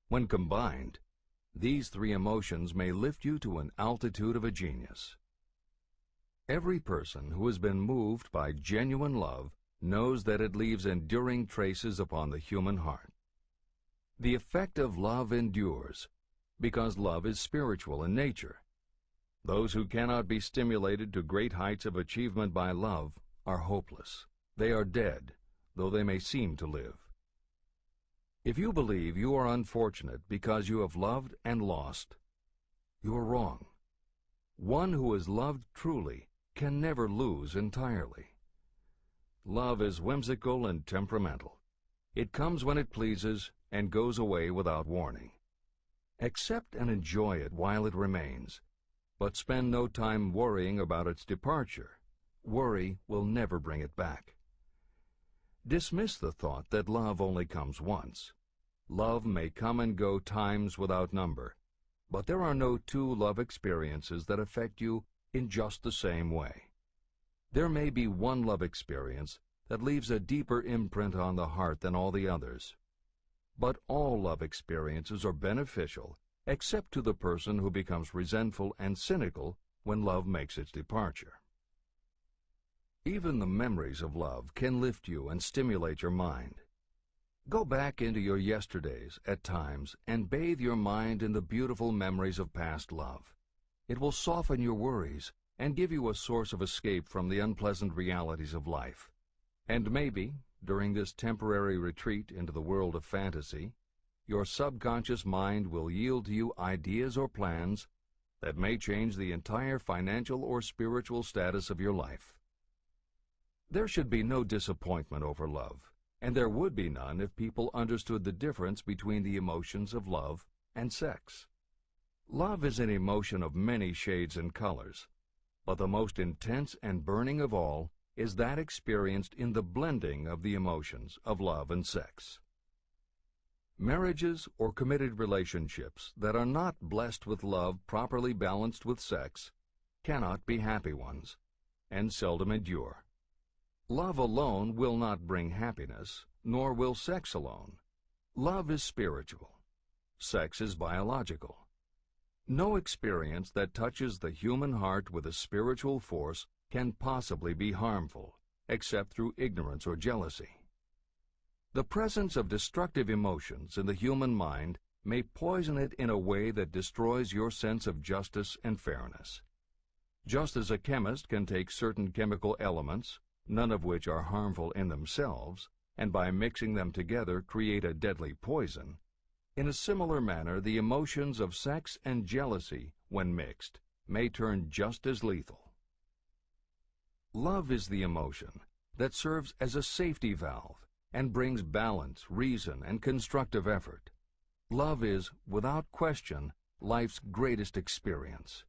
When combined, these three emotions may lift you to an altitude of a genius. Every person who has been moved by genuine love knows that it leaves enduring traces upon the human heart. The effect of love endures because love is spiritual in nature. Those who cannot be stimulated to great heights of achievement by love are hopeless. They are dead, though they may seem to live. If you believe you are unfortunate because you have loved and lost, you are wrong. One who has loved truly can never lose entirely. Love is whimsical and temperamental. It comes when it pleases and goes away without warning. Accept and enjoy it while it remains, but spend no time worrying about its departure. Worry will never bring it back. Dismiss the thought that love only comes once. Love may come and go times without number, but there are no two love experiences that affect you in just the same way. There may be one love experience that leaves a deeper imprint on the heart than all the others. But all love experiences are beneficial, except to the person who becomes resentful and cynical when love makes its departure. Even the memories of love can lift you and stimulate your mind. Go back into your yesterdays at times and bathe your mind in the beautiful memories of past love. It will soften your worries and give you a source of escape from the unpleasant realities of life. And maybe, during this temporary retreat into the world of fantasy, your subconscious mind will yield to you ideas or plans that may change the entire financial or spiritual status of your life. There should be no disappointment over love, and there would be none if people understood the difference between the emotions of love and sex. Love is an emotion of many shades and colors, but the most intense and burning of all is that experienced in the blending of the emotions of love and sex. Marriages or committed relationships that are not blessed with love properly balanced with sex cannot be happy ones, and seldom endure. Love alone will not bring happiness, nor will sex alone. Love is spiritual. Sex is biological. No experience that touches the human heart with a spiritual force can possibly be harmful, except through ignorance or jealousy. The presence of destructive emotions in the human mind may poison it in a way that destroys your sense of justice and fairness. Just as a chemist can take certain chemical elements, none of which are harmful in themselves, and by mixing them together create a deadly poison, in a similar manner the emotions of sex and jealousy, when mixed, may turn just as lethal. Love is the emotion that serves as a safety valve and brings balance, reason, and constructive effort. Love is, without question, life's greatest experience.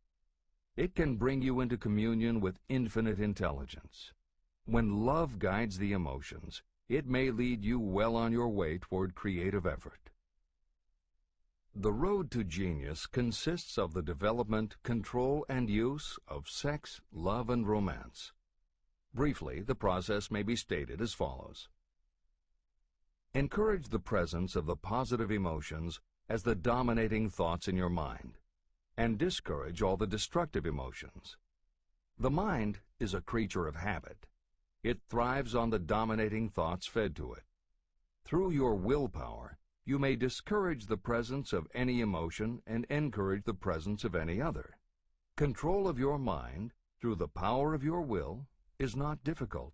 It can bring you into communion with infinite intelligence. When love guides the emotions, it may lead you well on your way toward creative effort. The road to genius consists of the development, control, and use of sex, love, and romance. Briefly, the process may be stated as follows. Encourage the presence of the positive emotions as the dominating thoughts in your mind, and discourage all the destructive emotions. The mind is a creature of habit. It thrives on the dominating thoughts fed to it. Through your willpower, you may discourage the presence of any emotion and encourage the presence of any other. Control of your mind, through the power of your will, is not difficult.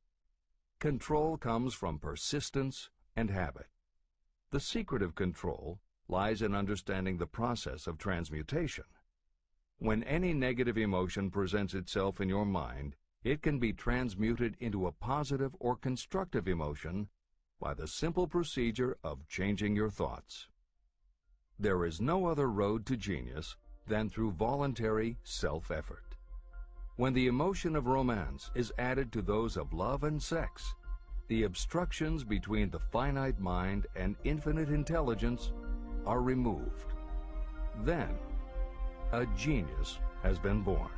Control comes from persistence and habit. The secret of control lies in understanding the process of transmutation. When any negative emotion presents itself in your mind, it can be transmuted into a positive or constructive emotion by the simple procedure of changing your thoughts. There is no other road to genius than through voluntary self-effort. When the emotion of romance is added to those of love and sex, the obstructions between the finite mind and infinite intelligence are removed. Then, a genius has been born.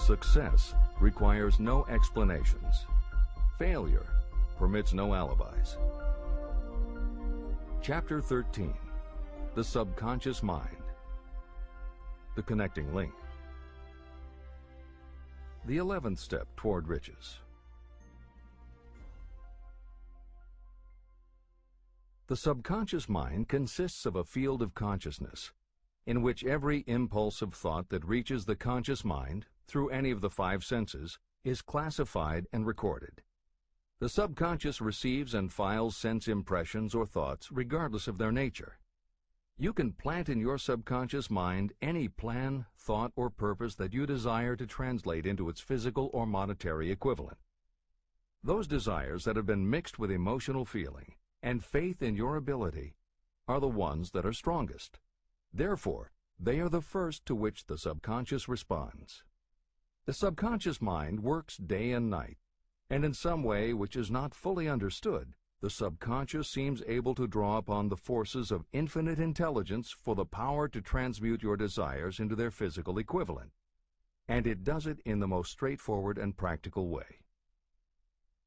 Success requires no explanations. Failure permits no alibis. Chapter 13. The Subconscious Mind. The Connecting Link. The 11th Step Toward Riches. The subconscious mind consists of a field of consciousness in which every impulse of thought that reaches the conscious mind through any of the 5 senses is classified and recorded. The subconscious receives and files sense impressions or thoughts regardless of their nature. You can plant in your subconscious mind any plan, thought, or purpose that you desire to translate into its physical or monetary equivalent. Those desires that have been mixed with emotional feeling and faith in your ability are the ones that are strongest. Therefore, they are the first to which the subconscious responds. The subconscious mind works day and night, and in some way which is not fully understood, the subconscious seems able to draw upon the forces of infinite intelligence for the power to transmute your desires into their physical equivalent. And it does it in the most straightforward and practical way.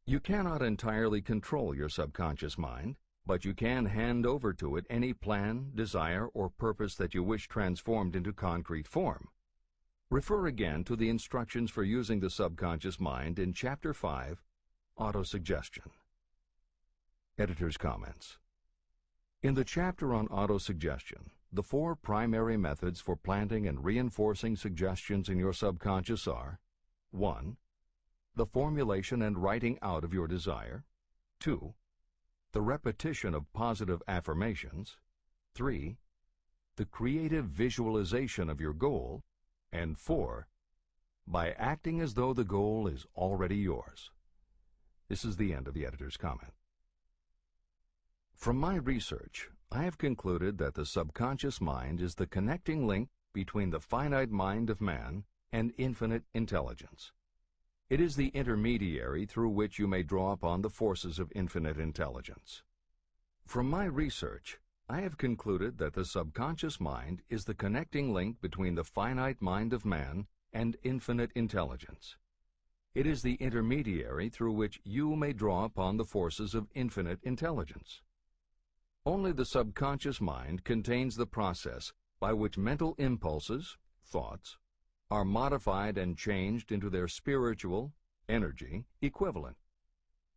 You cannot entirely control your subconscious mind, but you can hand over to it any plan, desire, or purpose that you wish transformed into concrete form. Refer again to the instructions for using the subconscious mind in Chapter 5, Autosuggestion. Editor's comments. In the chapter on autosuggestion, the 4 primary methods for planting and reinforcing suggestions in your subconscious are: 1. The formulation and writing out of your desire. 2. The repetition of positive affirmations. 3. The creative visualization of your goal. And 4. By acting as though the goal is already yours. This is the end of the editor's comment. From my research, I have concluded that the subconscious mind is the connecting link between the finite mind of man and infinite intelligence. It is the intermediary through which you may draw upon the forces of infinite intelligence. From my research, I have concluded that the subconscious mind is the connecting link between the finite mind of man and infinite intelligence. It is the intermediary through which you may draw upon the forces of infinite intelligence. Only the subconscious mind contains the process by which mental impulses, thoughts, are modified and changed into their spiritual, energy, equivalent.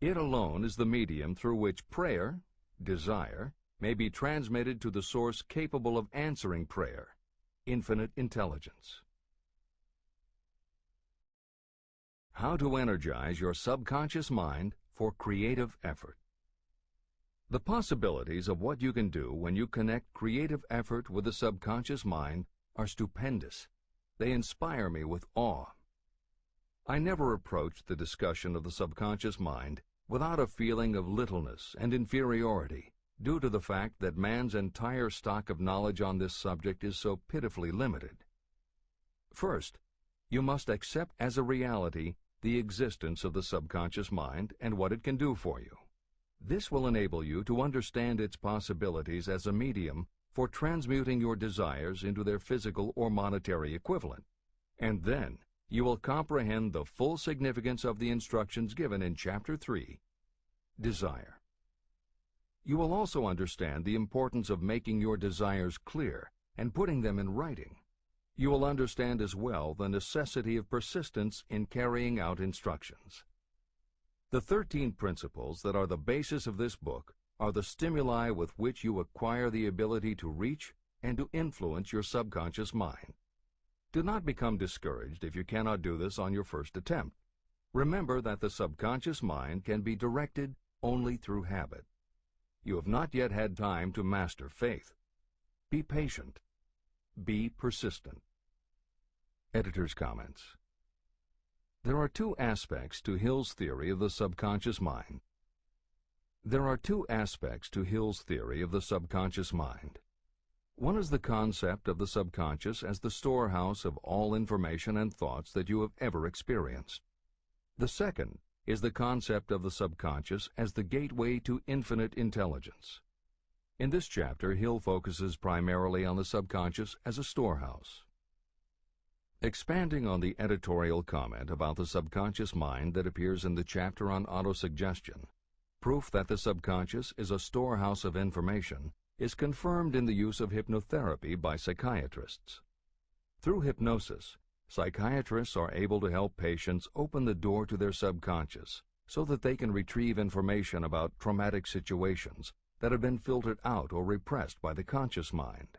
It alone is the medium through which prayer, desire, may be transmitted to the source capable of answering prayer, infinite intelligence. How to energize your subconscious mind for creative effort. The possibilities of what you can do when you connect creative effort with the subconscious mind are stupendous. They inspire me with awe. I never approach the discussion of the subconscious mind without a feeling of littleness and inferiority, due to the fact that man's entire stock of knowledge on this subject is so pitifully limited. First, you must accept as a reality the existence of the subconscious mind and what it can do for you. This will enable you to understand its possibilities as a medium for transmuting your desires into their physical or monetary equivalent, and then you will comprehend the full significance of the instructions given in Chapter 3, Desire. You will also understand the importance of making your desires clear and putting them in writing. You will understand as well the necessity of persistence in carrying out instructions. The 13 principles that are the basis of this book are the stimuli with which you acquire the ability to reach and to influence your subconscious mind. Do not become discouraged if you cannot do this on your first attempt. Remember that the subconscious mind can be directed only through habit. You have not yet had time to master faith. Be patient. Be persistent. Editor's comments. There are two aspects to Hill's theory of the subconscious mind. There are two aspects to Hill's theory of the subconscious mind. One is the concept of the subconscious as the storehouse of all information and thoughts that you have ever experienced. The second is the concept of the subconscious as the gateway to infinite intelligence. In this chapter, Hill focuses primarily on the subconscious as a storehouse. Expanding on the editorial comment about the subconscious mind that appears in the chapter on autosuggestion, proof that the subconscious is a storehouse of information is confirmed in the use of hypnotherapy by psychiatrists. Through hypnosis, psychiatrists are able to help patients open the door to their subconscious so that they can retrieve information about traumatic situations that have been filtered out or repressed by the conscious mind.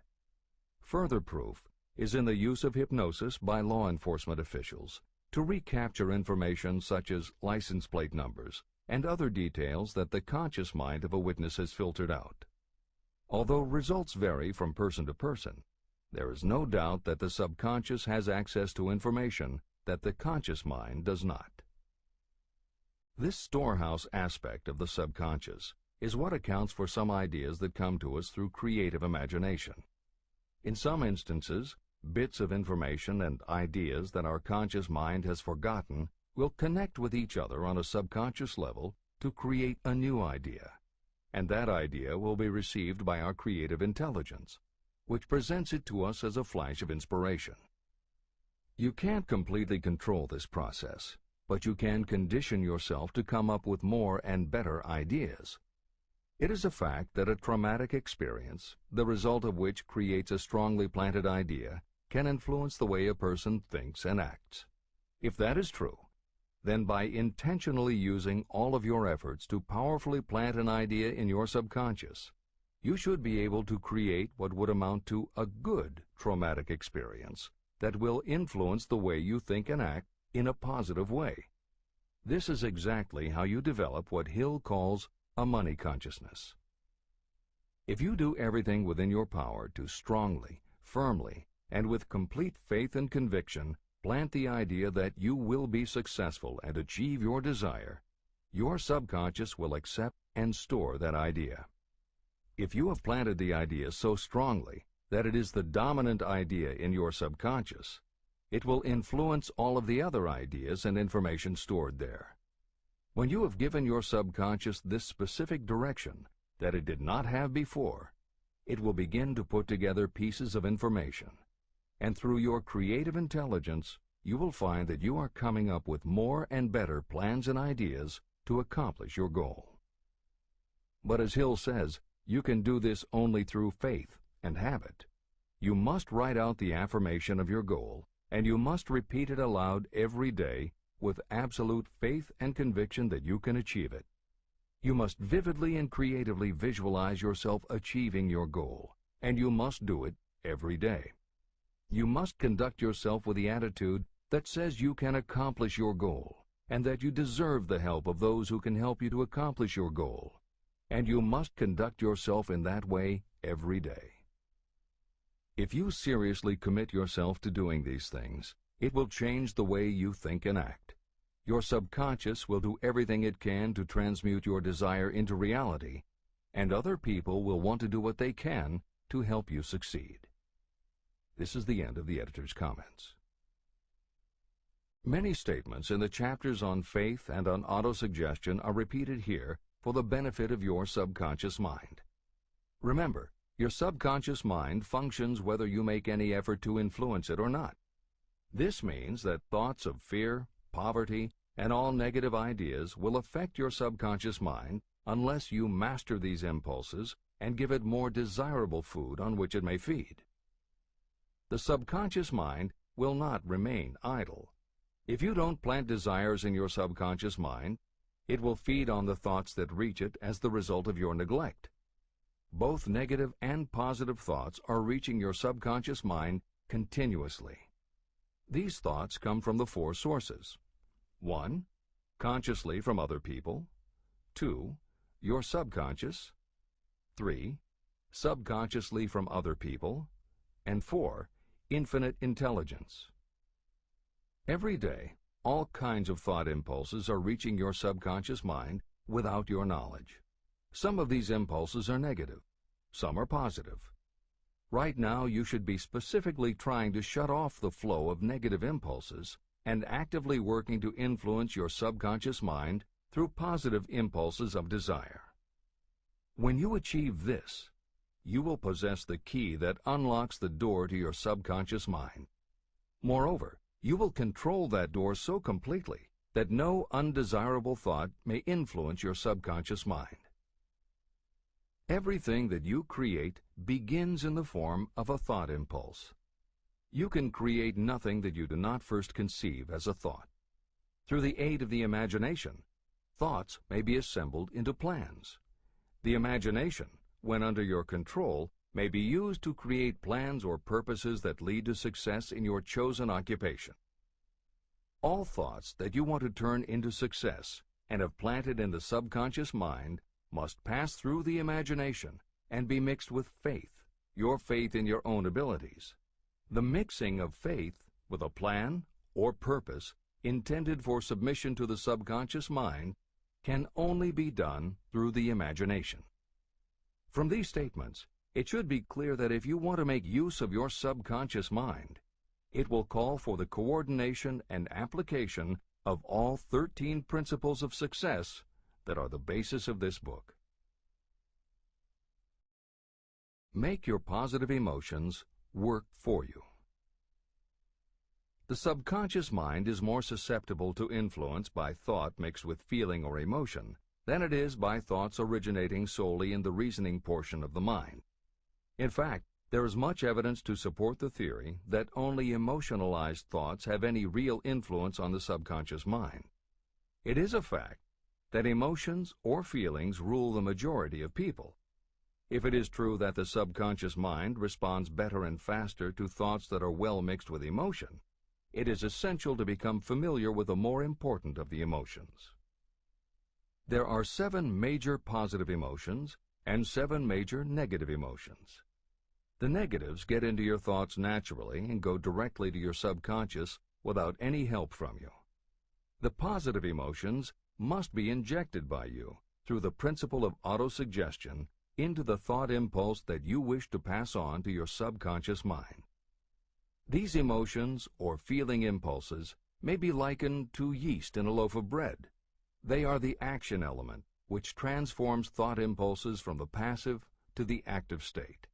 Further proof is in the use of hypnosis by law enforcement officials to recapture information such as license plate numbers and other details that the conscious mind of a witness has filtered out. Although results vary from person to person, there is no doubt that the subconscious has access to information that the conscious mind does not. This storehouse aspect of the subconscious is what accounts for some ideas that come to us through creative imagination. In some instances, bits of information and ideas that our conscious mind has forgotten will connect with each other on a subconscious level to create a new idea, and that idea will be received by our creative intelligence, which presents it to us as a flash of inspiration. You can't completely control this process, but you can condition yourself to come up with more and better ideas. It is a fact that a traumatic experience, the result of which creates a strongly planted idea, can influence the way a person thinks and acts. If that is true, then by intentionally using all of your efforts to powerfully plant an idea in your subconscious, you should be able to create what would amount to a good traumatic experience that will influence the way you think and act in a positive way. This is exactly how you develop what Hill calls a money consciousness. If you do everything within your power to strongly, firmly, and with complete faith and conviction plant the idea that you will be successful and achieve your desire, your subconscious will accept and store that idea. If you have planted the idea so strongly that it is the dominant idea in your subconscious, it will influence all of the other ideas and information stored there. When you have given your subconscious this specific direction that it did not have before, it will begin to put together pieces of information, and through your creative intelligence, you will find that you are coming up with more and better plans and ideas to accomplish your goal. But as Hill says, you can do this only through faith and habit. You must write out the affirmation of your goal, and you must repeat it aloud every day with absolute faith and conviction that you can achieve it. You must vividly and creatively visualize yourself achieving your goal, and you must do it every day. You must conduct yourself with the attitude that says you can accomplish your goal, and that you deserve the help of those who can help you to accomplish your goal. And you must conduct yourself in that way every day. If you seriously commit yourself to doing these things, it will change the way you think and act. Your subconscious will do everything it can to transmute your desire into reality, and other people will want to do what they can to help you succeed. This is the end of the editor's comments. Many statements in the chapters on faith and on autosuggestion are repeated here for the benefit of your subconscious mind. Remember, your subconscious mind functions whether you make any effort to influence it or not. This means that thoughts of fear, poverty, and all negative ideas will affect your subconscious mind unless you master these impulses and give it more desirable food on which it may feed. The subconscious mind will not remain idle. If you don't plant desires in your subconscious mind, It will feed on the thoughts that reach it as the result of your neglect. Both negative and positive thoughts are reaching your subconscious mind continuously. These thoughts come from the four sources. 1. Consciously from other people. 2. Your subconscious. 3. Subconsciously from other people. And 4. Infinite intelligence. Every day, all kinds of thought impulses are reaching your subconscious mind without your knowledge. Some of these impulses are negative. Some are positive. Right now, you should be specifically trying to shut off the flow of negative impulses and actively working to influence your subconscious mind through positive impulses of desire. When you achieve this, you will possess the key that unlocks the door to your subconscious mind. Moreover, you will control that door so completely that no undesirable thought may influence your subconscious mind. Everything that you create begins in the form of a thought impulse. You can create nothing that you do not first conceive as a thought. Through the aid of the imagination, thoughts may be assembled into plans. The imagination, when under your control, may be used to create plans or purposes that lead to success in your chosen occupation. All thoughts that you want to turn into success and have planted in the subconscious mind must pass through the imagination and be mixed with faith, your faith in your own abilities. The mixing of faith with a plan or purpose intended for submission to the subconscious mind can only be done through the imagination. From these statements, it should be clear that if you want to make use of your subconscious mind, it will call for the coordination and application of all 13 principles of success that are the basis of this book. Make your positive emotions work for you. The subconscious mind is more susceptible to influence by thought mixed with feeling or emotion than it is by thoughts originating solely in the reasoning portion of the mind. In fact, there is much evidence to support the theory that only emotionalized thoughts have any real influence on the subconscious mind. It is a fact that emotions or feelings rule the majority of people. If it is true that the subconscious mind responds better and faster to thoughts that are well mixed with emotion, it is essential to become familiar with the more important of the emotions. There are 7 major positive emotions and 7 major negative emotions. The negatives get into your thoughts naturally and go directly to your subconscious without any help from you. The positive emotions must be injected by you through the principle of autosuggestion into the thought impulse that you wish to pass on to your subconscious mind. These emotions or feeling impulses may be likened to yeast in a loaf of bread. They are the action element which transforms thought impulses from the passive to the active state.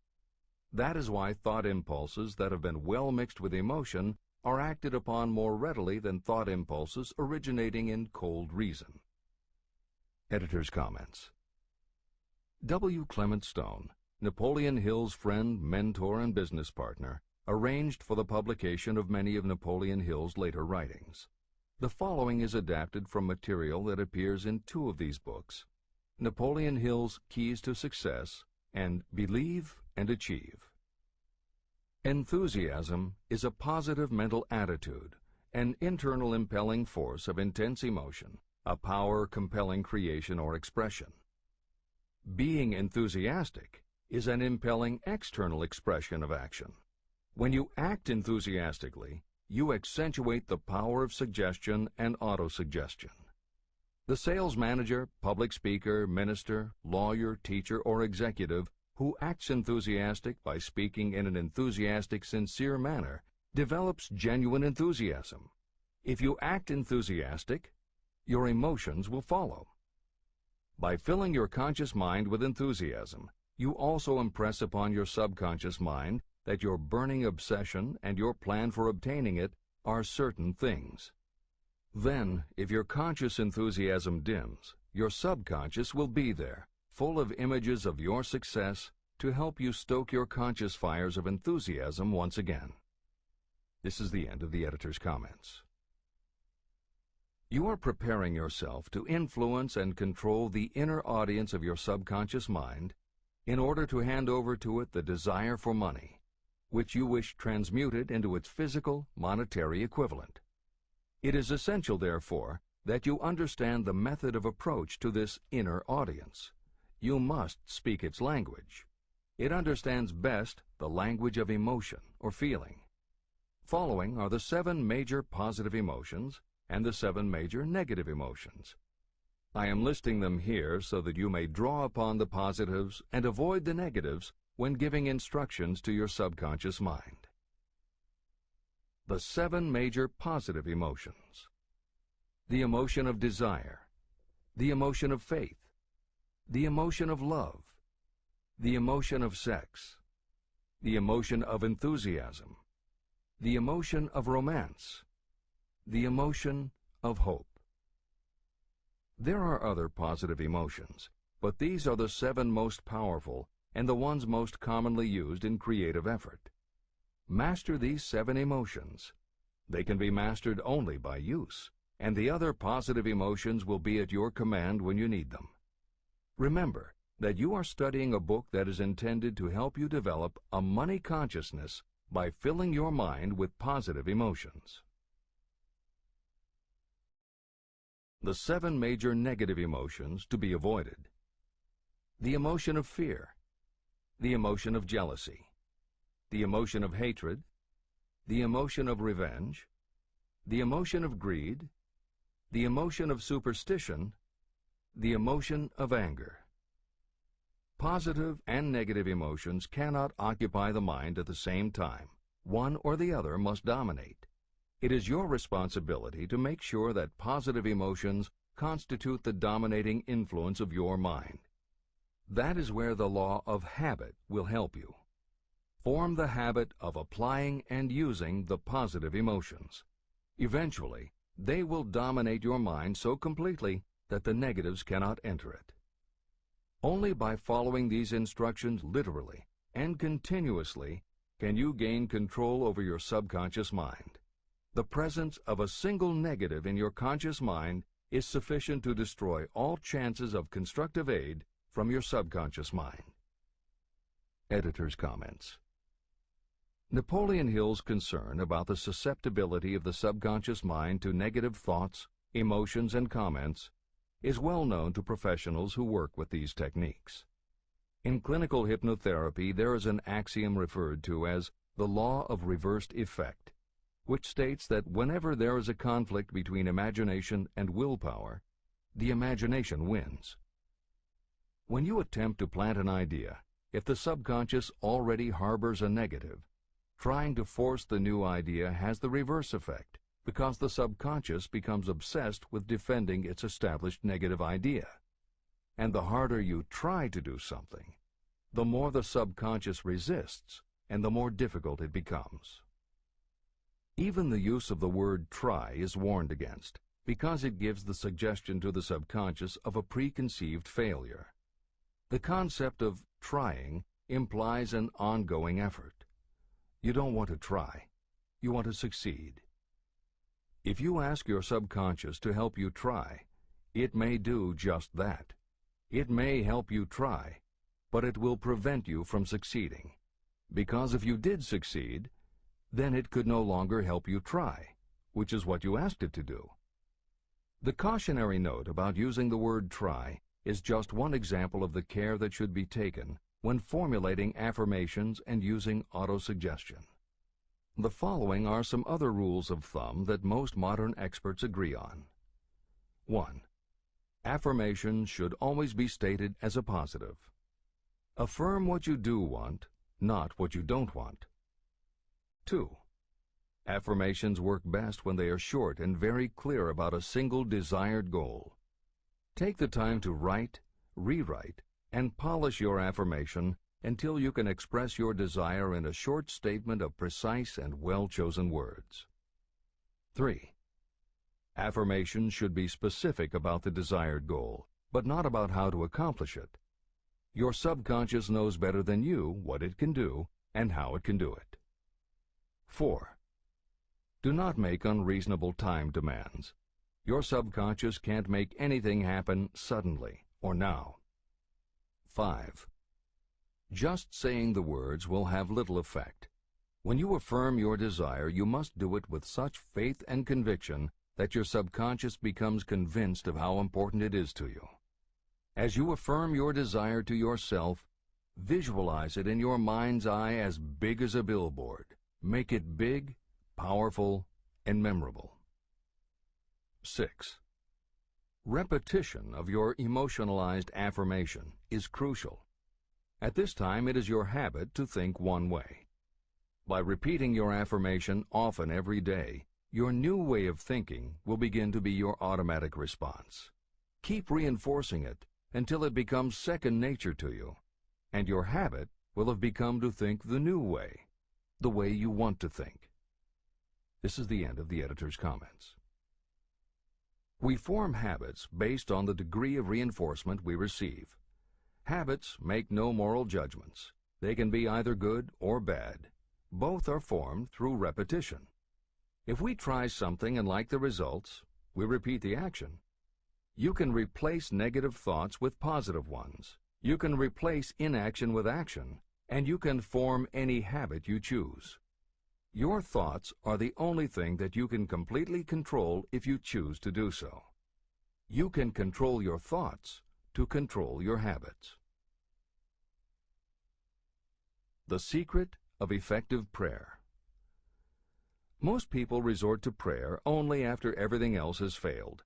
That is why thought impulses that have been well mixed with emotion are acted upon more readily than thought impulses originating in cold reason. Editor's comments. W. Clement Stone, Napoleon Hill's friend, mentor, and business partner, arranged for the publication of many of Napoleon Hill's later writings. The following is adapted from material that appears in 2 of these books, Napoleon Hill's Keys to Success and Believe and Achieve. Enthusiasm is a positive mental attitude, an internal impelling force of intense emotion, a power compelling creation or expression. Being enthusiastic is an impelling external expression of action. When you act enthusiastically, you accentuate the power of suggestion and autosuggestion. The sales manager, public speaker, minister, lawyer, teacher, or executive who acts enthusiastic by speaking in an enthusiastic, sincere manner develops genuine enthusiasm. If you act enthusiastic, your emotions will follow. By filling your conscious mind with enthusiasm, you also impress upon your subconscious mind that your burning obsession and your plan for obtaining it are certain things. Then, if your conscious enthusiasm dims, your subconscious will be there, full of images of your success to help you stoke your conscious fires of enthusiasm once again. This is the end of the editor's comments. You are preparing yourself to influence and control the inner audience of your subconscious mind in order to hand over to it the desire for money, which you wish transmuted into its physical, monetary equivalent. It is essential, therefore, that you understand the method of approach to this inner audience. You must speak its language. It understands best the language of emotion or feeling. Following are the 7 major positive emotions and the 7 major negative emotions. I am listing them here so that you may draw upon the positives and avoid the negatives when giving instructions to your subconscious mind. The 7 major positive emotions. The emotion of desire, the emotion of faith, the emotion of love, the emotion of sex, the emotion of enthusiasm, the emotion of romance, the emotion of hope. There are other positive emotions, but these are the 7 most powerful and the ones most commonly used in creative effort. Master these 7 emotions. They can be mastered only by use, and the other positive emotions will be at your command when you need them. Remember that you are studying a book that is intended to help you develop a money consciousness by filling your mind with positive emotions. The 7 major negative emotions to be avoided. The emotion of fear, the emotion of jealousy, the emotion of hatred, the emotion of revenge, the emotion of greed, the emotion of superstition, the emotion of anger. Positive and negative emotions cannot occupy the mind at the same time. One or the other must dominate. It is your responsibility to make sure that positive emotions constitute the dominating influence of your mind. That is where the law of habit will help you. Form the habit of applying and using the positive emotions. Eventually, they will dominate your mind so completely that the negatives cannot enter it. Only by following these instructions literally and continuously can you gain control over your subconscious mind. The presence of a single negative in your conscious mind is sufficient to destroy all chances of constructive aid from your subconscious mind. Editor's comments. Napoleon Hill's concern about the susceptibility of the subconscious mind to negative thoughts, emotions, and comments is well known to professionals who work with these techniques. In clinical hypnotherapy, there is an axiom referred to as the law of reversed effect, which states that whenever there is a conflict between imagination and willpower, the imagination wins. When you attempt to plant an idea, if the subconscious already harbors a negative, trying to force the new idea has the reverse effect, because the subconscious becomes obsessed with defending its established negative idea. And the harder you try to do something, the more the subconscious resists, and the more difficult it becomes. Even the use of the word try is warned against, because it gives the suggestion to the subconscious of a preconceived failure. The concept of trying implies an ongoing effort. You don't want to try. You want to succeed. If you ask your subconscious to help you try, it may do just that. It may help you try, but it will prevent you from succeeding. Because if you did succeed, then it could no longer help you try, which is what you asked it to do. The cautionary note about using the word try is just one example of the care that should be taken when formulating affirmations and using autosuggestion. The following are some other rules of thumb that most modern experts agree on. 1. Affirmations should always be stated as a positive. Affirm what you do want, not what you don't want. 2. Affirmations work best when they are short and very clear about a single desired goal. Take the time to write, rewrite, and polish your affirmation until you can express your desire in a short statement of precise and well-chosen words. 3. Affirmations should be specific about the desired goal, but not about how to accomplish it. Your subconscious knows better than you what it can do and how it can do it. 4. Do not make unreasonable time demands. Your subconscious can't make anything happen suddenly or now. 5. Just saying the words will have little effect. When you affirm your desire, you must do it with such faith and conviction that your subconscious becomes convinced of how important it is to you. As you affirm your desire to yourself, visualize it in your mind's eye as big as a billboard. Make it big, powerful, and memorable. 6. Repetition of your emotionalized affirmation is crucial. At this time, it is your habit to think one way. By repeating your affirmation often every day, your new way of thinking will begin to be your automatic response. Keep reinforcing it until it becomes second nature to you, and your habit will have become to think the new way, the way you want to think. This is the end of the editor's comments. We form habits based on the degree of reinforcement we receive. Habits make no moral judgments. They can be either good or bad. Both are formed through repetition. If we try something and like the results, we repeat the action. You can replace negative thoughts with positive ones. You can replace inaction with action, and you can form any habit you choose. Your thoughts are the only thing that you can completely control if you choose to do so. You can control your thoughts to control your habits. The secret of effective prayer. Most people resort to prayer only after everything else has failed,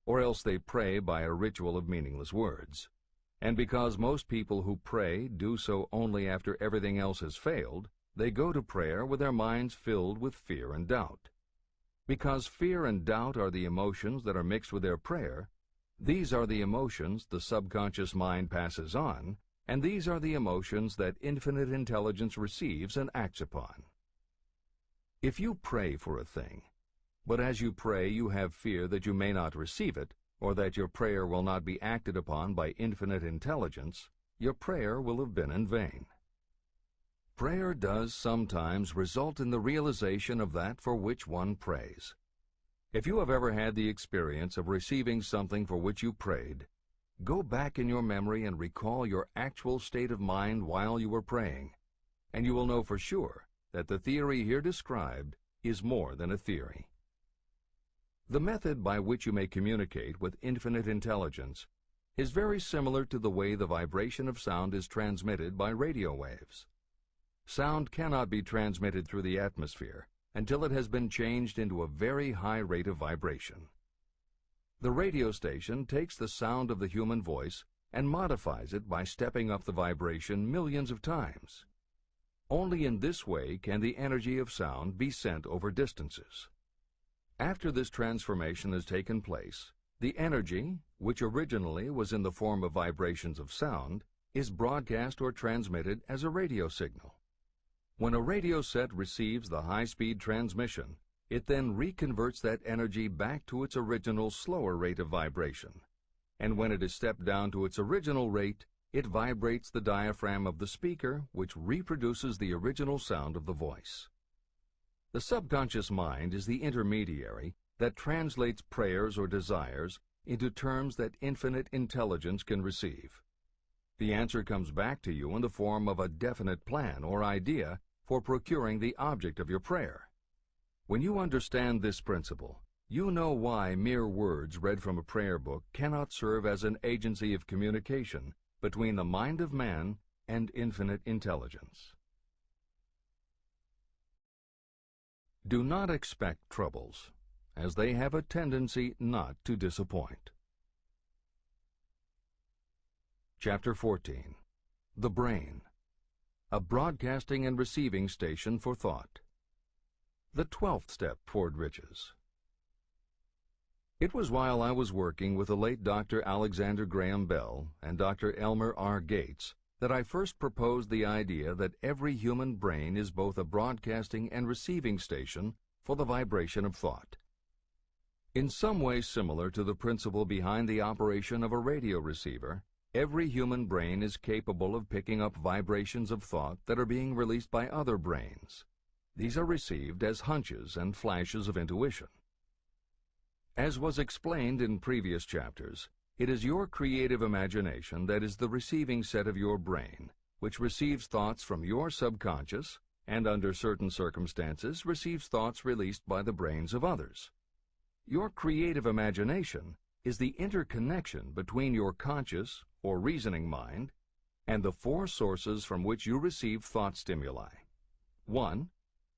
or else they pray by a ritual of meaningless words. And because most people who pray do so only after everything else has failed, they go to prayer with their minds filled with fear and doubt. Because fear and doubt are the emotions that are mixed with their prayer, these are the emotions the subconscious mind passes on, and these are the emotions that infinite intelligence receives and acts upon. If you pray for a thing, but as you pray you have fear that you may not receive it, or that your prayer will not be acted upon by infinite intelligence, your prayer will have been in vain. Prayer does sometimes result in the realization of that for which one prays. If you have ever had the experience of receiving something for which you prayed, go back in your memory and recall your actual state of mind while you were praying, and you will know for sure that the theory here described is more than a theory. The method by which you may communicate with infinite intelligence is very similar to the way the vibration of sound is transmitted by radio waves. Sound cannot be transmitted through the atmosphere until it has been changed into a very high rate of vibration. The radio station takes the sound of the human voice and modifies it by stepping up the vibration millions of times. Only in this way can the energy of sound be sent over distances. After this transformation has taken place, the energy, which originally was in the form of vibrations of sound, is broadcast or transmitted as a radio signal. When a radio set receives the high-speed transmission, it then reconverts that energy back to its original slower rate of vibration. And when it is stepped down to its original rate, it vibrates the diaphragm of the speaker, which reproduces the original sound of the voice. The subconscious mind is the intermediary that translates prayers or desires into terms that infinite intelligence can receive. The answer comes back to you in the form of a definite plan or idea for procuring the object of your prayer. When you understand this principle, you know why mere words read from a prayer book cannot serve as an agency of communication between the mind of man and infinite intelligence. Do not expect troubles, as they have a tendency not to disappoint. Chapter 14. The Brain, a broadcasting and receiving station for thought. The 12th step toward riches. It was while I was working with the late Dr. Alexander Graham Bell and Dr. Elmer R. Gates that I first proposed the idea that every human brain is both a broadcasting and receiving station for the vibration of thought. In some way similar to the principle behind the operation of a radio receiver, every human brain is capable of picking up vibrations of thought that are being released by other brains. These are received as hunches and flashes of intuition. As was explained in previous chapters, it is your creative imagination that is the receiving set of your brain, which receives thoughts from your subconscious and, under certain circumstances, receives thoughts released by the brains of others. Your creative imagination is the interconnection between your conscious or reasoning mind and the four sources from which you receive thought stimuli. 1.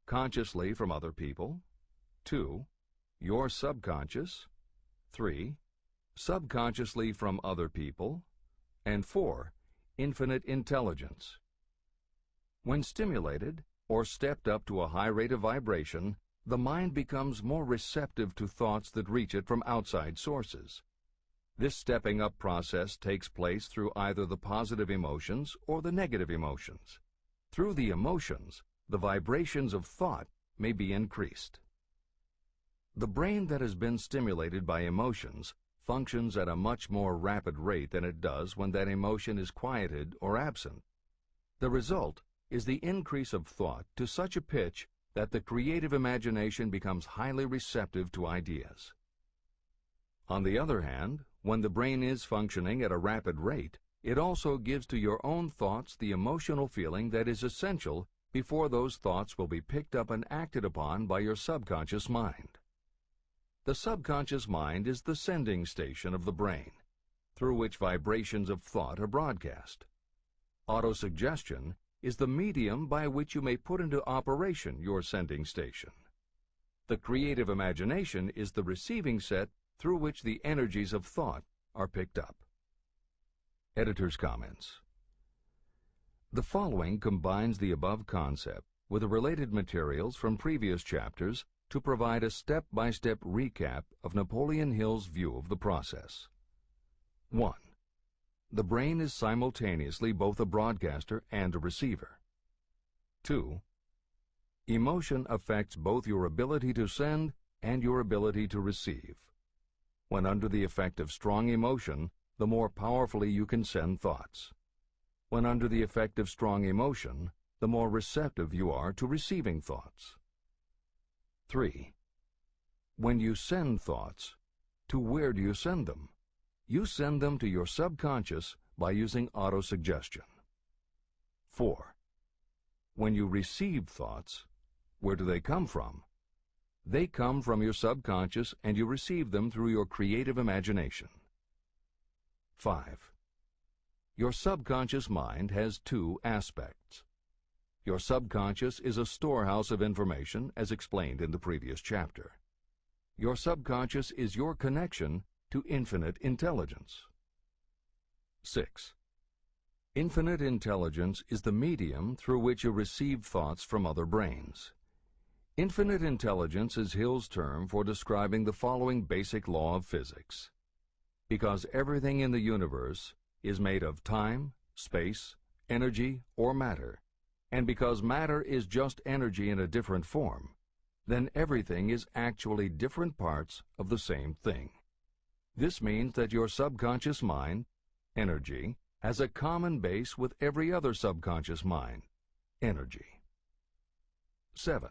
Consciously from other people. 2. Your subconscious. 3. Subconsciously from other people. And 4. Infinite intelligence. When stimulated or stepped up to a high rate of vibration, the mind becomes more receptive to thoughts that reach it from outside sources. This stepping up process takes place through either the positive emotions or the negative emotions. Through the emotions, the vibrations of thought may be increased. The brain that has been stimulated by emotions functions at a much more rapid rate than it does when that emotion is quieted or absent. The result is the increase of thought to such a pitch that the creative imagination becomes highly receptive to ideas. On the other hand, when the brain is functioning at a rapid rate, it also gives to your own thoughts the emotional feeling that is essential before those thoughts will be picked up and acted upon by your subconscious mind. The subconscious mind is the sending station of the brain, through which vibrations of thought are broadcast. Autosuggestion is the medium by which you may put into operation your sending station. The creative imagination is the receiving set through which the energies of thought are picked up. Editor's comments. The following combines the above concept with the related materials from previous chapters to provide a step-by-step recap of Napoleon Hill's view of the process. 1. The brain is simultaneously both a broadcaster and a receiver. 2. Emotion affects both your ability to send and your ability to receive. When under the effect of strong emotion, the more powerfully you can send thoughts. When under the effect of strong emotion, the more receptive you are to receiving thoughts. 3. When you send thoughts, to where do you send them? You send them to your subconscious by using autosuggestion. 4. When you receive thoughts, where do they come from? They come from your subconscious and you receive them through your creative imagination. 5. Your subconscious mind has two aspects. Your subconscious is a storehouse of information, as explained in the previous chapter. Your subconscious is your connection to infinite intelligence. 6. Infinite intelligence is the medium through which you receive thoughts from other brains. Infinite intelligence is Hill's term for describing the following basic law of physics. Because everything in the universe is made of time, space, energy, or matter, and because matter is just energy in a different form, then everything is actually different parts of the same thing. This means that your subconscious mind, energy, has a common base with every other subconscious mind, energy. 7.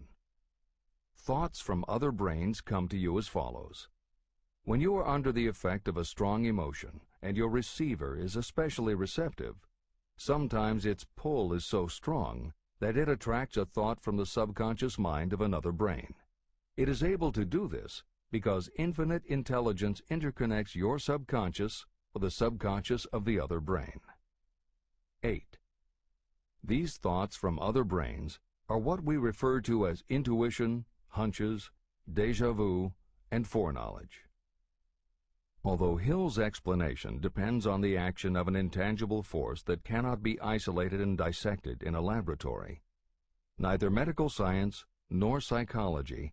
Thoughts from other brains come to you as follows. When you are under the effect of a strong emotion and your receiver is especially receptive, sometimes its pull is so strong that it attracts a thought from the subconscious mind of another brain. It is able to do this because infinite intelligence interconnects your subconscious with the subconscious of the other brain. 8. These thoughts from other brains are what we refer to as intuition, hunches, déjà vu, and foreknowledge. Although Hill's explanation depends on the action of an intangible force that cannot be isolated and dissected in a laboratory, neither medical science nor psychology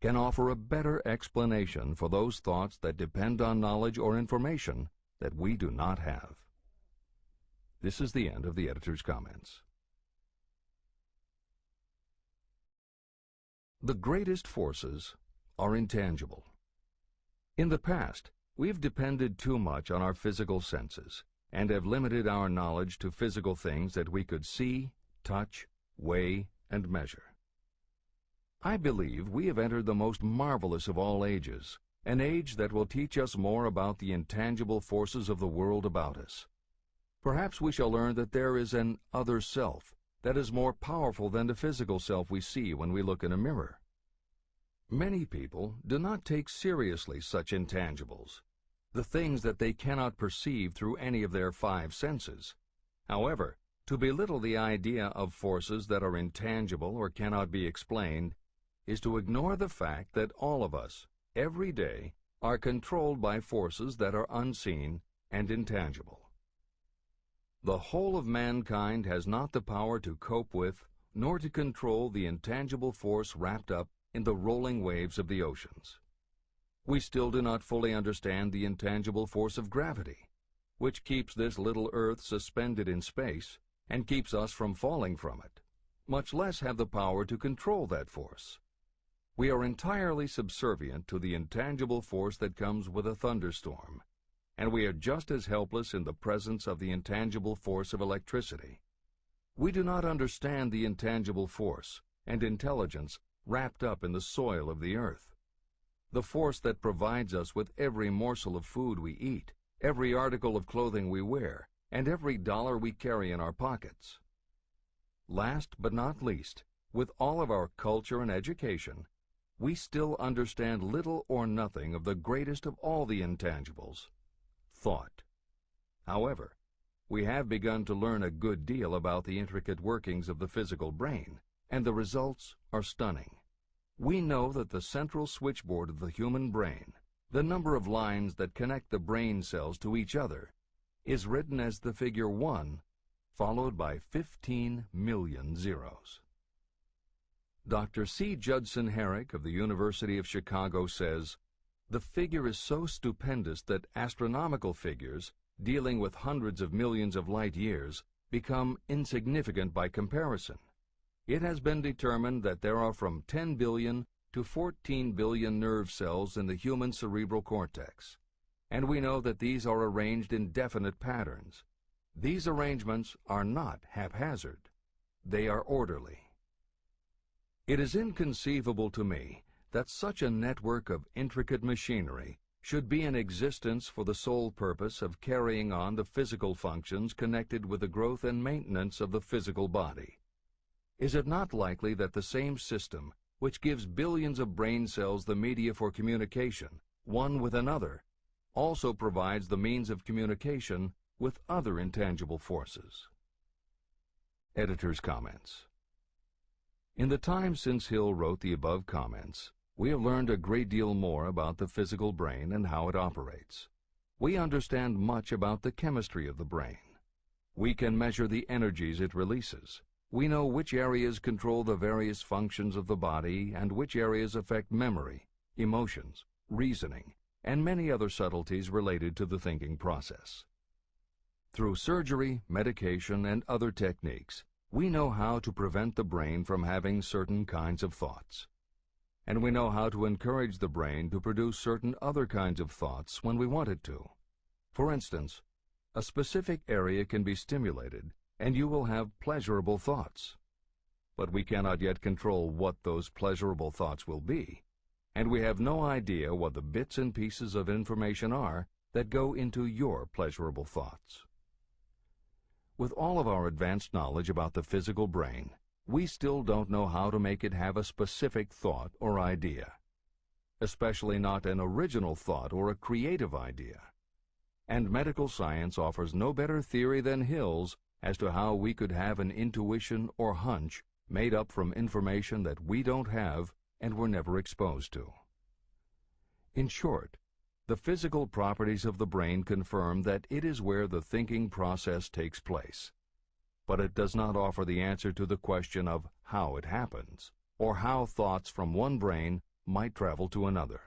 can offer a better explanation for those thoughts that depend on knowledge or information that we do not have. This is the end of the editor's comments. The greatest forces are intangible. In the past, we've depended too much on our physical senses and have limited our knowledge to physical things that we could see, touch, weigh, and measure. I believe we have entered the most marvelous of all ages, an age that will teach us more about the intangible forces of the world about us. Perhaps we shall learn that there is an other self that is more powerful than the physical self we see when we look in a mirror. Many people do not take seriously such intangibles, the things that they cannot perceive through any of their five senses. However, to belittle the idea of forces that are intangible or cannot be explained is to ignore the fact that all of us, every day, are controlled by forces that are unseen and intangible. The whole of mankind has not the power to cope with nor to control the intangible force wrapped up in the rolling waves of the oceans. We still do not fully understand the intangible force of gravity, which keeps this little Earth suspended in space and keeps us from falling from it, much less have the power to control that force. We are entirely subservient to the intangible force that comes with a thunderstorm, and we are just as helpless in the presence of the intangible force of electricity. We do not understand the intangible force and intelligence wrapped up in the soil of the earth, the force that provides us with every morsel of food we eat, every article of clothing we wear, and every dollar we carry in our pockets. Last but not least, with all of our culture and education, we still understand little or nothing of the greatest of all the intangibles, thought. However, we have begun to learn a good deal about the intricate workings of the physical brain, and the results are stunning. We know that the central switchboard of the human brain, the number of lines that connect the brain cells to each other, is written as the figure 1, followed by 15 million zeros. Dr. C. Judson Herrick of the University of Chicago says, "The figure is so stupendous that astronomical figures, dealing with hundreds of millions of light years, become insignificant by comparison. It has been determined that there are from 10 billion to 14 billion nerve cells in the human cerebral cortex, and we know that these are arranged in definite patterns. These arrangements are not haphazard. They are orderly. It is inconceivable to me that such a network of intricate machinery should be in existence for the sole purpose of carrying on the physical functions connected with the growth and maintenance of the physical body. Is it not likely that the same system, which gives billions of brain cells the media for communication, one with another, also provides the means of communication with other intangible forces?" Editor's comments. In the time since Hill wrote the above comments, we have learned a great deal more about the physical brain and how it operates. We understand much about the chemistry of the brain. We can measure the energies it releases. We know which areas control the various functions of the body and which areas affect memory, emotions, reasoning, and many other subtleties related to the thinking process. Through surgery, medication, and other techniques, we know how to prevent the brain from having certain kinds of thoughts. And we know how to encourage the brain to produce certain other kinds of thoughts when we want it to. For instance, a specific area can be stimulated and you will have pleasurable thoughts. But we cannot yet control what those pleasurable thoughts will be, and we have no idea what the bits and pieces of information are that go into your pleasurable thoughts. With all of our advanced knowledge about the physical brain, we still don't know how to make it have a specific thought or idea, especially not an original thought or a creative idea. And medical science offers no better theory than Hill's as to how we could have an intuition or hunch made up from information that we don't have and were never exposed to. In short, the physical properties of the brain confirm that it is where the thinking process takes place, but it does not offer the answer to the question of how it happens, or how thoughts from one brain might travel to another.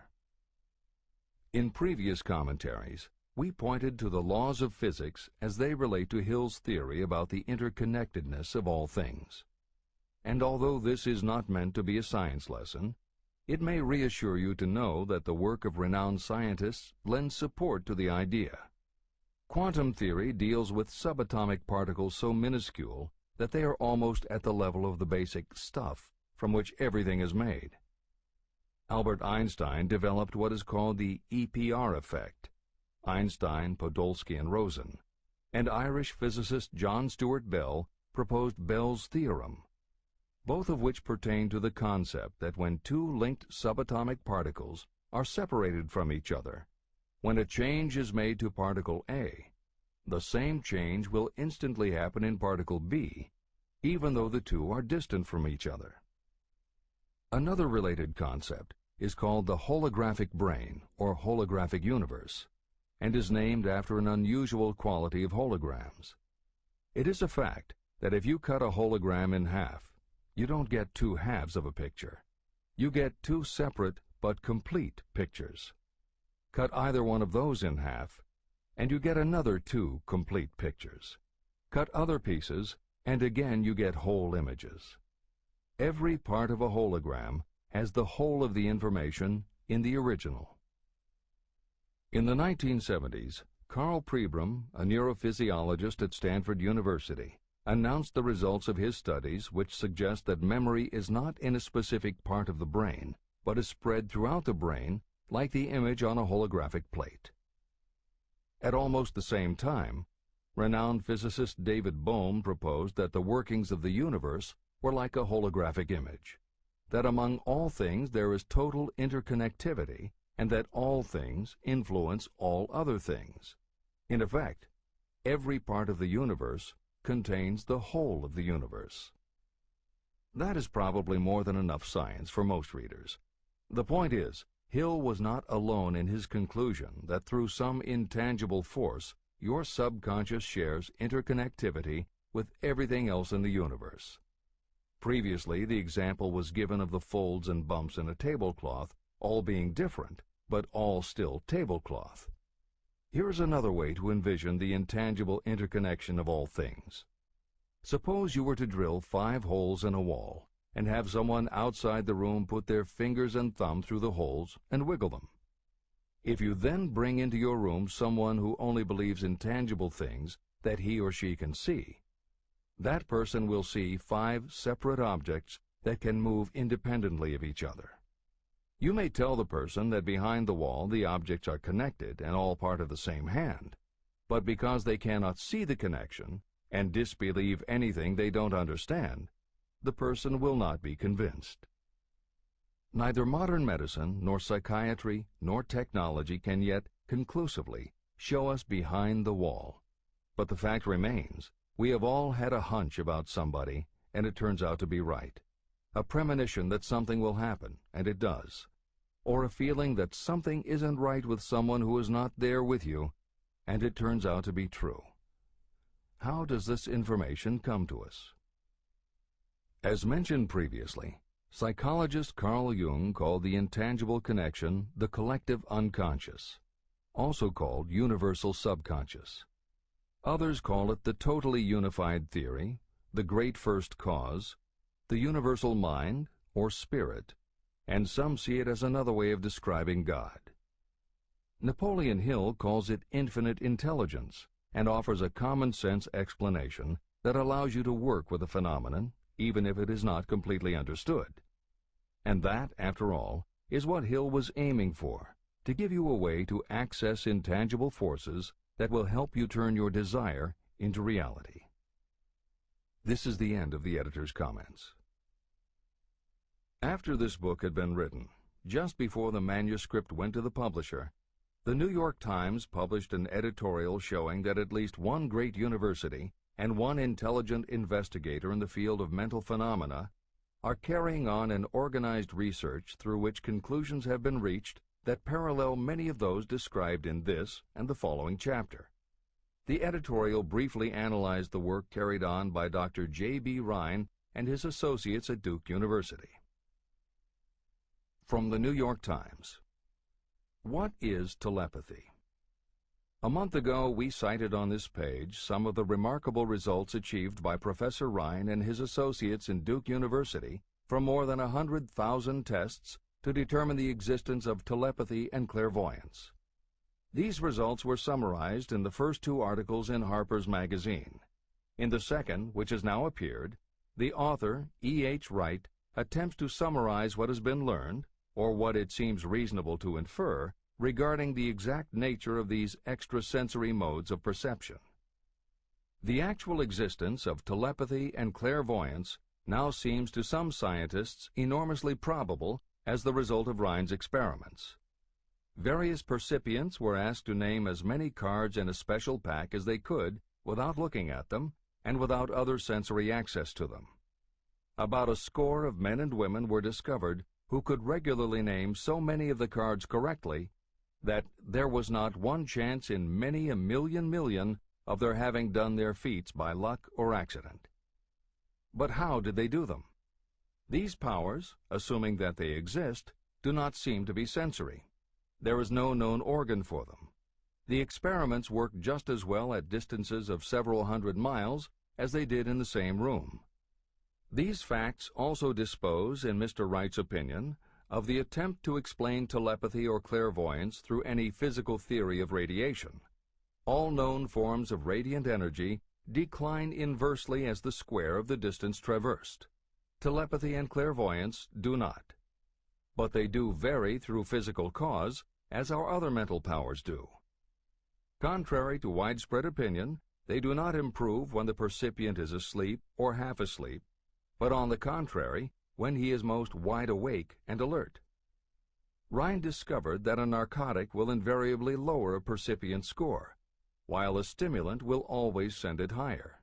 In previous commentaries, we pointed to the laws of physics as they relate to Hill's theory about the interconnectedness of all things. And although this is not meant to be a science lesson, it may reassure you to know that the work of renowned scientists lends support to the idea. Quantum theory deals with subatomic particles so minuscule that they are almost at the level of the basic stuff from which everything is made. Albert Einstein developed what is called the EPR effect. Einstein, Podolsky, and Rosen. And Irish physicist John Stuart Bell proposed Bell's theorem, both of which pertain to the concept that when two linked subatomic particles are separated from each other, when a change is made to particle A, the same change will instantly happen in particle B, even though the two are distant from each other. Another related concept is called the holographic brain or holographic universe, and is named after an unusual quality of holograms. It is a fact that if you cut a hologram in half, you don't get two halves of a picture. You get two separate but complete pictures. Cut either one of those in half, and you get another two complete pictures. Cut other pieces, and again you get whole images. Every part of a hologram has the whole of the information in the original. In the 1970s, Carl Pribram, a neurophysiologist at Stanford University, announced the results of his studies which suggest that memory is not in a specific part of the brain, but is spread throughout the brain like the image on a holographic plate. At almost the same time, renowned physicist David Bohm proposed that the workings of the universe were like a holographic image, that among all things there is total interconnectivity, and that all things influence all other things. In effect, every part of the universe contains the whole of the universe. That is probably more than enough science for most readers. The point is, Hill was not alone in his conclusion that through some intangible force, your subconscious shares interconnectivity with everything else in the universe. Previously, the example was given of the folds and bumps in a tablecloth, all being different, but all still tablecloth. Here is another way to envision the intangible interconnection of all things. Suppose you were to drill 5 holes in a wall, and have someone outside the room put their fingers and thumb through the holes and wiggle them. If you then bring into your room someone who only believes in tangible things that he or she can see, that person will see 5 separate objects that can move independently of each other. You may tell the person that behind the wall the objects are connected and all part of the same hand, but because they cannot see the connection and disbelieve anything they don't understand, the person will not be convinced. Neither modern medicine, nor psychiatry, nor technology can yet conclusively show us behind the wall. But the fact remains, we have all had a hunch about somebody, and it turns out to be right. A premonition that something will happen, and it does. Or a feeling that something isn't right with someone who is not there with you, and it turns out to be true. How does this information come to us? As mentioned previously, psychologist Carl Jung called the intangible connection the collective unconscious, also called universal subconscious. Others call it the totally unified theory, the great first cause, the universal mind, or spirit, and some see it as another way of describing God. Napoleon Hill calls it infinite intelligence and offers a common-sense explanation that allows you to work with a phenomenon even if it is not completely understood. And that, after all, is what Hill was aiming for, to give you a way to access intangible forces that will help you turn your desire into reality. This is the end of the editor's comments. After this book had been written, just before the manuscript went to the publisher, the New York Times published an editorial showing that at least one great university and one intelligent investigator in the field of mental phenomena are carrying on an organized research through which conclusions have been reached that parallel many of those described in this and the following chapter. The editorial briefly analyzed the work carried on by Dr. J.B. Rhine and his associates at Duke University. From the New York Times. What is telepathy? A month ago, we cited on this page some of the remarkable results achieved by Professor Rhine and his associates in Duke University from more than 100,000 tests to determine the existence of telepathy and clairvoyance. These results were summarized in the first 2 articles in Harper's Magazine. In the second, which has now appeared, the author, E.H. Wright, attempts to summarize what has been learned, or what it seems reasonable to infer, regarding the exact nature of these extrasensory modes of perception. The actual existence of telepathy and clairvoyance now seems to some scientists enormously probable as the result of Rhine's experiments. Various percipients were asked to name as many cards in a special pack as they could without looking at them and without other sensory access to them. About a score of men and women were discovered who could regularly name so many of the cards correctly that there was not one chance in many a million of their having done their feats by luck or accident. But how did they do them? These powers, assuming that they exist, do not seem to be sensory. There is no known organ for them. The experiments work just as well at distances of several hundred miles as they did in the same room. These facts also dispose, in Mr. Wright's opinion, of the attempt to explain telepathy or clairvoyance through any physical theory of radiation. All known forms of radiant energy decline inversely as the square of the distance traversed. Telepathy and clairvoyance do not. But they do vary through physical cause, as our other mental powers do. Contrary to widespread opinion, they do not improve when the percipient is asleep or half asleep, but on the contrary, when he is most wide awake and alert. Rhine discovered that a narcotic will invariably lower a percipient score, while a stimulant will always send it higher.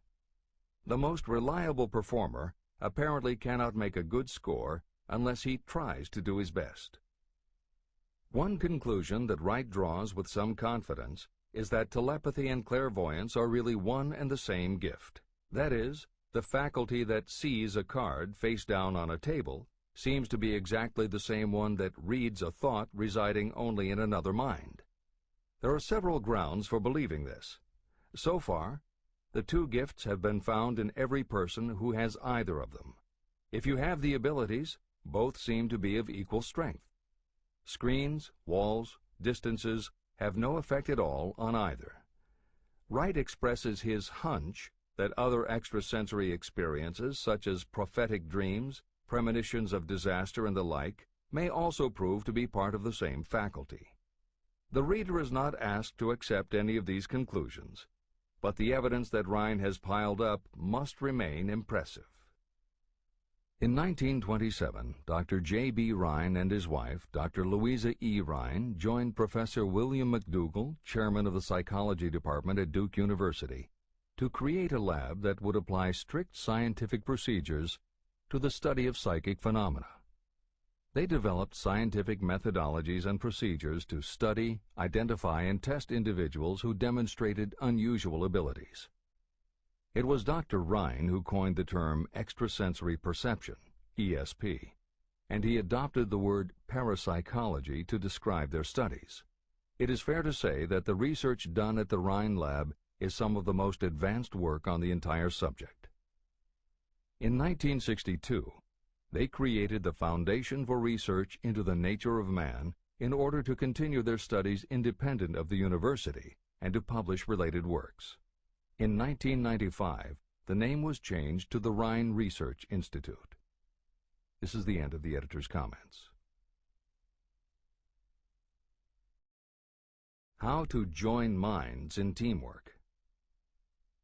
The most reliable performer apparently cannot make a good score unless he tries to do his best. One conclusion that Wright draws with some confidence is that telepathy and clairvoyance are really one and the same gift. That is, the faculty that sees a card face down on a table seems to be exactly the same one that reads a thought residing only in another mind. There are several grounds for believing this. So far, the two gifts have been found in every person who has either of them. If you have the abilities, both seem to be of equal strength. Screens, walls, distances have no effect at all on either. Wright expresses his hunch that other extrasensory experiences, such as prophetic dreams, premonitions of disaster, and the like, may also prove to be part of the same faculty. The reader is not asked to accept any of these conclusions, but the evidence that Rhine has piled up must remain impressive. In 1927, Dr. J.B. Rhine and his wife, Dr. Louisa E. Rhine, joined Professor William McDougall, chairman of the psychology department at Duke University, to create a lab that would apply strict scientific procedures to the study of psychic phenomena. They developed scientific methodologies and procedures to study, identify, and test individuals who demonstrated unusual abilities. It was Dr. Rhine who coined the term extrasensory perception, ESP, and he adopted the word parapsychology to describe their studies. It is fair to say that the research done at the Rhine lab is some of the most advanced work on the entire subject. In 1962, they created the Foundation for Research into the Nature of Man in order to continue their studies independent of the university and to publish related works. In 1995, the name was changed to the Rhine Research Institute. This is the end of the editor's comments. How to join minds in teamwork.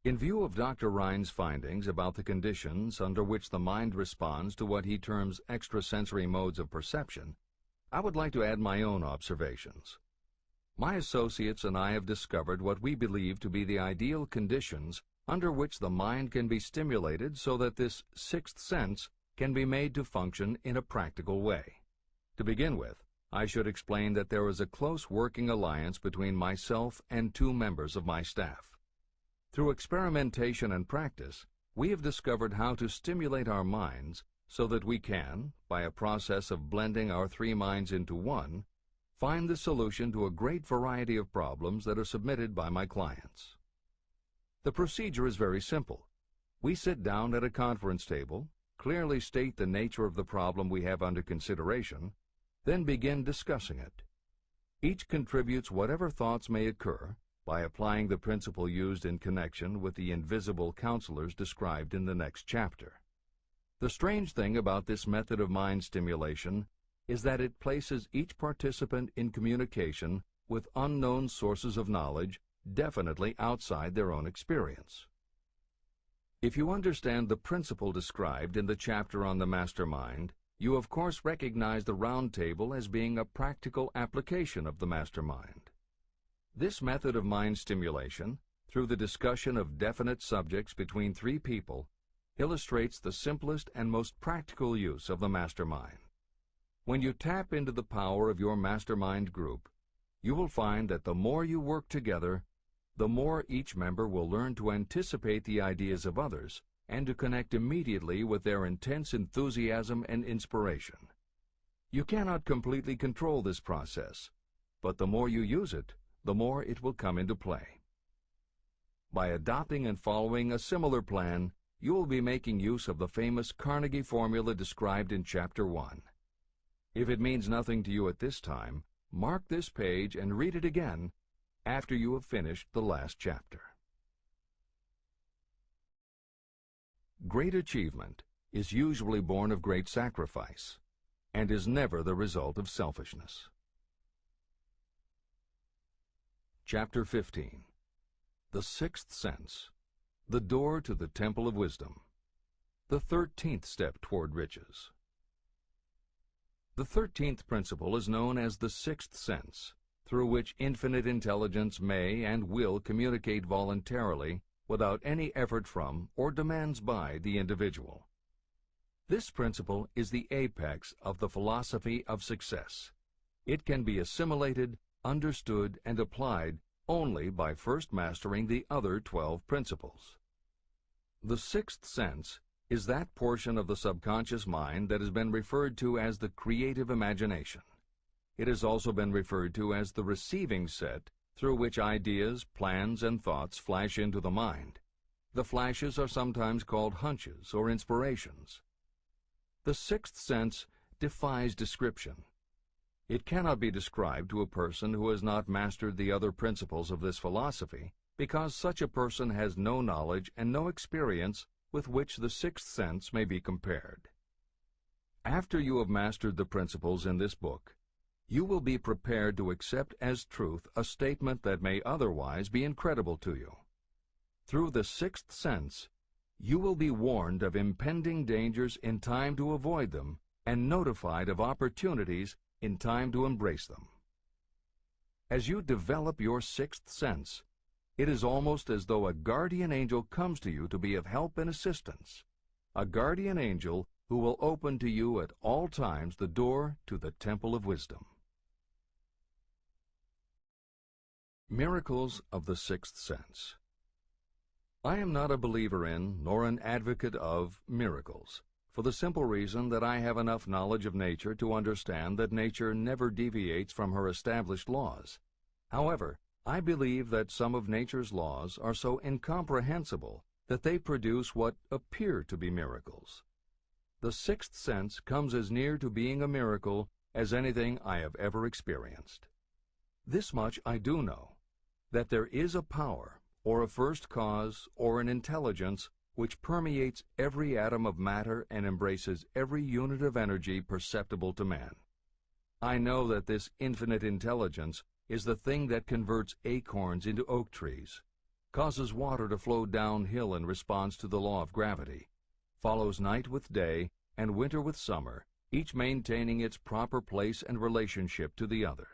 In view of Dr. Rhine's findings about the conditions under which the mind responds to what he terms extrasensory modes of perception, I would like to add my own observations. My associates and I have discovered what we believe to be the ideal conditions under which the mind can be stimulated so that this sixth sense can be made to function in a practical way. To begin with, I should explain that there is a close working alliance between myself and two members of my staff. Through experimentation and practice, we have discovered how to stimulate our minds so that we can, by a process of blending our three minds into one, find the solution to a great variety of problems that are submitted by my clients. The procedure is very simple. We sit down at a conference table, clearly state the nature of the problem we have under consideration, then begin discussing it. Each contributes whatever thoughts may occur by applying the principle used in connection with the invisible counselors described in the next chapter. The strange thing about this method of mind stimulation is that it places each participant in communication with unknown sources of knowledge definitely outside their own experience. If you understand the principle described in the chapter on the mastermind, you of course recognize the round table as being a practical application of the mastermind. This method of mind stimulation, through the discussion of definite subjects between three people, illustrates the simplest and most practical use of the mastermind. When you tap into the power of your mastermind group, you will find that the more you work together, the more each member will learn to anticipate the ideas of others and to connect immediately with their intense enthusiasm and inspiration. You cannot completely control this process, but the more you use it, the more it will come into play. By adopting and following a similar plan, you will be making use of the famous Carnegie formula described in Chapter 1. If it means nothing to you at this time, mark this page and read it again after you have finished the last chapter. Great achievement is usually born of great sacrifice and is never the result of selfishness. Chapter 15. The Sixth Sense, the door to the Temple of Wisdom, the 13th step toward riches. The 13th principle is known as the Sixth Sense, through which infinite intelligence may and will communicate voluntarily without any effort from or demands by the individual. This principle is the apex of the philosophy of success. It can be assimilated, understood, and applied only by first mastering the other 12 principles. The sixth sense is that portion of the subconscious mind that has been referred to as the creative imagination. It has also been referred to as the receiving set through which ideas, plans, and thoughts flash into the mind. The flashes are sometimes called hunches or inspirations. The sixth sense defies description. It cannot be described to a person who has not mastered the other principles of this philosophy, because such a person has no knowledge and no experience with which the sixth sense may be compared. After you have mastered the principles in this book, you will be prepared to accept as truth a statement that may otherwise be incredible to you. Through the sixth sense, you will be warned of impending dangers in time to avoid them and notified of opportunities in time to embrace them. As you develop your sixth sense, it is almost as though a guardian angel comes to you to be of help and assistance, a guardian angel who will open to you at all times the door to the Temple of Wisdom. Miracles of the Sixth Sense. I am not a believer in, nor an advocate of, miracles, for the simple reason that I have enough knowledge of nature to understand that nature never deviates from her established laws. However, I believe that some of nature's laws are so incomprehensible that they produce what appear to be miracles. The sixth sense comes as near to being a miracle as anything I have ever experienced. This much I do know, that there is a power, or a first cause, or an intelligence which permeates every atom of matter and embraces every unit of energy perceptible to man. I know that this infinite intelligence is the thing that converts acorns into oak trees, causes water to flow downhill in response to the law of gravity, follows night with day and winter with summer, each maintaining its proper place and relationship to the other.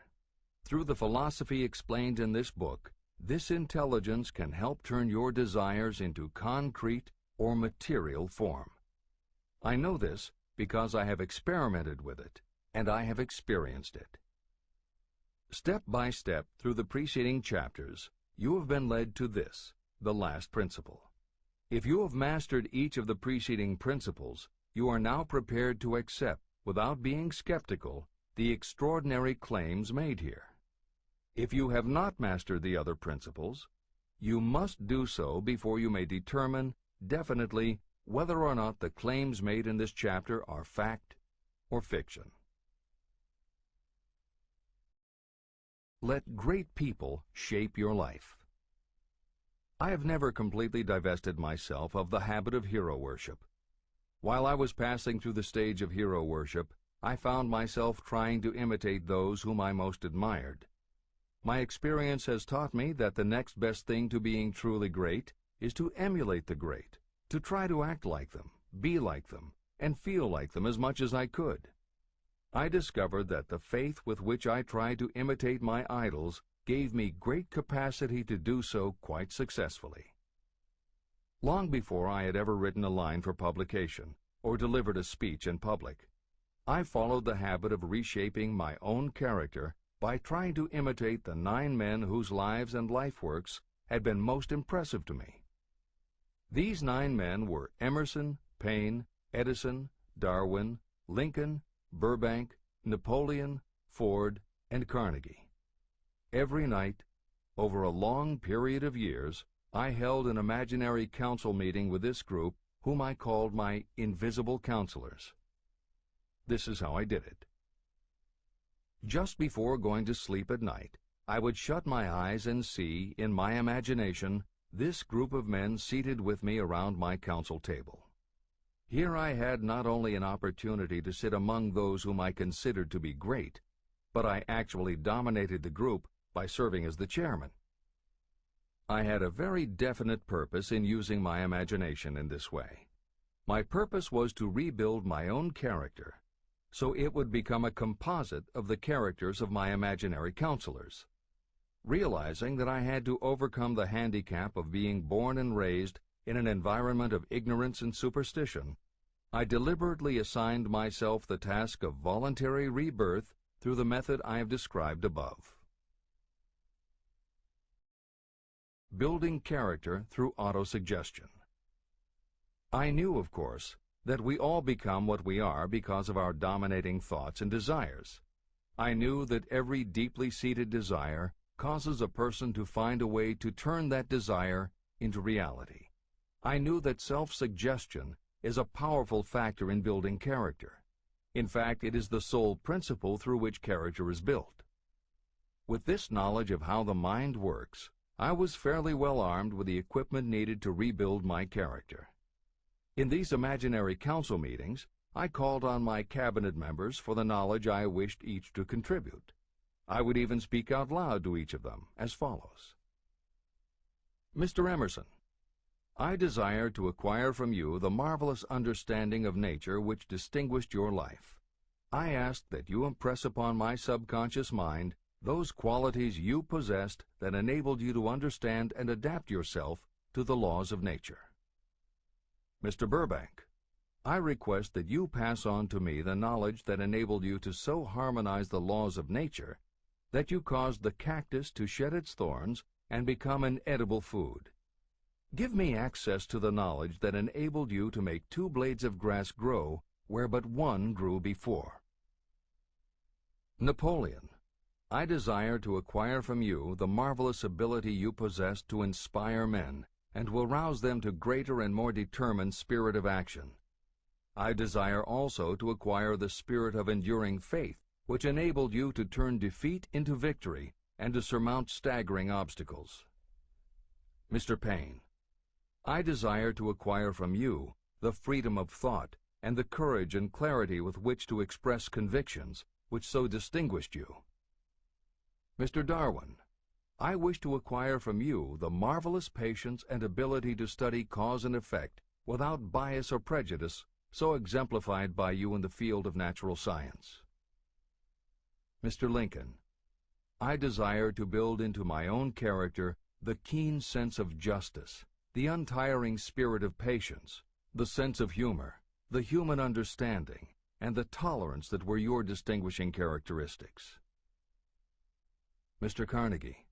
Through the philosophy explained in this book, this intelligence can help turn your desires into concrete or material form. I know this because I have experimented with it, and I have experienced it. Step by step through the preceding chapters, you have been led to this, the last principle. If you have mastered each of the preceding principles, you are now prepared to accept, without being skeptical, the extraordinary claims made here. If you have not mastered the other principles, you must do so before you may determine definitely whether or not the claims made in this chapter are fact or fiction. Let great people shape your life. I have never completely divested myself of the habit of hero worship. While I was passing through the stage of hero worship, I found myself trying to imitate those whom I most admired. My experience has taught me that the next best thing to being truly great is to emulate the great, to try to act like them, be like them, and feel like them as much as I could. I discovered that the faith with which I tried to imitate my idols gave me great capacity to do so quite successfully. Long before I had ever written a line for publication or delivered a speech in public, I followed the habit of reshaping my own character by trying to imitate the 9 men whose lives and life works had been most impressive to me. These 9 men were Emerson, Paine, Edison, Darwin, Lincoln, Burbank, Napoleon, Ford, and Carnegie. Every night, over a long period of years, I held an imaginary council meeting with this group, whom I called my invisible counselors. This is how I did it. Just before going to sleep at night, I would shut my eyes and see, in my imagination, this group of men seated with me around my council table. Here I had not only an opportunity to sit among those whom I considered to be great, but I actually dominated the group by serving as the chairman. I had a very definite purpose in using my imagination in this way. My purpose was to rebuild my own character, so it would become a composite of the characters of my imaginary counselors. Realizing that I had to overcome the handicap of being born and raised in an environment of ignorance and superstition, I deliberately assigned myself the task of voluntary rebirth through the method I have described above. Building character through autosuggestion. I knew, of course, that we all become what we are because of our dominating thoughts and desires. I knew that every deeply seated desire causes a person to find a way to turn that desire into reality. I knew that self-suggestion is a powerful factor in building character. In fact, it is the sole principle through which character is built. With this knowledge of how the mind works, I was fairly well armed with the equipment needed to rebuild my character. In these imaginary council meetings, I called on my cabinet members for the knowledge I wished each to contribute. I would even speak out loud to each of them as follows. Mr. Emerson, I desire to acquire from you the marvelous understanding of nature which distinguished your life. I ask that you impress upon my subconscious mind those qualities you possessed that enabled you to understand and adapt yourself to the laws of nature. Mr. Burbank, I request that you pass on to me the knowledge that enabled you to so harmonize the laws of nature that you caused the cactus to shed its thorns and become an edible food. Give me access to the knowledge that enabled you to make 2 blades of grass grow where but 1 grew before. Napoleon, I desire to acquire from you the marvelous ability you possess to inspire men and will rouse them to greater and more determined spirit of action. I desire also to acquire the spirit of enduring faith, which enabled you to turn defeat into victory and to surmount staggering obstacles. Mr. Paine, I desire to acquire from you the freedom of thought and the courage and clarity with which to express convictions which so distinguished you. Mr. Darwin, I wish to acquire from you the marvelous patience and ability to study cause and effect without bias or prejudice, so exemplified by you in the field of natural science. Mr. Lincoln, I desire to build into my own character the keen sense of justice, the untiring spirit of patience, the sense of humor, the human understanding, and the tolerance that were your distinguishing characteristics. Mr. Carnegie,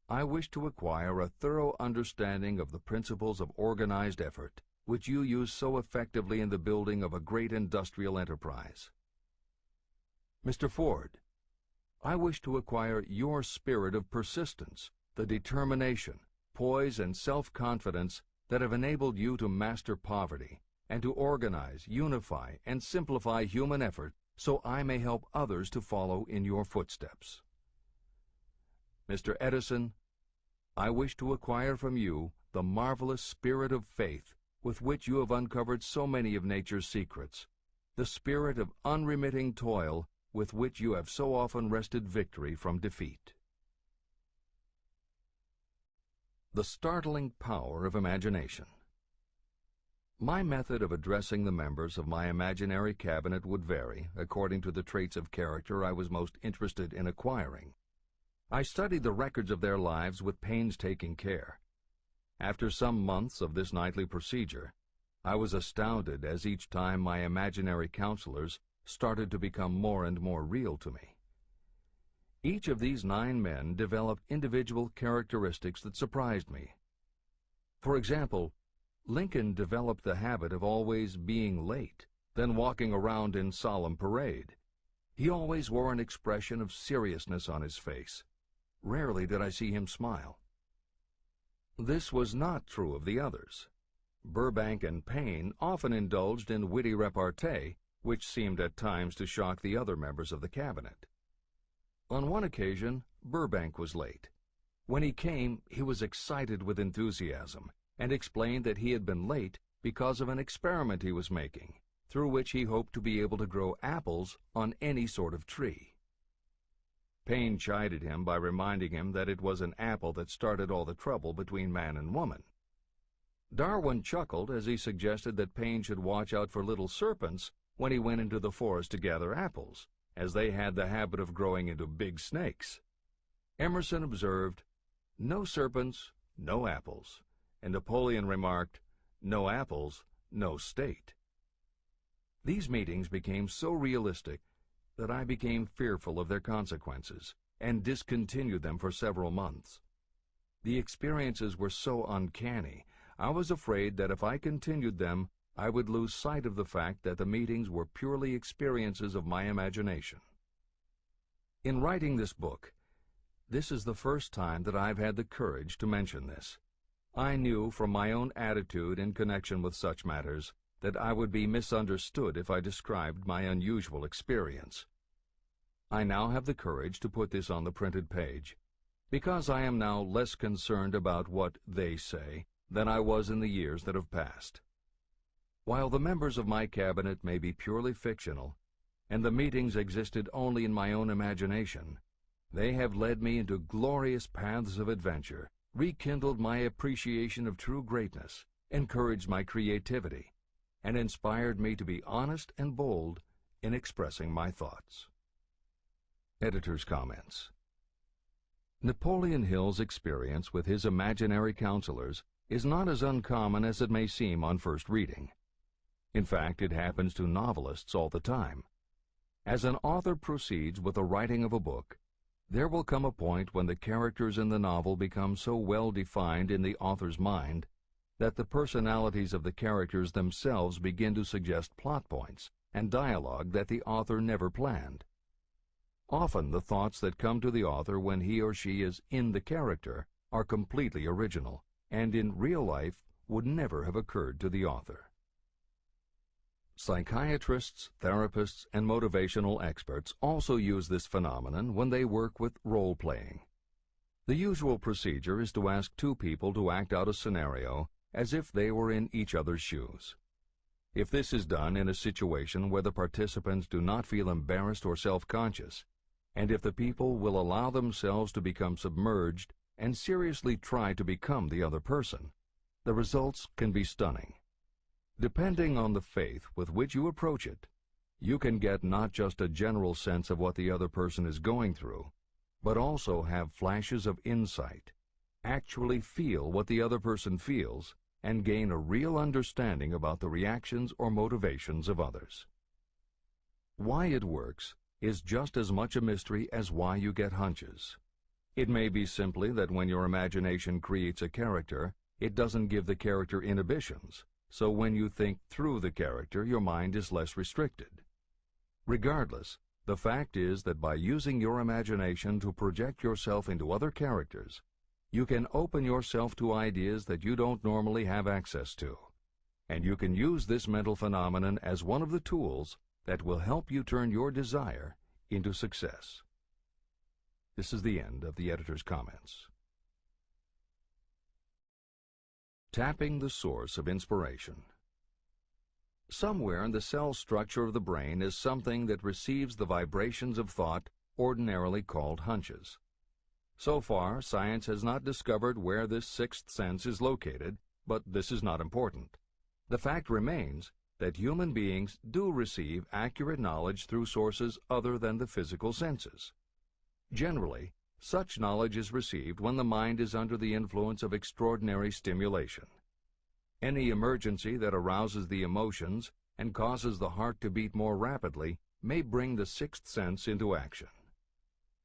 I wish to acquire a thorough understanding of the principles of organized effort, which you use so effectively in the building of a great industrial enterprise. Mr. Ford, I wish to acquire your spirit of persistence, the determination, poise, and self-confidence that have enabled you to master poverty and to organize, unify, and simplify human effort so I may help others to follow in your footsteps. Mr. Edison, I wish to acquire from you the marvelous spirit of faith with which you have uncovered so many of nature's secrets, the spirit of unremitting toil with which you have so often wrested victory from defeat. The startling power of imagination. My method of addressing the members of my imaginary cabinet would vary according to the traits of character I was most interested in acquiring. I studied the records of their lives with painstaking care. After some months of this nightly procedure, I was astounded as each time my imaginary counselors started to become more and more real to me. Each of these 9 men developed individual characteristics that surprised me. For example, Lincoln developed the habit of always being late, then walking around in solemn parade. He always wore an expression of seriousness on his face. Rarely did I see him smile. This was not true of the others. Burbank and Payne often indulged in witty repartee, which seemed at times to shock the other members of the cabinet. On one occasion, Burbank was late. When he came, he was excited with enthusiasm, and explained that he had been late because of an experiment he was making, through which he hoped to be able to grow apples on any sort of tree. Payne chided him by reminding him that it was an apple that started all the trouble between man and woman. Darwin chuckled as he suggested that Payne should watch out for little serpents when he went into the forest to gather apples, as they had the habit of growing into big snakes. Emerson observed, "No serpents, no apples," and Napoleon remarked, "No apples, no state." These meetings became so realistic that I became fearful of their consequences and discontinued them for several months. The experiences were so uncanny, I was afraid that if I continued them, I would lose sight of the fact that the meetings were purely experiences of my imagination. In writing this book, this is the first time that I've had the courage to mention this. I knew from my own attitude in connection with such matters that I would be misunderstood if I described my unusual experience. I now have the courage to put this on the printed page, because I am now less concerned about what they say than I was in the years that have passed. While the members of my cabinet may be purely fictional, and the meetings existed only in my own imagination, they have led me into glorious paths of adventure, rekindled my appreciation of true greatness, encouraged my creativity, and inspired me to be honest and bold in expressing my thoughts. Editor's comments. Napoleon Hill's experience with his imaginary counselors is not as uncommon as it may seem on first reading. In fact, it happens to novelists all the time. As an author proceeds with the writing of a book, there will come a point when the characters in the novel become so well defined in the author's mind that the personalities of the characters themselves begin to suggest plot points and dialogue that the author never planned. Often the thoughts that come to the author when he or she is in the character are completely original, and in real life would never have occurred to the author. Psychiatrists, therapists, and motivational experts also use this phenomenon when they work with role-playing. The usual procedure is to ask 2 people to act out a scenario as if they were in each other's shoes. If this is done in a situation where the participants do not feel embarrassed or self-conscious, and if the people will allow themselves to become submerged and seriously try to become the other person, the results can be stunning. Depending on the faith with which you approach it, you can get not just a general sense of what the other person is going through, but also have flashes of insight, actually feel what the other person feels, and gain a real understanding about the reactions or motivations of others. Why it works is just as much a mystery as why you get hunches. It may be simply that when your imagination creates a character, it doesn't give the character inhibitions. So when you think through the character, your mind is less restricted. Regardless, the fact is that by using your imagination to project yourself into other characters, you can open yourself to ideas that you don't normally have access to. And you can use this mental phenomenon as one of the tools that will help you turn your desire into success. This is the end of the editor's comments. Tapping the source of inspiration. Somewhere in the cell structure of the brain is something that receives the vibrations of thought ordinarily called hunches. So far, science has not discovered where this sixth sense is located, but this is not important. The fact remains that human beings do receive accurate knowledge through sources other than the physical senses. Generally, such knowledge is received when the mind is under the influence of extraordinary stimulation. Any emergency that arouses the emotions and causes the heart to beat more rapidly may bring the sixth sense into action.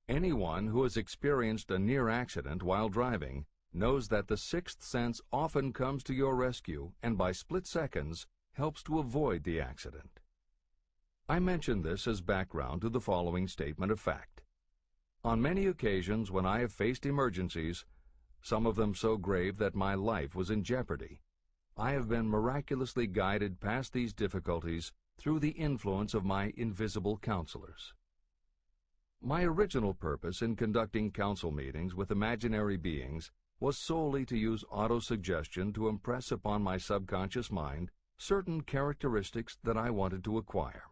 Anyone who has experienced a near accident while driving knows that the sixth sense often comes to your rescue and by split seconds helps to avoid the accident. I mention this as background to the following statement of fact. On many occasions when I have faced emergencies, some of them so grave that my life was in jeopardy, I have been miraculously guided past these difficulties through the influence of my invisible counselors. My original purpose in conducting council meetings with imaginary beings was solely to use autosuggestion to impress upon my subconscious mind certain characteristics that I wanted to acquire.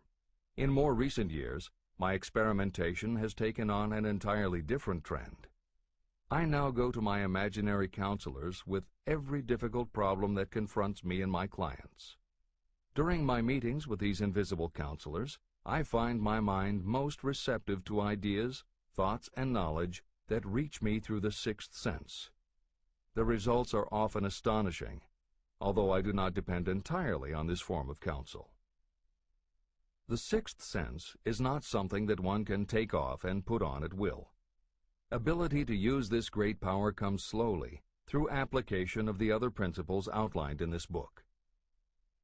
In more recent years, my experimentation has taken on an entirely different trend. I now go to my imaginary counselors with every difficult problem that confronts me and my clients. During my meetings with these invisible counselors, I find my mind most receptive to ideas, thoughts, and knowledge that reach me through the sixth sense. The results are often astonishing, although I do not depend entirely on this form of counsel. The sixth sense is not something that one can take off and put on at will. Ability to use this great power comes slowly through application of the other principles outlined in this book.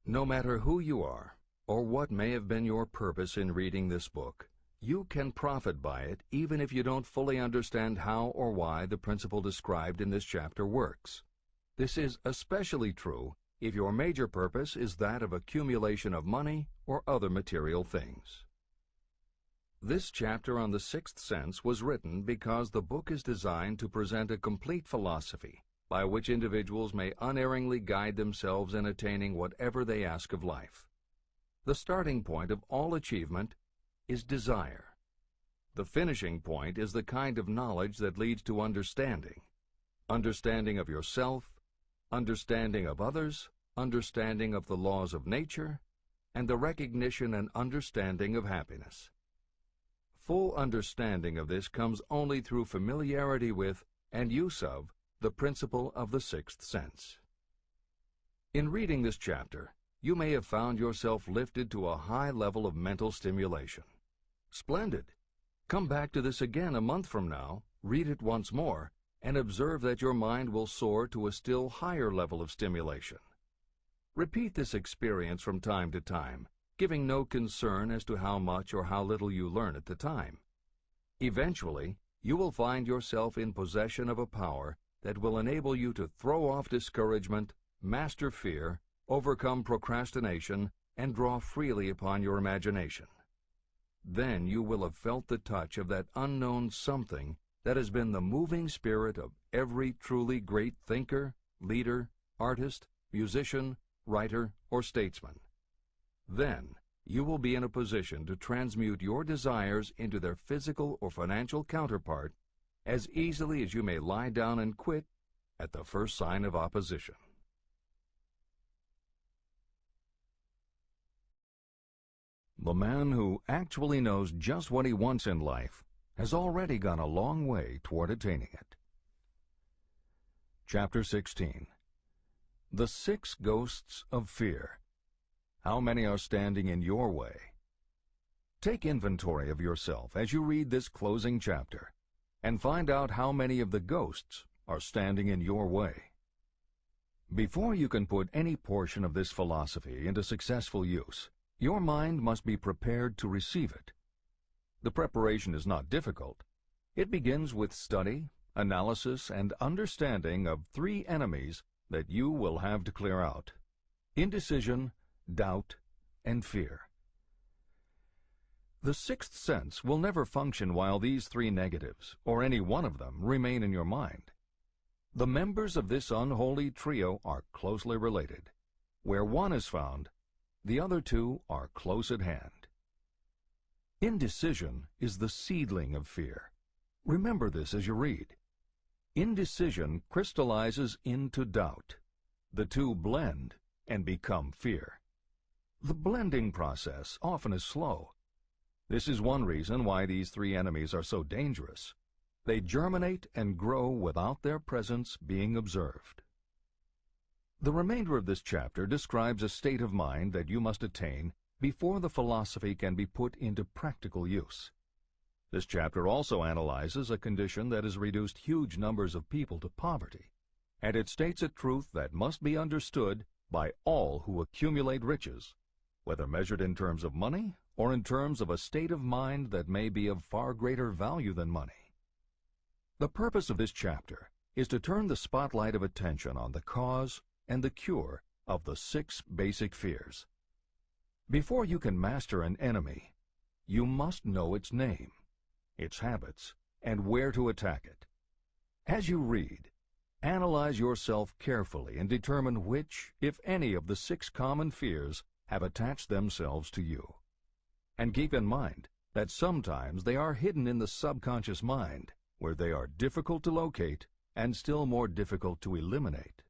No matter who you are, or what may have been your purpose in reading this book, you can profit by it even if you don't fully understand how or why the principle described in this chapter works. This is especially true if your major purpose is that of accumulation of money or other material things. This chapter on the sixth sense was written because the book is designed to present a complete philosophy by which individuals may unerringly guide themselves in attaining whatever they ask of life. The starting point of all achievement is desire. The finishing point is the kind of knowledge that leads to understanding. Understanding of yourself, understanding of others, understanding of the laws of nature, and the recognition and understanding of happiness. Full understanding of this comes only through familiarity with and use of the principle of the sixth sense. In reading this chapter, you may have found yourself lifted to a high level of mental stimulation. Splendid! Come back to this again a month from now, read it once more, and observe that your mind will soar to a still higher level of stimulation. Repeat this experience from time to time, giving no concern as to how much or how little you learn at the time. Eventually, you will find yourself in possession of a power that will enable you to throw off discouragement, master fear, overcome procrastination, and draw freely upon your imagination. Then you will have felt the touch of that unknown something that has been the moving spirit of every truly great thinker, leader, artist, musician, writer, or statesman. Then you will be in a position to transmute your desires into their physical or financial counterpart as easily as you may lie down and quit at the first sign of opposition. The man who actually knows just what he wants in life has already gone a long way toward attaining it. Chapter 16. The Six Ghosts of Fear. How many are standing in your way? Take inventory of yourself as you read this closing chapter and find out how many of the ghosts are standing in your way. Before you can put any portion of this philosophy into successful use, your mind must be prepared to receive it. The preparation is not difficult. It begins with study, analysis, and understanding of three enemies that you will have to clear out: indecision, doubt, and fear. The sixth sense will never function while these three negatives, or any one of them, remain in your mind. The members of this unholy trio are closely related. Where one is found, The other two are close at hand. Indecision is the seedling of fear. Remember this as you read. Indecision crystallizes into doubt. The two blend and become fear. The blending process often is slow. This is one reason why these three enemies are so dangerous. They germinate and grow without their presence being observed. The remainder of this chapter describes a state of mind that you must attain before the philosophy can be put into practical use. This chapter also analyzes a condition that has reduced huge numbers of people to poverty, and it states a truth that must be understood by all who accumulate riches, whether measured in terms of money or in terms of a state of mind that may be of far greater value than money. The purpose of this chapter is to turn the spotlight of attention on the cause and the cure of the 6 basic fears. Before you can master an enemy, you must know its name, its habits, and where to attack it. As you read, analyze yourself carefully and determine which, if any, of the 6 common fears have attached themselves to you. And keep in mind that sometimes they are hidden in the subconscious mind, where they are difficult to locate and still more difficult to eliminate.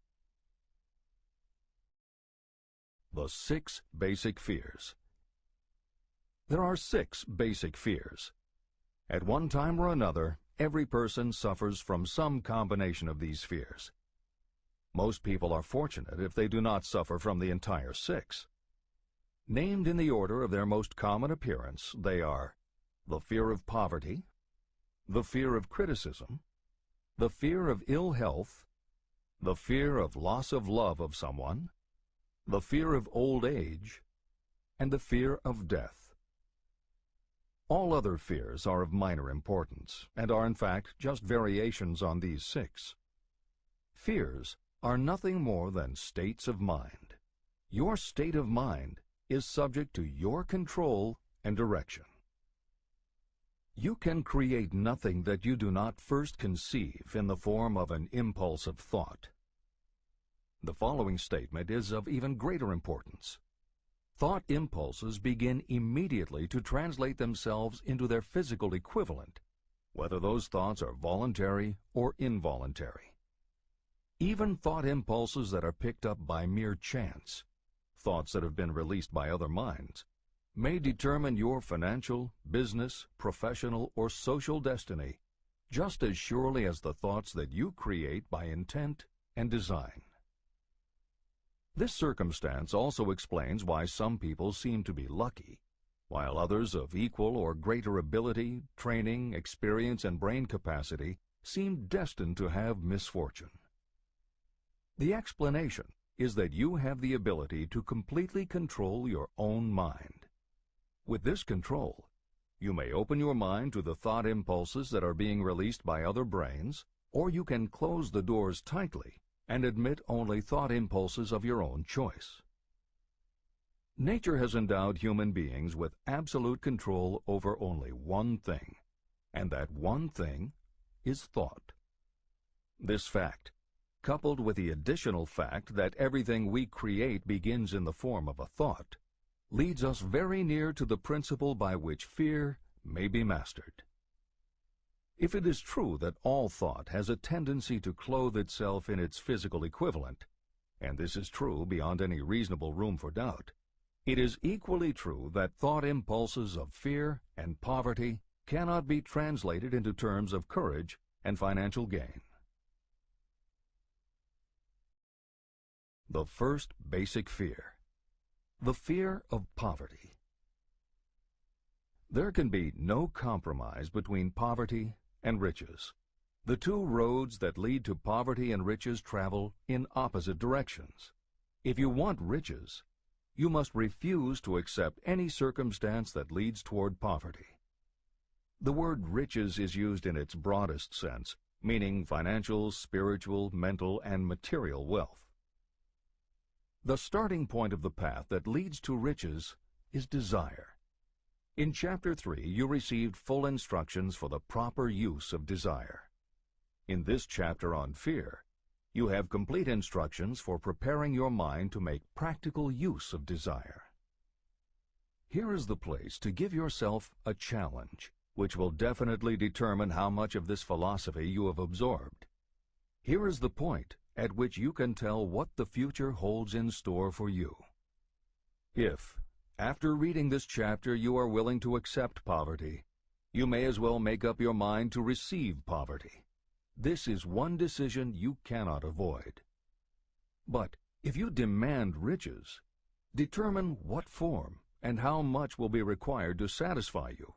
The 6 basic fears. There are 6 basic fears. At one time or another, every person suffers from some combination of these fears. Most people are fortunate if they do not suffer from the entire 6. Named in the order of their most common appearance, they are the fear of poverty, the fear of criticism, the fear of ill health, the fear of loss of love of someone, the fear of old age, and the fear of death. All other fears are of minor importance, and are in fact just variations on these 6. Fears are nothing more than states of mind. Your state of mind is subject to your control and direction. You can create nothing that you do not first conceive in the form of an impulse of thought. The following statement is of even greater importance. Thought impulses begin immediately to translate themselves into their physical equivalent, whether those thoughts are voluntary or involuntary. Even thought impulses that are picked up by mere chance, thoughts that have been released by other minds, may determine your financial, business, professional, or social destiny just as surely as the thoughts that you create by intent and design. This circumstance also explains why some people seem to be lucky, while others of equal or greater ability, training, experience, and brain capacity seem destined to have misfortune. The explanation is that you have the ability to completely control your own mind. With this control, you may open your mind to the thought impulses that are being released by other brains, or you can close the doors tightly and admit only thought impulses of your own choice. Nature has endowed human beings with absolute control over only one thing, and that one thing is thought. This fact, coupled with the additional fact that everything we create begins in the form of a thought, leads us very near to the principle by which fear may be mastered. If it is true that all thought has a tendency to clothe itself in its physical equivalent, and this is true beyond any reasonable room for doubt, it is equally true that thought impulses of fear and poverty cannot be translated into terms of courage and financial gain. The first basic fear, the fear of poverty. There can be no compromise between poverty and riches. The two roads that lead to poverty and riches travel in opposite directions. If you want riches, you must refuse to accept any circumstance that leads toward poverty. The word riches is used in its broadest sense, meaning financial, spiritual, mental, and material wealth. The starting point of the path that leads to riches is desire. In Chapter 3, you received full instructions for the proper use of desire. In this chapter on fear, you have complete instructions for preparing your mind to make practical use of desire. Here is the place to give yourself a challenge, which will definitely determine how much of this philosophy you have absorbed. Here is the point at which you can tell what the future holds in store for you. If, after reading this chapter, you are willing to accept poverty, you may as well make up your mind to receive poverty. This is one decision you cannot avoid. But if you demand riches, determine what form and how much will be required to satisfy you.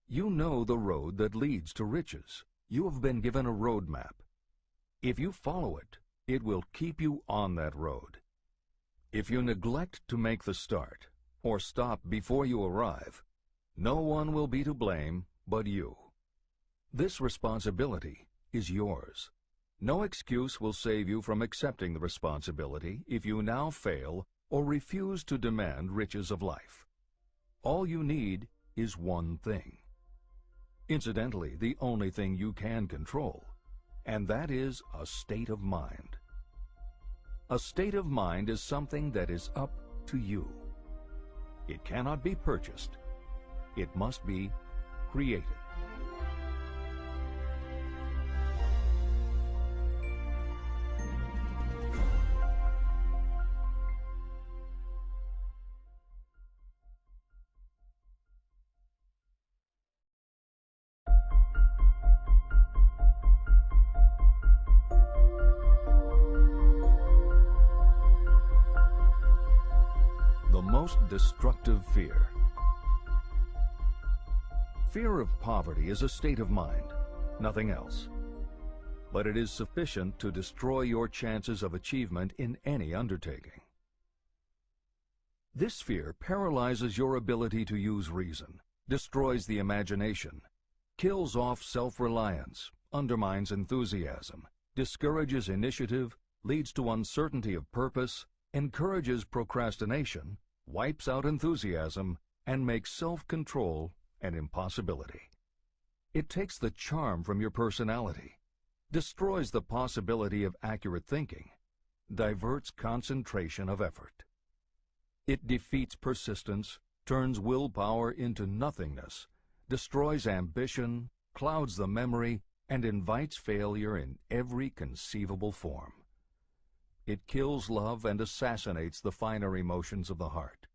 You know the road that leads to riches. You have been given a road map. If you follow it, it will keep you on that road. If you neglect to make the start, or stop before you arrive, no one will be to blame but you. This responsibility is yours. No excuse will save you from accepting the responsibility if you now fail or refuse to demand riches of life. All you need is one thing. Incidentally, the only thing you can control, and that is a state of mind. A state of mind is something that is up to you. It cannot be purchased. It must be created. The most destructive fear. Fear of poverty is a state of mind, nothing else. But it is sufficient to destroy your chances of achievement in any undertaking. This fear paralyzes your ability to use reason, destroys the imagination, kills off self-reliance, undermines enthusiasm, discourages initiative, leads to uncertainty of purpose, encourages procrastination, wipes out enthusiasm, and makes self-control an impossibility. It takes the charm from your personality, destroys the possibility of accurate thinking, diverts concentration of effort. It defeats persistence, turns willpower into nothingness, destroys ambition, clouds the memory, and invites failure in every conceivable form. It kills love and assassinates the finer emotions of the heart,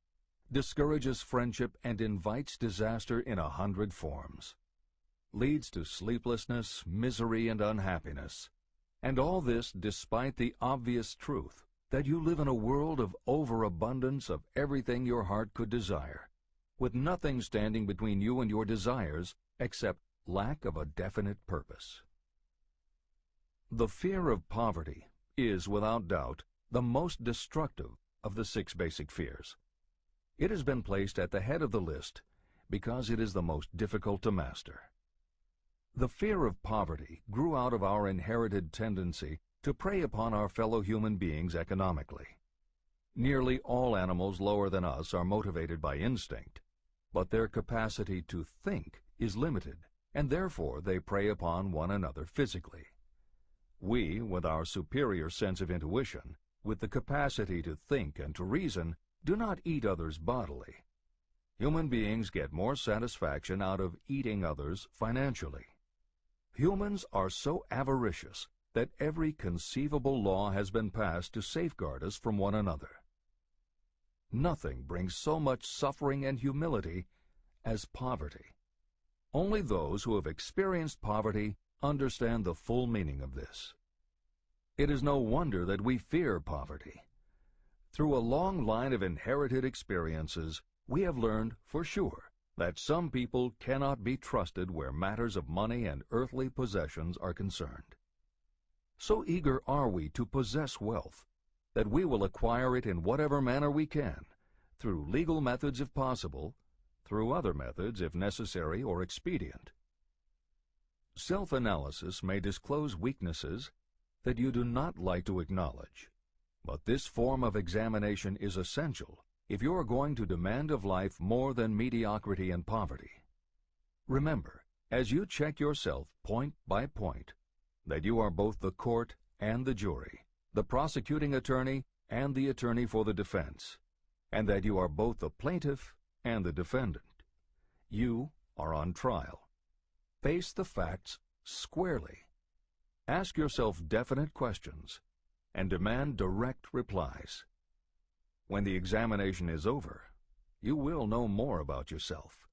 discourages friendship and invites disaster in 100 forms, leads to sleeplessness, misery, and unhappiness. And all this despite the obvious truth that you live in a world of overabundance of everything your heart could desire, with nothing standing between you and your desires except lack of a definite purpose. The fear of poverty is, without doubt, the most destructive of the 6 basic fears. It has been placed at the head of the list because it is the most difficult to master. The fear of poverty grew out of our inherited tendency to prey upon our fellow human beings economically. Nearly all animals lower than us are motivated by instinct, but their capacity to think is limited, and therefore they prey upon one another physically. We, with our superior sense of intuition, with the capacity to think and to reason, do not eat others bodily. Human beings get more satisfaction out of eating others financially. Humans are so avaricious that every conceivable law has been passed to safeguard us from one another. Nothing brings so much suffering and humility as poverty. Only those who have experienced poverty understand the full meaning of this. It is no wonder that we fear poverty. Through a long line of inherited experiences, we have learned for sure that some people cannot be trusted where matters of money and earthly possessions are concerned. So eager are we to possess wealth that we will acquire it in whatever manner we can, through legal methods if possible, through other methods if necessary or expedient. Self-analysis may disclose weaknesses that you do not like to acknowledge, but this form of examination is essential if you are going to demand of life more than mediocrity and poverty. Remember, as you check yourself point by point, that you are both the court and the jury, the prosecuting attorney and the attorney for the defense, and that you are both the plaintiff and the defendant. You are on trial. Face the facts squarely. Ask yourself definite questions and demand direct replies. When the examination is over, you will know more about yourself.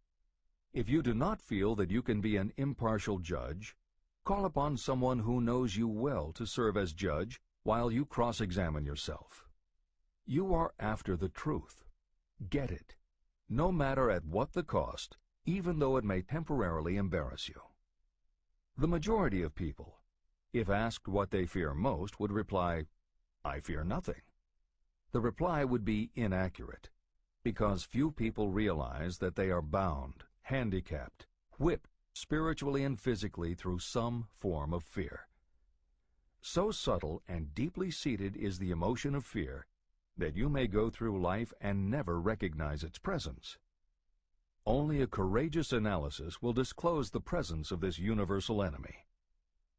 If you do not feel that you can be an impartial judge, call upon someone who knows you well to serve as judge while you cross-examine yourself. You are after the truth. Get it, no matter at what the cost, even though it may temporarily embarrass you. The majority of people, if asked what they fear most, would reply, "I fear nothing." The reply would be inaccurate, because few people realize that they are bound, handicapped, whipped spiritually and physically through some form of fear. So subtle and deeply seated is the emotion of fear that you may go through life and never recognize its presence. Only a courageous analysis will disclose the presence of this universal enemy.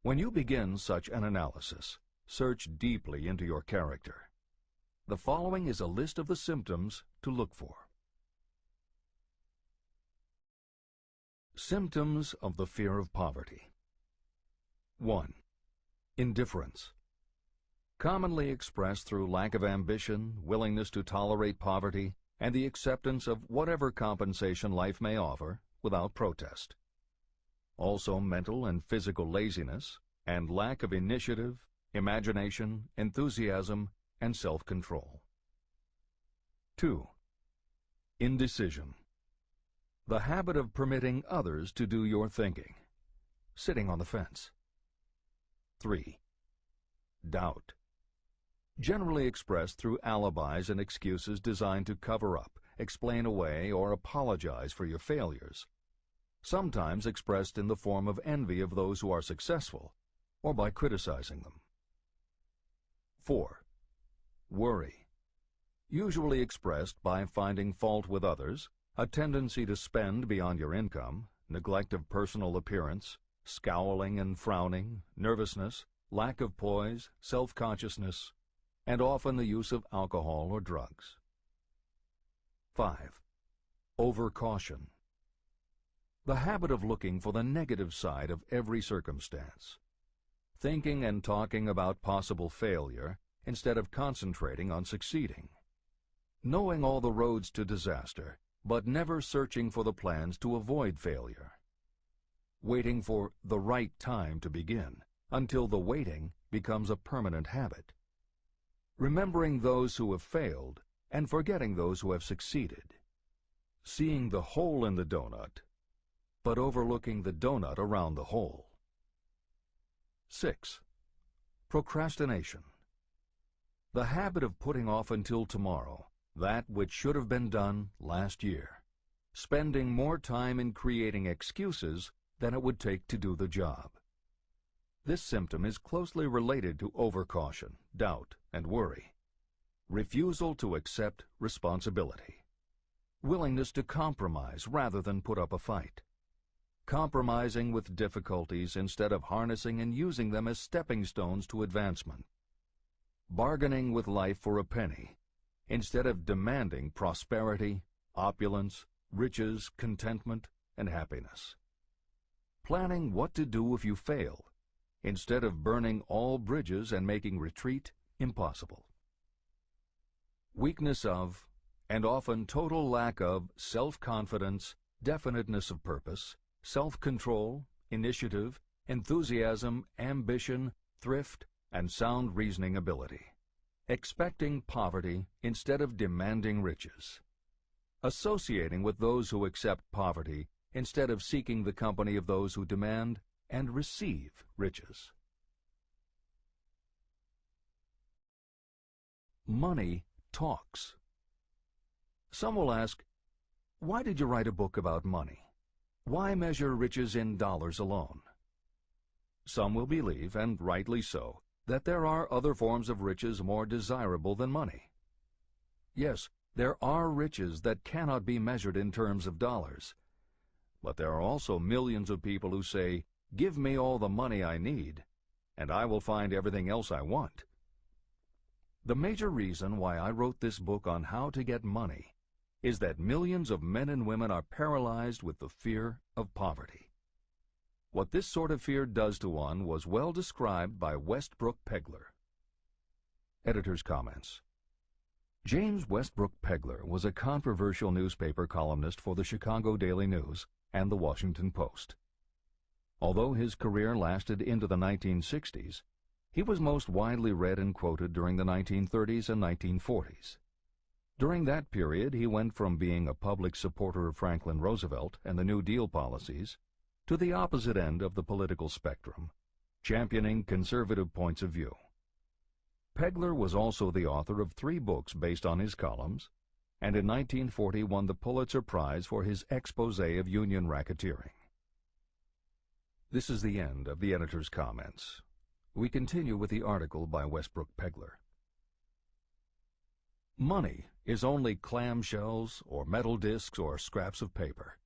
When you begin such an analysis, search deeply into your character. The following is a list of the symptoms to look for. Symptoms of the fear of poverty. 1. Indifference. Commonly expressed through lack of ambition, willingness to tolerate poverty, and the acceptance of whatever compensation life may offer without protest. Also mental and physical laziness and lack of initiative, imagination, enthusiasm, and self-control. 2. Indecision. The habit of permitting others to do your thinking, sitting on the fence. 3. Doubt. Generally expressed through alibis and excuses designed to cover up, explain away, or apologize for your failures. Sometimes expressed in the form of envy of those who are successful, or by criticizing them. 4. Worry. Usually expressed by finding fault with others, a tendency to spend beyond your income, neglect of personal appearance, scowling and frowning, nervousness, lack of poise, self-consciousness, and often the use of alcohol or drugs. 5. Overcaution. The habit of looking for the negative side of every circumstance, thinking and talking about possible failure instead of concentrating on succeeding, knowing all the roads to disaster, but never searching for the plans to avoid failure, waiting for the right time to begin until the waiting becomes a permanent habit, remembering those who have failed and forgetting those who have succeeded, seeing the hole in the donut, but overlooking the donut around the hole. 6. Procrastination. The habit of putting off until tomorrow that which should have been done last year, spending more time in creating excuses than it would take to do the job. This symptom is closely related to overcaution, doubt, and worry. Refusal to accept responsibility. Willingness to compromise rather than put up a fight. Compromising with difficulties instead of harnessing and using them as stepping stones to advancement. Bargaining with life for a penny instead of demanding prosperity, opulence, riches, contentment, and happiness. Planning what to do if you fail instead of burning all bridges and making retreat impossible. Weakness of, and often total lack of, self-confidence, definiteness of purpose, self-control, initiative, enthusiasm, ambition, thrift, and sound reasoning ability. Expecting poverty instead of demanding riches. Associating with those who accept poverty instead of seeking the company of those who demand and receive riches. Money talks. Some will ask, why did you write a book about money? Why measure riches in dollars alone? Some will believe, and rightly so, that there are other forms of riches more desirable than money. Yes, there are riches that cannot be measured in terms of dollars. But there are also millions of people who say, "Give me all the money I need, and I will find everything else I want." The major reason why I wrote this book on how to get money is that millions of men and women are paralyzed with the fear of poverty. What this sort of fear does to one was well described by Westbrook Pegler. Editor's comments. James Westbrook Pegler was a controversial newspaper columnist for the Chicago Daily News and the Washington Post. Although his career lasted into the 1960s, he was most widely read and quoted during the 1930s and 1940s. During that period, he went from being a public supporter of Franklin Roosevelt and the New Deal policies to the opposite end of the political spectrum, championing conservative points of view. Pegler was also the author of 3 books based on his columns, and in 1940 won the Pulitzer Prize for his expose of union racketeering. This is the end of the editor's comments. We continue with the article by Westbrook Pegler. Money is only clamshells or metal discs or scraps of paper,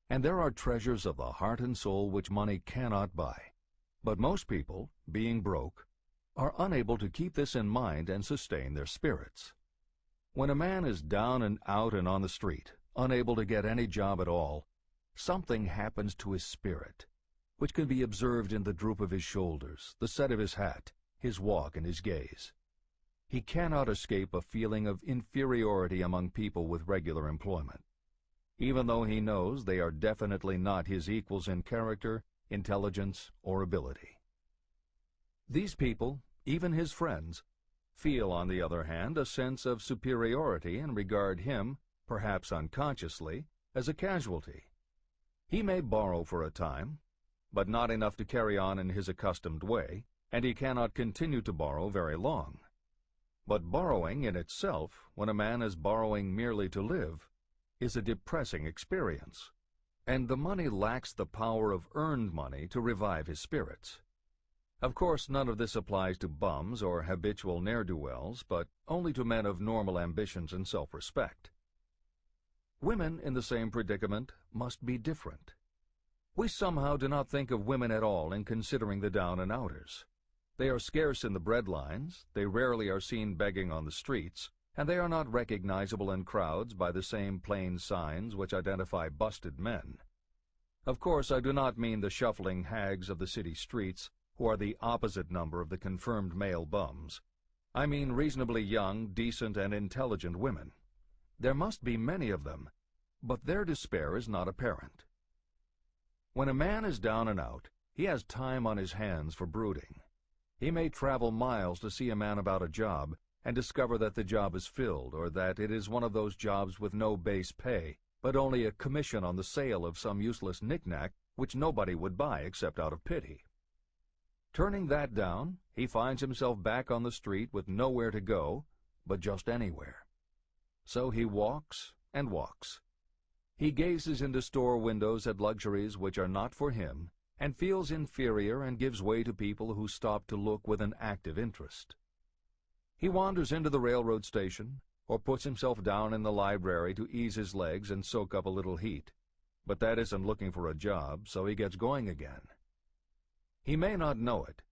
and there are treasures of the heart and soul which money cannot buy. But most people, being broke, are unable to keep this in mind and sustain their spirits. When a man is down and out and on the street, unable to get any job at all, something happens to his spirit, which can be observed in the droop of his shoulders, the set of his hat, his walk, and his gaze. He cannot escape a feeling of inferiority among people with regular employment, even though he knows they are definitely not his equals in character, intelligence, or ability. These people, even his friends, feel, on the other hand, a sense of superiority and regard him, perhaps unconsciously, as a casualty. He may borrow for a time, but not enough to carry on in his accustomed way, and he cannot continue to borrow very long. But borrowing in itself, when a man is borrowing merely to live, is a depressing experience, and the money lacks the power of earned money to revive his spirits. Of course, none of this applies to bums or habitual ne'er-do-wells, but only to men of normal ambitions and self-respect. Women in the same predicament must be different. We somehow do not think of women at all in considering the down-and-outers. They are scarce in the bread lines, they rarely are seen begging on the streets, and they are not recognizable in crowds by the same plain signs which identify busted men. Of course, I do not mean the shuffling hags of the city streets, who are the opposite number of the confirmed male bums. I mean reasonably young, decent, and intelligent women. There must be many of them, but their despair is not apparent. When a man is down and out, he has time on his hands for brooding. He may travel miles to see a man about a job and discover that the job is filled, or that it is one of those jobs with no base pay, but only a commission on the sale of some useless knick-knack which nobody would buy except out of pity. Turning that down, he finds himself back on the street with nowhere to go, but just anywhere. So he walks and walks. He gazes into store windows at luxuries which are not for him, and feels inferior and gives way to people who stop to look with an active interest. He wanders into the railroad station, or puts himself down in the library to ease his legs and soak up a little heat, but that isn't looking for a job, so he gets going again. He may not know it,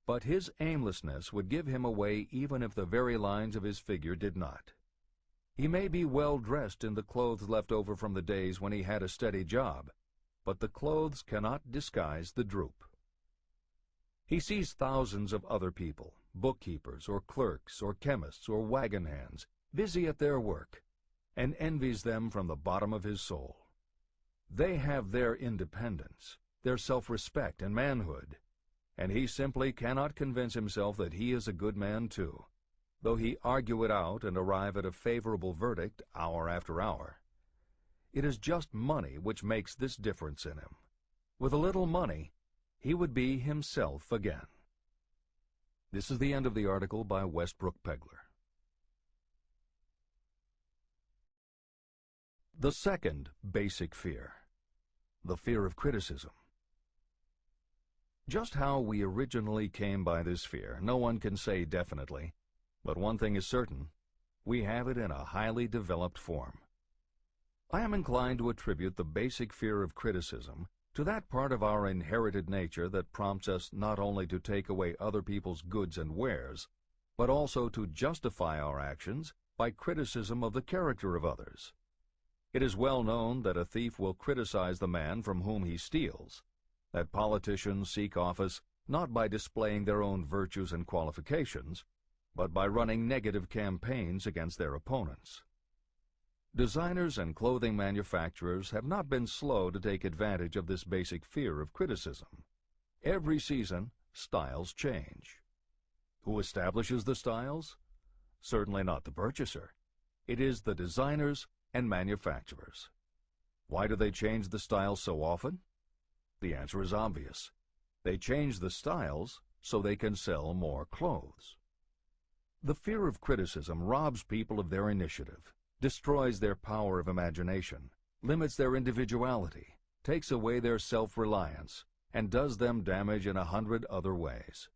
but his aimlessness would give him away even if the very lines of his figure did not. He may be well dressed in the clothes left over from the days when he had a steady job, but the clothes cannot disguise the droop. He sees thousands of other people, bookkeepers or clerks or chemists or wagon hands, busy at their work, and envies them from the bottom of his soul. They have their independence, their self-respect and manhood, and he simply cannot convince himself that he is a good man too, though he argue it out and arrive at a favorable verdict hour after hour. It is just money which makes this difference in him. With a little money, he would be himself again. This is the end of the article by Westbrook Pegler. The second basic fear, the fear of criticism. Just how we originally came by this fear, no one can say definitely, but one thing is certain, we have it in a highly developed form. I am inclined to attribute the basic fear of criticism to that part of our inherited nature that prompts us not only to take away other people's goods and wares, but also to justify our actions by criticism of the character of others. It is well known that a thief will criticize the man from whom he steals, that politicians seek office not by displaying their own virtues and qualifications, but by running negative campaigns against their opponents. Designers and clothing manufacturers have not been slow to take advantage of this basic fear of criticism. Every season, styles change. Who establishes the styles? Certainly not the purchaser. It is the designers and manufacturers. Why do they change the styles so often? The answer is obvious. They change the styles so they can sell more clothes. The fear of criticism robs people of their initiative, destroys their power of imagination, limits their individuality, takes away their self-reliance, and does them damage in 100 other ways.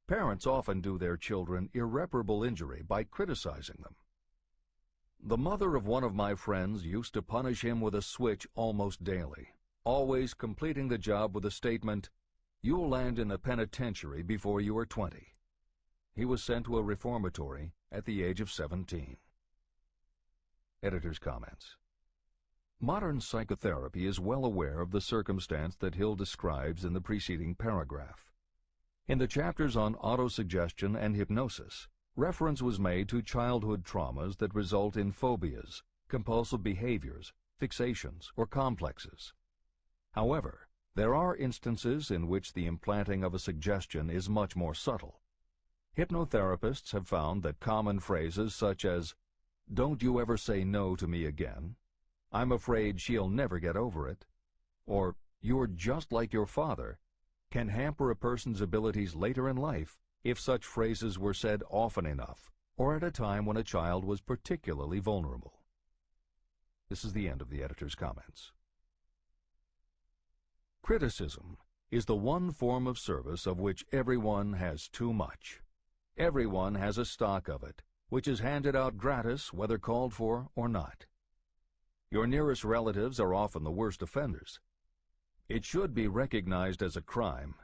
Parents often do their children irreparable injury by criticizing them. The mother of one of my friends used to punish him with a switch almost daily, always completing the job with the statement, "You'll land in a penitentiary before you are 20. He was sent to a reformatory at the age of 17. Editor's comments. Modern psychotherapy is well aware of the circumstance that Hill describes in the preceding paragraph. In the chapters on autosuggestion and hypnosis, reference was made to childhood traumas that result in phobias, compulsive behaviors, fixations, or complexes. However, there are instances in which the implanting of a suggestion is much more subtle. Hypnotherapists have found that common phrases such as, "Don't you ever say no to me again," "I'm afraid she'll never get over it," or "You're just like your father," can hamper a person's abilities later in life if such phrases were said often enough, or at a time when a child was particularly vulnerable. This is the end of the editor's comments. Criticism is the one form of service of which everyone has too much. Everyone has a stock of it, which is handed out gratis whether called for or not. Your nearest relatives are often the worst offenders. It should be recognized as a crime.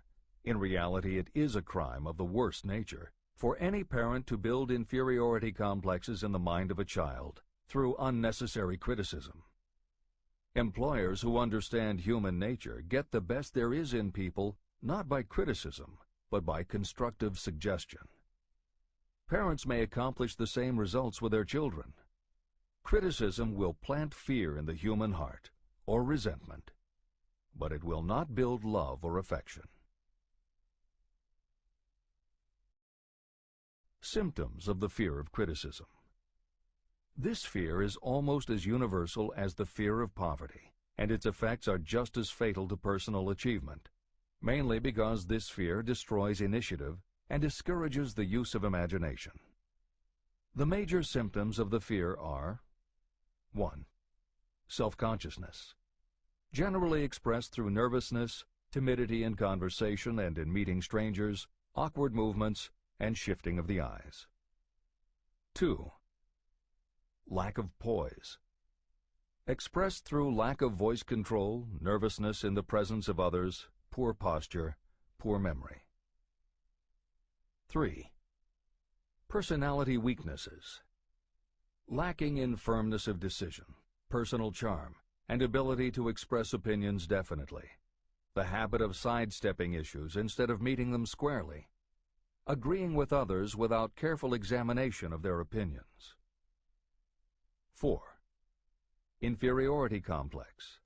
In reality, it is a crime of the worst nature for any parent to build inferiority complexes in the mind of a child through unnecessary criticism. Employers who understand human nature get the best there is in people not by criticism, but by constructive suggestion. Parents may accomplish the same results with their children. Criticism will plant fear in the human heart, or resentment, but it will not build love or affection. Symptoms of the fear of criticism. This fear is almost as universal as the fear of poverty, and its effects are just as fatal to personal achievement, mainly because this fear destroys initiative and discourages the use of imagination. The major symptoms of the fear are: 1. Self-consciousness, generally expressed through nervousness, timidity in conversation and in meeting strangers, awkward movements, and shifting of the eyes. 2. Lack of poise, expressed through lack of voice control, nervousness in the presence of others, poor posture, poor memory. 3. Personality weaknesses, lacking in firmness of decision, personal charm, and ability to express opinions definitely, the habit of sidestepping issues instead of meeting them squarely, agreeing with others without careful examination of their opinions. 4. Inferiority complex,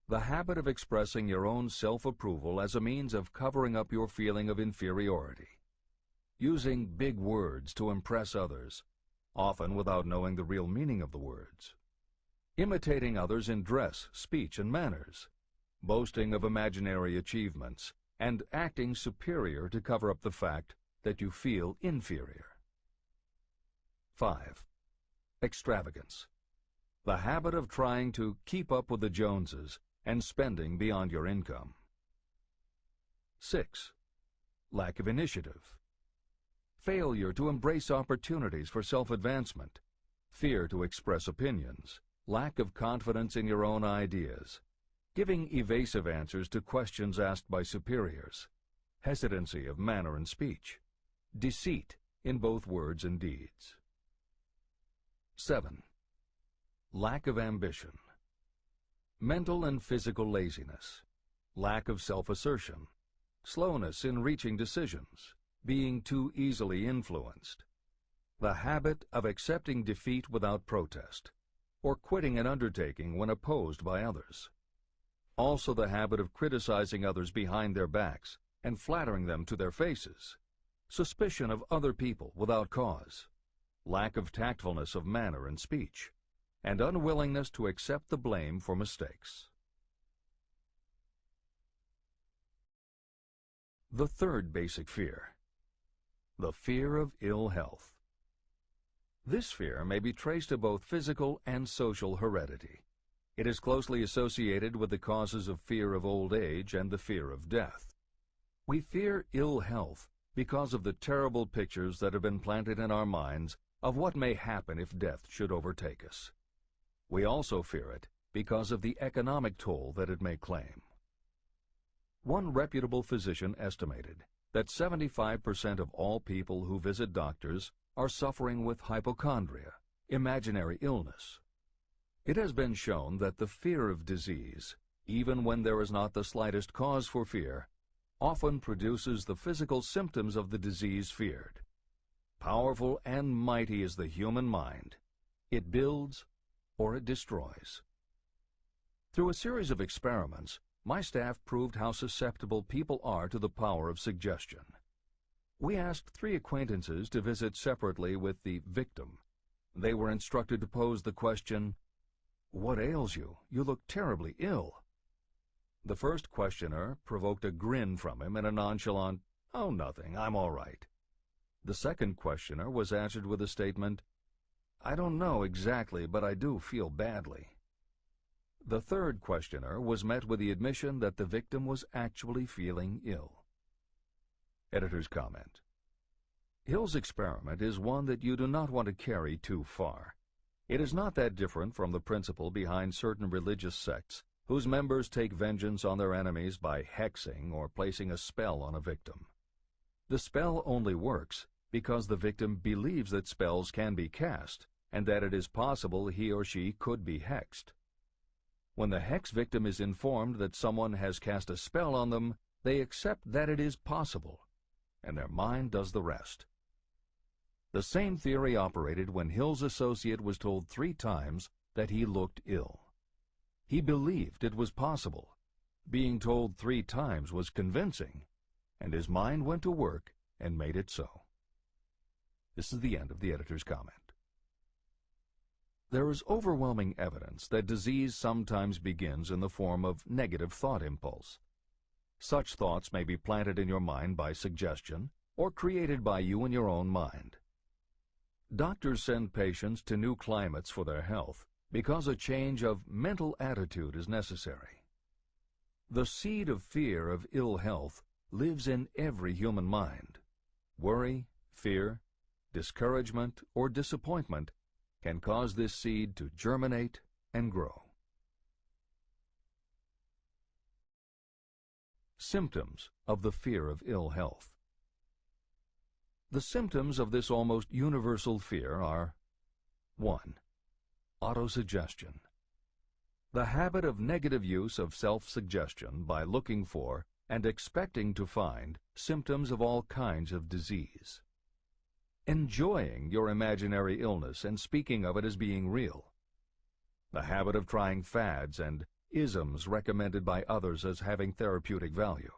the habit of expressing your own self-approval as a means of covering up your feeling of inferiority, using big words to impress others, often without knowing the real meaning of the words, imitating others in dress, speech, and manners, boasting of imaginary achievements, and acting superior to cover up the fact that you feel inferior. 5. Extravagance, the habit of trying to keep up with the Joneses and spending beyond your income. 6. Lack of initiative, failure to embrace opportunities for self-advancement, fear to express opinions, lack of confidence in your own ideas, giving evasive answers to questions asked by superiors, hesitancy of manner and speech, deceit in both words and deeds. 7. lack of ambition, mental and physical laziness, lack of self-assertion, slowness in reaching decisions, being too easily influenced, the habit of accepting defeat without protest, or quitting an undertaking when opposed by others. Also the habit of criticizing others behind their backs and flattering them to their faces, suspicion of other people without cause, lack of tactfulness of manner and speech, and unwillingness to accept the blame for mistakes. The third basic fear, the fear of ill health. This fear may be traced to both physical and social heredity. It is closely associated with the causes of fear of old age and the fear of death. We fear ill health because of the terrible pictures that have been planted in our minds of what may happen if death should overtake us. We also fear it because of the economic toll that it may claim. One reputable physician estimated that 75% of all people who visit doctors are suffering with hypochondria, imaginary illness. It has been shown that the fear of disease, even when there is not the slightest cause for fear, often produces the physical symptoms of the disease feared. Powerful and mighty is the human mind. It builds or it destroys. Through a series of experiments, my staff proved how susceptible people are to the power of suggestion. We asked 3 acquaintances to visit separately with the victim. They were instructed to pose the question, "What ails you? You look terribly ill." The first questioner provoked a grin from him and a nonchalant, "Oh, nothing, I'm all right." The second questioner was answered with a statement, "I don't know exactly, but I do feel badly." The third questioner was met with the admission that the victim was actually feeling ill. Editor's comment. Hill's experiment is one that you do not want to carry too far. It is not that different from the principle behind certain religious sects whose members take vengeance on their enemies by hexing or placing a spell on a victim. The spell only works because the victim believes that spells can be cast and that it is possible he or she could be hexed. When the hex victim is informed that someone has cast a spell on them, they accept that it is possible, and their mind does the rest. The same theory operated when Hill's associate was told 3 times that he looked ill. He believed it was possible. Being told 3 times was convincing, and his mind went to work and made it so. This is the end of the editor's comment. There is overwhelming evidence that disease sometimes begins in the form of negative thought impulse. Such thoughts may be planted in your mind by suggestion or created by you in your own mind. Doctors send patients to new climates for their health because a change of mental attitude is necessary. The seed of fear of ill health lives in every human mind. Worry, fear, discouragement, or disappointment can cause this seed to germinate and grow. Symptoms of the fear of ill health. The symptoms of this almost universal fear are 1. Autosuggestion. The habit of negative use of self-suggestion by looking for and expecting to find symptoms of all kinds of disease. Enjoying your imaginary illness and speaking of it as being real. The habit of trying fads and isms recommended by others as having therapeutic value.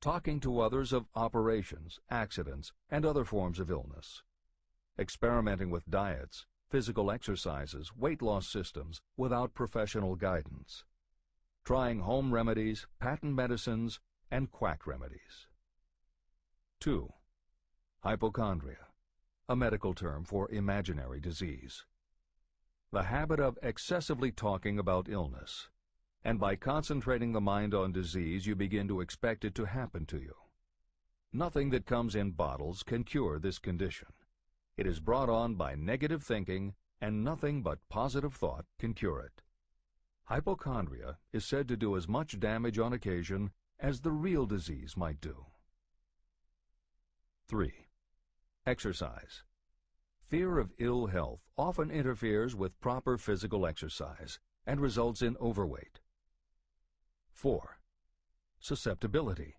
Talking to others of operations, accidents, and other forms of illness. Experimenting with diets, physical exercises, weight loss systems without professional guidance. Trying home remedies, patent medicines, and quack remedies. 2. Hypochondria, a medical term for imaginary disease. The habit of excessively talking about illness, and by concentrating the mind on disease, you begin to expect it to happen to you. Nothing that comes in bottles can cure this condition. It is brought on by negative thinking, and nothing but positive thought can cure it. Hypochondria is said to do as much damage on occasion as the real disease might do. 3. Exercise. Fear of ill health often interferes with proper physical exercise and results in overweight. 4. Susceptibility.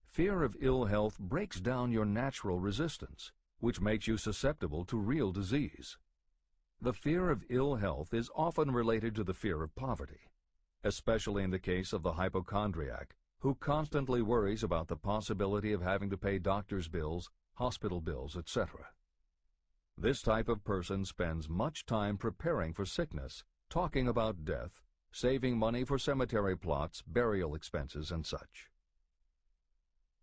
Fear of ill health breaks down your natural resistance, which makes you susceptible to real disease. The fear of ill health is often related to the fear of poverty, especially in the case of the hypochondriac, who constantly worries about the possibility of having to pay doctor's bills, hospital bills, etc. This type of person spends much time preparing for sickness, talking about death, saving money for cemetery plots, burial expenses, and such.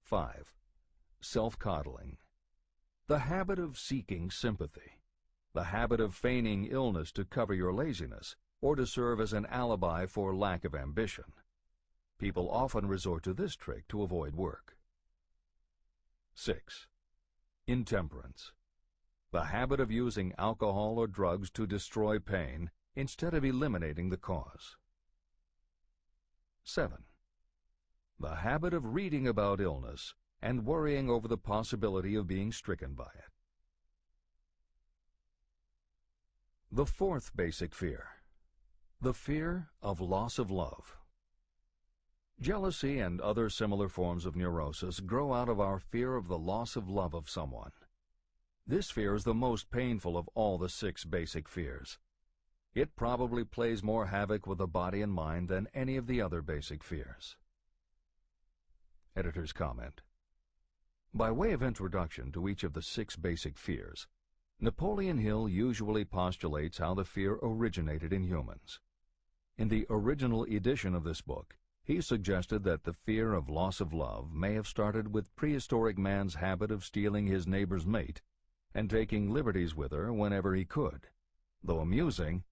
5. Self-coddling. The habit of seeking sympathy. The habit of feigning illness to cover your laziness or to serve as an alibi for lack of ambition. People often resort to this trick to avoid work. 6. Intemperance. The habit of using alcohol or drugs to destroy pain instead of eliminating the cause. 7. The habit of reading about illness and worrying over the possibility of being stricken by it. The fourth basic fear. The fear of loss of love. Jealousy and other similar forms of neurosis grow out of our fear of the loss of love of someone. This fear is the most painful of all the 6 basic fears. It probably plays more havoc with the body and mind than any of the other basic fears. Editor's comment. By way of introduction to each of the 6 basic fears, Napoleon Hill usually postulates how the fear originated in humans. In the original edition of this book, he suggested that the fear of loss of love may have started with prehistoric man's habit of stealing his neighbor's mate and taking liberties with her whenever he could. Though amusing,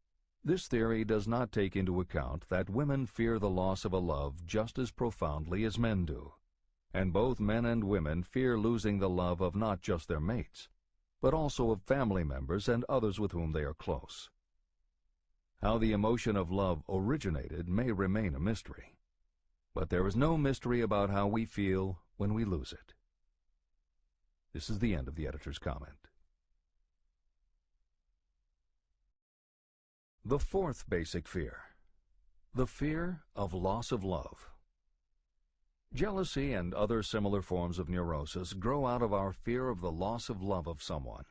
this theory does not take into account that women fear the loss of a love just as profoundly as men do, and both men and women fear losing the love of not just their mates, but also of family members and others with whom they are close. How the emotion of love originated may remain a mystery, but there is no mystery about how we feel when we lose it. This is the end of the editor's comment. The fourth basic fear. The fear of loss of love. Jealousy and other similar forms of neurosis grow out of our fear of the loss of love of someone.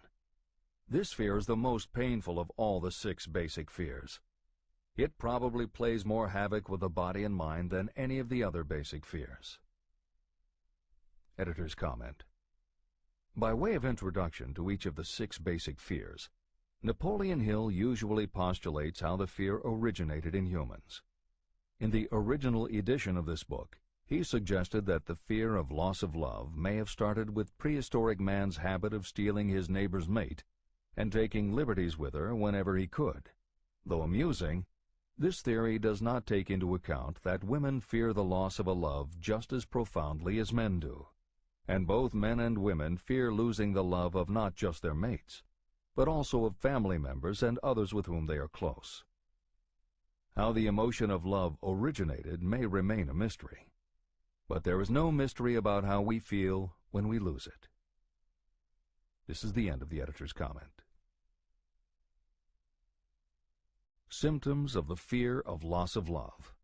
This fear is the most painful of all the 6 basic fears. It probably plays more havoc with the body and mind than any of the other basic fears. Editor's comment. By way of introduction to each of the 6 basic fears, Napoleon Hill usually postulates how the fear originated in humans. In the original edition of this book, he suggested that the fear of loss of love may have started with prehistoric man's habit of stealing his neighbor's mate and taking liberties with her whenever he could. Though amusing, this theory does not take into account that women fear the loss of a love just as profoundly as men do, and both men and women fear losing the love of not just their mates, but also of family members and others with whom they are close. How the emotion of love originated may remain a mystery, but there is no mystery about how we feel when we lose it. This is the end of the editor's comment. Symptoms of the fear of loss of love.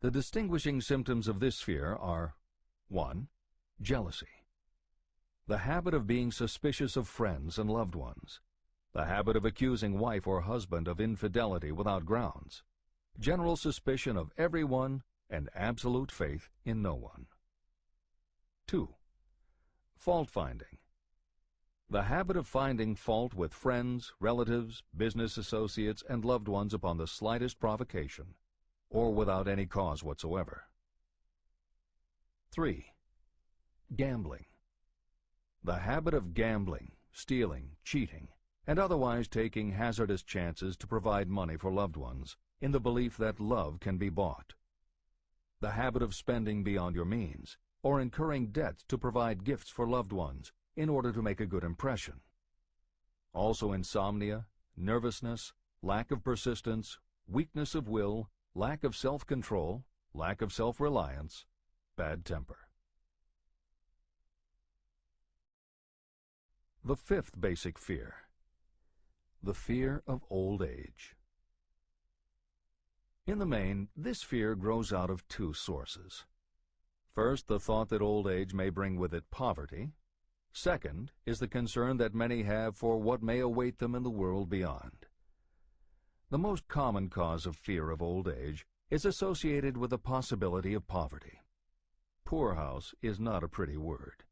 The distinguishing symptoms of this fear are 1. Jealousy. The habit of being suspicious of friends and loved ones. The habit of accusing wife or husband of infidelity without grounds. General suspicion of everyone and absolute faith in no one. 2. Fault-finding. The habit of finding fault with friends, relatives, business associates, and loved ones upon the slightest provocation, or without any cause whatsoever. 3. Gambling. The habit of gambling, stealing, cheating, and otherwise taking hazardous chances to provide money for loved ones in the belief that love can be bought. The habit of spending beyond your means, or incurring debts to provide gifts for loved ones in order to make a good impression. Also insomnia, nervousness, lack of persistence, weakness of will, lack of self-control, lack of self-reliance, bad temper. The fifth basic fear, the fear of old age. In the main, this fear grows out of two sources. First, the thought that old age may bring with it poverty. Second is the concern that many have for what may await them in the world beyond. The most common cause of fear of old age is associated with the possibility of poverty. Poorhouse is not a pretty word.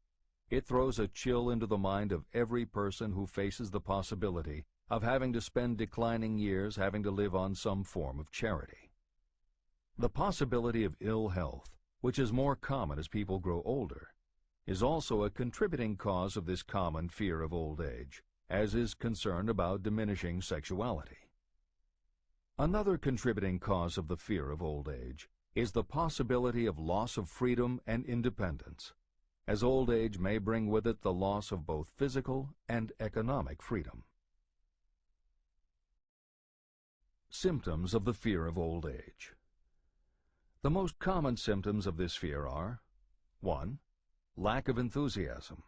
It throws a chill into the mind of every person who faces the possibility of having to spend declining years having to live on some form of charity. The possibility of ill health, which is more common as people grow older, is also a contributing cause of this common fear of old age, as is concern about diminishing sexuality. Another contributing cause of the fear of old age is the possibility of loss of freedom and independence, as old age may bring with it the loss of both physical and economic freedom. Symptoms of the fear of old age. The most common symptoms of this fear are 1. Lack of enthusiasm.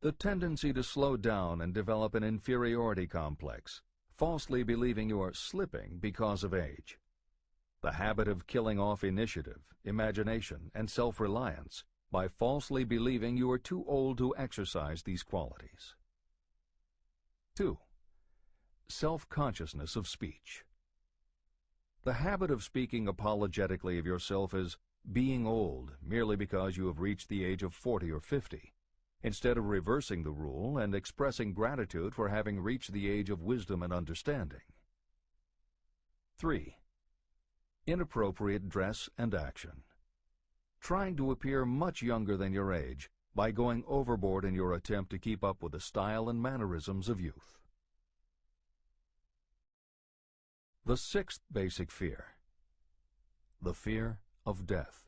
The tendency to slow down and develop an inferiority complex, falsely believing you are slipping because of age. The habit of killing off initiative, imagination, and self-reliance by falsely believing you are too old to exercise these qualities. 2. Self-consciousness of speech. The habit of speaking apologetically of yourself as being old merely because you have reached the age of 40 or 50, instead of reversing the rule and expressing gratitude for having reached the age of wisdom and understanding. 3. Inappropriate dress and action. Trying to appear much younger than your age by going overboard in your attempt to keep up with the style and mannerisms of youth. The sixth basic fear, the fear of death.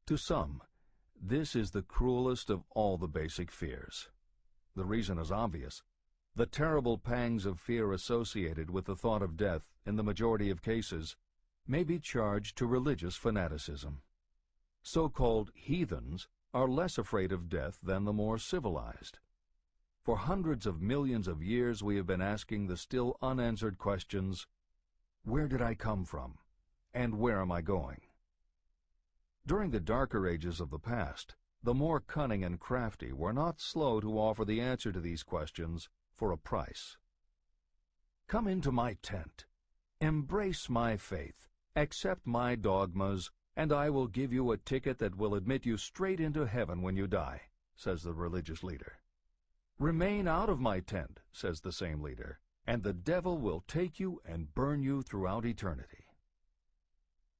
To some, this is the cruelest of all the basic fears. The reason is obvious. The terrible pangs of fear associated with the thought of death, in the majority of cases, may be charged to religious fanaticism. So-called heathens are less afraid of death than the more civilized. For hundreds of millions of years we have been asking the still unanswered questions, where did I come from, and where am I going? During the darker ages of the past, the more cunning and crafty were not slow to offer the answer to these questions for a price. Come into my tent, embrace my faith, accept my dogmas, and I will give you a ticket that will admit you straight into heaven when you die, says the religious leader. Remain out of my tent, says the same leader, and the devil will take you and burn you throughout eternity.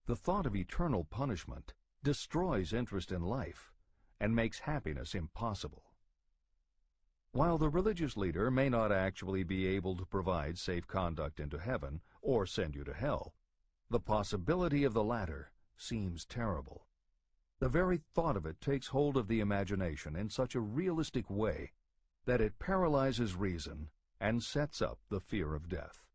The thought of eternal punishment destroys interest in life and makes happiness impossible. While the religious leader may not actually be able to provide safe conduct into heaven or send you to hell, the possibility of the latter seems terrible. The very thought of it takes hold of the imagination in such a realistic way that it paralyzes reason and sets up the fear of death.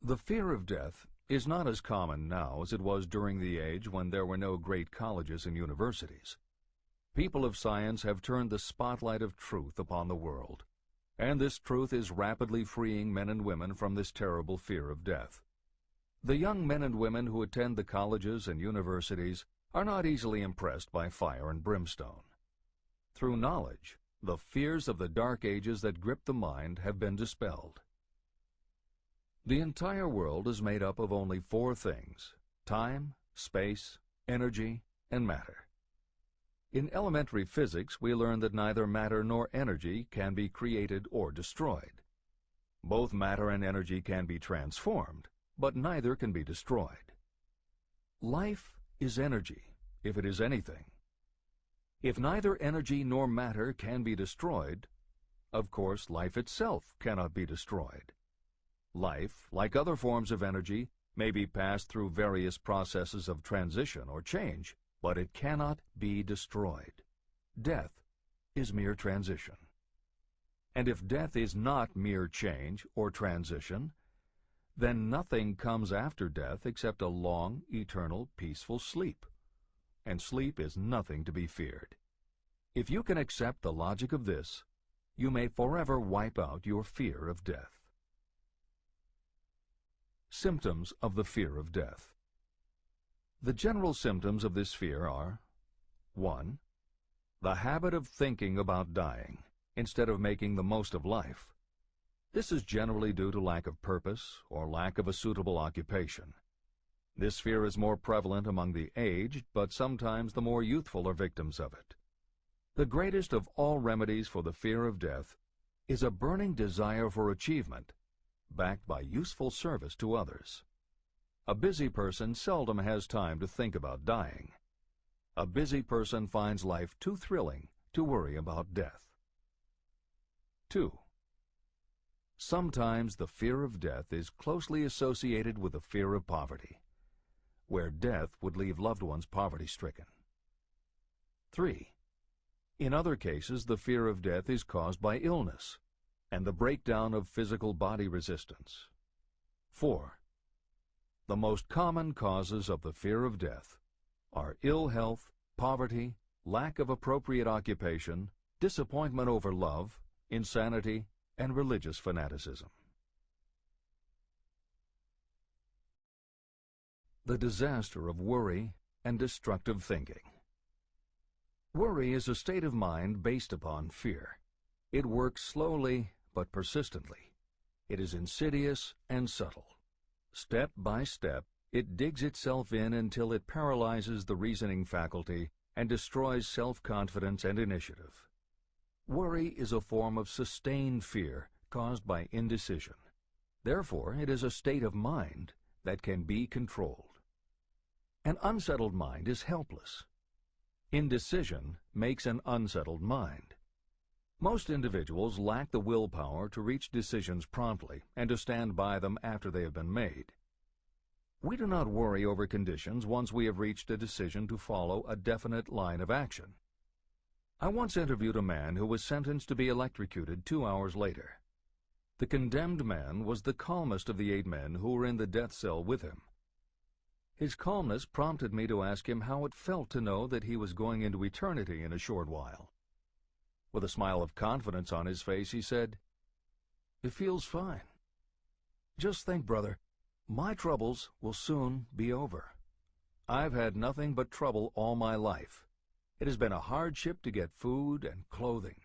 The fear of death is not as common now as it was during the age when there were no great colleges and universities. People of science have turned the spotlight of truth upon the world, and this truth is rapidly freeing men and women from this terrible fear of death. The young men and women who attend the colleges and universities are not easily impressed by fire and brimstone. Through knowledge, the fears of the dark ages that grip the mind have been dispelled. The entire world is made up of only four things: time, space, energy, and matter. In elementary physics, we learn that neither matter nor energy can be created or destroyed. Both matter and energy can be transformed, but neither can be destroyed. Life is energy, if it is anything. If neither energy nor matter can be destroyed, of course life itself cannot be destroyed. Life, like other forms of energy, may be passed through various processes of transition or change, but it cannot be destroyed. Death is mere transition. And if death is not mere change or transition, then nothing comes after death except a long, eternal, peaceful sleep. And sleep is nothing to be feared. If you can accept the logic of this, you may forever wipe out your fear of death. Symptoms of the fear of death. The general symptoms of this fear are: 1. The habit of thinking about dying instead of making the most of life. This is generally due to lack of purpose or lack of a suitable occupation. This fear is more prevalent among the aged, but sometimes the more youthful are victims of it. The greatest of all remedies for the fear of death is a burning desire for achievement, backed by useful service to others. A busy person seldom has time to think about dying. A busy person finds life too thrilling to worry about death. 2. Sometimes the fear of death is closely associated with the fear of poverty, where death would leave loved ones poverty-stricken. 3. In other cases, the fear of death is caused by illness and the breakdown of physical body resistance. 4. The most common causes of the fear of death are ill health, poverty, lack of appropriate occupation, disappointment over love, insanity, and religious fanaticism. The disaster of worry and destructive thinking. Worry is a state of mind based upon fear. It works slowly but persistently. It is insidious and subtle. Step by step, it digs itself in until it paralyzes the reasoning faculty and destroys self-confidence and initiative. Worry is a form of sustained fear caused by indecision. Therefore, it is a state of mind that can be controlled. An unsettled mind is helpless. Indecision makes an unsettled mind. Most individuals lack the willpower to reach decisions promptly and to stand by them after they have been made. We do not worry over conditions once we have reached a decision to follow a definite line of action. I once interviewed a man who was sentenced to be electrocuted 2 hours later. The condemned man was the calmest of the 8 men who were in the death cell with him. His calmness prompted me to ask him how it felt to know that he was going into eternity in a short while. With a smile of confidence on his face, he said, "It feels fine. Just think, brother, my troubles will soon be over. I've had nothing but trouble all my life. It has been a hardship to get food and clothing.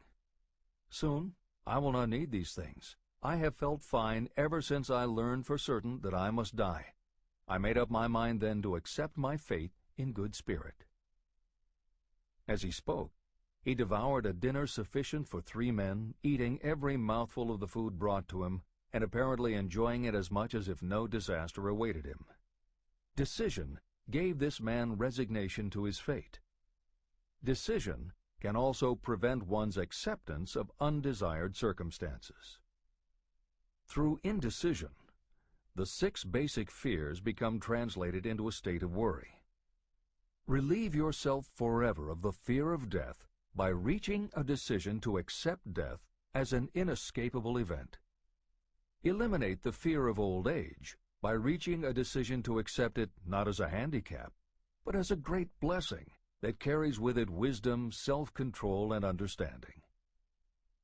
Soon, I will not need these things. I have felt fine ever since I learned for certain that I must die. I made up my mind then to accept my fate in good spirit." As he spoke, he devoured a dinner sufficient for 3 men, eating every mouthful of the food brought to him, and apparently enjoying it as much as if no disaster awaited him. Decision gave this man resignation to his fate. Decision can also prevent one's acceptance of undesired circumstances. Through indecision, the 6 basic fears become translated into a state of worry. Relieve yourself forever of the fear of death by reaching a decision to accept death as an inescapable event. Eliminate the fear of old age by reaching a decision to accept it not as a handicap, but as a great blessing that carries with it wisdom, self-control, and understanding.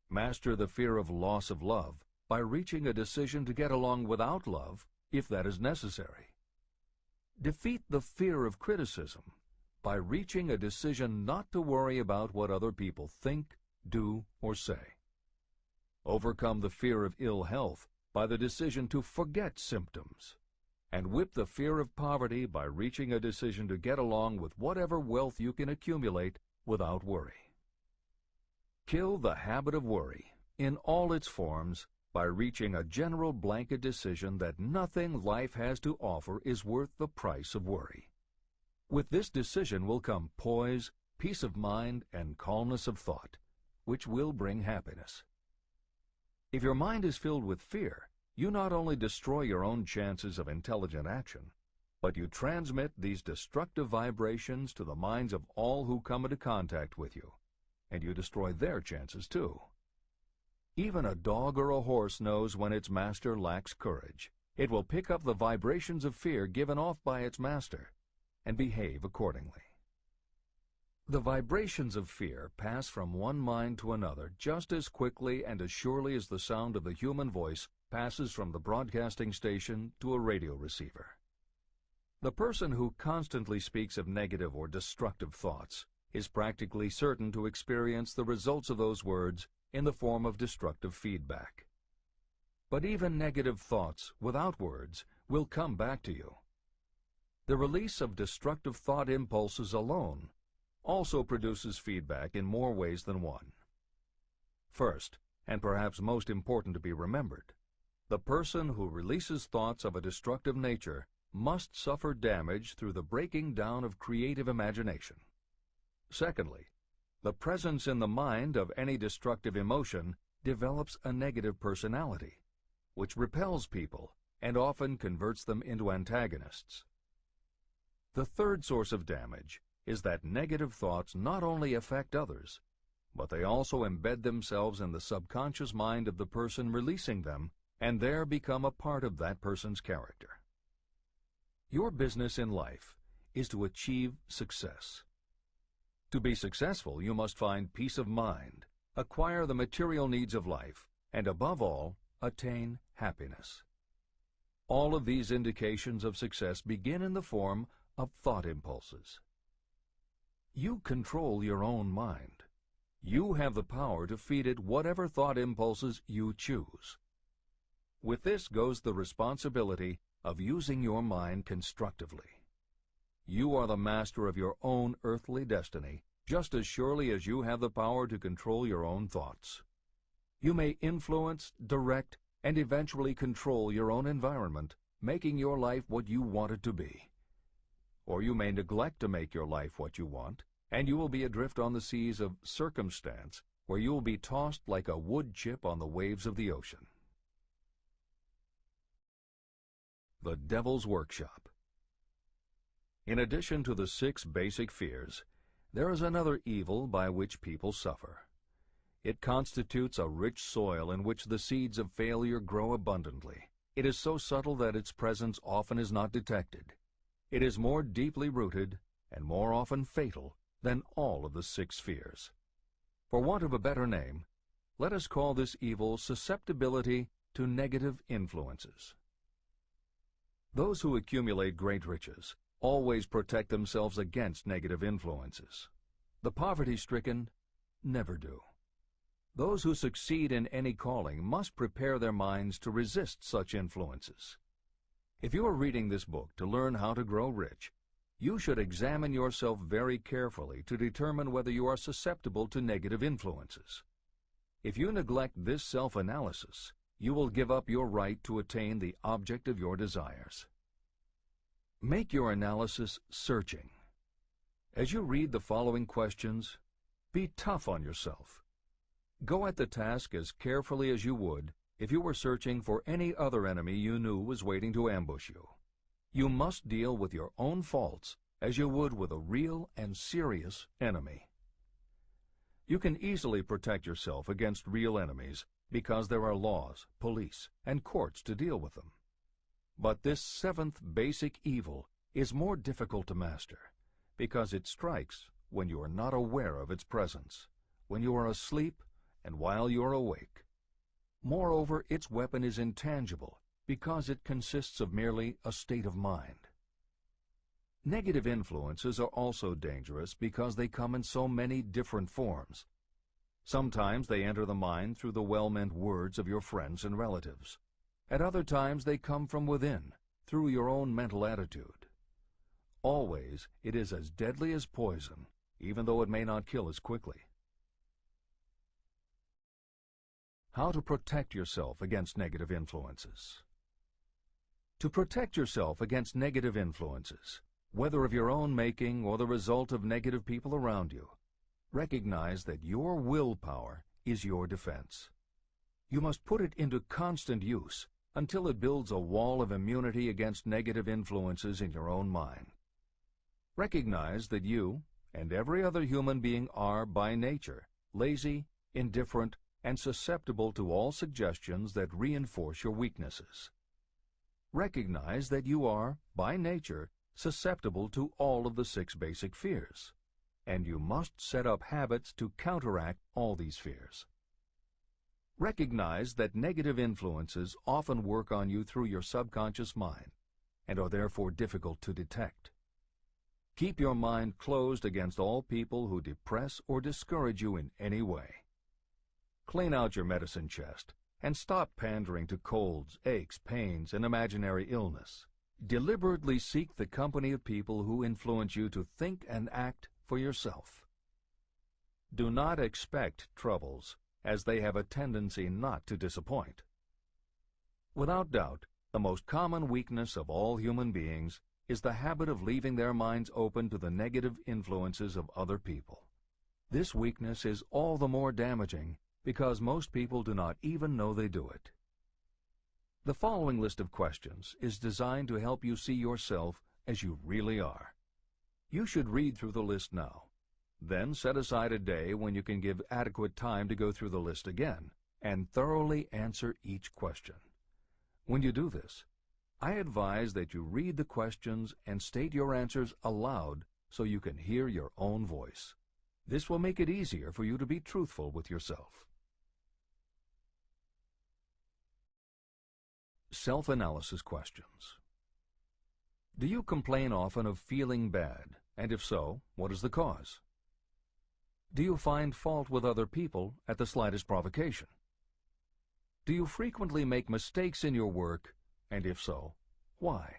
Master the fear of loss of love by reaching a decision to get along without love, if that is necessary. Defeat the fear of criticism by reaching a decision not to worry about what other people think, do, or say. Overcome the fear of ill health by the decision to forget symptoms, and whip the fear of poverty by reaching a decision to get along with whatever wealth you can accumulate without worry. Kill the habit of worry in all its forms by reaching a general blanket decision that nothing life has to offer is worth the price of worry. With this decision will come poise, peace of mind, and calmness of thought, which will bring happiness. If your mind is filled with fear, you not only destroy your own chances of intelligent action, but you transmit these destructive vibrations to the minds of all who come into contact with you, and you destroy their chances too. Even a dog or a horse knows when its master lacks courage. It will pick up the vibrations of fear given off by its master and behave accordingly. The vibrations of fear pass from one mind to another just as quickly and as surely as the sound of the human voice passes from the broadcasting station to a radio receiver. The person who constantly speaks of negative or destructive thoughts is practically certain to experience the results of those words in the form of destructive feedback. But even negative thoughts without words will come back to you. The release of destructive thought impulses alone also produces feedback in more ways than one. First, and perhaps most important to be remembered, the person who releases thoughts of a destructive nature must suffer damage through the breaking down of creative imagination. Secondly, the presence in the mind of any destructive emotion develops a negative personality, which repels people and often converts them into antagonists. The third source of damage is that negative thoughts not only affect others, but they also embed themselves in the subconscious mind of the person releasing them and there become a part of that person's character. Your business in life is to achieve success. To be successful, you must find peace of mind, acquire the material needs of life, and above all, attain happiness. All of these indications of success begin in the form of thought impulses. You control your own mind. You have the power to feed it whatever thought impulses you choose. With this goes the responsibility of using your mind constructively. You are the master of your own earthly destiny, just as surely as you have the power to control your own thoughts. You may influence, direct, and eventually control your own environment, making your life what you want it to be. Or you may neglect to make your life what you want, and you will be adrift on the seas of circumstance, where you will be tossed like a wood chip on the waves of the ocean. The Devil's Workshop. In addition to the 6 basic fears, there is another evil by which people suffer. It constitutes a rich soil in which the seeds of failure grow abundantly. It is so subtle that its presence often is not detected. It is more deeply rooted and more often fatal than all of the 6 fears. For want of a better name, let us call this evil susceptibility to negative influences. Those who accumulate great riches always protect themselves against negative influences. The poverty-stricken never do. Those who succeed in any calling must prepare their minds to resist such influences. If you are reading this book to learn how to grow rich, you should examine yourself very carefully to determine whether you are susceptible to negative influences. If you neglect this self-analysis, you will give up your right to attain the object of your desires. Make your analysis searching. As you read the following questions, be tough on yourself. Go at the task as carefully as you would if you were searching for any other enemy you knew was waiting to ambush you. You must deal with your own faults as you would with a real and serious enemy. You can easily protect yourself against real enemies because there are laws, police, and courts to deal with them. But this 7th basic evil is more difficult to master because it strikes when you are not aware of its presence, when you are asleep and while you are awake. Moreover, its weapon is intangible because it consists of merely a state of mind. Negative influences are also dangerous because they come in so many different forms. Sometimes they enter the mind through the well-meant words of your friends and relatives. At other times they come from within, through your own mental attitude. Always it is as deadly as poison, even though it may not kill as quickly. How to protect yourself against negative influences. To protect yourself against negative influences, whether of your own making or the result of negative people around you, recognize that your willpower is your defense. You must put it into constant use until it builds a wall of immunity against negative influences in your own mind. Recognize that you and every other human being are, by nature, lazy, indifferent, and susceptible to all suggestions that reinforce your weaknesses. Recognize that you are, by nature, susceptible to all of the 6 basic fears. and you must set up habits to counteract all these fears. Recognize that negative influences often work on you through your subconscious mind and are therefore difficult to detect. Keep your mind closed against all people who depress or discourage you in any way. Clean out your medicine chest and stop pandering to colds, aches, pains, and imaginary illness. Deliberately seek the company of people who influence you to think and act for yourself. Do not expect troubles, as they have a tendency not to disappoint. Without doubt, the most common weakness of all human beings is the habit of leaving their minds open to the negative influences of other people. This weakness is all the more damaging because most people do not even know they do it. The following list of questions is designed to help you see yourself as you really are. You should read through the list now. Then set aside a day when you can give adequate time to go through the list again and thoroughly answer each question. When you do this, I advise that you read the questions and state your answers aloud so you can hear your own voice. This will make it easier for you to be truthful with yourself. Self-analysis questions. Do you complain often of feeling bad? And if so, what is the cause? Do you find fault with other people at the slightest provocation? Do you frequently make mistakes in your work? And if so, why?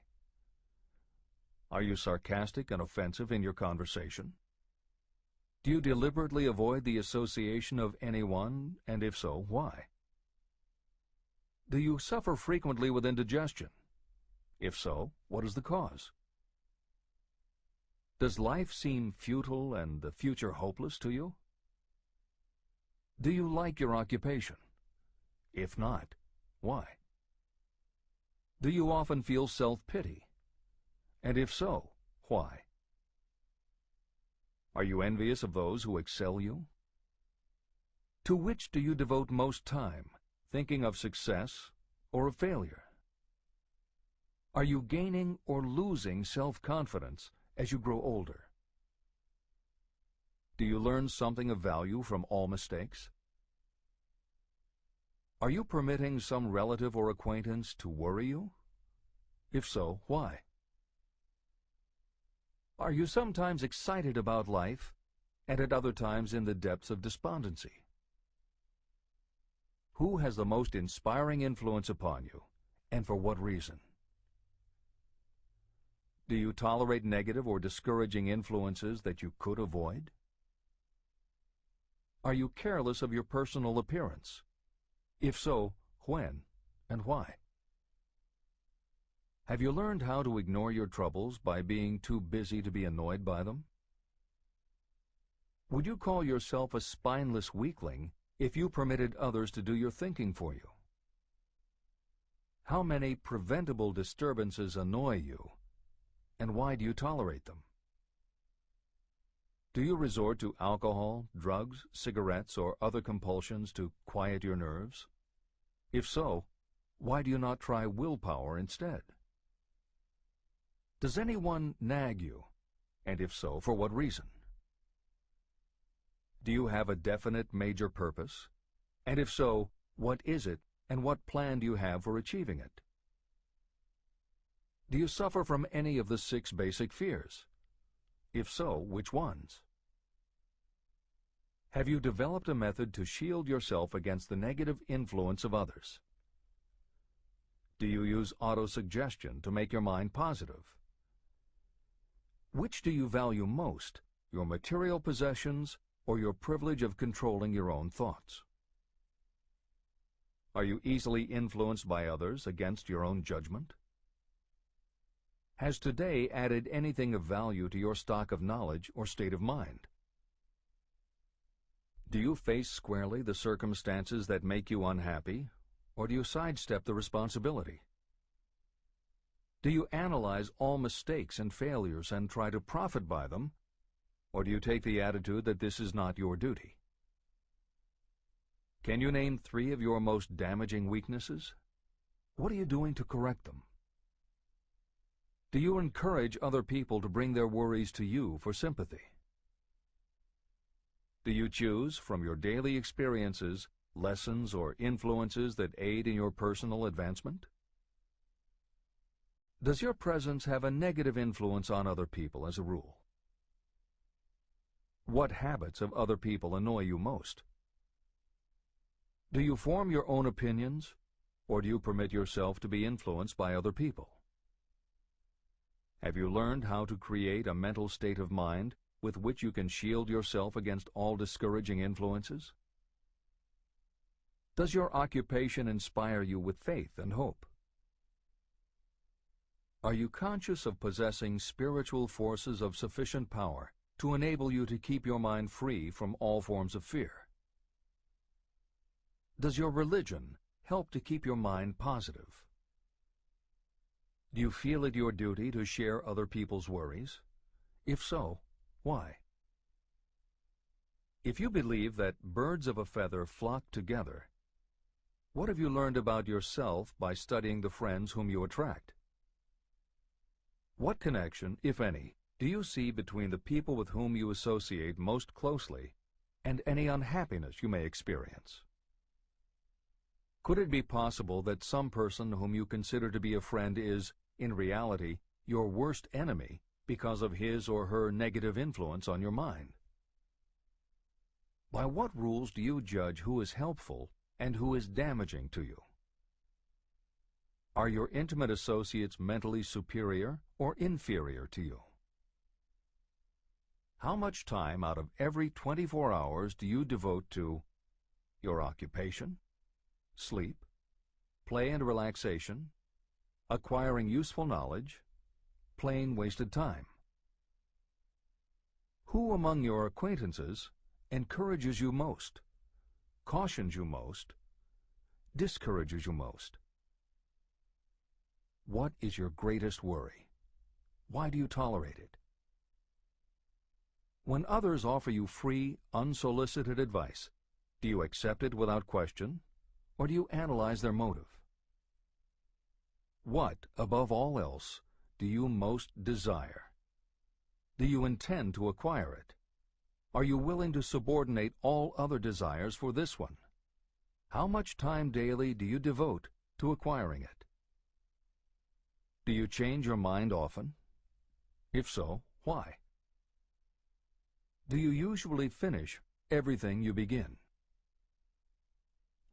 Are you sarcastic and offensive in your conversation? Do you deliberately avoid the association of anyone? And if so, why? Do you suffer frequently with indigestion? If so, what is the cause? Does life seem futile and the future hopeless to you? Do you like your occupation? If not, why? Do you often feel self-pity? And if so, why? Are you envious of those who excel you? To which do you devote most time, thinking of success or of failure? Are you gaining or losing self-confidence as you grow older? Do you learn something of value from all mistakes? Are you permitting some relative or acquaintance to worry you? If so, why? Are you sometimes excited about life and at other times in the depths of despondency? Who has the most inspiring influence upon you, and for what reason? Do you tolerate negative or discouraging influences that you could avoid? Are you careless of your personal appearance? If so, when and why? Have you learned how to ignore your troubles by being too busy to be annoyed by them? Would you call yourself a spineless weakling if you permitted others to do your thinking for you? How many preventable disturbances annoy you, and why do you tolerate them? Do you resort to alcohol, drugs, cigarettes, or other compulsions to quiet your nerves? If so, why do you not try willpower instead? Does anyone nag you? And if so, for what reason? Do you have a definite major purpose? And if so, what is it, and what plan do you have for achieving it? Do you suffer from any of the 6 basic fears? If so, which ones? Have you developed a method to shield yourself against the negative influence of others? Do you use autosuggestion to make your mind positive? Which do you value most, your material possessions or your privilege of controlling your own thoughts? Are you easily influenced by others against your own judgment? Has today added anything of value to your stock of knowledge or state of mind? Do you face squarely the circumstances that make you unhappy, or do you sidestep the responsibility? Do you analyze all mistakes and failures and try to profit by them, or do you take the attitude that this is not your duty? Can you name 3 of your most damaging weaknesses? What are you doing to correct them? Do you encourage other people to bring their worries to you for sympathy? Do you choose from your daily experiences lessons or influences that aid in your personal advancement? Does your presence have a negative influence on other people as a rule? What habits of other people annoy you most? Do you form your own opinions, or do you permit yourself to be influenced by other people? Have you learned how to create a mental state of mind with which you can shield yourself against all discouraging influences? Does your occupation inspire you with faith and hope? Are you conscious of possessing spiritual forces of sufficient power to enable you to keep your mind free from all forms of fear? Does your religion help to keep your mind positive? Do you feel it your duty to share other people's worries? If so, why? If you believe that birds of a feather flock together, what have you learned about yourself by studying the friends whom you attract? What connection, if any, do you see between the people with whom you associate most closely and any unhappiness you may experience? Could it be possible that some person whom you consider to be a friend is, in reality, your worst enemy because of his or her negative influence on your mind? By what rules do you judge who is helpful and who is damaging to you? Are your intimate associates mentally superior or inferior to you? How much time out of every 24 hours do you devote to your occupation, sleep, play and relaxation, acquiring useful knowledge, plain wasted time? Who among your acquaintances encourages you most, cautions you most, discourages you most? What is your greatest worry? Why do you tolerate it? When others offer you free, unsolicited advice, do you accept it without question, or do you analyze their motive? What, above all else, do you most desire? Do you intend to acquire it? Are you willing to subordinate all other desires for this one? How much time daily do you devote to acquiring it? Do you change your mind often? If so, why? Do you usually finish everything you begin?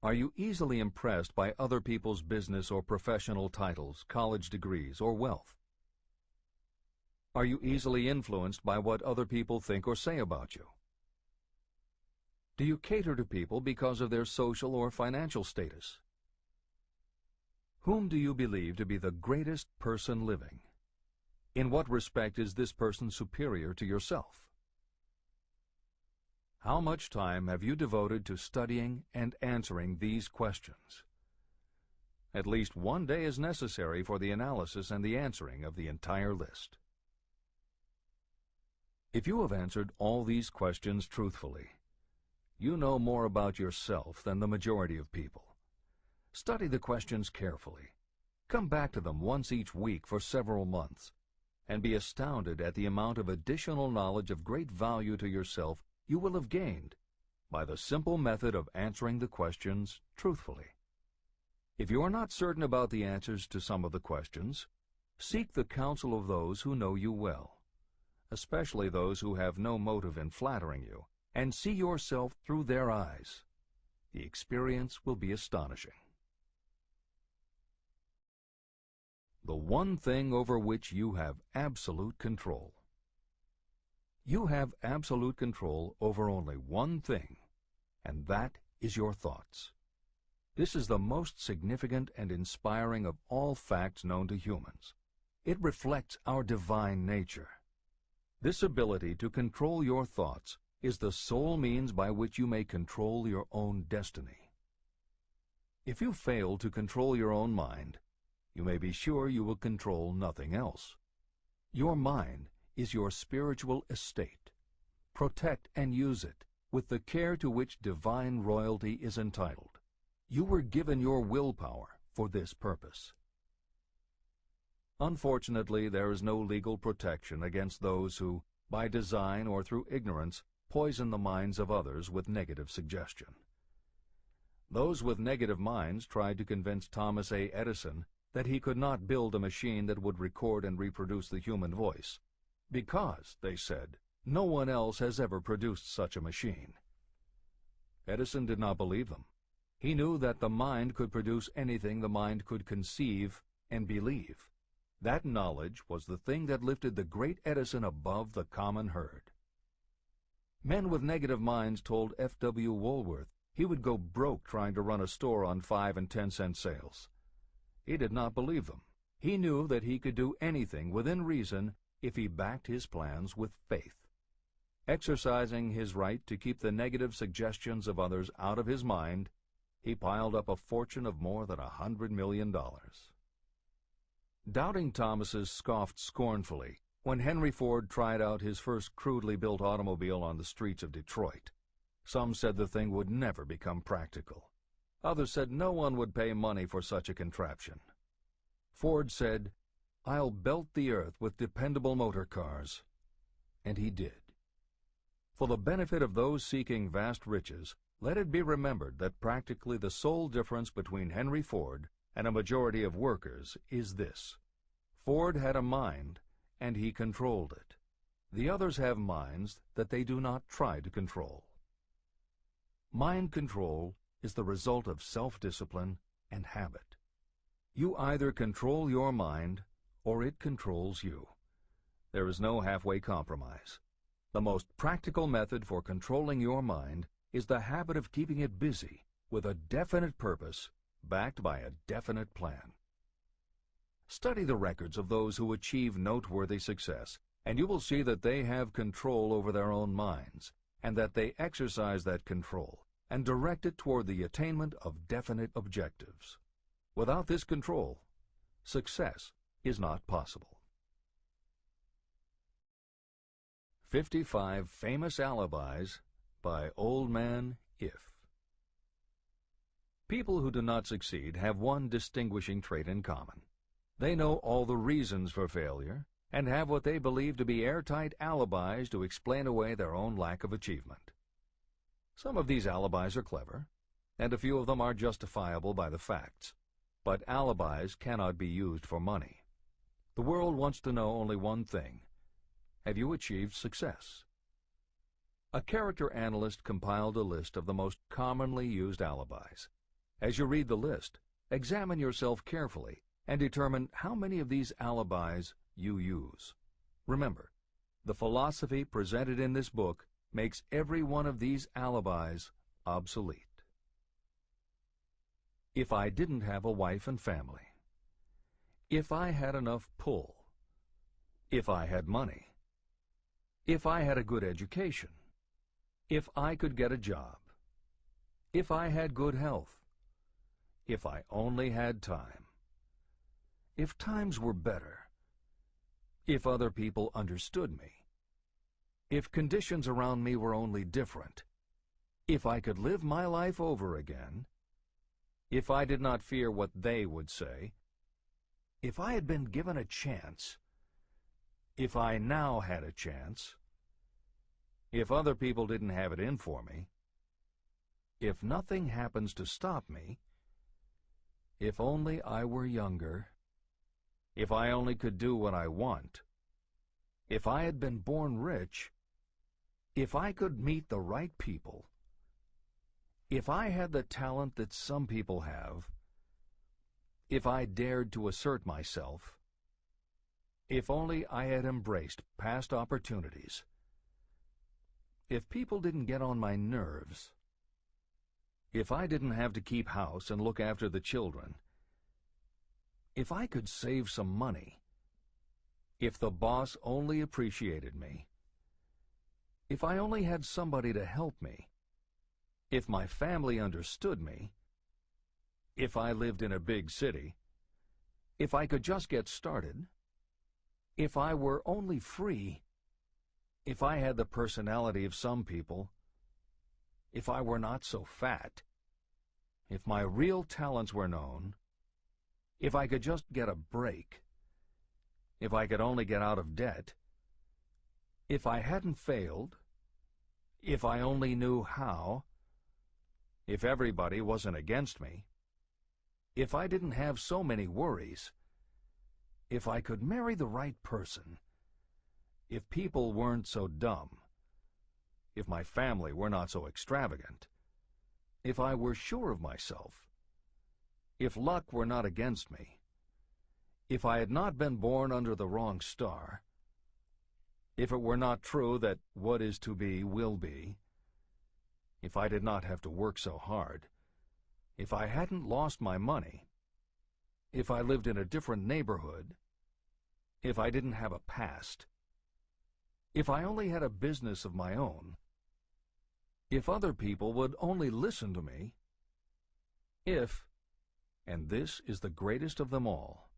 Are you easily impressed by other people's business or professional titles, college degrees, or wealth? Are you easily influenced by what other people think or say about you? Do you cater to people because of their social or financial status? Whom do you believe to be the greatest person living? In what respect is this person superior to yourself? How much time have you devoted to studying and answering these questions? At least one day is necessary for the analysis and the answering of the entire list. If you have answered all these questions truthfully, you know more about yourself than the majority of people. Study the questions carefully. Come back to them once each week for several months, and be astounded at the amount of additional knowledge of great value to yourself you will have gained by the simple method of answering the questions truthfully. If you are not certain about the answers to some of the questions, seek the counsel of those who know you well, especially those who have no motive in flattering you, and see yourself through their eyes. The experience will be astonishing. The one thing over which you have absolute control. You have absolute control over only one thing, and that is your thoughts. This is the most significant and inspiring of all facts known to humans. It reflects our divine nature. This ability to control your thoughts is the sole means by which you may control your own destiny. If you fail to control your own mind, you may be sure you will control nothing else. Your mind is your spiritual estate. Protect and use it with the care to which divine royalty is entitled. You were given your willpower for this purpose. Unfortunately, there is no legal protection against those who, by design or through ignorance, poison the minds of others with negative suggestion. Those with negative minds tried to convince Thomas A. Edison that he could not build a machine that would record and reproduce the human voice, because, they said, no one else has ever produced such a machine. Edison did not believe them. He knew that the mind could produce anything the mind could conceive and believe. That knowledge was the thing that lifted the great Edison above the common herd. Men with negative minds told F.W. Woolworth he would go broke trying to run a store on 5 and 10-cent sales. He did not believe them. He knew that he could do anything within reason if he backed his plans with faith. Exercising his right to keep the negative suggestions of others out of his mind, he piled up a fortune of more than $100 million. Doubting Thomases scoffed scornfully when Henry Ford tried out his first crudely built automobile on the streets of Detroit. Some said the thing would never become practical. Others said no one would pay money for such a contraption. Ford said, "I'll belt the earth with dependable motor cars." And he did. For the benefit of those seeking vast riches, let it be remembered that practically the sole difference between Henry Ford and a majority of workers is this: Ford had a mind, and he controlled it. The others have minds that they do not try to control. Mind control is the result of self-discipline and habit. You either control your mind, or it controls you. There is no halfway compromise. The most practical method for controlling your mind is the habit of keeping it busy with a definite purpose, backed by a definite plan. Study the records of those who achieve noteworthy success, and you will see that they have control over their own minds, and that they exercise that control and direct it toward the attainment of definite objectives. Without this control, success is not possible. 55 Famous Alibis by Old Man If. People who do not succeed have one distinguishing trait in common. They know all the reasons for failure and have what they believe to be airtight alibis to explain away their own lack of achievement. Some of these alibis are clever, and a few of them are justifiable by the facts, but alibis cannot be used for money. The world wants to know only one thing: have you achieved success? A character analyst compiled a list of the most commonly used alibis. As you read the list, examine yourself carefully and determine how many of these alibis you use. Remember, the philosophy presented in this book makes every one of these alibis obsolete. If I didn't have a wife and family. If I had enough pull. If I had money. If I had a good education. If I could get a job. If I had good health. If I only had time. If times were better. If other people understood me. If conditions around me were only different. If I could live my life over again. If I did not fear what they would say. If I had been given a chance. If I now had a chance. If other people didn't have it in for me. If nothing happens to stop me. If only I were younger. If I only could do what I want. If I had been born rich. If I could meet the right people. If I had the talent that some people have. If I dared to assert myself. If only I had embraced past opportunities. If people didn't get on my nerves. If I didn't have to keep house and look after the children. If I could save some money. If the boss only appreciated me. If I only had somebody to help me. If my family understood me. If I lived in a big city. If I could just get started. If I were only free. If I had the personality of some people. If I were not so fat. If my real talents were known. If I could just get a break. If I could only get out of debt. If I hadn't failed. If I only knew how. If everybody wasn't against me. If I didn't have so many worries. If I could marry the right person. If people weren't so dumb. If my family were not so extravagant. If I were sure of myself. If luck were not against me. If I had not been born under the wrong star. If it were not true that what is to be will be. If I did not have to work so hard. If I hadn't lost my money. If I lived in a different neighborhood. If I didn't have a past. If I only had a business of my own. If other people would only listen to me. If, and this is the greatest of them all,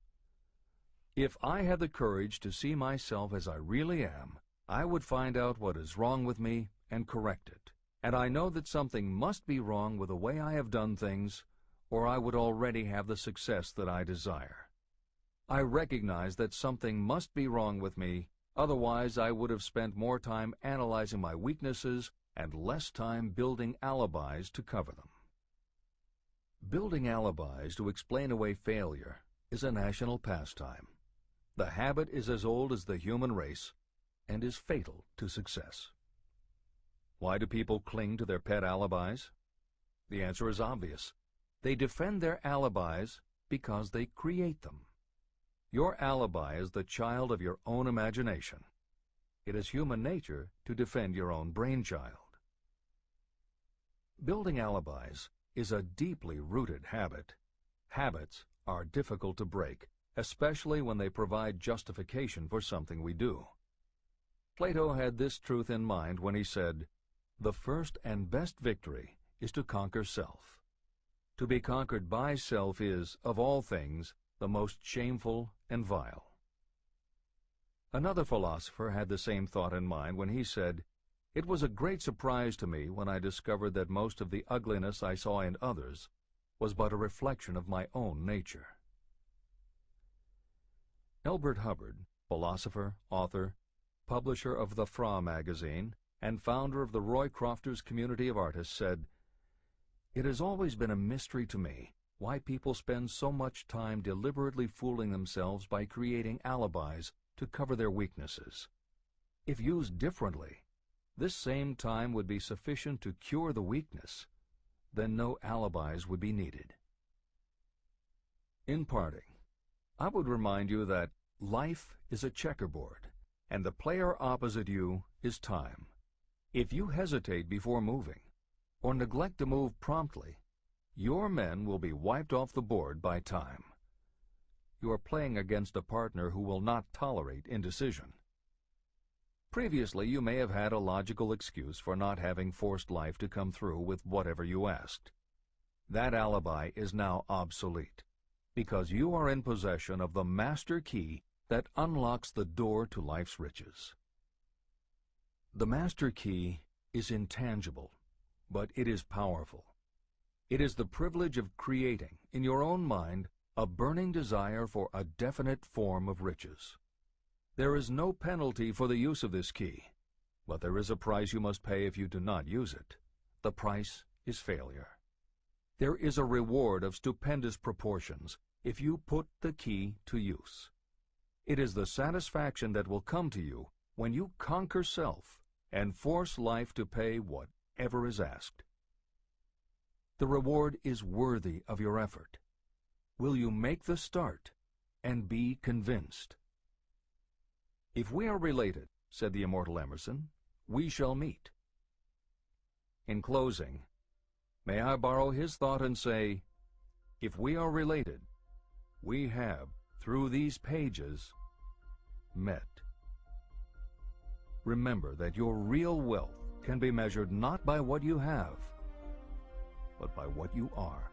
if I had the courage to see myself as I really am, I would find out what is wrong with me and correct it. And I know that something must be wrong with the way I have done things, or I would already have the success that I desire. I recognize that something must be wrong with me, otherwise I would have spent more time analyzing my weaknesses and less time building alibis to cover them. Building alibis to explain away failure is a national pastime. The habit is as old as the human race and is fatal to success. Why do people cling to their pet alibis? The answer is obvious. They defend their alibis because they create them. Your alibi is the child of your own imagination. It is human nature to defend your own brainchild. Building alibis is a deeply rooted habit. Habits are difficult to break, especially when they provide justification for something we do. Plato had this truth in mind when he said, "The first and best victory is to conquer self. To be conquered by self is, of all things, the most shameful and vile." Another philosopher had the same thought in mind when he said, "It was a great surprise to me when I discovered that most of the ugliness I saw in others was but a reflection of my own nature." Elbert Hubbard, philosopher, author, publisher of the Fra magazine, and founder of the Roycrofters community of artists, said, "It has always been a mystery to me why people spend so much time deliberately fooling themselves by creating alibis to cover their weaknesses. If used differently, this same time would be sufficient to cure the weakness. Then no alibis would be needed." In parting, I would remind you that life is a checkerboard, and the player opposite you is time. If you hesitate before moving, or neglect to move promptly, your men will be wiped off the board by time. You are playing against a partner who will not tolerate indecision. Previously, you may have had a logical excuse for not having forced life to come through with whatever you asked. That alibi is now obsolete, because you are in possession of the master key that unlocks the door to life's riches. The master key is intangible, but it is powerful. It is the privilege of creating, in your own mind, a burning desire for a definite form of riches. There is no penalty for the use of this key, but there is a price you must pay if you do not use it. The price is failure. There is a reward of stupendous proportions if you put the key to use. It is the satisfaction that will come to you when you conquer self and force life to pay whatever is asked. The reward is worthy of your effort. Will you make the start and be convinced? "If we are related," said the immortal Emerson, "we shall meet." In closing, may I borrow his thought and say, if we are related, we have, through these pages, met. Remember that your real wealth can be measured not by what you have, but by what you are.